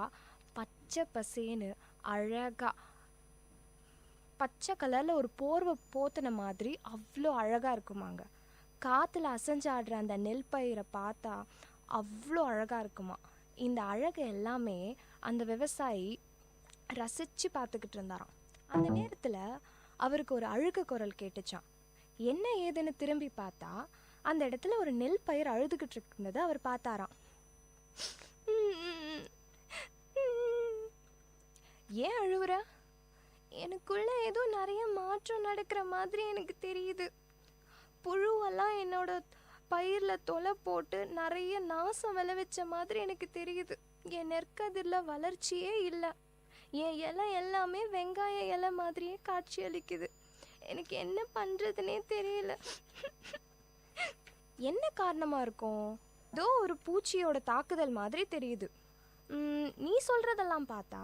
பச்சை பசேன்னு அழகாக பச்சை கலரில் ஒரு போர்வை போத்தின மாதிரி அவ்வளோ அழகாக இருக்குமாங்க. காற்றுல அசைஞ்சாடுற அந்த நெல் பயிரை பார்த்தா அவ்வளோ அழகாக இருக்குமா. இந்த அழகு எல்லாமே அந்த விவசாயி ரசித்து பார்த்துக்கிட்டு இருந்தாராம். அந்த நேரத்தில் அவருக்கு ஒரு அழுகு குரல் கேட்டுச்சான். என்ன ஏதுன்னு திரும்பி பார்த்தா அந்த இடத்துல ஒரு நெல் பயிர் அழுதுகிட்டு இருந்ததை அவர் பார்த்தாராம். ஏன் அழுவுற? எனக்குள்ள ஏதோ நிறைய மாற்றம் நடக்கிற மாதிரி எனக்கு தெரியுது. புழுவெல்லாம் என்னோட பயிரில் தொலை போட்டு நிறைய நாசம் விளைவிச்ச மாதிரி எனக்கு தெரியுது. என் நெற்கதிரில் வளர்ச்சியே இல்லை. என் இலை எல்லாமே வெங்காய இலை மாதிரியே காட்சி அளிக்குது. எனக்கு என்ன பண்ணுறதுனே தெரியல. என்ன காரணமாக இருக்கும்? ஏதோ ஒரு பூச்சியோட தாக்குதல் மாதிரி தெரியுது. நீ சொல்கிறதெல்லாம் பார்த்தா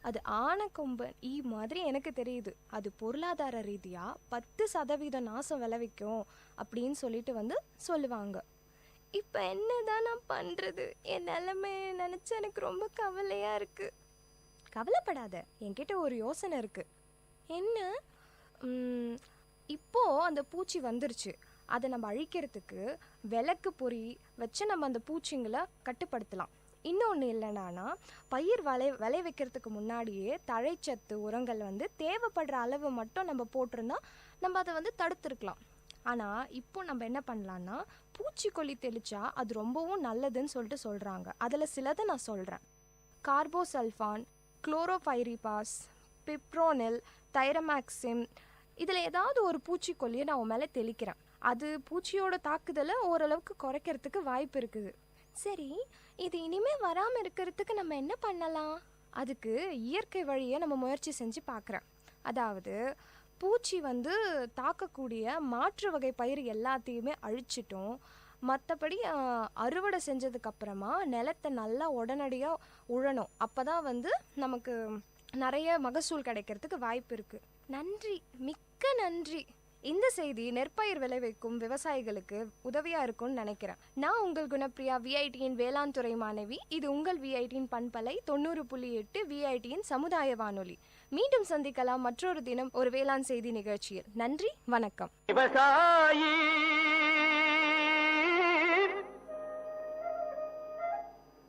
அது ஆனைக்கொம்பன் ஈ மாதிரி எனக்கு தெரியுது. அது பொருளாதார ரீதியாக 10% நாசம் விளைவிக்கும் அப்படின்னு சொல்லிட்டு சொல்லுவாங்க. இப்போ என்னதான் நான் பண்ணுறது? என் நிலைமையை நினச்சி எனக்கு ரொம்ப கவலையாக இருக்குது. கவலைப்படாத, என்கிட்ட ஒரு யோசனை இருக்குது. என்ன? இப்போது அந்த பூச்சி வந்துருச்சு. அதை நம்ம அழிக்கிறதுக்கு விளக்கு பொறி வச்சு நம்ம அந்த பூச்சிங்களை கட்டுப்படுத்தலாம். இன்னொன்று இல்லைனா பயிர் விளைவிக்கிறதுக்கு முன்னாடியே தழைச்சத்து உரங்கள் தேவைப்படுற அளவு மட்டும் நம்ம போட்டிருந்தா நம்ம அதை தடுத்துருக்கலாம். ஆனால் இப்போ நம்ம என்ன பண்ணலான்னா பூச்சிக்கொல்லி தெளிச்சா அது ரொம்பவும் நல்லதுன்னு சொல்லிட்டு சொல்கிறாங்க. அதில் சிலதை நான் சொல்கிறேன். கார்போசல்ஃபான், குளோரோஃபைரிபாஸ், பிப்ரோனில், தைரமாக்சிம், இதில் ஏதாவது ஒரு பூச்சிக்கொல்லியை நான் உன் மேலே தெளிக்கிறேன். அது பூச்சியோட தாக்குதலை ஓரளவுக்கு குறைக்கிறதுக்கு வாய்ப்பு இருக்குது. சரி, இது இனிமேல் வராமல் இருக்கிறதுக்கு நம்ம என்ன பண்ணலாம்? அதுக்கு இயற்கை வழியை நம்ம முயற்சி செஞ்சு பார்க்குறேன். அதாவது பூச்சி தாக்கக்கூடிய மாற்று வகை பயிர் எல்லாத்தையுமே அழிச்சிட்டோம். மற்றபடி அறுவடை செஞ்சதுக்கப்புறமா நிலத்தை நல்லா உடனடியாக உழணும். அப்போ தான் நமக்கு நிறைய மகசூல் கிடைக்கிறதுக்கு வாய்ப்பு இருக்குது. நன்றி, மிக்க நன்றி. இந்த செய்தி நெற்பயிர் விளைவிக்கும் விவசாயிகளுக்கு உதவியாக இருக்கும்னு நினைக்கிறேன். நான் உங்கள் குணப்பிரியா, விஐடியின் வேளாண் துறை மாணவி. இது உங்கள் விஐடியின் பண்பலை 90.8 விஐடியின் சமுதாய வானொலி. மீண்டும் சந்திக்கலாம் மற்றொரு தினம் ஒரு வேளாண் செய்தி நிகழ்ச்சியில். நன்றி, வணக்கம். விவசாயி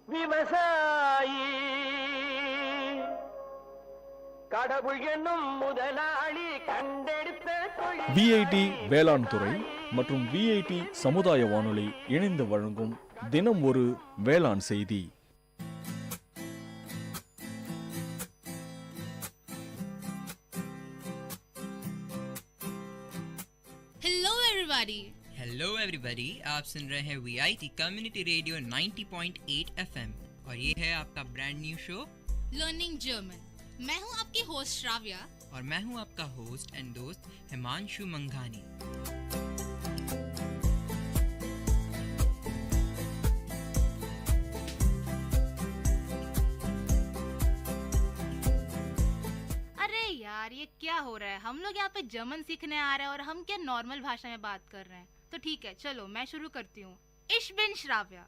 விவசாயி கடவுள் என்னும் முதலாளி கண்டெடுத்த தொழில். விஐடி வேளாண் துறை மற்றும் விஐடி சமுதாய வானொலி இணைந்து வழங்கும் தினம் ஒரு வேளாண் செய்தி. हेलो एवरीबॉडी, आप सुन रहे हैं वीआईटी कम्युनिटी रेडियो 90.8 एफएम और ये है आपका brand new show learning German. मैं हूँ आपकी होस्ट श्राव्या और मैं हूँ आपका होस्ट एंड दोस्त हिमांशु मंघानी। अरे यार, ये क्या हो रहा है? हम लोग यहाँ पे जर्मन सीखने आ रहे हैं और हम क्या नॉर्मल भाषा में बात कर रहे हैं। तो ठीक है, चलो मैं शुरू करती हूँ। इश बिन श्राव्या।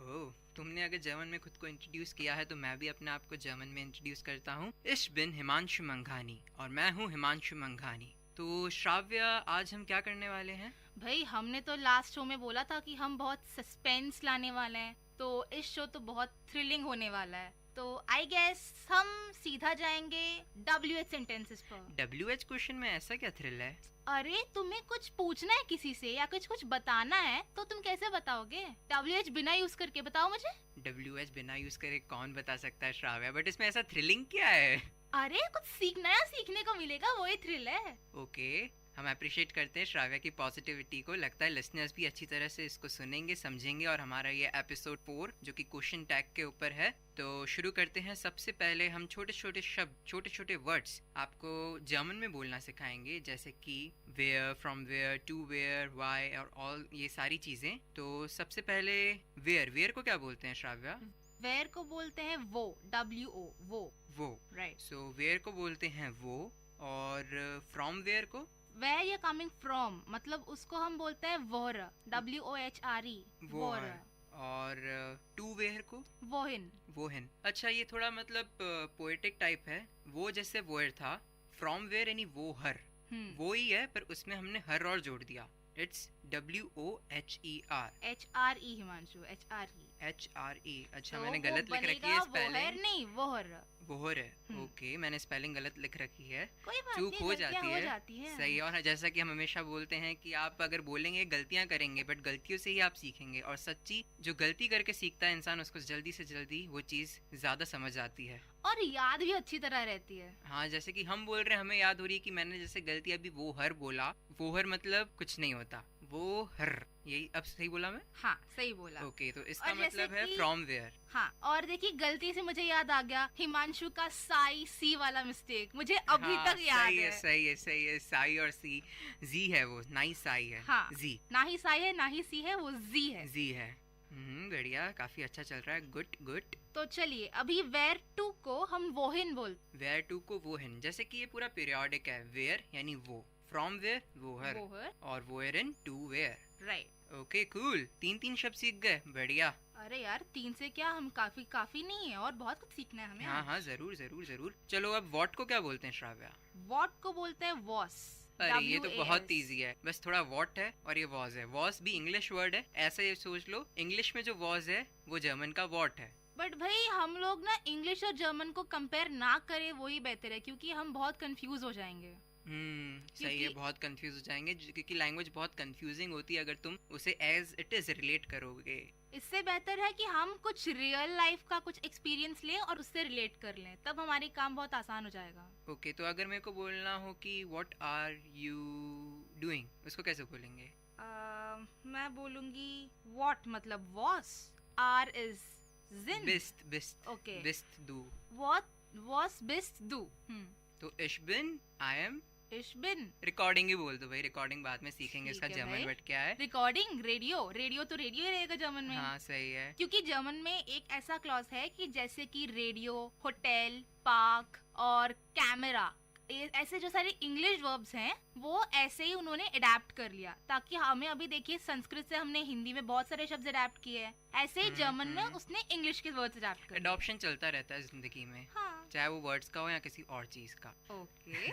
ओह, तुमने अगर जर्मन में खुद को इंट्रोड्यूस किया है तो मैं भी अपने आप को जर्मन में इंट्रोड्यूस करता हूँ। इश बिन हिमांशु मंघानी और मैं हूँ हिमांशु मंघानी। तो श्राव्य, आज हम क्या करने वाले हैं? भाई हमने तो लास्ट शो में बोला था कि हम बहुत सस्पेंस लाने वाले हैं, तो इस शो तो बहुत थ्रिलिंग होने वाला है। तो आई गेस हम सीधा जाएंगे WH सेंटेंसेस पर। WH क्वेश्चन में ऐसा क्या थ्रिल है? अरे तुम्हें कुछ पूछना है किसी से या कुछ बताना है तो तुम कैसे बताओगे? WH बिना यूज करके बताओ मुझे। WH बिना यूज करे कौन बता सकता है श्राव्य, बट इसमें ऐसा थ्रिलिंग क्या है? अरे कुछ नया सीखने को मिलेगा, वही थ्रिल है। ओके, हम अप्रिशिएट करते हैं श्राव्य की पॉजिटिविटी को। लगता है लिसनर्स भी अच्छी तरह से इसको सुनेंगे, समझेंगे। और हमारा ये एपिसोड 4 जो कि क्वेश्चन टैग के ऊपर है, तो शुरू करते हैं। सबसे पहले हम छोटे छोटे शब्द, छोटे छोटे वर्ड्स आपको जर्मन में बोलना सिखाएंगे, जैसे कि where, from where, to where, why और ऑल, ये सारी चीजें। तो सबसे पहले वेयर को क्या बोलते हैं श्राव्य? वेयर को बोलते हैं वो, WO, वो राइट। सो वेयर को बोलते हैं वो, और फ्रॉम वेयर को Where you're coming from, मतलब उसको हम बोलते हैं वोहर, WOHRE, वोहर। और टू वेयर को वोहिन। अच्छा, ये थोड़ा मतलब पोएटिक टाइप है। वो जैसे वोयर था, फ्रॉम वेयर यानी वो हर, वो ही है, पर उसमें हमने हर और जोड़ दिया। It's WOHER, HRE Himanshu, HRE। अच्छा, मैंने गलत लिख रखी है स्पेलिंग। नहीं, वोहर है। ओके, मैंने स्पेलिंग गलत लिख रखी है, चूक हो जाती है। सही। और जैसा कि हम हमेशा बोलते हैं कि आप अगर बोलेंगे गलतियां करेंगे, बट गलतियों से ही आप सीखेंगे। और सच्ची जो गलती करके सीखता है इंसान, उसको जल्दी से जल्दी वो चीज ज्यादा समझ आती है और याद भी अच्छी तरह रहती है। हाँ, जैसे कि हम बोल रहे हैं, हमें याद हो रही है कि मैंने जैसे गलती अभी वो हर बोला। वो हर मतलब कुछ नहीं होता, वो हर। यही अब सही बोला मैं? हाँ, सही बोला। ओके, तो इसका मतलब है फ्रॉम वेयर। हाँ, और देखिए गलती से मुझे याद आ गया हिमांशु का साई सी वाला मिस्टेक, मुझे अभी तक याद है। सही है। साई और सी, जी है वो, ना ही साई है। हाँ, जी, ना ही साई है ना ही सी है, वो जी है। बढ़िया, काफी अच्छा चल रहा है। गुड। तो चलिए अभी वेयर टू को हम वोहिन वेयर टू को वोहिन। जैसे कि ये पूरा पीरियोडिक है। वेयर यानी वो, फ्रॉम वेयर वोहर, और वोयर इन to where, right. Okay, cool. 3 शब्द सीख गए, बढ़िया। अरे यार 3 से क्या, हम काफी नहीं है और बहुत कुछ सीखना है हमें। हाँ, जरूर। चलो, अब वॉट को क्या बोलते हैं श्राव्या? वॉट को बोलते हैं वॉस। अरे ये तो बहुत इजी है, बस थोड़ा वॉट है और ये वॉज है। वॉस भी इंग्लिश वर्ड है, ऐसे सोच लो। इंग्लिश में जो वॉज है वो जर्मन का वॉट है। बट भाई हम लोग ना इंग्लिश और जर्मन को कंपेयर ना करें, वही बेहतर है, क्योंकि हम बहुत कंफ्यूज हो जाएंगे। सही है, बहुत कंफ्यूज हो जाएंगे, क्योंकि लैंग्वेज बहुत कंफ्यूजिंग होती है अगर तुम उसे एज इट इज रिलेट करोगे। इससे बेहतर है कि हम कुछ रियल लाइफ का कुछ एक्सपीरियंस लें और उससे रिलेट कर लें, तब हमारी काम बहुत आसान हो जाएगा। ओके, तो अगर मेरे को बोलना हो कि व्हाट आर यू डूइंग, उसको कैसे बोलेंगे? मैं बोलूंगी व्हाट मतलब वॉस, आर इज जिन, बिस्ट ओके, बिस्ट दू, व्हाट वॉस बिस्ट दू। तो इश बिन, आई एम इश बिन। रिकॉर्डिंग ही बोल दो भाई, रिकॉर्डिंग बाद में सीखेंगे इसका जर्मन वर्ड क्या है। रिकॉर्डिंग, रेडियो तो रेडियो ही रहेगा जर्मन में। हाँ, सही है, क्योंकि जर्मन में एक ऐसा क्लॉज है कि जैसे कि रेडियो, होटल, पार्क और कैमरा, ऐसे जो सारे इंग्लिश वर्ब्स हैं वो ऐसे ही उन्होंने अडेप्ट कर लिया, ताकि हमें अभी देखिए संस्कृत से हमने हिंदी में बहुत सारे शब्द अडेप्ट किए हैं, ऐसे ही जर्मन में उसने इंग्लिश के वर्ड्स अडेप्ट कर लिए। अडॉप्शन चलता रहता है जिंदगी में। हाँ। चाहे वो वर्ड्स का हो या किसी और चीज का। ओके।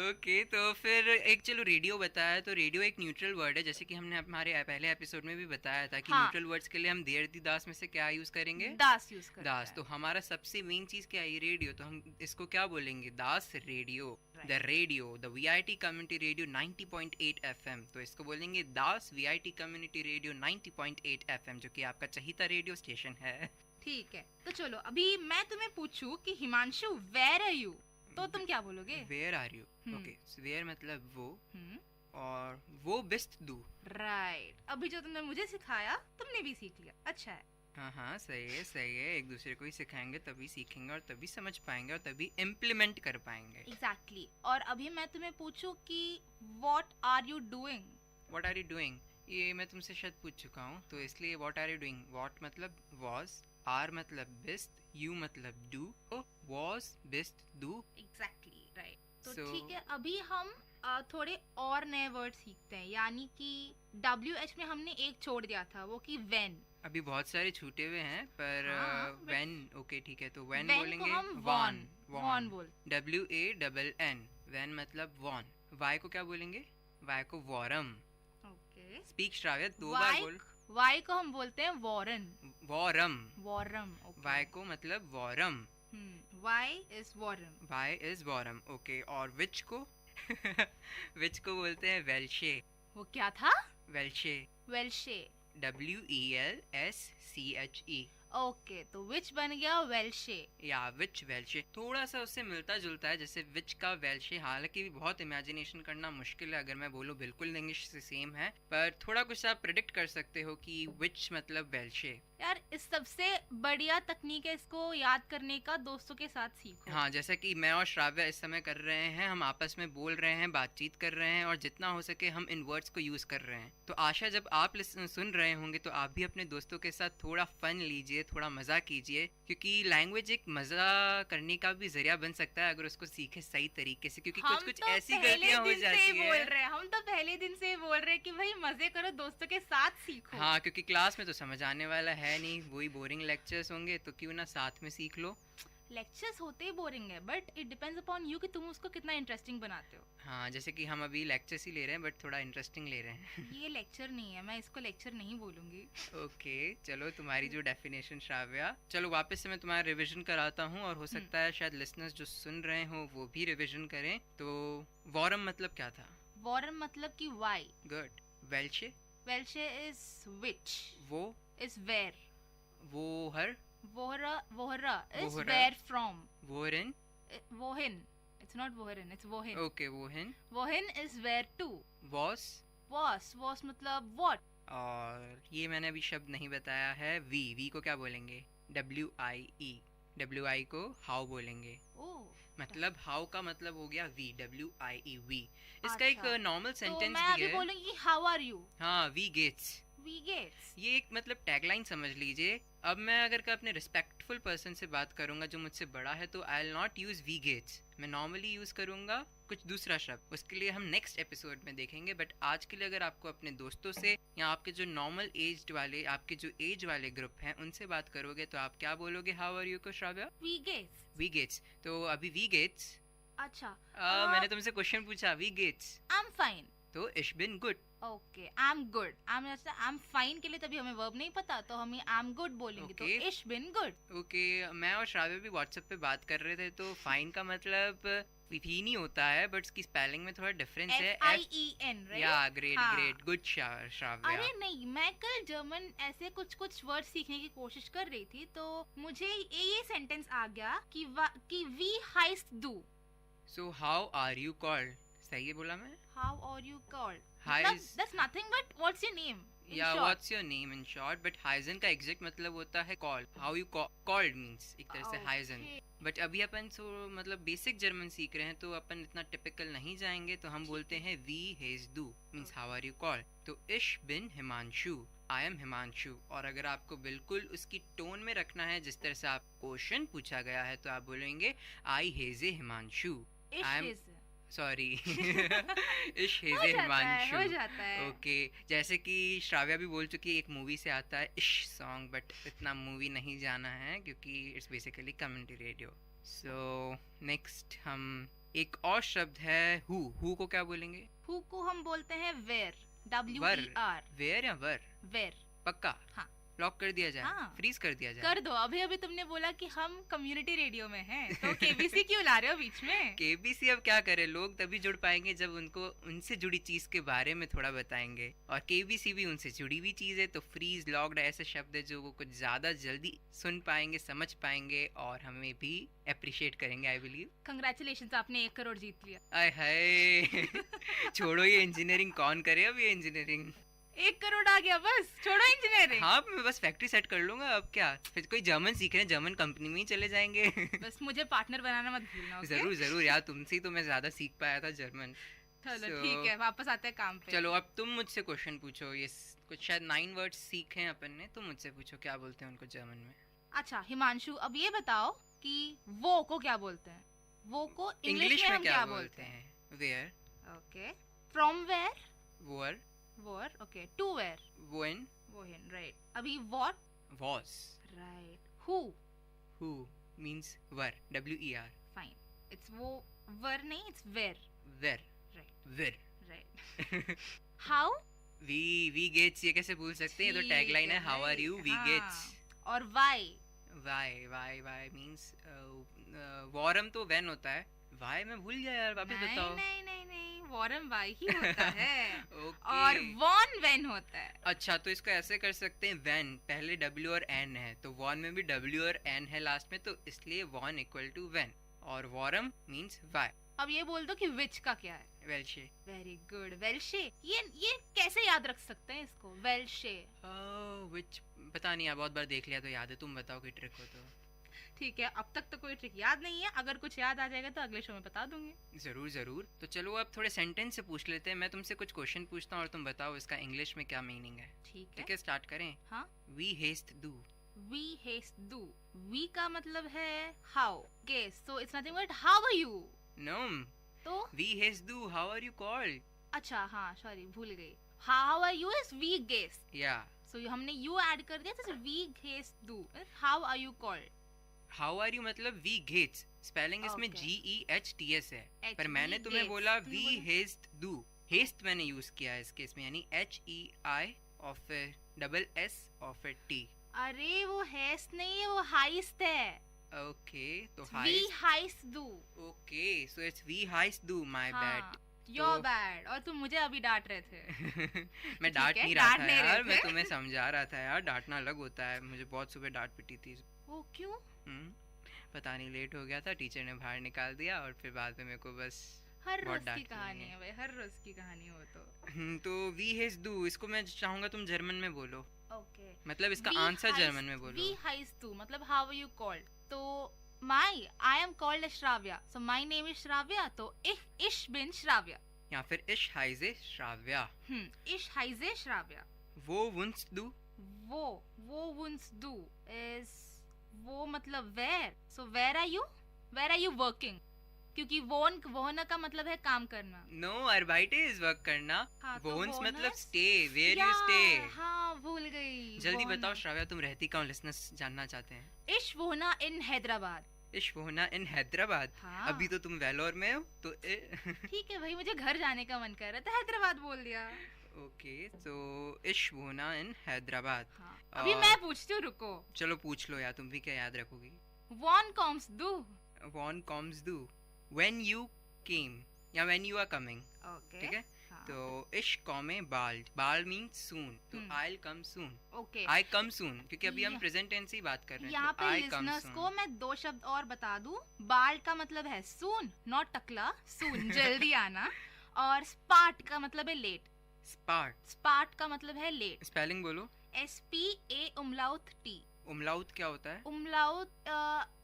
ओके, तो फिर एक चलो रेडियो बताया, तो रेडियो एक न्यूट्रल वर्ड है, जैसे कि हमने हमारे पहले एपिसोड में भी बताया था कि न्यूट्रल वर्ड्स के लिए हम देर दी दास में से क्या यूज करेंगे? दास यूज करेंगे। दास। तो हमारा सबसे मेन चीज क्या है? रेडियो। तो हम इसको क्या बोलेंगे? दास radio, the radio, the VIT community radio 90.8 FM। तो इसको बोलेंगे दास VIT कम्युनिटी रेडियो 90.8 FM, जो कि आपका चहीता रेडियो स्टेशन है। ठीक है, तो चलो अभी मैं तुम्हें पूछूं कि हिमांशु वेयर आर यू, तो तुम क्या बोलोगे? Where are you. Okay, where मतलब वो, और वो बेस्ट दू, राइट। अभी जो तुमने मुझे सिखाया तुमने भी सीख लिया, अच्छा है। हाँ, सही है। एक दूसरे को ही सिखाएंगे तभी सीखेंगे और तभी समझ पाएंगे और तभी इम्प्लीमेंट कर पाएंगे। एग्जैक्टली। और अभी मैं तुम्हें पूछूं कि व्हाट आर यू डूइंग, ये मैं तुमसे शायद पूछ चुका हूँ, तो इसलिए what are you doing. What मतलब वॉज, आर मतलब बेस्ट, यू मतलब डू, वॉज बेस्ट डू। Exactly, right. तो ठीक है, अभी हम थोड़े और नए वर्ड सीखते हैं, यानी कि WH में हमने एक छोड़ दिया था, वो कि when। अभी बहुत सारे छूटे हुए हैं, पर when, ओके ठीक है, तो when बोलेंगे हम वॉन बोल, WANN, when मतलब won. Y को क्या बोलेंगे? Y को वॉरम. ओके. स्पीक श्राव्य 2 बार बोल. Y को हम बोलते हैं वॉरन. वॉरम. वॉरम. Y को मतलब वॉरम. Y is वॉरम. Y is वॉरम. ओके. और which को which को बोलते हैं वेल्शे. वो क्या था? वेल्शे. वेल्शे. WELSCHE. ओके, तो विच बन गया वेल्शे. या विच वेल्शे थोड़ा सा उससे मिलता जुलता है, जैसे विच का वेल्शे. हालांकि बहुत इमेजिनेशन करना मुश्किल है, अगर मैं बोलूँ बिल्कुल इंग्लिश से सेम है, पर थोड़ा कुछ आप प्रेडिक्ट कर सकते हो कि विच मतलब वेल्शे. यार इस सबसे बढ़िया तकनीक है इसको याद करने का, दोस्तों के साथ सीखो. हाँ, जैसा कि मैं और श्राव्या इस समय कर रहे हैं, हम आपस में बोल रहे हैं, बातचीत कर रहे हैं और जितना हो सके हम इन वर्ड्स को यूज कर रहे हैं. तो आशा जब आप सुन रहे होंगे तो आप भी अपने दोस्तों के साथ थोड़ा फन लीजिए, थोड़ा मजा कीजिए, क्योंकि लैंग्वेज एक मजा करने का भी जरिया बन सकता है अगर उसको सीखे सही तरीके से, क्योंकि कुछ कुछ ऐसी गलतियां हो जाती है. हम तो पहले दिन से बोल रहे हैं कि भाई मजे करो, दोस्तों के साथ सीखो. हाँ, क्योंकि क्लास में तो समझ आने वाला है नहीं, वही बोरिंग लेक्चर्स होंगे, तो क्यों ना साथ में सीख लो. लेक्चर्स होते ही बोरिंग है, but it depends upon you कि तुम उसको कितना इंटरेस्टिंग बनाते हो. हाँ, जैसे कि हम अभी लेक्चर्स ही ले रहे हैं बट थोड़ा इंटरेस्टिंग ले रहे हैं. ये लेक्चर नहीं है, मैं इसको लेक्चर नहीं बोलूंगी. ओके, चलो तुम्हारी जो डेफिनेशन श्राव्या, चलो वापस से मैं तुम्हारा रिवीजन कराता हूँ और हो सकता है शायद लिसनर्स जो सुन रहे हो वो भी रिवीजन करें. तो वॉरम मतलब क्या था? वॉरम मतलब कि वाई. गुड. वेल्शे? वेल्शे इज विच. वो इज वेयर. वो हर. Wohra is where from. Wohin? Wohin. It's not Wohin, it's Wohin. Okay, Wohin. Wohin is where to. Was? Was मतलब what. और ये मैंने अभी शब्द नहीं बताया है. वी को क्या बोलेंगे? WIE. WI को हाउ बोलेंगे. मतलब हाउ का मतलब हो गया वी. WIE we. इसका एक नॉर्मल सेंटेंस भी है. मैं अभी बोलूंगी हाउ आर यू. हाँ, वी गेट्स. ये एक मतलब टैगलाइन समझ लीजिए. अब मैं अगर अपने रिस्पेक्टफुल पर्सन से बात करूंगा जो मुझसे बड़ा है, तो आई विल नॉट यूज वी गेट्स. मैं नॉर्मली यूज करूंगा कुछ दूसरा शब्द. उसके लिए हम नेक्स्ट एपिसोड में देखेंगे. बट आज के लिए अगर आपको अपने दोस्तों से या आपके जो नॉर्मल एज वाले, आपके जो एज वाले ग्रुप हैं, उनसे बात करोगे तो आप क्या बोलोगे हाउ आर यू को श्राव्या? वी गेट्स. वी गेट्स. तो अभी वी गेट्स. अच्छा, मैंने तुमसे क्वेश्चन पूछा. वी गेट्स. I am fine. तो इश बिन गुड. Okay, I am good. I am fine के लिए तभी हमें वर्ब नहीं पता, तो हम आई एम गुड बोलेंगे. तो इश बिन गुड. ओके, मैं और श्राव्य भी व्हाट्सएप पे बात कर रहे थे, तो फाइन का मतलब ही नहीं होता है, बट उसकी स्पेलिंग में थोड़ा डिफरेंस है. FIEN, right? या ग्रेट गुड श्राव्य. अरे नहीं, मैं कल जर्मन ऐसे कुछ वर्ड सीखने की कोशिश कर रही थी, तो मुझे ये सेंटेंस आ गया कि वी हाइस्ट डू. So how are you called? सही है बोला मैं? How are you called? Heiz. That's nothing but what's your name? Yeah, what's your name in short? But Heizen का exact मतलब होता है call. How you called means एक तरह से Heizen. But अभी अपन मतलब बेसिक जर्मन सीख रहे हैं, तो अपन इतना टिपिकल नहीं जाएंगे, तो हम बोलते हैं we haze do means how are you called. तो इश बिन हिमांशु. I am Himanshu. और अगर आपको बिल्कुल उसकी टोन में रखना है जिस तरह से आप क्वेश्चन पूछा गया है, तो आप बोलेंगे I haze हिमांशु. सॉरी. इश हेजे हिमांशु. हो जाता है. ओके, जैसे कि श्राव्या भी बोल चुकी है, एक मूवी से आता है इश सॉन्ग, बट इतना मूवी नहीं जाना है क्योंकि it's basically community radio. So next हम एक और शब्द है हु को क्या बोलेंगे? हु को हम बोलते हैं वेर. WER. वेर या वर? वेर. पक्का? हाँ. लॉक कर दिया जाए? हाँ. फ्रीज कर दिया जाए? कर दो. अभी तुमने बोला कि हम कम्युनिटी रेडियो में हैं, तो केबीसी क्यों ला रहे हो बीच में? केबीसी अब क्या करे, लोग तभी जुड़ पाएंगे जब उनको उनसे जुड़ी चीज के बारे में थोड़ा बताएंगे, और केबीसी भी उनसे जुड़ी हुई चीज है. तो फ्रीज, लॉक्ड ऐसे शब्द है जो वो कुछ ज्यादा जल्दी सुन पाएंगे, समझ पाएंगे और हमें भी अप्रिशिएट करेंगे. I believe. कंग्रेचुलेशंस, आपने 1 करोड़ जीत लिया. आय हाय. छोड़ो ये इंजीनियरिंग, कौन करे अब ये इंजीनियरिंग. 1 करोड़ आ गया, बस छोड़ो इंजीनियरिंग. हाँ, मैं बस फैक्ट्री सेट कर लूंगा. अब क्या, फिर कोई जर्मन सीख रहे हैं, जर्मन कंपनी में ही चले जाएंगे. बस मुझे पार्टनर बनाना मत भूलना. okay? जरूर यार, तुमसे ही तो मैं ज्यादा सीख पाया था जर्मन. चलो ठीक है, वापस आते हैं काम पे. चलो अब तुम मुझसे क्वेश्चन पूछो. ये कुछ शायद 9 वर्ड्स सीखे हैं अपन ने, तुम मुझसे पूछो क्या बोलते हैं उनको जर्मन में. अच्छा हिमांशु, अब ये बताओ कि वो को क्या बोलते हैं? वो को इंग्लिश में हम क्या बोलते हैं? वेयर. ओके. From where? वोर. वोर. ओके. To where? वोइन. वोइन, राइट. अभी व्हाट? वॉस. राइट. हु मींस वर. WER. फाइन. इट्स वो वर नहीं, इट्स वेर. वेर. वेर. राइट. हाउ? वी गेट्स ये कैसे भूल सकते हैं? ये तो टैगलाइन है, हाउ आर यू, वी गेट्स. और वाई? वाई मींस वॉरम तो व्हेन होता है. वाई मैं भूल गया यार, वापस बताओ. नहीं, वॉरम वाई ही होता है. Okay. और वॉन व्हेन होता है. अच्छा, तो इसको ऐसे कर सकते हैं, व्हेन पहले W और N है, तो वॉन में भी W और N है लास्ट में, तो इसलिए वॉन इक्वल टू व्हेन. और वॉरम मींस वाई. अब ये बोल दो कि विच का क्या है. वेलशे. वेरी गुड, वेलशे. ये कैसे याद रख सकते हैं इसको, वेलशे? विच पता नहीं यार, बहुत बार देख लिया तो याद है. तुम बताओ कोई ट्रिक हो तो. ठीक है, अब तक तो कोई ट्रिक याद नहीं है, अगर कुछ याद आ जाएगा तो अगले शो में बता दूंगी. जरूर. तो चलो अब थोड़े सेंटेंस से पूछ लेते हैं. मैं तुमसे कुछ क्वेश्चन पूछता हूँ और तुम बताओ इसका इंग्लिश में क्या मीनिंग है. ठीक है, स्टार्ट करें. हाँ. वी हेस्ट डू. वी हेस्ट डू. वी का मतलब है हाउ. गेस, so it's nothing but how are you. No. तो वी हेस्ट डू, हाउ आर यू कॉल्ड. अच्छा, हाँ, सॉरी, भूल गई. हाउ आर यू इज वी गेस. या. सो हमने यू ऐड कर दिया, तो वी हेस्ट डू. How are you called. How are you मतलब वी गेट्स. स्पेलिंग इसमें GEHTS है, पर मैंने तुम्हें बोला वी हेस्ट डू. हेस्ट मैंने यूज किया है इस केस में, यानी HEI और फिर डबल S और फिर T. अरे वो हेस्ट नहीं है, वो हाइस्ट है. ओके, तो वी हाइस्ट डू. ओके, सो इट्स वी हाइस्ट डू. My bad. Your bad. और तुम मुझे अभी डांट रहे थे. मैं डांट नहीं रहा था यार, मैं तुम्हें समझा रहा था यार. डांटना अलग होता है. मुझे बहुत सुबह डांट पिटी थी. वो क्यों? पता नहीं, लेट हो गया था, टीचर ने बाहर निकाल दिया और फिर बाद में मेरे को बस हर रोज की कहानी है भाई, हर रोज की कहानी हो तो वी हेज डू, इसको मैं चाहूंगा तुम जर्मन में बोलो. ओके. मतलब इसका आंसर जर्मन में बोलो. वी हाइज डू मतलब हाउ आर यू कॉल्ड. तो I am called Shravya, so my name is Shravya, तो इश बिन श्राव्या, या फिर इश हाइजे श्राव्या. इश हाइजे श्राव्या. वो वुंस डू. वो वुंस डू इज वो मतलब where. So where are you working, क्योंकि वोन का मतलब है काम करना. नो, अरबाइटे इज वर्क करना. वोन्स मतलब स्टे, वेयर यू स्टे. हाँ, भूल गई. जल्दी बताओ श्राव्या, तुम रहती कहाँ, लिसनर्स जानना चाहते हैं. इश वोना इन हैदराबाद. इश वोना इन हैदराबाद. हाँ. अभी तो तुम वेलोर में हो तो ठीक है भाई, मुझे घर जाने का मन कर रहा था, हैदराबाद बोल दिया. ओके, तो इश वोना इन हैदराबाद. हाँ. अभी मैं पूछती हूँ, रुको. चलो पूछ लो यार, तुम भी क्या याद रखोगी. वॉन कॉम्स डू. वॉन कॉम्स डू when you came या when you are coming. Okay. ठीक है. तो इश कॉमे बाल्ड. बाल्ड मीन्स सून, तो I'll come soon. Okay. I come soon, क्योंकि अभी हम प्रेजेंट टेंस ही बात कर रहे हैं. यहाँ पे लिसनर्स को मैं 2 शब्द और बता दूं. बाल्ड का मतलब है सून, नॉट टकला, सून जल्दी आना. और स्पार्ट का मतलब है लेट. स्पार्ट का मतलब है लेट. स्पेलिंग बोलो. SPA उमलाउट T. उमलाउट क्या होता है? उमलाउट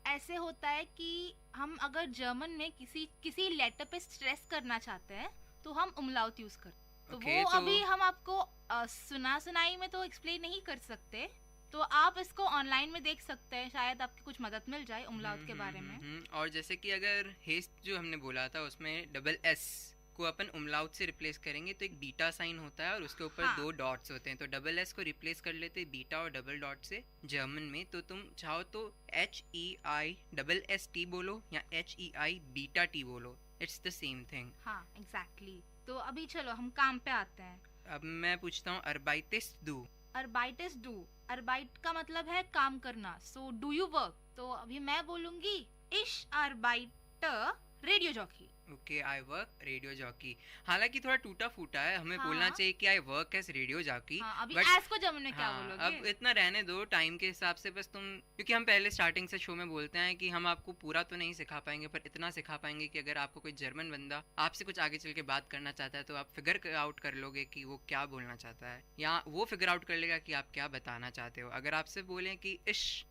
ऐसे होता है कि हम अगर जर्मन में किसी लेटर पे स्ट्रेस करना चाहते हैं तो हम उमलाउट यूज करते हैं. तो वो अभी हम आपको सुनाई में तो एक्सप्लेन नहीं कर सकते, तो आप इसको ऑनलाइन में देख सकते हैं, शायद आपकी कुछ मदद मिल जाए उमलाउट के बारे में. और जैसे कि अगर हेस्ट जो हमने बोला था उसमें डबल S को अपन उमलाउट से रिप्लेस करेंगे तो एक बीटा साइन होता है और उसके ऊपर 2 डॉट्स होते हैं, तो डबल S को रिप्लेस कर लेते बीटा और डबल डॉट से जर्मन में. तो तुम चाहो तो HEI डबल ST बोलो या HEI बीटा T बोलो, इट्स द सेम थिंग. हाँ, एग्जैक्टली. तो अभी चलो हम काम पे आते हैं. अब मैं पूछता हूँ अरबाइटिस डू. अरबाइटिस डू. अरबाइट का मतलब है काम करना, सो डू यू वर्क. तो अभी मैं बोलूंगी इश अरबाइटर radio jockey. Okay, I work radio jockey. हालांकि थोड़ा टूटा फूटा है, हमें बोलना चाहिए कि I work as radio jockey. अभी एस को जर्मन में क्या बोलोगे? अब इतना रहने दो टाइम के हिसाब से, बस तुम, क्योंकि हम पहले स्टार्टिंग से शो में बोलते हैं कि हम आपको पूरा तो नहीं सिखा पाएंगे, पर इतना सिखा पाएंगे कि अगर आपको कोई जर्मन बंदा आपसे कुछ आगे चल के बात करना चाहता है तो आप फिगर आउट कर लोगे कि वो क्या बोलना चाहता है, या वो फिगर आउट कर लेगा कि आप क्या बताना चाहते हो. अगर आपसे बोले कि इश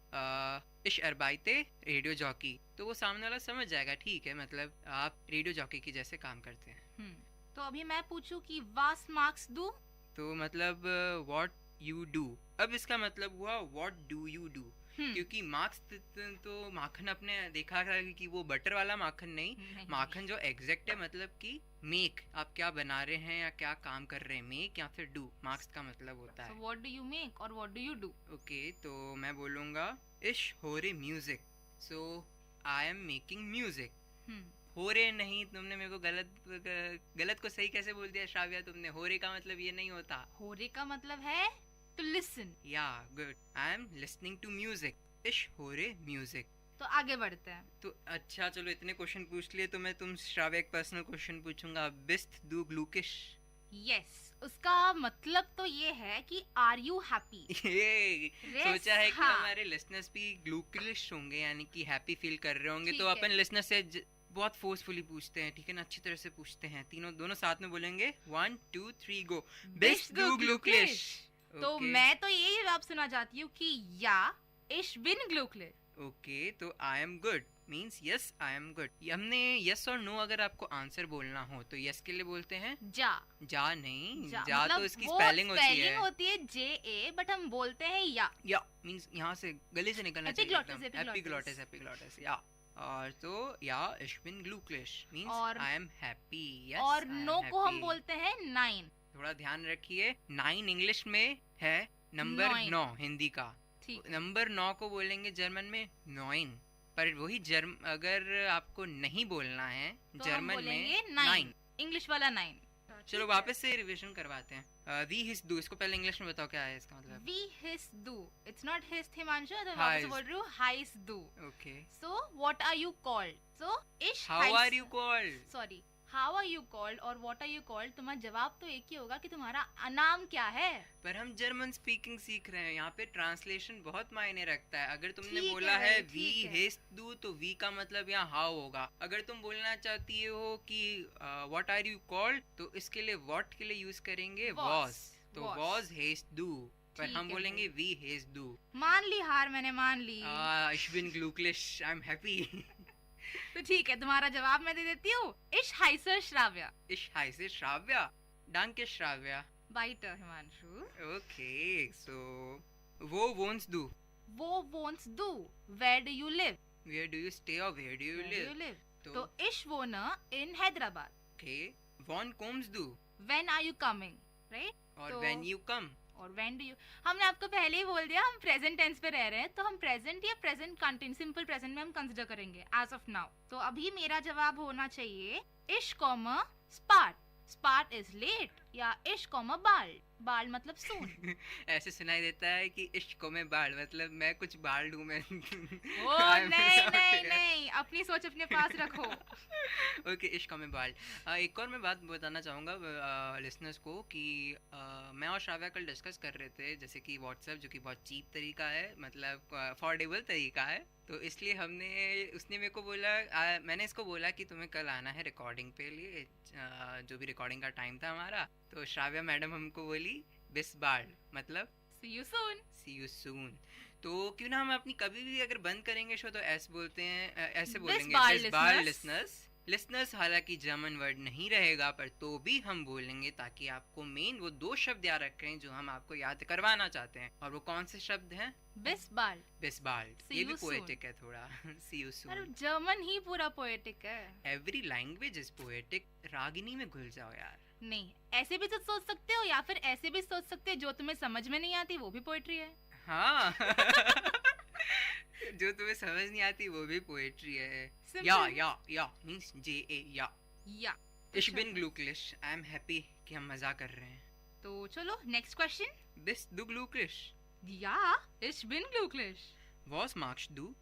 अरबाइते रेडियो जॉकी, तो वो सामने वाला समझ जाएगा, ठीक है, मतलब आप रेडियो जॉकी की जैसे काम करते हैं. तो अभी मैं पूछूं कि वास मार्क्स डू, तो मतलब व्हाट यू डू. अब इसका मतलब हुआ व्हाट डू यू डू, क्योंकि मार्क्स तो माखन अपने देखा है कि वो बटर वाला माखन नहीं, माखन जो एग्जैक्ट है, मतलब कि मेक, आप क्या बना रहे हैं या क्या काम कर रहे हैं, मेक या फिर डू मार्क्स का मतलब होता है. व्हाट डू यू मेक और what do you do. Okay, तो मैं बोलूंगा इश हो रे music, so I am making music. हो रे नहीं, तुमने मेरे को गलत को सही कैसे बोल दिया श्राव्या तुमने? हो रे का मतलब ये नहीं होता। हो रे का मतलब है to listen. Yeah, good. I am listening to music. इश हो रे म्यूजिक। तो आगे बढ़ते हैं। तो अच्छा चलो, इतने क्वेश्चन पूछ लिए तो मैं तुम श्राव्य एक पर्सनल क्वेश्चन पूछूंगा। बिस्त दू ग्लूकिश। यस, उसका मतलब तो ये है कि आर यू हैप्पी। सोचा है कि हमारे लिसनर्स भी ग्लूकिश होंगे, यानी कि हैप्पी फील कर रहे होंगे, तो अपन लिसनर से बहुत फोर्सफुली पूछते हैं, ठीक है ना, अच्छी तरह से पूछते हैं। दोनों साथ में बोलेंगे 1 2 3 गो। बिस्त दू ग्लूकिश। तो मैं तो यही जवाब सुना चाहती हूँ कि या इश बिन ग्लूकलिर। ओके, तो आई am good means yes I am good. हमने यस और नो अगर आपको आंसर बोलना हो तो यस के लिए बोलते हैं जा। जा नहीं, जा मतलब तो इसकी स्पेलिंग होती है जे ए, बट हम बोलते हैं या मीन्स यहाँ से गले से निकलना चाहिए। एपिग्लॉटिस या। और तो या इश बिन ग्लूकलिश मीन्स आई एम हैप्पी। और नो को हम बोलते हैं 9। थोड़ा ध्यान रखिए, 9 इंग्लिश में है नंबर 9 हिंदी का। नंबर 9 को बोलेंगे जर्मन में 9, पर वही अगर आपको नहीं बोलना है तो जर्मन में 9, इंग्लिश वाला 9। चलो वापस से रिवीजन करवाते हैं। वी हिस दू, इसको पहले इंग्लिश में बताओ क्या है इसका मतलब। वी हिस दू, इट्स नॉट हिस हिमांशु, तो वापस बोल रही हूँ हाइस दू। Okay, so what are you called? So इश how are you called, sorry how are you called और व्हाट आर यू कॉल्ड, तुम्हारा जवाब तो एक ही होगा कि तुम्हारा नाम क्या है। पर हम जर्मन स्पीकिंग सीख रहे हैं, यहाँ पे ट्रांसलेशन बहुत मायने रखता है। अगर तुमने बोला है वी हिस दू तो वी का मतलब यहाँ हाउ होगा। अगर तुम बोलना चाहती हो कि व्हाट आर यू कॉल्ड तो इसके लिए व्हाट के लिए यूज करेंगे वॉज, तो वॉज हिस दू, पर हम बोलेंगे वी हिस दू। मान ली हार, मैंने मान ली। इश बिन ग्लूकलिश, आई एम हैप्पी। तो ठीक है, तुम्हारा जवाब मैं दे देती हूँ। इश हाइसर श्राव्या। इश हाइसर श्राव्या, डांके श्राव्या। बाइटर हिमांशु। ओके, सो वो वोंट्स डू। वो वोंट्स डू। Where do you live? Where do you stay और वेयर डू यू लिव? तो इश वोनर इन हैदराबाद। ओके, वॉन कोम्स डू। When are you coming, right? और व्हेन यू कम। और व्हेन डू यू, हमने आपको पहले ही बोल दिया हम प्रेजेंट टेंस पे रह रहे हैं, तो हम प्रेजेंट या प्रेजेंट कंटिन्यू सिंपल प्रेजेंट में हम कंसीडर करेंगे एज ऑफ नाउ। तो अभी मेरा जवाब होना चाहिए इश कॉमा स्पार्ट, स्पार्ट इज लेट, या इश कॉमा बाल, बाल मतलब सून। ऐसे सुनाई देता है कि इश्क में बाल मतलब मैं कुछ बाल हूँ मैं। ओ नहीं, अपनी सोच अपने पास रखो। ओके, इश्क में बाल। एक और मैं बात बताना चाहूँगा लिसनर्स को कि मैं और श्राव्या कल डिस्कस कर रहे थे, जैसे कि व्हाट्सएप जो कि बहुत चीप तरीका है, मतलब अफोर्डेबल तरीका है, तो इसलिए उसने मेरे को बोला, मैंने इसको बोला कि तुम्हें कल आना है रिकॉर्डिंग पे लिए, जो भी रिकॉर्डिंग का टाइम था हमारा, तो श्राव्या मैडम हमको बोली बिस बाल मतलब सी you soon. C you soon. तो क्यों ना हम अपनी कभी भी अगर बंद करेंगे शो तो ऐसे बोलते हैं, ऐसे बोलेंगे बिस बाल लिसनर्स। हालांकि जर्मन वर्ड नहीं रहेगा, पर तो भी हम बोलेंगे ताकि आपको मेन वो 2 शब्द याद रखें जो हम आपको याद करवाना चाहते हैं। और वो कौन से शब्द हैं? बिस बाल। बिस बाल, ये भी पोएटिक है थोड़ा। सी यू सून। अरे जर्मन ही पूरा पोएटिक है। Every language is poetic. Ragini में घुल जाओ यार। नहीं, ऐसे भी तो सोच सकते हो, या फिर ऐसे भी सोच सकते हो, जो तुम्हें समझ में नहीं आती वो भी पोएट्री है। हाँ। जो तुम्हें समझ नहीं आती वो भी पोएट्री है। या मींस जे ए या। इश बिन ग्लूकलिश, आई एम हैप्पी कि हम मजा कर रहे हैं। तो चलो नेक्स्ट क्वेश्चन। बिस दू ग्लूकलिश। या इश बिन ग्लूकलिश। वॉस मार्क्स डू।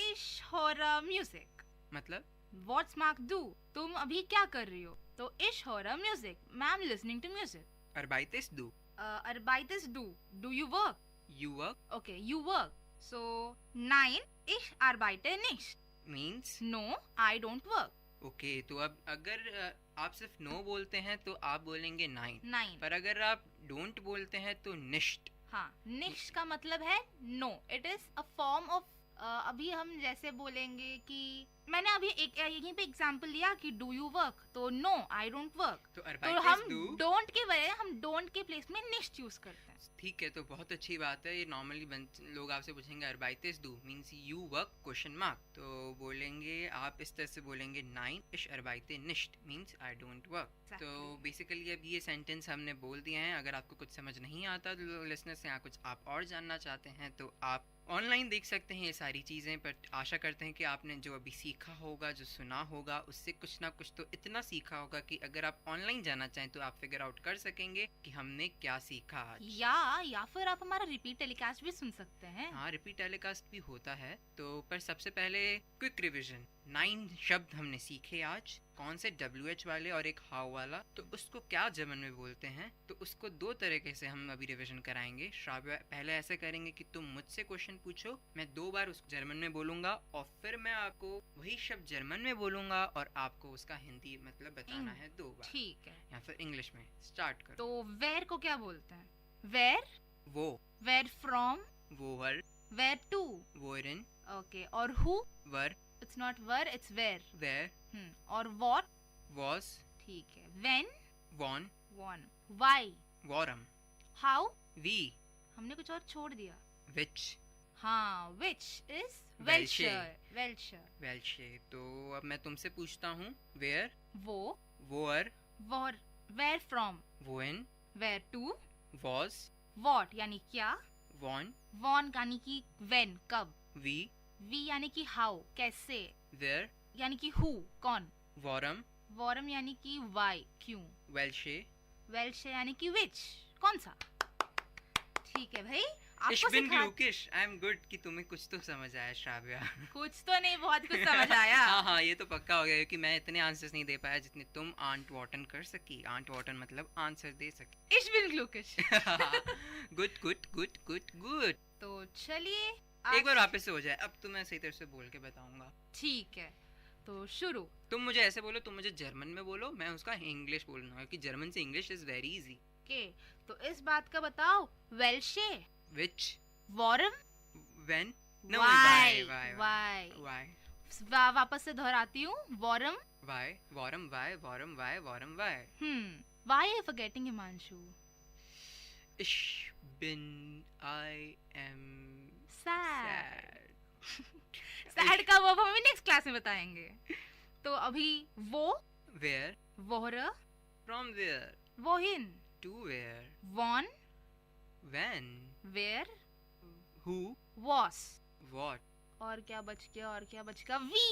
इश हॉर म्यूजिक मतलब व्हाट्स मार्क डू, तुम अभी क्या कर रही हो? तो इश हॉर म्यूजिक, मैं एम लिसनिंग टू म्यूजिक। अरबाइतिस डू। अरबाइतिस डू you work? You work. Okay, you work. So 9 ich arbeite nicht. Means no, I don't work. Okay, तो अब अगर आप सिर्फ no बोलते हैं तो आप बोलेंगे 9, पर अगर आप don't बोलते हैं तो nicht। हाँ, nicht का मतलब है no. It is a form of अभी हम जैसे बोलेंगे कि मैंने अभी यहीं पे एग्जांपल लिया कि डू यू वर्क, तो नो आई डोंट वर्क, तो हम डोंट के बजाय हम डोंट के प्लेस में निश्ट यूज करते हैं। ठीक है, तो बहुत अच्छी बात है। ये नॉर्मली लोग आपसे पूछेंगे अरबाइतिस डू means you work question mark, तो बोलेंगे आप इस तरह से बोलेंगे 9 इश अरबाइते निश्ट मींस आई डोंट वर्क। तो बेसिकली अब ये सेंटेंस हमने बोल दिए हैं। अगर आपको कुछ समझ नहीं आता लिसनर्स से, या कुछ आप और जानना चाहते हैं तो आप ऑनलाइन देख सकते हैं ये सारी चीज़ें, बट आशा करते हैं कि आपने जो अभी सीखा देखा होगा, जो सुना होगा, उससे कुछ ना कुछ तो इतना सीखा होगा कि अगर आप ऑनलाइन जाना चाहें तो आप फिगर आउट कर सकेंगे कि हमने क्या सीखा आज। या फिर आप हमारा रिपीट टेलीकास्ट भी सुन सकते हैं। हाँ, रिपीट टेलीकास्ट भी होता है। तो पर सबसे पहले क्विक रिवीजन, 9 शब्द हमने सीखे आज। कौन से WH वाले और एक हाउ वाला, तो उसको क्या जर्मन में बोलते हैं, तो उसको 2 तरीके से हम अभी रिवीजन कराएंगे। श्राव्य, पहले ऐसे करेंगे कि तुम मुझसे क्वेश्चन पूछो, मैं 2 बार उसको जर्मन में बोलूंगा और फिर मैं आपको वही शब्द जर्मन में बोलूंगा और आपको उसका हिंदी मतलब बताना है 2 बार। ठीक है। या फिर इंग्लिश में स्टार्ट करो। तो वेयर को क्या बोलते हैं? वेयर, वो। वेयर फ्रॉम, वोहर। वेयर टू, वोरन। ओके। और हु? वर। इट्स नॉट वर, इट्स वेयर। वेयर। और व्हाट? वॉज। ठीक है। व्हेन? वॉन। वॉन। व्हाई? वॉरम। हाउ? वी। हमने कुछ और छोड़ दिया। विच। हाँ, विच इज वेल्शे। वेल्शे। वेल्शे। तो अब मैं तुमसे पूछता हूँ, वेयर? वो। वोअर। वॉर। Where from? वोएन। Where to? वॉज। व्हाट यानी क्या? वॉन। वॉन यानी कि व्हेन, कब। वी। वी यानी कि हाउ, कैसे। वेयर यानी कि हु, कौन। वॉरम। वॉरम यानी कि वाई, क्यों। वेल्शे। वेल्शे यानी कि विच, कौन सा। ठीक है भाई, Ich आपको bin सिखा glücklich, I'm good कि तुम्हें कुछ तो समझ आया श्राव्या। कुछ तो नहीं, बहुत कुछ समझ आया। हाँ, ये तो पक्का हो गया क्योंकि मैं इतने आंसर्स नहीं दे पाया जितने तुम आंट वॉटन कर सकी। आंट वॉटन मतलब आंसर दे सकी। Ich bin glücklich। Good good good good good. तो चलिए एक बार वापस से हो जाए, अब तो मैं सही तरह से बोल के बताऊंगा। ठीक है, तो शुरू। तुम मुझे ऐसे बोलो, तुम मुझे जर्मन में बोलो, मैं उसका इंग्लिश बोलूंगा क्योंकि जर्मन से English is very easy. Okay, तो इस बात का बताओ, वेल्शे। विच। वॉरम। When. No, why. Why. Why. Why. वापस से दोहराती हूँ, वॉरम। वाई। वॉरम वाई। वॉरम वाई। वॉरम why. Why are you forgetting, Himanshu? Ich bin, I am sad. sad का वो हम नेक्स्ट क्लास में बताएंगे। तो अभी वो। where। Vohra. from where। wohin। to where। won। when। where। who। was। what। और क्या बच गया, और क्या बच गया, we।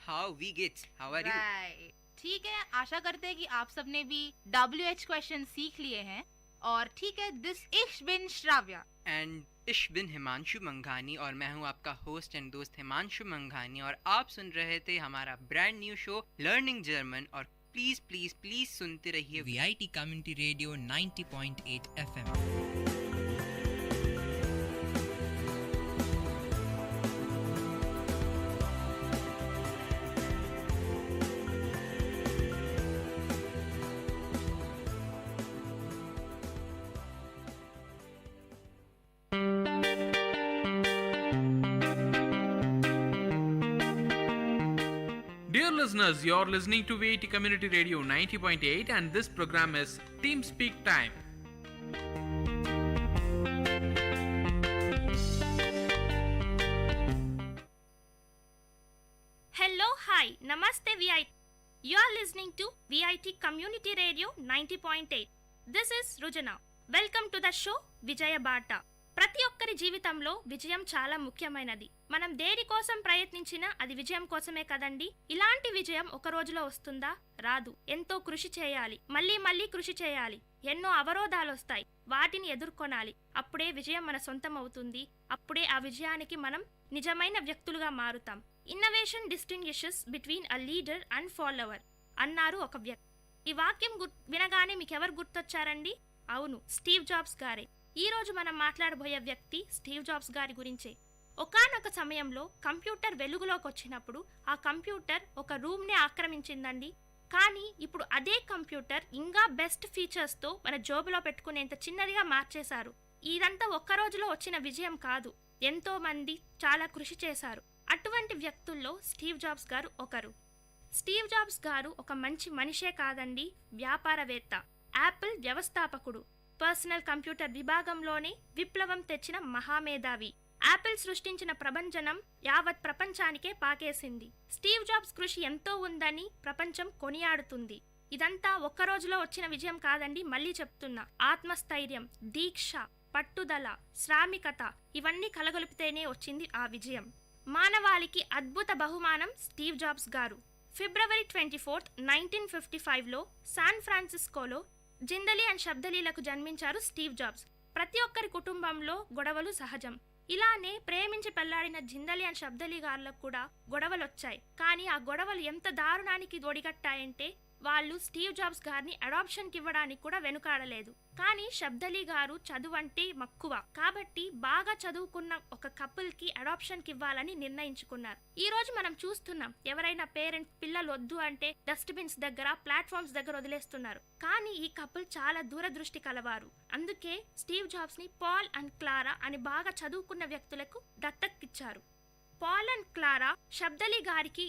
how we get, how are you। right। ठीक है, आशा करते हैं कि आप सबने भी WH क्वेश्चन सीख लिए हैं। और ठीक है, दिस इश बिन श्राव्या एंड इश बिन हिमांशु मंघानी, और मैं हूँ आपका होस्ट एंड दोस्त हिमांशु मंघानी, और आप सुन रहे थे हमारा brand new show learning German. और प्लीज प्लीज प्लीज सुनते रहिए VIT community radio 90.8 FM। Dear listeners, you're listening to VIT Community Radio 90.8 and this program is Team Speak Time. Hello, hi, Namaste VIT. You are listening to VIT Community Radio 90.8. This is Rujana. Welcome to the show Vijaya Bata. ప్రతి ఒక్కరి జీవితంలో విజయం చాలా ముఖ్యమైనది. మనం దేని కోసం ప్రయత్నించినా అది విజయం కోసమే కదండి. ఇలాంటి విజయం ఒక రోజులో వస్తుందా? రాదు. ఎంతో కృషి చేయాలి, మళ్ళీ మళ్ళీ కృషి చేయాలి. ఎన్నో అవరోధాలు వస్తాయి, వాటిని ఎదుర్కొనాలి. అప్పుడే విజయం మన సొంతం అవుతుంది. అప్పుడే ఆ విజయానికి మనం నిజమైన వ్యక్తులుగా మారుతాం. Innovation distinguishes between a leader and follower అన్నారు ఒక వ్యక్తి. ఈ వాక్యం వినగానే మీకెవరు గుర్తొచ్చారండి? అవును, స్టీవ్ జాబ్స్ గారే. ఈ రోజు మనం మాట్లాడబోయే వ్యక్తి స్టీవ్ జాబ్స్ గారి గురించే. ఒకానొక సమయంలో కంప్యూటర్ వెలుగులోకి వచ్చినప్పుడు ఆ కంప్యూటర్ ఒక రూమ్నే ఆక్రమించిందండి. కానీ ఇప్పుడు అదే కంప్యూటర్ ఇంకా బెస్ట్ ఫీచర్స్తో మన జోబులో పెట్టుకునేంత చిన్నదిగా మార్చేశారు. ఇదంతా ఒక్క రోజులో వచ్చిన విజయం కాదు, ఎంతో మంది చాలా కృషి చేశారు. అటువంటి వ్యక్తుల్లో స్టీవ్ జాబ్స్ గారు ఒకరు. స్టీవ్ జాబ్స్ గారు ఒక మంచి మనిషే కాదండి, వ్యాపారవేత్త, యాపిల్ వ్యవస్థాపకుడు, పర్సనల్ కంప్యూటర్ విభాగంలోనే విప్లవం తెచ్చిన మహామేధావి. యాపిల్ సృష్టించిన ప్రభంజనం యావత్ ప్రపంచానికే పాకేసింది. స్టీవ్ జాబ్స్ కృషి ఎంతో ఉందని ప్రపంచం కొనియాడుతుంది. ఇదంతా ఒక్క రోజులో వచ్చిన విజయం కాదండి, మళ్ళీ చెప్తున్నా. ఆత్మస్థైర్యం, దీక్ష, పట్టుదల, శ్రామికత ఇవన్నీ కలగొలిపితేనే వచ్చింది ఆ విజయం. మానవాళికి అద్భుత బహుమానం స్టీవ్ జాబ్స్ గారు. ఫిబ్రవరి 24, 1955లో శాన్ ఫ్రాన్సిస్కోలో జిందలీ అండ్ శబ్దలీలకు జన్మించారు స్టీవ్ జాబ్స్. ప్రతి ఒక్కరి కుటుంబంలో గొడవలు సహజం. ఇలానే ప్రేమించి పెళ్లాడిన జిందలీ అండ్ శబ్దలీ గారులకు కూడా గొడవలు వచ్చాయి. కానీ ఆ గొడవలు ఎంత దారుణానికి ఒడిగట్టాయంటే వాళ్ళు స్టీవ్ జాబ్స్ గారిని అడాప్షన్కి ఇవ్వడానికి కూడా వెనుకాడలేదు. కానీ శబ్దలీ గారు చదువు అంటే మక్కువ కాబట్టి బాగా చదువుకున్న ఒక కపుల్కి అడాప్షన్కి ఇవ్వాలని నిర్ణయించుకున్నారు. ఈ రోజు మనం చూస్తున్నాం, ఎవరైనా పేరెంట్స్ పిల్లలు వద్దు అంటే డస్ట్బిన్స్ దగ్గర, ప్లాట్ఫామ్స్ దగ్గర వదిలేస్తున్నారు. కానీ ఈ కపుల్ చాలా దూరదృష్టి కలవారు. అందుకే స్టీవ్ జాబ్స్ ని పాల్ అండ్ క్లారా అని బాగా చదువుకున్న వ్యక్తులకు దత్తక్కిచ్చారు. పాల్ అండ్ క్లారా శబ్దలీ గారికి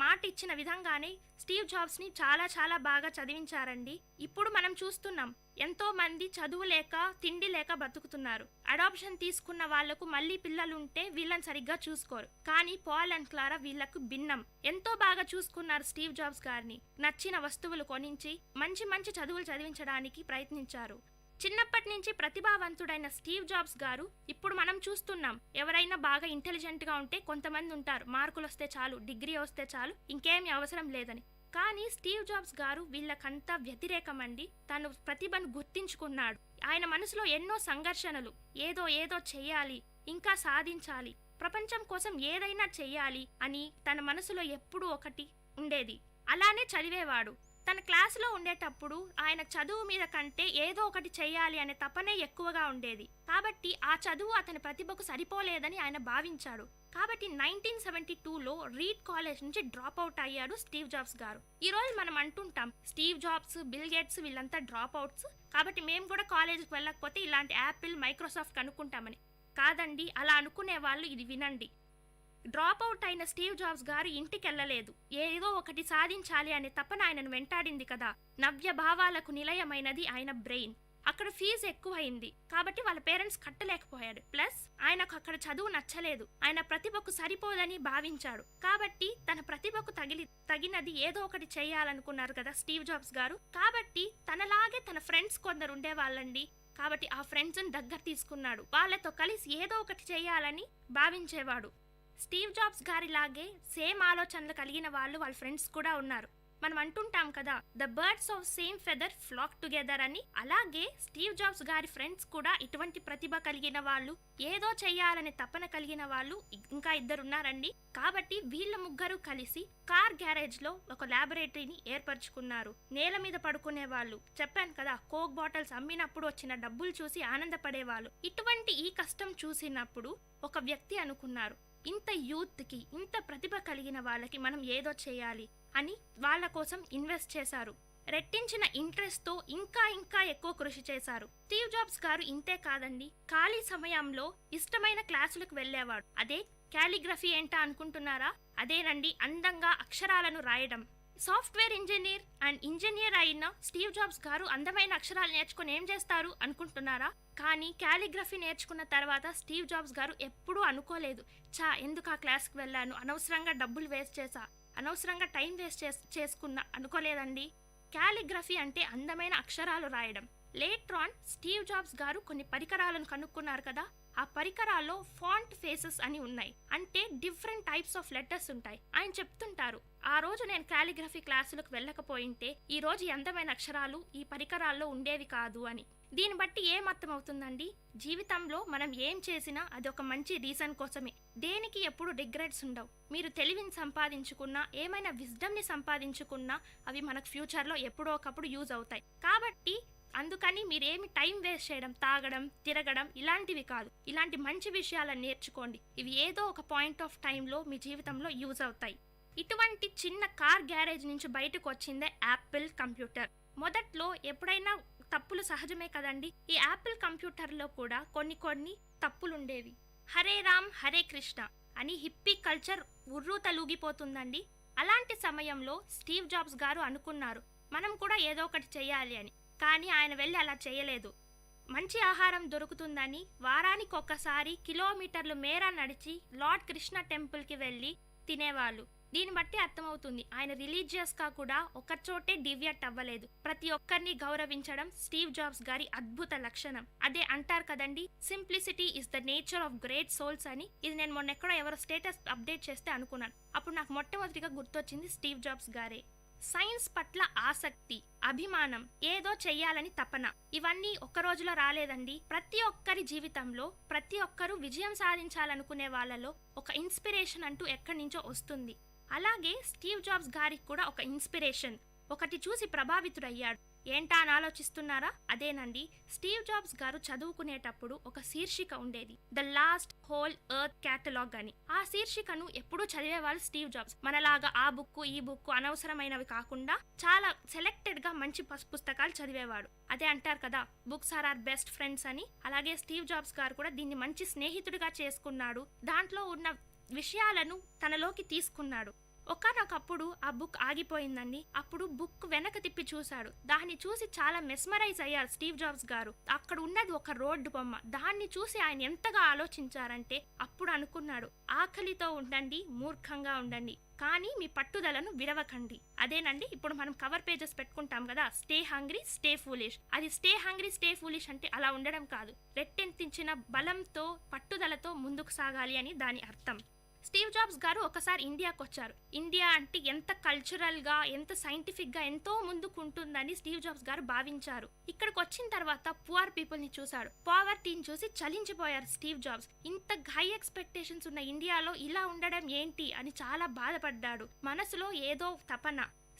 మాట ఇచ్చిన విధంగానే స్టీవ్ జాబ్స్ ని చాలా బాగా చదివించారండి. ఇప్పుడు మనం చూస్తున్నాం, ఎంతో మంది చదువు లేక తిండి లేక బతుకుతున్నారు. అడాప్షన్ తీసుకున్న వాళ్లకు మళ్ళీ పిల్లలుంటే వీళ్ళని సరిగ్గా చూసుకోరు. కానీ పాల్ అండ్ క్లారా వీళ్లకు భిన్నం. ఎంతో బాగా చూసుకున్నారు స్టీవ్ జాబ్స్ గారిని. నచ్చిన వస్తువులు కొనించి మంచి చదువులు చదివించడానికి ప్రయత్నించారు. చిన్నప్పటి నుంచి ప్రతిభావంతుడైన స్టీవ్ జాబ్స్ గారు ఇప్పుడు మనం చూస్తున్నాం, ఎవరైనా బాగా ఇంటెలిజెంట్ గా ఉంటే కొంతమంది ఉంటారు, మార్కులు వస్తే చాలు, డిగ్రీ వస్తే చాలు, ఇంకేమీ అవసరం లేదని. కానీ స్టీవ్ జాబ్స్ గారు వీళ్ళకంతా వ్యతిరేకమండి. తను ప్రతిభను గుర్తించుకున్నాడు. ఆయన మనసులో ఎన్నో సంఘర్షణలు, ఏదో చెయ్యాలి, ఇంకా సాధించాలి, ప్రపంచం కోసం ఏదైనా చెయ్యాలి అని తన మనసులో ఎప్పుడూ ఒకటి ఉండేది. అలానే చదివేవాడు. తన క్లాసులో ఉండేటప్పుడు ఆయన చదువు మీద కంటే ఏదో ఒకటి చెయ్యాలి అనే తపనే ఎక్కువగా ఉండేది. కాబట్టి ఆ చదువు అతని ప్రతిభకు సరిపోలేదని ఆయన భావించాడు. కాబట్టి 1972లో రీడ్ కాలేజ్ నుంచి డ్రాప్ అవుట్ అయ్యాడు స్టీవ్ జాబ్స్ గారు. ఈ రోజు మనం అంటుంటాం, స్టీవ్ జాబ్స్, బిల్ గేట్స్ వీళ్ళంతా డ్రాప్ అవుట్స్, కాబట్టి మేము కూడా కాలేజ్కి వెళ్ళకపోతే ఇలాంటి యాపిల్, మైక్రోసాఫ్ట్ కనుక్కుంటామని. కాదండి, అలా అనుకునే వాళ్ళు ఇది వినండి. డ్రాప్ అవుట్ అయిన స్టీవ్ జాబ్స్ గారు ఇంటికి వెళ్ళలేదు. ఏదో ఒకటి సాధించాలి అనే తపన ఆయనను వెంటాడింది కదా. నవ్య భావాలకు నిలయమైనది ఆయన బ్రెయిన్. అక్కడ ఫీజు ఎక్కువైంది కాబట్టి వాళ్ళ పేరెంట్స్ కట్టలేకపోయాడు. ప్లస్ ఆయనకు అక్కడ చదువు నచ్చలేదు. ఆయన ప్రతిభకు సరిపోదని భావించాడు. కాబట్టి తన ప్రతిభకు తగినది ఏదో ఒకటి చేయాలనుకున్నారు కదా స్టీవ్ జాబ్స్ గారు. కాబట్టి తనలాగే తన ఫ్రెండ్స్ కొందరు ఉండేవాళ్ళండి. కాబట్టి ఆ ఫ్రెండ్స్ దగ్గర తీసుకున్నాడు. వాళ్ళతో కలిసి ఏదో ఒకటి చేయాలని భావించేవాడు. స్టీవ్ జాబ్స్ గారిలాగే సేమ్ ఆలోచనలు కలిగిన వాళ్ళు వాళ్ళ ఫ్రెండ్స్ కూడా ఉన్నారు. మనం అంటుంటాం కదా, the birds of same feather flock together అని. అలాగే స్టీవ్ జాబ్స్ గారి ఫ్రెండ్స్ కూడా ఇటువంటి ప్రతిభ కలిగిన వాళ్ళు, ఏదో చెయ్యాలనే తపన కలిగిన వాళ్ళు ఇంకా ఇద్దరున్నారండి. కాబట్టి వీళ్ళ ముగ్గురు కలిసి కార్ గ్యారేజ్ లో ఒక ల్యాబొరేటరీని ఏర్పరచుకున్నారు. నేల మీద పడుకునే వాళ్ళు, చెప్పాను కదా, కోక్ బాటిల్స్ అమ్మినప్పుడు వచ్చిన డబ్బులు చూసి ఆనందపడేవాళ్ళు. ఇటువంటి ఈ కష్టం చూసినప్పుడు ఒక వ్యక్తి అనుకున్నారు, ఇంత యూత్కి, ఇంత ప్రతిభ కలిగిన వాళ్ళకి మనం ఏదో చేయాలి అని వాళ్ళ కోసం ఇన్వెస్ట్ చేశారు. రెట్టించిన ఇంట్రెస్ట్తో ఇంకా ఎక్కువ కృషి చేశారు. స్టీవ్ జాబ్స్ గారు ఇంతే కాదండి, ఖాళీ సమయంలో ఇష్టమైన క్లాసులకు వెళ్ళేవాడు. అదే కాలిగ్రఫీ ఏంటా అనుకుంటున్నారా? అదేనండి, అందంగా అక్షరాలను రాయడం. సాఫ్ట్వేర్ ఇంజనీర్ అయిన స్టీవ్ జాబ్స్ గారు అందమైన అక్షరాలు నేర్చుకుని ఏం చేస్తారు అనుకుంటున్నారా? కానీ కాలిగ్రఫీ నేర్చుకున్న తర్వాత స్టీవ్ జాబ్స్ గారు ఎప్పుడూ అనుకోలేదు, ఎందుకు ఆ క్లాస్కి వెళ్ళాను, అనవసరంగా డబ్బులు వేస్ట్ చేశా, అనవసరంగా టైం వేస్ట్ చేసుకున్నా అనుకోలేదండి. కాలిగ్రఫీ అంటే అందమైన అక్షరాలు రాయడం. లేట్రాన్ స్టీవ్ జాబ్స్ గారు కొన్ని పరికరాలను కనుక్కున్నారు కదా. ఆ పరికరాల్లో ఫాంట్ ఫేసెస్ అని ఉన్నాయి. అంటే డిఫరెంట్ టైప్స్ ఆఫ్ లెటర్స్ ఉంటాయి. ఆయన చెప్తుంటారు, ఆ రోజు నేను కాలిగ్రఫీ క్లాసులకు వెళ్ళకపోయింటే ఈ రోజు అందమైన అక్షరాలు ఈ పరికరాల్లో ఉండేవి కాదు అని. దీన్ని బట్టి ఏం అర్థమవుతుందండి, జీవితంలో మనం ఏం చేసినా అది ఒక మంచి రీజన్ కోసమే. దేనికి ఎప్పుడు రిగ్రెట్స్ ఉండవు. మీరు తెలివిని సంపాదించుకున్నా, ఏమైనా విజ్డమ్ని సంపాదించుకున్నా అవి మనకు ఫ్యూచర్లో ఎప్పుడో ఒకప్పుడు యూజ్ అవుతాయి. కాబట్టి అందుకని మీరేమి టైం వేస్ట్ చేయడం, తాగడం, తిరగడం ఇలాంటివి కాదు. ఇలాంటి మంచి విషయాలను నేర్చుకోండి. ఇవి ఏదో ఒక పాయింట్ ఆఫ్ టైంలో మీ జీవితంలో యూజ్ అవుతాయి. ఇటువంటి చిన్న కార్ గ్యారేజ్ నుంచి బయటకు వచ్చిందే యాపిల్ కంప్యూటర్. మొదట్లో ఎప్పుడైనా తప్పులు సహజమే కదండి. ఈ యాపిల్ కంప్యూటర్లో కూడా కొన్ని తప్పులుండేవి. హరే రామ్ హరే కృష్ణ అని హిప్పీ కల్చర్ ఉర్రూతలూగిపోతుందండి. అలాంటి సమయంలో స్టీవ్ జాబ్స్ గారు అనుకున్నారు, మనం కూడా ఏదో ఒకటి చెయ్యాలి అని. కానీ ఆయన వెళ్ళి అలా చేయలేదు. మంచి ఆహారం దొరుకుతుందని వారానికి ఒక్కసారి కిలోమీటర్లు మేర నడిచి లార్డ్ కృష్ణ టెంపుల్కి వెళ్ళి తినేవాళ్ళు. దీన్ని బట్టి అర్థమవుతుంది ఆయన రిలీజియస్ గా కూడా ఒకచోటే డివియేట్ అవ్వలేదు. ప్రతి ఒక్కరిని గౌరవించడం స్టీవ్ జాబ్స్ గారి అద్భుత లక్షణం. అదే అంటారు కదండి, simplicity is the nature of great souls అని. ఇది నేను మొన్న ఎక్కడో ఎవరో స్టేటస్ అప్డేట్ చేస్తే అనుకున్నాను. అప్పుడు నాకు మొట్టమొదటిగా గుర్తొచ్చింది స్టీవ్ జాబ్స్ గారే. సైన్స్ పట్ల ఆసక్తి, అభిమానం, ఏదో చెయ్యాలని తపన, ఇవన్నీ ఒక్క రోజులో రాలేదండి. ప్రతి ఒక్కరి జీవితంలో ప్రతి ఒక్కరూ విజయం సాధించాలనుకునే వాళ్ళలో ఒక ఇన్స్పిరేషన్ అంటూ ఎక్కడి నుంచో వస్తుంది. అలాగే స్టీవ్ జాబ్స్ గారికి కూడా ఒక ఇన్స్పిరేషన్, ఒకటి చూసి ప్రభావితుడయ్యాడు. ఏంటా అని ఆలోచిస్తున్నారా? అదేనండి, స్టీవ్ జాబ్స్ గారు చదువుకునేటప్పుడు ఒక శీర్షిక ఉండేది, the last whole earth catalogue అని. ఆ శీర్షికను ఎప్పుడూ చదివేవాళ్ళు స్టీవ్ జాబ్స్. మనలాగా ఆ బుక్ ఈ బుక్ అనవసరమైనవి కాకుండా చాలా సెలెక్టెడ్ గా మంచి పుస్తకాలు చదివేవాడు. అదే అంటారు కదా, books are are best friends అని. అలాగే స్టీవ్ జాబ్స్ గారు కూడా దీన్ని మంచి స్నేహితుడిగా చేసుకున్నాడు. దాంట్లో ఉన్న విషయాలను తనలోకి తీసుకున్నాడు. ఒకనొకప్పుడు ఆ బుక్ ఆగిపోయిందండి. అప్పుడు బుక్ వెనక తిప్పి చూశాడు. దాన్ని చూసి చాలా మెస్మరైజ్ అయ్యారు స్టీవ్ జాబ్స్ గారు. అక్కడ ఉన్నది ఒక రోడ్డు బొమ్మ. దాన్ని చూసి ఆయన ఎంతగా ఆలోచించారంటే అప్పుడు అనుకున్నాడు, ఆకలితో ఉండండి, మూర్ఖంగా ఉండండి, కానీ మీ పట్టుదలను విడవకండి. అదేనండి ఇప్పుడు మనం కవర్ పేజెస్ పెట్టుకుంటాం కదా, స్టే హంగ్రీ స్టే ఫూలిష్. అది స్టే హంగ్రీ స్టే ఫూలిష్ అంటే అలా ఉండడం కాదు, రెట్టెంతించిన బలంతో పట్టుదలతో ముందుకు సాగాలి అని దాని అర్థం. స్టీవ్ జాబ్స్ గారు ఒకసారి ఇండియాకు వచ్చారు. ఇండియా అంటే ఎంత కల్చరల్ గా, ఎంత సైంటిఫిక్ గా ఎంతో ముందుకు ఉంటుందని స్టీవ్ జాబ్స్ గారు భావించారు. ఇక్కడికి వచ్చిన తర్వాత పువర్ పీపుల్ ని చూశాడు. పావర్టీని చూసి చలించిపోయారు స్టీవ్ జాబ్స్. ఇంత హై ఎక్స్పెక్టేషన్స్ ఉన్న ఇండియాలో ఇలా ఉండడం ఏంటి అని చాలా బాధపడ్డాడు. మనసులో ఏదో తపన,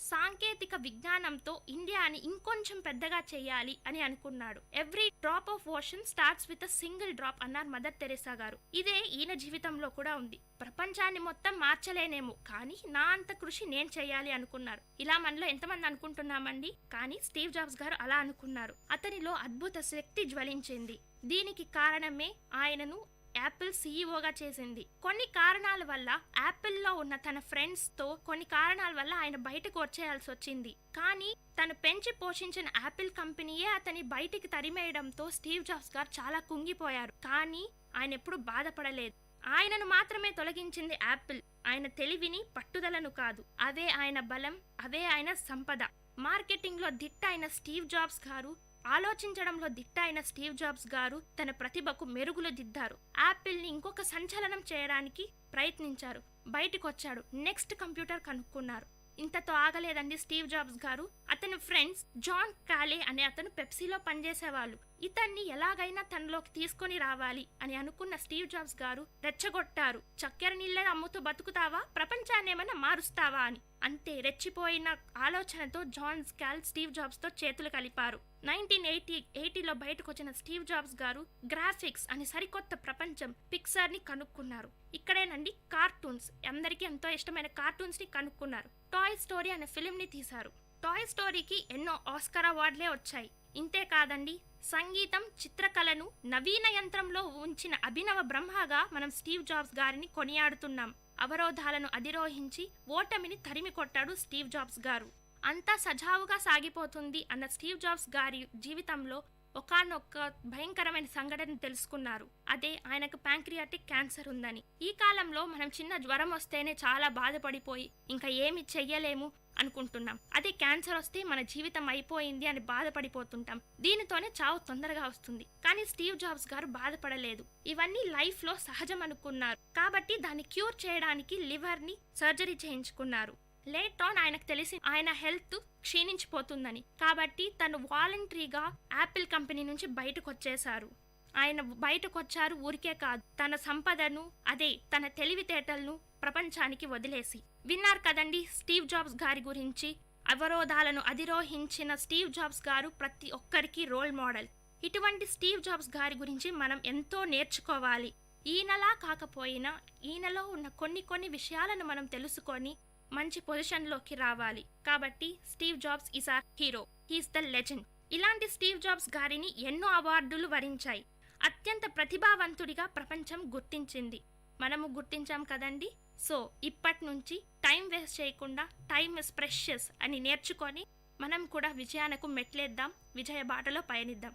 సాంకేతిక విజ్ఞానంతో ఇండియాని ఇంకొంచెం పెద్దగా చేయాలి అని అనుకున్నాడు. Every drop of ocean starts with a single drop అన్నారు మదర్ తెరెసా గారు. ఇదే ఈయన జీవితంలో కూడా ఉంది. ప్రపంచాన్ని మొత్తం మార్చలేనేమో, కానీ నా అంత కృషి నేను చేయాలి అనుకున్నారు. ఇలా మనలో ఎంతమంది అనుకుంటున్నామండి? కానీ స్టీవ్ జాబ్స్ గారు అలా అనుకున్నారు. అతనిలో అద్భుత శక్తి జ్వలించింది. దీనికి కారణమే ఆయనను యాపిల్ సీఈఓగా చేసింది. కొన్ని కారణాల వల్ల యాపిల్లో ఉన్న తన ఫ్రెండ్స్ తో కొన్ని కారణాల వల్ల ఆయన బయటకు వచ్చేయాల్సి వచ్చింది. కానీ తను పెంచి పోషించిన యాపిల్ కంపెనీయే అతని బయటికి తరిమేయడంతో స్టీవ్ జాబ్స్ గారు చాలా కుంగిపోయారు. కానీ ఆయన ఎప్పుడు బాధపడలేదు. ఆయనను మాత్రమే తొలగించింది యాపిల్, ఆయన తెలివిని, పట్టుదలను కాదు. అవే ఆయన బలం, అవే ఆయన సంపద. మార్కెటింగ్ లో దిట్ట అయిన స్టీవ్ జాబ్స్ గారు, ఆలోచించడంలో దిట్ట అయిన స్టీవ్ జాబ్స్ గారు తన ప్రతిభకు మెరుగులు దిద్దారు. యాపిల్ ని ఇంకొక సంచలనం చేయడానికి ప్రయత్నించారు. బయటకొచ్చాడు, నెక్స్ట్ కంప్యూటర్ కనుక్కున్నారు. ఇంతతో ఆగలేదండి స్టీవ్ జాబ్స్ గారు. అతని ఫ్రెండ్స్ జాన్ కాలే అనే అతను పెప్సీలో పనిచేసేవాళ్ళు. ఇతన్ని ఎలాగైనా తనలోకి తీసుకొని రావాలి అని అనుకున్న స్టీవ్ జాబ్స్ గారు రెచ్చగొట్టారు. చక్కెర నీళ్ళ అమ్ముతూ బతుకుతావా, ప్రపంచాన్ని ఏమైనా మారుస్తావా అని. అంతే, రెచ్చిపోయిన ఆలోచనతో జాన్ కాల్ స్టీవ్ జాబ్స్ తో చేతులు కలిపారు. 1980లో బయటకు వచ్చిన స్టీవ్ జాబ్స్ గారు గ్రాఫిక్స్ అని సరికొత్త ప్రపంచం పిక్సార్ ని కనుక్కున్నారు. ఇక్కడేనండి కార్టూన్స్, అందరికీ ఎంతో ఇష్టమైన కార్టూన్స్ ని కనుక్కున్నారు. టాయ్ స్టోరీ అనే ఫిల్మ్ ని తీశారు. టాయ్ స్టోరీకి ఎన్నో ఆస్కార్ అవార్డులే వచ్చాయి. ఇంతే కాదండి, సంగీతం, చిత్రకళను నవీన యంత్రంలో ఉంచిన అభినవ బ్రహ్మగా మనం స్టీవ్ జాబ్స్ గారిని కొనియాడుతున్నాం. అవరోధాలను అధిరోహించి ఓటమిని తరిమి కొట్టాడు స్టీవ్ జాబ్స్ గారు. అంతా సజావుగా సాగిపోతుంది అన్న స్టీవ్ జాబ్స్ గారి జీవితంలో ఒకానొక భయంకరమైన సంఘటన తెలుసుకున్నారు. అదే ఆయనకు ప్యాంక్రియాటిక్ క్యాన్సర్ ఉందని. ఈ కాలంలో మనం చిన్న జ్వరం వస్తేనే చాలా బాధపడిపోయి ఇంకా ఏమి చెయ్యలేము అనుకుంటున్నాం. అదే క్యాన్సర్ వస్తే మన జీవితం అయిపోయింది అని బాధపడిపోతుంటాం. దీనితోనే చావు తొందరగా వస్తుంది. కానీ స్టీవ్ జాబ్స్ గారు బాధపడలేదు. ఇవన్నీ లైఫ్ లో సహజం అనుకున్నారు. కాబట్టి దాన్ని క్యూర్ చేయడానికి లివర్ ని సర్జరీ చేయించుకున్నారు. లేట్ ఆన్ ఆయనకు తెలిసి ఆయన హెల్త్ క్షీణించిపోతుందని. కాబట్టి తను వాలంటరీగా యాపిల్ కంపెనీ నుంచి బయటకు వచ్చేశారు. ఆయన బయటకు వచ్చారు ఊరికే కాదు, తన సంపదను, అదే తన తెలివితేటలను ప్రపంచానికి వదిలేసి. విన్నారు కదండి స్టీవ్ జాబ్స్ గారి గురించి. అవరోధాలను అధిరోహించిన స్టీవ్ జాబ్స్ గారు ప్రతి ఒక్కరికి రోల్ మోడల్. ఇటువంటి స్టీవ్ జాబ్స్ గారి గురించి మనం ఎంతో నేర్చుకోవాలి. ఈయనలా కాకపోయినా ఈయనలో ఉన్న కొన్ని విషయాలను మనం తెలుసుకొని మంచి పొజిషన్లోకి రావాలి. కాబట్టి Steve Jobs is our hero, he's the legend. ఇలాంటి స్టీవ్ జాబ్స్ గారిని ఎన్నో అవార్డులు వరించాయి. అత్యంత ప్రతిభావంతుడిగా ప్రపంచం గుర్తించింది. మనము గుర్తించాం కదండి. సో ఇప్పటి నుంచి టైం వేస్ట్ చేయకుండా టైం ఇస్ ప్రెషియస్ అని నేర్చుకొని మనం కూడా విజయానికి మెట్లేద్దాం, విజయ బాటలో పయనిద్దాం.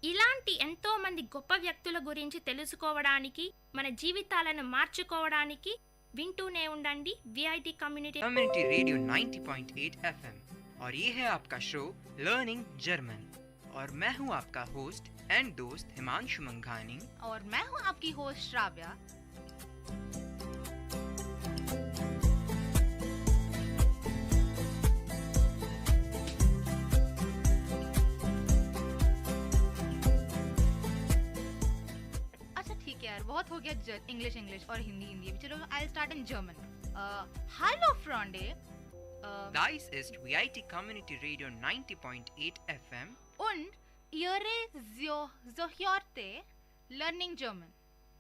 ఇలాంటి ఎంతో మంది గొప్ప వ్యక్తుల గురించి తెలుసుకోవడానికి, మన జీవితాలను మార్చుకోవడానికి వింటూనే ఉండండి విఐటి కమ్యూనిటీ रेडियो 90.8 FM और ये है आपका शो लर्निंग जर्मन और मैं हूँ आपका होस्ट एंड दोस्त हिमांशु मंघानी और मैं हूँ आपकी होस्ट श्राव्या। अच्छा ठीक है यार, बहुत हो गया इंग्लिश और हिंदी। चलो आई स्टार्ट इन जर्मन। हेलो फ्रेंडे, Dies ist VIT Community Radio 90.8 FM und ihre Zohjorte Learning German.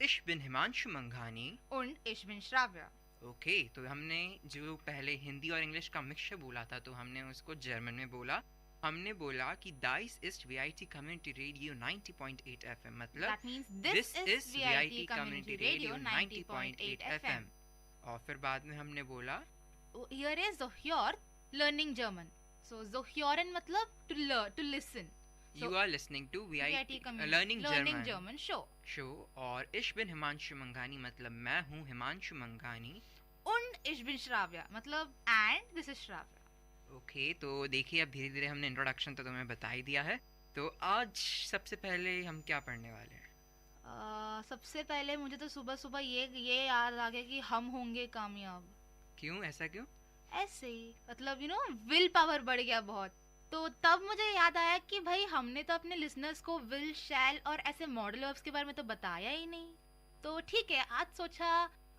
Ich bin Himanshu मंघानी und ich bin Shravya. Okay, तो हमने जो पहले हिंदी और इंग्लिश का मिक्सचर बोला था तो हमने उसको जर्मन में बोला। हमने बोला कि Dies ist VIT Community Radio 90.8 FM, मतलब That means this is VIT Community Radio 90.8 FM। और फिर बाद में हमने बोला Here is Zohjort Learning German. So Zohjoren मतलब to listen. You are listening to VIT Learning German show. और ich bin Himanshu मंघानी मतलब मैं हूँ हिमांशु मंघानी। Und ich bin श्राव्या मतलब and this is Shravya. Okay, तो देखिए अब धीरे धीरे हमने इंट्रोडक्शन तो तुम्हें बता ही दिया है, तो आज सबसे पहले हम क्या पढ़ने वाले हैं? सबसे पहले मुझे तो सुबह सुबह ये याद आ गया कि हम होंगे कामयाब। क्यों, ऐसा क्यों? ऐसे ही, मतलब यू नो विल पावर बढ़ गया बहुत। तो तब मुझे याद आया कि भाई हमने तो अपने लिसनर्स को विल, शैल और ऐसे मॉडल वर्ब्स के बारे में तो बताया ही नहीं। तो ठीक है, आज सोचा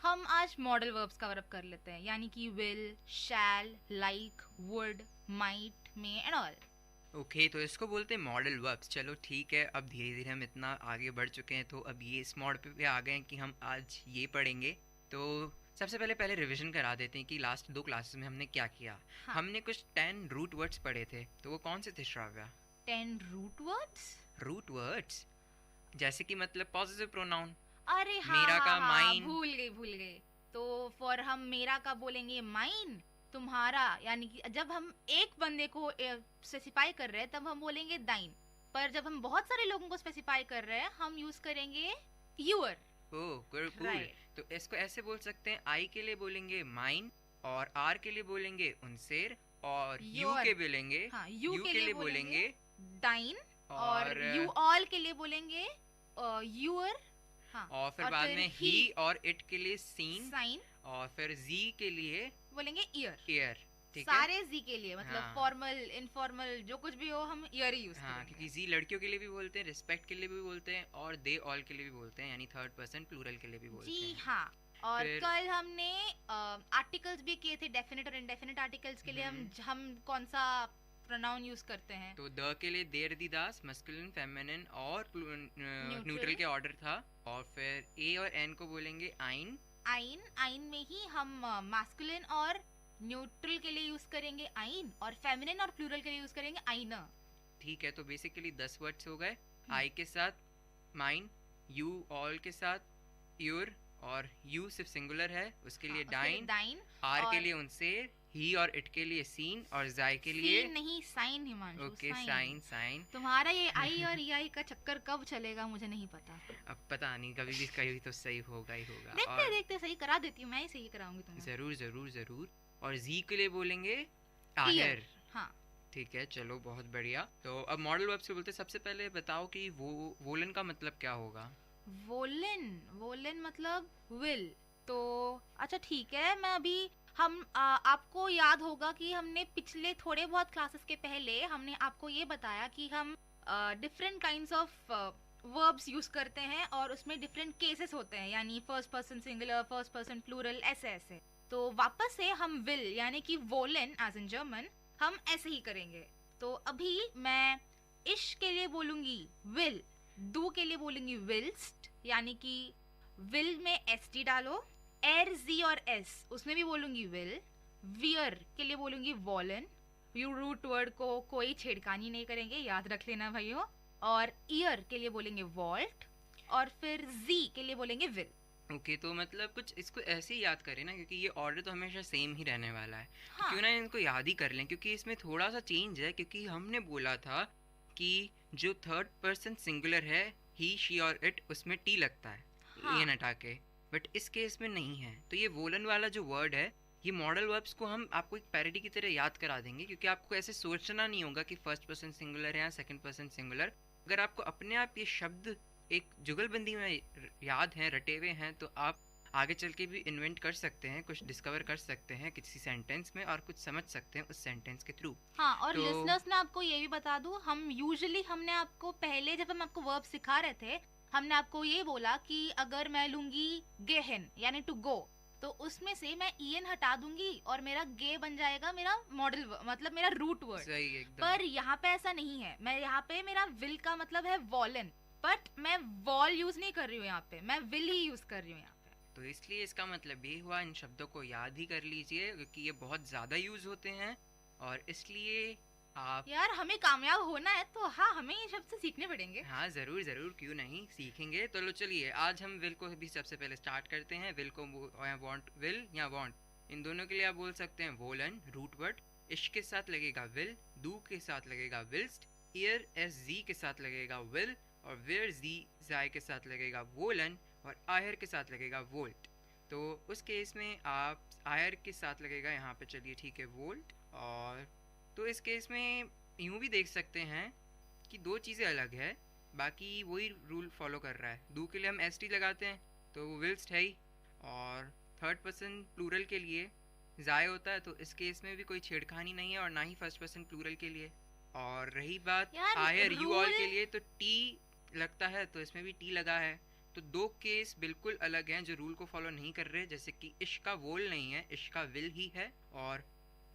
हम आज मॉडल वर्ब्स कवर अप कर लेते हैं, यानी कि will, shall, like, would, might, may and all. Okay, तो इसको बोलते हैं मॉडल वर्ब्स। चलो ठीक है, अब धीरे धीरे हम इतना आगे बढ़ चुके हैं तो अब ये इस मॉड पे आ गए हैं कि हम आज ये पढ़ेंगे। तो सबसे पहले रिवीजन करा देते हैं कि लास्ट 2 क्लासेस में हमने क्या किया। हाँ। हमने कुछ 10 रूट वर्ड्स पढ़े थे, तो वो कौन से थे Shravya? 10 root words? Root words जैसे कि मतलब पॉजिटिव प्रोनाउन। अरे हाँ, मेरा का, हाँ, माइन। भूल गए। तो फॉर हम मेरा का बोलेंगे माइन, तुम्हारा, यानी कि जब हम एक बंदे को स्पेसिफाई कर रहे हैं तब हम बोलेंगे दाइन, पर जब हम बहुत सारे लोगों को स्पेसिफाई कर रहे हैं हम यूज करेंगे यूर। कूल। तो इसको ऐसे बोल सकते हैं, आई के लिए बोलेंगे माइन, और आर के लिए बोलेंगे उनसेर, और यू के बोलेंगे, यू के लिए बोलेंगे दाइन, और यू ऑल के लिए बोलेंगे यूर। और फिर बाद में ही और इट के लिए साइन, और फिर जी के लिए बोलेंगे ईयर। सारे जी के लिए मतलब फॉर्मल, इनफॉर्मल, जो कुछ भी हो हम ईयर ही यूज करेंगे। क्योंकि जी लड़कियों के लिए भी बोलते हैं, रिस्पेक्ट के लिए भी बोलते हैं, और दे ऑल के लिए भी बोलते हैं, यानी 3rd पर्सन प्लूरल के लिए भी बोलते हैं। जी हाँ। और कल हमने आर्टिकल्स भी किए थे, डेफिनेट और इंडेफिनेट आर्टिकल्स के लिए हम कौन सा प्रोनाउन यूज करते हैं। तो द के लिए देर दी दास, मस्कुलिन, फेमिनिन और न्यूट्रल के ऑर्डर था। और फिर ए और एन को बोलेंगे आइन में ही हम मास्कुलिन और न्यूट्रल के लिए यूज करेंगे आइन, और फेमिनिन और प्लूरल के लिए यूज करेंगे आइना। ठीक है, तो बेसिकली 10 वर्ड्स हो गए। आई के साथ माइन, यू ऑल के साथ यूर, और यू सिर्फ सिंगुलर है उसके लिए डाइन, आर के लिए उनसेर, ही और इट के लिए सीन, और जाय के लिए नहीं साइन। Himanshu, okay, sign. तुम्हारा ये आई और ई का चक्कर कब चलेगा मुझे नहीं पता। अब पता नहीं, कभी तो सही होगा ही होगा। देखते सही करा देती हूँ, मैं ही सही कराऊंगी तुम्हें। जरूर। और जी के लिए बोलेंगे ईयर। हाँ ठीक है, चलो बहुत बढ़िया। तो अब मॉडल वर्ब से बोलते, सबसे पहले बताओ कि वोलन का मतलब क्या होगा? वोलन मतलब विल। तो अच्छा ठीक है, मैं अभी आपको याद होगा कि हमने पिछले थोड़े बहुत क्लासेस के पहले हमने आपको ये बताया कि हम different kinds of verbs use करते हैं और उसमें डिफरेंट केसेस होते हैं, यानी first person singular, first person plural, ऐसे। तो वापस से हम विल यानी कि वोलन एज इन जर्मन हम ऐसे ही करेंगे। तो अभी मैं इश के लिए बोलूंगी विल, डू के लिए बोलूंगी विल्स्ट, यानी कि विल में एस टी डालो, एर, जी और एस उसमें भी बोलूंगी विल। वियर के लिए बोलूंगी वॉलन, यू रूट वर्ड को कोई छेड़खानी नहीं करेंगे, याद रख लेना भाइयों। और ईयर के लिए बोलेंगे वॉल्ट, और फिर जी के लिए बोलेंगे विल। ओके, तो मतलब कुछ इसको ऐसे ही याद करें ना, क्योंकि ये ऑर्डर तो हमेशा सेम ही रहने वाला है। हाँ। तो क्यों ना इनको याद ही कर लें, क्योंकि इसमें थोड़ा सा चेंज है, क्योंकि हमने बोला था कि जो 3rd पर्सन सिंगुलर है ही, शी और इट, उसमें टी लगता है। हाँ। ये हटा के बट इस केस में नहीं है। तो ये वोलन वाला जो वर्ड है, ये मॉडल वर्ब्स को हम आपको एक पैरोडी की तरह याद करा देंगे, क्योंकि आपको ऐसे सोचना नहीं होगा कि फर्स्ट पर्सन सिंगुलर है या सेकंड पर्सन सिंगुलर। अगर आपको अपने आप ये शब्द एक जुगलबंदी में याद हैं, रटे हुए हैं, तो आप आगे चल के भी इन्वेंट कर सकते हैं, कुछ डिस्कवर कर सकते हैं किसी सेंटेंस में और कुछ समझ सकते हैं उस सेंटेंस के थ्रू। हाँ, और लिसनर्स में आपको ये भी बता दूं, हमने आपको पहले जब हम आपको वर्ब सिखा रहे थे, हमने आपको ये बोला कि अगर मैं लूंगी गेहन यानी टू गो, तो उसमें से मैं ईएन हटा दूंगी और मेरा गे बन जाएगा मेरा मॉडल, मतलब मेरा रूट वर्ड। सही, एकदम। पर यहाँ पे ऐसा नहीं है। मैं यहाँ पे मेरा विल का मतलब है वॉलन, बट मैं वॉल यूज नहीं कर रही हूँ यहाँ पे, मैं विल ही यूज कर रही हूँ यहाँ पे। तो इसलिए इसका मतलब ये हुआ, इन शब्दों को याद ही कर लीजिए क्योंकि ये बहुत ज्यादा यूज होते हैं, और इसलिए आप यार हमें कामयाब होना है तो हाँ, हमें ये शब्द सीखने पड़ेंगे। हाँ, जरूर जरूर, क्यों नहीं, सीखेंगे। तो लो चलिए, आज हम विल को भी सबसे पहले स्टार्ट करते हैं। विल को वांट, विल या वांट, इन दोनों के लिए आप बोल सकते हैं वोलन, रूट वर्ड। इश्क के साथ लगेगा विल, दू के साथ लगेगा विल्स्ट, ईयर एस जी के साथ लगेगा विल, और वेयर जी जाय के साथ लगेगा वोलन, और आयर के साथ लगेगा वोल्ट। तो उस केस में आप आयर के साथ लगेगा यहाँ पे, चलिए ठीक है, वोल्ट। और तो इस केस में यूँ भी देख सकते हैं कि दो चीज़ें अलग है, बाकी वही रूल फॉलो कर रहा है। दू के लिए हम एस टी लगाते हैं तो विल्स्ट है ही, और थर्ड पर्सन प्लूरल के लिए जाय होता है, तो इस केस में भी कोई छेड़खानी नहीं है, और ना ही फर्स्ट पर्सन प्लूरल के लिए। और रही बात आयर यू ऑल के लिए, तो टी लगता है, तो इसमें भी टी लगा है। तो दो केस बिल्कुल अलग हैं जो रूल को फॉलो नहीं कर रहे, जैसे कि इश्क का वोल नहीं है, इश्क का विल ही है, और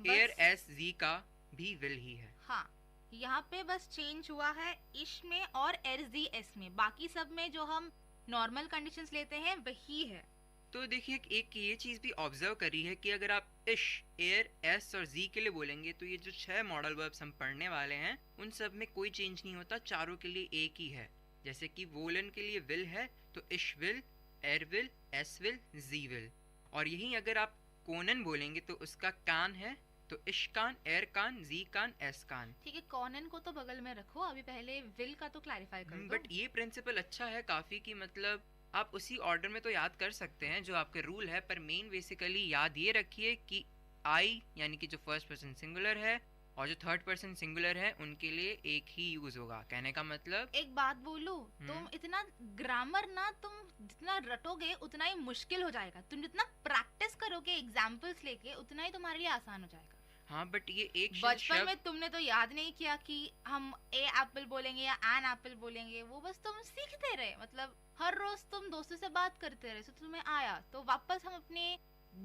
एयर एस जी का भी विल ही है। हाँ, यहाँ पे बस चेंज हुआ है इश में और एस जी एस में, बाकी सब में जो हम नॉर्मल कंडीशंस लेते हैं वही है। तो देखिए, एक ये चीज़ भी ऑब्जर्व करी है कि अगर आप इश, एयर, एस और जी के लिए बोलेंगे, तो ये जो 6 मॉडल वर्ब्स हम पढ़ने वाले हैं उन सब में कोई चेंज नहीं होता, चारों के लिए एक ही है। जैसे कि वोलन के लिए विल है तो इश विल, एयर विल, एस विल, जी विल। और यही अगर आप कोनन बोलेंगे तो उसका कान है, तो इश कान, एयर कान, जी कान, एस कान। ठीक है, कॉनन को तो बगल में रखो, अभी पहले विल का तो क्लैरिफाई कर दो। बट ये प्रिंसिपल अच्छा है काफ़ी, कि मतलब आप उसी ऑर्डर में तो याद कर सकते हैं जो आपके रूल है, पर मेन बेसिकली याद ये रखिए कि आई यानी कि जो फर्स्ट पर्सन सिंगुलर है और जो थर्ड पर्सन सिंगुलर है उनके लिए एक ही यूज होगा। कहने का मतलब, एक बात बोलूं, तुम इतना ग्रामर ना तुम जितना रटोगे उतना ही मुश्किल हो जाएगा, तुम जितना प्रैक्टिस करोगे एग्जाम्पल्स लेके उतना ही तुम्हारे लिए आसान हो जाएगा। हाँ, बट ये एक बचपन में तुमने तो याद नहीं किया कि हम ए एप्पल बोलेंगे या एन एप्पल बोलेंगे, वो बस तुम सीखते रहे, मतलब हर रोज तुम दोस्तों से बात करते रहे, तो तुम्हें आया, तो वापस हम अपने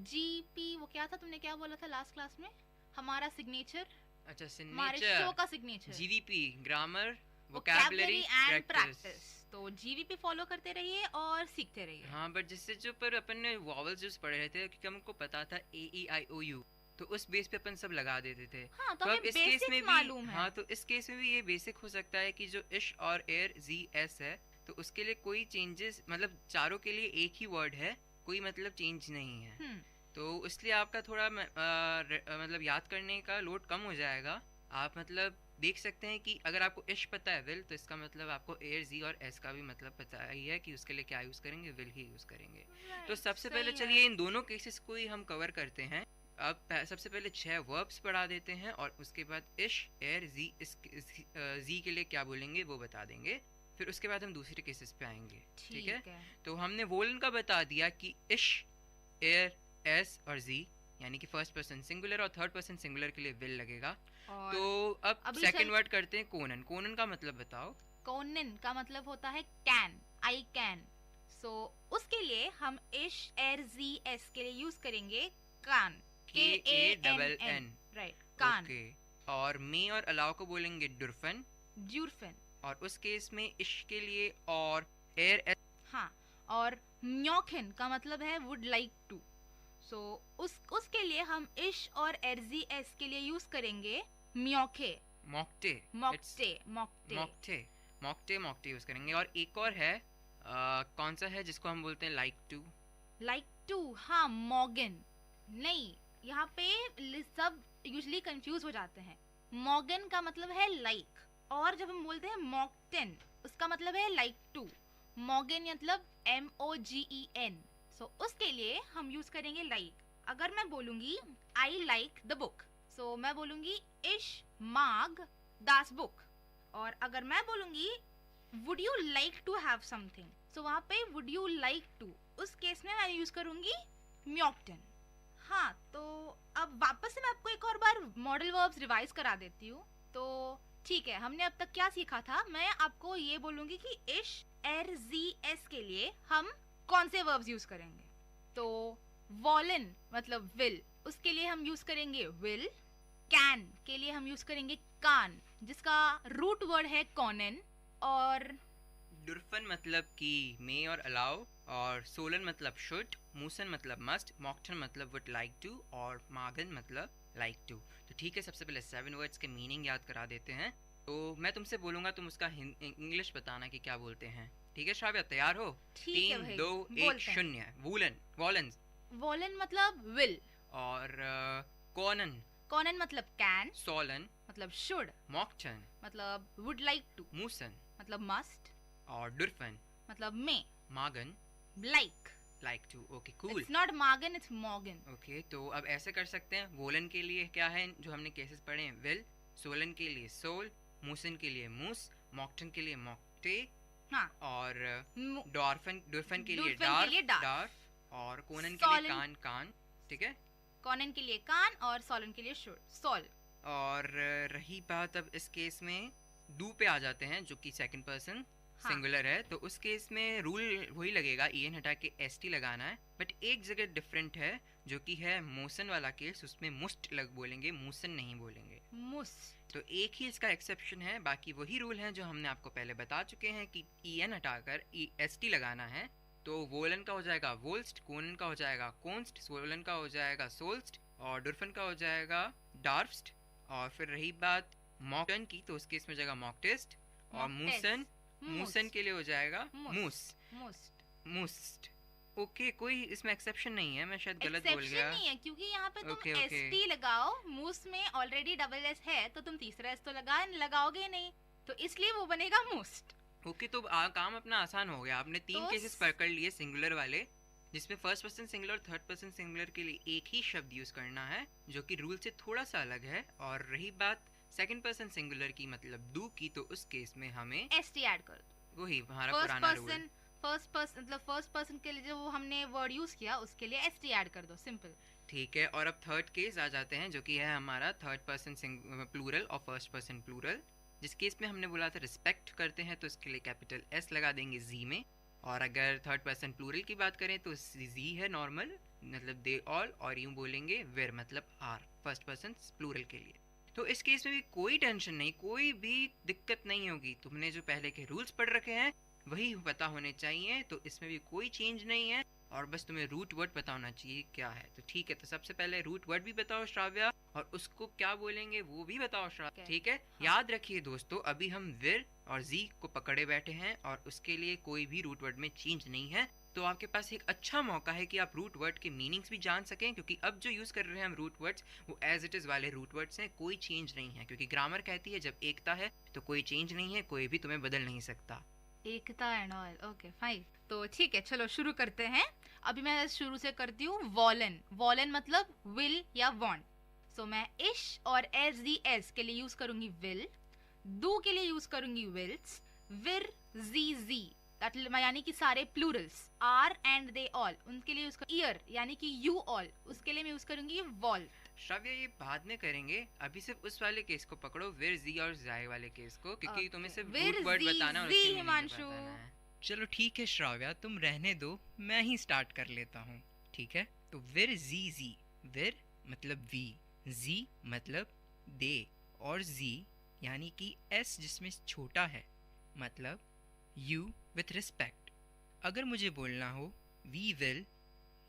जीपी, वो क्या था, तुमने क्या बोला था लास्ट क्लास में, हमारा सिग्नेचर, अच्छा, हमारे शो का signature, GVP, grammar, vocabulary and practice. तो जीवीपी फॉलो करते रहिए और सीखते रहिए। हाँ, बट जिससे जो पर अपन ने वॉवल्स जो पढ़े रहे थे, क्योंकि हमको पता था ए ई आई ओ यू, तो उस बेस पे अपन सब लगा देते थे। हाँ, तो अब इस केस में भी, हाँ, तो इस केस में भी ये बेसिक हो सकता है कि जो इश और एयर जी एस है, तो उसके लिए कोई चेंजेस, मतलब चारों के लिए एक ही वर्ड है, कोई मतलब चेंज नहीं है। तो इसलिए आपका थोड़ा मतलब याद करने का लोड कम हो जाएगा। आप मतलब देख सकते हैं कि अगर आपको इश पता है विल, तो इसका मतलब आपको एयर जी और एस का भी मतलब पता ही है कि उसके लिए क्या यूज करेंगे, विल ही यूज करेंगे। तो सबसे पहले चलिए इन दोनों केसेस को ही हम कवर करते हैं। अब सबसे पहले 6 वर्ब्स पढ़ा देते हैं, और उसके बाद इश, एयर, जी, जी के लिए क्या बोलेंगे वो बता देंगे, फिर उसके बाद हम दूसरे केसेस पे आएंगे। ठीक है? तो हमने वोलन का बता दिया कि इश, एयर, एस और जी, यानी कि फर्स्ट पर्सन सिंगुलर और थर्ड पर्सन सिंगुलर के लिए विल लगेगा। तो अब सेकंड वर्ड करते हैं कोनन। कोनन का मतलब बताओ। कोनन का मतलब होता है कैन, आई कैन। सो उसके लिए हम इश, एयर, जी, एस के लिए यूज करेंगे कान, KANN, राइट, कान। ओके। और मे और अलाउ को बोलेंगे डुरफन, ड्यूरफन। और उस केस में इश के लिए और एयर, हाँ, और म्योखन का मतलब है वुड लाइक टू। सो उसके लिए हम इश और एरजीएस के लिए यूज करेंगे म्योखे, मॉकटे, मॉकटे, मॉकटे, मॉकटे, मॉकटे, मॉकटे यूज करेंगे। और एक और है, कौन सा है जिसको हम बोलते हैं लाइक टू? लाइक टू, हाँ, मॉगन। नहीं, यहाँ पे सब यूजुअली कंफ्यूज हो जाते हैं। मॉगन का मतलब है लाइक, और जब हम बोलते हैं मॉकटेन उसका मतलब है लाइक टू। मॉगन मतलब MOGEN, सो उसके लिए हम यूज करेंगे लाइक। अगर मैं बोलूंगी आई लाइक द बुक, सो मैं बोलूंगी इश माग दास बुक। और अगर मैं बोलूंगी would you like to have something, so वहां पे वुड यू लाइक टू, उस केस में मैं यूज करूंगी म्योक्टन। हाँ, तो अब वापस से मैं आपको एक और बार मॉडल वर्ब्स रिवाइज करा देती हूँ। तो ठीक है, हमने अब तक क्या सीखा था, मैं आपको ये बोलूंगी कि इश एर जी एस के लिए हम कौन से वर्ब्स यूज करेंगे। तो वॉलन मतलब विल, उसके लिए हम यूज करेंगे विल। कैन के लिए हम यूज करेंगे कान, जिसका रूट वर्ड है कॉनन। और डुर्फन मतलब कि मे और अलाउ, और सोलन मतलब शुड, मूसन मतलब मस्ट, मॉक्टन मतलब वुड लाइक टू, और मागन मतलब लाइक टू। तो ठीक है, सबसे पहले 7 वर्ड्स के मीनिंग याद करा देते हैं। तो मैं तुमसे बोलूंगा, तुम उसका इंग्लिश बताना कि क्या बोलते हैं। ठीक है श्राव्या, तैयार हो? ठीक है 3 भाई, 2 1 बोलते हैं। 0। वूलन वॉलन वॉलन मतलब विल, और कॉनन कॉनन मतलब कैन, सोलन मतलब शुड, मॉक्टन मतलब वुड लाइक टू, मूसन मतलब मस्ट, और डुर्फन मतलब मे, मागन like to. Okay cool. It's not मागन, इट्स मॉगन। ओके, तो अब ऐसे कर सकते हैं। वोलन के लिए क्या है जो हमने केसेस पढ़े हैं, विल। सोलन के लिए सोल, मूसन के लिए मूस, मॉक्टन के लिए मॉक्टे, हाँ, और डॉर्फन के लिए डार्फ, और कोनन के लिए सोलन। कान। ठीक है, कॉनन के लिए कान और सोलन के लिए शुड, सोल। और रही बात अब इस केस में डू पे आ जाते हैं, जो कि सेकंड पर्सन सिंगुलर है। तो उस केस में रूल वही लगेगा, ईएन हटा के एसटी लगाना है। बट एक जगह डिफरेंट है, जो कि है मोसन वाला केस, उसमें मुस्ट लग बोलेंगे, मूसन नहीं बोलेंगे। मुस्ट। तो एक ही इसका एक्सेप्शन है, बाकी वही रूल हैं जो हमने आपको पहले बता चुके हैं कि ईएन हटाकर एसटी लगाना है। तो वोलन का हो जाएगा वोल्स्ट, कोनन का हो जाएगा कोन्स्ट, सोलन का हो जाएगा सोल्स्ट, और डुर्फन का हो जाएगा डार्फ्स्ट। और फिर रही बात मॉक्टन की, तो उस केस में हो जाएगा मॉक्टेस्ट, और मूसन के लिए हो जाएगा मूस्ट। ओके, कोई इसमें एक्सेप्शन नहीं है, मैं शायद गलत बोल गया। नहीं है, क्योंकि यहाँ पे तुम ओके। एसटी लगाओ, मूस में ऑलरेडी डबल एस है, तो तुम तीसरा एस तो लगाओगे नहीं, तो इसलिए वो बनेगा मूस्ट। ओके, तो काम अपना आसान हो गया। आपने 3 केसेस पकड़ लिए सिंगुलर वाले, जिसमें फर्स्ट पर्सन सिंगुलर और थर्ड पर्सन सिंगुलर के लिए एक ही शब्द यूज करना है, जो कि रूल से थोड़ा सा अलग है। और रही बात सेकंड पर्सन सिंगुलर की, मतलब डू की, तो उस केस में हमें एसटी ऐड कर दो। वही हमारा पुराना रूल। फर्स्ट पर्सन के लिए जो हमने वर्ड यूज किया, उसके लिए एसटी ऐड कर दो, सिंपल। ठीक है, और अब थर्ड केस आ जाते हैं, जो कि है हमारा थर्ड पर्सन प्लूरल और फर्स्ट पर्सन प्लूरल। जिस केस में हमने बोला था रिस्पेक्ट करते हैं, तो इसके लिए कैपिटल एस लगा देंगे जी में। और अगर थर्ड पर्सन प्लूरल की बात करें तो जी है नॉर्मल, मतलब दे ऑल, और यूं बोलेंगे वेर मतलब आर, फर्स्ट पर्सन प्लूरल के लिए। तो इस केस में भी कोई टेंशन नहीं, कोई भी दिक्कत नहीं होगी। तुमने जो पहले के रूल्स पढ़ रखे हैं वही पता होने चाहिए, तो इसमें भी कोई चेंज नहीं है। और बस तुम्हें रूट वर्ड पता होना चाहिए क्या है। तो ठीक है, तो सबसे पहले रूट वर्ड भी बताओ श्राव्या, और उसको क्या बोलेंगे वो भी बताओ श्राव्या। ठीक है, याद रखिए दोस्तों, अभी हम विर और जी को पकड़े बैठे हैं, और उसके लिए कोई भी रूट वर्ड में चेंज नहीं है। तो आपके पास एक अच्छा मौका है कि आप रूट वर्ड के मीनिंग्स भी जान सकें, क्योंकि अब जो यूज कर रहे हैं हम रूट वर्ड्स, वो एज इट इज वाले रूट वर्ड्स हैं, कोई चेंज नहीं है। क्योंकि ग्रामर कहती है जब एकता है तो कोई चेंज नहीं है, कोई भी तुम्हें बदल नहीं सकता। एकता एंड ऑल, ओके फाइन। तो ठीक है, चलो शुरू करते हैं। अभी मैं शुरू से करती हूँ। वॉलन, वॉलन मतलब विल या वांट। सो मैं इश और एस दी एस के लिए यूज करूंगी विल, डू के लिए यूज करूंगी विल्स, विर जी जी यानी कि सारे plurals, are and they all उनके लिए यूज कर, ईयर यानी कि यू ऑल उसके लिए मैं यूज करूंगी वॉल। श्राव्या, ये बाद में करेंगे, अभी सिर्फ उस वाले केस को पकड़ो, विर जी और जाय वाले केस को, क्योंकि तुम्हें सिर्फ रूट वर्ड बताना और उसकी मीनिंग बताना है। चलो ठीक है श्राव्या, तुम रहने दो, मैं ही स्टार्ट कर लेता हूँ। ठीक है, तो विर जी जी, विर मतलब वी, जी मतलब दे, और जी यानी कि एस जिसमें छोटा है, मतलब यू विथ रिस्पेक्ट। अगर मुझे बोलना हो वी विल,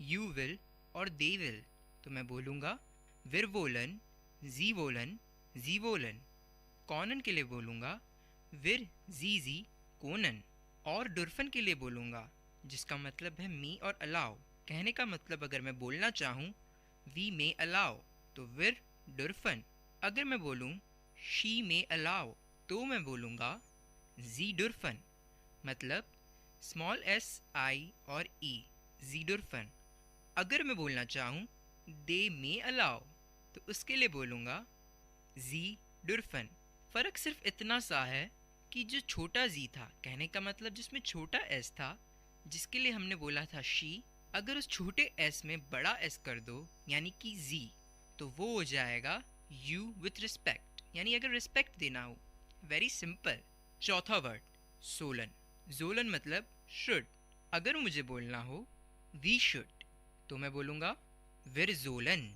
यू विल और दे विल, तो मैं बोलूँगा विर वोलन, जी वोलन, जी वोलन। कॉनन के लिए बोलूँगा विर जी जी कोनन। और डुर्फन के लिए बोलूँगा, जिसका मतलब है मी और अलाउ। कहने का मतलब अगर मैं बोलना चाहूँ वी मे अलाउ, तो विर डुर्फन। अगर मैं बोलूँ शी मे अलाउ, तो मैं बोलूँगा जी डुर्फन, मतलब स्मॉल एस आई और ई, जी डुरफन। अगर मैं बोलना चाहूँ दे मे अलाउ तो उसके लिए बोलूँगा जी डुरफन। फ़र्क सिर्फ इतना सा है कि जो छोटा जी था, कहने का मतलब जिसमें छोटा एस था, जिसके लिए हमने बोला था शी, अगर उस छोटे एस में बड़ा एस कर दो यानी कि जी, तो वो हो जाएगा यू विथ रिस्पेक्ट, यानी अगर रिस्पेक्ट देना हो। Very simple. चौथा वर्ड सोलन। जोलन मतलब शुड। अगर मुझे बोलना हो वी शुड तो मैं बोलूँगा विर जोलन।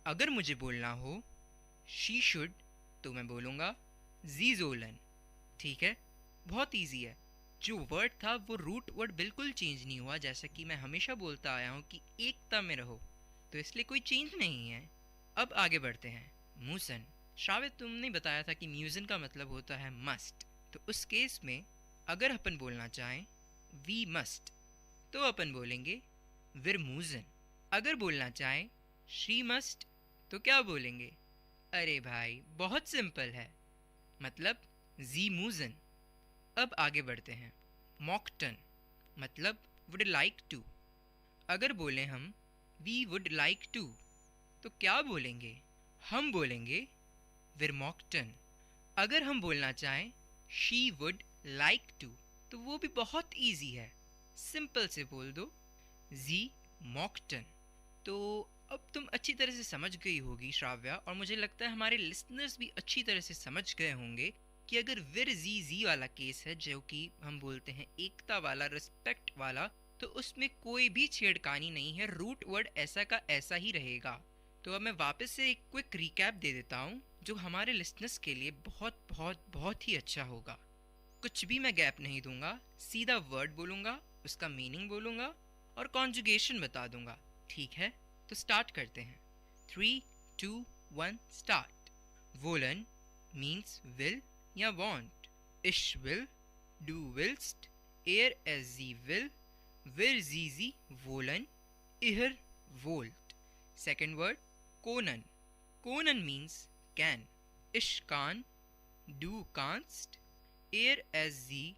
अगर मुझे बोलना हो शी शुड तो मैं बोलूँगा जी जोलन। ठीक है, बहुत इजी है। जो वर्ड था वो रूट वर्ड बिल्कुल चेंज नहीं हुआ, जैसा कि मैं हमेशा बोलता आया हूँ कि एकता में रहो, तो इसलिए कोई चेंज नहीं है। अब आगे बढ़ते हैं। मूसन। श्रावित, तुमने बताया था कि म्यूजन का मतलब होता है मस्ट, तो उस केस में अगर अपन बोलना चाहें वी मस्ट तो अपन बोलेंगे विर मूजन। अगर बोलना चाहें शी मस्ट तो क्या बोलेंगे? अरे भाई बहुत सिंपल है, मतलब जी मूजन। अब आगे बढ़ते हैं। मॉकटन मतलब वुड लाइक टू। अगर बोलें हम वी वुड लाइक टू तो क्या बोलेंगे? हम बोलेंगे विर मॉकटन। अगर हम बोलना चाहें शी वुड लाइक टू तो वो भी बहुत इजी है, सिंपल से बोल दो जी मॉकटन। तो अब तुम अच्छी तरह से समझ गई होगी श्राव्या, और मुझे लगता है हमारे लिसनर्स भी अच्छी तरह से समझ गए होंगे कि अगर विर जी वाला केस है, जो कि हम बोलते हैं एकता वाला, रिस्पेक्ट वाला, तो उसमें कोई भी छेड़खानी नहीं है, रूट वर्ड ऐसा का ऐसा ही रहेगा। तो अब मैं वापस से एक क्विक रिकैप दे देता हूँ जो हमारे लिसनर्स के लिए बहुत बहुत बहुत ही अच्छा होगा। कुछ भी मैं गैप नहीं दूंगा, सीधा वर्ड बोलूँगा, उसका मीनिंग बोलूँगा और कॉन्जुगेशन बता दूंगा। ठीक है, तो स्टार्ट करते हैं। 3, 2, 1 स्टार्ट। वोलन मीन्स विल या वांट। इश विल, डू विल्स्ट, एयर एस जी विल, विर जी वोलन, इहर वोल्ट। सेकेंड वर्ड कोनन। कोनन मीन्स कैन। इश कान, डू कांस्ट, एयर एस जी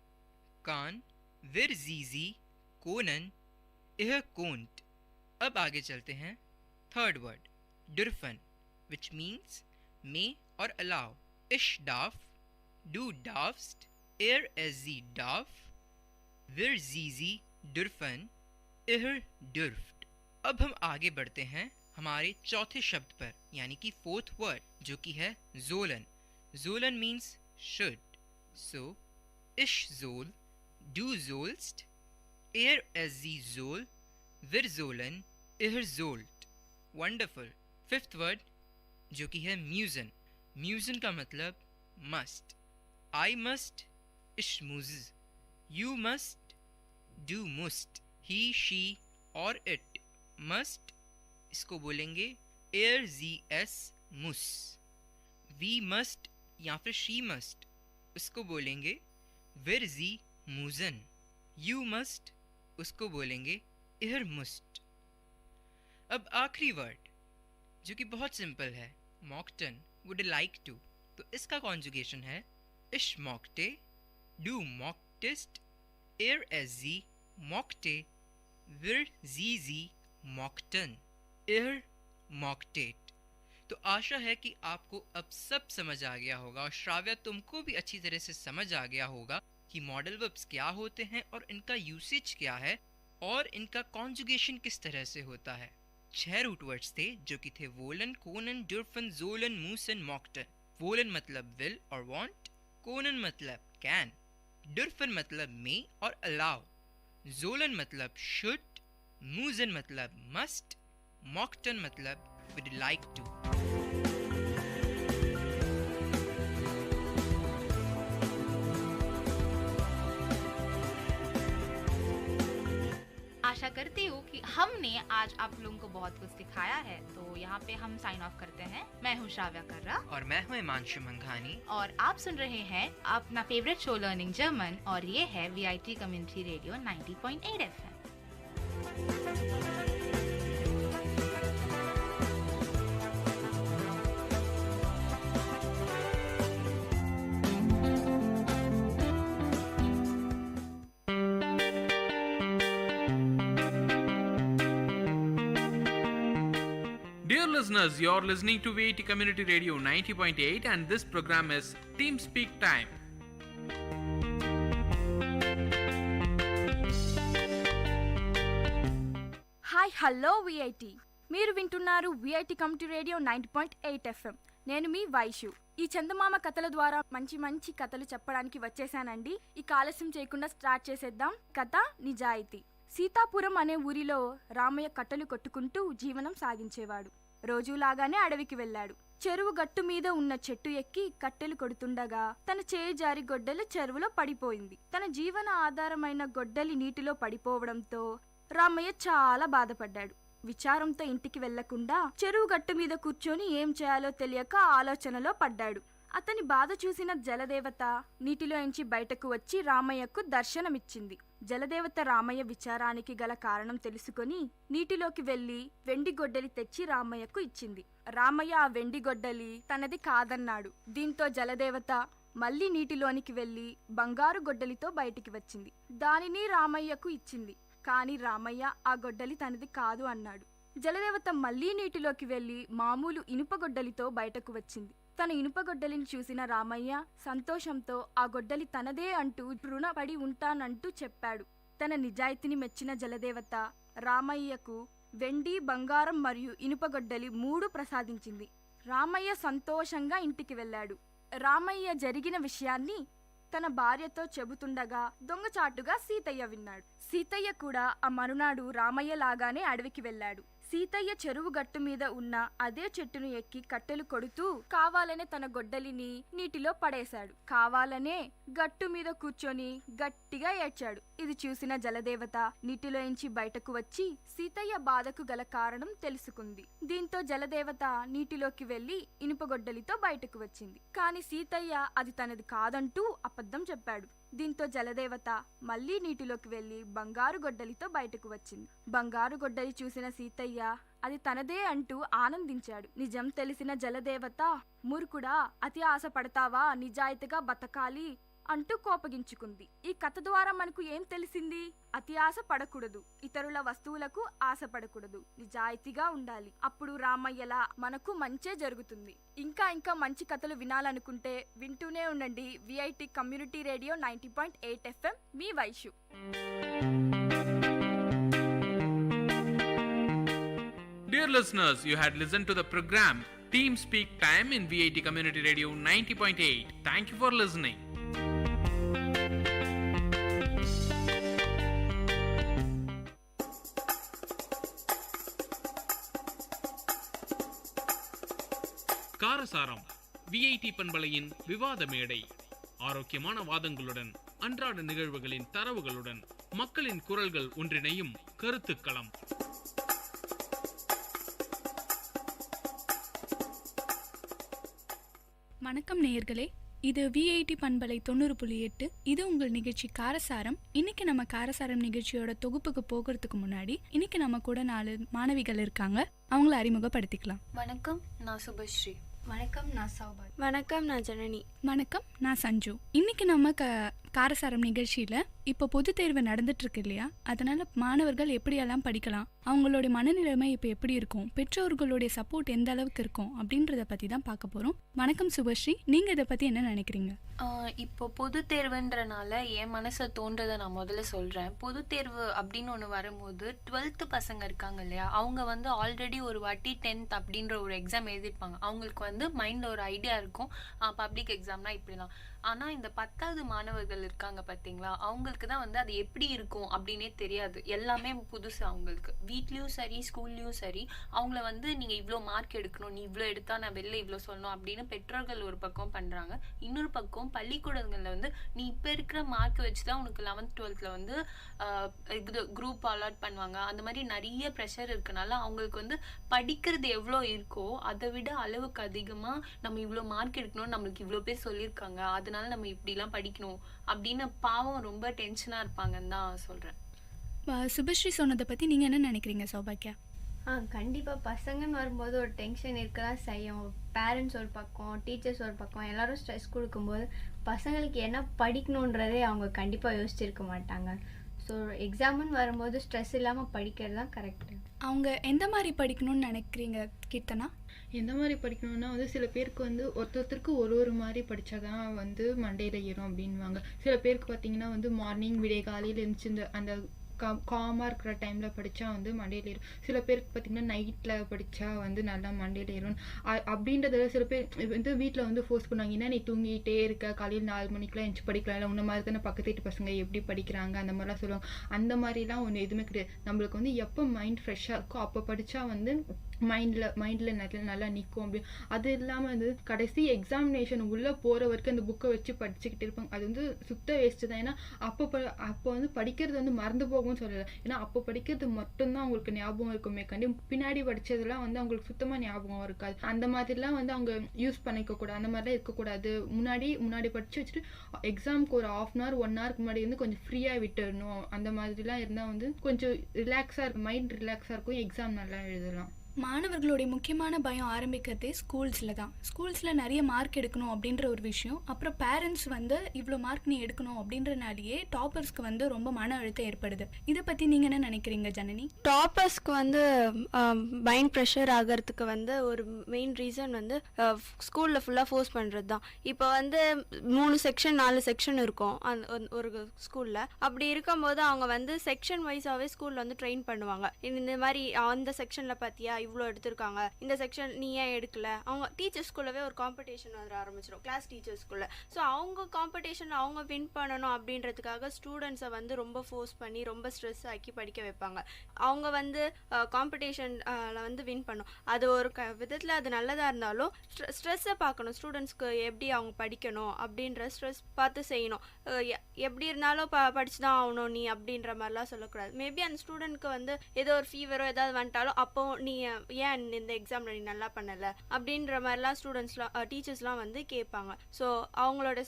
कान, विर जी कोनन, इह कोंट। अब आगे चलते हैं। थर्ड वर्ड डुरफन, विच मीन्स मे और अलाउ। इश डाफ, डू डाफ्स्ट, एयर एस जी डाफ, विर जी डुरफन, इहर डुर्फ्ट। अब हम आगे बढ़ते हैं हमारे चौथे शब्द पर, यानी कि फोर्थ वर्ड, जो कि है जोलन। जोलन मीन्स शुड। सो इश जोल, डू जोल्स्ट, एयर एस जी जोल, विर जोलन, इहर जोल्ट। वंडरफुल। फिफ्थ वर्ड जो कि है म्यूजन। म्यूजन का मतलब मस्ट। आई मस्ट, इश मुज, यू मस्ट, डू मुस्ट, ही शी और इट मस्ट, इसको बोलेंगे एयर जी एस मुस। वी मस्ट या फिर शी मस्ट, उसको बोलेंगे विर जी मूजन। यू मस्ट, उसको बोलेंगे इहर मुस्ट। अब आखिरी वर्ड जो कि बहुत सिंपल है, मॉकटन, वुड लाइक टू, तो इसका कॉन्जुगेशन है इश मॉकटे, डू मॉकटिस्ट, एयर एस जी मॉकटे, विर जी मॉकटन, इहर मॉकटेट। तो आशा है कि आपको अब सब समझ आ गया होगा, और श्राव्या तुमको भी अच्छी तरह से समझ आ गया होगा कि मॉडल वर्ब्स क्या होते हैं और इनका यूसेज क्या है और इनका कॉन्जुगेशन किस तरह से होता है। 6 रूट वर्ड्स थे जो कि थे woollen, Conan, डुरफन, Jolen, Musan, मॉकटन। Woollen मतलब विल और वांट, कोनन मतलब कैन, डुरफन मतलब मे और अलाउ, जोलन मतलब शुड, मूसन मतलब मस्ट, मॉकटन मतलब would like to। आशा करती हूँ कि हमने आज आप लोगों को बहुत कुछ सिखाया है। तो यहाँ पे हम साइन ऑफ करते हैं। मैं हूँ श्राव्या कर्रा और मैं हूँ हिमांशु मंघानी, और आप सुन रहे हैं अपना फेवरेट शो लर्निंग जर्मन, और ये है VIT community radio 90.8 FM। listeners, you're listening to VIT Community Radio 90.8 and this program is Team Speak Time. Hi hello VIT, మీరు వింటున్నారు విఐటి కమ్యూనిటీ రేడియో 90.8 FM. నేను మీ వైషు. ఈ చందమామ కథల ద్వారా మంచి మంచి కథలు చెప్పడానికి వచ్చేసానండి. ఈ ఆలస్యం చేయకుండా స్టార్ట్ చేసేద్దాం. కథ నిజాయితీ. సీతాపురం అనే ఊరిలో రామయ్య కట్టెలు కొట్టుకుంటూ జీవనం సాగించేవాడు. రోజులాగానే అడవికి వెళ్ళాడు. చెరువు గట్టు మీద ఉన్న చెట్టు ఎక్కి కట్టెలు కొడుతుండగా తన చేయి జారి గొడ్డలి చెరువులో పడిపోయింది. తన జీవన ఆధారమైన గొడ్డలి నీటిలో పడిపోవడంతో రామయ్య చాలా బాధపడ్డాడు. విచారంతో ఇంటికి వెళ్లకుండా చెరువు గట్టు మీద కూర్చొని ఏం చేయాలో తెలియక ఆలోచనలో పడ్డాడు. అతని బాధ చూసిన జలదేవత నీటిలో ఎంచి బయటకు వచ్చి రామయ్యకు దర్శనమిచ్చింది. జలదేవత రామయ్య విచారానికి గల కారణం తెలుసుకొని నీటిలోకి వెళ్లి వెండి గొడ్డలి తెచ్చి రామయ్యకు ఇచ్చింది. రామయ్య ఆ వెండి గొడ్డలి తనది కాదన్నాడు. దీంతో జలదేవత మళ్లీ నీటిలోనికి వెళ్లి బంగారు గొడ్డలితో బయటికి వచ్చింది. దానిని రామయ్యకు ఇచ్చింది. కాని రామయ్య ఆ గొడ్డలి తనది కాదు అన్నాడు. జలదేవత మళ్లీ నీటిలోకి వెళ్లి మామూలు ఇనుప గొడ్డలితో బయటకు వచ్చింది. తన ఇనుప గొడ్డలిని చూసిన రామయ్య సంతోషంతో ఆ గొడ్డలి తనదే అంటూ రుణపడి ఉంటానంటూ చెప్పాడు. తన నిజాయితీని మెచ్చిన జలదేవత రామయ్యకు వెండి, బంగారం మరియు ఇనుప గొడ్డలి 3 ప్రసాదించింది. రామయ్య సంతోషంగా ఇంటికి వెళ్ళాడు. రామయ్య జరిగిన విషయాన్ని తన భార్యతో చెబుతుండగా దొంగచాటుగా సీతయ్య విన్నాడు. సీతయ్య కూడా ఆ మరునాడు రామయ్య లాగానే అడవికి వెళ్ళాడు. సీతయ్య చెరువు గట్టు మీద ఉన్న అదే చెట్టును ఎక్కి కట్టెలు కొడుతూ కావాలనే తన గొడ్డలిని నీటిలో పడేశాడు. కావాలనే గట్టు మీద కూర్చొని గట్టిగా ఏడ్చాడు. ఇది చూసిన జలదేవత నీటిలో ఎంచి బయటకు వచ్చి సీతయ్య బాధకు గల కారణం తెలుసుకుంది. దీంతో జలదేవత నీటిలోకి వెళ్లి ఇనుప గొడ్డలితో బయటకు వచ్చింది. కాని సీతయ్య అది తనది కాదంటూ అబద్ధం చెప్పాడు. దీంతో జలదేవత మళ్లీ నీటిలోకి వెళ్లి బంగారు గొడ్డలితో బయటకు వచ్చింది. బంగారు గొడ్డలి చూసిన సీతయ్య అది తనదే అంటూ ఆనందించాడు. నిజం తెలిసిన జలదేవత మూర్ఖుడా, అతి ఆశ పడతావా, నిజాయితీగా బతకాలి అంటూ కోపగించుకుంది. ఈ కథ ద్వారా మనకు ఏం తెలిసింది? అతి ఆశ పడకూడదు, ఇతరుల వస్తువులకు ఆశపడకూడదు, నిజాయితీగా ఉండాలి. అప్పుడు రామయ్యలా మనకు మంచే జరుగుతుంది. ఇంకా మంచి కథలు వినాలనుకుంటే వింటూనే ఉండండి VIT community radio 90.8 FM. Me Vaishu. Dear listeners, you had listened to the program Team Speak Time in VIT Community Radio 90.8. Thank you for listening. காரசாரம் விஐடி பண்பலையின் விவாத மேடை. ஆரோக்கியமான வாதங்களுடன், அன்றாட நிகழ்வுகளின் தரவுகளுடன், மக்களின் குரல்கள் ஒன்றிணையும் கருத்துக்களம். வணக்கம் நேயர்களே, இது விஐடி பண்பலை 90.8. இது உங்கள் நிகழ்ச்சி காரசாரம். இன்னைக்கு நம்ம காரசாரம் நிகழ்ச்சியோட தொகுப்புக்கு போகிறதுக்கு முன்னாடி இன்னைக்கு நம்ம கூட 4 மாணவிகள் இருக்காங்க. அவங்கள அறிமுகப்படுத்திக்கலாம். வணக்கம், நான் சுபஸ்ரீ. வணக்கம், நான் சௌபாக். வணக்கம், நான் ஜனனி. வணக்கம், நான் சஞ்சு. இன்னைக்கு நம்ம காரசாரம் நிகழ்ச்சியில இப்போ பொது தேர்வு நடந்துட்டு இருக்கு இல்லையா, அதனால மாணவர்கள் எப்படியெல்லாம் படிக்கலாம், அவங்களுடைய மனநிலைமை இப்போ எப்படி இருக்கும், பெற்றோர்களுடைய சப்போர்ட் எந்த அளவுக்கு இருக்கும் அப்படின்றத பத்தி தான் பார்க்க போறோம். வணக்கம் சுபஸ்ரீ, நீங்க இதை பத்தி என்ன நினைக்கிறீங்க? இப்போ பொது தேர்வுன்றனால என் மனசுல தோன்றதை நான் முதல்ல சொல்றேன். பொது தேர்வு அப்படின்னு ஒன்று வரும்போது 12th பசங்க இருக்காங்க இல்லையா, அவங்க வந்து ஆல்ரெடி ஒரு வாட்டி 10th அப்படின்ற ஒரு எக்ஸாம் எழுதிருப்பாங்க. அவங்களுக்கு வந்து மைண்ட்ல ஒரு ஐடியா இருக்கும், பப்ளிக் எக்ஸாம்னா இப்படிலாம். ஆனா இந்த 10வது மாணவர்கள் இருக்காங்க பாத்தீங்களா, அவங்களுக்கு தான் வந்து அது எப்படி இருக்கும் அப்படின்னே தெரியாது. எல்லாமே புதுசு அவங்களுக்கு. வீட்லயும் சரி, ஸ்கூல்லயும் சரி, அவங்கள வந்து நீங்க இவ்வளோ மார்க் எடுக்கணும், நீ இவ்வளோ எடுத்தா நான் வெளில இவ்வளோ சொல்லணும் அப்படின்னு பெற்றோர்கள் ஒரு பக்கம் பண்றாங்க. இன்னொரு பக்கம் பள்ளிக்கூடங்கள்ல வந்து நீ இப்ப இருக்கிற மார்க் வச்சுதான் உனக்கு 11th 12th வந்து குரூப் அலாட் பண்ணுவாங்க. அந்த மாதிரி நிறைய ப்ரெஷர் இருக்கனால அவங்களுக்கு வந்து படிக்கிறது எவ்வளோ இருக்கோ அதை விட அளவுக்கு அதிகமா நம்ம இவ்வளோ மார்க் எடுக்கணும், நம்மளுக்கு இவ்வளோ பேர் சொல்லியிருக்காங்க, அதனால நம்ம இப்படிலாம் படிக்கணும் அப்படின்னு பாவம் ரொம்ப டென்ஷனா இருப்பாங்கன்னு தான் சொல்றேன். சுபஸ்ரீ சொன்னதை பத்தி நீங்க என்ன நினைக்கிறீங்க சௌபாக்கியா? கண்டிப்பாக பசங்கன்னு வரும்போது ஒரு டென்ஷன் இருக்கதான் செய்யும். பேரண்ட்ஸ் ஒரு பக்கம், டீச்சர்ஸ் ஒரு பக்கம், எல்லாரும் ஸ்ட்ரெஸ் கொடுக்கும்போது பசங்களுக்கு என்ன படிக்கணுன்றதே அவங்க கண்டிப்பாக யோசிச்சிருக்க மாட்டாங்க. ஸோ ஸோ எக்ஸாம்னு வரும்போது ஸ்ட்ரெஸ் இல்லாமல் படிக்கிறது தான் கரெக்டு. அவங்க எந்த மாதிரி படிக்கணும்னு நினைக்கிறீங்க கீர்த்தனா? எந்த மாதிரி படிக்கணும்னா வந்து சில பேருக்கு வந்து ஒருத்தருக்கு ஒரு மாதிரி படித்தாதான் வந்து மண்டையில் ஏறும் அப்படின்வாங்க. சில பேருக்கு பார்த்தீங்கன்னா வந்து மார்னிங் விடிய காலையில் இருந்துச்சு இந்த அந்த காமாக இருக்கிற டைமில் படித்தா வந்து மண்டையில் ஏறும். சில பேருக்கு பார்த்திங்கன்னா நைட்டில் படித்தா வந்து நல்லா மண்டையில் ஏறும் அப்படின்றத சில பேர் வந்து வீட்டில் வந்து ஃபோர்ஸ் பண்ணுவாங்க. ஏன்னா நீ தூங்கிட்டே இருக்க, காலையில் 4 மணிக்கெலாம் எழுந்து படிக்கலாம், இல்லை உன்ன மாதிரி தானே பக்கத்து வீட்டு பசங்க எப்படி படிக்கிறாங்க அந்த மாதிரிலாம் சொல்லுவாங்க. அந்த மாதிரிலாம் ஒன்று எதுவுமே கிடையாது. நம்மளுக்கு வந்து எப்போ மைண்ட் ஃப்ரெஷ்ஷாக இருக்கோ அப்போ படித்தா வந்து மைண்டில் நல்லா நிற்கும். அப்படி அது இல்லாமல் வந்து கடைசி எக்ஸாமினேஷன் உள்ளே போகிற வரைக்கும் அந்த புக்கை வச்சு படிச்சுக்கிட்டு இருப்பாங்க. அது வந்து சுத்த வேஸ்ட்டு தான். ஏன்னா அப்போ வந்து படிக்கிறது வந்து மறந்து போகும்னு சொல்லலை. ஏன்னா அப்போ படிக்கிறது மட்டும்தான் அவங்களுக்கு ஞாபகம் இருக்குமே கண்டி பின்னாடி படித்ததெல்லாம் வந்து அவங்களுக்கு சுத்தமாக ஞாபகம் இருக்காது. அந்த மாதிரிலாம் வந்து அவங்க யூஸ் பண்ணிக்கக்கூடாது, அந்த மாதிரிலாம் இருக்கக்கூடாது. முன்னாடி படித்து வச்சுட்டு எக்ஸாமுக்கு ஒரு 1/2 hour 1 hourக்கு முன்னாடி வந்து கொஞ்சம் ஃப்ரீயாக விட்டுடணும். அந்த மாதிரிலாம் இருந்தால் வந்து கொஞ்சம் ரிலாக்ஸாக இருக்கும், மைண்ட் ரிலாக்ஸாக இருக்கும், எக்ஸாம் நல்லா எழுதலாம். மாணவர்களுடைய முக்கியமான பயம் ஆரம்பிக்கிறதே ஸ்கூல்ஸில் தான். ஸ்கூல்ஸில் நிறைய மார்க் எடுக்கணும் அப்படின்ற ஒரு விஷயம், அப்புறம் பேரண்ட்ஸ் வந்து இவ்வளோ மார்க் நீ எடுக்கணும் அப்படின்றனாலேயே டாப்பர்ஸ்க்கு வந்து ரொம்ப மன அழுத்தம் ஏற்படுது. இதை பற்றி நீங்கள் என்ன நினைக்கிறீங்க ஜனனி? டாப்பர்ஸ்க்கு வந்து மைண்ட் ப்ரெஷர் ஆகிறதுக்கு வந்து ஒரு மெயின் ரீசன் வந்து ஸ்கூலில் ஃபுல்லாக ஃபோர்ஸ் பண்ணுறது தான். இப்போ வந்து 3 செக்ஷன் 4 செக்ஷன் இருக்கும் ஒரு ஸ்கூலில். அப்படி இருக்கும்போது அவங்க வந்து செக்ஷன் வைஸாகவே ஸ்கூலில் வந்து ட்ரெயின் பண்ணுவாங்க. இந்த மாதிரி அந்த செக்ஷனில் பார்த்தியா இவ்வளோ எடுத்திருக்காங்க, இந்த செக்ஷன் நீ ஏன் எடுக்கல. அவங்க டீச்சர்ஸ்குள்ளவே ஒரு காம்படிஷன் வர ஆரம்பிச்சிடும், கிளாஸ் டீச்சர்ஸ்குள்ளே. ஸோ அவங்க காம்படிஷனில் அவங்க வின் பண்ணணும் அப்படின்றதுக்காக ஸ்டூடெண்ட்ஸை வந்து ரொம்ப ஃபோர்ஸ் பண்ணி ரொம்ப ஸ்ட்ரெஸ் ஆக்கி படிக்க வைப்பாங்க. அவங்க வந்து காம்படிஷனில் வந்து வின் பண்ணும். அது ஒரு விதத்தில் அது நல்லதாக இருந்தாலும் ஸ்ட்ரெஸ்ஸை பார்க்கணும். ஸ்டூடெண்ட்ஸ்க்கு எப்படி அவங்க படிக்கணும் அப்படின்ற ஸ்ட்ரெஸ் பார்த்து செய்யணும். எப்படி இருந்தாலும் படிச்சு தான் ஆகணும் நீ அப்படின்ற மாதிரிலாம் சொல்லக்கூடாது. மேபி அந்த ஸ்டூடெண்ட்க்கு வந்து ஏதோ ஒரு ஃபீவரோ ஏதாவது வந்துட்டாலும் அப்போ நீ ஏன் இந்த எக்ஸாமில் நீ நல்லா பண்ணலை அப்படின்ற மாதிரிலாம் ஸ்டூடெண்ட்ஸ்லாம் டீச்சர்ஸ்லாம் வந்து கேட்பாங்க. ஸோ அவங்களோட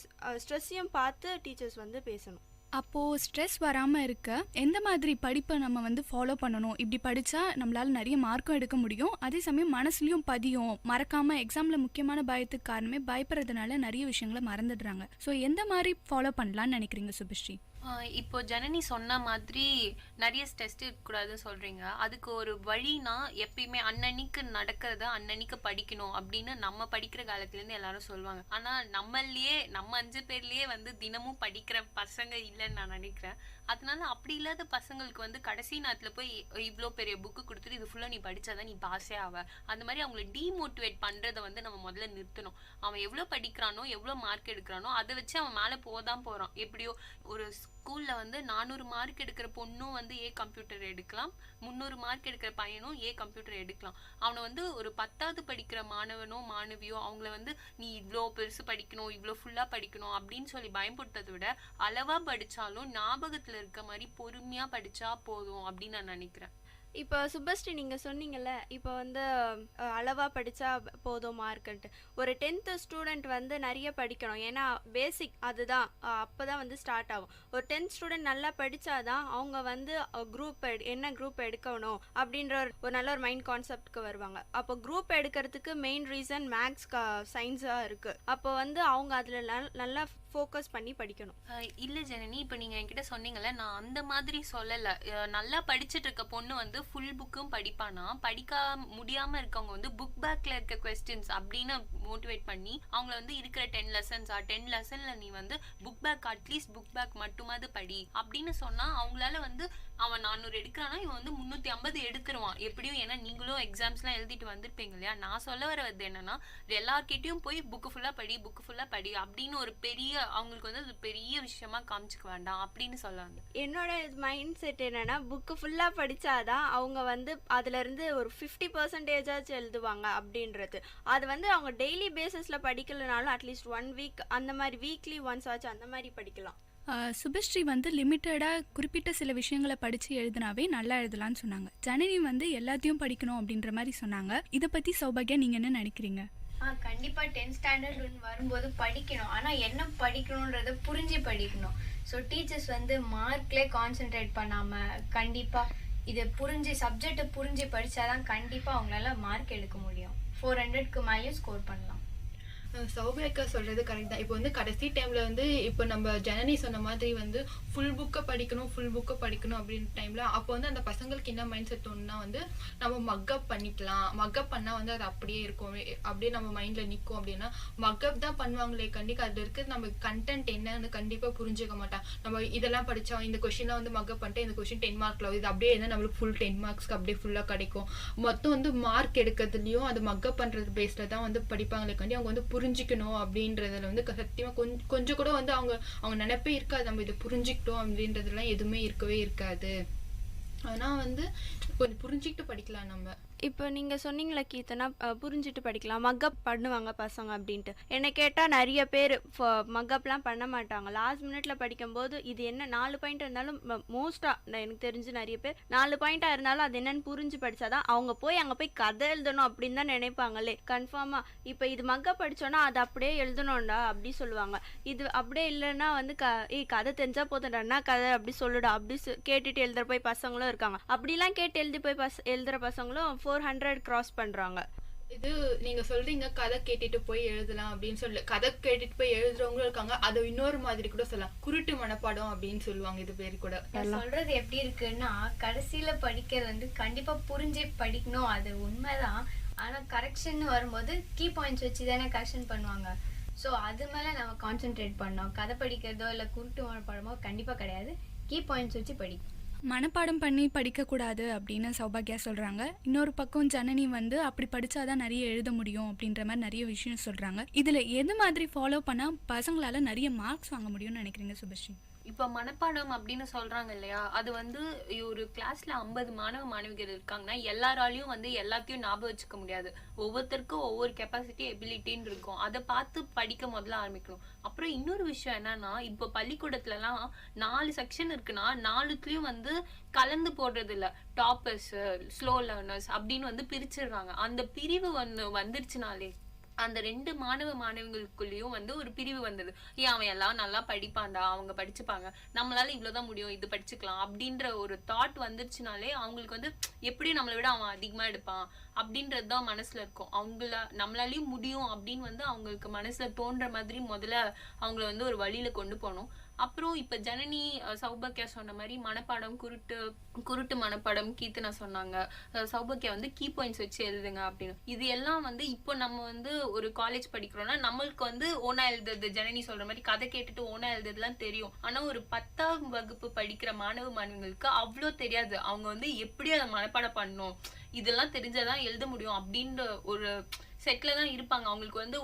ஸ்ட்ரெஸ்ஸையும் பார்த்து டீச்சர்ஸ் வந்து பேசணும். அப்போது ஸ்ட்ரெஸ் வராமல் இருக்க எந்த மாதிரி படிப்பை நம்ம வந்து ஃபாலோ பண்ணணும்? இப்படி படித்தா நம்மளால் நிறைய மார்க்கும் எடுக்க முடியும், அதே சமயம் மனசுலையும் பதியும், மறக்காமல் எக்ஸாமில் முக்கியமான பயத்துக்கு காரணமே பயப்படுறதுனால நிறைய விஷயங்களை மறந்துடுறாங்க. ஸோ எந்த மாதிரி ஃபாலோ பண்ணலான்னு நினைக்கிறீங்க சுபஸ்ரீ? இப்போ ஜனனி சொன்ன மாதிரி நிறைய டெஸ்ட் இருக்கக்கூடாதுன்னு சொல்கிறீங்க. அதுக்கு ஒரு வழினா எப்பயுமே அன்னன்னைக்கு நடக்கிறத அன்னன்னைக்கு படிக்கணும் அப்படின்னு நம்ம படிக்கிற காலத்துலேருந்து எல்லாரும் சொல்லுவாங்க. ஆனால் நம்ம 5 பேர்லேயே வந்து தினமும் படிக்கிற பசங்க இல்லைன்னு நான் நினைக்கிறேன். அதனால அப்படி இல்லாத பசங்களுக்கு வந்து கடைசி நேரத்தில் போய் இவ்வளோ பெரிய புக்கு கொடுத்துட்டு இது ஃபுல்லாக நீ படித்தாதான் நீ பாஸே ஆவ, அந்த மாதிரி அவங்கள டீமோட்டிவேட் பண்ணுறதை வந்து நம்ம முதல்ல நிறுத்தணும். அவன் எவ்வளோ படிக்கிறானோ எவ்வளோ மார்க் எடுக்கிறானோ அதை வச்சு அவன் மேலே போதான் போகிறான். எப்படியோ ஒரு ஸ்கூலில் வந்து 400 மார்க் எடுக்கிற பொண்ணும் வந்து கம்ப்யூட்டர் எடுக்கலாம், 300 மார்க் எடுக்கிற பையனும் கம்ப்யூட்டர் எடுக்கலாம். அவனை வந்து ஒரு 10வது படிக்கிற மாணவனோ மாணவியோ அவங்கள வந்து நீ இவ்வளோ பெருசு படிக்கணும் இவ்வளோ ஃபுல்லாக படிக்கணும் அப்படின்னு சொல்லி பயன்படுத்துறதை விட அளவாக படித்தாலும் ஞாபகத்தில் இருக்க மாதிரி பொறுமையாக படித்தா போதும் அப்படின்னு நான் நினைக்கிறேன். இப்போ சுபஸ்ரீ நீங்கள் சொன்னீங்கல்ல, இப்போ வந்து அளவாக படித்தா போதும் மார்க்குன்ட்டு. ஒரு 10th ஸ்டூடெண்ட் வந்து நிறைய படிக்கணும், ஏன்னா பேசிக் அதுதான், அப்போ தான் வந்து ஸ்டார்ட் ஆகும். ஒரு 10th ஸ்டூடெண்ட் நல்லா படித்தாதான் அவங்க வந்து என்ன குரூப் எடுக்கணும் அப்படின்ற ஒரு நல்ல ஒரு மைண்ட் கான்செப்ட்க்கு வருவாங்க. அப்போ குரூப் எடுக்கிறதுக்கு மெயின் ரீசன் மேக்ஸ் சயின்ஸாக இருக்குது. அப்போ வந்து அவங்க அதில் நல்லா ஃபோக்கஸ் பண்ணி படிக்கணும். இல்லை ஜனனி, இப்போ நீங்கள் என்கிட்ட சொன்னீங்கல்ல, நான் அந்த மாதிரி சொல்லலை. நல்லா படிச்சுட்டு இருக்க பொண்ணு வந்து ஃபுல் புக்கும் படிப்பானா, படிக்க முடியாமல் இருக்கவங்க வந்து புக் பேக்கில் இருக்க கொஸ்டின்ஸ் அப்படின்னு மோட்டிவேட் பண்ணி அவங்கள வந்து இருக்கிற 10 லெசன்ஸா 10 லெசனில் நீ வந்து book back at least book back மட்டுமாவது படி அப்படின்னு சொன்னால் அவங்களால வந்து அவன் 400 எடுக்கிறானா இவன் வந்து 350 எடுத்துருவான் எப்படியும். ஏன்னா நீங்களும் எக்ஸாம்ஸ்லாம் எழுதிட்டு வந்திருப்பீங்க இல்லையா. நான் சொல்ல வரது என்னன்னா, எல்லார்கிட்டையும் போய் புக்கு ஃபுல்லாக படி அப்படின்னு ஒரு பெரிய அவங்களுக்கு வந்து அது பெரிய விஷயமா காமிச்சுக்க வேண்டாம் அப்படின்னு சொல்ல வந்தேன். என்னோட மைண்ட் செட் என்னன்னா, புக்கு ஃபுல்லாக படித்தாதான் அவங்க வந்து அதுலேருந்து ஒரு 50% எழுதுவாங்க அப்படின்றது. அது வந்து அவங்க டெய்லி பேசிஸில் படிக்கலனாலும் அட்லீஸ்ட் 1 வீக் அந்த மாதிரி வீக்லி ஒன்ஸ் ஆச்சு அந்த மாதிரி படிக்கலாம். சுபஸ்ரீ வந்து லிமிட்டடாக குறிப்பிட்ட சில விஷயங்களை படித்து எழுதினாவே நல்லா எழுதலான்னு சொன்னாங்க. ஜனனி வந்து எல்லாத்தையும் படிக்கணும் அப்படின்ற மாதிரி சொன்னாங்க. இதை பற்றி சௌபாகியா நீங்கள் என்ன நினைக்கிறீங்க? கண்டிப்பாக 10th ஸ்டாண்டர்ட் வரும்போது படிக்கணும், ஆனால் என்ன படிக்கணுன்றதை புரிஞ்சு படிக்கணும். ஸோ டீச்சர்ஸ் வந்து மார்க்லேயே கான்சென்ட்ரேட் பண்ணாமல் கண்டிப்பாக இதை சப்ஜெக்டை புரிஞ்சு படித்தாதான் கண்டிப்பாக அவங்களால மார்க் எடுக்க முடியும். 400க்கு மேலேயும் ஸ்கோர் பண்ணலாம். சௌபியாக்கா சொல்கிறது கரெக்ட் தான். இப்போ வந்து கடைசி டைமில் வந்து இப்போ நம்ம ஜனனி சொன்ன மாதிரி வந்து ஃபுல் புக்கை படிக்கணும் அப்படின்ற டைமில் அப்போ வந்து அந்த பசங்களுக்கு என்ன மைண்ட் செட் தோணுன்னா வந்து நம்ம மக்கப் பண்ணிக்கலாம், மக்கப் பண்ணால் வந்து அது அப்படியே இருக்கும், அப்படியே நம்ம மைண்டில் நிற்கும். அப்படின்னா மக்கப் தான் பண்ணுவாங்களே கண்டிப்பாக அதில் இருக்கிறது நம்ம கண்டென்ட் என்னன்னு கண்டிப்பாக புரிஞ்சுக்க மாட்டான். நம்ம இதெல்லாம் படித்தா இந்த கொஷின்லாம் வந்து மக்கப் பண்ணிட்டு இந்த கொஷின் 10 மார்க்கில் இது அப்படியே இருந்தால் நம்மளுக்கு ஃபுல் 10 மார்க்ஸ்க்கு அப்படியே ஃபுல்லாக கிடைக்கும். மொத்தம் வந்து மார்க் எடுக்கிறதுலையும் அது மக்கப் பண்ணுறது பேஸில் தான் வந்து படிப்பாங்களே கண்டி அவங்க வந்து புரிஞ்சிக்கணும் அப்படின்றதுல வந்து சத்தியமாக கொஞ்சம் கூட வந்து அவங்க நினைப்பே இருக்காது நம்ம இதை புரிஞ்சுக்கிட்டோம் அப்படின்றதுலாம் எதுவுமே இருக்கவே இருக்காது. ஆனால் வந்து கொஞ்சம் புரிஞ்சுக்கிட்டு படிக்கலாம் நம்ம. இப்போ நீங்கள் சொன்னீங்களே கீர்த்தனா புரிஞ்சுட்டு படிக்கலாம், மக்கப் பண்ணுவாங்க பசங்க அப்படின்ட்டு. என்னை கேட்டால் நிறைய பேர் மக்கப்லாம் பண்ண மாட்டாங்க. லாஸ்ட் மினிட்ல படிக்கும்போது இது என்ன 4 பாயிண்ட் இருந்தாலும் மோஸ்ட்டாக எனக்கு தெரிஞ்சு நிறைய பேர் 4 பாயிண்ட்டாக இருந்தாலும் அது என்னன்னு புரிஞ்சு படித்தாதான் அவங்க போய் அங்கே போய் கதை எழுதணும் அப்படின்னு தான் நினைப்பாங்களே கன்ஃபார்மாக. இப்போ இது மக்கப் படித்தோன்னா அது அப்படியே எழுதணும்டா அப்படி சொல்லுவாங்க. இது அப்படியே இல்லைன்னா வந்து கதை தெரிஞ்சால் போதும்டா கதை அப்படி சொல்லுடா அப்படி கேட்டுட்டு எழுதுகிற போய் பசங்களும் இருக்காங்க. அப்படிலாம் கேட்டு எழுதி போய் எழுதுகிற பசங்களும் 400 கிராஸ் பண்றாங்க. இது நீங்க சொல்றீங்க கதை கேட்டுட்டு போய் எழுதலாம் அப்படின்னு சொல்லி, கதை கேட்டுட்டு போய் எழுதுறவங்களும் இருக்காங்க. அதை இன்னொரு மாதிரி கூட சொல்லலாம், குருட்டு மனப்பாடம் அப்படின்னு சொல்லுவாங்க. இது பேர் கூட சொல்றது எப்படி இருக்குன்னா கடைசியில படிக்கிறது வந்து கண்டிப்பா புரிஞ்சே படிக்கணும், அது உண்மைதான். ஆனா கரெக்ஷன் வரும்போது கீ பாயிண்ட்ஸ் வச்சு தானே கரெக்ஷன் பண்ணுவாங்க. ஸோ அது மேல நம்ம கான்சென்ட்ரேட் பண்ணோம். கதை படிக்கிறதோ இல்லை குருட்டு மனப்பாடமோ கண்டிப்பா கிடையாது, கீ பாயிண்ட்ஸ் வச்சு படிக்கும். மனப்பாடம் பண்ணி படிக்கக்கூடாது அப்படின்னு சௌபாகியா சொல்கிறாங்க. இன்னொரு பக்கம் ஜனனி வந்து அப்படி படித்தாதான் நிறைய எழுத முடியும் அப்படின்ற மாதிரி நிறைய விஷயம் சொல்கிறாங்க. இதில் எது மாதிரி ஃபாலோ பண்ணால் பசங்களால் நிறைய மார்க்ஸ் வாங்க முடியும்னு நினைக்கிறீங்க சுபஸ்ரீ? இப்போ மனப்பாடம் அப்படின்னு சொல்றாங்க இல்லையா, அது வந்து ஒரு கிளாஸ்ல 50 மாணவ மாணவிகள் இருக்காங்கன்னா எல்லாராலையும் வந்து எல்லாத்தையும் ஞாபகம் வச்சுக்க முடியாது. ஒவ்வொருத்தருக்கும் ஒவ்வொரு கெப்பாசிட்டி எபிலிட்டின்னு இருக்கும். அதை பார்த்து படிக்க முதல்ல ஆரம்பிக்கணும். அப்புறம் இன்னொரு விஷயம் என்னன்னா, இப்போ பள்ளிக்கூடத்துலலாம் 4 செக்ஷன் இருக்குன்னா 4த்துலயும் வந்து கலந்து போடுறது இல்ல. டாப்பர்ஸ், ஸ்லோ லேர்னர்ஸ் அப்படின்னு வந்து பிரிச்சிடுறாங்க. அந்த பிரிவு வந்துருச்சுனாலே அந்த 2 மாணவ மாணவிகளுக்குள்ளேயும் வந்து ஒரு பிரிவு வந்தது. அவன் எல்லாம் நல்லா படிப்பான்டா, அவங்க படிச்சுப்பாங்க, நம்மளால இவ்வளவுதான் முடியும், இது படிச்சுக்கலாம் அப்படின்ற ஒரு தாட் வந்துருச்சுனாலே அவங்களுக்கு வந்து எப்படியும் நம்மளை விட அவன் அதிகமா எடுப்பான் அப்படின்றதுதான் மனசுல இருக்கும். நம்மளாலையும் முடியும் அப்படின்னு வந்து அவங்களுக்கு மனசுல தோன்ற மாதிரி முதல்ல அவங்கள வந்து ஒரு வழியில கொண்டு போகணும். அப்புறம் இப்ப ஜனனி சௌபாக்கியா சொன்ன மாதிரி மனப்பாடம், குருட்டு மனப்பாடம் கீர்த்தனா சொன்னாங்க. சௌபாக்கியா வந்து கீ பாயிண்ட்ஸ் வச்சு எழுதுங்க அப்படின்னு. இது எல்லாம் வந்து இப்போ நம்ம வந்து ஒரு காலேஜ் படிக்கிறோம்னா நம்மளுக்கு வந்து ஓனா எழுதுறது, ஜனனி சொல்ற மாதிரி கதை கேட்டுட்டு ஓனா எழுதுறதுலாம் தெரியும். ஆனா ஒரு 10ஆம் வகுப்பு படிக்கிற மாணவ மாணவிகளுக்கு அவ்வளோ தெரியாது. அவங்க வந்து எப்படி அதை மனப்பாடம் பண்ணணும், இதெல்லாம் தெரிஞ்சாதான் எழுத முடியும் அப்படின்ற ஒரு செட்ல தான் இருப்பாங்க. அவங்களுக்கு வந்து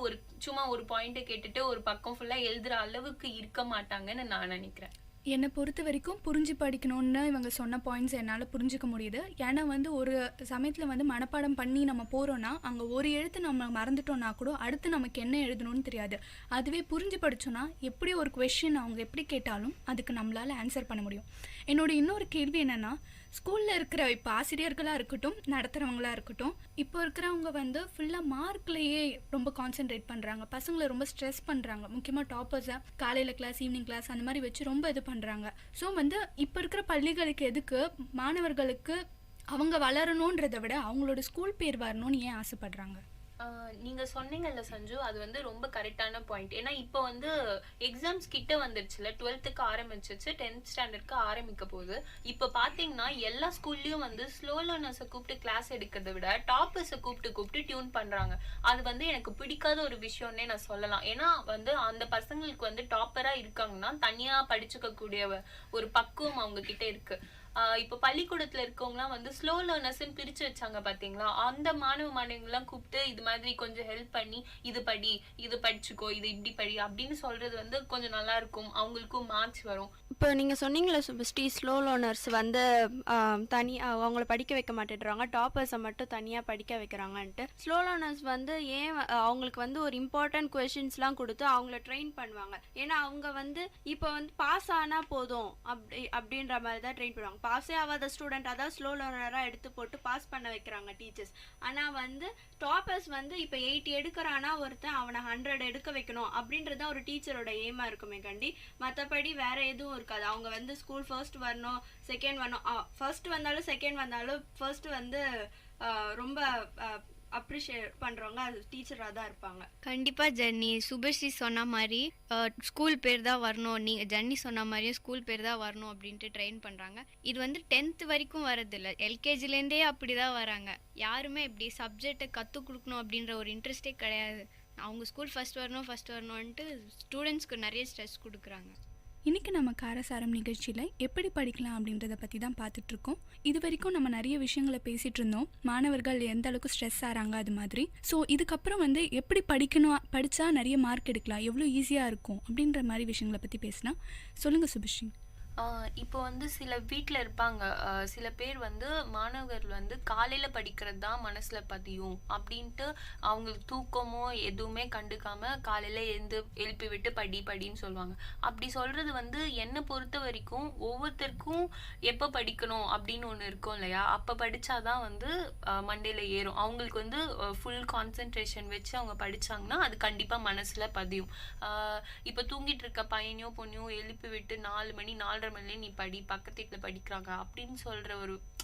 சும்மா ஒரு பாயிண்ட்டை கேட்டுட்டு ஒரு பக்கம் ஃபுல்லா எழுதுற அளவுக்கு இருக்க மாட்டாங்கன்னு நான் நினைக்கிறேன். என்னை பொறுத்த வரைக்கும் புரிஞ்சு படிக்கணும்னு இவங்க சொன்ன பாயிண்ட்ஸ் என்னால் புரிஞ்சுக்க முடியுது. ஏன்னா வந்து ஒரு சமயத்தில் வந்து மனப்பாடம் பண்ணி நம்ம போகிறோன்னா அங்கே ஒரு எழுத்து நம்ம மறந்துட்டோன்னா கூட அடுத்து நமக்கு என்ன எழுதணும்னு தெரியாது. அதுவே புரிஞ்சு படித்தோன்னா எப்படி ஒரு கொஷின் அவங்க எப்படி கேட்டாலும் அதுக்கு நம்மளால் ஆன்சர் பண்ண முடியும். என்னோட இன்னொரு கேள்வி என்னென்னா, ஸ்கூலில் இருக்கிற இப்போ ஆசிரியர்களாக இருக்கட்டும், நடத்துகிறவங்களாக இருக்கட்டும், இப்போ இருக்கிறவங்க வந்து ஃபுல்லாக மார்க்லேயே ரொம்ப கான்சென்ட்ரேட் பண்ணுறாங்க. பசங்களை ரொம்ப ஸ்ட்ரெஸ் பண்ணுறாங்க. முக்கியமாக டாப்பர்ஸை காலையில் கிளாஸ், ஈவினிங் கிளாஸ் அந்த மாதிரி வச்சு ரொம்ப இது பண்ணுறாங்க. ஸோ வந்து இப்போ இருக்கிற பள்ளிகளுக்கு எதுக்கு மாணவர்களுக்கு அவங்க வளரணுன்றதை விட அவங்களோட ஸ்கூல் பேர் வரணும்னு ஏன் ஆசைப்படுறாங்க? நீங்க சொன்னீங்கல்ல சஞ்சு, அது வந்து ரொம்ப கரெக்டான பாயிண்ட். ஏன்னா இப்போ வந்து எக்ஸாம்ஸ் கிட்ட வந்துருச்சுல, 12th ஆரம்பிச்சிச்சு, 10th ஸ்டாண்டர்ட்க்கு ஆரம்பிக்க போகுது. இப்போ பாத்தீங்கன்னா எல்லா ஸ்கூல்லயும் வந்து ஸ்லோ லேர்னர்ஸை கூப்பிட்டு கிளாஸ் எடுக்கிறத விட டாப்பர்ஸை கூப்பிட்டு டியூன் பண்றாங்க. அது வந்து எனக்கு பிடிக்காத ஒரு விஷயம்னே நான் சொல்லலாம். ஏன்னா வந்து அந்த பசங்களுக்கு வந்து டாப்பரா இருக்காங்கன்னா தனியா படிச்சுக்க கூடிய ஒரு பக்குவம் அவங்க கிட்ட இருக்கு. இப்போ பள்ளிக்கூடத்துல இருக்கவங்கலாம் வந்து ஸ்லோ லேர்னர்ஸ்ன்னு பிரிச்சு வச்சாங்க பாத்தீங்களா, அந்த மாணவ மாணவிகள்லாம் கூப்பிட்டு இது மாதிரி கொஞ்சம் ஹெல்ப் பண்ணி இது படி, இது படிச்சுக்கோ, இது இப்படி படி அப்படின்னு சொல்றது வந்து கொஞ்சம் நல்லா இருக்கும், அவங்களுக்கும் மார்க்ஸ் வரும். இப்போ நீங்கள் சொன்னீங்களே சுபஸ்ரீ, ஸ்லோ லேர்னர்ஸ் வந்து அவங்கள படிக்க வைக்க மாட்டேன்றாங்க, டாப்பர்ஸை மட்டும் தனியாக படிக்க வைக்கிறாங்கன்ட்டு. ஸ்லோ லேர்னர்ஸ் வந்து ஏன் அவங்களுக்கு வந்து ஒரு இம்பார்ட்டன்ட் கொஷின்ஸ்லாம் கொடுத்து அவங்கள ட்ரெயின் பண்ணுவாங்க. ஏன்னா அவங்க வந்து இப்போ வந்து பாஸ் ஆனால் போதும் அப்படின்ற மாதிரி தான் ட்ரெயின் பண்ணுவாங்க. பாஸே ஆகாத ஸ்டூடெண்ட் அதாவது ஸ்லோ லேர்னராக எடுத்து போட்டு பாஸ் பண்ண வைக்கிறாங்க டீச்சர்ஸ். ஆனால் வந்து டாப்பர்ஸ் வந்து இப்போ 80 எடுக்கிறானா ஒருத்தன் அவனை 100 எடுக்க வைக்கணும் அப்படின்றது தான் ஒரு டீச்சரோட எய்மா இருக்குமே கண்டி. மற்றபடி வேற எதுவும் இருக்காது. அவங்க வந்து ஸ்கூல் ஃபர்ஸ்ட் வரணும், செகண்ட் வரணும், ஃபர்ஸ்ட் வந்தாலும் செகண்ட் வந்தாலும் ஃபர்ஸ்ட் வந்து ரொம்ப அப்ரிஷியேட் பண்ணுறவங்க அது டீச்சராக தான் இருப்பாங்க. கண்டிப்பாக ஜென்னி, சுபஸ்ரீ சொன்ன மாதிரி ஸ்கூல் பேர் தான் வரணும், நீங்கள் ஜென்னி சொன்ன மாதிரியே ஸ்கூல் பேர் தான் வரணும் அப்படின்ட்டு ட்ரெயின் பண்ணுறாங்க. இது வந்து 10th வரைக்கும் வரதில்லை, எல்கேஜிலேருந்தே அப்படி தான் வராங்க. யாருமே இப்படி சப்ஜெக்டை கற்றுக் கொடுக்கணும் அப்படின்ற ஒரு இன்ட்ரெஸ்டே கிடையாது. அவங்க ஸ்கூல் ஃபஸ்ட் வரணும்ன்ட்டு ஸ்டூடெண்ட்ஸ்க்கு நிறைய ஸ்ட்ரெஸ் கொடுக்குறாங்க. இன்றைக்கி நம்ம காரசாரம் நிகழ்ச்சியில் எப்படி படிக்கலாம் அப்படின்றத பற்றி தான் பார்த்துட்ருக்கோம். இது வரைக்கும் நம்ம நிறைய விஷயங்களை பேசிகிட்டு இருந்தோம், மாணவர்கள் எந்த அளவுக்கு ஸ்ட்ரெஸ் ஆகிறாங்க அது மாதிரி. ஸோ இதுக்கப்புறம் வந்து எப்படி படிக்கணும், படித்தா நிறைய மார்க் எடுக்கலாம், எவ்வளோ ஈஸியாக இருக்கும் அப்படின்ற மாதிரி விஷயங்களை பற்றி பேசினா. சொல்லுங்கள் சுபிஸ்ரீ. இப்போ வந்து சில வீட்டில் இருப்பாங்க, சில பேர் வந்து மாணவர்கள் வந்து காலையில் படிக்கிறது தான் மனசில் பதியும் அப்படின்ட்டு அவங்களுக்கு தூக்கமோ எதுவுமே கண்டுக்காமல் காலையில் எழுப்பி விட்டு படின்னு சொல்லுவாங்க. அப்படி சொல்கிறது வந்து என்னை பொறுத்த வரைக்கும் ஒவ்வொருத்தருக்கும் எப்போ படிக்கணும் அப்படின்னு ஒன்று இருக்கும் இல்லையா, அப்போ படித்தாதான் வந்து மண்டையில் ஏறும். அவங்களுக்கு வந்து ஃபுல் கான்சென்ட்ரேஷன் வச்சு அவங்க படித்தாங்கன்னா அது கண்டிப்பாக மனசில் பதியும். இப்போ தூங்கிட்டு இருக்க பையனையோ பொண்ணையோ எழுப்பி விட்டு 4 மணி 4:30 மணிலே நீ படி, பக்கத்து வீட்டில் படிக்கிறாங்க அப்படின்னு சொல்கிற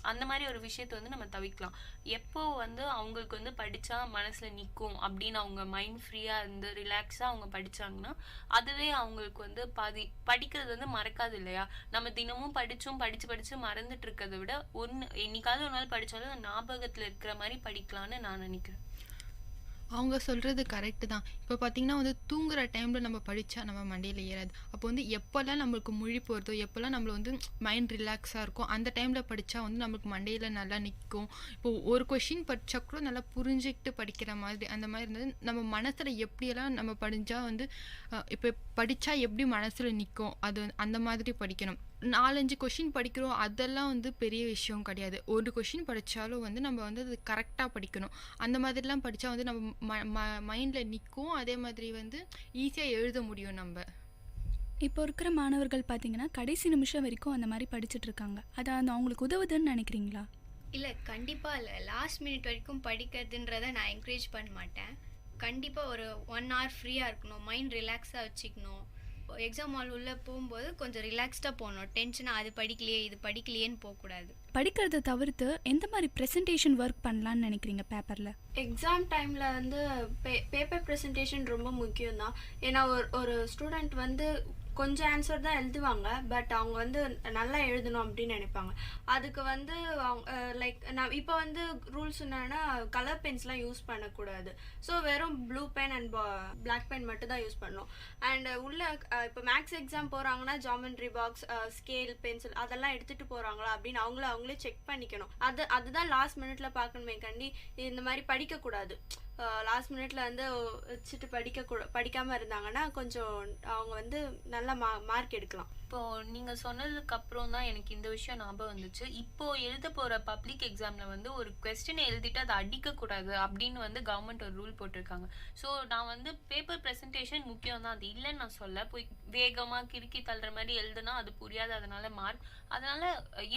அந்த மாதிரி ஒரு விஷயத்தை வந்து நம்ம தவிர்க்கலாம். எப்போ வந்து அவங்களுக்கு வந்து படித்தா மனசில் நிற்கும் அப்படின்னு அவங்க மைண்ட் ஃப்ரீயாக இருந்து ரிலாக்ஸாக அவங்க படித்தாங்கன்னா அதுவே அவங்களுக்கு வந்து படிக்கிறது வந்து மறக்காது இல்லையா. நம்ம தினமும் படித்து மறந்துட்டு இருக்கிறத விட என்னைக்காவது ஒரு நாள் படித்தாலும் ஞாபகத்தில் இருக்கிற மாதிரி படிக்கலான்னு நான் நினைக்கிறேன். அவங்க சொல்கிறது கரெக்டு தான். இப்போ பார்த்திங்கன்னா வந்து தூங்குகிற டைமில் நம்ம படித்தா நம்ம மண்டையில் ஏறாது. அப்போ வந்து எப்போல்லாம் நம்மளுக்கு மொழி போகிறதோ, எப்போல்லாம் நம்மளை வந்து மைண்ட் ரிலாக்ஸாக இருக்கும், அந்த டைமில் படித்தா வந்து நம்மளுக்கு மண்டையில் நல்லா நிற்கும். இப்போது ஒரு கொஷின் படித்தா கூட நல்லா புரிஞ்சுக்கிட்டு படிக்கிற மாதிரி அந்த மாதிரி இருந்தது. நம்ம மனசில் எப்படியெல்லாம் நம்ம படித்தா வந்து இப்போ படித்தா எப்படி மனசில் நிற்கும், அது அந்த மாதிரி படிக்கணும். 4-5 கொஷின் படிக்கிறோம், அதெல்லாம் வந்து பெரிய விஷயம் கிடையாது. ஒரு கொஷின் படித்தாலும் வந்து நம்ம வந்து அது கரெக்டாக படிக்கணும். அந்த மாதிரிலாம் படித்தா வந்து நம்ம மைண்டில் நிற்கும், அதே மாதிரி வந்து ஈஸியாக எழுத முடியும். நம்ம இப்போ இருக்கிற மாணவர்கள் பார்த்தீங்கன்னா கடைசி நிமிஷம் வரைக்கும் அந்த மாதிரி படிச்சுட்டு இருக்காங்க. அது அவங்களுக்கு உதவுதுன்னு நினைக்கிறீங்களா? இல்லை, கண்டிப்பாக இல்லை. லாஸ்ட் மினிட் வரைக்கும் படிக்கிறதுன்றதை நான் என்கரேஜ் பண்ண மாட்டேன். கண்டிப்பாக ஒரு 1 hour ஃப்ரீயாக இருக்கணும், மைண்ட் ரிலாக்ஸாக வச்சுக்கணும். எக்ஸாம் ஹால் உள்ளே போகும்போது கொஞ்சம் ரிலாக்ஸ்டாக போகணும். டென்ஷனாக அது படிக்கலையே இது படிக்கலையேன்னு போகக்கூடாது. படிக்கிறத தவிர்த்து எந்த மாதிரி ப்ரெசன்டேஷன் ஒர்க் பண்ணலான்னு நினைக்கிறீங்க பேப்பரில்? எக்ஸாம் டைமில் வந்து பேப்பர் ப்ரெசன்டேஷன் ரொம்ப முக்கியம் தான். ஏன்னா ஒரு ஸ்டூடெண்ட் வந்து கொஞ்சம் ஆன்சர் தான் எழுதுவாங்க, பட் அவங்க வந்து நல்லா எழுதணும் அப்படின்னு நினைப்பாங்க. அதுக்கு வந்து அவங்க நான் இப்போ வந்து ரூல்ஸ் என்னன்னா கலர் பென்ஸ்லாம் யூஸ் பண்ணக்கூடாது. ஸோ வெறும் blue pen and black pen மட்டும் தான் யூஸ் பண்ணணும். அண்ட் உள்ள இப்போ மேக்ஸ் எக்ஸாம் போகிறாங்கன்னா ஜாமெண்ட்ரி பாக்ஸ், ஸ்கேல், பென்சில் அதெல்லாம் எடுத்துகிட்டு போகிறாங்களா அப்படின்னு அவங்களே செக் பண்ணிக்கணும். அதுதான் லாஸ்ட் மினிட்ல பார்க்கணுமே கண்டி இந்த மாதிரி படிக்கக்கூடாது. லாஸ்ட் மினிட்ல வந்து வச்சுட்டு படிக்காமல் இருந்தாங்கன்னா கொஞ்சம் அவங்க வந்து நல்லா மார்க் எடுக்கலாம். இப்போ நீங்க சொன்னதுக்கு அப்புறம் தான் எனக்கு இந்த விஷயம் ஞாபகம் வந்துச்சு. இப்போ எழுத போற பப்ளிக் எக்ஸாம்ல வந்து ஒரு கொஸ்டினை எழுதிட்டு அதை அடிக்க கூடாது அப்படின்னு வந்து கவர்மெண்ட் ஒரு ரூல் போட்டிருக்காங்க. ஸோ நான் வந்து பேப்பர் ப்ரெசன்டேஷன் முக்கியம் தான், அது இல்லைன்னு நான் சொல்ல. போய் வேகமா கிறுக்கி தள்ளுற மாதிரி எழுதுனா அது புரியாது, அதனால மார்க். அதனால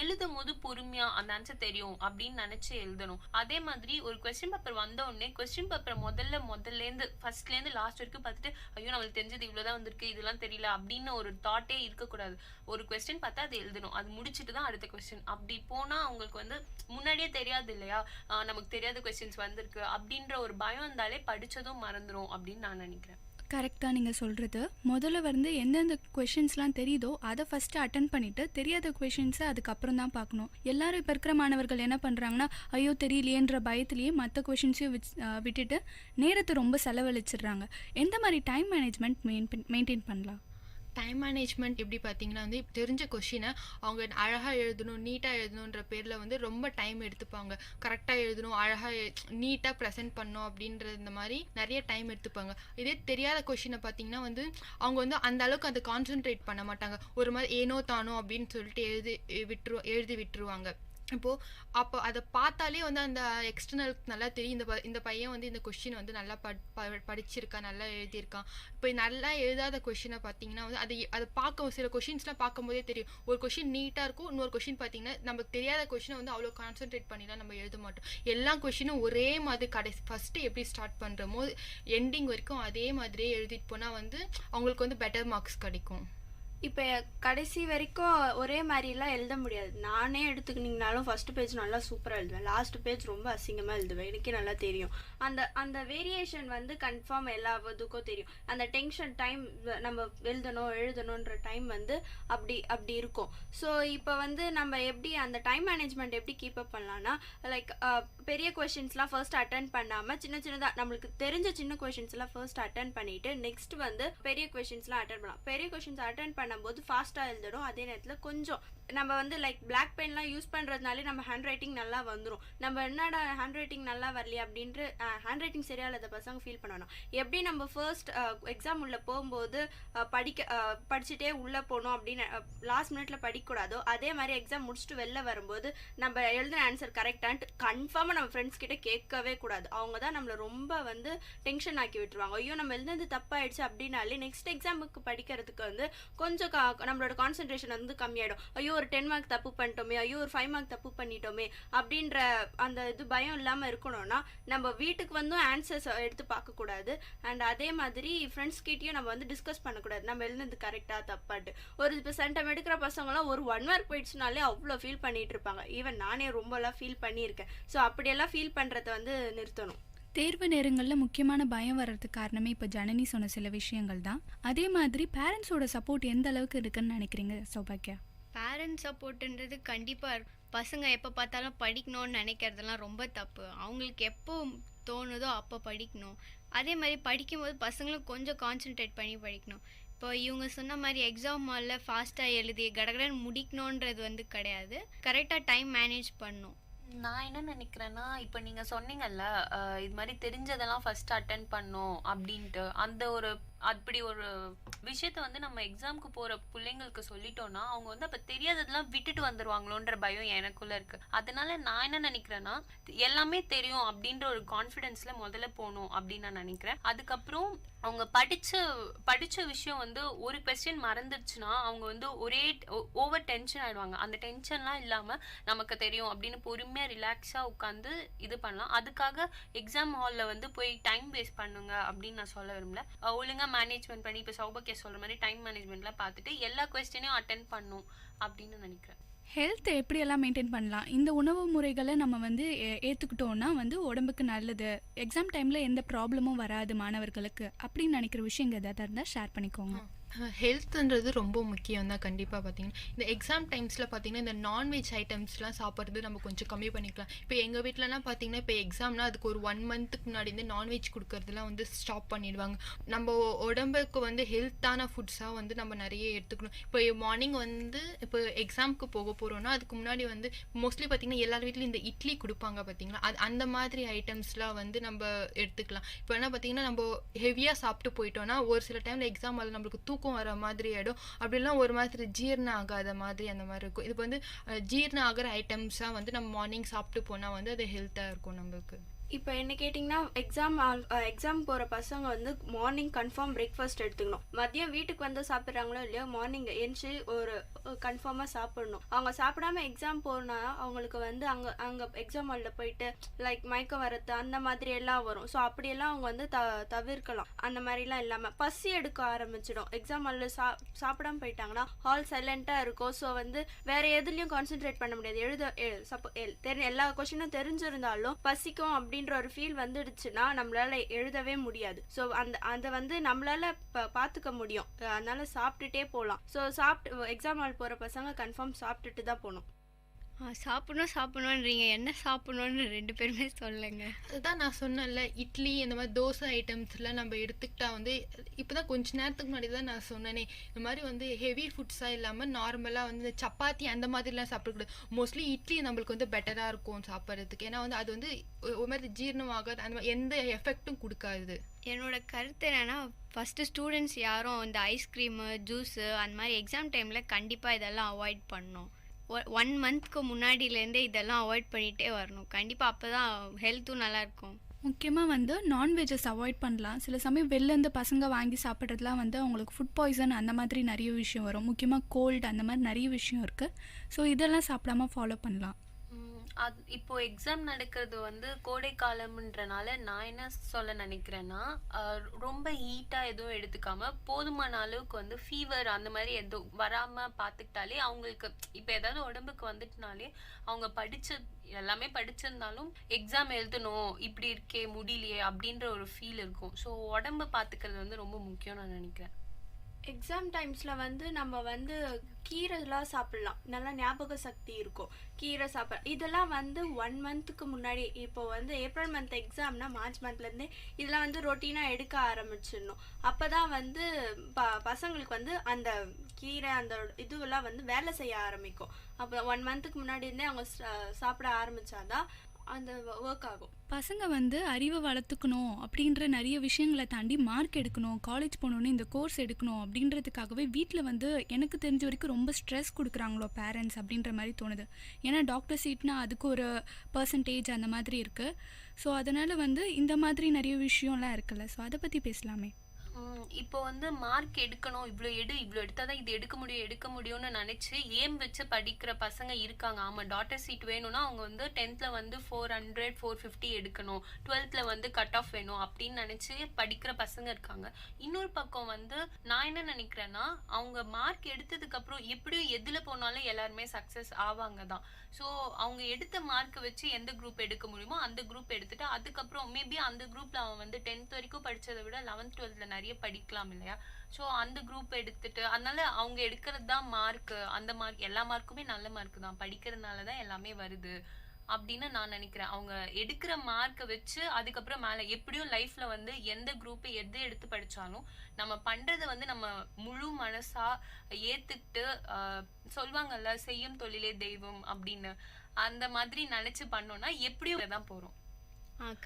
எழுதும் போது பொறுமையா அந்த ஆன்சர் தெரியும் அப்படின்னு நினைச்சு எழுதணும். அதே மாதிரி ஒரு கொஸ்டின் பேப்பர் வந்த உடனே கொஸ்டின் பேப்பர் முதல்லேருந்து ஃபர்ஸ்ட்லேருந்து லாஸ்ட் வரைக்கும் பார்த்துட்டு ஐயோ நம்மளுக்கு தெரிஞ்சது இவ்வளோதான் வந்திருக்கு இதெல்லாம் தெரியல அப்படின்னு ஒரு தாட்டே இருக்கக்கூடாது. ஒரு கொஸ்டின் பார்த்தா அது எழுதணும், அது முடிச்சுட்டு தான் அடுத்த கொஸ்டின். அப்படி போனா அவங்களுக்கு வந்து முன்னாடியே தெரியாது இல்லையா, நமக்கு தெரியாத கொஸ்டின்ஸ் வந்திருக்கு அப்படின்ற ஒரு பயம் இருந்தாலே படிச்சதும் மறந்துடும் அப்படின்னு நான் நினைக்கிறேன். கரெக்டாக நீங்கள் சொல்கிறது. முதல்ல வந்து எந்தெந்த கொஷின்ஸ்லாம் தெரியுதோ அதை ஃபஸ்ட்டு அட்டன் பண்ணிவிட்டு தெரியாத கொஷின்ஸை அதுக்கப்புறம் தான் பார்க்கணும். எல்லாரும் இப்போ இருக்கிற மாணவர்கள் என்ன பண்ணுறாங்கன்னா ஐயோ தெரியலையேன்ற பயத்துலேயே மற்ற கொஷின்ஸையும் விட்டுட்டு நேரத்தை ரொம்ப செலவழிச்சிடுறாங்க. எந்த மாதிரி டைம் மேனேஜ்மெண்ட் மெயின்டைன் பண்ணலாம்? டைம் மேனேஜ்மெண்ட் எப்படி பார்த்தீங்கன்னா வந்து தெரிஞ்ச கொஷினை அவங்க அழகாக எழுதணும், நீட்டாக எழுதணுன்ற பேரில் வந்து ரொம்ப டைம் எடுத்துப்பாங்க. கரெக்டாக எழுதணும், அழகாக நீட்டாக ப்ரெசென்ட் பண்ணணும் அப்படின்ற இந்த மாதிரி நிறைய டைம் எடுத்துப்பாங்க. இதே தெரியாத கொஷினை பார்த்தீங்கன்னா வந்து அவங்க வந்து அந்த அளவுக்கு அதை கான்சென்ட்ரேட் பண்ண மாட்டாங்க. ஒரு மாதிரி ஏனோ தானோ அப்படின்னு சொல்லிட்டு எழுதி விட்டுருவாங்க. இப்போது அப்போ அதை பார்த்தாலே வந்து அந்த எக்ஸ்டர்னலுக்கு நல்லா தெரியும் இந்த பையன் வந்து இந்த கொஷினை வந்து நல்லா படிச்சிருக்கான், நல்லா எழுதியிருக்கான். இப்போ நல்லா எழுதாத கொஷினை பார்த்தீங்கன்னா வந்து அதை பார்க்க சில கொஷின்ஸ்லாம் பார்க்கும்போதே தெரியும். ஒரு கொஷின் நீட்டாக இருக்கும், இன்னொரு கொஷின் பார்த்தீங்கன்னா நமக்கு தெரியாத கொஷினை வந்து அவ்வளோ கான்சென்ட்ரேட் பண்ணிலாம் நம்ம எழுத மாட்டோம். எல்லா கொஷினும் ஒரே மாதிரி ஃபஸ்ட்டு எப்படி ஸ்டார்ட் பண்ணுறோமோ எண்டிங் வரைக்கும் அதே மாதிரியே எழுதிட்டு போனால் வந்து அவங்களுக்கு வந்து பெட்டர் மார்க்ஸ் கிடைக்கும். இப்போ கடைசி வரைக்கும் ஒரே மாதிரிலாம் எழுத முடியாது. நானே எடுத்துக்கிட்டிங்கனாலும் ஃபர்ஸ்ட் பேஜ் நல்லா சூப்பராக எழுதுவேன், லாஸ்ட் பேஜ் ரொம்ப அசிங்கமாக எழுதுவேன், எனக்கே நல்லா தெரியும். அந்த வேரியேஷன் வந்து கன்ஃபார்ம் எல்லா இதுக்கும் தெரியும். அந்த டென்ஷன் டைம் நம்ம எழுதணுன்ற டைம் வந்து அப்படி இருக்கும். ஸோ இப்போ வந்து நம்ம எப்படி அந்த டைம் மேனேஜ்மெண்ட் எப்படி கீப் அப் பண்ணலாம்னா, லைக் பெரிய கொஷின்ஸ்லாம் ஃபர்ஸ்ட் அட்டென்ட் பண்ணாமல் சின்னதாக நம்மளுக்கு தெரிஞ்ச சின்ன கொஷின்ஸ்லாம் ஃபர்ஸ்ட் அட்டென்ட் பண்ணிவிட்டு நெக்ஸ்ட் வந்து பெரிய கொஷின்ஸ்லாம் அட்டென்ட் பண்ணலாம். பெரிய கொஷின்ஸ் அட்டென்ட் பண்ணும்போது ஃபாஸ்ட்டாக எழுதணும். அதே நேரத்தில் கொஞ்சம் நம்ம வந்து லைக் பிளாக் பென்லாம் யூஸ் பண்ணுறதுனாலே நம்ம ஹேண்ட் ரைட்டிங் நல்லா வந்துடும். நம்ம என்னடா ஹேண்ட் ரைட்டிங் நல்லா வரலையா அப்படின்ட்டு ஹேண்ட் ரைட்டிங் சரியாக இல்லாத பசங்க ஃபீல் பண்ணணும். எப்படி நம்ம ஃபர்ஸ்ட் எக்ஸாம் உள்ளே போகும்போது படிச்சுட்டே உள்ளே போகணும் அப்படின்னு லாஸ்ட் மினிட்ல படிக்கக்கூடாதோ, அதே மாதிரி எக்ஸாம் முடிச்சுட்டு வெளில வரும்போது நம்ம எழுதின ஆன்சர் கரெக்டான்ட்டு கன்ஃபார்மாக நம்ம ஃப்ரெண்ட்ஸ் கிட்ட கேட்கவே கூடாது. அவங்க தான் நம்மளை ரொம்ப வந்து டென்ஷன் ஆக்கி விட்டுருவாங்க. ஐயோ நம்ம எழுதுனது தப்பாயிடுச்சு அப்படின்னாலே நெக்ஸ்ட் எக்ஸாமுக்கு படிக்கிறதுக்கு வந்து கொஞ்சம் நம்மளோட கான்சென்ட்ரேஷன் வந்து கம்மியாயிடும். ஐயோ ஒரு 10 மார்க் தப்பு பண்ணிட்டோமே, ஐயோ ஒரு 5 மார்க் தப்பு பண்ணிட்டோமே அப்படின்ற அந்த இது பயம் இல்லாமல் இருக்கணும்னா நம்ம வீட்டுக்கு வந்து ஆன்சர்ஸ் எடுத்து பார்க்கக்கூடாது. அண்ட் அதே மாதிரி ஃப்ரெண்ட்ஸ் கிட்டேயும் நம்ம வந்து டிஸ்கஸ் பண்ணக்கூடாது நம்ம எழுதுனது கரெக்டாக தப்பாட்டு. ஒரு இப்போ சென்டம் எடுக்கிற பசங்களாம் ஒரு 1 மார்க் போயிடுச்சுனாலே அவ்வளோ ஃபீல் பண்ணிட்டு இருப்பாங்க. ஈவன் நானே ரொம்பலாம் ஃபீல் பண்ணியிருக்கேன். ஸோ அப்படியெல்லாம் ஃபீல் பண்ணுறதை வந்து நிறுத்தணும். தேர்வு நேரங்களில் முக்கியமான பயம் வர்றதுக்கு காரணமே இப்போ ஜனனி சொன்ன சில விஷயங்கள் தான். அதே மாதிரி பேரண்ட்ஸோட சப்போர்ட் எந்த அளவுக்கு இருக்குன்னு நினைக்கிறீங்க சௌபாக்கியா? பேரண்ட்ஸ் சப்போர்ட்டுன்றது கண்டிப்பாக பசங்க எப்போ பார்த்தாலும் படிக்கணும்னு நினைக்கிறதெல்லாம் ரொம்ப தப்பு. அவங்களுக்கு எப்போ தோணுதோ அப்போ படிக்கணும். அதே மாதிரி படிக்கும்போது பசங்களும் கொஞ்சம் கான்சென்ட்ரேட் பண்ணி படிக்கணும். இப்போ இவங்க சொன்ன மாதிரி எக்ஸாம் ஹாலில் ஃபாஸ்ட்டாக எழுதி கடகடன்னு முடிக்கணுன்றது வந்து கிடையாது. கரெக்டாக டைம் மேனேஜ் பண்ணணும். நான் என்ன நினைக்கிறேன்னா, இப்போ நீங்க சொன்னீங்கல்ல இது மாதிரி தெரிஞ்சதெல்லாம் ஃபர்ஸ்ட் அட்டென்ட் பண்ணும் அப்படின்ட்டு, அந்த ஒரு அப்படி ஒரு விஷயத்த வந்து நம்ம எக்ஸாமுக்கு போற பிள்ளைங்களுக்கு சொல்லிட்டோம்னா அவங்க வந்து அப்ப தெரியாததெல்லாம் விட்டுட்டு வந்துருவாங்களோன்ற பயம் எனக்குள்ள இருக்கு. அதனால நான் என்ன நினைக்கிறேன்னா, எல்லாமே தெரியும் அப்படின்ற ஒரு கான்ஃபிடென்ஸ்ல முதல்ல போகணும் அப்படின்னு நான் நினைக்கிறேன். அதுக்கப்புறம் அவங்க படிச்ச விஷயம் வந்து ஒரு கொஸ்டின் மறந்துடுச்சுன்னா அவங்க வந்து ஒரே ஓவர் டென்ஷன் ஆயிடுவாங்க. அந்த டென்ஷன்லாம் இல்லாம நமக்கு தெரியும் அப்படின்னு பொறுமையா ரிலாக்ஸா உட்காந்து இது பண்ணலாம். அதுக்காக எக்ஸாம் ஹால்ல வந்து போய் டைம் வேஸ்ட் பண்ணுங்க அப்படின்னு நான் சொல்ல விரும்பல. ஒழுங்கா மேனேஜ்மெண்ட் பண்ணி இப்போ சௌபாக்கியா சொல்ற மாதிரி டைம் மேனேஜ்மெண்ட்லாம் பார்த்துட்டு எல்லா கொஸ்டினையும் அட்டென்ட் பண்ணும் அப்படின்னு நினைக்கிறேன். ஹெல்த்தை எப்படியெல்லாம் மெயின்டைன் பண்ணலாம்? இந்த உணவு முறைகளை நம்ம வந்து ஏற்றுக்கிட்டோன்னா வந்து உடம்புக்கு நல்லது, எக்ஸாம் டைமில் எந்த ப்ராப்ளமும் வராது மாணவர்களுக்கு அப்படின்னு நினைக்கிற விஷயங்கள் எதாவது இருந்தால் ஷேர் பண்ணிக்கோங்க. ஹெல்த்துன்றது ரொம்ப முக்கியம் தான். கண்டிப்பாக பார்த்தீங்கன்னா இந்த எக்ஸாம் டைம்ஸில் பார்த்தீங்கன்னா இந்த நான்வெஜ் ஐட்டம்ஸ்லாம் சாப்பிட்றது நம்ம கொஞ்சம் கம்மி பண்ணிக்கலாம். இப்போ எங்கள் வீட்டிலலாம் பார்த்தீங்கன்னா இப்போ எக்ஸாம்னா அதுக்கு ஒரு 1 மந்த்துக்கு முன்னாடி வந்து நான்வெஜ் கொடுக்கறதுலாம் வந்து ஸ்டாப் பண்ணிடுவாங்க. நம்ம உடம்புக்கு வந்து ஹெல்த்தான ஃபுட்ஸாக வந்து நம்ம நிறைய எடுத்துக்கணும். இப்போ மார்னிங் வந்து இப்போ எக்ஸாமுக்கு போக போகிறோன்னா அதுக்கு முன்னாடி வந்து மோஸ்ட்லி பார்த்தீங்கன்னா எல்லார் வீட்லையும் இந்த இட்லி கொடுப்பாங்க பார்த்தீங்களா, அந்த மாதிரி ஐட்டம்ஸ்லாம் வந்து நம்ம எடுத்துக்கலாம். இப்போ என்ன பார்த்தீங்கன்னா நம்ம ஹெவியாக சாப்பிட்டு போயிட்டோம்னா ஒரு சில டைமில் எக்ஸாம் அதில் நம்மளுக்கு தூக்கம் வர மாதிரி ஆகிடும். அப்படிலாம் ஒரு மாதிரி ஜீரணம் ஆகாத மாதிரி அந்த மாதிரி இருக்கும். இது வந்து ஜீரணம் ஆகிற ஐட்டம்ஸாக வந்து நம்ம மார்னிங் சாப்பிட்டு போனால் வந்து அது ஹெல்த்தாக இருக்கும் நம்மளுக்கு. இப்போ என்ன கேட்டிங்கன்னா எக்ஸாம் போகிற பசங்க வந்து மார்னிங் கன்ஃபார்ம் பிரேக்ஃபாஸ்ட் எடுத்துக்கணும். மதியம் வீட்டுக்கு வந்து சாப்பிட்றாங்களோ இல்லையோ மார்னிங் எழுந்துச்சு ஒரு கன்ஃபார்மாக சாப்பிடணும். அவங்க சாப்பிடாம எக்ஸாம் போனா அவங்களுக்கு வந்து அங்கே எக்ஸாம் ஹாலில் போயிட்டு லைக் மயக்கம் வரது அந்த மாதிரி எல்லாம் வரும். ஸோ அப்படியெல்லாம் அவங்க வந்து தவிர்க்கலாம். அந்த மாதிரிலாம் இல்லாமல் பசி எடுக்க ஆரம்பிச்சிடும். எக்ஸாம் ஹாலில் சாப்பிடாம போயிட்டாங்கன்னா ஹால் சைலண்ட்டாக இருக்கும். ஸோ வந்து வேற எதுலேயும் கான்சென்ட்ரேட் பண்ண முடியாது. எல்லா கொஸ்டினும் தெரிஞ்சிருந்தாலும் பசிக்கும் அப்படின்ற ஒரு ஃபீல் வந்துடுச்சுன்னா நம்மளால எழுதவே முடியாது. ஸோ அதை வந்து நம்மளால பார்த்துக்க முடியும். அதனால சாப்பிட்டுட்டே போகலாம். ஸோ எக்ஸாம் ஹால் போகிற பசங்க கன்ஃபார்ம் சாப்பிட்டுட்டு தான் போகணும். சாப்பிடணுன்றீங்க, என்ன சாப்பிடணும்னு 2 பேருமே சொல்லுங்க. அதுதான் நான் சொன்னேன்ல, இட்லி இந்த மாதிரி தோசை ஐட்டம்ஸ்லாம் நம்ம எடுத்துக்கிட்டா வந்து இப்போ தான் கொஞ்ச நேரத்துக்கு முன்னாடி தான் நான் சொன்னேனே, இந்த மாதிரி வந்து ஹெவி ஃபுட்ஸாக இல்லாமல் நார்மலாக வந்து சப்பாத்தி அந்த மாதிரிலாம் சாப்பிடக்கூடாது. மோஸ்ட்லி இட்லி நம்மளுக்கு வந்து பெட்டராக இருக்கும் சாப்பிட்றதுக்கு. ஏன்னா வந்து அது வந்து ஒரு மாதிரி ஜீரணம் ஆகாது, அந்த மாதிரி எந்த எஃபெக்டும் கொடுக்காது. என்னோட கருத்து என்னன்னா, ஃபஸ்ட்டு ஸ்டூடெண்ட்ஸ் யாரும் இந்த ஐஸ்கிரீமு ஜூஸு அந்த மாதிரி எக்ஸாம் டைமில் கண்டிப்பாக இதெல்லாம் அவாய்ட் பண்ணணும். 1 மந்த்க்கு முன்னாடியிலேருந்தே இதெல்லாம் அவாய்ட் பண்ணிகிட்டே வரணும். கண்டிப்பாக அப்போ தான் ஹெல்த்தும் நல்லாயிருக்கும். முக்கியமாக வந்து நான்வெஜ்ஜஸ் அவாய்ட் பண்ணலாம். சில சமயம் வெளிலேருந்து பசங்க வாங்கி சாப்பிட்றதுலாம் வந்து அவங்களுக்கு ஃபுட் பாய்சன் அந்த மாதிரி நிறைய விஷயம் வரும். முக்கியமாக கோல்டு அந்த மாதிரி நிறைய விஷயம் இருக்குது. ஸோ இதெல்லாம் சாப்பிடாம ஃபாலோ பண்ணலாம். இப்போ எக்ஸாம் நடக்கிறது வந்து கோடை காலம்ன்றனால நான் என்ன சொல்ல நினைக்கிறேன்னா, ரொம்ப ஹீட்டா எதுவும் எடுத்துக்காம போதுமான அளவுக்கு வந்து ஃபீவர் அந்த மாதிரி எதுவும் வராம பார்த்துக்கிட்டாலே அவங்களுக்கு இப்போ ஏதாவது உடம்புக்கு வந்துட்டுனாலே அவங்க எல்லாமே படிச்சிருந்தாலும் எக்ஸாம் எழுதணும், இப்படி இருக்கே முடியலையே அப்படின்ற ஒரு ஃபீல் இருக்கும். ஸோ உடம்ப பார்த்துக்கிறது வந்து ரொம்ப முக்கியம் நான் நினைக்கிறேன். எக்ஸாம் டைம்ஸில் வந்து நம்ம வந்து கீரைலாம் சாப்பிட்லாம், நல்லா ஞாபக சக்தி இருக்கும். கீரை இதெல்லாம் வந்து 1 மந்த்துக்கு முன்னாடி, இப்போ வந்து ஏப்ரல் மந்த் எக்ஸாம்னா மார்ச் மந்த்லேருந்தே இதெல்லாம் வந்து ரொட்டீனாக எடுக்க ஆரம்பிச்சிடணும். அப்போ தான் வந்து பசங்களுக்கு வந்து அந்த கீரை அந்த இதுவெல்லாம் வந்து வேலை செய்ய ஆரம்பிக்கும். அப்போ 1 மந்த்துக்கு முன்னாடி இருந்தே அவங்க சாப்பிட ஆரம்பித்தாதான் அந்த ஒர்க் ஆகும். பசங்க வந்து அறிவை வளர்த்துக்கணும் அப்படின்ற நிறைய விஷயங்களை தாண்டி மார்க் எடுக்கணும், காலேஜ் போகணுன்னு இந்த கோர்ஸ் எடுக்கணும் அப்படின்றதுக்காகவே வீட்டில் வந்து எனக்கு தெரிஞ்ச வரைக்கும் ரொம்ப ஸ்ட்ரெஸ் கொடுக்குறாங்களோ பேரண்ட்ஸ் அப்படின்ற மாதிரி தோணுது. ஏன்னா டாக்டர் சீட்னா அதுக்கு ஒரு பர்சன்டேஜ் அந்த மாதிரி இருக்குது. ஸோ அதனால் வந்து இந்த மாதிரி நிறைய விஷயம்லாம் இருக்குல்ல, ஸோ அதை பற்றி பேசலாமே. இப்போ வந்து மார்க் எடுக்கணும், இவ்வளோ எடுத்தாதான் இது எடுக்க முடியும்னு நினைச்சு ஏம் வச்சு படிக்கிற பசங்க இருக்காங்க. ஆமா, டாக்டர் சீட் வேணும்னா அவங்க வந்து 10th வந்து 400 450 எடுக்கணும், 12th வந்து கட் ஆஃப் வேணும் அப்படின்னு நினைச்சு படிக்கிற பசங்க இருக்காங்க. இன்னொரு பக்கம் வந்து நான் என்ன நினைக்கிறேன்னா, அவங்க மார்க் எடுத்ததுக்கு அப்புறம் எப்படியும் எதுல போனாலும் எல்லாருமே சக்சஸ் ஆவாங்க தான். ஸோ அவங்க எடுத்த மார்க்கை வச்சு எந்த குரூப் எடுக்க முடியுமோ அந்த குரூப் எடுத்துட்டு அதுக்கப்புறம் மேபி அந்த குரூப்ல அவன் வந்து 10th வரைக்கும் படிச்சதை விட 11th 12th நிறைய படிக்கலாம் இல்லையா. ஸோ அந்த குரூப் எடுத்துட்டு அதனால அவங்க எடுக்கிறது தான் மார்க். அந்த மார்க் எல்லா மார்க்குமே நல்ல மார்க் தான், படிக்கிறதுனால தான் எல்லாமே வருது அப்படின்னு நான் நினைக்கிறேன். அவங்க எடுக்கிற மார்க்கை வச்சு அதுக்கப்புறம் மேலே எப்படியும் லைஃப்ல வந்து எந்த குரூப்பை எது எடுத்து படிச்சாலும் நம்ம பண்றதை வந்து நம்ம முழு மனசா ஏத்துக்கிட்டு சொல்வாங்கல்ல, செய்யும் தொழிலே தெய்வம் அப்படின்னு, அந்த மாதிரி நினைச்சு பண்ணோம்னா எப்படியும் தான் போறோம்.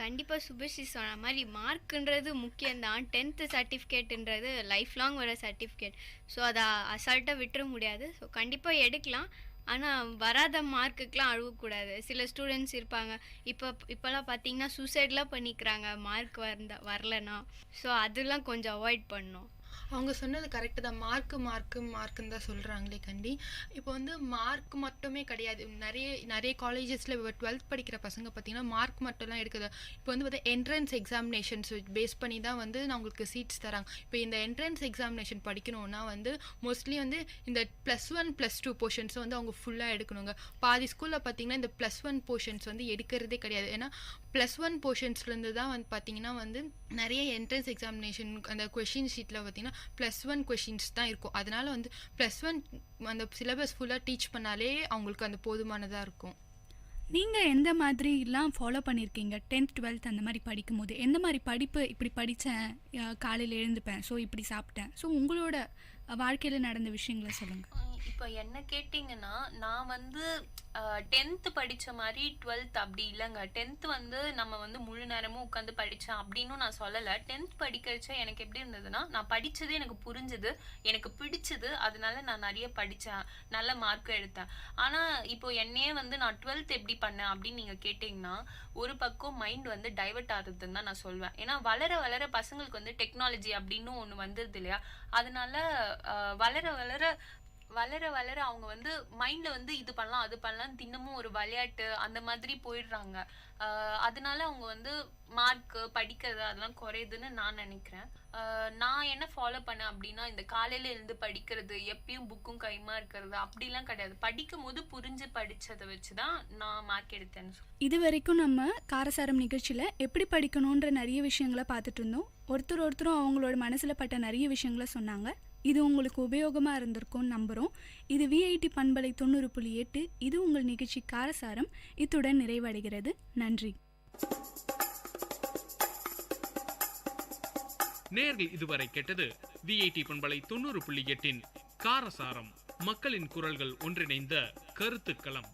கண்டிப்பாக சுபஸ்ரீ சொன்ன மாதிரி மார்க்குன்றது முக்கியம்தான். 10th சர்டிஃபிகேட்டுன்றது லைஃப் லாங் வர சர்டிஃபிகேட். ஸோ அதை அசால்ட்டாக விட்டுற முடியாது. ஸோ கண்டிப்பாக எடுக்கலாம். ஆனால் வராத மார்க்குக்கெலாம் அழுவக்கூடாது. சில ஸ்டூடெண்ட்ஸ் இருப்பாங்க, இப்போல்லாம் பார்த்தீங்கன்னா சூசைட்லாம் பண்ணிக்கிறாங்க மார்க் வரலன்னா. ஸோ அதெல்லாம் கொஞ்சம் அவாய்ட் பண்ணணும். அவங்க சொன்னது கரெக்டு தான். மார்க்குன்னு தான் சொல்கிறாங்களே கண்டி. இப்போ வந்து மார்க் மட்டுமே கிடையாது. நிறைய காலேஜஸில் இப்போ 12th படிக்கிற பசங்க பார்த்திங்கன்னா மார்க் மட்டும்லாம் எடுக்குது. இப்போ வந்து பார்த்தா என்ட்ரன்ஸ் எக்ஸாமினேஷன்ஸ் பேஸ் பண்ணி தான் வந்து அவங்களுக்கு சீட்ஸ் தராங்க. இப்போ இந்த என்ட்ரன்ஸ் எக்ஸாமினேஷன் படிக்கணும்னா வந்து மோஸ்ட்லி வந்து இந்த +1 +2 போர்ஷன்ஸை வந்து அவங்க ஃபுல்லாக எடுக்கணுங்க. பாதி ஸ்கூலில் பார்த்திங்கன்னா இந்த +1 போர்ஷன்ஸ் வந்து எடுக்கிறதே கிடையாது. ஏன்னா +1 போர்ஷன்ஸ்லேருந்து தான் வந்து பார்த்திங்கன்னா வந்து நிறைய என்ட்ரன்ஸ் எக்ஸாமினேஷன் அந்த கொஷின் ஷீட்டில் பார்த்திங்கன்னா +1 கொஷின்ஸ் தான் இருக்கும். அதனால வந்து +1 அந்த சிலபஸ் ஃபுல்லாக டீச் பண்ணாலே அவங்களுக்கு அந்த போதுமானதாக இருக்கும். நீங்கள் எந்த மாதிரிலாம் ஃபாலோ பண்ணியிருக்கீங்க 10th 12th அந்த மாதிரி படிக்கும் போது? எந்த மாதிரி படிப்பு இப்படி படித்தேன், காலையில் எழுந்துப்பேன், ஸோ இப்படி சாப்பிட்டேன், ஸோ உங்களோட வாழ்க்கையில் நடந்த விஷயங்களை சொல்லுங்கள். இப்போ என்ன கேட்டிங்கன்னா, நான் வந்து 10th படித்த மாதிரி 12th அப்படி இல்லைங்க. 10th வந்து நம்ம வந்து முழு நேரமும் உட்காந்து படித்தேன் அப்படின்னு நான் சொல்லலை. 10th படிக்கிறச்ச எனக்கு எப்படி இருந்ததுன்னா, நான் படித்தது எனக்கு புரிஞ்சுது, எனக்கு பிடிச்சது, அதனால நான் நிறைய படித்தேன், நல்ல மார்க்கும் எடுத்தேன். ஆனால் இப்போ என்னையே வந்து நான் 12th எப்படி பண்ணேன் அப்படின்னு நீங்கள் கேட்டிங்கன்னா, ஒரு பக்கம் மைண்ட் வந்து டைவர்ட் ஆகுதுன்னு தான் நான் சொல்வேன். ஏன்னா வளர வளர பசங்களுக்கு வந்து டெக்னாலஜி அப்படின்னு ஒன்று வந்துடுது இல்லையா. அதனால வளர வளர அவங்க வந்து மைண்ட்ல வந்து இது பண்ணலாம் அது பண்ணலாம், தினமும் ஒரு விளையாட்டு அந்த மாதிரி போயிடுறாங்க. அதனால அவங்க வந்து மார்க் படிக்கிறது அதெல்லாம் குறையுதுன்னு நான் நினைக்கிறேன். நான் என்ன ஃபாலோ பண்ணேன் அப்படின்னா, இந்த காலையில எழுந்து படிக்கிறது, எப்பயும் புக்கும் கைமா இருக்கிறது அப்படிலாம் கிடையாது. படிக்கும் போது புரிஞ்சு படிச்சதை வச்சுதான் நான் மார்க் எடுத்தேன்னு சொல்லுவேன். இது வரைக்கும் நம்ம காரசாரம் நிகழ்ச்சியில் எப்படி படிக்கணுன்ற நிறைய விஷயங்களை பார்த்துட்டு இருந்தோம். ஒருத்தரும் அவங்களோட மனசில் பட்ட நிறைய விஷயங்களை சொன்னாங்க. இது உங்களுக்கு உபயோகமாக இருந்திருக்கும்னு நம்புகிறோம். இது VIT பண்பலை 90.8. இது உங்கள் நிகழ்ச்சி காரசாரம் இத்துடன் நிறைவடைகிறது. நன்றி. நேயர்கள் இதுவரை கேட்டது VIT பண்பலை 90.8 காரசாரம், மக்களின் குரல்கள் ஒன்றிணைந்த கருத்துக்களம்.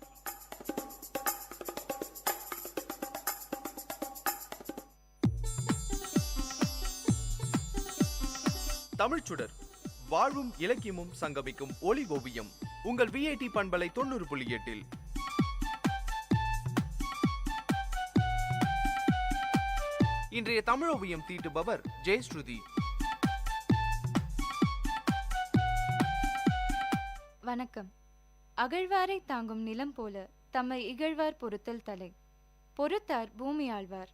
தமிழ்ச்சுடர், வாழ்வும் இலக்கியமும் சங்கமிக்கும் ஒளி ஓவியம் உங்கள் VIT பண்பலை 90.8. இன்றைய தமிழ் ஓவியம் தீட்டுபவர் ஜெயஸ்ருதி. வணக்கம். அகழ்வாரை தாங்கும் நிலம் போல தம்மை இகழ்வார் பொறுத்தல் தலை. பொறுத்தார் பூமி ஆழ்வார்,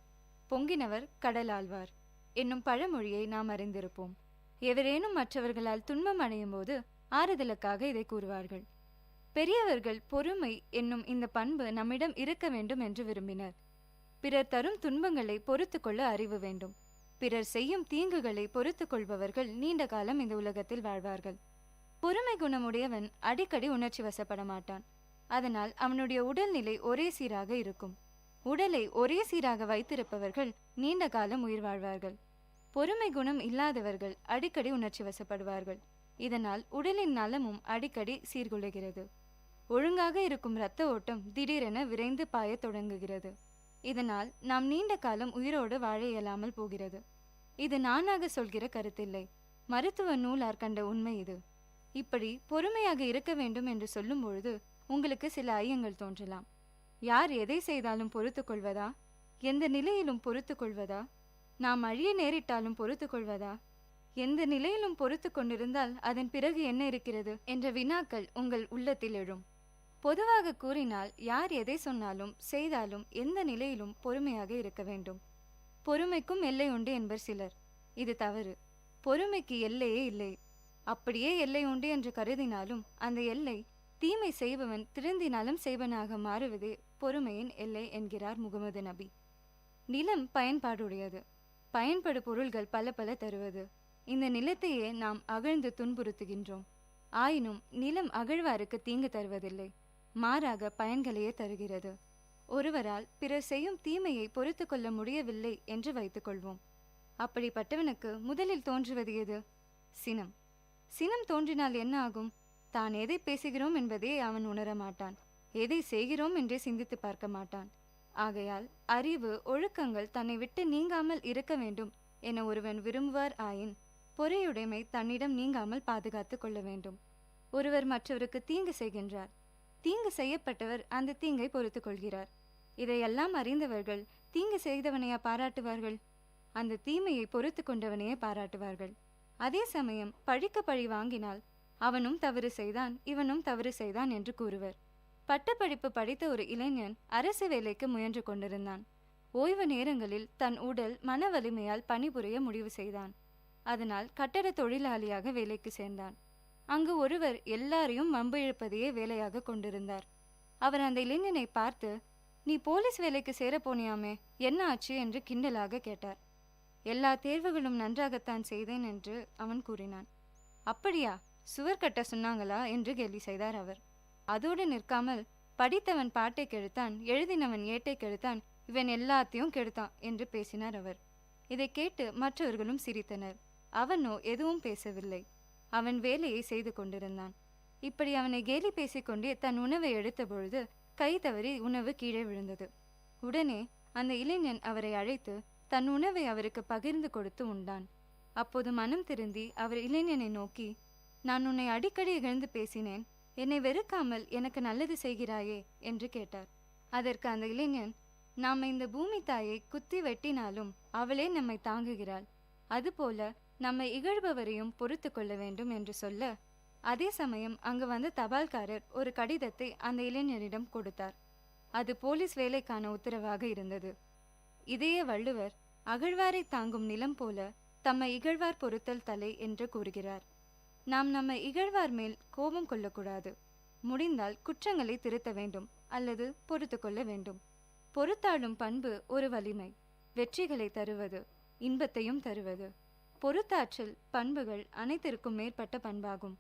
பொங்கினவர் கடல் ஆழ்வார் என்னும் பழமொழியை நாம் அறிந்திருப்போம். எவரேனும் மற்றவர்களால் துன்பம் அடையும் போது ஆறுதலுக்காக இதை கூறுவார்கள். பெரியவர்கள் பொறுமை என்னும் இந்த பண்பு நம்மிடம் இருக்க வேண்டும் என்று விரும்பினர். பிறர் தரும் துன்பங்களை பொறுத்து கொள்ள அறிவு வேண்டும். பிறர் செய்யும் தீங்குகளை பொறுத்து கொள்பவர்கள் நீண்ட காலம் இந்த உலகத்தில் வாழ்வார்கள். பொறுமை குணமுடையவன் அடிக்கடி உணர்ச்சி வசப்பட மாட்டான். அதனால் அவனுடைய உடல்நிலை ஒரே சீராக இருக்கும். உடலை ஒரே சீராக வைத்திருப்பவர்கள் நீண்ட காலம் உயிர் வாழ்வார்கள். பொறுமை குணம் இல்லாதவர்கள் அடிக்கடி உணர்ச்சி வசப்படுவார்கள். இதனால் உடலின் நலமும் அடிக்கடி சீர்குலைகிறது. ஒழுங்காக இருக்கும் இரத்த ஓட்டம் திடீரென விரைந்து பாயத் தொடங்குகிறது. இதனால் நாம் நீண்ட காலம் உயிரோடு வாழ இயலாமல் போகிறது. இது நானாக சொல்கிற கருத்தில்லை, மருத்துவ நூலார் கண்ட உண்மை இது. இப்படி பொறுமையாக இருக்க வேண்டும் என்று சொல்லும் பொழுது உங்களுக்கு சில ஐயங்கள் தோன்றலாம். யார் எதை செய்தாலும் பொறுத்து கொள்வதா? எந்த நிலையிலும் பொறுத்து கொள்வதா? நாம் அழிய நேரிட்டாலும் பொறுத்து கொள்வதா? எந்த நிலையிலும் பொறுத்து கொண்டிருந்தால் அதன் பிறகு என்ன இருக்கிறது என்ற வினாக்கள் உங்கள் உள்ளத்தில் எழும். பொதுவாக கூறினால் யார் எதை சொன்னாலும் செய்தாலும் எந்த நிலையிலும் பொறுமையாக இருக்க வேண்டும். பொறுமைக்கும் எல்லை உண்டு என்பர் சிலர். இது தவறு. பொறுமைக்கு எல்லையே இல்லை. அப்படியே எல்லை உண்டு என்று கருதினாலும் அந்த எல்லை தீமை செய்பவன் திருந்தினாலும் செய்வனாக மாறுவதே பொறுமையின் எல்லை என்கிறார் முகமது நபி. நிலம் பயன்பாடுடையது. பயன்படு பொருள்கள் பல பல தருவது. இந்த நிலத்தையே நாம் அகழ்ந்து துன்புறுத்துகின்றோம். ஆயினும் நிலம் அகழ்வாருக்கு தீங்கு தருவதில்லை, மாறாக பயன்களையே தருகிறது. ஒருவரால் பிறர் செய்யும் தீமையை பொறுத்து கொள்ள முடியவில்லை என்று வைத்துக் கொள்வோம். அப்படிப்பட்டவனுக்கு முதலில் தோன்றுவது எது? சினம். சினம் தோன்றினால் என்ன ஆகும்? தான் எதை பேசுகிறோம் என்பதே அவன் உணரமாட்டான். எதை செய்கிறோம் என்றே சிந்தித்து பார்க்க மாட்டான். ஆகையால் அறிவு ஒழுக்கங்கள் தன்னை விட்டு நீங்காமல் இருக்க வேண்டும் என ஒருவன் விரும்புவார் ஆயின் பொறையுடைமை தன்னிடம் நீங்காமல் பாதுகாத்து கொள்ள வேண்டும். ஒருவர் மற்றவருக்கு தீங்கு செய்கின்றார். தீங்கு செய்யப்பட்டவர் அந்த தீங்கை பொறுத்து கொள்கிறார். இதையெல்லாம் அறிந்தவர்கள் தீங்கு செய்தவனையா பாராட்டுவார்கள்? அந்த தீமையை பொறுத்து கொண்டவனையே பாராட்டுவார்கள். அதே சமயம் பழிக்க பழி வாங்கினால் அவனும் தவறு செய்தான், இவனும் தவறு செய்தான் என்று கூறுவர். பட்டப்படிப்பு படித்த ஒரு இளைஞன் அரசு வேலைக்கு முயன்று கொண்டிருந்தான். ஓய்வு நேரங்களில் தன் உடல் மன வலிமையால் பணிபுரிய முடிவு செய்தான். அதனால் கட்டட தொழிலாளியாக வேலைக்கு சேர்ந்தான். அங்கு ஒருவர் எல்லாரையும் வம்பு இழுப்பதையே வேலையாக கொண்டிருந்தார். அவர் அந்த இளைஞனை பார்த்து, நீ போலீஸ் வேலைக்கு சேர போனியாமே, என்ன ஆச்சு என்று கிண்டலாக கேட்டார். எல்லா தேர்வுகளும் நன்றாகத்தான் செய்தேன் என்று அவன் கூறினான். அப்படியா, சுவர் கட்ட சொன்னாங்களா என்று கேலி செய்தார் அவர். அதோடு நிற்காமல், படித்தவன் பாட்டை கெடுத்தான், எழுதினவன் ஏட்டை கெடுத்தான், இவன் எல்லாத்தையும் கெடுத்தான் என்று பேசினார் அவர். இதை கேட்டு மற்றவர்களும் சிரித்தனர். அவனோ எதுவும் பேசவில்லை. அவன் வேலையை செய்து கொண்டிருந்தான். இப்படி அவனை கேலி பேசிக்கொண்டே தன் உணவை எடுத்த பொழுது கை தவறி உணவு கீழே விழுந்தது. உடனே அந்த இளைஞன் அவரை அழைத்து தன் உணவை அவருக்கு பகிர்ந்து கொடுத்து உண்டான். அப்போது மனம் திருந்தி அவர் இளைஞனை நோக்கி, நான் உன்னை அடிக்கடி இகழ்ந்து பேசினேன், என்னை வெறுக்காமல் எனக்கு நல்லது செய்கிறாயே என்று கேட்டார். அதற்கு அந்த இளைஞன், நாம் இந்த பூமி தாயை குத்தி வெட்டினாலும் அவளே நம்மை தாங்குகிறாள், அதுபோல நம்மை இகழ்பவரையும் பொறுத்து கொள்ள வேண்டும் என்று சொல்ல, அதே சமயம் அங்கு வந்த தபால்காரர் ஒரு கடிதத்தை அந்த இளைஞரிடம் கொடுத்தார். அது போலீஸ் வேலைக்கான உத்தரவாக இருந்தது. இதையே வள்ளுவர் அகழ்வாரை தாங்கும் நிலம் போல தம்மை இகழ்வார் பொறுத்தல் தலை என்று கூறுகிறார். நாம் நம்மை இகழ்வார் மேல் கோபம் கொள்ளக்கூடாது. முடிந்தால் குற்றங்களை திருத்த வேண்டும் அல்லது பொறுத்து கொள்ள வேண்டும். பொறுத்தாளும் பண்பு ஒரு வலிமை, வெற்றிகளை தருவது, இன்பத்தையும் தருவது. பொறுத்தாற்றல் பண்புகள் அனைத்திற்கும் மேற்பட்ட பண்பாகும்.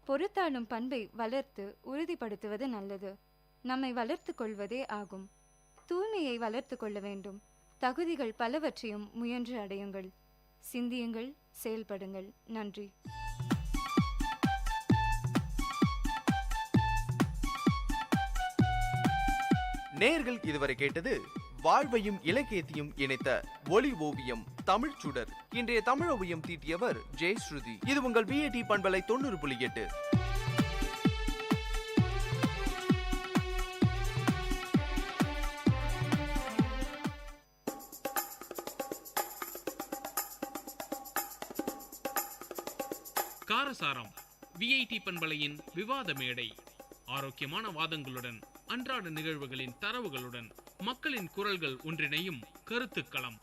பொறுத்தாளும் பண்பை வளர்த்து உறுதிப்படுத்துவது நல்லது. நம்மை வளர்த்து கொள்வதே ஆகும். தூய்மையை வளர்த்து கொள்ள வேண்டும். தகுதிகள் பலவற்றையும் முயன்று அடையுங்கள். சிந்தியுங்கள், செயல்படுங்கள். நன்றி. நேயர்கள் இதுவரை கேட்டது வாழ்வையும் இலக்கியத்தையும் இணைத்த ஒலி ஓவியம் தமிழ் சுடர். இன்றைய தமிழ் ஓவியம் தீட்டியவர் ஜெயஸ்ருதி. இது உங்கள் விஐடி பண்பலை 90.8. காரசாரம் விஐடி பண்பலையின் விவாத மேடை. ஆரோக்கியமான வாதங்களுடன் அன்றாட நிகழ்வுகளின் தரவுகளுடன் மக்களின் குரல்கள் ஒன்றிணையும் கருத்துக்களம்.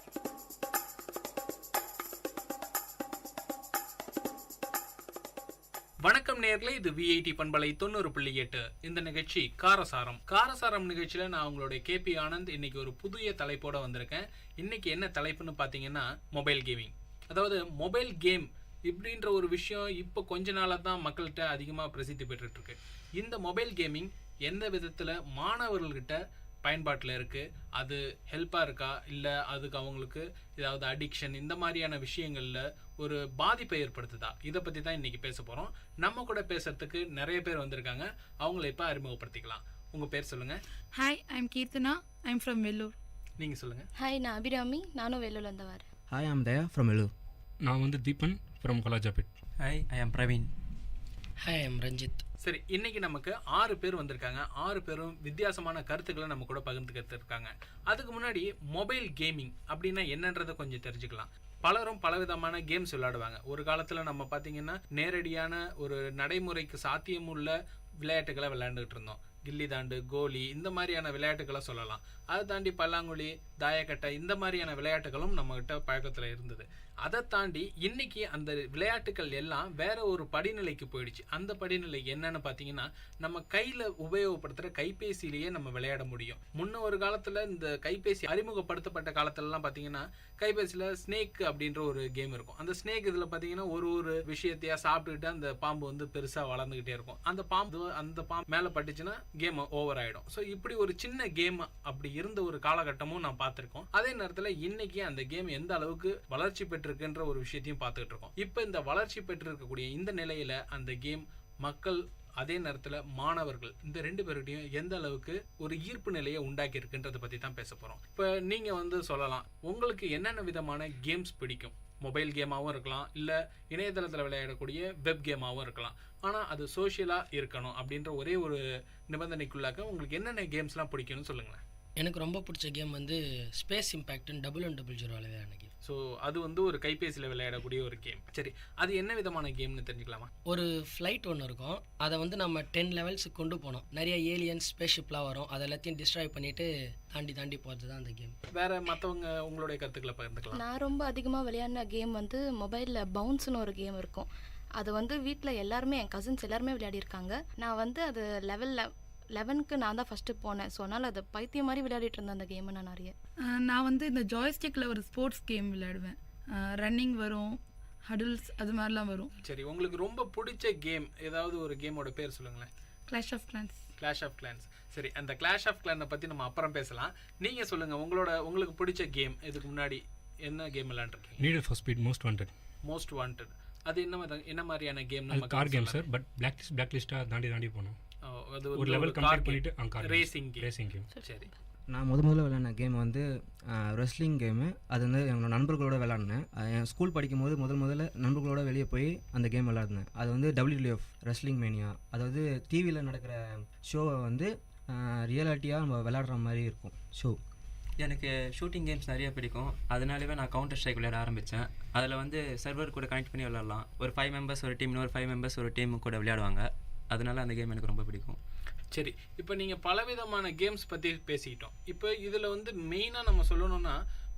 வணக்கம் நேயர்களே, இது விஐடி பண்பலை 90.8. இந்த நிகழ்ச்சி காரசாரம் நிகழ்ச்சியில நான் உங்களுடைய கேபி ஆனந்த். இன்னைக்கு ஒரு புதிய தலைப்போட வந்திருக்கேன். இன்னைக்கு என்ன தலைப்புன்னு பாத்தீங்கன்னா மொபைல் கேமிங். அதாவது மொபைல் கேம் இப்படின்ற ஒரு விஷயம் இப்போ கொஞ்ச நாளாக தான் மக்கள்கிட்ட அதிகமாக பிரசித்தி பெற்றுட்டு இருக்கு. இந்த மொபைல் கேமிங் எந்த விதத்தில் மாணவர்கள்கிட்ட பயன்பாட்டில் இருக்குது, அது ஹெல்ப்பாக இருக்கா, இல்லை அதுக்கு அவங்களுக்கு ஏதாவது அடிக்ஷன் இந்த மாதிரியான விஷயங்களில் ஒரு பாதிப்பை ஏற்படுத்துதா, இதை பற்றி தான் இன்றைக்கி பேச போகிறோம். நம்ம கூட பேசுகிறதுக்கு நிறைய பேர் வந்திருக்காங்க. அவங்கள இப்போ அறிமுகப்படுத்திக்கலாம். உங்கள் பேர் சொல்லுங்கள். Hi, I'm Keerthana, I'm from Vellore. நீங்கள் சொல்லுங்கள். ஹாய், நான் அபிராமி, நானும் வெல்லூர்லேருந்து வரேன். Hi, I'm Daya from Vellore. நான் வந்து Deepan from Walajapet. Hi, I am Praveen. Hi, I am Ranjith. சரி, இன்னைக்கு நமக்கு 6 பேர் வந்திருக்காங்க. 6 பேரும் வித்தியாசமான கருத்துக்களை நம்ம கூட பகிர்ந்துக்கிட்டு இருக்காங்க. அதுக்கு முன்னாடி மொபைல் கேமிங் அப்படின்னா என்னன்றதை கொஞ்சம் தெரிஞ்சுக்கலாம். பலரும் பலவிதமான கேம்ஸ் விளையாடுவாங்க. ஒரு காலத்தில் நம்ம பார்த்தீங்கன்னா நேரடியான ஒரு நடைமுறைக்கு சாத்தியமுள்ள விளையாட்டுகளை விளையாண்டுக்கிட்டு இருந்தோம். கில்லி தாண்டு, கோலி இந்த மாதிரியான விளையாட்டுகளை சொல்லலாம். அதை தாண்டி பல்லாங்குழி, தாயக்கட்டை இந்த மாதிரியான விளையாட்டுகளும் நம்மகிட்ட பழக்கத்தில் இருந்தது. அதை தாண்டி இன்னைக்கு அந்த விளையாட்டுகள் எல்லாம் வேற ஒரு படிநிலைக்கு போயிடுச்சு. அந்த படிநிலை என்னன்னு பார்த்தீங்கன்னா, நம்ம கையில் உபயோகப்படுத்துகிற கைபேசியிலேயே நம்ம விளையாட முடியும். முன்ன ஒரு காலத்தில் இந்த கைபேசி அறிமுகப்படுத்தப்பட்ட காலத்துலலாம் பார்த்தீங்கன்னா கைபேசியில் ஸ்னேக் அப்படின்ற ஒரு கேம் இருக்கும். அந்த ஸ்னேக் இதில் பார்த்தீங்கன்னா ஒரு விஷயத்தையா சாப்பிட்டுக்கிட்டு அந்த பாம்பு வந்து பெருசாக வளர்ந்துக்கிட்டே இருக்கும். அந்த பாம்பு மேலே பட்டுச்சுன்னா கேம் ஓவர் ஆகிடும். ஸோ இப்படி ஒரு சின்ன கேம் அப்படி இருந்த ஒரு காலகட்டமும் நான் பார்த்துருக்கோம். அதே நேரத்தில் இன்னைக்கு அந்த கேம் எந்த அளவுக்கு வளர்ச்சி பெற்றிருக்குன்ற ஒரு விஷயத்தையும் பார்த்துக்கிட்டு இருக்கோம். இப்போ இந்த வளர்ச்சி பெற்றிருக்கக்கூடிய இந்த நிலையில அந்த கேம் மக்கள், அதே நேரத்தில் மாணவர்கள், இந்த 2 பேருடையும் எந்த அளவுக்கு ஒரு ஈர்ப்பு நிலையை உண்டாக்கி இருக்குன்றதை பற்றி தான் பேச போகிறோம். இப்போ நீங்கள் வந்து சொல்லலாம், உங்களுக்கு என்னென்ன விதமான கேம்ஸ் பிடிக்கும். மொபைல் கேமாகவும் இருக்கலாம், இல்லை இணையதளத்தில் விளையாடக்கூடிய வெப் கேமாகவும் இருக்கலாம். ஆனால் அது சோஷியலாக இருக்கணும் அப்படின்ற ஒரே ஒரு நிபந்தனைக்குள்ளாக்க உங்களுக்கு என்னென்ன கேம்ஸ்லாம் பிடிக்கும்னு சொல்லுங்களேன். எனக்கு ரொம்ப பிடிச்ச கேம் வந்து ஸ்பேஸ் இம்பேக்ட்னு 010 விளையாடின கேம். ஸோ அது வந்து ஒரு கைபேசியில் விளையாடக்கூடிய ஒரு கேம். சரி, அது என்ன விதமான கேம்னு தெரிஞ்சுக்கலாமா? ஒரு ஃப்ளைட் ஒன்று இருக்கும். அதை வந்து நம்ம 10 லெவல்ஸுக்கு கொண்டு போனோம். நிறைய ஏலியன்ஸ், ஸ்பேஸ்ஷிப்லாம் வரும். அதை எல்லாத்தையும் டிஸ்ட்ராய் பண்ணிட்டு தாண்டி போகிறது தான் அந்த கேம். வேற மற்றவங்க உங்களுடைய கருத்துக்களை பகிர்ந்துக்கலாம். நான் ரொம்ப அதிகமாக விளையாடின கேம் வந்து மொபைலில் பவுன்ஸ்னு ஒரு கேம் இருக்கும். அது வந்து வீட்டில் எல்லாருமே, என் கசின்ஸ் எல்லாருமே விளையாடிருக்காங்க. நான் வந்து அது லெவலில் 11க்கு நான் தான் ஃபஸ்ட்டு போனேன். ஸோ அதனால் அதை பைத்தியம் மாதிரி விளையாடிட்டு இருந்தேன் அந்த கேமை நான் நிறைய. நான் வந்து இந்த ஜாய்ஸ்டிக்கில் ஒரு ஸ்போர்ட்ஸ் கேம் விளையாடுவேன். ரன்னிங் வரும், ஹடில்ஸ் அது மாதிரிலாம் வரும். சரி, உங்களுக்கு ரொம்ப பிடிச்ச கேம் ஏதாவது ஒரு கேமோட பேர் சொல்லுங்களேன். Clash of clans. சரி, அந்த கிளாஷ் ஆஃப் கிளானை பற்றி நம்ம அப்புறம் பேசலாம். நீங்கள் சொல்லுங்கள், உங்களுக்கு பிடிச்ச கேம். இதுக்கு முன்னாடி என்ன கேம் விளையாண்டுருக்கீங்க? Need for speed most wanted. அது என்ன மாதிரியான கேம்? நம்ம car game sir. But black லிஸ்ட்டாக தாண்டி போகணும். அது ஒரு லெவல் கம்ப்ளீட் பண்ணிட்டு ரேசிங் கேம். சரி, நான் முதல்ல விளையாடின கேம் வந்து ரெஸ்லிங் கேமு. அது வந்து என்னோட நண்பர்களோட விளையாடினேன். என் ஸ்கூல் படிக்கும் போது முதல்ல நண்பர்களோட வெளியே போய் அந்த கேம் விளையாடினேன். அது வந்து WWF ரெஸ்லிங் மேனியா. அதாவது டிவியில் நடக்கிற ஷோவை வந்து ரியாலிட்டியாக நம்ம விளையாடுற மாதிரி இருக்கும் ஷோ. எனக்கு ஷூட்டிங் கேம்ஸ் நிறைய பிடிக்கும். அதனாலவே நான் கவுண்டர் ஸ்ட்ரைக் விளையாட ஆரம்பித்தேன். அதில் வந்து சர்வர் கூட கனெக்ட் பண்ணி விளையாடலாம். ஒரு 5 மெம்பர்ஸ் ஒரு டீம், இன்னொரு 5 மெம்பர்ஸ் ஒரு டீம் கூட விளையாடுவாங்க. அதனால அந்த கேம் எனக்கு ரொம்ப பிடிக்கும். சரி, இப்போ நீங்கள் பலவிதமான கேம்ஸ் பற்றி பேசிக்கிட்டோம். இப்போ இதில் வந்து மெயினாக நம்ம சொல்லணும்னா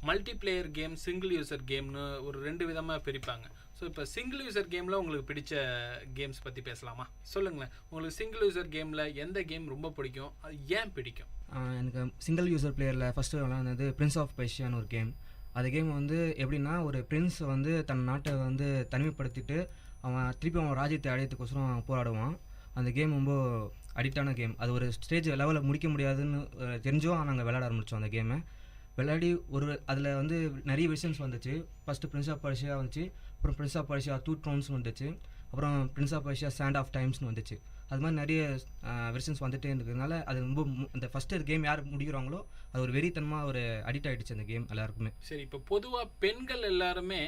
மல்டிப்ளேயர் கேம், சிங்கிள் யூசர் கேம்னு ஒரு 2 விதமாக பிரிப்பாங்க. ஸோ இப்போ சிங்கிள் யூசர் கேமில் உங்களுக்கு பிடிச்ச கேம்ஸ் பற்றி பேசலாமா? சொல்லுங்களேன், உங்களுக்கு சிங்கிள் யூசர் கேமில் எந்த கேம் ரொம்ப பிடிக்கும், அது ஏன் பிடிக்கும்? எனக்கு சிங்கிள் யூசர் பிளேயரில் ஃபஸ்ட்டு விளையாடுனது பிரின்ஸ் ஆஃப் பெர்ஷியான்னு ஒரு கேம். அந்த கேம் வந்து எப்படின்னா, ஒரு பிரின்ஸ் வந்து தன் நாட்டை வந்து தனிமைப்படுத்திட்டு அவன் திருப்பி அவன் ராஜ்யத்தை அடையத்துக்கோசரம் போராடுவான். அந்த கேம் ரொம்ப அடிக்டான கேம். அது ஒரு ஸ்டேஜ் லெவலில் முடிக்க முடியாதுன்னு தெரிஞ்சோம் நாங்கள் விளையாட ஆரம்பித்தோம். அந்த கேமை விளையாடி அதில் வந்து நிறைய வெர்ஷன்ஸ் வந்துச்சு. ஃபஸ்ட்டு பிரின்ஸ் ஆஃப் பர்ஷியா வந்துச்சு, அப்புறம் பிரின்ஸ் ஆஃப் பர்ஷியா 2 த்ரோன்ஸ்னு வந்துச்சு, அப்புறம் prince of Persia sand of டைம்ஸ்னு வந்துச்சு. அது மாதிரி நிறைய வெர்ஷன்ஸ் வந்துகிட்டே இருக்கிறதுனால அது ரொம்ப அந்த ஃபஸ்ட்டு கேம் யார் முடிக்கிறாங்களோ அது ஒரு வெறித்தனமாக ஒரு அடிக்ட் ஆகிடுச்சு அந்த கேம் எல்லாருக்குமே. சரி, இப்போ பொதுவாக பெண்கள் எல்லாருமே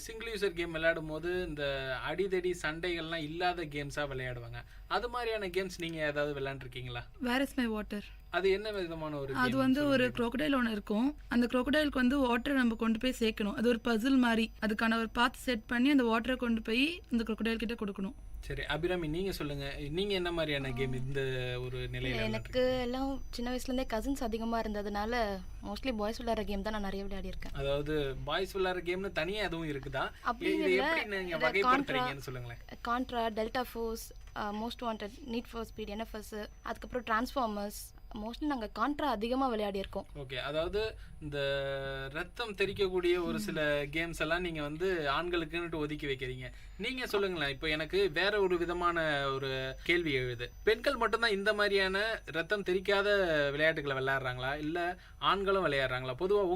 சிங்கிள் யூசர் கேம் விளையாடும் போது இந்த அடிதடி சண்டைகள்லாம் இல்லாத கேம்ஸாக விளையாடுவாங்க. அது மாதிரியான கேம்ஸ் நீங்கள் ஏதாவது விளையாண்டுருக்கீங்களா? Where is my water. அது என்ன விதமான ஒரு? அது வந்து ஒரு crocodile ஒன்று இருக்கும். அந்த crocodileக்கு வந்து வாட்டரை நம்ம கொண்டு போய் சேர்க்கணும். அது ஒரு பசில் மாதிரி. அதுக்கான ஒரு பாத் செட் பண்ணி அந்த வாட்டரை கொண்டு போய் அந்த crocodile கிட்ட கொடுக்கணும். சரி அபிராமி, நீங்க சொல்லுங்க, நீங்க என்ன மாதிரியான கேம் இந்த ஒரு நிலையில? எனக்கு எல்லாம் சின்ன வயசுலேருந்தே கசின்ஸ் அதிகமாக இருந்ததுனால மோஸ்ட்லி பாய்ஸ் விளையாடுற கேம் தான் நான் நிறைய விளையாடி இருக்கேன். அதாவது பாய்ஸ் விளையாடுற கேம்னு தனியாக எதுவும் இருக்குதா? அப்படின்னு இது இல்லை, எப்படி நீங்க வகைப்படுத்துறீங்கன்னு சொல்லுங்களேன். Contra, delta force, most wanted, NEET for speed, NFS, அதுக்கப்புறம் டிரான்ஸ்ஃபார்மர்ஸ், மோஸ்ட்லி நாங்கள் கான்ட்ரா அதிகமாக விளையாடி இருக்கோம். ஓகே, அதாவது இந்த ரத்தம் தெரிக்கக்கூடிய ஒரு சில கேம்ஸ் எல்லாம் நீங்க வந்து ஆண்களுக்குன்னு ஒதுக்கி வைக்கிறீங்க. நீங்க சொல்லுங்களேன், இப்போ எனக்கு வேற ஒரு விதமான ஒரு கேள்வி எழுது. பெண்கள் மட்டும்தான் இந்த மாதிரியான ரத்தம் தெரிக்காத விளையாட்டுகளை விளையாடுறாங்களா, இல்ல ஆண்களும் விளையாடுறாங்களா? பொதுவாக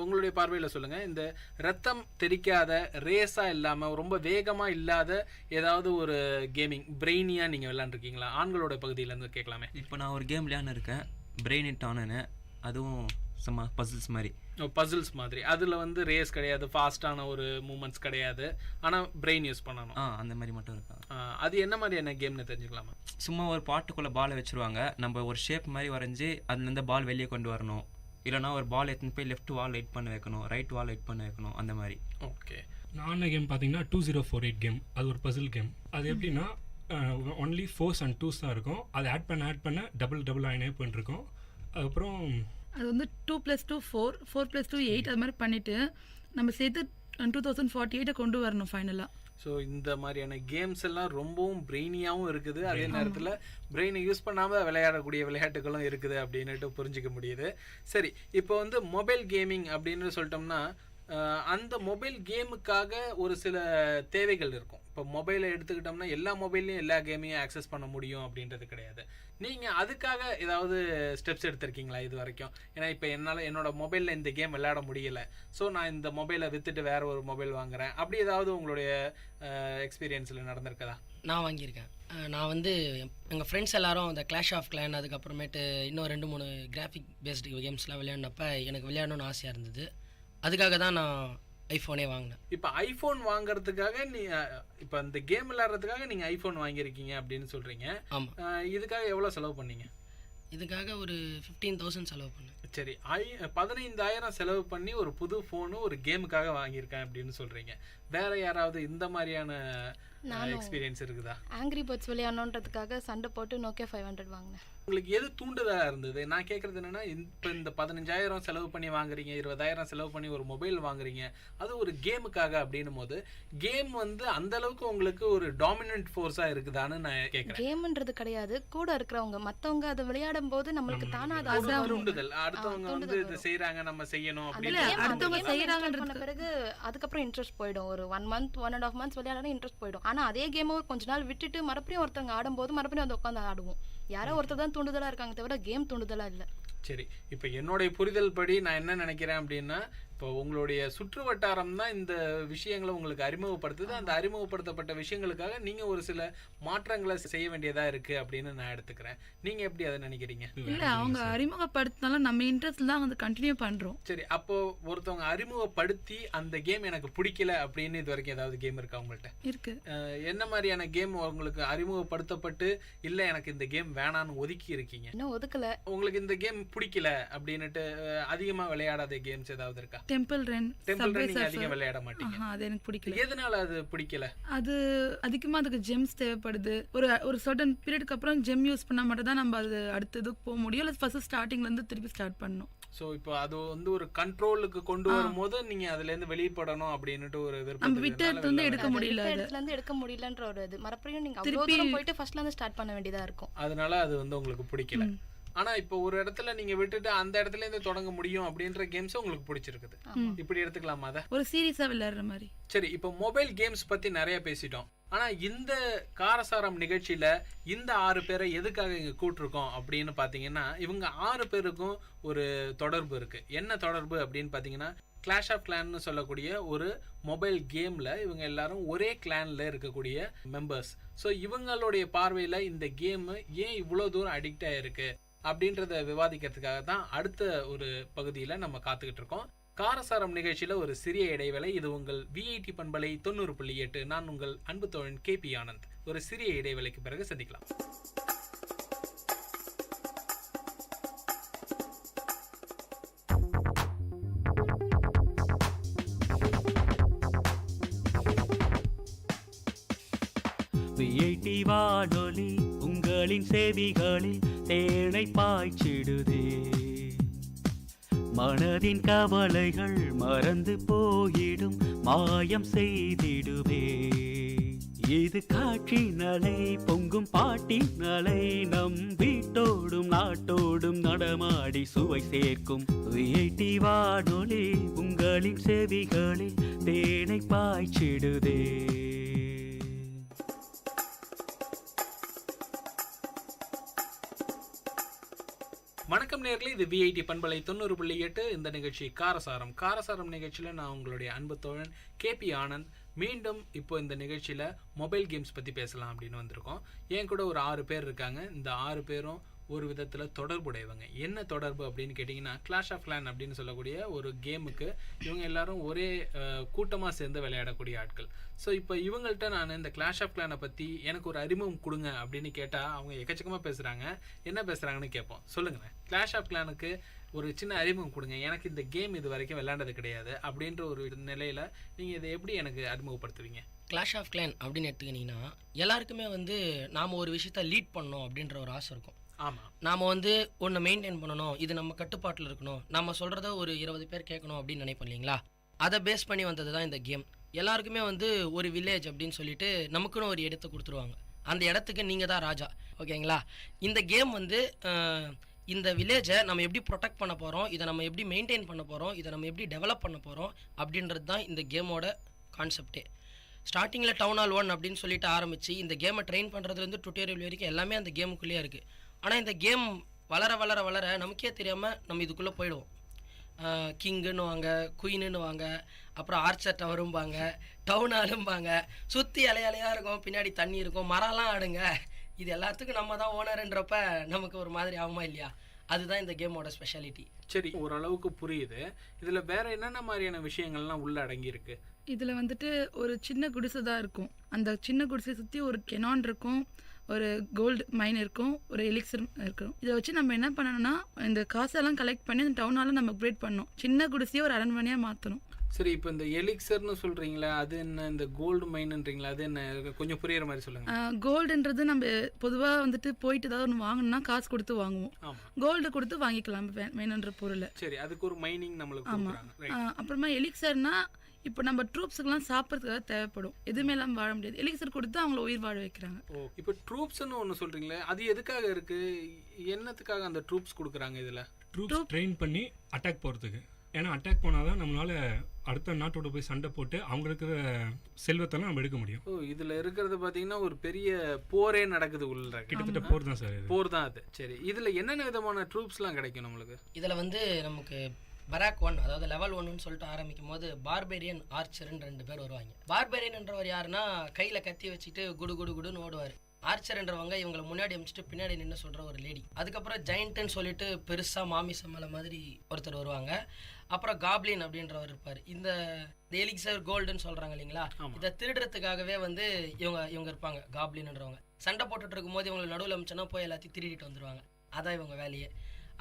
உங்களுடைய பார்வையில சொல்லுங்க. இந்த ரத்தம் தெரிக்காத, ரேஸா இல்லாம ரொம்ப வேகமா இல்லாத ஏதாவது ஒரு கேமிங் பிரெயினியா நீங்க விளையாண்டுருக்கீங்களா? ஆண்களோட பகுதியில இருந்து கேட்கலாமே. இப்போ நான் ஒரு கேம் விளையாண்டு இருக்கேன், பிரெயின் இட் ஆனு. அதுவும் சும்மா பசில்ஸ் மாதிரி. பசில்ஸ் மாதிரி. அதில் வந்து ரேஸ் கிடையாது, ஃபாஸ்டான ஒரு மூமெண்ட்ஸ் கிடையாது, ஆனால் பிரெயின் யூஸ் பண்ணணும். அந்த மாதிரி மட்டும் இருக்கா? அது என்ன மாதிரியான கேம்னு தெரிஞ்சுக்கலாமா? சும்மா ஒரு பாட்டுக்குள்ளே பாலை வச்சுருவாங்க, நம்ம ஒரு ஷேப் மாதிரி வரைஞ்சி அதுலேருந்து பால் வெளியே கொண்டு வரணும். இல்லைனா ஒரு பால் எடுத்துன்னு போய் லெஃப்ட் வால் லைட் பண்ண வைக்கணும், ரைட் வால் லைட் பண்ண வைக்கணும், அந்த மாதிரி. ஓகே. நான் கேம் பார்த்தீங்கன்னா 2048 கேம். அது ஒரு பசில் கேம். அது எப்படின்னா ஒன்லி 4s and 2s தான் இருக்கும். அதை ஆட் பண்ண டபுள் ஆயினே பண்ணிருக்கோம். அதுக்கப்புறம் அது வந்து 2+2 4, 4+2 8 அது மாதிரி பண்ணிவிட்டு நம்ம சேர்த்து 2048 கொண்டு வரணும் ஃபைனலாக. ஸோ இந்த மாதிரியான கேம்ஸ் எல்லாம் ரொம்பவும் பிரெயினியாகவும் இருக்குது, அதே நேரத்தில் பிரெயினை யூஸ் பண்ணாமல் விளையாடக்கூடிய விளையாட்டுகளும் இருக்குது அப்படின்னுட்டு புரிஞ்சிக்க முடியுது. சரி, இப்போ வந்து மொபைல் கேமிங் அப்படின்னு சொல்லிட்டோம்னா அந்த மொபைல் கேமுக்காக ஒரு சில தேவைகள் இருக்கும். இப்போ மொபைலை எடுத்துக்கிட்டோம்னா எல்லா மொபைல்லையும் எல்லா கேமையும் ஆக்சஸ் பண்ண முடியும் அப்படின்றது கிடையாது. நீங்கள் அதுக்காக ஏதாவது ஸ்டெப்ஸ் எடுத்திருக்கீங்களா இது வரைக்கும்? ஏன்னா இப்போ என்னோட மொபைலில் இந்த கேம் விளையாட முடியலை, ஸோ நான் இந்த மொபைலை விற்றுட்டு வேறு ஒரு மொபைல் வாங்குறேன், அப்படி ஏதாவது உங்களுடைய எக்ஸ்பீரியன்ஸில் நடந்திருக்கதா? நான் வாங்கியிருக்கேன். நான் வந்து எங்கள் ஃப்ரெண்ட்ஸ் எல்லாரும் இந்த கிளாஷ் ஆஃப் கிளான், அதுக்கப்புறமேட்டு இன்னும் 2-3 கிராஃபிக் பேஸ்டு கேம்ஸ்லாம் விளையாடினப்ப எனக்கு விளையாடணும்னு ஆசையாக இருந்தது. அதுக்காக தான் நான் ஐஃபோனே வாங்கினேன். இப்போ ஐஃபோன் வாங்குறதுக்காக இப்போ இந்த கேம் விளையாடுறதுக்காக நீங்கள் ஐஃபோன் வாங்கியிருக்கீங்க அப்படின்னு சொல்கிறீங்க. ஆமாம். இதுக்காக எவ்வளோ செலவு பண்ணீங்க? இதுக்காக ஒரு 15,000 செலவு பண்ணேன். சரி, 15,000 செலவு பண்ணி ஒரு புது ஃபோனு ஒரு கேமுக்காக வாங்கியிருக்கேன் அப்படின்னு சொல்கிறீங்க. வேற யாராவது இந்த மாதிரியான எக்ஸ்பீரியன்ஸ் இருக்குதா? ஆங்கிரி பேர்ட்ஸ் விளையாடணுன்றதுக்காக சண்டை போட்டு நோக்கியா 500 வாங்கினேன். உங்களுக்கு எது தூண்டுதலாக இருந்தது? நான் கேட்குறது என்னென்னா, இப்போ இந்த 15,000 செலவு பண்ணி வாங்குறீங்க, 20,000 செலவு பண்ணி ஒரு மொபைல் வாங்குறீங்க, அது ஒரு கேமுக்காக அப்படின்னும் போது கேம் வந்து அந்த அளவுக்கு உங்களுக்கு ஒரு டாமினன்ட் ஃபோர்ஸாக இருக்குதான்னு நான் கேட்குறேன். கேம்ன்றது கிடையாது, கூட இருக்கிறவங்க மற்றவங்க அதை விளையாடும் போது நம்மளுக்கு தானா அது தூண்டுதல். அடுத்தவங்க வந்து இது செய்கிறாங்க, நம்ம செய்யணும் அப்படின்னு அடுத்தவங்க செய்கிறாங்கன்ற பிறகு அதுக்கப்புறம் இன்ட்ரெஸ்ட் போயிடும். ஒரு 1 month 1.5 months விளையாடணும், இன்ட்ரெஸ்ட் போயிடும். ஆனால் அதே கேமை கொஞ்ச நாள் விட்டுட்டு மறுபடியும் ஒருத்தவங்க ஆடும்போது மறுபடியும் அதை உட்காந்து ஆடுவோம். யாரோ ஒருத்தர் தான் தூண்டுதலாக இருக்காங்க தவிர கேம் தூண்டுதலாக இல்லை. சரி, இப்போ என்னுடைய புரிதல் படி நான் என்ன நினைக்கிறேன் அப்படின்னா, இப்போ உங்களுடைய சுற்று வட்டாரம் தான் இந்த விஷயங்களை உங்களுக்கு அறிமுகப்படுத்துது. அந்த அறிமுகப்படுத்தப்பட்ட விஷயங்களுக்காக நீங்கள் ஒரு சில மாற்றங்களை செய்ய வேண்டியதாக இருக்குது அப்படின்னு நான் எடுத்துக்கிறேன். நீங்கள் எப்படி அதை நினைக்கிறீங்க? இல்லை, அவங்க அறிமுகப்படுத்தினாலும் நம்ம இன்ட்ரெஸ்ட் தான் வந்து கண்டினியூ பண்ணுறோம். சரி, அப்போது ஒருத்தவங்க அறிமுகப்படுத்தி அந்த கேம் எனக்கு பிடிக்கல அப்படின்னு இது வரைக்கும் ஏதாவது கேம் இருக்கா உங்கள்கிட்ட? இருக்கு. என்ன மாதிரியான கேம் உங்களுக்கு அறிமுகப்படுத்தப்பட்டு இல்லை எனக்கு இந்த கேம் வேணான்னு ஒதுக்கி இருக்கீங்க? இன்னும் ஒதுக்கல. உங்களுக்கு இந்த கேம் பிடிக்கல அப்படின்னுட்டு அதிகமாக விளையாடாத கேம்ஸ் ஏதாவது இருக்கா? டெம்பிள் ரன் நீங்க அதிகம் விளையாட மாட்டீங்க. அது எனக்கு பிடிக்கல. எதனால அது பிடிக்கல? அது அதிகமா அதுக்கு ஜெம்ஸ் தேவைப்படுது. ஒரு சர்டன் பீரியடுக்கு அப்புறம் ஜெம் யூஸ் பண்ணா மட்டும் தான் நம்ம அது அடுத்ததுக்கு போக முடியும். இல்லை ஃபர்ஸ்ட் ஸ்டார்டிங்ல இருந்து திருப்பி ஸ்டார்ட் பண்ணணும். ஸோ இப்போ அது வந்து ஒரு கண்ட்ரோலுக்கு கொண்டு வரும்போது நீங்க அதுல இருந்து வெளிப்படணும் அப்படின்னுட்டு ஒரு விருப்பம். நம்ம விட்டு இருந்து எடுக்க முடியல, இடத்துல இருந்து எடுக்க முடியலன்ற ஒரு இது மறுபடியும் நீங்க அவ்வளவு தூரம் போயிட்டு ஃபர்ஸ்ட்ல இருந்து ஸ்டார்ட் பண்ண வேண்டியதா இருக்கும். அதனால அது வந்து உங்களுக்கு பிடிக்கல. ஆனா இப்போ ஒரு இடத்துல நீங்க விட்டுட்டு அந்த இடத்துல இருந்து தொடங்க முடியும் அப்படின்ற கேம்ஸ் உங்களுக்கு பிடிச்சிருக்குது. இப்படி எடுத்துக்கலாமா? அத ஒரு சீரியஸா விளையாடுற மாதிரி. சரி, இப்போ மொபைல் கேம்ஸ் பத்தி நிறைய பேசிட்டோம். ஆனா இந்த காரசாரம் நிகழ்ச்சியில இந்த 6 பேரை எதுக்காக இங்க கூட்டிருக்கோம் அப்படின்னு பாத்தீங்கன்னா, இவங்க 6 பேருக்கும் ஒரு தொடர்பு இருக்கு. என்ன தொடர்பு அப்படின்னு பாத்தீங்கன்னா, கிளாஷ் ஆஃப் கிளான்னு சொல்லக்கூடிய ஒரு மொபைல் கேம்ல இவங்க எல்லாரும் ஒரே கிளான்ல இருக்கக்கூடிய மெம்பர்ஸ். ஸோ இவங்களுடைய பார்வையில இந்த கேம் ஏன் இவ்வளவு தூரம் அடிக்ட் ஆயிருக்கு அப்படின்றத விவாதிக்கிறதுக்காக தான் அடுத்த ஒரு பகுதியில் நம்ம காத்துக்கிட்டு இருக்கோம். காரசாரம் நிகழ்ச்சியில் ஒரு சிறிய இடைவேளை. இது உங்கள் VIT பண்பலை 90.8. நான் உங்கள் அன்பு தோழன் KP ஆனந்த். ஒரு சிறிய இடைவேளைக்கு பிறகு சந்திக்கலாம். விஐடி வானொலி உங்களின் செவிகளில் தேனை பாய்ச்சிடுதே. மனதின் கவலைகள் மறந்து போயிடும், மாயம் செய்திடுமே. இது காற்றின் அலை, பொங்கும் பாட்டின் அலை, நம் வீட்டோடும் நாட்டோடும் நடமாடி சுவை சேர்க்கும். விஐடி வானொலி உங்களின் செவிகளில் தேனை பாய்ச்சிடுதே. வணக்கம் நேர்களே, இது விஐடி பண்பலை 90.8. இந்த நிகழ்ச்சி காரசாரம் நிகழ்ச்சியில் நான் உங்களுடைய அன்பு தோழன் கேபி ஆனந்த். மீண்டும் இப்போ இந்த நிகழ்ச்சியில் மொபைல் கேம்ஸ் பற்றி பேசலாம் அப்படின்னு வந்திருக்கோம். என் கூட ஒரு 6 பேர் இருக்காங்க. இந்த 6 பேரும் ஒரு விதத்தில் தொடர்புடையவங்க. என்ன தொடர்பு அப்படின்னு கேட்டிங்கன்னா, கிளாஷ் ஆஃப் கிளான் அப்படின்னு சொல்லக்கூடிய ஒரு கேமுக்கு இவங்க எல்லாரும் ஒரே கூட்டமாக சேர்ந்து விளையாடக்கூடிய ஆட்கள். ஸோ இப்போ இவங்கள்ட்ட நான் இந்த கிளாஷ் ஆஃப் கிளானை பற்றி எனக்கு ஒரு அறிமுகம் கொடுங்க அப்படின்னு கேட்டால் அவங்க எக்கச்சக்கமாக பேசுகிறாங்க. என்ன பேசுகிறாங்கன்னு கேட்போம். சொல்லுங்களேன், கிளாஷ் ஆஃப் கிளானுக்கு ஒரு சின்ன அறிமுகம் கொடுங்க. எனக்கு இந்த கேம் இது வரைக்கும் விளையாண்டது கிடையாது அப்படின்ற ஒரு நிலையில் நீங்கள் இதை எப்படி எனக்கு அறிமுகப்படுத்துவீங்க? கிளாஷ் ஆஃப் கிளான் அப்படின்னு எடுத்துக்கிட்டிங்கன்னா, எல்லாருக்குமே வந்து நாம் ஒரு விஷயத்த லீட் பண்ணணும் அப்படின்ற ஒரு ஆசை இருக்கும். ஆமாம், நாம் வந்து ஒன்று மெயின்டைன் பண்ணணும், இது நம்ம கட்டுப்பாட்டில் இருக்கணும், நம்ம சொல்கிறத ஒரு 20 பேர் கேட்கணும் அப்படின்னு நினைப்போம் இல்லைங்களா? அதை பேஸ் பண்ணி வந்தது தான் இந்த கேம். எல்லாருக்குமே வந்து ஒரு வில்லேஜ் அப்படின்னு சொல்லிட்டு நமக்குன்னு ஒரு இடத்த கொடுத்துருவாங்க. அந்த இடத்துக்கு நீங்கள் தான் ராஜா, ஓகேங்களா? இந்த கேம் வந்து இந்த வில்லேஜை நம்ம எப்படி ப்ரொடெக்ட் பண்ண போகிறோம், இதை நம்ம எப்படி மெயின்டைன் பண்ண போகிறோம், இதை நம்ம எப்படி டெவலப் பண்ண போகிறோம் அப்படின்றது தான் இந்த கேமோட கான்செப்டே. ஸ்டார்டிங்கில் டவுன் ஹால் 1 அப்படின்னு சொல்லிட்டு ஆரம்பித்து இந்த கேமை ட்ரெயின் பண்ணுறதுலேருந்து டுட்டோரியல் வரைக்கும் எல்லாமே அந்த கேமுக்குள்ளேயே இருக்குது. ஆனால் இந்த கேம் வளர வளர வளர நமக்கே தெரியாமல் நம்ம இதுக்குள்ளே போயிடுவோம். கிங்குன்னு வாங்க, குயின்னு வாங்க, அப்புறம் ஆர்ச்சர் டவரும்பாங்க, டவுன் ஹாலும்பாங்க, சுற்றி இலையாக இருக்கும், பின்னாடி தண்ணி இருக்கும், மரம்லாம் ஆடுங்க. இது எல்லாத்துக்கும் நம்ம தான் ஓனருன்றப்ப நமக்கு ஒரு மாதிரி ஆகுமா இல்லையா? அதுதான் இந்த கேமோட ஸ்பெஷாலிட்டி. சரி, ஓரளவுக்கு புரியுது. இதில் வேற என்னென்ன மாதிரியான விஷயங்கள்லாம் உள்ள அடங்கியிருக்கு? இதில் வந்துட்டு ஒரு சின்ன குடிசை தான் இருக்கும். அந்த சின்ன குடிசை சுற்றி ஒரு கெனான் இருக்கும், ஒரு கோல்டு மைன் இருக்கும், ஒரு எலிக்சர் இருக்கும். இதை வச்சு நம்ம என்ன பண்ணணும்னா, இந்த காசெல்லாம் கலெக்ட் பண்ணி அந்த டவுனால நம்ம அப்கிரேட் பண்ணணும். சின்ன குடிசையை ஒரு அரண்மனையாக மாற்றணும். சரி, இப்போ இந்த எலிக்சர்னு சொல்கிறீங்களா, அது என்ன? இந்த கோல்டு மைன்ன்றீங்களா, அது என்ன? கொஞ்சம் புரியுற மாதிரி சொல்லுங்கள். கோல்டுன்றது நம்ம பொதுவாக வந்துட்டு போயிட்டு ஏதாவது ஒன்று வாங்கணும்னா காசு கொடுத்து வாங்குவோம். ஆமாம், கோல்டு கொடுத்து வாங்கிக்கலாம் மைனன்ற பொருளை. சரி, அதுக்கு ஒரு மைனிங் நம்மளுக்கு. ஆமாம். அப்புறமா எலிக்சர்னா இப்போ நம்ம ட்ரூப்ஸுக்கெல்லாம் சாப்பிட்றதுக்காக தேவைப்படும், எதுவுமே இல்லாமல் வாழ முடியாது. எலிக்சர் கொடுத்து அவங்கள உயிர் வாழ வைக்கிறாங்க. ஓ, இப்போ ட்ரூப்ஸ்ன்னு ஒன்று சொல்கிறீங்களே, அது எதுக்காக இருக்குது? என்னத்துக்காக அந்த ட்ரூப்ஸ் கொடுக்குறாங்க? இதில் ட்ரூப்ஸ் ட்ரெயின் பண்ணி அட்டாக் போகிறதுக்கு. ஏன்னா அட்டாக் போனால் தான் நம்மளால் அடுத்த நாட்டோட போய் சண்டை போட்டு அவங்க இருக்கிற செல்வத்தெல்லாம் நம்ம எடுக்க முடியும். ஓ, இதில் இருக்கிறது பார்த்தீங்கன்னா ஒரு பெரிய போரே நடக்குது உள்ள. கிட்டத்தட்ட போர் தான் சார், போர் தான் அது. சரி, இதில் என்னென்ன விதமான ட்ரூப்ஸ்லாம் கிடைக்கும் நம்மளுக்கு? இதில் வந்து நமக்கு பராக் 1, அதாவது லெவல் 1ன்னு சொல்லிட்டு ஆரம்பிக்கும் போது பார்பேரியன், ஆர்ச்சர்ன்னு 2 பேர் வருவாங்க. பார்பேரியன்ன்றவர் யாருன்னா, கையில் கத்தி வச்சுட்டு குடு குடு குடுன்னு ஓடுவார். ஆர்ச்சர்ன்றவங்க இவங்களை முன்னாடி அமைச்சிட்டு பின்னாடி நின்று சொல்கிற ஒரு லேடி. அதுக்கப்புறம் ஜெயிண்ட்டுன்னு சொல்லிட்டு பெருசாக மாமிச மலை மாதிரி ஒருத்தர் வருவாங்க. அப்புறம் காப்ளின் அப்படின்றவர் இருப்பார். இந்த எலிக்சர் கோல்டுன்னு சொல்கிறாங்க இல்லைங்களா, இதை திருடுறதுக்காகவே வந்து இவங்க இருப்பாங்க, காப்ளின்ன்றவங்க. சண்டை போட்டுட்டு இருக்கும்போது இவங்களை நடுவில் அமைச்சோன்னா போய் எல்லாத்தையும் திருடிட்டு வந்துடுவாங்க. அதான் இவங்க வேலையே.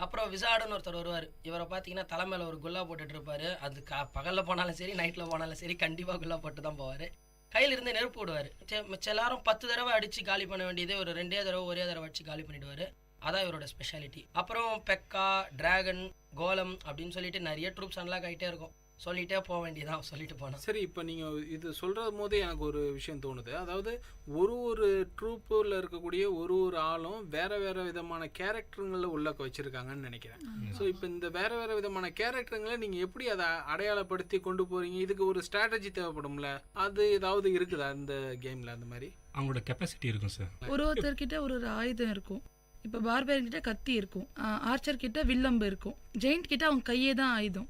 அப்புறம் விசாடுன்னு ஒருத்தர் வருவார். இவரை பார்த்தீங்கன்னா தலைமையில் ஒரு குல்லா போட்டுட்டு இருப்பார். அது பகலில் போனாலும் சரி, நைட்டில் போனாலும் சரி, கண்டிப்பாக குல்லா போட்டு தான் போவார். கையிலிருந்து நெருப்பு விடுவார். மிச்சம் எல்லாரும் 10 தடவை அடித்து காலி பண்ண வேண்டியது ஒரு 2 தடவை ஒரே தடவை அடித்து காலி பண்ணிவிடுவார். அதான் இவரோட ஸ்பெஷாலிட்டி. அப்புறம் பெக்கா, டிராகன், கோலம் அப்படின்னு சொல்லிட்டு நிறைய ட்ரூப்ஸ் அன்லாக் ஆகிட்டே இருக்கும். சொல்லிகிட்டே போக வேண்டியதான், சொல்லிட்டு போனோம். சரி, இப்போ நீங்கள் இது சொல்கிற போதே எனக்கு ஒரு விஷயம் தோணுது. அதாவது ஒரு ட்ரூப்பில் இருக்கக்கூடிய ஒரு ஆளும் வேறு வேறு விதமான கேரக்டருங்களில் உள்ள வச்சுருக்காங்கன்னு நினைக்கிறேன். ஸோ இப்போ இந்த வேறு வேறு விதமான கேரக்டருங்களை நீங்கள் எப்படி அதை அடையாளப்படுத்தி கொண்டு போகிறீங்க? இதுக்கு ஒரு ஸ்ட்ராட்டஜி தேவைப்படும்ல, அது ஏதாவது இருக்குதா இந்த கேமில்? அந்த மாதிரி அவங்களோட கெப்பாசிட்டி இருக்கும் சார். ஒருத்தர்கிட்ட ஒரு ஆயுதம் இருக்கும். இப்போ பார்பேரியன் கிட்ட கத்தி இருக்கும், ஆர்ச்சர் கிட்ட வில்லம்பு இருக்கும், ஜெயிண்ட் கிட்ட அவங்க கையே தான் ஆயுதம்,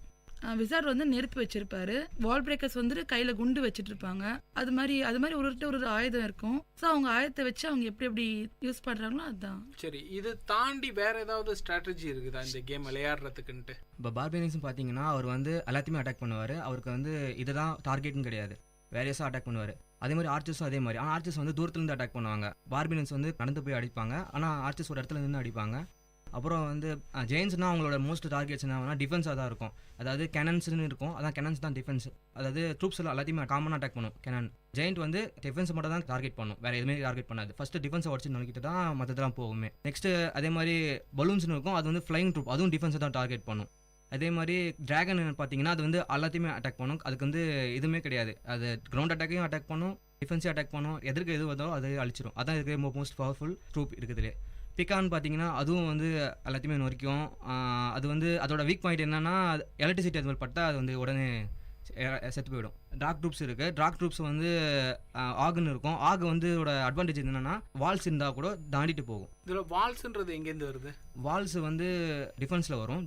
விசார்ட் வந்து நெருப்பு வச்சிருப்பாரு, வால் பிரேக்கர்ஸ் வந்துட்டு கையில குண்டு வச்சுட்டு இருப்பாங்க. அது மாதிரி ஒரு ஆயுதம் இருக்கும். ஸோ அவங்க ஆயுதத்தை வச்சு அவங்க எப்படி யூஸ் பண்றாங்களோ அதுதான். சரி, இது தாண்டி வேற ஏதாவது ஸ்ட்ராட்டஜி இருக்குதா இந்த கேம் விளையாடுறதுக்குன்ட்டு? இப்போ பார்பேரியன்ஸ் பார்த்தீங்கன்னா அவர் வந்து எல்லாத்தையுமே அட்டாக் பண்ணுவார். அவருக்கு வந்து இதுதான் டார்கெட்னு கிடையாது, வேரியஸாக அட்டாக் பண்ணுவார். அதே மாதிரி ஆர்ச்சர்ஸும் அதே மாதிரி. ஆனால் ஆர்ச்சர்ஸ் வந்து தூரத்துலேருந்து அட்டாக் பண்ணுவாங்க, பார்பேரியன்ஸ் வந்து நடந்து போய் அடிப்பாங்க. ஆனால் ஆர்ச்சர்ஸ் ஒரு இடத்துல நின்று அடிப்பாங்க. அப்புறம் வந்து ஜெயின்ஸ்னால் அவங்களோட மோஸ்ட் டார்கெட்ஸ் என்னன்னா டிஃபென்ஸாக தான் இருக்கும். அதாவது கேனன்ஸ்னு இருக்கும், அதான் கேனன்ஸ் தான் டிஃபென்ஸ். அதாவது ட்ரூப்ஸ் எல்லாம் எல்லாத்தையுமே காமனாக அட்டாக் பண்ணும் கேனன். ஜெயிண்ட் வந்து டிஃபென்ஸ் மட்டும் தான் டார்கெட் பண்ணும், வேறு எதுவுமே டார்கெட் பண்ணாது. ஃபஸ்ட்டு டிஃபென்ஸை உடச்சு நோக்கிட்டு தான் மற்றதெல்லாம் போகுமே. நெக்ஸ்ட்டு அதே மாதிரி பலூன்ஸ்னு இருக்கும், அது வந்து ஃப்ளைங் ட்ரூப், அதுவும் டிஃபென்ஸை தான் டார்கெட் பண்ணும். அதே மாதிரி டிராகன் பார்த்தீங்கன்னா அது வந்து எல்லாத்தையுமே அட்டாக் பண்ணும், அதுக்கு வந்து எதுவுமே கிடையாது. அது கிரவுண்ட் அட்டாக்கையும் அட்டாக் பண்ணும், டிஃபென்ஸையும் அட்டாக் பண்ணும், எதற்கு எது வந்தாலும் அது அழிச்சிடும். அதான் இதுக்கு மோஸ்ட் பவர்ஃபுல் ட்ரூப் இருக்குதுலே. பிகான் பார்த்தீங்கன்னா அதுவும் வந்து எல்லாத்தையுமே நொறிக்கும். அது வந்து அதோட வீக் பாயிண்ட் என்னன்னா எலக்ட்ரிசிட்டி அது மாதிரி பட்டால் அது வந்து உடனே செத்து போயிடும். டார்க் ட்ரூப்ஸ் இருக்குது. டார்க் ட்ரூப்ஸ் வந்து ஆகுன்னு இருக்கும். ஆகு வந்து இதோட அட்வான்டேஜ் என்னன்னா வால்ஸ் இருந்தால் கூட தாண்டிட்டு போகும். இதில் வால்ஸ்ன்றது எங்கேருந்து வருது? வால்ஸ் வந்து டிஃபென்ஸில் வரும்.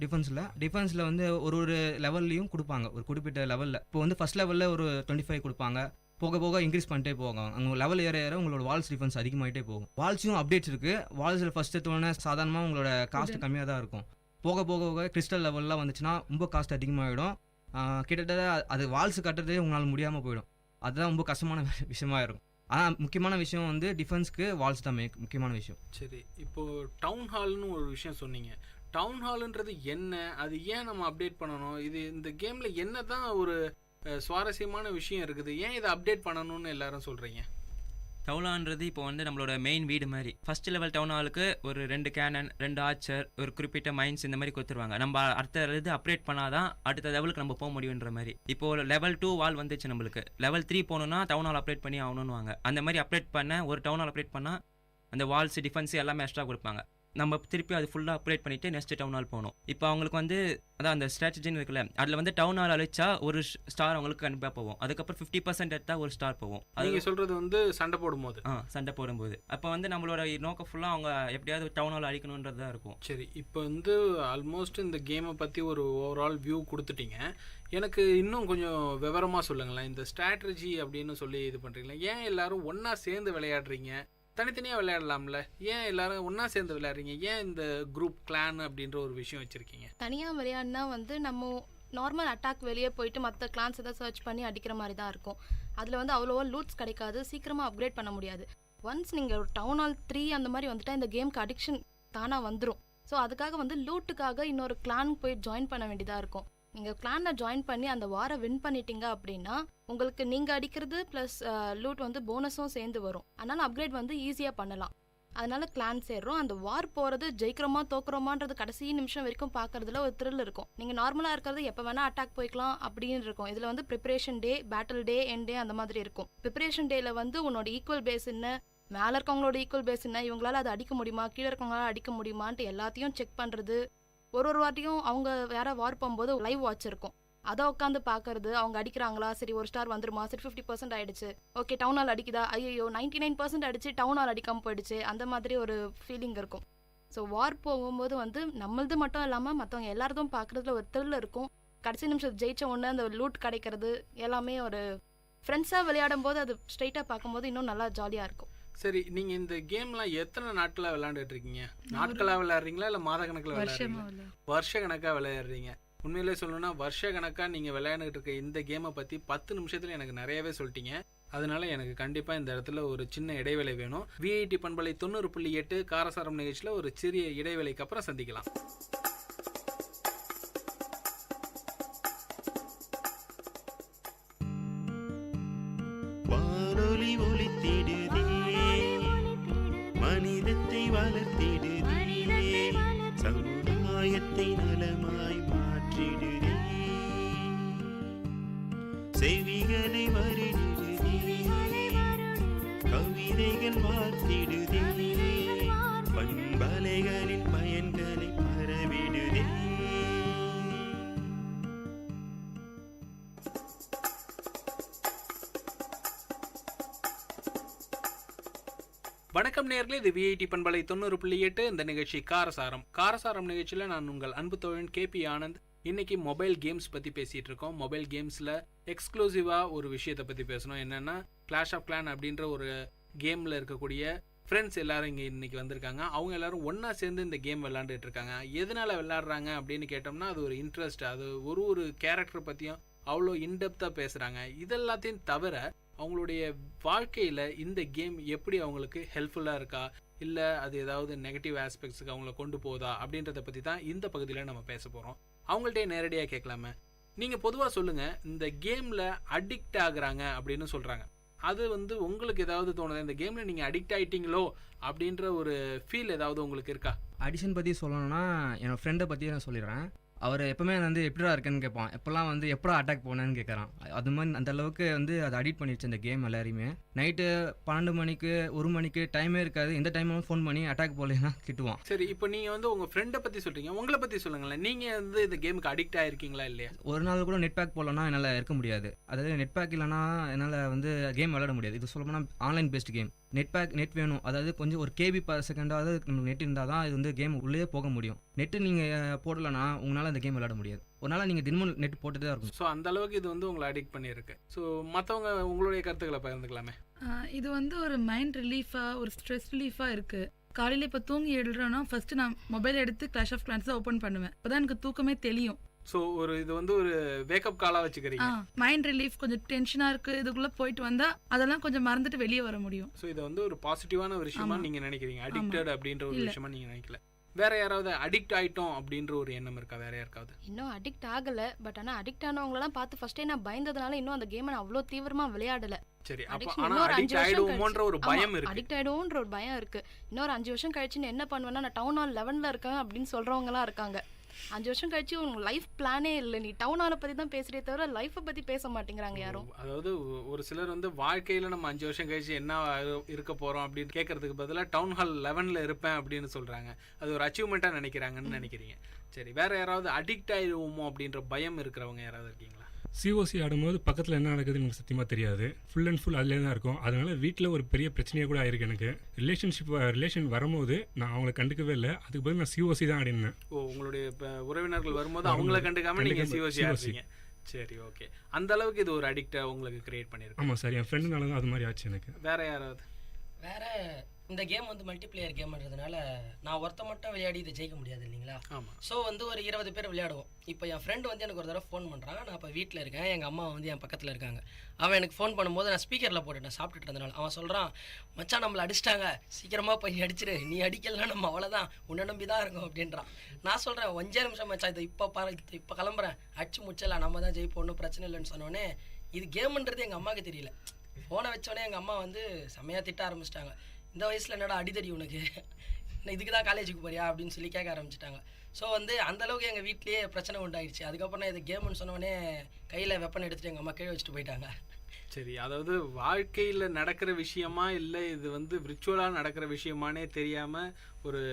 டிஃபென்ஸில் வந்து ஒரு லெவல்லையும் கொடுப்பாங்க, ஒரு குறிப்பிட்ட லெவலில். இப்போ வந்து ஃபர்ஸ்ட் லெவலில் ஒரு 25 கொடுப்பாங்க, போக போக இன்க்ரீஸ் பண்ணிட்டே போகும். அங்கே லெவல் ஏற உங்களோட வால்ஸ் டிஃபென்ஸ் அதிகமாகிட்டே போகும். வால்ஸையும் அப்டேட்ஸ் இருக்குது. வால்ஸில் ஃபஸ்ட்டு எடுத்தோடனே சாதாரணமாக உங்களோட காஸ்ட் கம்மியாக தான் இருக்கும். போக போக கிறிஸ்டல் லெவலில் வந்துச்சுன்னா ரொம்ப காஸ்ட் அதிகமாகிடும். கிட்டத்தட்ட அது வால்ஸ் கட்டுறதே உங்களால் முடியாமல் போயிடும். அதுதான் ரொம்ப கஷ்டமான விஷயமா இருக்கும். ஆனால் முக்கியமான விஷயம் வந்து டிஃபென்ஸ்க்கு வால்ஸ் தான் முக்கியமான விஷயம். சரி, இப்போது டவுன் ஹால்னு ஒரு விஷயம் சொன்னீங்க. டவுன் ஹாலுன்றது என்ன, அது ஏன் நம்ம அப்டேட் பண்ணணும், இது இந்த கேமில் என்ன தான் ஒரு சுவாரஸ்யமான விஷயம் இருக்குது, ஏன் இதை அப்டேட் பண்ணணும்னு எல்லாரும் சொல்கிறீங்க? டவுன் ஹால்ன்றது இப்போ வந்து நம்மளோட மெயின் வீடு மாதிரி. ஃபர்ஸ்ட் லெவல் டவுன் ஹாலுக்கு ஒரு 2 கேனன், 2 ஆர்ச்சர், ஒரு குறிப்பிட்ட மைன்ஸ் இந்த மாதிரி கொடுத்துருவாங்க. நம்ம அடுத்த இது அப்டேட் பண்ணாதான் அடுத்த லெவலுக்கு நம்ம போக முடியுன்ற மாதிரி. இப்போ லெவல் 2 வால் வந்துச்சு, நம்மளுக்கு லெவல் 3 போகணுன்னா டவுன் ஹால் அப்டேட் பண்ணி ஆகணும்னுவாங்க. அந்த மாதிரி அப்டேட் பண்ண ஒரு டவுன் ஹால் அப்டேட் பண்ணால் அந்த வால்ஸ் டிஃபென்ஸ் எல்லாமே எக்ஸ்ட்ரா கொடுப்பாங்க. நம்ம திருப்பி அது ஃபுல்லாக அப்டேட் பண்ணிவிட்டு நெக்ஸ்ட் டவுன் ஹால் போகணும். இப்போ அவங்களுக்கு வந்து அதான் அந்த ஸ்ட்ராட்டஜின்னு இருக்குல்ல, அதில் வந்து டவுன் ஹால் அழிச்சா ஒரு ஸ்டார் அவங்களுக்கு கண்டிப்பாக போகும். அதுக்கப்புறம் 50% எடுத்தால் ஒரு ஸ்டார் போகும். நீங்கள் சொல்கிறது வந்து சண்டை போடும்போது சண்டை போடும்போது அப்போ வந்து நம்மளோட நோக்கம் ஃபுல்லாக அவங்க எப்படியாவது டவுன் ஹால் அழிக்கணுன்றது தான் இருக்கும். சரி, இப்போ வந்து ஆல்மோஸ்ட் இந்த கேமை பற்றி ஒரு ஓவரால் வியூ கொடுத்துட்டீங்க. எனக்கு இன்னும் கொஞ்சம் விவரமாக சொல்லுங்களேன். இந்த ஸ்ட்ராட்டஜி அப்படின்னு சொல்லி இது பண்ணுறீங்களா, ஏன் எல்லாரும் ஒன்றா சேர்ந்து விளையாடுறீங்க? தனித்தனியாக விளையாடலாம்ல, ஏன் எல்லாரும் ஒன்றா சேர்ந்து விளையாடுறீங்க? ஏன் இந்த குரூப் கிளான் அப்படின்ற ஒரு விஷயம் வச்சுருக்கீங்க? தனியாக விளையாடினா வந்து நம்ம நார்மல் அட்டாக் வெளியே போயிட்டு மற்ற கிளான்ஸ் எதாவது சர்ச் பண்ணி அடிக்கிற மாதிரி தான் இருக்கும். அதில் வந்து அவ்வளோவா லூட்ஸ் கிடைக்காது, சீக்கிரமாக அப்கிரேட் பண்ண முடியாது. ஒன்ஸ் நீங்கள் ஒரு டவுன் ஹால் 3 அந்த மாதிரி வந்துட்டால் இந்த கேமுக்கு அடிக்ஷன் தானாக வந்துடும். ஸோ அதுக்காக வந்து லூட்டுக்காக இன்னொரு கிளான் போய் ஜாயின் பண்ண வேண்டியதாக இருக்கும். நீங்கள் கிளானில் ஜாயின் பண்ணி அந்த வாரை வின் பண்ணிட்டீங்க அப்படின்னா உங்களுக்கு நீங்கள் அடிக்கிறது ப்ளஸ் லூட் வந்து போனஸும் சேர்ந்து வரும். அதனால் அப்கிரேட் வந்து ஈஸியாக பண்ணலாம். அதனால கிளான் சேர்றோம். அந்த வார் போகிறது ஜெயிக்கிறோமா தோக்குறோமான்றது கடைசி நிமிஷம் வரைக்கும் பார்க்கறதுல ஒரு த்ரில் இருக்கும். நீங்கள் நார்மலாக இருக்கிறது எப்போ வேணால் அட்டாக் போய்க்கலாம் அப்படின்னு இருக்கும். இதில் வந்து ப்ரிப்பரேஷன் டே, பேட்டில் டே, எண்ட் டே அந்த மாதிரி இருக்கும். ப்ரிப்பரேஷன் டேயில் வந்து உன்னோட ஈக்குவல் பேஸ் என்ன, மேலே இருக்கவங்களோட ஈக்குவல் பேஸ் என்ன, இவங்களால அதை அடிக்க முடியுமா, கீழே இருக்கவங்களால அடிக்க முடியுமான்ட்டு எல்லாத்தையும் செக் பண்ணுறது. ஒரு வாட்டியும் அவங்க வேற வார் போகும்போது லைவ் வாட்ச் இருக்கும், அதை உட்காந்து பார்க்கறது. அவங்க அடிக்கிறாங்களா, சரி ஒரு ஸ்டார் வந்துருமா, சரி 50% ஆயிடுச்சு, ஓகே டவுன் ஹால் அடிக்குதா, ஐயோ 99% அடிச்சு டவுன் ஹால் அடிக்காமல் போயிடுச்சு, அந்த மாதிரி ஒரு ஃபீலிங் இருக்கும். ஸோ வார் போகும்போது வந்து நம்மளது மட்டும் இல்லாமல் மற்றவங்க எல்லாரதும் பார்க்குறதுல ஒரு த்ரில் இருக்கும். கடைசி நிமிஷம் ஜெயிச்ச ஒன்று அந்த லூட் கிடைக்கிறது எல்லாமே ஒரு ஃப்ரெண்ட்ஸாக விளையாடும் போது அது ஸ்ட்ரைட்டாக பார்க்கும்போது இன்னும் நல்லா ஜாலியாக இருக்கும். சரி, நீங்கள் இந்த கேம்லாம் எத்தனை நாட்களாக விளையாண்டுட்டு இருக்கீங்க? நாட்களாக விளையாடுறீங்களா இல்லை மாத கணக்கில் விளையாடுறீங்களா? வருஷ கணக்காக விளையாடுறீங்க. உண்மையிலே சொல்லணும்னா வருஷ கணக்காக நீங்கள் விளையாண்டுட்டு இருக்க இந்த கேமை பற்றி 10 நிமிஷத்தில் எனக்கு நிறையவே சொல்லிட்டீங்க. அதனால எனக்கு கண்டிப்பாக இந்த இடத்துல ஒரு சின்ன இடைவேளை வேணும். விஐடி பண்பலை 90.8 காரசாரம் நிகழ்ச்சியில் ஒரு சிறிய இடைவேளைக்கு அப்புறம் சந்திக்கலாம். வானொலி ஒலித்திடுதே, மனிதத்தை வளர்த்திடுதே, சமுதாயத்தை நலமாய் மாற்றிடுதே, செவிகளை வருடுதே, கவிதைகள் வார்த்திடுதே, பண்பலைகளின் பயன்களை பரவிடுதே. வணக்கம் நேயர்களே, இது விஐடி பண்பலை 90.8. இந்த நிகழ்ச்சி காரசாரம் நிகழ்ச்சியில் நான் உங்கள் அன்பு தோழன் KP ஆனந்த். இன்னைக்கு மொபைல் கேம்ஸ் பற்றி பேசிகிட்டு இருக்கோம். மொபைல் கேம்ஸில் எக்ஸ்க்ளூசிவாக ஒரு விஷயத்தை பற்றி பேசணும். என்னென்னா கிளாஷ் ஆஃப் கிளான் அப்படின்ற ஒரு கேமில் இருக்கக்கூடிய ஃப்ரெண்ட்ஸ் எல்லாரும் இங்கே இன்றைக்கி வந்திருக்காங்க. அவங்க எல்லாரும் ஒன்றா சேர்ந்து இந்த கேம் விளையாண்டுட்டு இருக்காங்க. எதனால் விளையாடுறாங்க அப்படின்னு கேட்டோம்னா அது ஒரு இன்ட்ரெஸ்ட். அது ஒரு கேரக்டர் பற்றியும் அவ்வளோ இன்டெப்த்தாக பேசுகிறாங்க. இதெல்லாத்தையும் தவிர அவங்களுடைய வாழ்க்கையில் இந்த கேம் எப்படி அவங்களுக்கு ஹெல்ப்ஃபுல்லாக இருக்கா, இல்லை அது ஏதாவது நெகட்டிவ் ஆஸ்பெக்ட்ஸுக்கு அவங்கள கொண்டு போதா அப்படின்றத பற்றி தான் இந்த பகுதியில் நம்ம பேச போகிறோம். அவங்கள்ட்டே நேரடியாக கேட்கலாமே, நீங்கள் பொதுவாக சொல்லுங்கள், இந்த கேமில் அடிக்ட் ஆகுறாங்க அப்படின்னு சொல்கிறாங்க, அது வந்து உங்களுக்கு ஏதாவது தோணுது, இந்த கேமில் நீங்கள் அடிக்ட் ஆகிட்டீங்களோ அப்படின்ற ஒரு ஃபீல் ஏதாவது உங்களுக்கு இருக்கா? அடிஷன் பற்றி சொல்லணும்னா என்னோடய ஃப்ரெண்டை பற்றி நான் சொல்லிடுறேன். அவர் எப்போவுமே வந்து எப்படிடா இருக்குன்னு கேட்பான், எப்போல்லாம் வந்து எப்படா அட்டாக் போனேன்னு கேட்குறான். அது மாதிரி அந்த அளவுக்கு வந்து அதை அடிக்ட் பண்ணிடுச்சு இந்த கேம் எல்லாரையுமே. நைட்டு 12 மணிக்கு 1 மணிக்கு டைமே இருக்காது, எந்த டைமும் ஃபோன் பண்ணி அட்டாக் போகலைன்னா திட்டுவான். சரி, இப்போ நீங்கள் வந்து உங்கள் ஃப்ரெண்டை பற்றி சொல்கிறீங்க, உங்களை பற்றி சொல்லுங்களேன். நீங்கள் வந்து இந்த கேமுக்கு அடிக்ட் ஆகிருக்கீங்களா இல்லையா? ஒரு நாள் கூட நெட் பேக் போடலன்னா என்னால் இருக்க முடியாது. அதாவது நெட் பேக் இல்லைனா என்னால் வந்து கேம் விளையாட முடியாது. இது சொல்லப்போனால் ஆன்லைன் பேஸ்ட் கேம். நெட் வேணும், அதாவது கொஞ்சம் ஒரு கேபி பர் செகண்டாவது நம்ம நெட் இருந்தால் தான் இது வந்து கேம் உள்ளே போக முடியும். நெட்டு நீங்கள் போடலைன்னா உங்களால் இந்த கேம் விளையாட முடியாது. ஒரு நாள் நீங்கள் தினமும் நெட் போட்டுட்டு தான் இருக்கும். ஸோ அந்த அளவுக்கு இது வந்து உங்களை அடிக்ட் பண்ணியிருக்கு. ஸோ மற்றவங்க உங்களுடைய கருத்துக்களை பகிர்ந்துக்கலாமே. இது வந்து ஒரு மைண்ட் ரிலீஃபாக, ஒரு ஸ்ட்ரெஸ் ரிலீஃபாக இருக்குது. காலையில் இப்போ தூங்கி எழுறேன்னா ஃபஸ்ட்டு நான் மொபைல் எடுத்து கிளாஷ் ஆஃப் கிளான்ஸ் தான் ஓப்பன் பண்ணுவேன். அப்போ தான் எனக்கு தூக்கமே தெரியும். ஸோ இது வந்து ஒரு வேக்கப் காலாக வச்சுக்கிறீங்க. மைண்ட் ரிலீஃப், கொஞ்சம் டென்ஷனாக இருக்குது, இதுக்குள்ளே போயிட்டு வந்தால் அதெல்லாம் கொஞ்சம் மறந்துட்டு வெளியே வர முடியும். ஸோ இதை வந்து ஒரு பாசிட்டிவான ஒரு விஷயமா நீங்கள் நினைக்கிறீங்க, அடிக்டட் அப்படின்ற ஒரு விஷயமா நீங்கள் நினைக்கல. வேற யாராவது அடிக்ட் ஆயிட்டோம் அப்படின்ற ஒரு எண்ணம் இருக்கா வேற யாருக்காவது? இன்னும் அடிக்ட் ஆகலை, பட் ஆனால் அடிக்ட் ஆனவங்களெல்லாம் பார்த்து ஃபர்ஸ்டே நான் பயந்ததுனால இன்னும் அந்த கேமை நான் அவ்வளோ தீவிரமாக விளையாடலை. சரி, அப்போ ஆனால் அடிக்ட் ஆயிடுவோமோன்ற ஒரு பயம் இருக்கு. அடிக்ட் ஆயிடுவோன்ற ஒரு பயம் இருக்கு. இன்னொரு 5 வருஷம் கழிச்சு என்ன பண்ணுவேன்னா, நான் டவுன் ஹால் 11ல் இருக்கேன் அப்படின்னு சொல்றவங்கலாம் இருக்காங்க. 5 வருஷம் கழிச்சு உங்க லைஃப் பிளானே இல்லை, நீ டவுன் ஹாலை பற்றி தான் பேசுறே தவிர லைஃப்பை பற்றி பேச மாட்டேங்கிறாங்க யாரும். அதாவது ஒரு சிலர் வந்து வாழ்க்கையில் நம்ம 5 வருஷம் கழிச்சு என்ன இருக்க போகிறோம் அப்படின்னு கேட்கறதுக்கு பதிலாக டவுன் ஹால் 11ல் இருப்பேன் அப்படின்னு சொல்கிறாங்க. அது ஒரு அச்சீவ்மெண்ட்டாக நினைக்கிறாங்கன்னு நினைக்கிறீங்க. சரி, வேற யாராவது அடிக்ட் ஆயிடுவோமோ அப்படின்ற பயம் இருக்கிறவங்க யாராவது இருக்கீங்களா? சிஓசி ஆடும்போது பக்கத்தில் என்ன நடக்குதுன்னு எனக்கு சத்தியமாக தெரியாது. ஃபுல் அண்ட் ஃபுல் அதிலே தான் இருக்கும். அதனால வீட்டில் ஒரு பெரிய பிரச்சனையாக கூட ஆயிருக்கு எனக்கு. ரிலேஷன் வரும்போது நான் அவங்கள கண்டுக்கவே இல்லை, அதுக்கு பதில் நான் சிஓசி தான் ஆடினேன். உங்களுடைய உறவினர்கள் வரும்போது அவங்கள கண்டுக்காம நீங்கள் சிஓசி ஆடுறீங்க. சரி, ஓகே. அந்த அளவுக்கு இது ஒரு அடிக்டாக உங்களுக்கு கிரியேட் பண்ணியிருக்கு. ஆமாம் சார், என் ஃப்ரெண்டுனால தான் அது மாதிரி ஆச்சு எனக்கு. வேற யாராவது? வேற இந்த கேம் வந்து மல்டிப்ளேயர் கேம்ன்றதுனால நான் ஒருத்த மட்டும் விளையாடி இதை ஜெயிக்க முடியாது இல்லைங்களா? ஆமாம். ஸோ வந்து ஒரு 20 பேர் விளையாடுவோம். இப்போ என் ஃப்ரெண்டு வந்து எனக்கு ஒரு தடவை ஃபோன் பண்ணுறான். நான் இப்போ வீட்டில் இருக்கேன், எங்கள் அம்மா வந்து என் பக்கத்தில் இருக்காங்க. அவன் எனக்கு ஃபோன் பண்ணும்போது நான் ஸ்பீக்கரில் போட்டுட்டேன் சாப்பிட்டுட்டு இருந்தனால. அவன் சொல்கிறான், மச்சான் நம்மளை அடிச்சிட்டாங்க, சீக்கிரமாக போய் அடிச்சிரு, நீ அடிக்கலன்னா நம்ம அவ்வளோதான், உன்னை நம்பி தான் இருக்கும் அப்படின்றான். நான் சொல்கிறேன் 5 நிமிஷம் மச்சான், இதை இப்போ கிளம்புறேன், அடிச்சு முடிச்சலாம், நம்ம தான் ஜெயிப்போம், ஒன்றும் பிரச்சனை இல்லைன்னு சொன்னோடனே இது கேம்ன்றது எங்கள் அம்மாவுக்கு தெரியல. ஃபோனை வச்சோடனே எங்கள் அம்மா வந்து செம்மையாக திட்ட ஆரம்பிச்சிட்டாங்க. இந்த வயசில் என்னடா அடிதடி உனக்கு, இதுக்கு தான் காலேஜுக்கு போறியா அப்படின்னு சொல்லி கேட்க ஆரம்பிச்சிட்டாங்க. ஸோ வந்து அந்தளவுக்கு எங்கள் வீட்லேயே பிரச்சனை உண்டாயிடுச்சு. அதுக்கப்புறம் நான் இது கேம்னு சொன்னோடனே கையில் வெப்பன் எடுத்துகிட்டு எங்கள் அம்மா கீழே வச்சுட்டு போயிட்டாங்க. சரி, அதாவது வாழ்க்கையில் நடக்கிற விஷயமா இல்லை இது வந்து விர்ச்சுவலாக நடக்கிற விஷயமானே தெரியாமல் ஒரு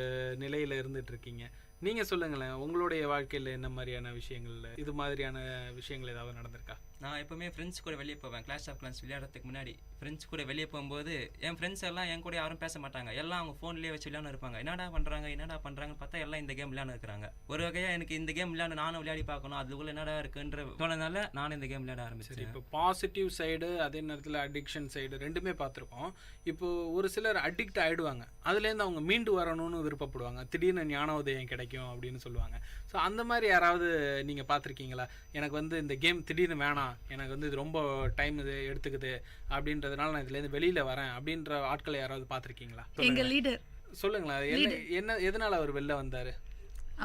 நிலையில் இருந்துட்டு இருக்கீங்க. நீங்கள் சொல்லுங்களேன், உங்களுடைய வாழ்க்கையில் என்ன மாதிரியான விஷயங்கள், இது மாதிரியான விஷயங்கள் ஏதாவது நடந்திருக்கா? நான் எப்போவுமே ஃப்ரெண்ட்ஸ் கூட வெளியே போவேன். கிளாஷ் ஆஃப் கிளான்ஸ் விளையாடுறதுக்கு முன்னாடி ஃப்ரெண்ட்ஸ் கூட வெளியே போகும்போது என் ஃப்ரெண்ட்ஸ் எல்லாம் என் கூட யாரும் பேச மாட்டாங்க, எல்லாம் அவங்க ஃபோன்லேயே வச்சு விளையாண்டு இருப்பாங்க. என்னடா பண்ணுறாங்கன்னு பார்த்தா எல்லாம் இந்த கேம் விளையாண்டு இருக்கிறாங்க. ஒரு வகையாக எனக்கு இந்த கேம் விளையாண்டு நானும் விளையாடி பார்க்கணும், அதுக்குள்ளே என்னடா இருக்குன்ற தோணுனால நானும் இந்த கேம் விளையாட ஆரம்பிச்சேன். இப்போ பாசிட்டிவ் சைடு அதே நேரத்தில் அடிக்ஷன் சைடு ரெண்டுமே பார்த்துருக்கோம். இப்போது ஒரு சிலர் அடிக்ட் ஆகிடுவாங்க, அதுலேருந்து அவங்க மீண்டு வரணும்னு விருப்பப்படுவாங்க, திடீர்னு ஞானோதயம் கிடைக்கும் அப்படின்னு சொல்லுவாங்க. ஸோ அந்த மாதிரி யாராவது நீங்கள் பார்த்துருக்கீங்களா? எனக்கு வந்து இந்த கேம் திடீர்னு வேணாம், எனக்கு வந்து இது ரொம்ப டைம் இது எடுத்துக்குது அப்படின்றதுனால நான் இதுலேருந்து வெளியில் வரேன் அப்படின்ற ஆட்களை யாராவது பார்த்துருக்கீங்களா? எங்கள் லீடர் சொல்லுங்களேன், என்ன எதனால் அவர் வெளில வந்தார்?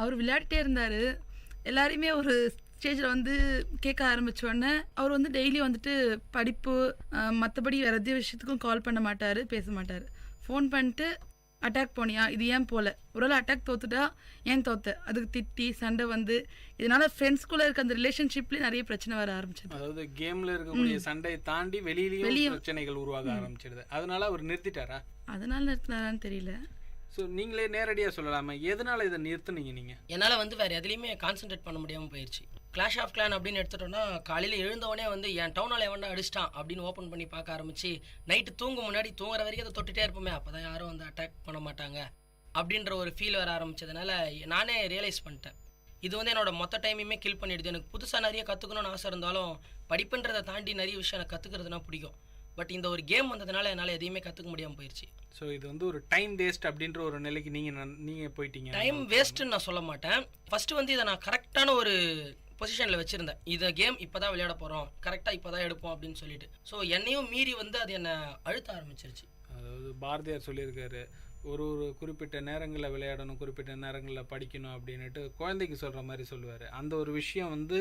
அவர் விளையாடிட்டே இருந்தார். எல்லாரையுமே ஒரு ஸ்டேஜில் வந்து கேட்க ஆரம்பித்தோடனே அவர் வந்து டெய்லி வந்துட்டு படிப்பு மற்றபடி வேறு எந்த விஷயத்துக்கும் கால் பண்ண மாட்டார், பேச மாட்டார். ஃபோன் பண்ணிட்டு அட்டாக் போனியா, இது ஏன் போல, ஒரு அட்டாக் தோத்துட்டா ஏன் தோத்த, அதுக்கு திட்டி சண்டை வந்து இதனால ஃப்ரெண்ட்ஸ்குள்ளே இருக்க அந்த ரிலேஷன்ஷிப்லேயே நிறைய பிரச்சனை வர ஆரம்பிச்சது. அதாவது கேமில் இருக்கக்கூடிய சண்டையை தாண்டி வெளியிலேயும் பிரச்சனைகள் உருவாக ஆரம்பிச்சிடுது. அதனால அவர் நிறுத்திட்டாரா? அதனால நிறுத்தினாரான்னு தெரியல. ஸோ நீங்களே நேரடியாக சொல்லலாமா, எதனால இதை நிறுத்துனீங்க நீங்கள்? என்னால் வந்து வேறு எதுலேயுமே கான்சென்ட்ரேட் பண்ண முடியாமல் போயிடுச்சு. கிளாஷ் ஆஃப் கிளான் அப்படின்னு எடுத்துட்டோம்னா காலையில் எழுந்தவொடனே வந்து என் டவுன் ஹால் எவன்டா அடிச்சிட்டான் அப்படின்னு ஓப்பன் பண்ணி பார்க்க ஆரம்பிச்சு நைட்டு முன்னாடி தூங்குற வரைக்கும் அதை தொட்டுகிட்டே இருப்போமே, அப்போ தான் யாரும் வந்து அட்டாக் பண்ண மாட்டாங்க அப்படின்ற ஒரு ஃபீல் வர ஆரம்பிச்சதுனால நானே ரியலைஸ் பண்ணிட்டேன், இது வந்து என்னோட மொத்த டைமையுமே கில் பண்ணிடுது. எனக்கு புதுசாக நிறைய கற்றுக்கணும்னு ஆசை இருந்தாலும் படிப்புன்றதை தாண்டி நிறைய விஷயம் எனக்கு கற்றுக்கிறதுனா பிடிக்கும். பட் இந்த ஒரு கேம் வந்ததுனால என்னால் எதையுமே கற்றுக்க முடியாமல் போயிடுச்சு. ஸோ இது வந்து ஒரு டைம் வேஸ்ட் அப்படின்ற ஒரு நிலைக்கு நீங்கள் போயிட்டீங்க. டைம் வேஸ்ட்டுன்னு நான் சொல்ல மாட்டேன். ஃபஸ்ட்டு வந்து இதை நான் கரெக்டான ஒரு பொசிஷனில் வச்சுருந்தேன். இதை கேம் இப்போ தான் விளையாட போகிறோம், கரெக்டாக இப்போ தான் எடுப்போம் அப்படின்னு சொல்லிட்டு. ஸோ என்னையும் மீறி வந்து அது என்னை அழுத்த ஆரம்பிச்சிருச்சு. அதாவது பாரதியார் சொல்லியிருக்காரு, ஒரு குறிப்பிட்ட நேரங்களில் விளையாடணும், குறிப்பிட்ட நேரங்களில் படிக்கணும் அப்படின்னுட்டு குழந்தைக்கு சொல்கிற மாதிரி சொல்லுவார். அந்த ஒரு விஷயம் வந்து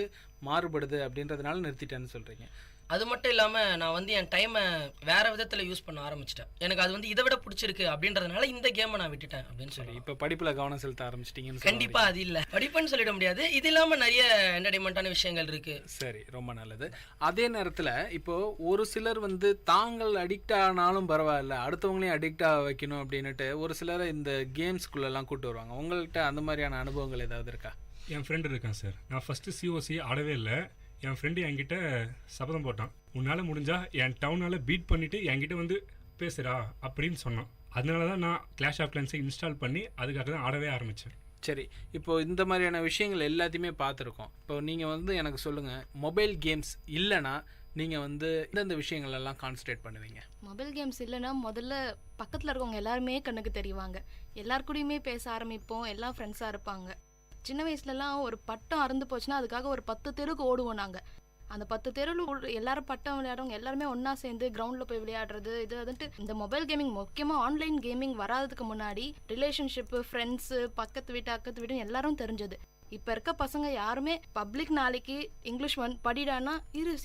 மாறுபடுது அப்படின்றதுனால நிறுத்திட்டேன்னு சொல்கிறீங்க. அது மட்டும் இல்லாமல் நான் வந்து என் டைமை வேறு விதத்தில் யூஸ் பண்ண ஆரம்பிச்சிட்டேன். எனக்கு அது வந்து இதை விட பிடிச்சிருக்கு அப்படின்றதுனால இந்த கேமை நான் விட்டுட்டேன் அப்படின்னு சொல்லி. இப்போ படிப்பில் கவனம் செலுத்த ஆரம்பிச்சிட்டிங்கன்னு கண்டிப்பாக அது இல்லை, படிப்புன்னு சொல்லிட முடியாது. இது இல்லாமல் நிறைய என்டர்டைன்மெண்ட்டான விஷயங்கள் இருக்குது. சரி, ரொம்ப நல்லது. அதே நேரத்தில் இப்போது ஒரு சிலர் வந்து தாங்கள் அடிக்ட் ஆனாலும் பரவாயில்ல, அடுத்தவங்களையும் அடிக்ட் ஆக வைக்கணும் அப்படின்னுட்டு ஒரு சிலரை இந்த கேம்ஸ்குள்ளெல்லாம் கூப்பிட்டு வருவாங்க. உங்கள்கிட்ட அந்த மாதிரியான அனுபவங்கள் ஏதாவது இருக்கா? என் ஃப்ரெண்டு இருக்கான் சார். நான் ஃபஸ்ட்டு சிஓசி ஆடவே இல்லை. என் ஃப்ரெண்டு என்கிட்ட சபதம் போட்டான், உன்னால் முடிஞ்சால் என் டவுனால் பீட் பண்ணிவிட்டு என்கிட்ட வந்து பேசுகிறா அப்படின்னு சொன்னான். அதனால தான் நான் கிளாஷ் ஆஃப் கிளான்ஸை இன்ஸ்டால் பண்ணி அதுக்காக தான் ஆடவே ஆரம்பித்தேன். சரி, இப்போது இந்த மாதிரியான விஷயங்கள் எல்லாத்தையுமே பார்த்துருக்கோம். இப்போ நீங்கள் வந்து எனக்கு சொல்லுங்கள், மொபைல் கேம்ஸ் இல்லைன்னா நீங்கள் வந்து எந்தெந்த விஷயங்கள் எல்லாம் கான்சன்ட்ரேட் பண்ணுவீங்க? மொபைல் கேம்ஸ் இல்லைன்னா முதல்ல பக்கத்தில் இருக்கவங்க எல்லாருமே கண்ணுக்கு தெரிவாங்க, எல்லாருக்கூடயுமே பேச ஆரம்பிப்போம், எல்லாம் ஃப்ரெண்ட்ஸாக இருப்பாங்க. சின்ன வயசுலலாம் ஒரு பட்டம் அறந்து போச்சுன்னா அதுக்காக ஒரு 10 தெருக்கு ஓடுவோம் நாங்கள். அந்த 10 தெருவில் எல்லாரும் பட்டம் விளையாடுறவங்க எல்லாருமே ஒன்றா சேர்ந்து கிரவுண்டில் போய் விளையாடுறது. இது வந்துட்டு இந்த மொபைல் கேமிங், முக்கியமாக ஆன்லைன் கேமிங் வராததுக்கு முன்னாடி ரிலேஷன்ஷிப்பு, ஃப்ரெண்ட்ஸு, பக்கத்து வீட்டு அக்கத்து வீட்டுன்னு எல்லாரும் தெரிஞ்சது. இப்போ இருக்க பசங்க யாருமே பப்ளிக் நாளைக்கு இங்கிலீஷ் படிடானா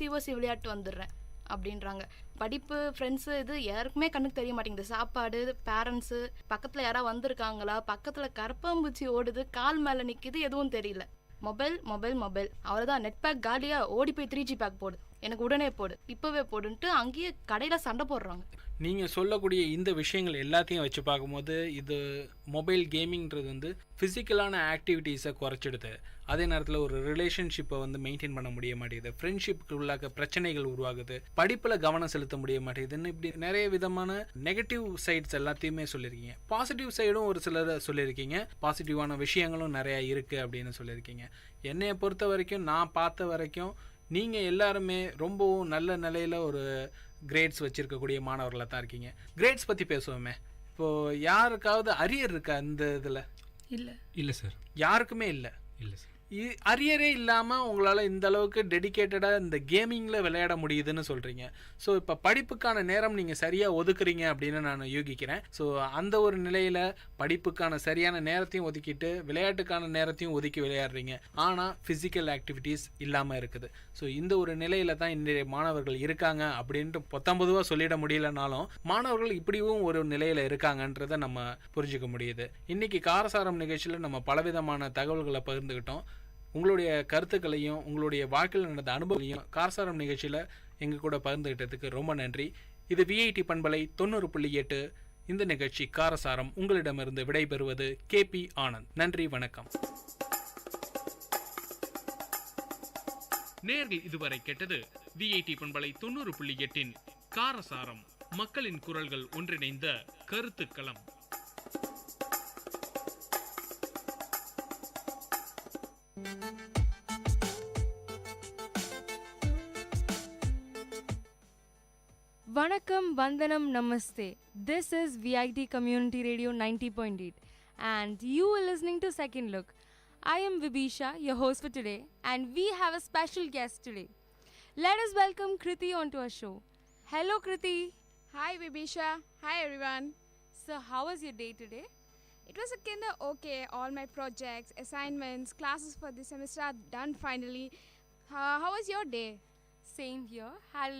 சிஓசி விளையாட்டு வந்துடுறேன் அப்படின்றாங்க. படிப்பு, ஃப்ரெண்ட்ஸு இது யாருக்குமே கண்ணுக்கு தெரிய மாட்டேங்குது. சாப்பாடு, பேரண்ட்ஸு, பக்கத்தில் யாராவது வந்திருக்காங்களா, பக்கத்தில் கரப்பாம்பூச்சி ஓடுது, கால் மேலே நிற்கிது, எதுவும் தெரியல. மொபைல் மொபைல் மொபைல், அவ்வளோதான். நெட் பேக் காலியாக, ஓடி போய் 3G பேக் போடு, எனக்கு உடனே போடு, இப்போவே போடுன்ட்டு அங்கேயே கடையில் சண்டை போடுறாங்க. நீங்கள் சொல்லக்கூடிய இந்த விஷயங்கள் எல்லாத்தையும் வச்சு பார்க்கும்போது இது மொபைல் கேமிங்கிறது வந்து ஃபிசிக்கலான ஆக்டிவிட்டீஸை குறைச்சிடுது. அதே நேரத்தில் ஒரு ரிலேஷன்ஷிப்பை வந்து மெயின்டைன் பண்ண முடிய மாட்டேங்குது, ஃப்ரெண்ட்ஷிப்புக்கு உள்ளாக பிரச்சனைகள் உருவாகுது, படிப்பில் கவனம் செலுத்த முடிய மாட்டேங்குதுன்னு இப்படி நிறைய விதமான நெகட்டிவ் சைட்ஸ் எல்லாத்தையுமே சொல்லியிருக்கீங்க. பாசிட்டிவ் சைடும் ஒரு சிலர் சொல்லியிருக்கீங்க, பாசிட்டிவான விஷயங்களும் நிறையா இருக்குது அப்படின்னு சொல்லியிருக்கீங்க. என்னையை பொறுத்த வரைக்கும், நான் பார்த்த வரைக்கும் நீங்கள் எல்லாருமே ரொம்பவும் நல்ல நிலையில் ஒரு கிரேட்ஸ் வச்சுருக்கக்கூடிய மாணவர்களாக தான் இருக்கீங்க. கிரேட்ஸ் பற்றி பேசுவோமே. இப்போது யாருக்காவது அரியர் இருக்கா இந்த இதில்? இல்லை சார், யாருக்குமே இல்லை. இல்லை சார். அரியரே இல்லாமல் உங்களால் இந்த அளவுக்கு டெடிக்கேட்டடாக இந்த கேமிங்கில் விளையாட முடியுதுன்னு சொல்கிறீங்க. ஸோ இப்போ படிப்புக்கான நேரம் நீங்கள் சரியாக ஒதுக்குறீங்க அப்படின்னு நான் யூகிக்கிறேன். ஸோ அந்த ஒரு நிலையில் படிப்புக்கான சரியான நேரத்தையும் ஒதுக்கிட்டு விளையாட்டுக்கான நேரத்தையும் ஒதுக்கி விளையாடுறீங்க. ஆனால் ஃபிசிக்கல் ஆக்டிவிட்டீஸ் இல்லாமல் இருக்குது. ஸோ இந்த ஒரு நிலையில் தான் இன்றைய மாணவர்கள் இருக்காங்க அப்படின்ட்டு 19 சொல்லிட முடியலனாலும் மாணவர்கள் இப்படியும் ஒரு நிலையில் இருக்காங்கன்றதை நம்ம புரிஞ்சுக்க முடியுது. இன்றைக்கி காரசாரம் நிகழ்ச்சியில் நம்ம பலவிதமான தகவல்களை பகிர்ந்துக்கிட்டோம். உங்களுடைய கருத்துக்களையும் உங்களுடைய வாழ்க்கையில் நடந்த அனுபவங்களையும் காரசாரம் நிகழ்ச்சியில் எங்கள் கூட பகிர்ந்துகிட்டதுக்கு ரொம்ப நன்றி. இது விஐடி பண்பலை 90.8. இந்த நிகழ்ச்சி காரசாரம். உங்களிடமிருந்து விடைபெறுவது KP ஆனந்த். நன்றி, வணக்கம். நேர்கள் இதுவரை கேட்டது விஐடி பண்பலை 90.8 காரசாரம், மக்களின் குரல்கள் ஒன்றிணைந்த கருத்துக்களம். Vanakkam, Vandanam, Namaste. This is Vit Community Radio 90.8 and you are listening to Second Look. I am Vibisha, your host for today, and we have a special guest today. Let us welcome Kriti onto our show. Hello Kriti. Hi Vibisha. Hi everyone. So how was your day today? It was a kind of okay. All my projects, assignments, classes for this semester are done finally. How was your day? Same here. Had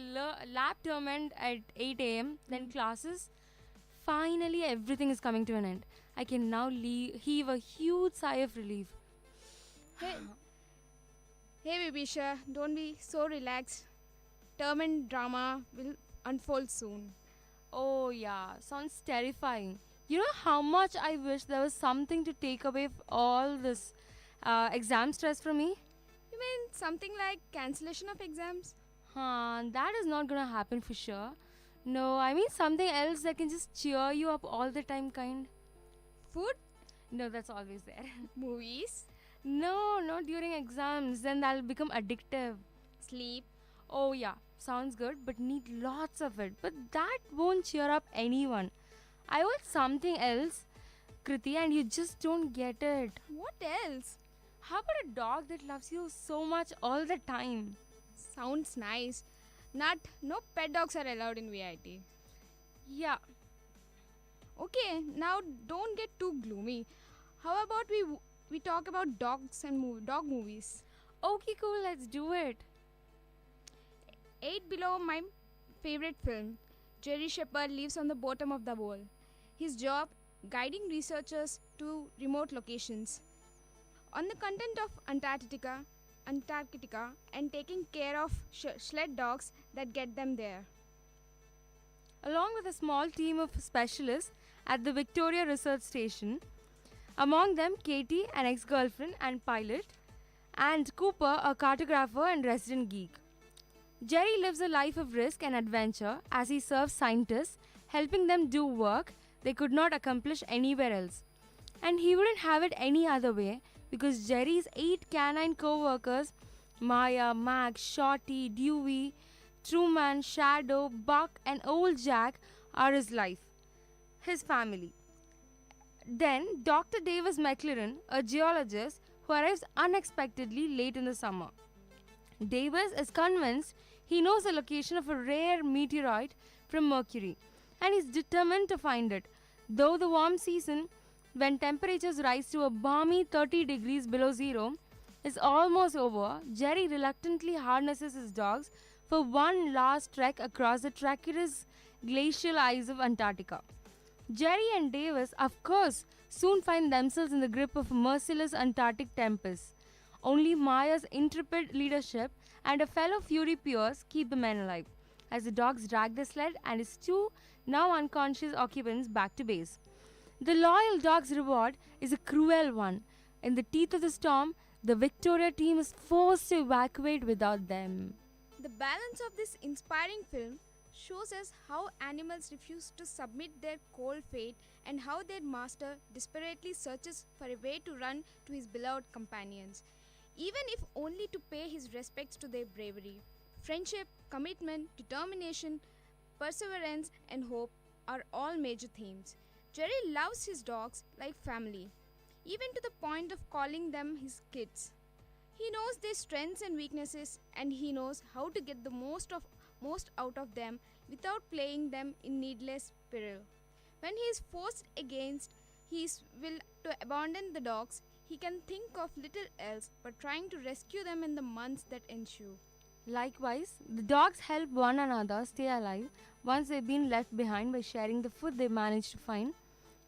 lab term end at 8 a.m. Then classes. Finally, everything is coming to an end. I can now heave a huge sigh of relief. Hey Vibisha, don't be so relaxed. Term and drama will unfold soon. Oh yeah, sounds terrifying. You know how much I wish there was something to take away all this exam stress from me? You mean something like cancellation of exams? That is not gonna happen for sure. No, I mean something else that can just cheer you up all the time kind. Food? No, that's always there. Movies? No, not during exams. Then that'll become addictive. Sleep? Oh yeah, sounds good, but need lots of it. But that won't cheer up anyone. I want something else, Kriti, and you just don't get it. What else? How about a dog that loves you so much all the time? Sounds nice. No pet dogs are allowed in VIT. Yeah. Okay, now don't get too gloomy. How about we talk about dogs and dog movies? Okay, cool, let's do it. 8 Below, my favorite film. Jerry Shepherd lives on the bottom of the world. His job, guiding researchers to remote locations on the content of Antarctica and taking care of sled dogs that get them there. Along with a small team of specialists at the Victoria Research Station, among them Katie, an ex-girlfriend and pilot, and Cooper, a cartographer and resident geek. Jerry lives a life of risk and adventure as he serves scientists, helping them do work they could not accomplish anywhere else. And he wouldn't have it any other way because Jerry's 8 canine co-workers, Maya, Max, Shorty, Dewey, Truman, Shadow, Buck and old Jack, are his life, his family. Then Dr. Davis McLaren, a geologist who arrives unexpectedly late in the summer. Davis is convinced he knows the location of a rare meteorite from Mercury and is determined to find it. Though the warm season, when temperatures rise to a balmy 30 degrees below zero, is almost over, Jerry reluctantly harnesses his dogs for one last trek across the treacherous glacial ice of Antarctica. Jerry and Davis, of course, soon find themselves in the grip of a merciless Antarctic tempest. Only Maya's intrepid leadership and a fellow Fury Pierce keep the men alive, as the dogs drag the sled and its 2 now unconscious occupants back to base. The loyal dog's reward is a cruel one. In the teeth of the storm, the Victoria team is forced to evacuate without them. The balance of this inspiring film shows us how animals refuse to submit their cold fate and how their master desperately searches for a way to run to his beloved companions, even if only to pay his respects to their bravery. Friendship, commitment, determination, perseverance, and hope are all major themes. Jerry loves his dogs like family, even to the point of calling them his kids. He knows their strengths and weaknesses, and he knows how to get the most out of them without playing them in needless peril. When he is forced against his will to abandon the dogs, he can think of little else but trying to rescue them in the months that ensue. Likewise, the dogs help one another stay alive once they've been left behind by sharing the food they managed to find,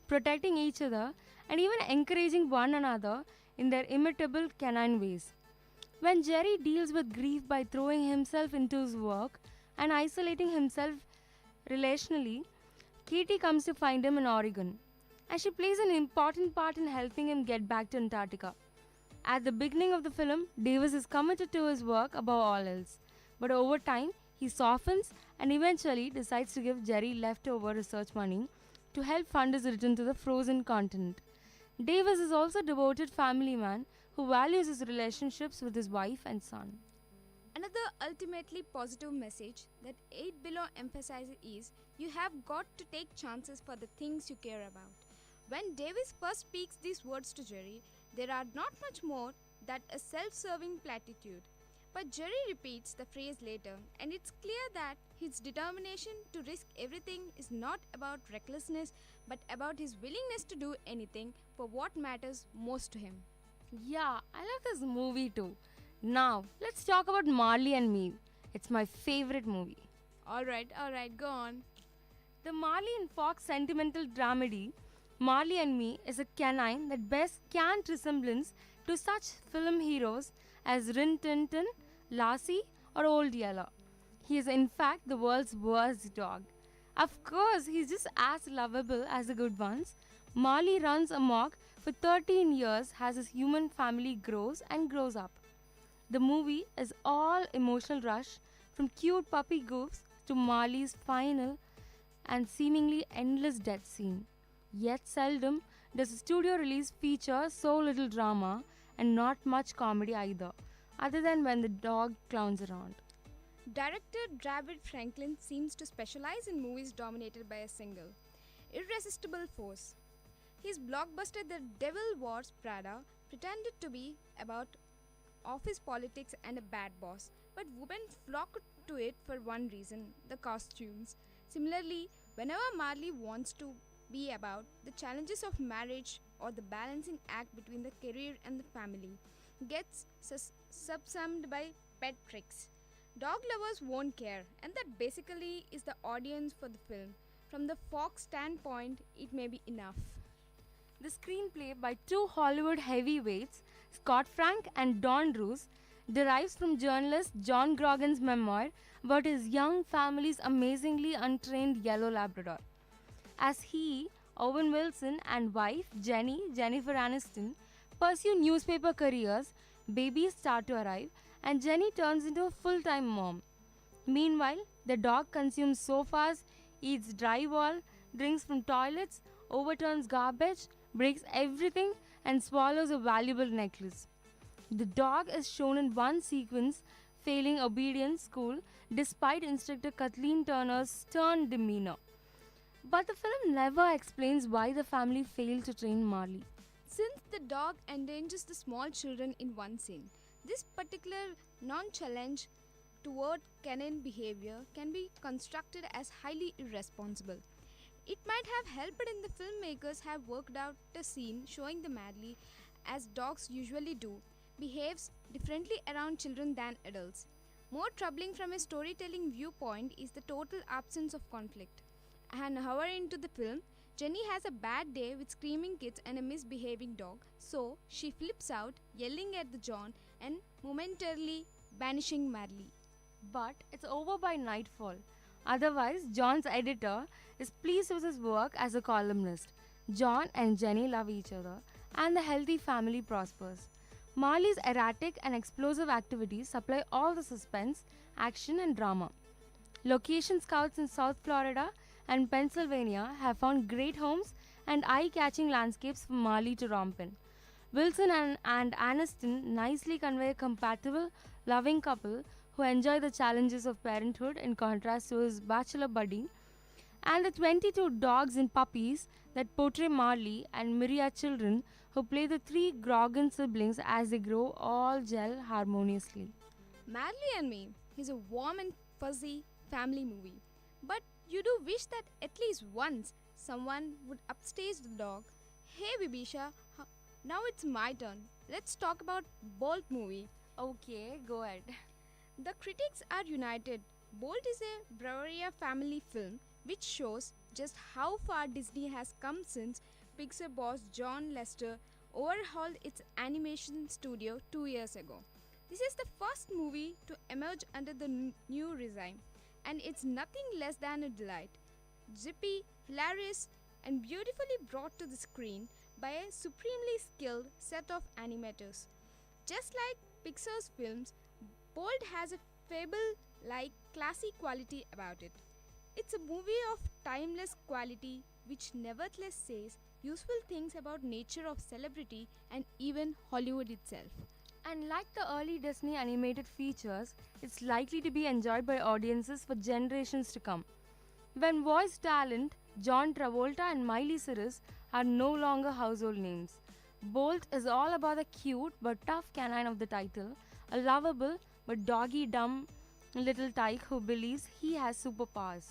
protecting each other, and even encouraging one another in their imitable canine ways. When Jerry deals with grief by throwing himself into his work and isolating himself relationally, Katie comes to find him in Oregon, and she plays an important part in helping him get back to Antarctica. At the beginning of the film, Davis is committed to his work above all else, but over time, he softens and eventually decides to give Jerry leftover research money to help fund his return to the frozen continent. Davis is also a devoted family man who values his relationships with his wife and son. Another ultimately positive message that 8 Below emphasizes is you have got to take chances for the things you care about. When Davis first speaks these words to Jerry, there are not much more than a self-serving platitude. But Jerry repeats the phrase later, and it's clear that his determination to risk everything is not about recklessness, but about his willingness to do anything for what matters most to him. Yeah, I love this movie too. Now, let's talk about Marley and Me. It's my favorite movie. Alright, go on. The Marley and Fox sentimental dramedy, Marley and Me, is a canine that bears scant resemblance to such film heroes as Rin Tin Tin, Lassie, or Old Yeller. He is in fact the world's worst dog. Of course, he's just as lovable as the good ones. Marley runs amok for 13 years as his human family grows and grows up. The movie is all emotional rush, from cute puppy goofs to Marley's final and seemingly endless death scene. Yet seldom does a studio release feature so little drama and not much comedy either, other than when the dog clowns around. Director David Franklin seems to specialize in movies dominated by a single, irresistible force. His blockbuster The Devil Wears Prada pretended to be about office politics and a bad boss, but women flocked to it for one reason: the costumes. Similarly, whenever Marley wants to be about the challenges of marriage or the balancing act between the career and the family, gets subsumed by pet tricks. Dog lovers won't care, and that basically is the audience for the film. From the Fox standpoint, it may be enough. The screenplay by two Hollywood heavyweights, Scott Frank and Don Roos, derives from journalist John Grogan's memoir about his young family's amazingly untrained yellow Labrador. As he, Owen Wilson, and wife Jennifer Aniston, pursue newspaper careers, babies start to arrive, and Jenny turns into a full-time mom. Meanwhile, the dog consumes sofas, eats drywall, drinks from toilets, overturns garbage, breaks everything, and swallows a valuable necklace. The dog is shown in one sequence failing obedience school despite instructor Kathleen Turner's stern demeanor. But the film never explains why the family failed to train Marley. Since the dog endangers the small children in one scene, this particular nonchalance toward canine behavior can be constructed as highly irresponsible. It might have helped in the filmmakers have worked out a scene showing the Marley, as dogs usually do, behaves differently around children than adults. More troubling from a storytelling viewpoint is the total absence of conflict. An hour into the film, Jenny has a bad day with screaming kids and a misbehaving dog, so she flips out, yelling at the John and momentarily banishing Marley. But it's over by nightfall. Otherwise, John's editor is pleased with his work as a columnist. John and Jenny love each other, and the healthy family prospers. Marley's erratic and explosive activities supply all the suspense, action, and drama. Location scouts in South Florida and Pennsylvania have found great homes and eye-catching landscapes for Marley to romp in. Wilson and Aniston nicely convey a compatible, loving couple who enjoy the challenges of parenthood in contrast to his bachelor buddy, and the 22 dogs and puppies that portray Marley and myriad children who play the three Grogan siblings as they grow all gel harmoniously. Marley and Me is a warm and fuzzy family movie, but you do wish that at least once someone would upstage the dog. Hey Vibisha, now it's my turn. Let's talk about Bolt movie. Okay, go ahead. The critics are united. Bolt is a Bavaria family film which shows just how far Disney has come since Pixar boss John Lester overhauled its animation studio 2 years ago. This is the first movie to emerge under the new regime, and it's nothing less than a delight. Zippy, hilarious, and beautifully brought to the screen by a supremely skilled set of animators. Just like Pixar's films, Bolt has a fable-like classy quality about it. It's a movie of timeless quality which nevertheless says useful things about nature of celebrity and even Hollywood itself. And like the early Disney animated features, it's likely to be enjoyed by audiences for generations to come. When voice talent John Travolta and Miley Cyrus are no longer household names, Bolt is all about the cute but tough canine of the title, a lovable but doggy-dumb little tyke who believes he has superpowers.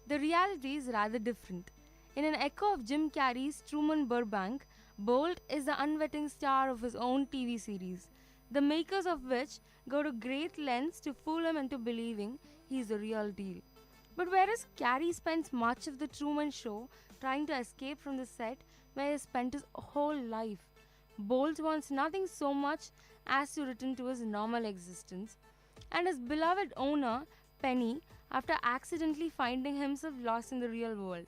The reality is rather different. In an echo of Jim Carrey's Truman Burbank, Bolt is the unwitting star of his own TV series, the makers of which go to great lengths to fool him into believing he's the real deal. But whereas Carrey spends much of the Truman Show trying to escape from the set where he spent his whole life, Bolt wants nothing so much as to return to his normal existence, and his beloved owner, Penny, after accidentally finding himself lost in the real world.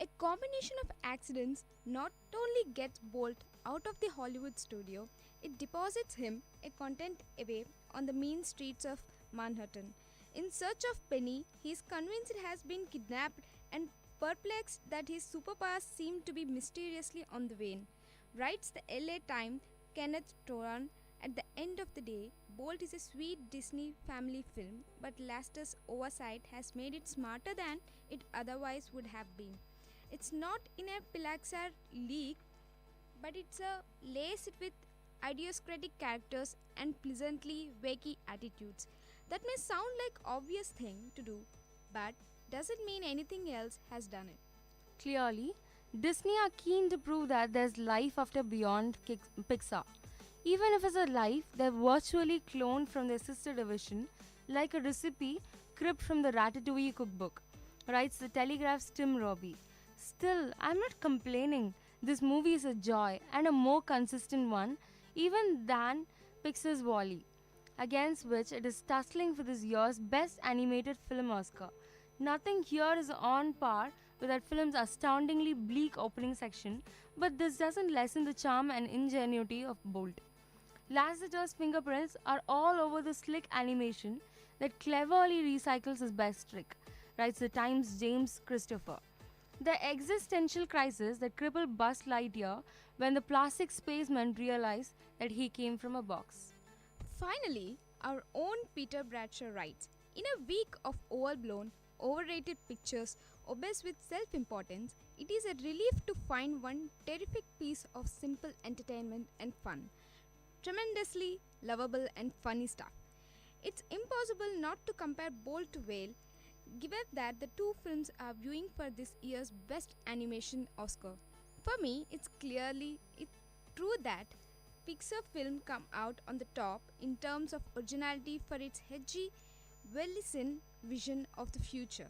A combination of accidents not only gets Bolt out of the Hollywood studio, it deposits him a content away on the mean streets of Manhattan. In search of Penny, he is convinced it has been kidnapped and perplexed that his superpowers seem to be mysteriously on the wane. Writes the LA Times, Kenneth Toran. At the end of the day, Bolt is a sweet Disney family film, but Lester's oversight has made it smarter than it otherwise would have been. It's not in a Pixar league, but it's laced with idiosyncratic characters and pleasantly wacky attitudes. That may sound like obvious thing to do, but doesn't mean anything else has done it. Clearly, Disney are keen to prove that there's life after beyond Pixar. Even if it's a life, they're virtually cloned from their sister division, like a recipe cribbed from the Ratatouille cookbook, writes the Telegraph's Tim Robbie. Still, I'm not complaining. This movie is a joy, and a more consistent one, even than Pixar's Wall-E, against which it is tussling for this year's Best Animated Film Oscar. Nothing here is on par with that film's astoundingly bleak opening section, but this doesn't lessen the charm and ingenuity of Bolt. Lasseter's fingerprints are all over the slick animation that cleverly recycles his best trick, writes the Times' James Christopher. The existential crisis that crippled Buzz Lightyear when the plastic spaceman realized that he came from a box. Finally, our own Peter Bradshaw writes, in a week of overblown, overrated pictures obsessed with self-importance, it is a relief to find one terrific piece of simple entertainment and fun. Tremendously lovable and funny stuff. It's impossible not to compare Bolt to Whale, given that the two films are viewing for this year's Best Animation Oscar. For me, it's true that Pixar film come out on the top in terms of originality for its hedgy, well-listened vision of the future,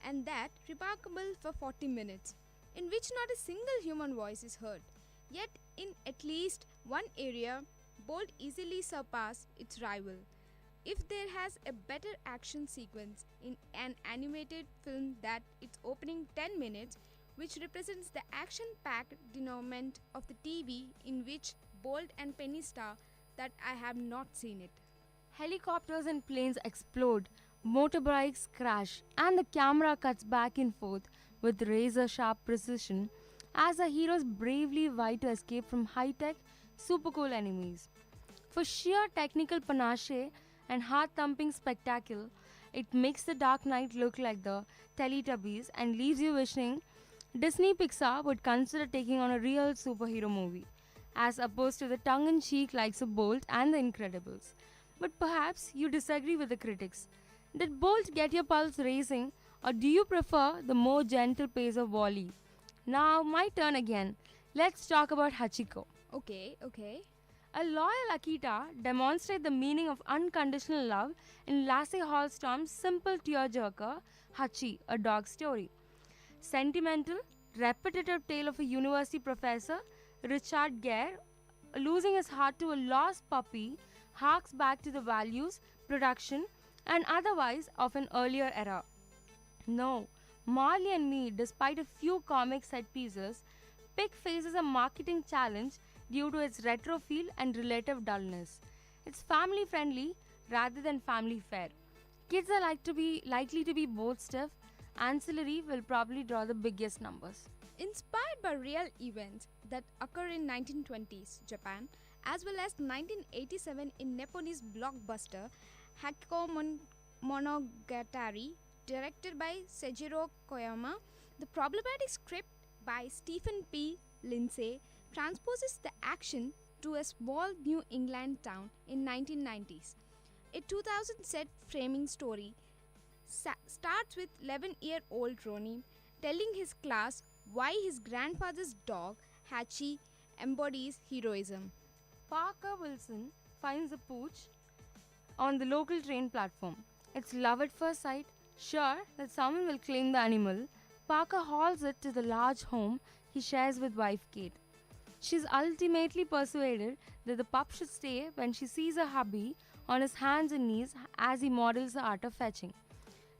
and that remarkable for 40 minutes, in which not a single human voice is heard. Yet, in at least one area, Bolt easily surpassed its rival. If there has a better action sequence in an animated film than its opening 10 minutes, which represents the action-packed denouement of the TV in which Bolt and Penny star, that I have not seen it. Helicopters and planes explode, motorbikes crash, and the camera cuts back and forth with razor-sharp precision as the heroes bravely vie to escape from high-tech, super-cool enemies. For sheer technical panache and heart-thumping spectacle, it makes The Dark Knight look like the Teletubbies and leaves you wishing Disney Pixar would consider taking on a real superhero movie, as opposed to the tongue-in-cheek likes of Bolt and The Incredibles. But perhaps you disagree with the critics. Did Bolt get your pulse racing, or do you prefer the more gentle pace of Wall-E? Now, my turn again. Let's talk about Hachiko. Okay. A loyal Akita demonstrates the meaning of unconditional love in Lasse Hallström's simple tearjerker, Hachi, a dog story. Sentimental, repetitive tale of a university professor, Richard Gere, losing his heart to a lost puppy, harks back to the values, production, and otherwise of an earlier era. No, Marley and Me, despite a few comic set pieces, faces a marketing challenge due to its retro feel and relative dullness. It's family friendly rather than family fair. Kids are likely to be both stiff. Ancillary will probably draw the biggest numbers. Inspired by real events that occur in 1920s Japan as well as 1987 in Nepalese blockbuster Hakiko Monogatari, directed by Seijiro Koyama, the problematic script by Stephen P. Lindsay transposes the action to a small New England town in 1990s. A 2000 set framing story starts with 11-year-old Ronnie telling his class why his grandfather's dog, Hachi, embodies heroism. Parker Wilson finds a pooch on the local train platform. It's love at first sight. Sure that someone will claim the animal, Parker hauls it to the large home he shares with wife Kate. She's ultimately persuaded that the pup should stay when she sees her hubby on his hands and knees as he models the art of fetching.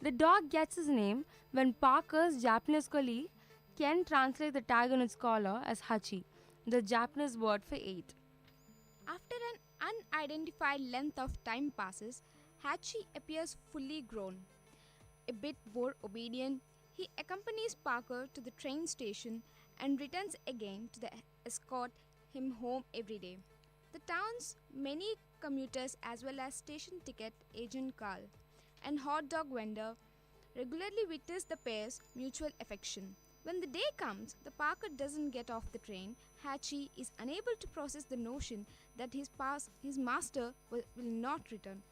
The dog gets his name when Parker's Japanese colleague can translate the tag on its collar as Hachi, the Japanese word for 8. After an unidentified length of time passes, Hachi appears fully grown. A bit more obedient, he accompanies Parker to the train station and returns again to escort him home every day. The town's many commuters as well as station ticket agent Carl and hot dog vendor regularly witness the pair's mutual affection. When the day comes, the Parker doesn't get off the train. Hachi is unable to process the notion that his master will not return.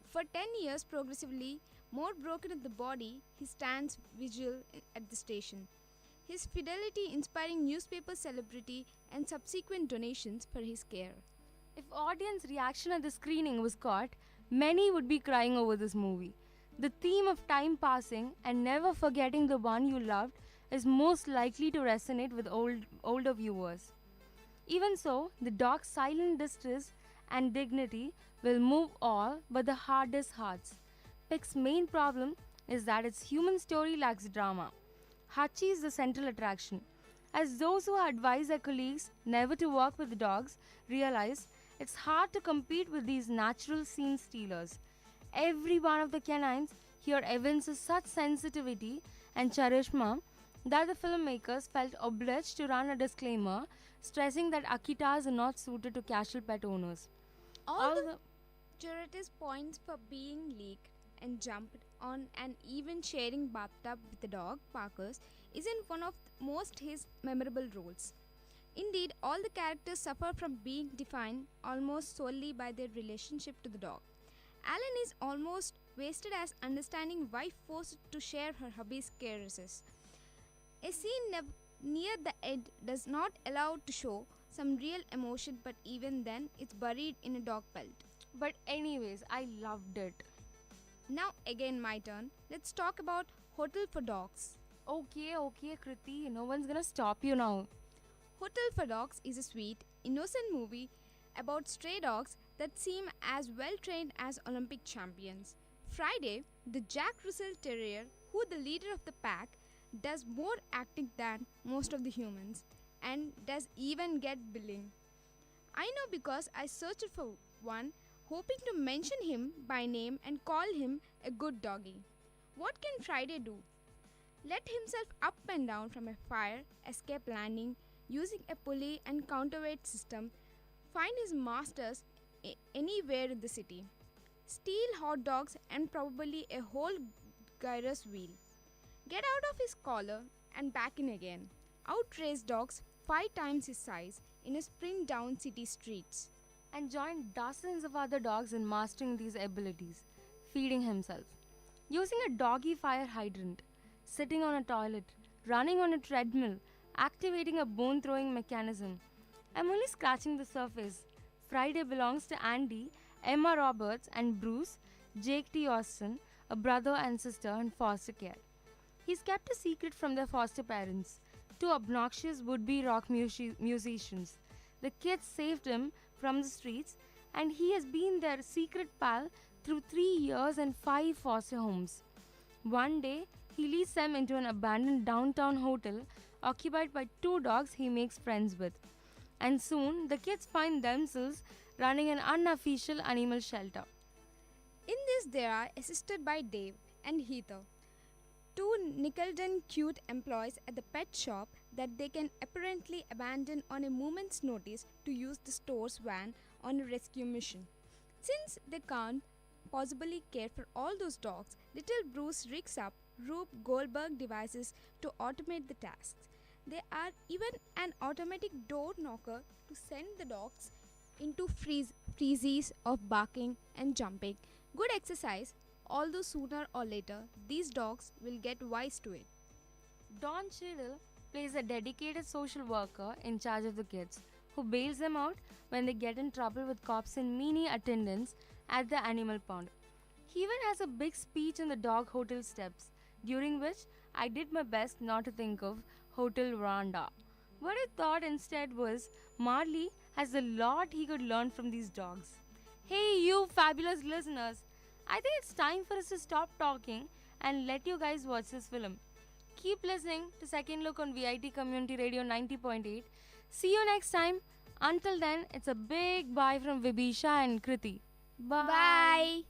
For 10 years, progressively more broken in the body, he stands vigil at the station. his fidelity inspiring newspaper celebrity and subsequent donations for his care. If audience reaction at the screening was caught, many would be crying over this movie. The theme of time passing and never forgetting the one you loved is most likely to resonate with older viewers. Even so, the dog's silent distress and dignity will move all but the hardest hearts. Pic's main problem is that its human story lacks drama. Hachi is the central attraction, as those who advise their colleagues never to work with dogs realize it's hard to compete with these natural scene stealers. Every one of the canines here evinces such sensitivity and charisma that the filmmakers felt obliged to run a disclaimer stressing that Akitas are not suited to casual pet owners. All the gratuitous points for being leaked and jumped on and even sharing bathtub with the dog parkers isn't one of most his memorable roles. Indeed, all the characters suffer from being defined almost solely by their relationship to the dog. Alan is almost wasted as understanding why forced to share her hubby's caresses. A scene near the end does not allow to show some real emotion, but even then it's buried in a dog pelt. But anyways, I loved it. Now again my turn. Let's talk about Hotel for Dogs. Okay, Kriti, no one's gonna stop you now. Hotel for Dogs is a sweet, innocent movie about stray dogs that seem as well trained as Olympic champions. Friday, the Jack Russell Terrier, who the leader of the pack, does more acting than most of the humans and does even get billing. I know because I searched for one, hoping to mention him by name and call him a good doggy. What can Friday do? Let himself up and down from a fire escape landing using a pulley and counterweight system, find his masters anywhere in the city, steal hot dogs and probably a whole gyros wheel, get out of his collar and back in again, outrace dogs 5 times his size in a sprint down city streets, and join dozens of other dogs in mastering these abilities, feeding himself, using a doggy fire hydrant, sitting on a toilet, running on a treadmill, activating a bone-throwing mechanism. I'm only scratching the surface. Friday belongs to Andy, Emma Roberts, and Bruce, Jake T. Austin, a brother and sister in foster care. He's kept a secret from their foster parents, 2 obnoxious would-be rock musicians. The kids saved him from the streets, and he has been their secret pal through 3 years and 5 foster homes. One day, he leads them into an abandoned downtown hotel occupied by 2 dogs he makes friends with. And soon, the kids find themselves running an unofficial animal shelter. In this, they are assisted by Dave and Heather, 2 nickel-done cute employees at the pet shop that they can apparently abandon on a moment's notice to use the store's van on a rescue mission. Since they can't possibly care for all those dogs, little Bruce rigs up Rube Goldberg devices to automate the tasks. There are even an automatic door knocker to send the dogs into freezes of barking and jumping. Good exercise, although sooner or later these dogs will get wise to it. Don Cheadle plays a dedicated social worker in charge of the kids, who bails them out when they get in trouble with cops in mini attendance at the animal pound. He even has a big speech in the dog hotel steps, during which I did my best not to think of Hotel Veranda. What I thought instead was Marley has a lot he could learn from these dogs. Hey, you fabulous listeners! I think it's time for us to stop talking and let you guys watch this film. Keep listening to Second Look on VIT Community Radio 90.8. See you next time. Until then, it's a big bye from Vibisha and Kriti. Bye. Bye.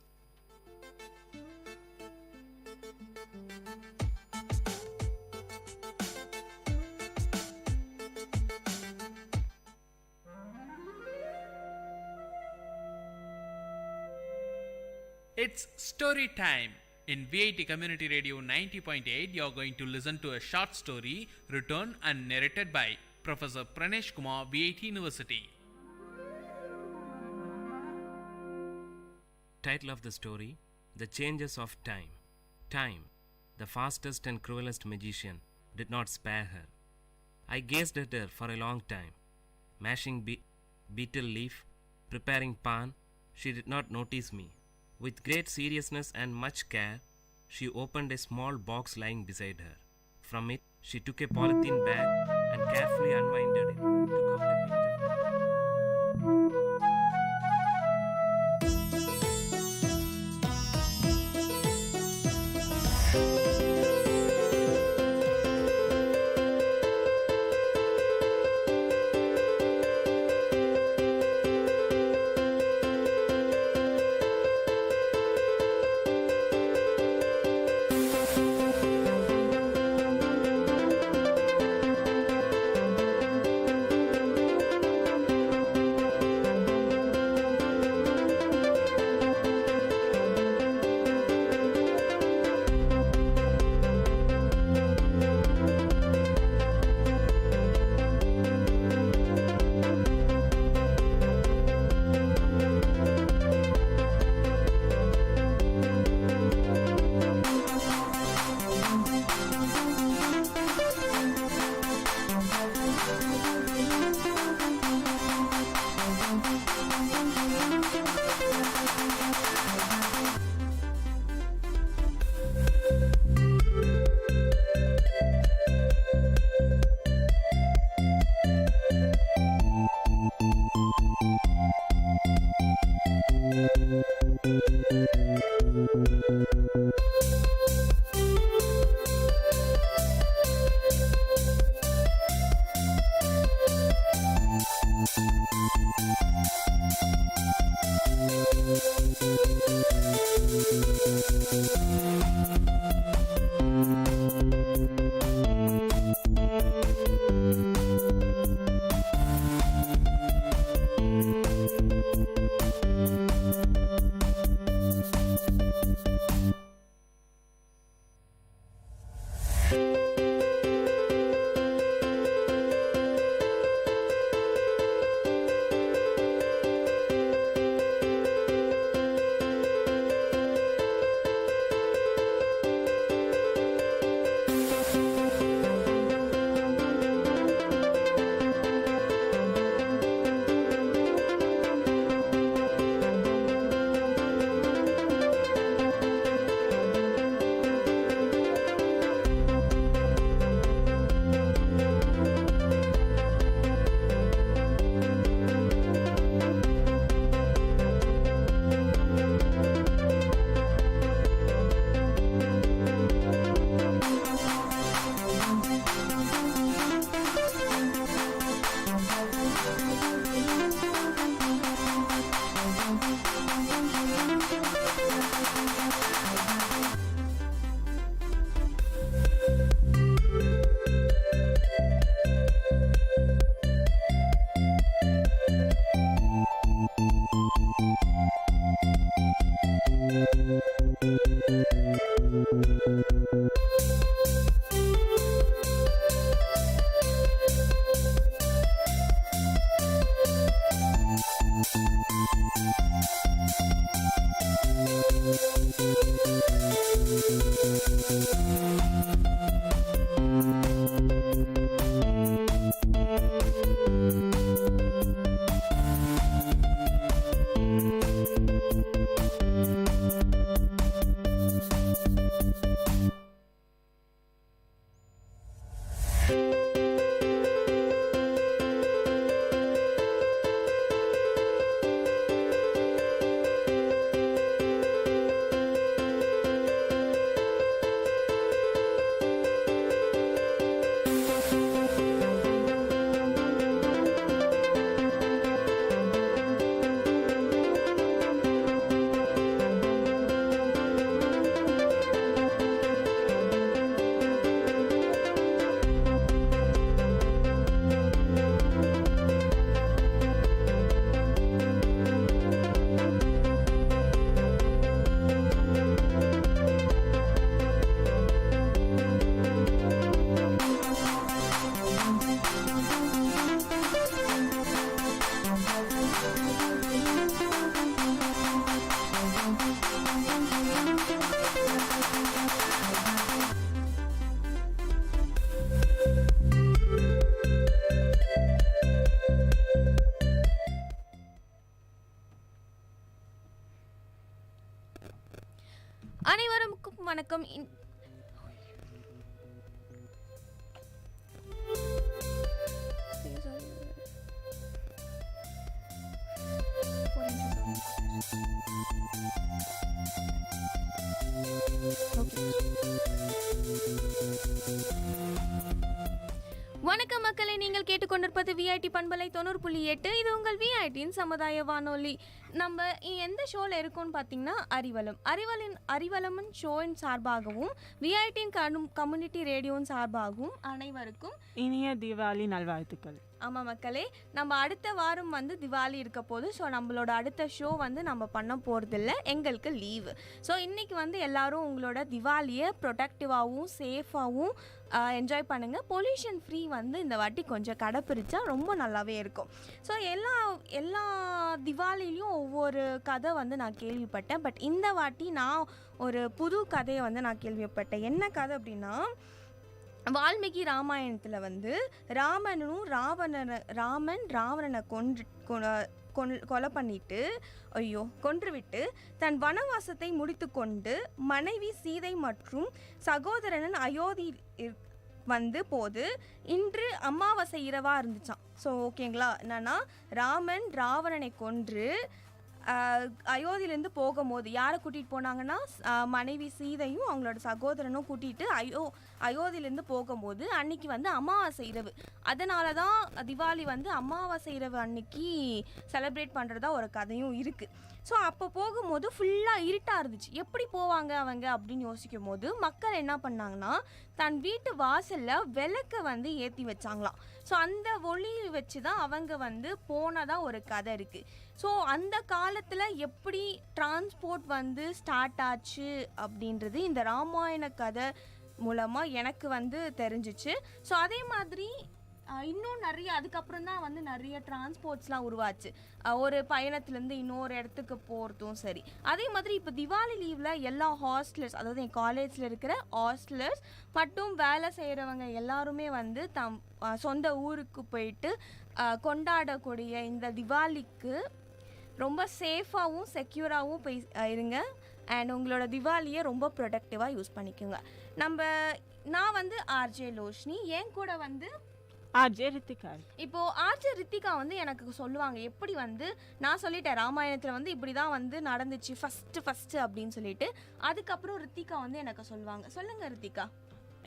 It's story time. In VIT Community Radio 90.8, you're going to listen to a short story written and narrated by Professor Pranesh Kumar, VIT University. Title of the story: The Changes of Time. Time, the fastest and cruelest magician, did not spare her. I gazed at her for a long time, mashing beetle leaf, preparing pan. She did not notice me. With great seriousness and much care, she opened a small box lying beside her. From it, she took a polythene bag and carefully unwinded it, took out a pinch of அனைவருக்கும் வணக்கம். வணக்கம் மக்களே, நீங்கள் கேட்டுக்கொண்டிருப்பது VIT பண்பலை 90.8. இது உங்கள் விஐடியின் சமுதாய வானொலி. நம்ம எந்த ஷோவில் இருக்கோம்னு பார்த்தீங்கன்னா அறிவலமின் ஷோயின் சார்பாகவும் விஐடியின் கம்யூனிட்டி ரேடியோயின் சார்பாகவும் அனைவருக்கும் இனிய தீபாவளி நல்வாழ்த்துக்கள். ஆமாம் மக்களே, நம்ம அடுத்த வாரம் திவாலி இருக்க போது. ஸோ நம்மளோட அடுத்த ஷோ நம்ம பண்ண போகிறதில்ல, எங்களுக்கு லீவு. ஸோ இன்றைக்கி எல்லாரும் உங்களோட திவாலியை ப்ரொடக்டிவாகவும் சேஃபாகவும் என்ஜாய் பண்ணுங்கள். பொல்யூஷன் ஃப்ரீ இந்த வாட்டி கொஞ்சம் கடைப்பிடிச்சா ரொம்ப நல்லாவே இருக்கும். ஸோ எல்லா திவாலிலையும் ஒவ்வொரு கதை நான் கேள்விப்பட்டேன். பட் இந்த வாட்டி நான் ஒரு புது கதையை நான் கேள்விப்பட்டேன். என்ன கதை அப்படின்னா, வால்மீகி ராமாயணத்தில் ராமன் ராவணனை கொலை பண்ணிட்டு கொன்றுவிட்டு தன் வனவாசத்தை முடித்து கொண்டு மனைவி சீதை மற்றும் சகோதரன் அயோத்தி போது இன்று அமாவாசை இரவாக இருந்துச்சான். ஸோ ஓகேங்களா, என்னன்னா ராமன் ராவணனை கொன்று அயோத்தியிலேருந்து போகும்போது யாரை கூட்டிகிட்டு போனாங்கன்னா மனைவி சீதையும் அவங்களோட சகோதரனும் கூட்டிகிட்டு அயோத்தியிலேருந்து போகும்போது அன்னைக்கு அமாவாசை இரவு. அதனால தான் திவாலி அமாவாசை இரவு அன்னைக்கு செலிப்ரேட் பண்ணுறதா ஒரு கதையும் இருக்குது. ஸோ அப்போ போகும்போது ஃபுல்லாக இருட்டாக இருந்துச்சு. எப்படி போவாங்க அவங்க அப்படின்னு யோசிக்கும் போது மக்கள் என்ன பண்ணாங்கன்னா, தன் வீட்டு வாசலில் விளக்கை ஏற்றி வச்சாங்களாம். ஸோ அந்த ஒளி வச்சு தான் அவங்க போனதாக ஒரு கதை இருக்குது. ஸோ அந்த காலத்தில் எப்படி டிரான்ஸ்போர்ட் ஸ்டார்ட் ஆச்சு அப்படின்றது இந்த ராமாயண கதை மூலமாக எனக்கு தெரிஞ்சிச்சு. ஸோ அதே மாதிரி இன்னும் நிறைய அதுக்கப்புறம் தான் நிறைய டிரான்ஸ்போர்ட்ஸ்லாம் உருவாச்சு. ஒரு பயணத்துலேருந்து இன்னொரு இடத்துக்கு போகிறதும் சரி. அதே மாதிரி இப்போ திவாலி லீவில் எல்லா ஹாஸ்டலர்ஸ், அதாவது என் காலேஜில் இருக்கிற ஹாஸ்டலர்ஸ் மட்டும் வேலை செய்கிறவங்க எல்லாருமே தம் சொந்த ஊருக்கு போயிட்டு கொண்டாடக்கூடிய இந்த திவாலிக்கு ரொம்ப சேஃபாகவும் செக்யூராகவும் போய் இருங்க. அண்ட் உங்களோட திவாலியை ரொம்ப ப்ரொடக்டிவாக யூஸ் பண்ணிக்கோங்க. நான் ஆர்ஜே லோஷ்னி, என் கூட ஆர்ஜே ரித்திகா. இப்போ ஆர்ஜே ரித்திகா எனக்கு சொல்லுவாங்க எப்படி நான் சொல்லிட்டேன் ராமாயணத்தில் இப்படி தான் நடந்துச்சு ஃபஸ்ட்டு அப்படின்னு சொல்லிட்டு. அதுக்கப்புறம் ரித்திகா எனக்கு சொல்லுவாங்க. சொல்லுங்கள் ரித்திகா.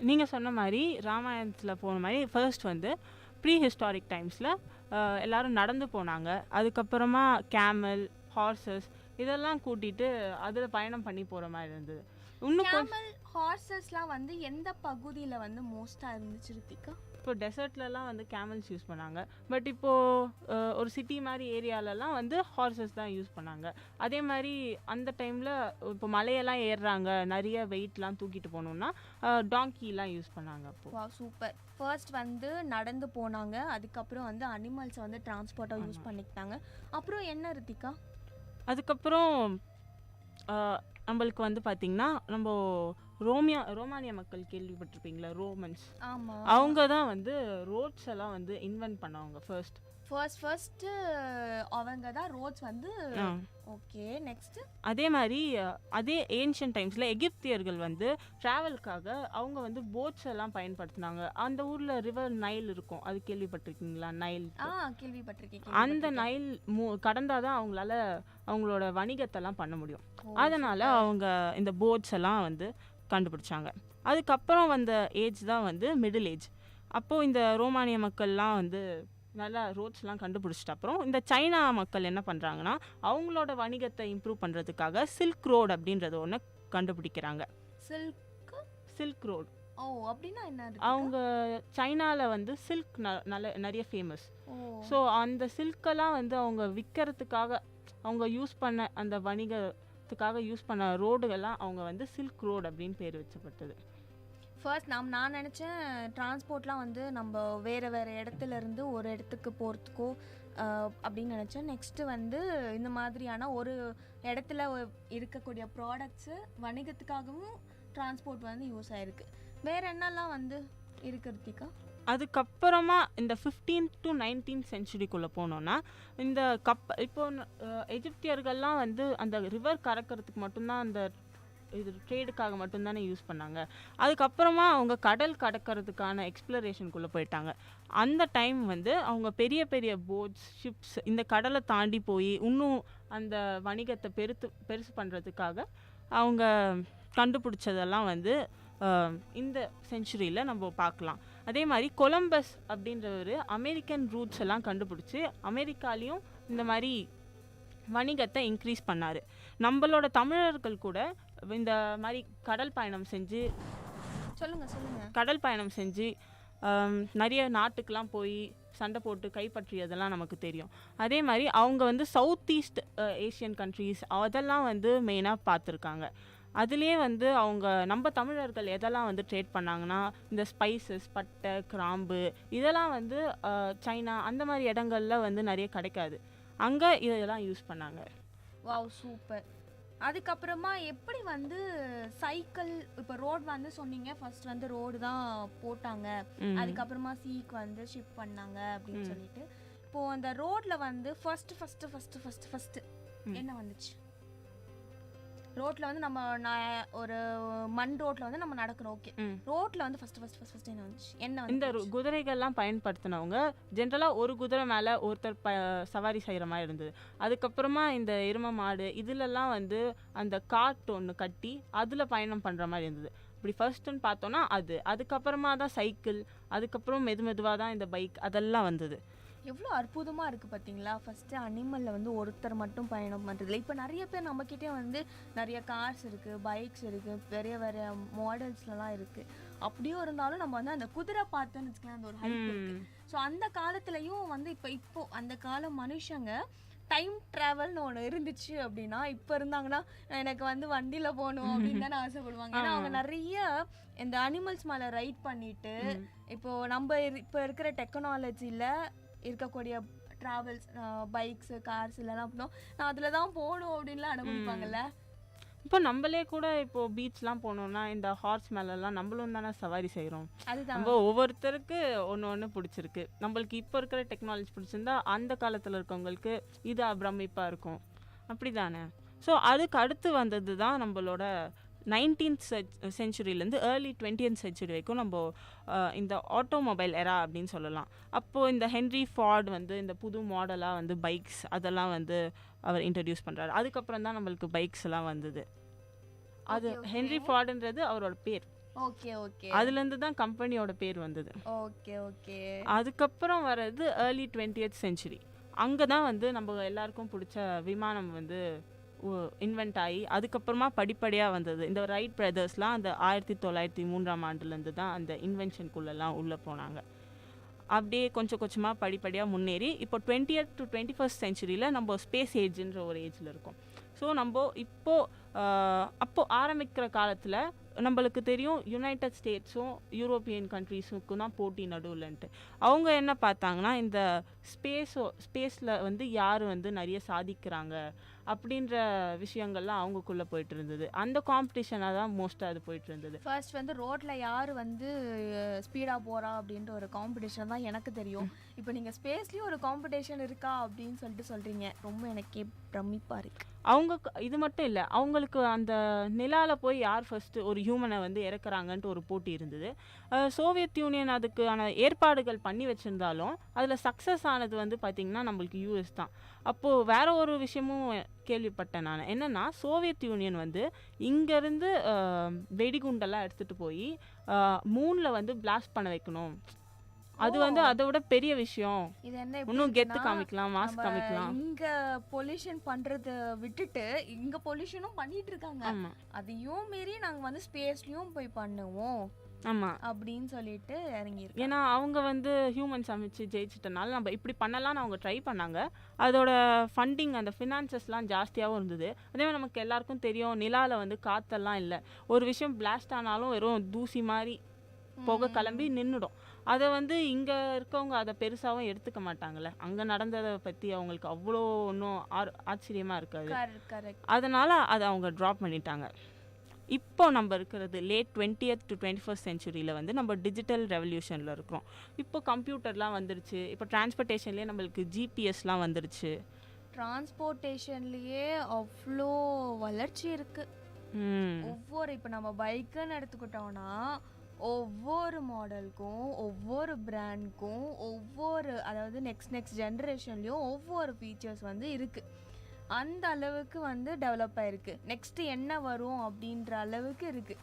நீங்கள் சொன்ன மாதிரி ராமாயணத்தில் போன மாதிரி ஃபர்ஸ்ட் ப்ரீ ஹிஸ்டாரிக் டைம்ஸில் எல்லோரும் நடந்து போனாங்க. அதுக்கப்புறமா கேமல், ஹார்சஸ் இதெல்லாம் கூட்டிகிட்டு அதில் பயணம் பண்ணி போகிற மாதிரி இருந்தது. இன்னும் கேமல் ஹார்சஸ்லாம் எந்த பகுதியில் மோஸ்ட்டாக இருந்துச்சு ரித்திகா? இப்போ டெசர்ட்லலாம் கேமல்ஸ் யூஸ் பண்ணாங்க. பட் இப்போது ஒரு சிட்டி மாதிரி ஏரியாலலாம் ஹார்சஸ் தான் யூஸ் பண்ணாங்க. அதே மாதிரி அந்த டைமில் இப்போ மலையெல்லாம் ஏறுறாங்க, நிறைய வெயிட்லாம் தூக்கிட்டு போகணுன்னா டாங்கிலாம் யூஸ் பண்ணாங்க. அப்போது சூப்பர். ஃபர்ஸ்ட் நடந்து போனாங்க, அதுக்கப்புறம் அனிமல்ஸை டிரான்ஸ்போர்ட்டாக யூஸ் பண்ணிக்கிட்டாங்க. அப்புறம் என்ன ரித்திகா? அதுக்கப்புறம் நம்மளுக்கு பார்த்திங்கன்னா நம்ம ரோமானிய மக்கள் கேள்விப்பட்டிருப்பீங்களா, ரோமன்ஸ். அவங்க தான் ரோட்ஸ் எல்லாம் இன்வென்ட் பண்ணவங்க ஃபர்ஸ்ட் அவங்க தான் ரோட்ஸ் ஓகே. நெக்ஸ்ட் அதே மாதிரி அதே ஏன்ஷியன்ட் டைம்ஸில் எகிப்தியர்கள் ட்ராவலுக்காக அவங்க போட்ஸ் எல்லாம் பயன்படுத்தினாங்க. அந்த ஊரில் ரிவர் நைல் இருக்கும், அது கேள்விப்பட்டிருக்கீங்களா? நைல் கேள்விப்பட்டிருக்கேன். அந்த நைல் கடந்தால் தான் அவங்களால அவங்களோட வணிகத்தெல்லாம் பண்ண முடியும். அதனால் அவங்க இந்த போட்ஸ் எல்லாம் கண்டுபிடிச்சாங்க. அதுக்கப்புறம் வந்த ஏஜ் தான் மிடில் ஏஜ். அப்போது இந்த ரோமானிய மக்கள்லாம் நல்லா ரோட்ஸ்லாம் கண்டுபிடிச்சிட்ட அப்புறம் இந்த சைனா மக்கள் என்ன பண்ணுறாங்கன்னா, அவங்களோட வணிகத்தை இம்ப்ரூவ் பண்ணுறதுக்காக சில்க் ரோடு அப்படின்றது ஒன்று கண்டுபிடிக்கிறாங்க. சில்க் ரோடு அப்படின்னா என்ன? அவங்க சைனாவில் சில்க் நிறைய ஃபேமஸ். ஸோ அந்த சில்கெல்லாம் அவங்க விற்கிறதுக்காக அவங்க யூஸ் பண்ண அந்த வணிகத்துக்காக யூஸ் பண்ண ரோடுகள்லாம் அவங்க சில்க் ரோடு அப்படின்னு பேர் வச்சப்பட்டது. ஃபர்ஸ்ட் நான் நினச்சேன் டிரான்ஸ்போர்ட்லாம் நம்ம வேறு இடத்துல இருந்து ஒரு இடத்துக்கு போகிறதுக்கோ அப்படின்னு நினச்சேன். நெக்ஸ்ட்டு இந்த மாதிரியான ஒரு இடத்துல இருக்கக்கூடிய ப்ராடக்ட்ஸு வணிகத்துக்காகவும் டிரான்ஸ்போர்ட் யூஸ் ஆகிருக்கு. வேறு என்னெல்லாம் இருக்கு ரித்திகா? அதுக்கப்புறமா இந்த 15th to 19th சென்ச்சுரிக்குள்ளே போனோன்னா இந்த இப்போ எகிப்தியர்கள்லாம் அந்த ரிவர் கறக்கிறதுக்கு மட்டும்தான் அந்த இது ட்ரேடுக்காக மட்டும்தானே யூஸ் பண்ணாங்க. அதுக்கப்புறமா அவங்க கடல் கடக்கிறதுக்கான எக்ஸ்ப்ளரேஷனுக்குள்ளே போயிட்டாங்க. அந்த டைம் வந்து அவங்க பெரிய பெரிய போட்ஸ், ஷிப்ஸ் இந்த கடலை தாண்டி போய் இன்னும் அந்த வணிகத்தை பெருசு பண்ணுறதுக்காக அவங்க கண்டுபிடிச்சதெல்லாம் வந்து இந்த செஞ்சுரியில் நம்ம பார்க்கலாம். அதே மாதிரி கொலம்பஸ் அப்படின்றவர் அமெரிக்கன் ரூட்ஸ் எல்லாம் கண்டுபிடிச்சி அமெரிக்காலையும் இந்த மாதிரி வணிகத்தை இன்க்ரீஸ் பண்ணார். நம்மளோட தமிழர்கள் கூட இந்த மாதிரி கடல் பயணம் செஞ்சு கடல் பயணம் செஞ்சு நிறைய நாட்டுக்கெலாம் போய் சண்டை போட்டு கைப்பற்றியதெல்லாம் நமக்கு தெரியும். அதே மாதிரி அவங்க வந்து சவுத் ஈஸ்ட் ஏஷியன் கண்ட்ரீஸ் அதெல்லாம் வந்து மெயினாக பார்த்துருக்காங்க. அதுலேயே வந்து அவங்க நம்ம தமிழர்கள் எதெல்லாம் வந்து ட்ரேட் பண்ணாங்கன்னா இந்த ஸ்பைசஸ், பட்டை, கிராம்பு இதெல்லாம் வந்து சைனா அந்த மாதிரி இடங்கள்ல வந்து நிறைய கிடைக்காது. அங்கே இதெல்லாம் யூஸ் பண்ணாங்க. Wow, super. அதுக்கப்புறமா எப்படி வந்து சைக்கிள், இப்போ ரோடு வந்து சொன்னீங்க, ஃபர்ஸ்ட் வந்து ரோடு தான் போட்டாங்க, அதுக்கப்புறமா சீக்கு வந்து ஷிப் பண்ணாங்க அப்படின்னு சொல்லிட்டு. இப்போ அந்த ரோட்ல வந்து ஃபர்ஸ்ட் என்ன வந்துச்சு? ரோட்ல வந்து நம்ம ஒரு மண் ரோட்ல வந்து நம்ம நடக்கிறோம். ஓகே, ரோட்ல வந்து ஃபர்ஸ்ட் என்ன வந்துச்சு? இந்த குதிரைகள்லாம் பயன்படுத்தினவங்க ஜென்ரலாக ஒரு குதிரை மேலே ஒருத்தர் சவாரி செய்கிற மாதிரி இருந்தது. அதுக்கப்புறமா இந்த எருமை மாடு இதுலலாம் வந்து அந்த காட் ஒன்று கட்டி அதில் பயணம் பண்ணுற மாதிரி இருந்தது. இப்படி ஃபர்ஸ்ட்டுன்னு பார்த்தோன்னா அதுக்கப்புறமா தான் சைக்கிள், அதுக்கப்புறம் மெதுவாக தான் இந்த பைக் அதெல்லாம் வந்தது. எவ்வளோ அற்புதமாக இருக்குது பார்த்தீங்களா? ஃபஸ்ட்டு அனிமலில் வந்து ஒருத்தர் மட்டும் பயணம் பண்ணுறதில்ல. இப்போ நிறைய பேர் நம்மக்கிட்டே வந்து நிறைய கார்ஸ் இருக்குது, பைக்ஸ் இருக்குது, வேறு மாடல்ஸ்லாம் இருக்குது. அப்படியும் இருந்தாலும் நம்ம வந்து அந்த குதிரை பார்த்தோன்னு வச்சுக்கலாம், அந்த ஒரு ஹைப் இருக்குது. ஸோ அந்த காலத்துலேயும் வந்து இப்போ அந்த கால மனுஷங்க டைம் ட்ராவல்னு ஒன்று இருந்துச்சு அப்படின்னா, இப்போ இருந்தாங்கன்னா எனக்கு வந்து வண்டியில் போகணும் அப்படின்னு தானே ஆசைப்படுவாங்க. ஏன்னா அவங்க நிறைய இந்த அனிமல்ஸ் மேலே ரைட் பண்ணிட்டு இப்போது நம்ம இப்போ இருக்கிற டெக்னாலஜியில் இருக்கக்கூடிய ட்ராவல்ஸ், பைக்ஸு, கார்ஸ் இல்லைனா அப்படின்னா நான் அதில் தான் போகணும் அப்படின்லாம் அனுபவிப்பாங்கல்ல. இப்போ நம்மளே கூட இப்போ பீச்லாம் போனோம்னா இந்த ஹார்ஸ் மேலெல்லாம் நம்மளும் தானே சவாரி செய்கிறோம். நம்ம ஒவ்வொருத்தருக்கு ஒன்று பிடிச்சிருக்கு. நம்மளுக்கு இப்போ இருக்கிற டெக்னாலஜி பிடிச்சிருந்தா அந்த காலத்தில் இருக்கவங்களுக்கு இது பிரமிப்பாக இருக்கும், அப்படி தானே? ஸோ அதுக்கு அடுத்து வந்தது தான் நம்மளோட 19th செஞ்சுரியிலேருந்து ஏர்லி 20th செஞ்சுரி வரைக்கும் நம்ம இந்த ஆட்டோமொபைல் எரா அப்படின்னு சொல்லலாம். அப்போது இந்த ஹென்ரி ஃபார்ட் வந்து இந்த புது மாடலாக வந்து பைக்ஸ் அதெல்லாம் வந்து அவர் இன்ட்ரடியூஸ் பண்ணுறாரு. அதுக்கப்புறம் தான் நம்மளுக்கு பைக்ஸ் எல்லாம் வந்தது. அது ஹென்ரி ஃபார்டுன்றது அவரோட பேர். ஓகே ஓகே, அதுலேருந்து தான் கம்பெனியோட பேர் வந்தது. Okay okay. அதுக்கப்புறம் வர்றது ஏர்லி 20th செஞ்சுரி. அங்கே தான் வந்து நம்ம எல்லாருக்கும் பிடிச்ச விமானம் வந்து இன்வென்ட் ஆகி அதுக்கப்புறமா படிப்படியாக வந்தது. இந்த ரைட் பிரதர்ஸ்லாம் அந்த 1903ஆம் ஆண்டுலேருந்து தான் அந்த இன்வென்ஷனுக்குள்ளெல்லாம் உள்ளே போனாங்க. அப்படியே கொஞ்சம் கொஞ்சமாக படிப்படியாக முன்னேறி இப்போ 20th to 21st செஞ்சுரியில் நம்ம ஸ்பேஸ் ஏஜ்ன்ற ஒரு ஏஜில் இருக்கோம். ஸோ நம்ம அப்போது ஆரம்பிக்கிற காலத்தில் நம்மளுக்கு தெரியும் யுனைடெட் ஸ்டேட்ஸும் யூரோப்பியன் கண்ட்ரீஸுக்கும் தான் போட்டி நடுவில்ன்ட்டு. அவங்க என்ன பார்த்தாங்கன்னா இந்த ஸ்பேஸில் வந்து யார் வந்து நிறைய சாதிக்கிறாங்க அப்படின்ற விஷயங்கள்லாம் அவங்களுக்குள்ளே போயிட்டு இருந்தது. அந்த காம்படிஷனாக தான் மோஸ்ட்டாக அது போயிட்டு இருந்தது. ஃபர்ஸ்ட் வந்து ரோட்டில் யார் வந்து ஸ்பீடாக போகிறா அப்படின்ற ஒரு காம்படிஷன் தான் எனக்கு தெரியும். இப்போ நீங்கள் ஸ்பேஸ்லேயும் ஒரு காம்படிஷன் இருக்கா அப்படின்னு சொல்கிறீங்க, ரொம்ப எனக்கே பிரமிப்பாக இருக்குது. அவங்க இது மட்டும் இல்லை, அவங்களுக்கு அந்த நிலாவில் போய் யார் ஃபஸ்ட்டு ஒரு ஹியூமனை வந்து இறக்குறாங்கன்ட்டு ஒரு போட்டி இருந்தது. சோவியத் யூனியன் அதுக்கான ஏற்பாடுகள் பண்ணி வச்சுருந்தாலும் அதில் சக்ஸஸ் ஆனது வந்து பார்த்திங்கன்னா நம்மளுக்கு யூஎஸ் தான். அப்போது வேற ஒரு விஷயமும் கேள்விப்பட்டேன் நான். என்னென்னா சோவியத் யூனியன் வந்து இங்கேருந்து வெடிகுண்டெல்லாம் எடுத்துகிட்டு போய் மூணில் வந்து பிளாஸ்ட் பண்ண வைக்கணும். அது வந்து அதை விட பெரிய விஷயம். இது என்ன இன்னும் கெத்து காமிக்கலாம், மாஸ் காமிக்கலாம். இங்க பொல்யூஷன் பண்றத விட்டுட்டு இங்க பொல்யூஷனும் பண்ணிட்டு இருக்காங்க. அதையும் மீறி நாங்க வந்து ஸ்பேஸ்லயும் போய் பண்ணுவோம் அப்படின்னு சொல்லிட்டு இறங்கிருக்காங்க. ஏன்னா அவங்க வந்து ஹியூமன்ஸ் அமைச்சு ஜெயிச்சிட்டனால நம்ம இப்படி பண்ணலாம்னு அவங்க ட்ரை பண்ணாங்க. அதோட ஃபண்டிங் அந்த ஃபினான்சஸ்லாம் ஜாஸ்தியாகவும் இருந்தது. அதே மாதிரி நமக்கு எல்லாருக்கும் தெரியும் நிலாவில் வந்து காற்றெல்லாம் இல்லை. ஒரு விஷயம் பிளாஸ்ட் ஆனாலும் வெறும் தூசி மாதிரி புகை கிளம்பி நின்றுடும். அதை வந்து இங்கே இருக்கவங்க அதை பெருசாகவும் எடுத்துக்க மாட்டாங்கல்ல. அங்கே நடந்ததை பற்றி அவங்களுக்கு அவ்வளோ ஒன்றும் ஆச்சரியமாக இருக்காது. அதனால் அதை அவங்க ட்ராப் பண்ணிட்டாங்க. இப்போ நம்ம இருக்கிறது லேட் 20th to 21st செஞ்சுரியில் வந்து நம்ம டிஜிட்டல் ரெவல்யூஷனில் இருக்கிறோம். இப்போ கம்ப்யூட்டர்லாம் வந்துருச்சு. இப்போ டிரான்ஸ்போர்ட்டேஷன்லேயே நம்மளுக்கு ஜிபிஎஸ்லாம் வந்துருச்சு. டிரான்ஸ்போர்ட்டேஷன்லேயே அவ்வளோ வளர்ச்சி இருக்குது. ஒவ்வொரு இப்போ நம்ம பைக்குன்னு எடுத்துக்கிட்டோம்னா ஒவ்வொரு மாடலுக்கும் ஒவ்வொரு பிராண்டுக்கும் ஒவ்வொரு அதாவது நெக்ஸ்ட் ஜென்ரேஷன்லேயும் ஒவ்வொரு ஃபீச்சர்ஸ் வந்து இருக்குது. அந்த அளவுக்கு வந்து டெவலப் ஆயிருக்கு. நெக்ஸ்ட் என்ன வரும் அப்படின்ற அளவுக்கு இருக்குது.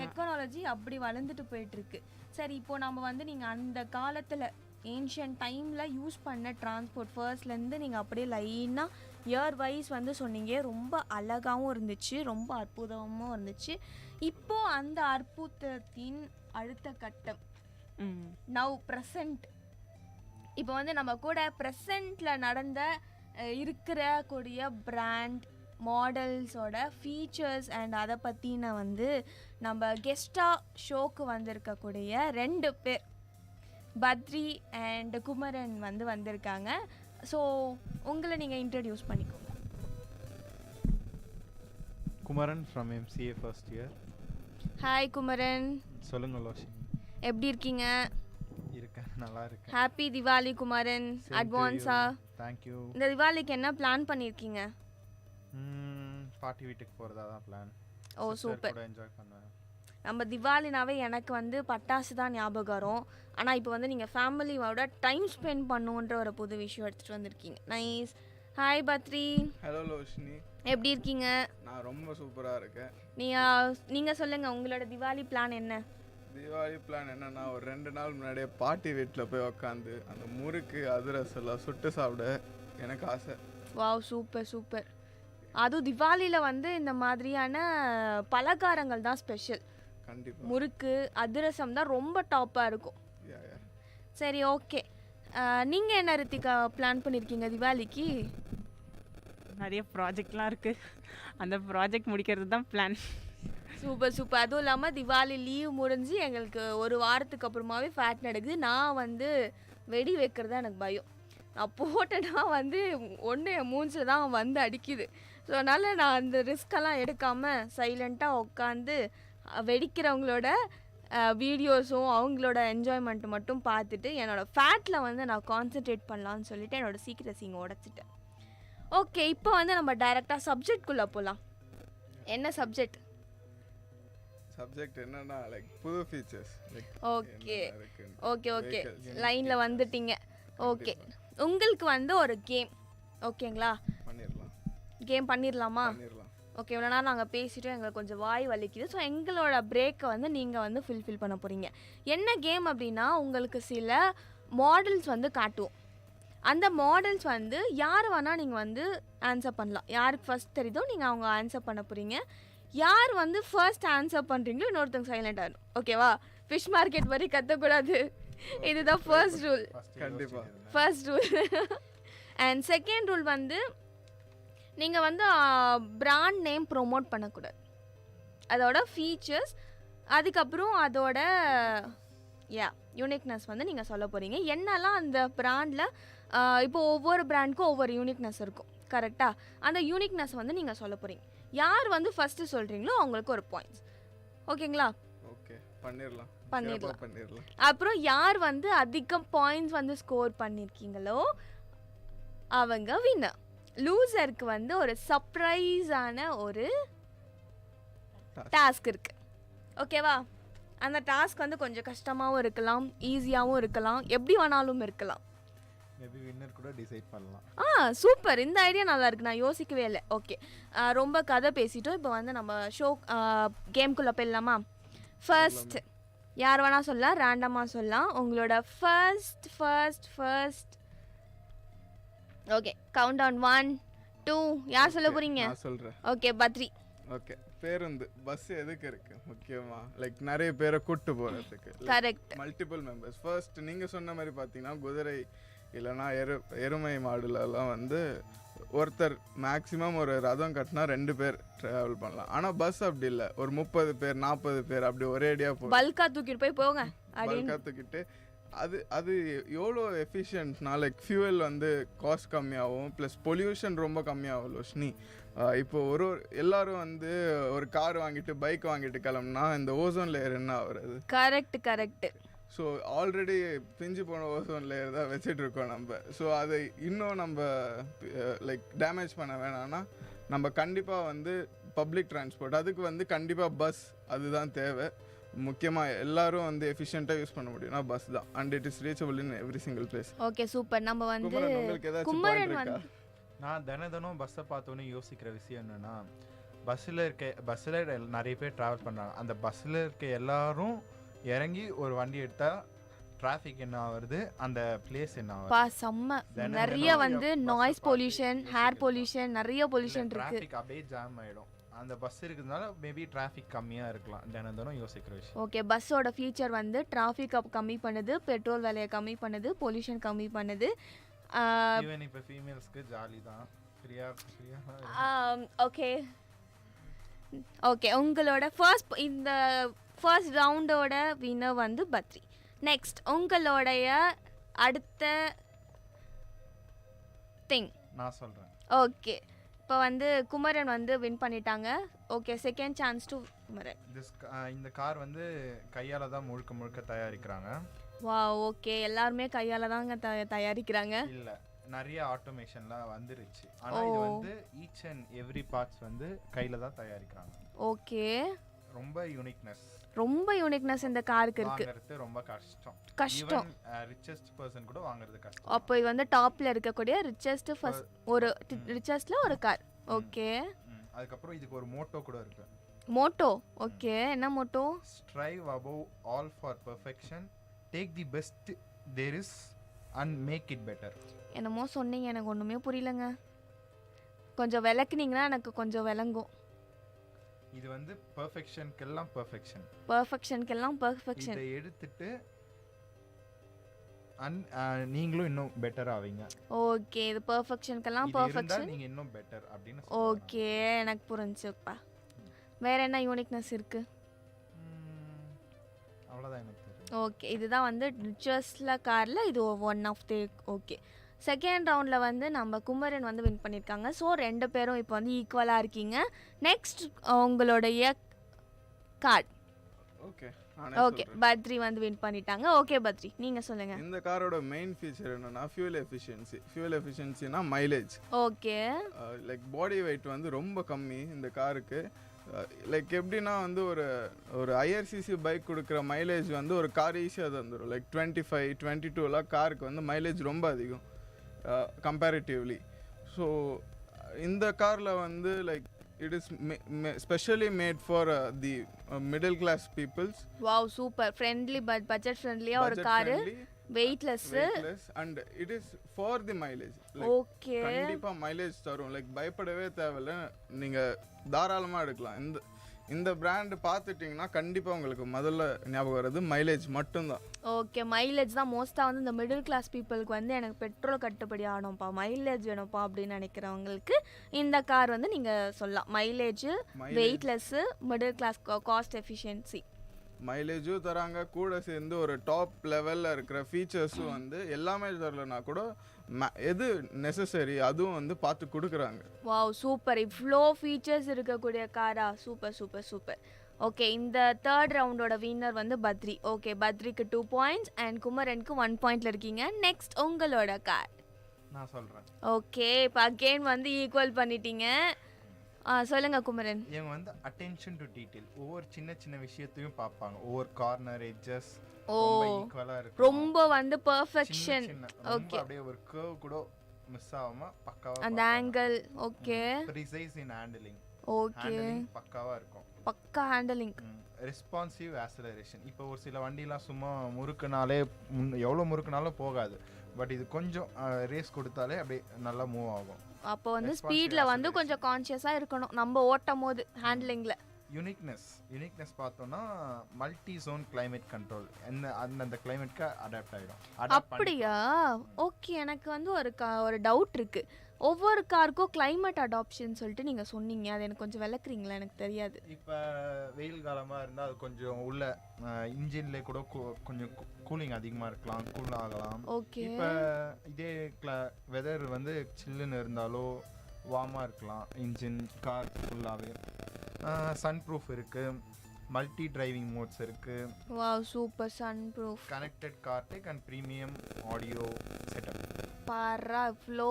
டெக்னாலஜி அப்படி வளர்ந்துட்டு போயிட்டுருக்கு. சரி, இப்போ நம்ம வந்து நீங்கள் அந்த காலத்தில் ஏன்ஷியன்ட் டைமில் யூஸ் பண்ண டிரான்ஸ்போர்ட் ஃபர்ஸ்ட்லேருந்து நீங்கள் அப்படியே லைனாக இயர் வைஸ் வந்து சொன்னீங்க. ரொம்ப அழகாகவும் இருந்துச்சு, ரொம்ப அற்புதமும் இருந்துச்சு. இப்போது அந்த அற்புதத்தின் அடுத்த கட்டம் நவ் ப்ரெசண்ட். இப்போ வந்து நம்ம கூட ப்ரெசண்ட்டில் நடந்த இருக்கிற கூடிய பிராண்ட் மாடல்ஸோட ஃபீச்சர்ஸ் அண்ட் அதை பற்றின வந்து நம்ம கெஸ்டாக ஷோக்கு வந்திருக்கக்கூடிய 2 பேர் பத்ரி அண்ட் குமரன் வந்து வந்திருக்காங்க. ஸோ உங்களை நீங்கள் இன்ட்ரடியூஸ் பண்ணிக்கோங்க. Kumaran from MCA first year. Hi Kumaran. சொல்லுங்க லோஷினி. எப்படி இருக்கீங்க? இருக்கேன், நல்லா இருக்கேன். ஹாப்பி திவாலி குமரன் அட்வான்ஸா. தேங்க்யூ. இந்த திவாலிக்கு என்ன பிளான் பண்ணியிருக்கீங்க? பார்ட்டி வீட்டுக்கு போகிறதா தான் பிளான். ஓ சூப்பர். என்ஜாய் பண்ணுவேன். நம்ம திவாலினாவே எனக்கு வந்து பட்டாசு தான் ஞாபகம் வரும். ஆனால் இப்போ வந்து நீங்கள் ஃபேமிலியோட டைம் ஸ்பெண்ட் பண்ணுன்ற ஒரு புது விஷயம் எடுத்துகிட்டு வந்திருக்கீங்க. Nice. Hi Badri. Hello Loshini. எப்படி இருக்கீங்க? நான் ரொம்ப சூப்பராக இருக்கேன். நீங்கள் சொல்லுங்கள், உங்களோட திவாலி பிளான் என்ன? தீபாவளி பிளான் என்னன்னா, ஒரு 2 நாள் முன்னாடியே பாட்டி வீட்டில் போய் உக்காந்து அந்த முறுக்கு அதிரசம் எல்லாம் சுட்டு சாப்பிட எனக்கு ஆசை. Wow, super super. அதுவும் திவாலியில் வந்து இந்த மாதிரியான பலகாரங்கள் தான் ஸ்பெஷல். கண்டிப்பாக முறுக்கு அதிரசம் தான் ரொம்ப டாப்பாக இருக்கும். சரி, ஓகே. நீங்கள் என்ன ரித்திகா பிளான் பண்ணியிருக்கீங்க திவாலிக்கு? நிறைய ப்ராஜெக்ட்லாம் இருக்குது, அந்த ப்ராஜெக்ட் முடிக்கிறது தான் பிளான். Super super. அதுவும் இல்லாமல் திவாலி லீவ் முடிஞ்சு எங்களுக்கு ஒரு வாரத்துக்கு அப்புறமாவே ஃபேட் நடக்குது. நான் வந்து வெடி வைக்கிறது தான் எனக்கு பயம். நான் போட்டேன்னா வந்து ஒன்று என் மூஞ்சில் தான் வந்து அடிக்குது. ஸோ அதனால் நான் அந்த ரிஸ்கெல்லாம் எடுக்காமல் சைலண்ட்டாக உட்காந்து வெடிக்கிறவங்களோட வீடியோஸும் அவங்களோட என்ஜாய்மெண்ட்டு மட்டும் பார்த்துட்டு என்னோடய ஃபேட்டில் வந்து நான் கான்சென்ட்ரேட் பண்ணலான்னு சொல்லிவிட்டு என்னோடய சீக்கிரஸ் இங்கே உடச்சிட்டேன். ஓகே, இப்போ வந்து நம்ம டைரெக்டாக சப்ஜெக்ட்குள்ளே போகலாம். என்ன சப்ஜெக்ட் என்னன்னா, லைக் புது ஃபீச்சர்ஸ். ஓகே ஓகே ஓகே, லைனில் வந்துட்டீங்க. ஓகே, உங்களுக்கு வந்து ஒரு கேம், ஓகேங்களா? கேம் பண்ணிடலாமா? ஓகே, இவ்வளோ நேரம் நாங்கள் பேசிவிட்டு எங்களுக்கு கொஞ்சம் வாய் வலிக்குது. ஸோ எங்களோட பிரேக்கை வந்து நீங்கள் வந்து ஃபில் பண்ண போகிறீங்க. என்ன கேம் அப்படின்னா, உங்களுக்கு சில மாடல்ஸ் வந்து காட்டுவோம். அந்த மாடல்ஸ் வந்து யார் வேணால் நீங்கள் வந்து ஆன்சர் பண்ணலாம். யாருக்கு ஃபர்ஸ்ட் தெரியுதோ நீங்கள் அவங்க ஆன்சர் பண்ண போகிறீங்க. யார் வந்து ஃபர்ஸ்ட் ஆன்சர் பண்ணுறீங்களோ இன்னொருத்தவங்க சைலண்ட் ஆகிடும். ஓகேவா? ஃபிஷ் மார்க்கெட் மாதிரி கத்தக்கூடாது. இதுதான் ஃபர்ஸ்ட் ரூல். கண்டிப்பாக first rule. And second rule வந்து நீங்கள் வந்து பிராண்ட் நேம் ப்ரொமோட் பண்ணக்கூடாது. அதோட ஃபீச்சர்ஸ், அதுக்கப்புறம் அதோட யூனிக்னஸ் வந்து நீங்கள் சொல்ல போகிறீங்க. என்னெல்லாம் அந்த பிராண்டில் இப்போ ஒவ்வொரு பிராண்டுக்கும் ஒவ்வொரு யூனிக்னஸ் இருக்கும், கரெக்டாக? அந்த யூனிக்னஸ் வந்து நீங்கள் சொல்ல போகிறீங்க. யார் வந்து ஃபஸ்ட்டு சொல்கிறீங்களோ அவங்களுக்கு ஒரு பாயிண்ட்ஸ். ஓகேங்களா? ஓகே, பண்ணிடலாம். அப்புறம் யார் வந்து அதிகம் பாயிண்ட்ஸ் வந்து ஸ்கோர் பண்ணியிருக்கீங்களோ அவங்க வின்னர். லூசருக்கு வந்து ஒரு சர்ப்ரைஸான ஒரு டாஸ்க் இருக்குது, ஓகேவா? அந்த டாஸ்க் வந்து கொஞ்சம் கஷ்டமாகவும் இருக்கலாம், ஈஸியாகவும் இருக்கலாம், எப்படி வேணாலும் இருக்கலாம். மேபி வின்னர் கூட டிசைட் பண்ணலாம். சூப்பர், இந்த ஐடியா நல்லா இருக்கு, நான் யோசிக்கவே இல்லை. ஓகே, ரொம்ப கதை பேசிட்டோம். இப்போ வந்து நம்ம ஷோ கேம்குள்ளே போயிடலாமா? ஃபர்ஸ்ட் யார் வேணால் சொல்லலாம், ரேண்டமாக சொல்லலாம். உங்களோட ஃபர்ஸ்ட் ஓகே, கவுண்ட் டவுன் 1 2. யார் சொல்ல போகிறீங்க? நான் சொல்கிறேன். ஓகே, பத்ரி. ஓகே, பேருந்து பஸ் எதுக்கு இருக்கு முக்கியமா? லைக் நிறைய பேரை கூட்டு போகிறதுக்கு. கரெக்ட். Multiple members. ஃபர்ஸ்ட் நீங்கள் சொன்ன மாதிரி பார்த்தீங்கன்னா குதிரை இல்லைனா எருமை மாடுலலாம் வந்து ஒருத்தர் மேக்ஸிமம் ஒரு ரதம் கட்டினா 2 பேர் ட்ராவல் பண்ணலாம். ஆனால் பஸ் அப்படி இல்லை, ஒரு 30 பேர் 40 பேர் அப்படி ஒரேடியாக போகும். பல்கா தூக்கிட்டு போங்க. பல்கா தூக்கிட்டு அது எவ்வளோ எஃபிஷியன்ட்னா, லைக் ஃபியூவல் வந்து காஸ்ட் கம்மியாகும், ப்ளஸ் பொல்யூஷன் ரொம்ப கம்மியாகும். லோஷ்னி, இப்போ எல்லாரும் வந்து ஒரு கார் வாங்கிட்டு பைக் வாங்கிட்டு கிளம்புனா இந்த ஓசோன் லேயர் என்ன ஆகுறது? கரெக்ட். ஸோ ஆல்ரெடி பிஞ்சு போன ஓசோன் லேயர் தான் வச்சுட்டு இருக்கோம் நம்ம. ஸோ அதை இன்னும் நம்ம லைக் டேமேஜ் பண்ண வேணாம்னா நம்ம கண்டிப்பாக வந்து பப்ளிக் டிரான்ஸ்போர்ட், அதுக்கு வந்து கண்டிப்பாக பஸ் அதுதான் தேவை. முக்கியமாக எல்லாரும் வந்து எஃபிஷியண்ட்டாக யூஸ் பண்ண முடியும்னா பஸ் தான். And it is reachable in every single place. Okay super. நம்ம வந்து உங்களுக்கு ஏதாச்சும் குமரன் point வந்து இருக்கா? நான் தினம் பஸ்ஸை பார்த்தோன்னே யோசிக்கிற விஷயம் என்னென்னா, பஸ்ஸில் நிறைய பேர் ட்ராவல் பண்ணுறாங்க. அந்த பஸ்ஸில் இருக்க எல்லாரும் இறங்கி ஒரு வண்டி எடுத்தால் டிராஃபிக் என்ன ஆகுது, அந்த பிளேஸ் என்ன ஆகுது. செம்ம நிறைய வந்து நாய்ஸ் பொல்யூஷன், ஹேர் பொல்யூஷன், நிறைய பொல்யூஷன் இருக்கு. டிராஃபிக் அப்படியே ஜாம் ஆகிடும். அந்த பஸ் இருக்கிறதுனால மேபி டிராஃபிக் கம்மியாக இருக்கலாம். தினம் யோசிக்கிற விஷயம். ஓகே, பஸ்ஸோட ஃபீச்சர் வந்து டிராஃபிக் கம்மி பண்ணுது, பெட்ரோல் விலையை கம்மி பண்ணுது, பொல்யூஷன் கம்மி பண்ணுது. ஈவன் இப்போ ஃபீமேல்ஸ்க்கு ஜாலி தான், ஃப்ரீயா. ஓகே ஓகே, உங்களோட இந்த ஃபர்ஸ்ட் ரவுண்டோட வின்னர் வந்து பத்ரி. நெக்ஸ்ட் உங்களுடைய அடுத்த திங் நான் சொல்கிறேன். ஓகே, இப்போ வந்து குமரன் வந்து வின் பண்ணிட்டாங்க. Okay, second chance to Kumaran. இந்த கார் வந்து கையால் தான் முழுக்க தயாரிக்கிறாங்க. வா ஓகே, எல்லாருமே கையால் தாங்க தயாரிக்கிறாங்க. இல்லை, நிறைய ஆட்டோமேஷன்லாம் வந்துருச்சு. ஆனால் இது வந்து ஈச் அண்ட் எவ்ரி பார்ட்ஸ் வந்து கையில் தான் தயாரிக்கிறாங்க. ஓகே, ரொம்ப யூனிக்னஸ் இந்த காருக்கு இருக்கு. வாங்குறது ரொம்ப கஷ்டம். ஈவன் ரிச்சஸ்ட் பர்சன் கூட வாங்குறது கஷ்டம். அப்போ இது வந்து டாப்ல இருக்கக்கூடிய ரிச்சஸ்ட்ல ஒரு கார். ஓகே, அதுக்கப்புறம் இதுக்கு ஒரு மோட்டோ கூட இருக்கு. மோட்டோ? ஓகே, என்ன motto? Strive above all for perfection, take the best there is and make it better. என்னமோ சொன்னீங்க, எனக்கு ஒண்ணுமே புரியலங்க. கொஞ்சம் விளக்குனீங்கன்னா எனக்கு கொஞ்சம் விளங்கும். இது வந்து பெர்ஃபெக்ஷனுக்கெல்லாம் பெர்ஃபெக்ஷன். இதை எடுத்துட்டு நீங்களும் இன்னும் பெட்டர் ஆவீங்க. ஓகே, இது பெர்ஃபெக்ஷனுக்கெல்லாம் பெர்ஃபெக்ஷன், நீங்க இன்னும் பெட்டர் அப்படினு. ஓகே, எனக்கு புரிஞ்சுப்பா. வேற என்ன யூனிக்னஸ் இருக்கு? அவ்வளவுதான் எனக்கு தெரியும். ஓகே, இதுதான் வந்து ரிச்சஸ்ட்ல கார்ல இது one of the. Okay, second ரவுண்டில் வந்து நம்ம குமரன் வந்து வின் பண்ணியிருக்காங்க. ஸோ 2 பேரும் இப்போ வந்து ஈக்குவலாக இருக்கீங்க. நெக்ஸ்ட் உங்களுடைய கார்டு. ஓகே, பத்ரி வந்து வின் பண்ணிட்டாங்க. ஓகே பத்ரி, நீங்கள் சொல்லுங்கள். இந்த காரோட மெயின் ஃபீச்சர் என்னன்னா ஃபியூல் எஃபிஷியன்சினா mileage. Okay, like body weight வந்து ரொம்ப கம்மி இந்த காருக்கு. லைக் எப்படின்னா வந்து ஒரு ஐஆர்சிசி பைக் கொடுக்குற மைலேஜ் வந்து ஒரு கார் ஈஸியாக தந்துடும். லைக் 25-22 காருக்கு வந்து மைலேஜ் ரொம்ப அதிகம் கம்பேரிட்டிவ்லி. ஸோ இந்த காரில் வந்து like it is specially made for the middle class peoples. Wow super, friendly budget ஃப்ரெண்ட்லியாக ஒரு car, weightless and it is for the mileage. Okay, கண்டிப்பாக மைலேஜ் தரும். லைக் பயப்படவே தேவையில்லை, நீங்கள் தாராளமாக எடுக்கலாம். இந்த பிராண்ட் பார்த்துட்டிங்கன்னா கண்டிப்பாக உங்களுக்கு முதல்ல ஞாபகம் வர்றது மைலேஜ் மட்டும்தான். ஓகே, மைலேஜ் தான் மோஸ்ட்டாக வந்து இந்த மிடில் கிளாஸ் பீப்புளுக்கு வந்து எனக்கு பெட்ரோல் கட்டுப்படி ஆகணும்ப்பா, மைலேஜ் வேணும்ப்பா அப்படின்னு நினைக்கிறவங்களுக்கு இந்த கார் வந்து நீங்கள் சொல்லலாம். Mileage, weightless, middle class, cost efficiency. மைலேஜும் தராங்க, கூட சேர்ந்து ஒரு டாப் லெவலில் இருக்கிற ஃபீச்சர்ஸும் வந்து எல்லாமே தரலனா கூட எது நெசசரி அதுவும் வந்து பார்த்து கொடுக்குறாங்க. வாவ் சூப்பர், இவ்வளோ ஃபீச்சர்ஸ் இருக்கக்கூடிய காரா, சூப்பர் சூப்பர் சூப்பர். ஓகே, இந்த தேர்ட் ரவுண்டோட வின்னர் வந்து பத்ரி. ஓகே, பத்ரிக்கு 2 பாயிண்ட்ஸ் அண்ட் குமரனுக்கு 1 பாயிண்ட்ல இருக்கீங்க. நெக்ஸ்ட் உங்களோட கார் நான் சொல்கிறேன். ஓகே, இப்போ அகெயின் வந்து ஈக்குவல் பண்ணிட்டீங்க. சொல்லுங்க குமரன். இவங்க வந்து அட்டென்ஷன் டு டீடைல், ஒவ்வொரு சின்ன விஷயத்தையும் பார்ப்பாங்க. ஒவ்வொரு கார்னர் எட்ஜஸ் ரொம்ப ஈக்குவலா இருக்கு. ரொம்ப வந்து பெர்ஃபெக்ஷன். ஓகே, அப்படியே ஒரு கர்வ் கூட மிஸ் ஆகாம பக்காவா அந்த ஆங்கிள். ஓகே, ப்ரிசைஸ் இன் ஹேண்ட்லிங். ஓகே, ஹேண்ட்லிங் பக்காவா இருக்கும். பக்கா ஹேண்ட்லிங். Responsive acceleration. இப்போ ஒரு சில வண்டிலாம் சும்மா முறுக்குனாலே எவ்வளோ முறுக்குனாலும் போகாது. பட் இது கொஞ்சம் ரேஸ் கொடுத்தாலே அப்படியே நல்லா மூவ் ஆகும். அப்போ வந்து ஸ்பீட்ல வந்து கொஞ்சம் கான்ஷியஸா இருக்கணும் நம்ம ஓட்டும் போது ஹேண்ட்லிங்ல. யூனிக்னஸ் பார்த்தோம்னா மல்டி ஜோன் கிளைமேட் கண்ட்ரோல், அந்த கிளைமேட்க்கு அடாப்ட் ஆகிடும். அப்படியா? ஓகே, எனக்கு வந்து ஒரு டவுட் இருக்கு. ஒவ்வொரு காருக்கும் கிளைமேட் அடாப்ஷன் சொல்லிட்டு நீங்கள் சொன்னீங்க, அது எனக்கு கொஞ்சம் விளக்குறீங்களா? எனக்கு தெரியாது. இப்போ வெயில் காலமாக இருந்தால் அது கொஞ்சம் உள்ள இன்ஜின்லேயே கூட கொஞ்சம் கூலிங் அதிகமாக இருக்கலாம், கூல் ஆகலாம். ஓகே, இப்போ இதே வெதர் வந்து சில்லுன்னு இருந்தாலோ வார்மாக இருக்கலாம் இன்ஜின் கார் ஃபுல்லாகவே. சன் ப்ரூஃப் இருக்குது, மல்டி டிரைவிங் மோட்ஸ் இருக்குது. Wow super, sun proof, connected car tech and premium audio setup. பாரா இவ்வளோ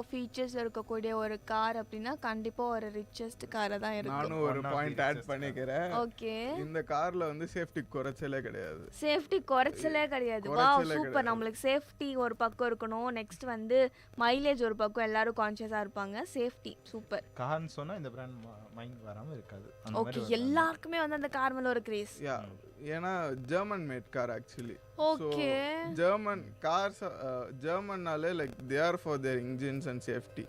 ஃபீச்சர்ஸ் இருக்கக்கூடிய ஒரு கார் அப்படின்னா கண்டிப்பாக ஒரு ரிச்சஸ்ட் காரை தான் இருக்கும். நானும் ஒரு பாயிண்ட் ஆட் பண்ணிக்கிறேன். ஓகே, இந்த காரில் வந்து சேஃப்டி குறைச்சலே கிடையாது. சேஃப்டி குறைச்சலே கிடையாது. வா சூப்பர். நம்மளுக்கு சேஃப்டி ஒரு பக்கம் இருக்கணும், நெக்ஸ்ட் வந்து மைலேஜ் ஒரு பக்கம், எல்லாரும் கான்ஷியஸாக இருப்பாங்க. Safety super. கார்னு சொன்னால் இந்த பிராண்ட் மைண்ட் வராமல் இருக்காது. ஓகே, எல்லாருக்குமே வந்து அந்த கார் மேலே ஒரு கிரேஸ். ஏன்னா German made car actually. Okay, German cars ஜெர்மன்னாலே like they are for their engines and safety.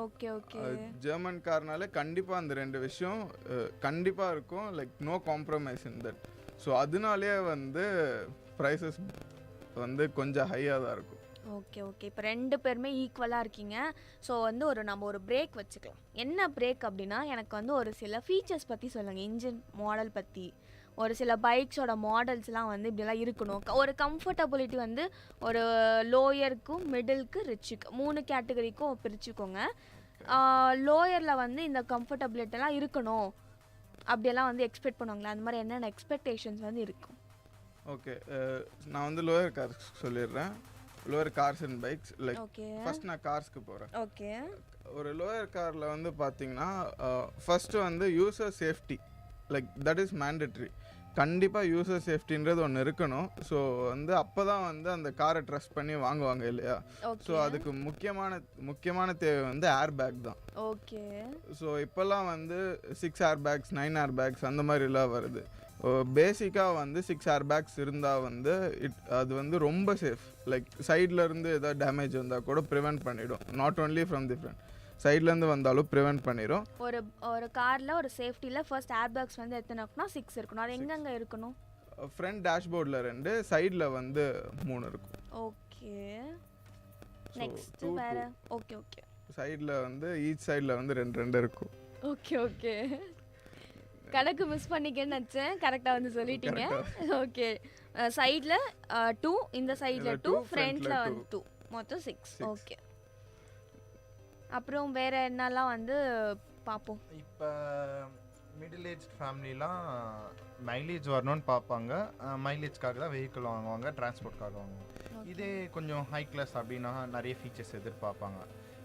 Okay okay, German கார்னாலே கண்டிப்பாக அந்த ரெண்டு விஷயம் கண்டிப்பாக இருக்கும். Like no compromise in that. So அதனாலே வந்து ப்ரைஸஸ் வந்து கொஞ்சம் ஹையாக தான் இருக்கும். ஓகே ஓகே, இப்போ ரெண்டு பேருமே ஈக்குவலாக இருக்கீங்க. ஸோ வந்து நம்ம ஒரு பிரேக் வச்சுக்கலாம். என்ன பிரேக் அப்படின்னா, எனக்கு வந்து ஒரு சில ஃபீச்சர்ஸ் பற்றி சொல்லுங்கள், இன்ஜின் மாடல் பற்றி. ஒரு சில பைக்ஸோட மாடல்ஸ்லாம் வந்து இப்படிலாம் இருக்கணும். ஒரு கம்ஃபர்டபிலிட்டி வந்து ஒரு லோயருக்கும் மிடிலுக்கு ரிச்சுக்கு 3 கேட்டகரிக்கும் பிரிச்சுக்கோங்க. லோயரில் வந்து இந்த கம்ஃபர்டபிலிட்டிலாம் இருக்கணும் அப்படியெல்லாம் வந்து எக்ஸ்பெக்ட் பண்ணுவாங்களா? அந்த மாதிரி என்னென்ன எக்ஸ்பெக்டேஷன்ஸ் வந்து இருக்கும்? ஓகே, நான் வந்து லோயர் கார்ஸ் சொல்லிடுறேன். Lower cars and bikes. Like first நான் கார்ஸ்க்கு போகிறேன். ஓகே, ஒரு லோயர் காரில் வந்து பார்த்தீங்கன்னா ஃபஸ்ட்டு வந்து user safety, like that is mandatory. கண்டிப்பாக யூசர் சேஃப்டின்றது ஒன்று இருக்கணும். ஸோ வந்து அப்போ தான் வந்து அந்த காரை ட்ரஸ்ட் பண்ணி வாங்குவாங்க இல்லையா? ஸோ அதுக்கு முக்கியமான தேவை வந்து ஏர் பேக் தான். ஓகே, ஸோ இப்போல்லாம் வந்து 6 ஏர் பேக்ஸ் 9 ஏர் பேக்ஸ் அந்த மாதிரிலாம் வருது. பேசிக்காக வந்து 6 ஏர் பேக்ஸ் இருந்தால் வந்து அது வந்து ரொம்ப சேஃப். லைக் சைட்லேருந்து ஏதாவது டேமேஜ் வந்தால் கூட ப்ரிவெண்ட் பண்ணிவிடும். Not only from the front, சைட்லேருந்து வந்தாலும் ப்ரிவெண்ட் பண்ணிடும். ஒரு காரில் ஒரு சேஃப்டியில் ஃபர்ஸ்ட் ஏர் பேக்ஸ் வந்து எத்தனை இருக்குன்னா 6 இருக்கணும். அது எங்கெங்கே இருக்கணும்? ஃப்ரண்ட் டேஷ்போர்டில் 2, சைடில் வந்து 3 இருக்கும். ஓகே, நெக்ஸ்ட் வேற. ஓகே ஓகே, சைடில் வந்து ஈச் சைடில் வந்து 2 இருக்கும். ஓகே ஓகே, கணக்கு மிஸ் பண்ணிக்கன்னு நினச்சேன், கரெக்டாக வந்து சொல்லிட்டீங்க. ஓகே, சைடில் 2, இந்த சைடில் 2, ஃப்ரண்ட்டில் வந்து 2, மொத்தம் 6. ஓகே, அப்புறம் வேறு என்னெல்லாம் வந்து பார்ப்போம். இப்போ மிடில் ஏஜ் ஃபேமிலிலாம் மைலேஜ் வரணும்னு பார்ப்பாங்க. மைலேஜ்க்காக தான் வெஹிக்கிள் வாங்குவாங்க, டிரான்ஸ்போர்ட்காக வாங்குவாங்க. இதே கொஞ்சம் ஹை கிளாஸ் அப்படின்னா நிறைய ஃபீச்சர்ஸ் எதிர்பார்ப்பாங்க.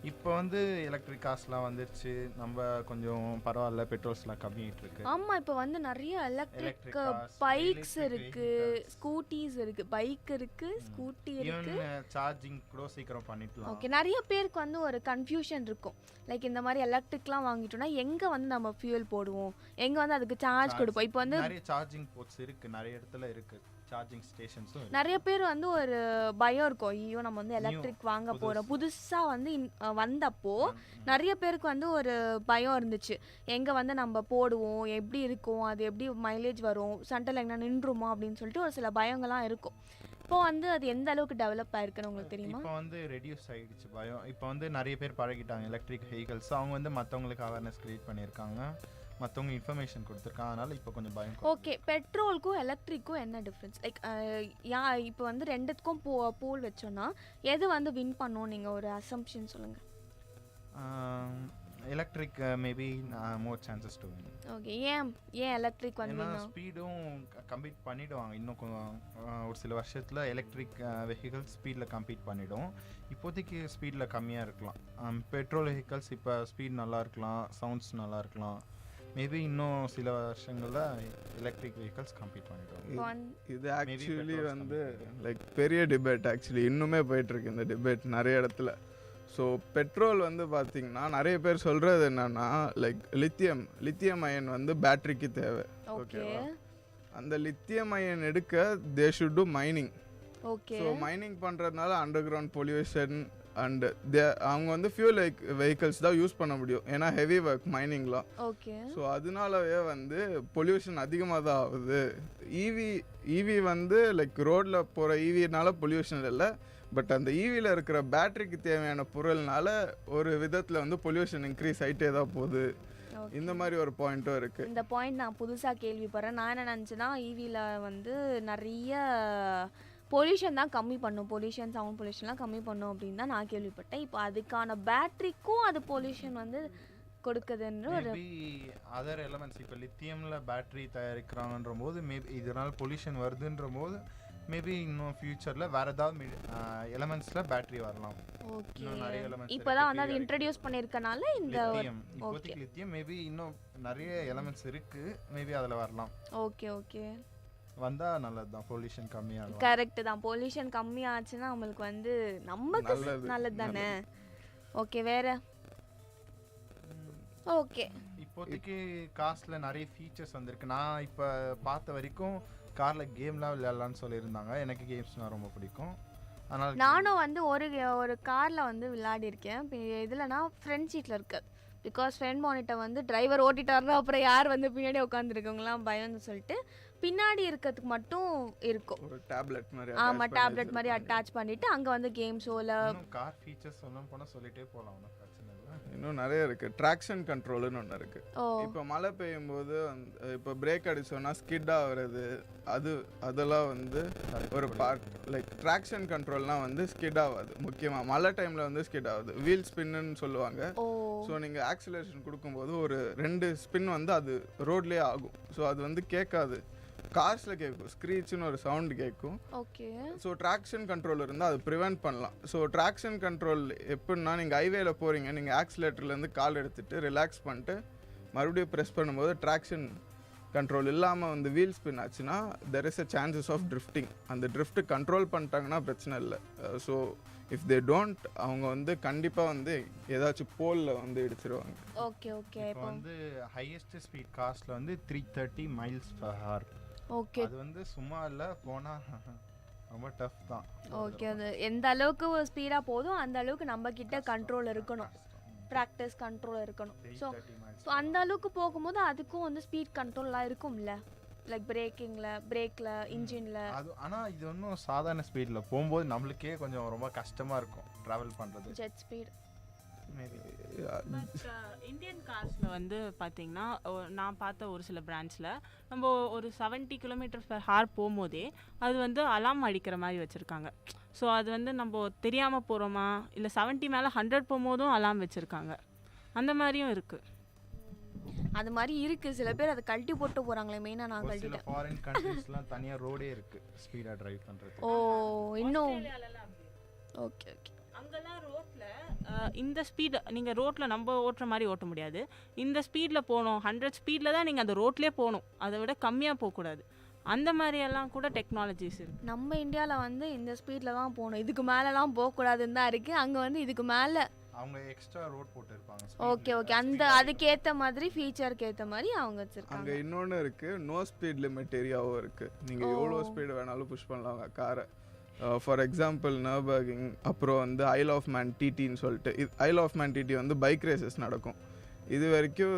இப்போ வந்து எலக்ட்ரிக் கார்ஸ்லாம் வந்துருச்சு, நம்ம கொஞ்சம் பரவாயில்ல, பெட்ரோல்ஸ்லாம் கம்மியாகிட்டு இருக்கு. ஆமாம், இப்போ வந்து நிறைய எலக்ட்ரிக் பைக்ஸ் இருக்கு, ஸ்கூட்டிஸ் இருக்கு, பைக் இருக்கு, ஸ்கூட்டி இருக்கு, சார்ஜிங் கூட சீக்கிரம் பண்ணிக்கலாம். ஓகே, நிறைய பேருக்கு வந்து ஒரு கன்ஃபியூஷன் இருக்கும். லைக் இந்த மாதிரி எலக்ட்ரிக்லாம் வாங்கிட்டோம்னா எங்கே வந்து நம்ம ஃபியூல் போடுவோம், எங்கே வந்து அதுக்கு சார்ஜ் கொடுப்போம். இப்போ வந்து நிறைய சார்ஜிங் போர்ட்ஸ் இருக்கு, நிறைய இடத்துல இருக்கு, சார்ஜிங் ஸ்டேஷன்ஸும். நிறைய பேர் வந்து ஒரு பயம் இருக்கும், ஐயோ நம்ம வந்து எலக்ட்ரிக் வாங்க போகிறோம். புதுசாக வந்து வந்தப்போ நிறைய பேருக்கு வந்து ஒரு பயம் இருந்துச்சு, எங்கே வந்து நம்ம போடுவோம், எப்படி இருக்கும், அது எப்படி மைலேஜ் வரும், சென்டரில் எங்கே நின்றுமோ அப்படின்னு சொல்லிட்டு ஒரு சில பயங்கள்லாம் இருக்கும். இப்போ வந்து அது எந்த அளவுக்கு டெவலப் ஆயிருக்குன்னு உங்களுக்கு தெரியுமா? இப்போ வந்து ரெடியூஸ் ஆகிடுச்சு பயம். இப்போ வந்து நிறைய பேர் பழகிட்டாங்க எலக்ட்ரிக் வெஹிக்கல்ஸ். அவங்க வந்து மற்றவங்களுக்கு அவேர்னஸ் க்ரியேட் பண்ணியிருக்காங்க, மற்றவங்க இன்ஃபர்மேஷன் கொடுத்துருக்காங்க. அதனால் இப்போ கொஞ்சம் பயம். ஓகே, பெட்ரோலுக்கும் எலக்ட்ரிக்கும் என்ன டிஃப்ரென்ஸ்? லைக் இப்போ வந்து ரெண்டுத்துக்கும் போல் வச்சோன்னா எது வந்து வின் பண்ணும்? நீங்கள் ஒரு அசம்ப்ஷன் சொல்லுங்கள். Electric maybe more chances to win. Okay, ஏன் எலக்ட்ரிக் வந்து ஸ்பீடும் கம்பீட் பண்ணிவிடுவாங்க. இன்னும் ஒரு சில வருஷத்தில் எலக்ட்ரிக் வெஹிக்கல்ஸ் ஸ்பீடில் கம்பீட் பண்ணிவிடும். இப்போதைக்கு ஸ்பீடில் கம்மியாக இருக்கலாம். பெட்ரோல் வெஹிக்கல்ஸ் இப்போ ஸ்பீட் நல்லா இருக்கலாம், சவுண்ட்ஸ் நல்லா இருக்கலாம். மேபி இன்னும் சில வருஷங்களில் எலக்ட்ரிக் வெஹிக்கல்ஸ் கம்பீட் பண்ணிவிடுவாங்க. இது ஆக்சுவலி வந்து லைக் பெரிய டிபேட் ஆக்சுவலி இன்னுமே போயிட்டுருக்கு இந்த டிபேட் நிறைய இடத்துல. ஸோ பெட்ரோல் வந்து பார்த்திங்கன்னா நிறைய பேர் சொல்கிறது என்னென்னா லைக் லித்தியம் அயன் வந்து பேட்ரிக்கு தேவை. ஓகேவா? அந்த லித்தியம் அயன் எடுக்க they should to mining. So mining பண்ணுறதுனால அண்டர் கிரவுண்ட் பொல்யூஷன் அண்ட் அவங்க வந்து ஃபியூல் வெஹிக்கல்ஸ் தான் யூஸ் பண்ண முடியும், ஏன்னா ஹெவி ஒர்க் மைனிங்லாம். ஸோ அதனாலவே வந்து பொல்யூஷன் அதிகமாக தான் ஆகுது. ஈவி வந்து லைக் ரோடில் போகிற ஈவினால பொல்யூஷன் இல்லை, பட் அந்த ஈவியில் இருக்கிற பேட்டரிக்கு தேவையான பொருள்னால ஒரு விதத்தில் வந்து பொல்யூஷன் இன்க்ரீஸ் ஆகிட்டே தான் போகுது. இந்த மாதிரி ஒரு பாயிண்ட்டும் இருக்குது. இந்த பாயிண்ட் நான் புதுசாக கேள்விப்படுறேன். நான் என்ன நினச்சேன்னா ஈவியில் வந்து நிறைய பொல்யூஷன் தான் கம்மி பண்ணும், பொல்யூஷன் சவுண்ட் பொல்யூஷன்லாம் கம்மி பண்ணும் அப்படின்னு தான் நான் கேள்விப்பட்டேன். இப்போ அதுக்கான பேட்ரிக்கும் அது பொல்யூஷன் வந்து கொடுக்குதுன்ற ஒரு அதர் எலமெண்ட்ஸ். இப்போ லித்தியமில் பேட்ரி தயாரிக்கிறாங்கன்ற போது மேபி இதனால் பொல்யூஷன் வருதுன்ற போது மேபி இன்னும் ஃபியூச்சரில் வேறு ஏதாவது எலமெண்ட்ஸில் பேட்டரி வரலாம். ஓகே, இன்னும் நிறைய எலமெண்ட்ஸ் இப்போதான் வந்து அது இன்ட்ரடியூஸ் பண்ணியிருக்கனால இந்த லித்தியம், இப்போதைக்கு லித்தியம், மேபி இன்னும் நிறைய எலமெண்ட்ஸ் இருக்குது, மேபி அதில் வரலாம். ஓகே ஓகே, வந்தால் நல்லது தான், பொல்யூஷன் கம்மியாகும். கரெக்டு தான், பொல்யூஷன் கம்மியாச்சுன்னா நம்மளுக்கு வந்து நமக்கு நல்லது தானே. ஓகே, வேற ஓகே. இப்போதைக்கு காஸ்ட்ல நிறைய ஃபீச்சர்ஸ் வந்திருக்கு. நான் இப்போ பார்த்த வரைக்கும் காரில் கேம்லாம் விளையாடலான்னு சொல்லியிருந்தாங்க. எனக்கு கேம்ஸ்னால் ரொம்ப பிடிக்கும், அதனால் நானும் வந்து ஒரு காரில் வந்து விளையாடிருக்கேன். இப்போ இதுலனா ஃப்ரண்ட் சீட்டில் இருக்கு. பிகாஸ் ஃப்ரண்ட் மானிட்டர் வந்து டிரைவர் ஓட்டிட்டாருன்னா அப்புறம் யார் வந்து பின்னாடி உட்காந்துருக்கவங்களாம் பயம்னு சொல்லிட்டு பின்னாடி இருக்கிறதுக்கு மட்டும் இருக்கும். ஒரு டேப்லெட் மாதிரி. ஆமாம், டேப்லெட் மாதிரி அட்டாச் பண்ணிட்டு அங்கே வந்து கேம்ஸோல கார் ஃபீச்சர்ஸ் சொல்லணும் போனால் சொல்லிட்டே போகலாம், ஒன்றும் பிரச்சனை இல்லை. இன்னும் நிறைய இருக்குது. ட்ராக்ஷன் கண்ட்ரோல்னு ஒன்று இருக்குது. இப்போ மழை பெய்யும் போது இப்போ பிரேக் அடிச்சோன்னா ஸ்கிட் ஆகுறது, அதெல்லாம் வந்து ஒரு பார்ட். லைக் ட்ராக்ஷன் கண்ட்ரோல்னால் வந்து ஸ்கிட் ஆகாது. முக்கியமாக மழை டைமில் வந்து ஸ்கிட் ஆகுது. வீல் ஸ்பின்னு சொல்லுவாங்க. ஸோ நீங்கள் ஆக்சிலரேஷன் கொடுக்கும்போது ஒரு 2 ஸ்பின் வந்து அது ரோட்லேயே ஆகும். ஸோ அது வந்து கேட்காது. கார்ஸில் கேட்கும், ஸ்க்ரீச்சுன்னு ஒரு சவுண்டு கேட்கும். ஓகே. ஸோ ட்ராக்ஷன் கண்ட்ரோல் இருந்தால் அது ப்ரிவெண்ட் பண்ணலாம். ஸோ ட்ராக்ஷன் கண்ட்ரோல் எப்படின்னா, நீங்கள் ஹைவேல போகிறீங்க, நீங்கள் ஆக்சிலேட்டர்லேருந்து கால் எடுத்துகிட்டு ரிலாக்ஸ் பண்ணிட்டு மறுபடியும் ப்ரெஸ் பண்ணும்போது ட்ராக்ஷன் கண்ட்ரோல் இல்லாமல் வந்து வீல் ஸ்பின் ஆச்சுன்னா there is a chances of drifting. அந்த ட்ரிஃப்ட்டு கண்ட்ரோல் பண்ணிட்டாங்கன்னா பிரச்சனை இல்லை. ஸோ இஃப் தே டோன்ட், அவங்க வந்து கண்டிப்பாக வந்து ஏதாச்சும் போலில் வந்து இடிச்சிருவாங்க. Okay okay. இப்போ வந்து ஹையஸ்ட் ஸ்பீட் காஸ்ட்ல வந்து 330 மைல்ஸ் பர் ஹவர். ஓகே, அது வந்து சும்மா இல்லை, போனால் ரொம்ப டஃப் தான். ஓகே. அது எந்த அளவுக்கு ஸ்பீடாக போதும் அந்த அளவுக்கு நம்ம கிட்ட கண்ட்ரோல் இருக்கணும், ப்ராக்டிஸ் கண்ட்ரோல் இருக்கணும். ஸோ அந்த அளவுக்கு போகும்போது அதுக்கும் வந்து ஸ்பீட் கண்ட்ரோல்லாம் இருக்கும்ல, லைக் பிரேக்கில் இன்ஜினில். அது ஆனால் இது ஒன்றும் சாதாரண ஸ்பீடில் போகும்போது நம்மளுக்கே கொஞ்சம் ரொம்ப கஷ்டமாக இருக்கும் ட்ராவல் பண்ணுறது. ஜெட் ஸ்பீட் இந்தியன் கார்ஸில் வந்து பார்த்தீங்கன்னா நான் பார்த்த ஒரு சில பிராண்ட்ஸில் நம்ம ஒரு 70 km/h போகும்போதே அது வந்து அலாம் அடிக்கிற மாதிரி வச்சுருக்காங்க. ஸோ அது வந்து நம்ம தெரியாமல் போகிறோமா, இல்லை 70 மேலே 100 போகும்போதும் அலாம் வச்சுருக்காங்க. அந்த மாதிரியும் இருக்குது. அது மாதிரி இருக்குது. சில பேர் அதை கழட்டி போட்டு போகிறாங்களே. மெயினாக நான் கழட்டிட்டேன். ஃபாரின் கண்ட்ரீஸ்லாம் தனியாக ரோடே இருக்குது ஸ்பீடாக ட்ரைவ் பண்ணுறது. ஓ, இன்னும் ஓகே ஓகே. அங்கெல்லாம் ரோட்டில் இந்த ஸ்பீடு நீங்கள் ரோட்டில் நம்ம ஓட்டுற மாதிரி ஓட்ட முடியாது. இந்த ஸ்பீடில் போகணும், 100 ஸ்பீடில் தான் நீங்கள் அந்த ரோட்லேயே போகணும், அதை விட கம்மியாக போகக்கூடாது. அந்த மாதிரியெல்லாம் கூட டெக்னாலஜிஸ் இருக்குது. நம்ம இந்தியாவில் வந்து இந்த ஸ்பீடில் தான் போகணும், இதுக்கு மேலெலாம் போகக்கூடாதுன்னு தான் இருக்குது. அங்கே வந்து இதுக்கு மேலே அவங்க எக்ஸ்ட்ரா ரோட் போட்டுருப்பாங்க. Okay okay. அந்த அதுக்கேற்ற மாதிரி ஃபீச்சருக்கு ஏற்ற மாதிரி அவங்க வச்சுருக்காங்க. அங்கே இன்னொன்று இருக்குது, நோ ஸ்பீட் லிமிட் ஏரியாவும் இருக்குது. நீங்கள் எவ்வளோ ஸ்பீடு வேணாலும் புஷ் பண்ணலாம் காரை. ஃபார் எக்ஸாம்பிள் நர்பர்கிங், அப்புறம் வந்து ஐல் ஆஃப் மேன் டிடின்னு சொல்லிட்டு, ஐல் ஆஃப் மேன் டிடி வந்து பைக் ரேசஸ் நடக்கும். இது வரைக்கும்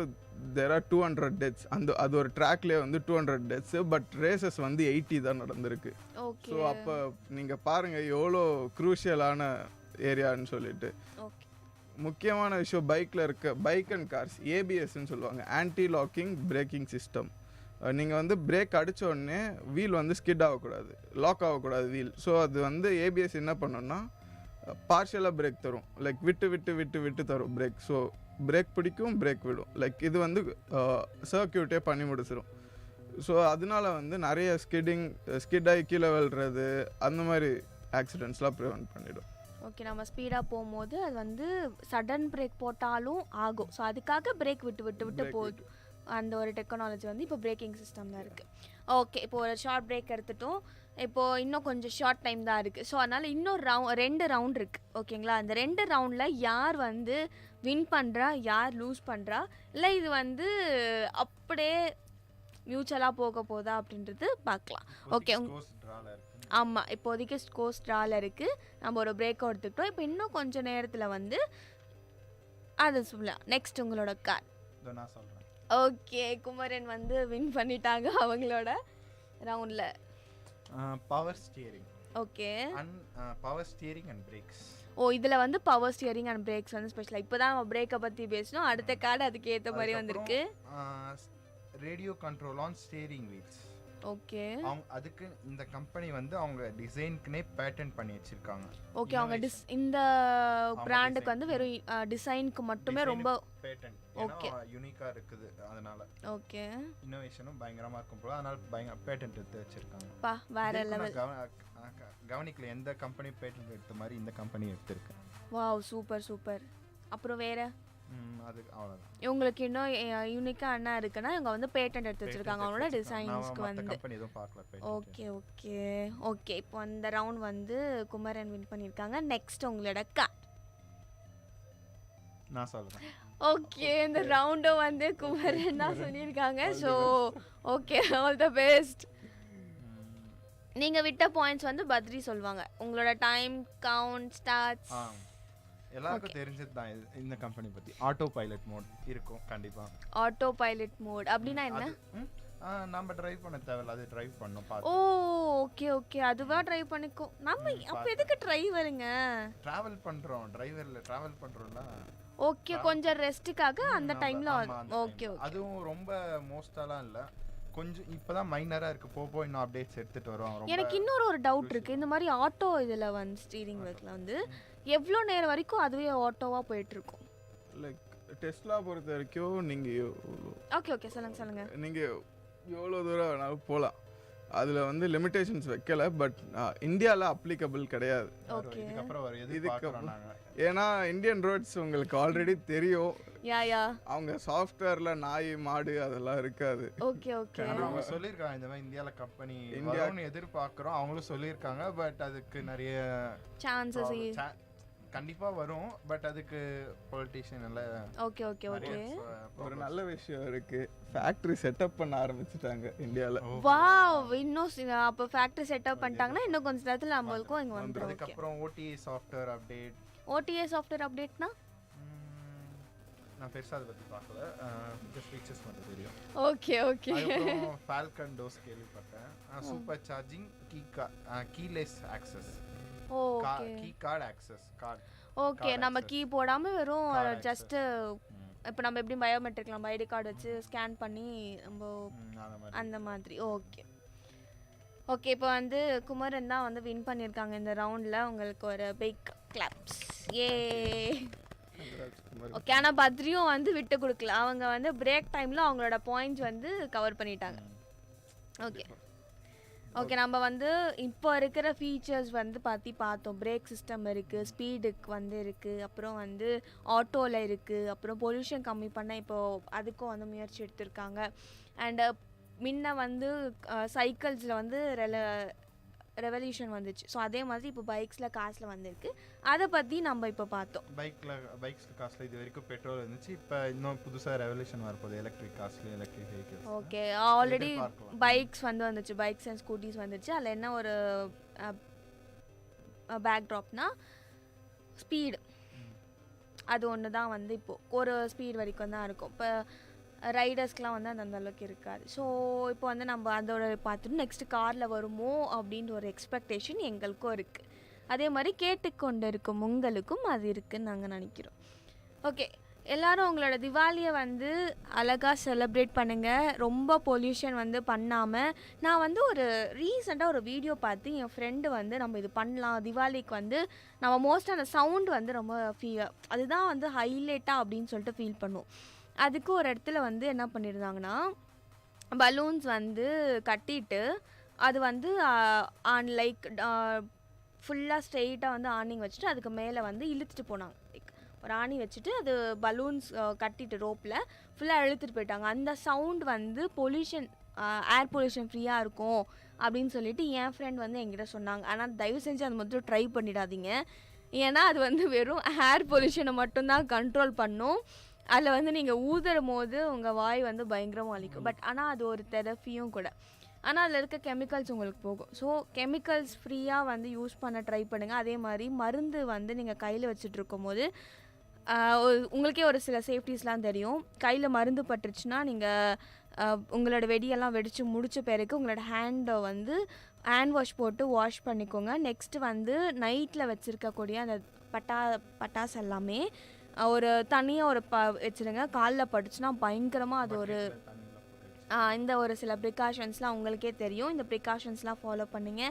தேர் ஆர் 200 டெத்ஸ். அது ஒரு ட்ராக்லேயே வந்து 200 டெத்ஸு, பட் ரேசஸ் வந்து 80 தான் நடந்திருக்கு. ஸோ அப்போ நீங்கள் பாருங்கள் எவ்வளோ க்ரூஷியலான ஏரியான்னு சொல்லிட்டு. முக்கியமான விஷயம் பைக் அண்ட் கார்ஸ் ஏபிஎஸ்ன்னு சொல்லுவாங்க, ஆன்டி லாக்கிங் பிரேக்கிங் சிஸ்டம். நீங்கள் வந்து பிரேக் அடித்த உடனே வீல் வந்து ஸ்கிட் ஆகக்கூடாது, லாக் ஆகக்கூடாது வீல். ஸோ அது வந்து ஏபிஎஸ் என்ன பண்ணோன்னா பார்ஷியலாக பிரேக் தரும், லைக் விட்டு விட்டு விட்டு விட்டு தரும் பிரேக். ஸோ பிரேக் பிடிக்கும், பிரேக் விடும், லைக் இது வந்து சர்க்கியூட்டே பண்ணி முடிச்சிடும். ஸோ அதனால வந்து நிறைய ஸ்கிட்டாகி கீழே விழுறது, அந்த மாதிரி ஆக்சிடெண்ட்ஸ்லாம் ப்ரிவெண்ட் பண்ணிடும். ஓகே. நம்ம ஸ்பீடாக போகும்போது அது வந்து சடன் பிரேக் போட்டாலும் ஆகும். ஸோ அதுக்காக பிரேக் விட்டு விட்டு விட்டு போகுது. அந்த ஒரு டெக்னாலஜி வந்து இப்போ பிரேக்கிங் சிஸ்டமில் இருக்குது. ஓகே, இப்போ ஒரு ஷார்ட் பிரேக் எடுத்துட்டோம். இப்போது இன்னும் கொஞ்சம் ஷார்ட் டைம் தான் இருக்குது. ஸோ அதனால் இன்னொரு 2 ரவுண்ட் இருக்குது. ஓகேங்களா, அந்த 2 ரவுண்டில் யார் வந்து வின் பண்ணுறா, யார் லூஸ் பண்ணுறா, இல்லை இது வந்து அப்படியே மியூச்சுவலாக போக போதா அப்படின்றது பார்க்கலாம். ஓகே. ஆமாம், இப்போதைக்கு ஸ்கோர்ஸ் ட்ராவில் இருக்குது. நம்ம ஒரு பிரேக் எடுத்துக்கிட்டோம். இப்போ இன்னும் கொஞ்சம் நேரத்தில் வந்து அது சொல்லலாம். நெக்ஸ்ட் உங்களோட கார். நான் சொல்கிறேன். ஓகே, குமரன் வந்து வின் பண்ணிட்டாங்க அவங்களோட ரவுண்டில். Power steering. Okay. Power steering and brakes. Oh, இதில் வந்து பவர் ஸ்டியரிங் அண்ட் பிரேக்ஸ் வந்து ஸ்பெஷலாக இப்போ தான் நம்ம பிரேக்கை பற்றி பேசணும். அடுத்த கார்டு அதுக்கு ஏற்ற மாதிரி வந்திருக்கு. Radio control on steering wheels. Okay. அவங்க அதுக்கு இந்த கம்பெனி வந்து அவங்க டிசைனுக்குனே பேட்டன்ட் பண்ணி வச்சிருக்காங்க. ஓகே, அவங்க இந்த பிராண்டுக்கு வந்து வெறும் டிசைனுக்கு மட்டுமே ரொம்ப பேட்டன்ட். ஓகே, யூனிக்கா இருக்குது அதனால. ஓகே. இன்னோவேஷனும் பயங்கரமா இருக்கும் போல, அதனால பயங்கர பேட்டன்ட் எடுத்து வச்சிருக்காங்க. பா வேற லெவல். கவனிக்கல எந்த கம்பெனி பேட்டன்ட் எடுத்த மாதிரி இந்த கம்பெனி எடுத்திருக்கு. Wow, super super. அப்புறம் வேற அது அவ்வளவுதான். உங்களுக்கு இன்னும் யூனிக்கா என்ன இருக்குன்னா இவங்க வந்து பேட்டன்ட் எடுத்து வச்சிருக்காங்க அவங்களோட டிசைன்ஸ்க்கு வந்து. கம்பெனி எதுவும் பார்க்கல பேட்டன்ட். Okay okay okay. இப்போ அந்த ரவுண்ட் வந்து குமரன் வின் பண்ணிருக்காங்க. நெக்ஸ்ட் உங்களோட கார்டு நான் சொல்றேன். ஓகே, இந்த ரவுண்டோ வந்து குமரன் தான் சொல்லியிருக்காங்க. So okay, all the best. நீங்க விட்ட பாயிண்ட்ஸ் வந்து பத்ரி சொல்வாங்க. உங்களோட டைம் கவுண்ட் ஸ்டார்ட்ஸ். எல்லாருக்கும் தெரிஞ்சது தான் இந்த கம்பெனி பத்தி. ஆட்டோ பைலட் மோட் இருக்கும் கண்டிப்பா. ஆட்டோ பைலட் மோட் அப்படினா என்ன? நம்ம டிரைவ் பண்ண தேவையில்ல, அது டிரைவ் பண்ணனும் பாத்து. ஓ ஓகே ஓகே, அதுவா டிரைவ் பண்ணிக்கோ. நம்ம அப்ப எதுக்கு டிரைவருங்க? டிராவல் பண்றோம், டிரைவர்ல டிராவல் பண்றோம்ல. ஓகே, கொஞ்சம் ரெஸ்ட்டுக்காக அந்த டைம்ல. Okay okay. அதுவும் ரொம்ப மோஸ்டாலாம் இல்ல, கொஞ்சம் இப்பதான் மைனரா இருக்கு. போப்போ இன்னும் அப்டேட்ஸ் எடுத்துட்டு வருவாங்க. எனக்கு இன்னொரு டவுட் இருக்கு. இந்த மாதிரி ஆட்டோ இதுல வந்து ஸ்டீரிங் வீல்ல வந்து எவ்வளோ நேரம் வரைக்கும் அதுவே ஆட்டோவா போயிட்டு இருக்கும்? லைக் டெஸ்லா பொறுத்த வரைக்கும் நீங்க ஓகே ஓகே, சொல்லுங்க. நீங்க எவ்வளோ தூரம் வேணாலும் போகலாம். அதில் வந்து லிமிடேஷன்ஸ் வைக்கல, பட் இந்தியாவில் அப்ளிகபிள் கிடையாது. இதுக்கப்புறம் ஏன்னா இந்தியன் ரோட்ஸ் உங்களுக்கு ஆல்ரெடி தெரியும். அவங்க சாஃப்ட்வேர்ல நாய் மாடு அதெல்லாம் இருக்காது. ஓகே ஓகே, அவங்க சொல்லியிருக்காங்க இந்த மாதிரி இந்தியாவில் கம்பெனி இந்தியாவுன்னு எதிர்பார்க்குறோம். அவங்களும் சொல்லியிருக்காங்க. பட் அதுக்கு நிறைய சான்சஸ் கண்டிப்பா வரும். பட் அதுக்கு பொலிட்டிஷியன் எல்லாம். Okay okay okay. ஒரு நல்ல விஷயம் இருக்கு, ஃபேக்டரி செட்டப் பண்ண ஆரம்பிச்சிட்டாங்க இந்தியால. வாவ், இன்னும் அப்ப ஃபேக்டரி செட்டப் பண்ணிட்டாங்கன்னா இன்னும் கொஞ்ச நேரத்துல நம்மளுக்கும் இங்க வந்துரும். அதுக்கு அப்புறம் OTA software update. OTA software அப்டேட்னா நான் பெருசா அதை பத்தி பார்க்கல, ஜஸ்ட் ஃபீச்சர்ஸ் மட்டும் தெரியும். Okay okay. அப்புறம் ஃபால்கன் டோஸ் கேள்விப்பட்டேன். Super charging keyless access. Okay, key card access card. Okay, நம்ம கீ போடாம வெறும் ஜஸ்ட் இப்போ நம்ம எப்படி பயோமெட்ரிக்லாம் ஐடி கார்டு வச்சு ஸ்கேன் பண்ணி நம்ம அந்த மாதிரி. Okay okay. இப்போ வந்து குமரன் தான் வந்து வின் பண்ணியிருக்காங்க இந்த ரவுண்டில். உங்களுக்கு ஒரு பிக் கிளாப்ஸ். ஏ ஓகே. ஆனால் பத்ரியும் வந்து விட்டு கொடுக்கல. அவங்க வந்து பிரேக் டைமில் அவங்களோட பாயிண்ட்ஸ் வந்து கவர் பண்ணிட்டாங்க. Okay okay. நம்ம வந்து இப்போ இருக்கிற ஃபீச்சர்ஸ் வந்து பார்த்தோம். பிரேக் சிஸ்டம் இருக்குது, ஸ்பீடுக்கு வந்து இருக்குது, அப்புறம் வந்து ஆட்டோவில் இருக்குது, அப்புறம் பொல்யூஷன் கம்மி பண்ண இப்போது அதுக்கும் வந்து முயற்சி எடுத்திருக்காங்க. அண்டு முன்ன வந்து சைக்கிள்ஸில் வந்து ரெவல்யூஷன் வந்துச்சு. ஸோ அதே மாதிரி இப்போ பைக்ஸில் காசில் வந்திருக்கு. அதை பற்றி நம்ம இப்போ பார்த்தோம். பைக்ஸ் காசில் இது வரைக்கும் பெட்ரோல் இருந்துச்சு. இப்போ இன்னும் புதுசாக ரெவல்யூஷன் வரப்போகுது எலக்ட்ரிக் காஸ்ட்ல, electric vehicles. Okay, already bikes வந்து வந்துச்சு, பைக்ஸ் அண்ட் ஸ்கூட்டிஸ் வந்துச்சு. அதில் என்ன ஒரு பேக் ட்ராப்னா ஸ்பீடு. அது ஒன்று தான் வந்து இப்போது ஒரு ஸ்பீட் வரைக்கும் தான் இருக்கும். இப்போ ரைடர்ஸ்க்கெலாம் வந்து அந்த அளவுக்கு இருக்காது. ஸோ இப்போ வந்து நம்ம அதோட பார்த்துட்டு நெக்ஸ்ட் காரில் வருமோ அப்படின்ற ஒரு எக்ஸ்பெக்டேஷன் எங்களுக்கும் இருக்குது. அதே மாதிரி கேட்டுக்கொண்டு இருக்கும் உங்களுக்கும் அது இருக்குதுன்னு நாங்கள் நினைக்கிறோம். ஓகே, எல்லோரும் உங்களோட திவாலியை வந்து அழகாக செலிப்ரேட் பண்ணுங்கள். ரொம்ப பொல்யூஷன் வந்து பண்ணாமல். நான் வந்து ஒரு ரீசெண்டாக ஒரு வீடியோ பார்த்து என் ஃப்ரெண்டு வந்து நம்ம இது பண்ணலாம் திவாலிக்கு வந்து நம்ம மோஸ்ட்டாக அந்த சவுண்ட் வந்து ரொம்ப அதுதான் வந்து ஹைலைட்டாக அப்படின்னு சொல்லிட்டு ஃபீல் பண்ணுவோம். அதுக்கு ஒரு இடத்துல வந்து என்ன பண்ணியிருந்தாங்கன்னா பலூன்ஸ் வந்து கட்டிட்டு அது வந்து லைக் ஃபுல்லாக ஸ்ட்ரெயிட்டாக வந்து ஆர்னிங் வச்சுட்டு அதுக்கு மேலே வந்து இழுத்துட்டு போனாங்க. லைக் ஒரு ஆணி வச்சுட்டு அது பலூன்ஸ் கட்டிட்டு ரோப்பில் ஃபுல்லாக இழுத்துட்டு போயிட்டாங்க. அந்த சவுண்ட் வந்து பொல்யூஷன் ஏர் பொல்யூஷன் ஃப்ரீயாக இருக்கும் அப்படின்னு சொல்லிட்டு என் ஃப்ரெண்ட் வந்து என்கிட்ட சொன்னாங்க. ஆனால் தயவு செஞ்சு அது மட்டும் ட்ரை பண்ணிடாதீங்க. ஏன்னா அது வந்து வெறும் ஏர் பொல்யூஷனை மட்டும்தான் கண்ட்ரோல் பண்ணும். அதில் வந்து நீங்கள் ஊதுறும் போது உங்கள் வாய் வந்து பயங்கரமாக வலிக்கும். பட் ஆனால் அது ஒரு தெரப்பியும் கூட. ஆனால் அதில் இருக்க கெமிக்கல்ஸ் உங்களுக்கு போகும். ஸோ கெமிக்கல்ஸ் ஃப்ரீயாக வந்து யூஸ் பண்ண ட்ரை பண்ணுங்கள். அதே மாதிரி மருந்து வந்து நீங்கள் கையில் வச்சுட்ருக்கும் போது உங்களுக்கே ஒரு சில சேஃப்டிஸ்லாம் தெரியும். கையில் மருந்து பட்டுருச்சுன்னா நீங்கள் உங்களோட வெடியெல்லாம் வெடித்து முடித்த பிறகு உங்களோட ஹேண்டை வந்து ஹேண்ட் வாஷ் போட்டு வாஷ் பண்ணிக்கோங்க. நெக்ஸ்ட்டு வந்து நைட்டில் வச்சுருக்கக்கூடிய அந்த பட்டாசு எல்லாமே ஒரு தனியாக ஒரு வச்சுருங்க. காலில் பட்டுச்சுன்னா பயங்கரமாக அது ஒரு இந்த ஒரு சில ப்ரிகாஷன்ஸ்லாம் உங்களுக்கே தெரியும். இந்த ப்ரிகாஷன்ஸ்லாம் ஃபாலோ பண்ணுங்க.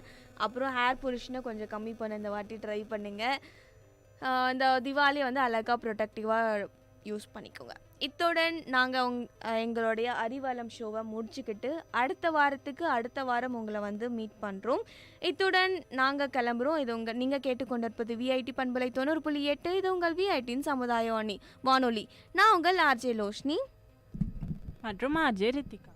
அப்புறம் ஹேர் பொல்யூஷனை கொஞ்சம் கம்மி பண்ண இந்த வாட்டி ட்ரை பண்ணுங்க. இந்த திவாலி வந்து அழகாக ப்ரொடக்டிவாக யூஸ் பண்ணிக்கோங்க. இத்துடன் நாங்கள் எங்களுடைய அறிவாலம் ஷோவை முடிச்சுக்கிட்டு அடுத்த வாரம் உங்களை வந்து மீட் பண்ணுறோம். இத்துடன் நாங்கள் கிளம்புறோம். இது நீங்கள் கேட்டுக்கொண்டிருப்பது விஐடி பண்பலை 90.8. இது உங்கள் விஐடியின் சமுதாய வானொலி. நான் உங்கள் ஆர்ஜே லோஷ்னி மற்றும் ஆர்ஜே ரித்திகா.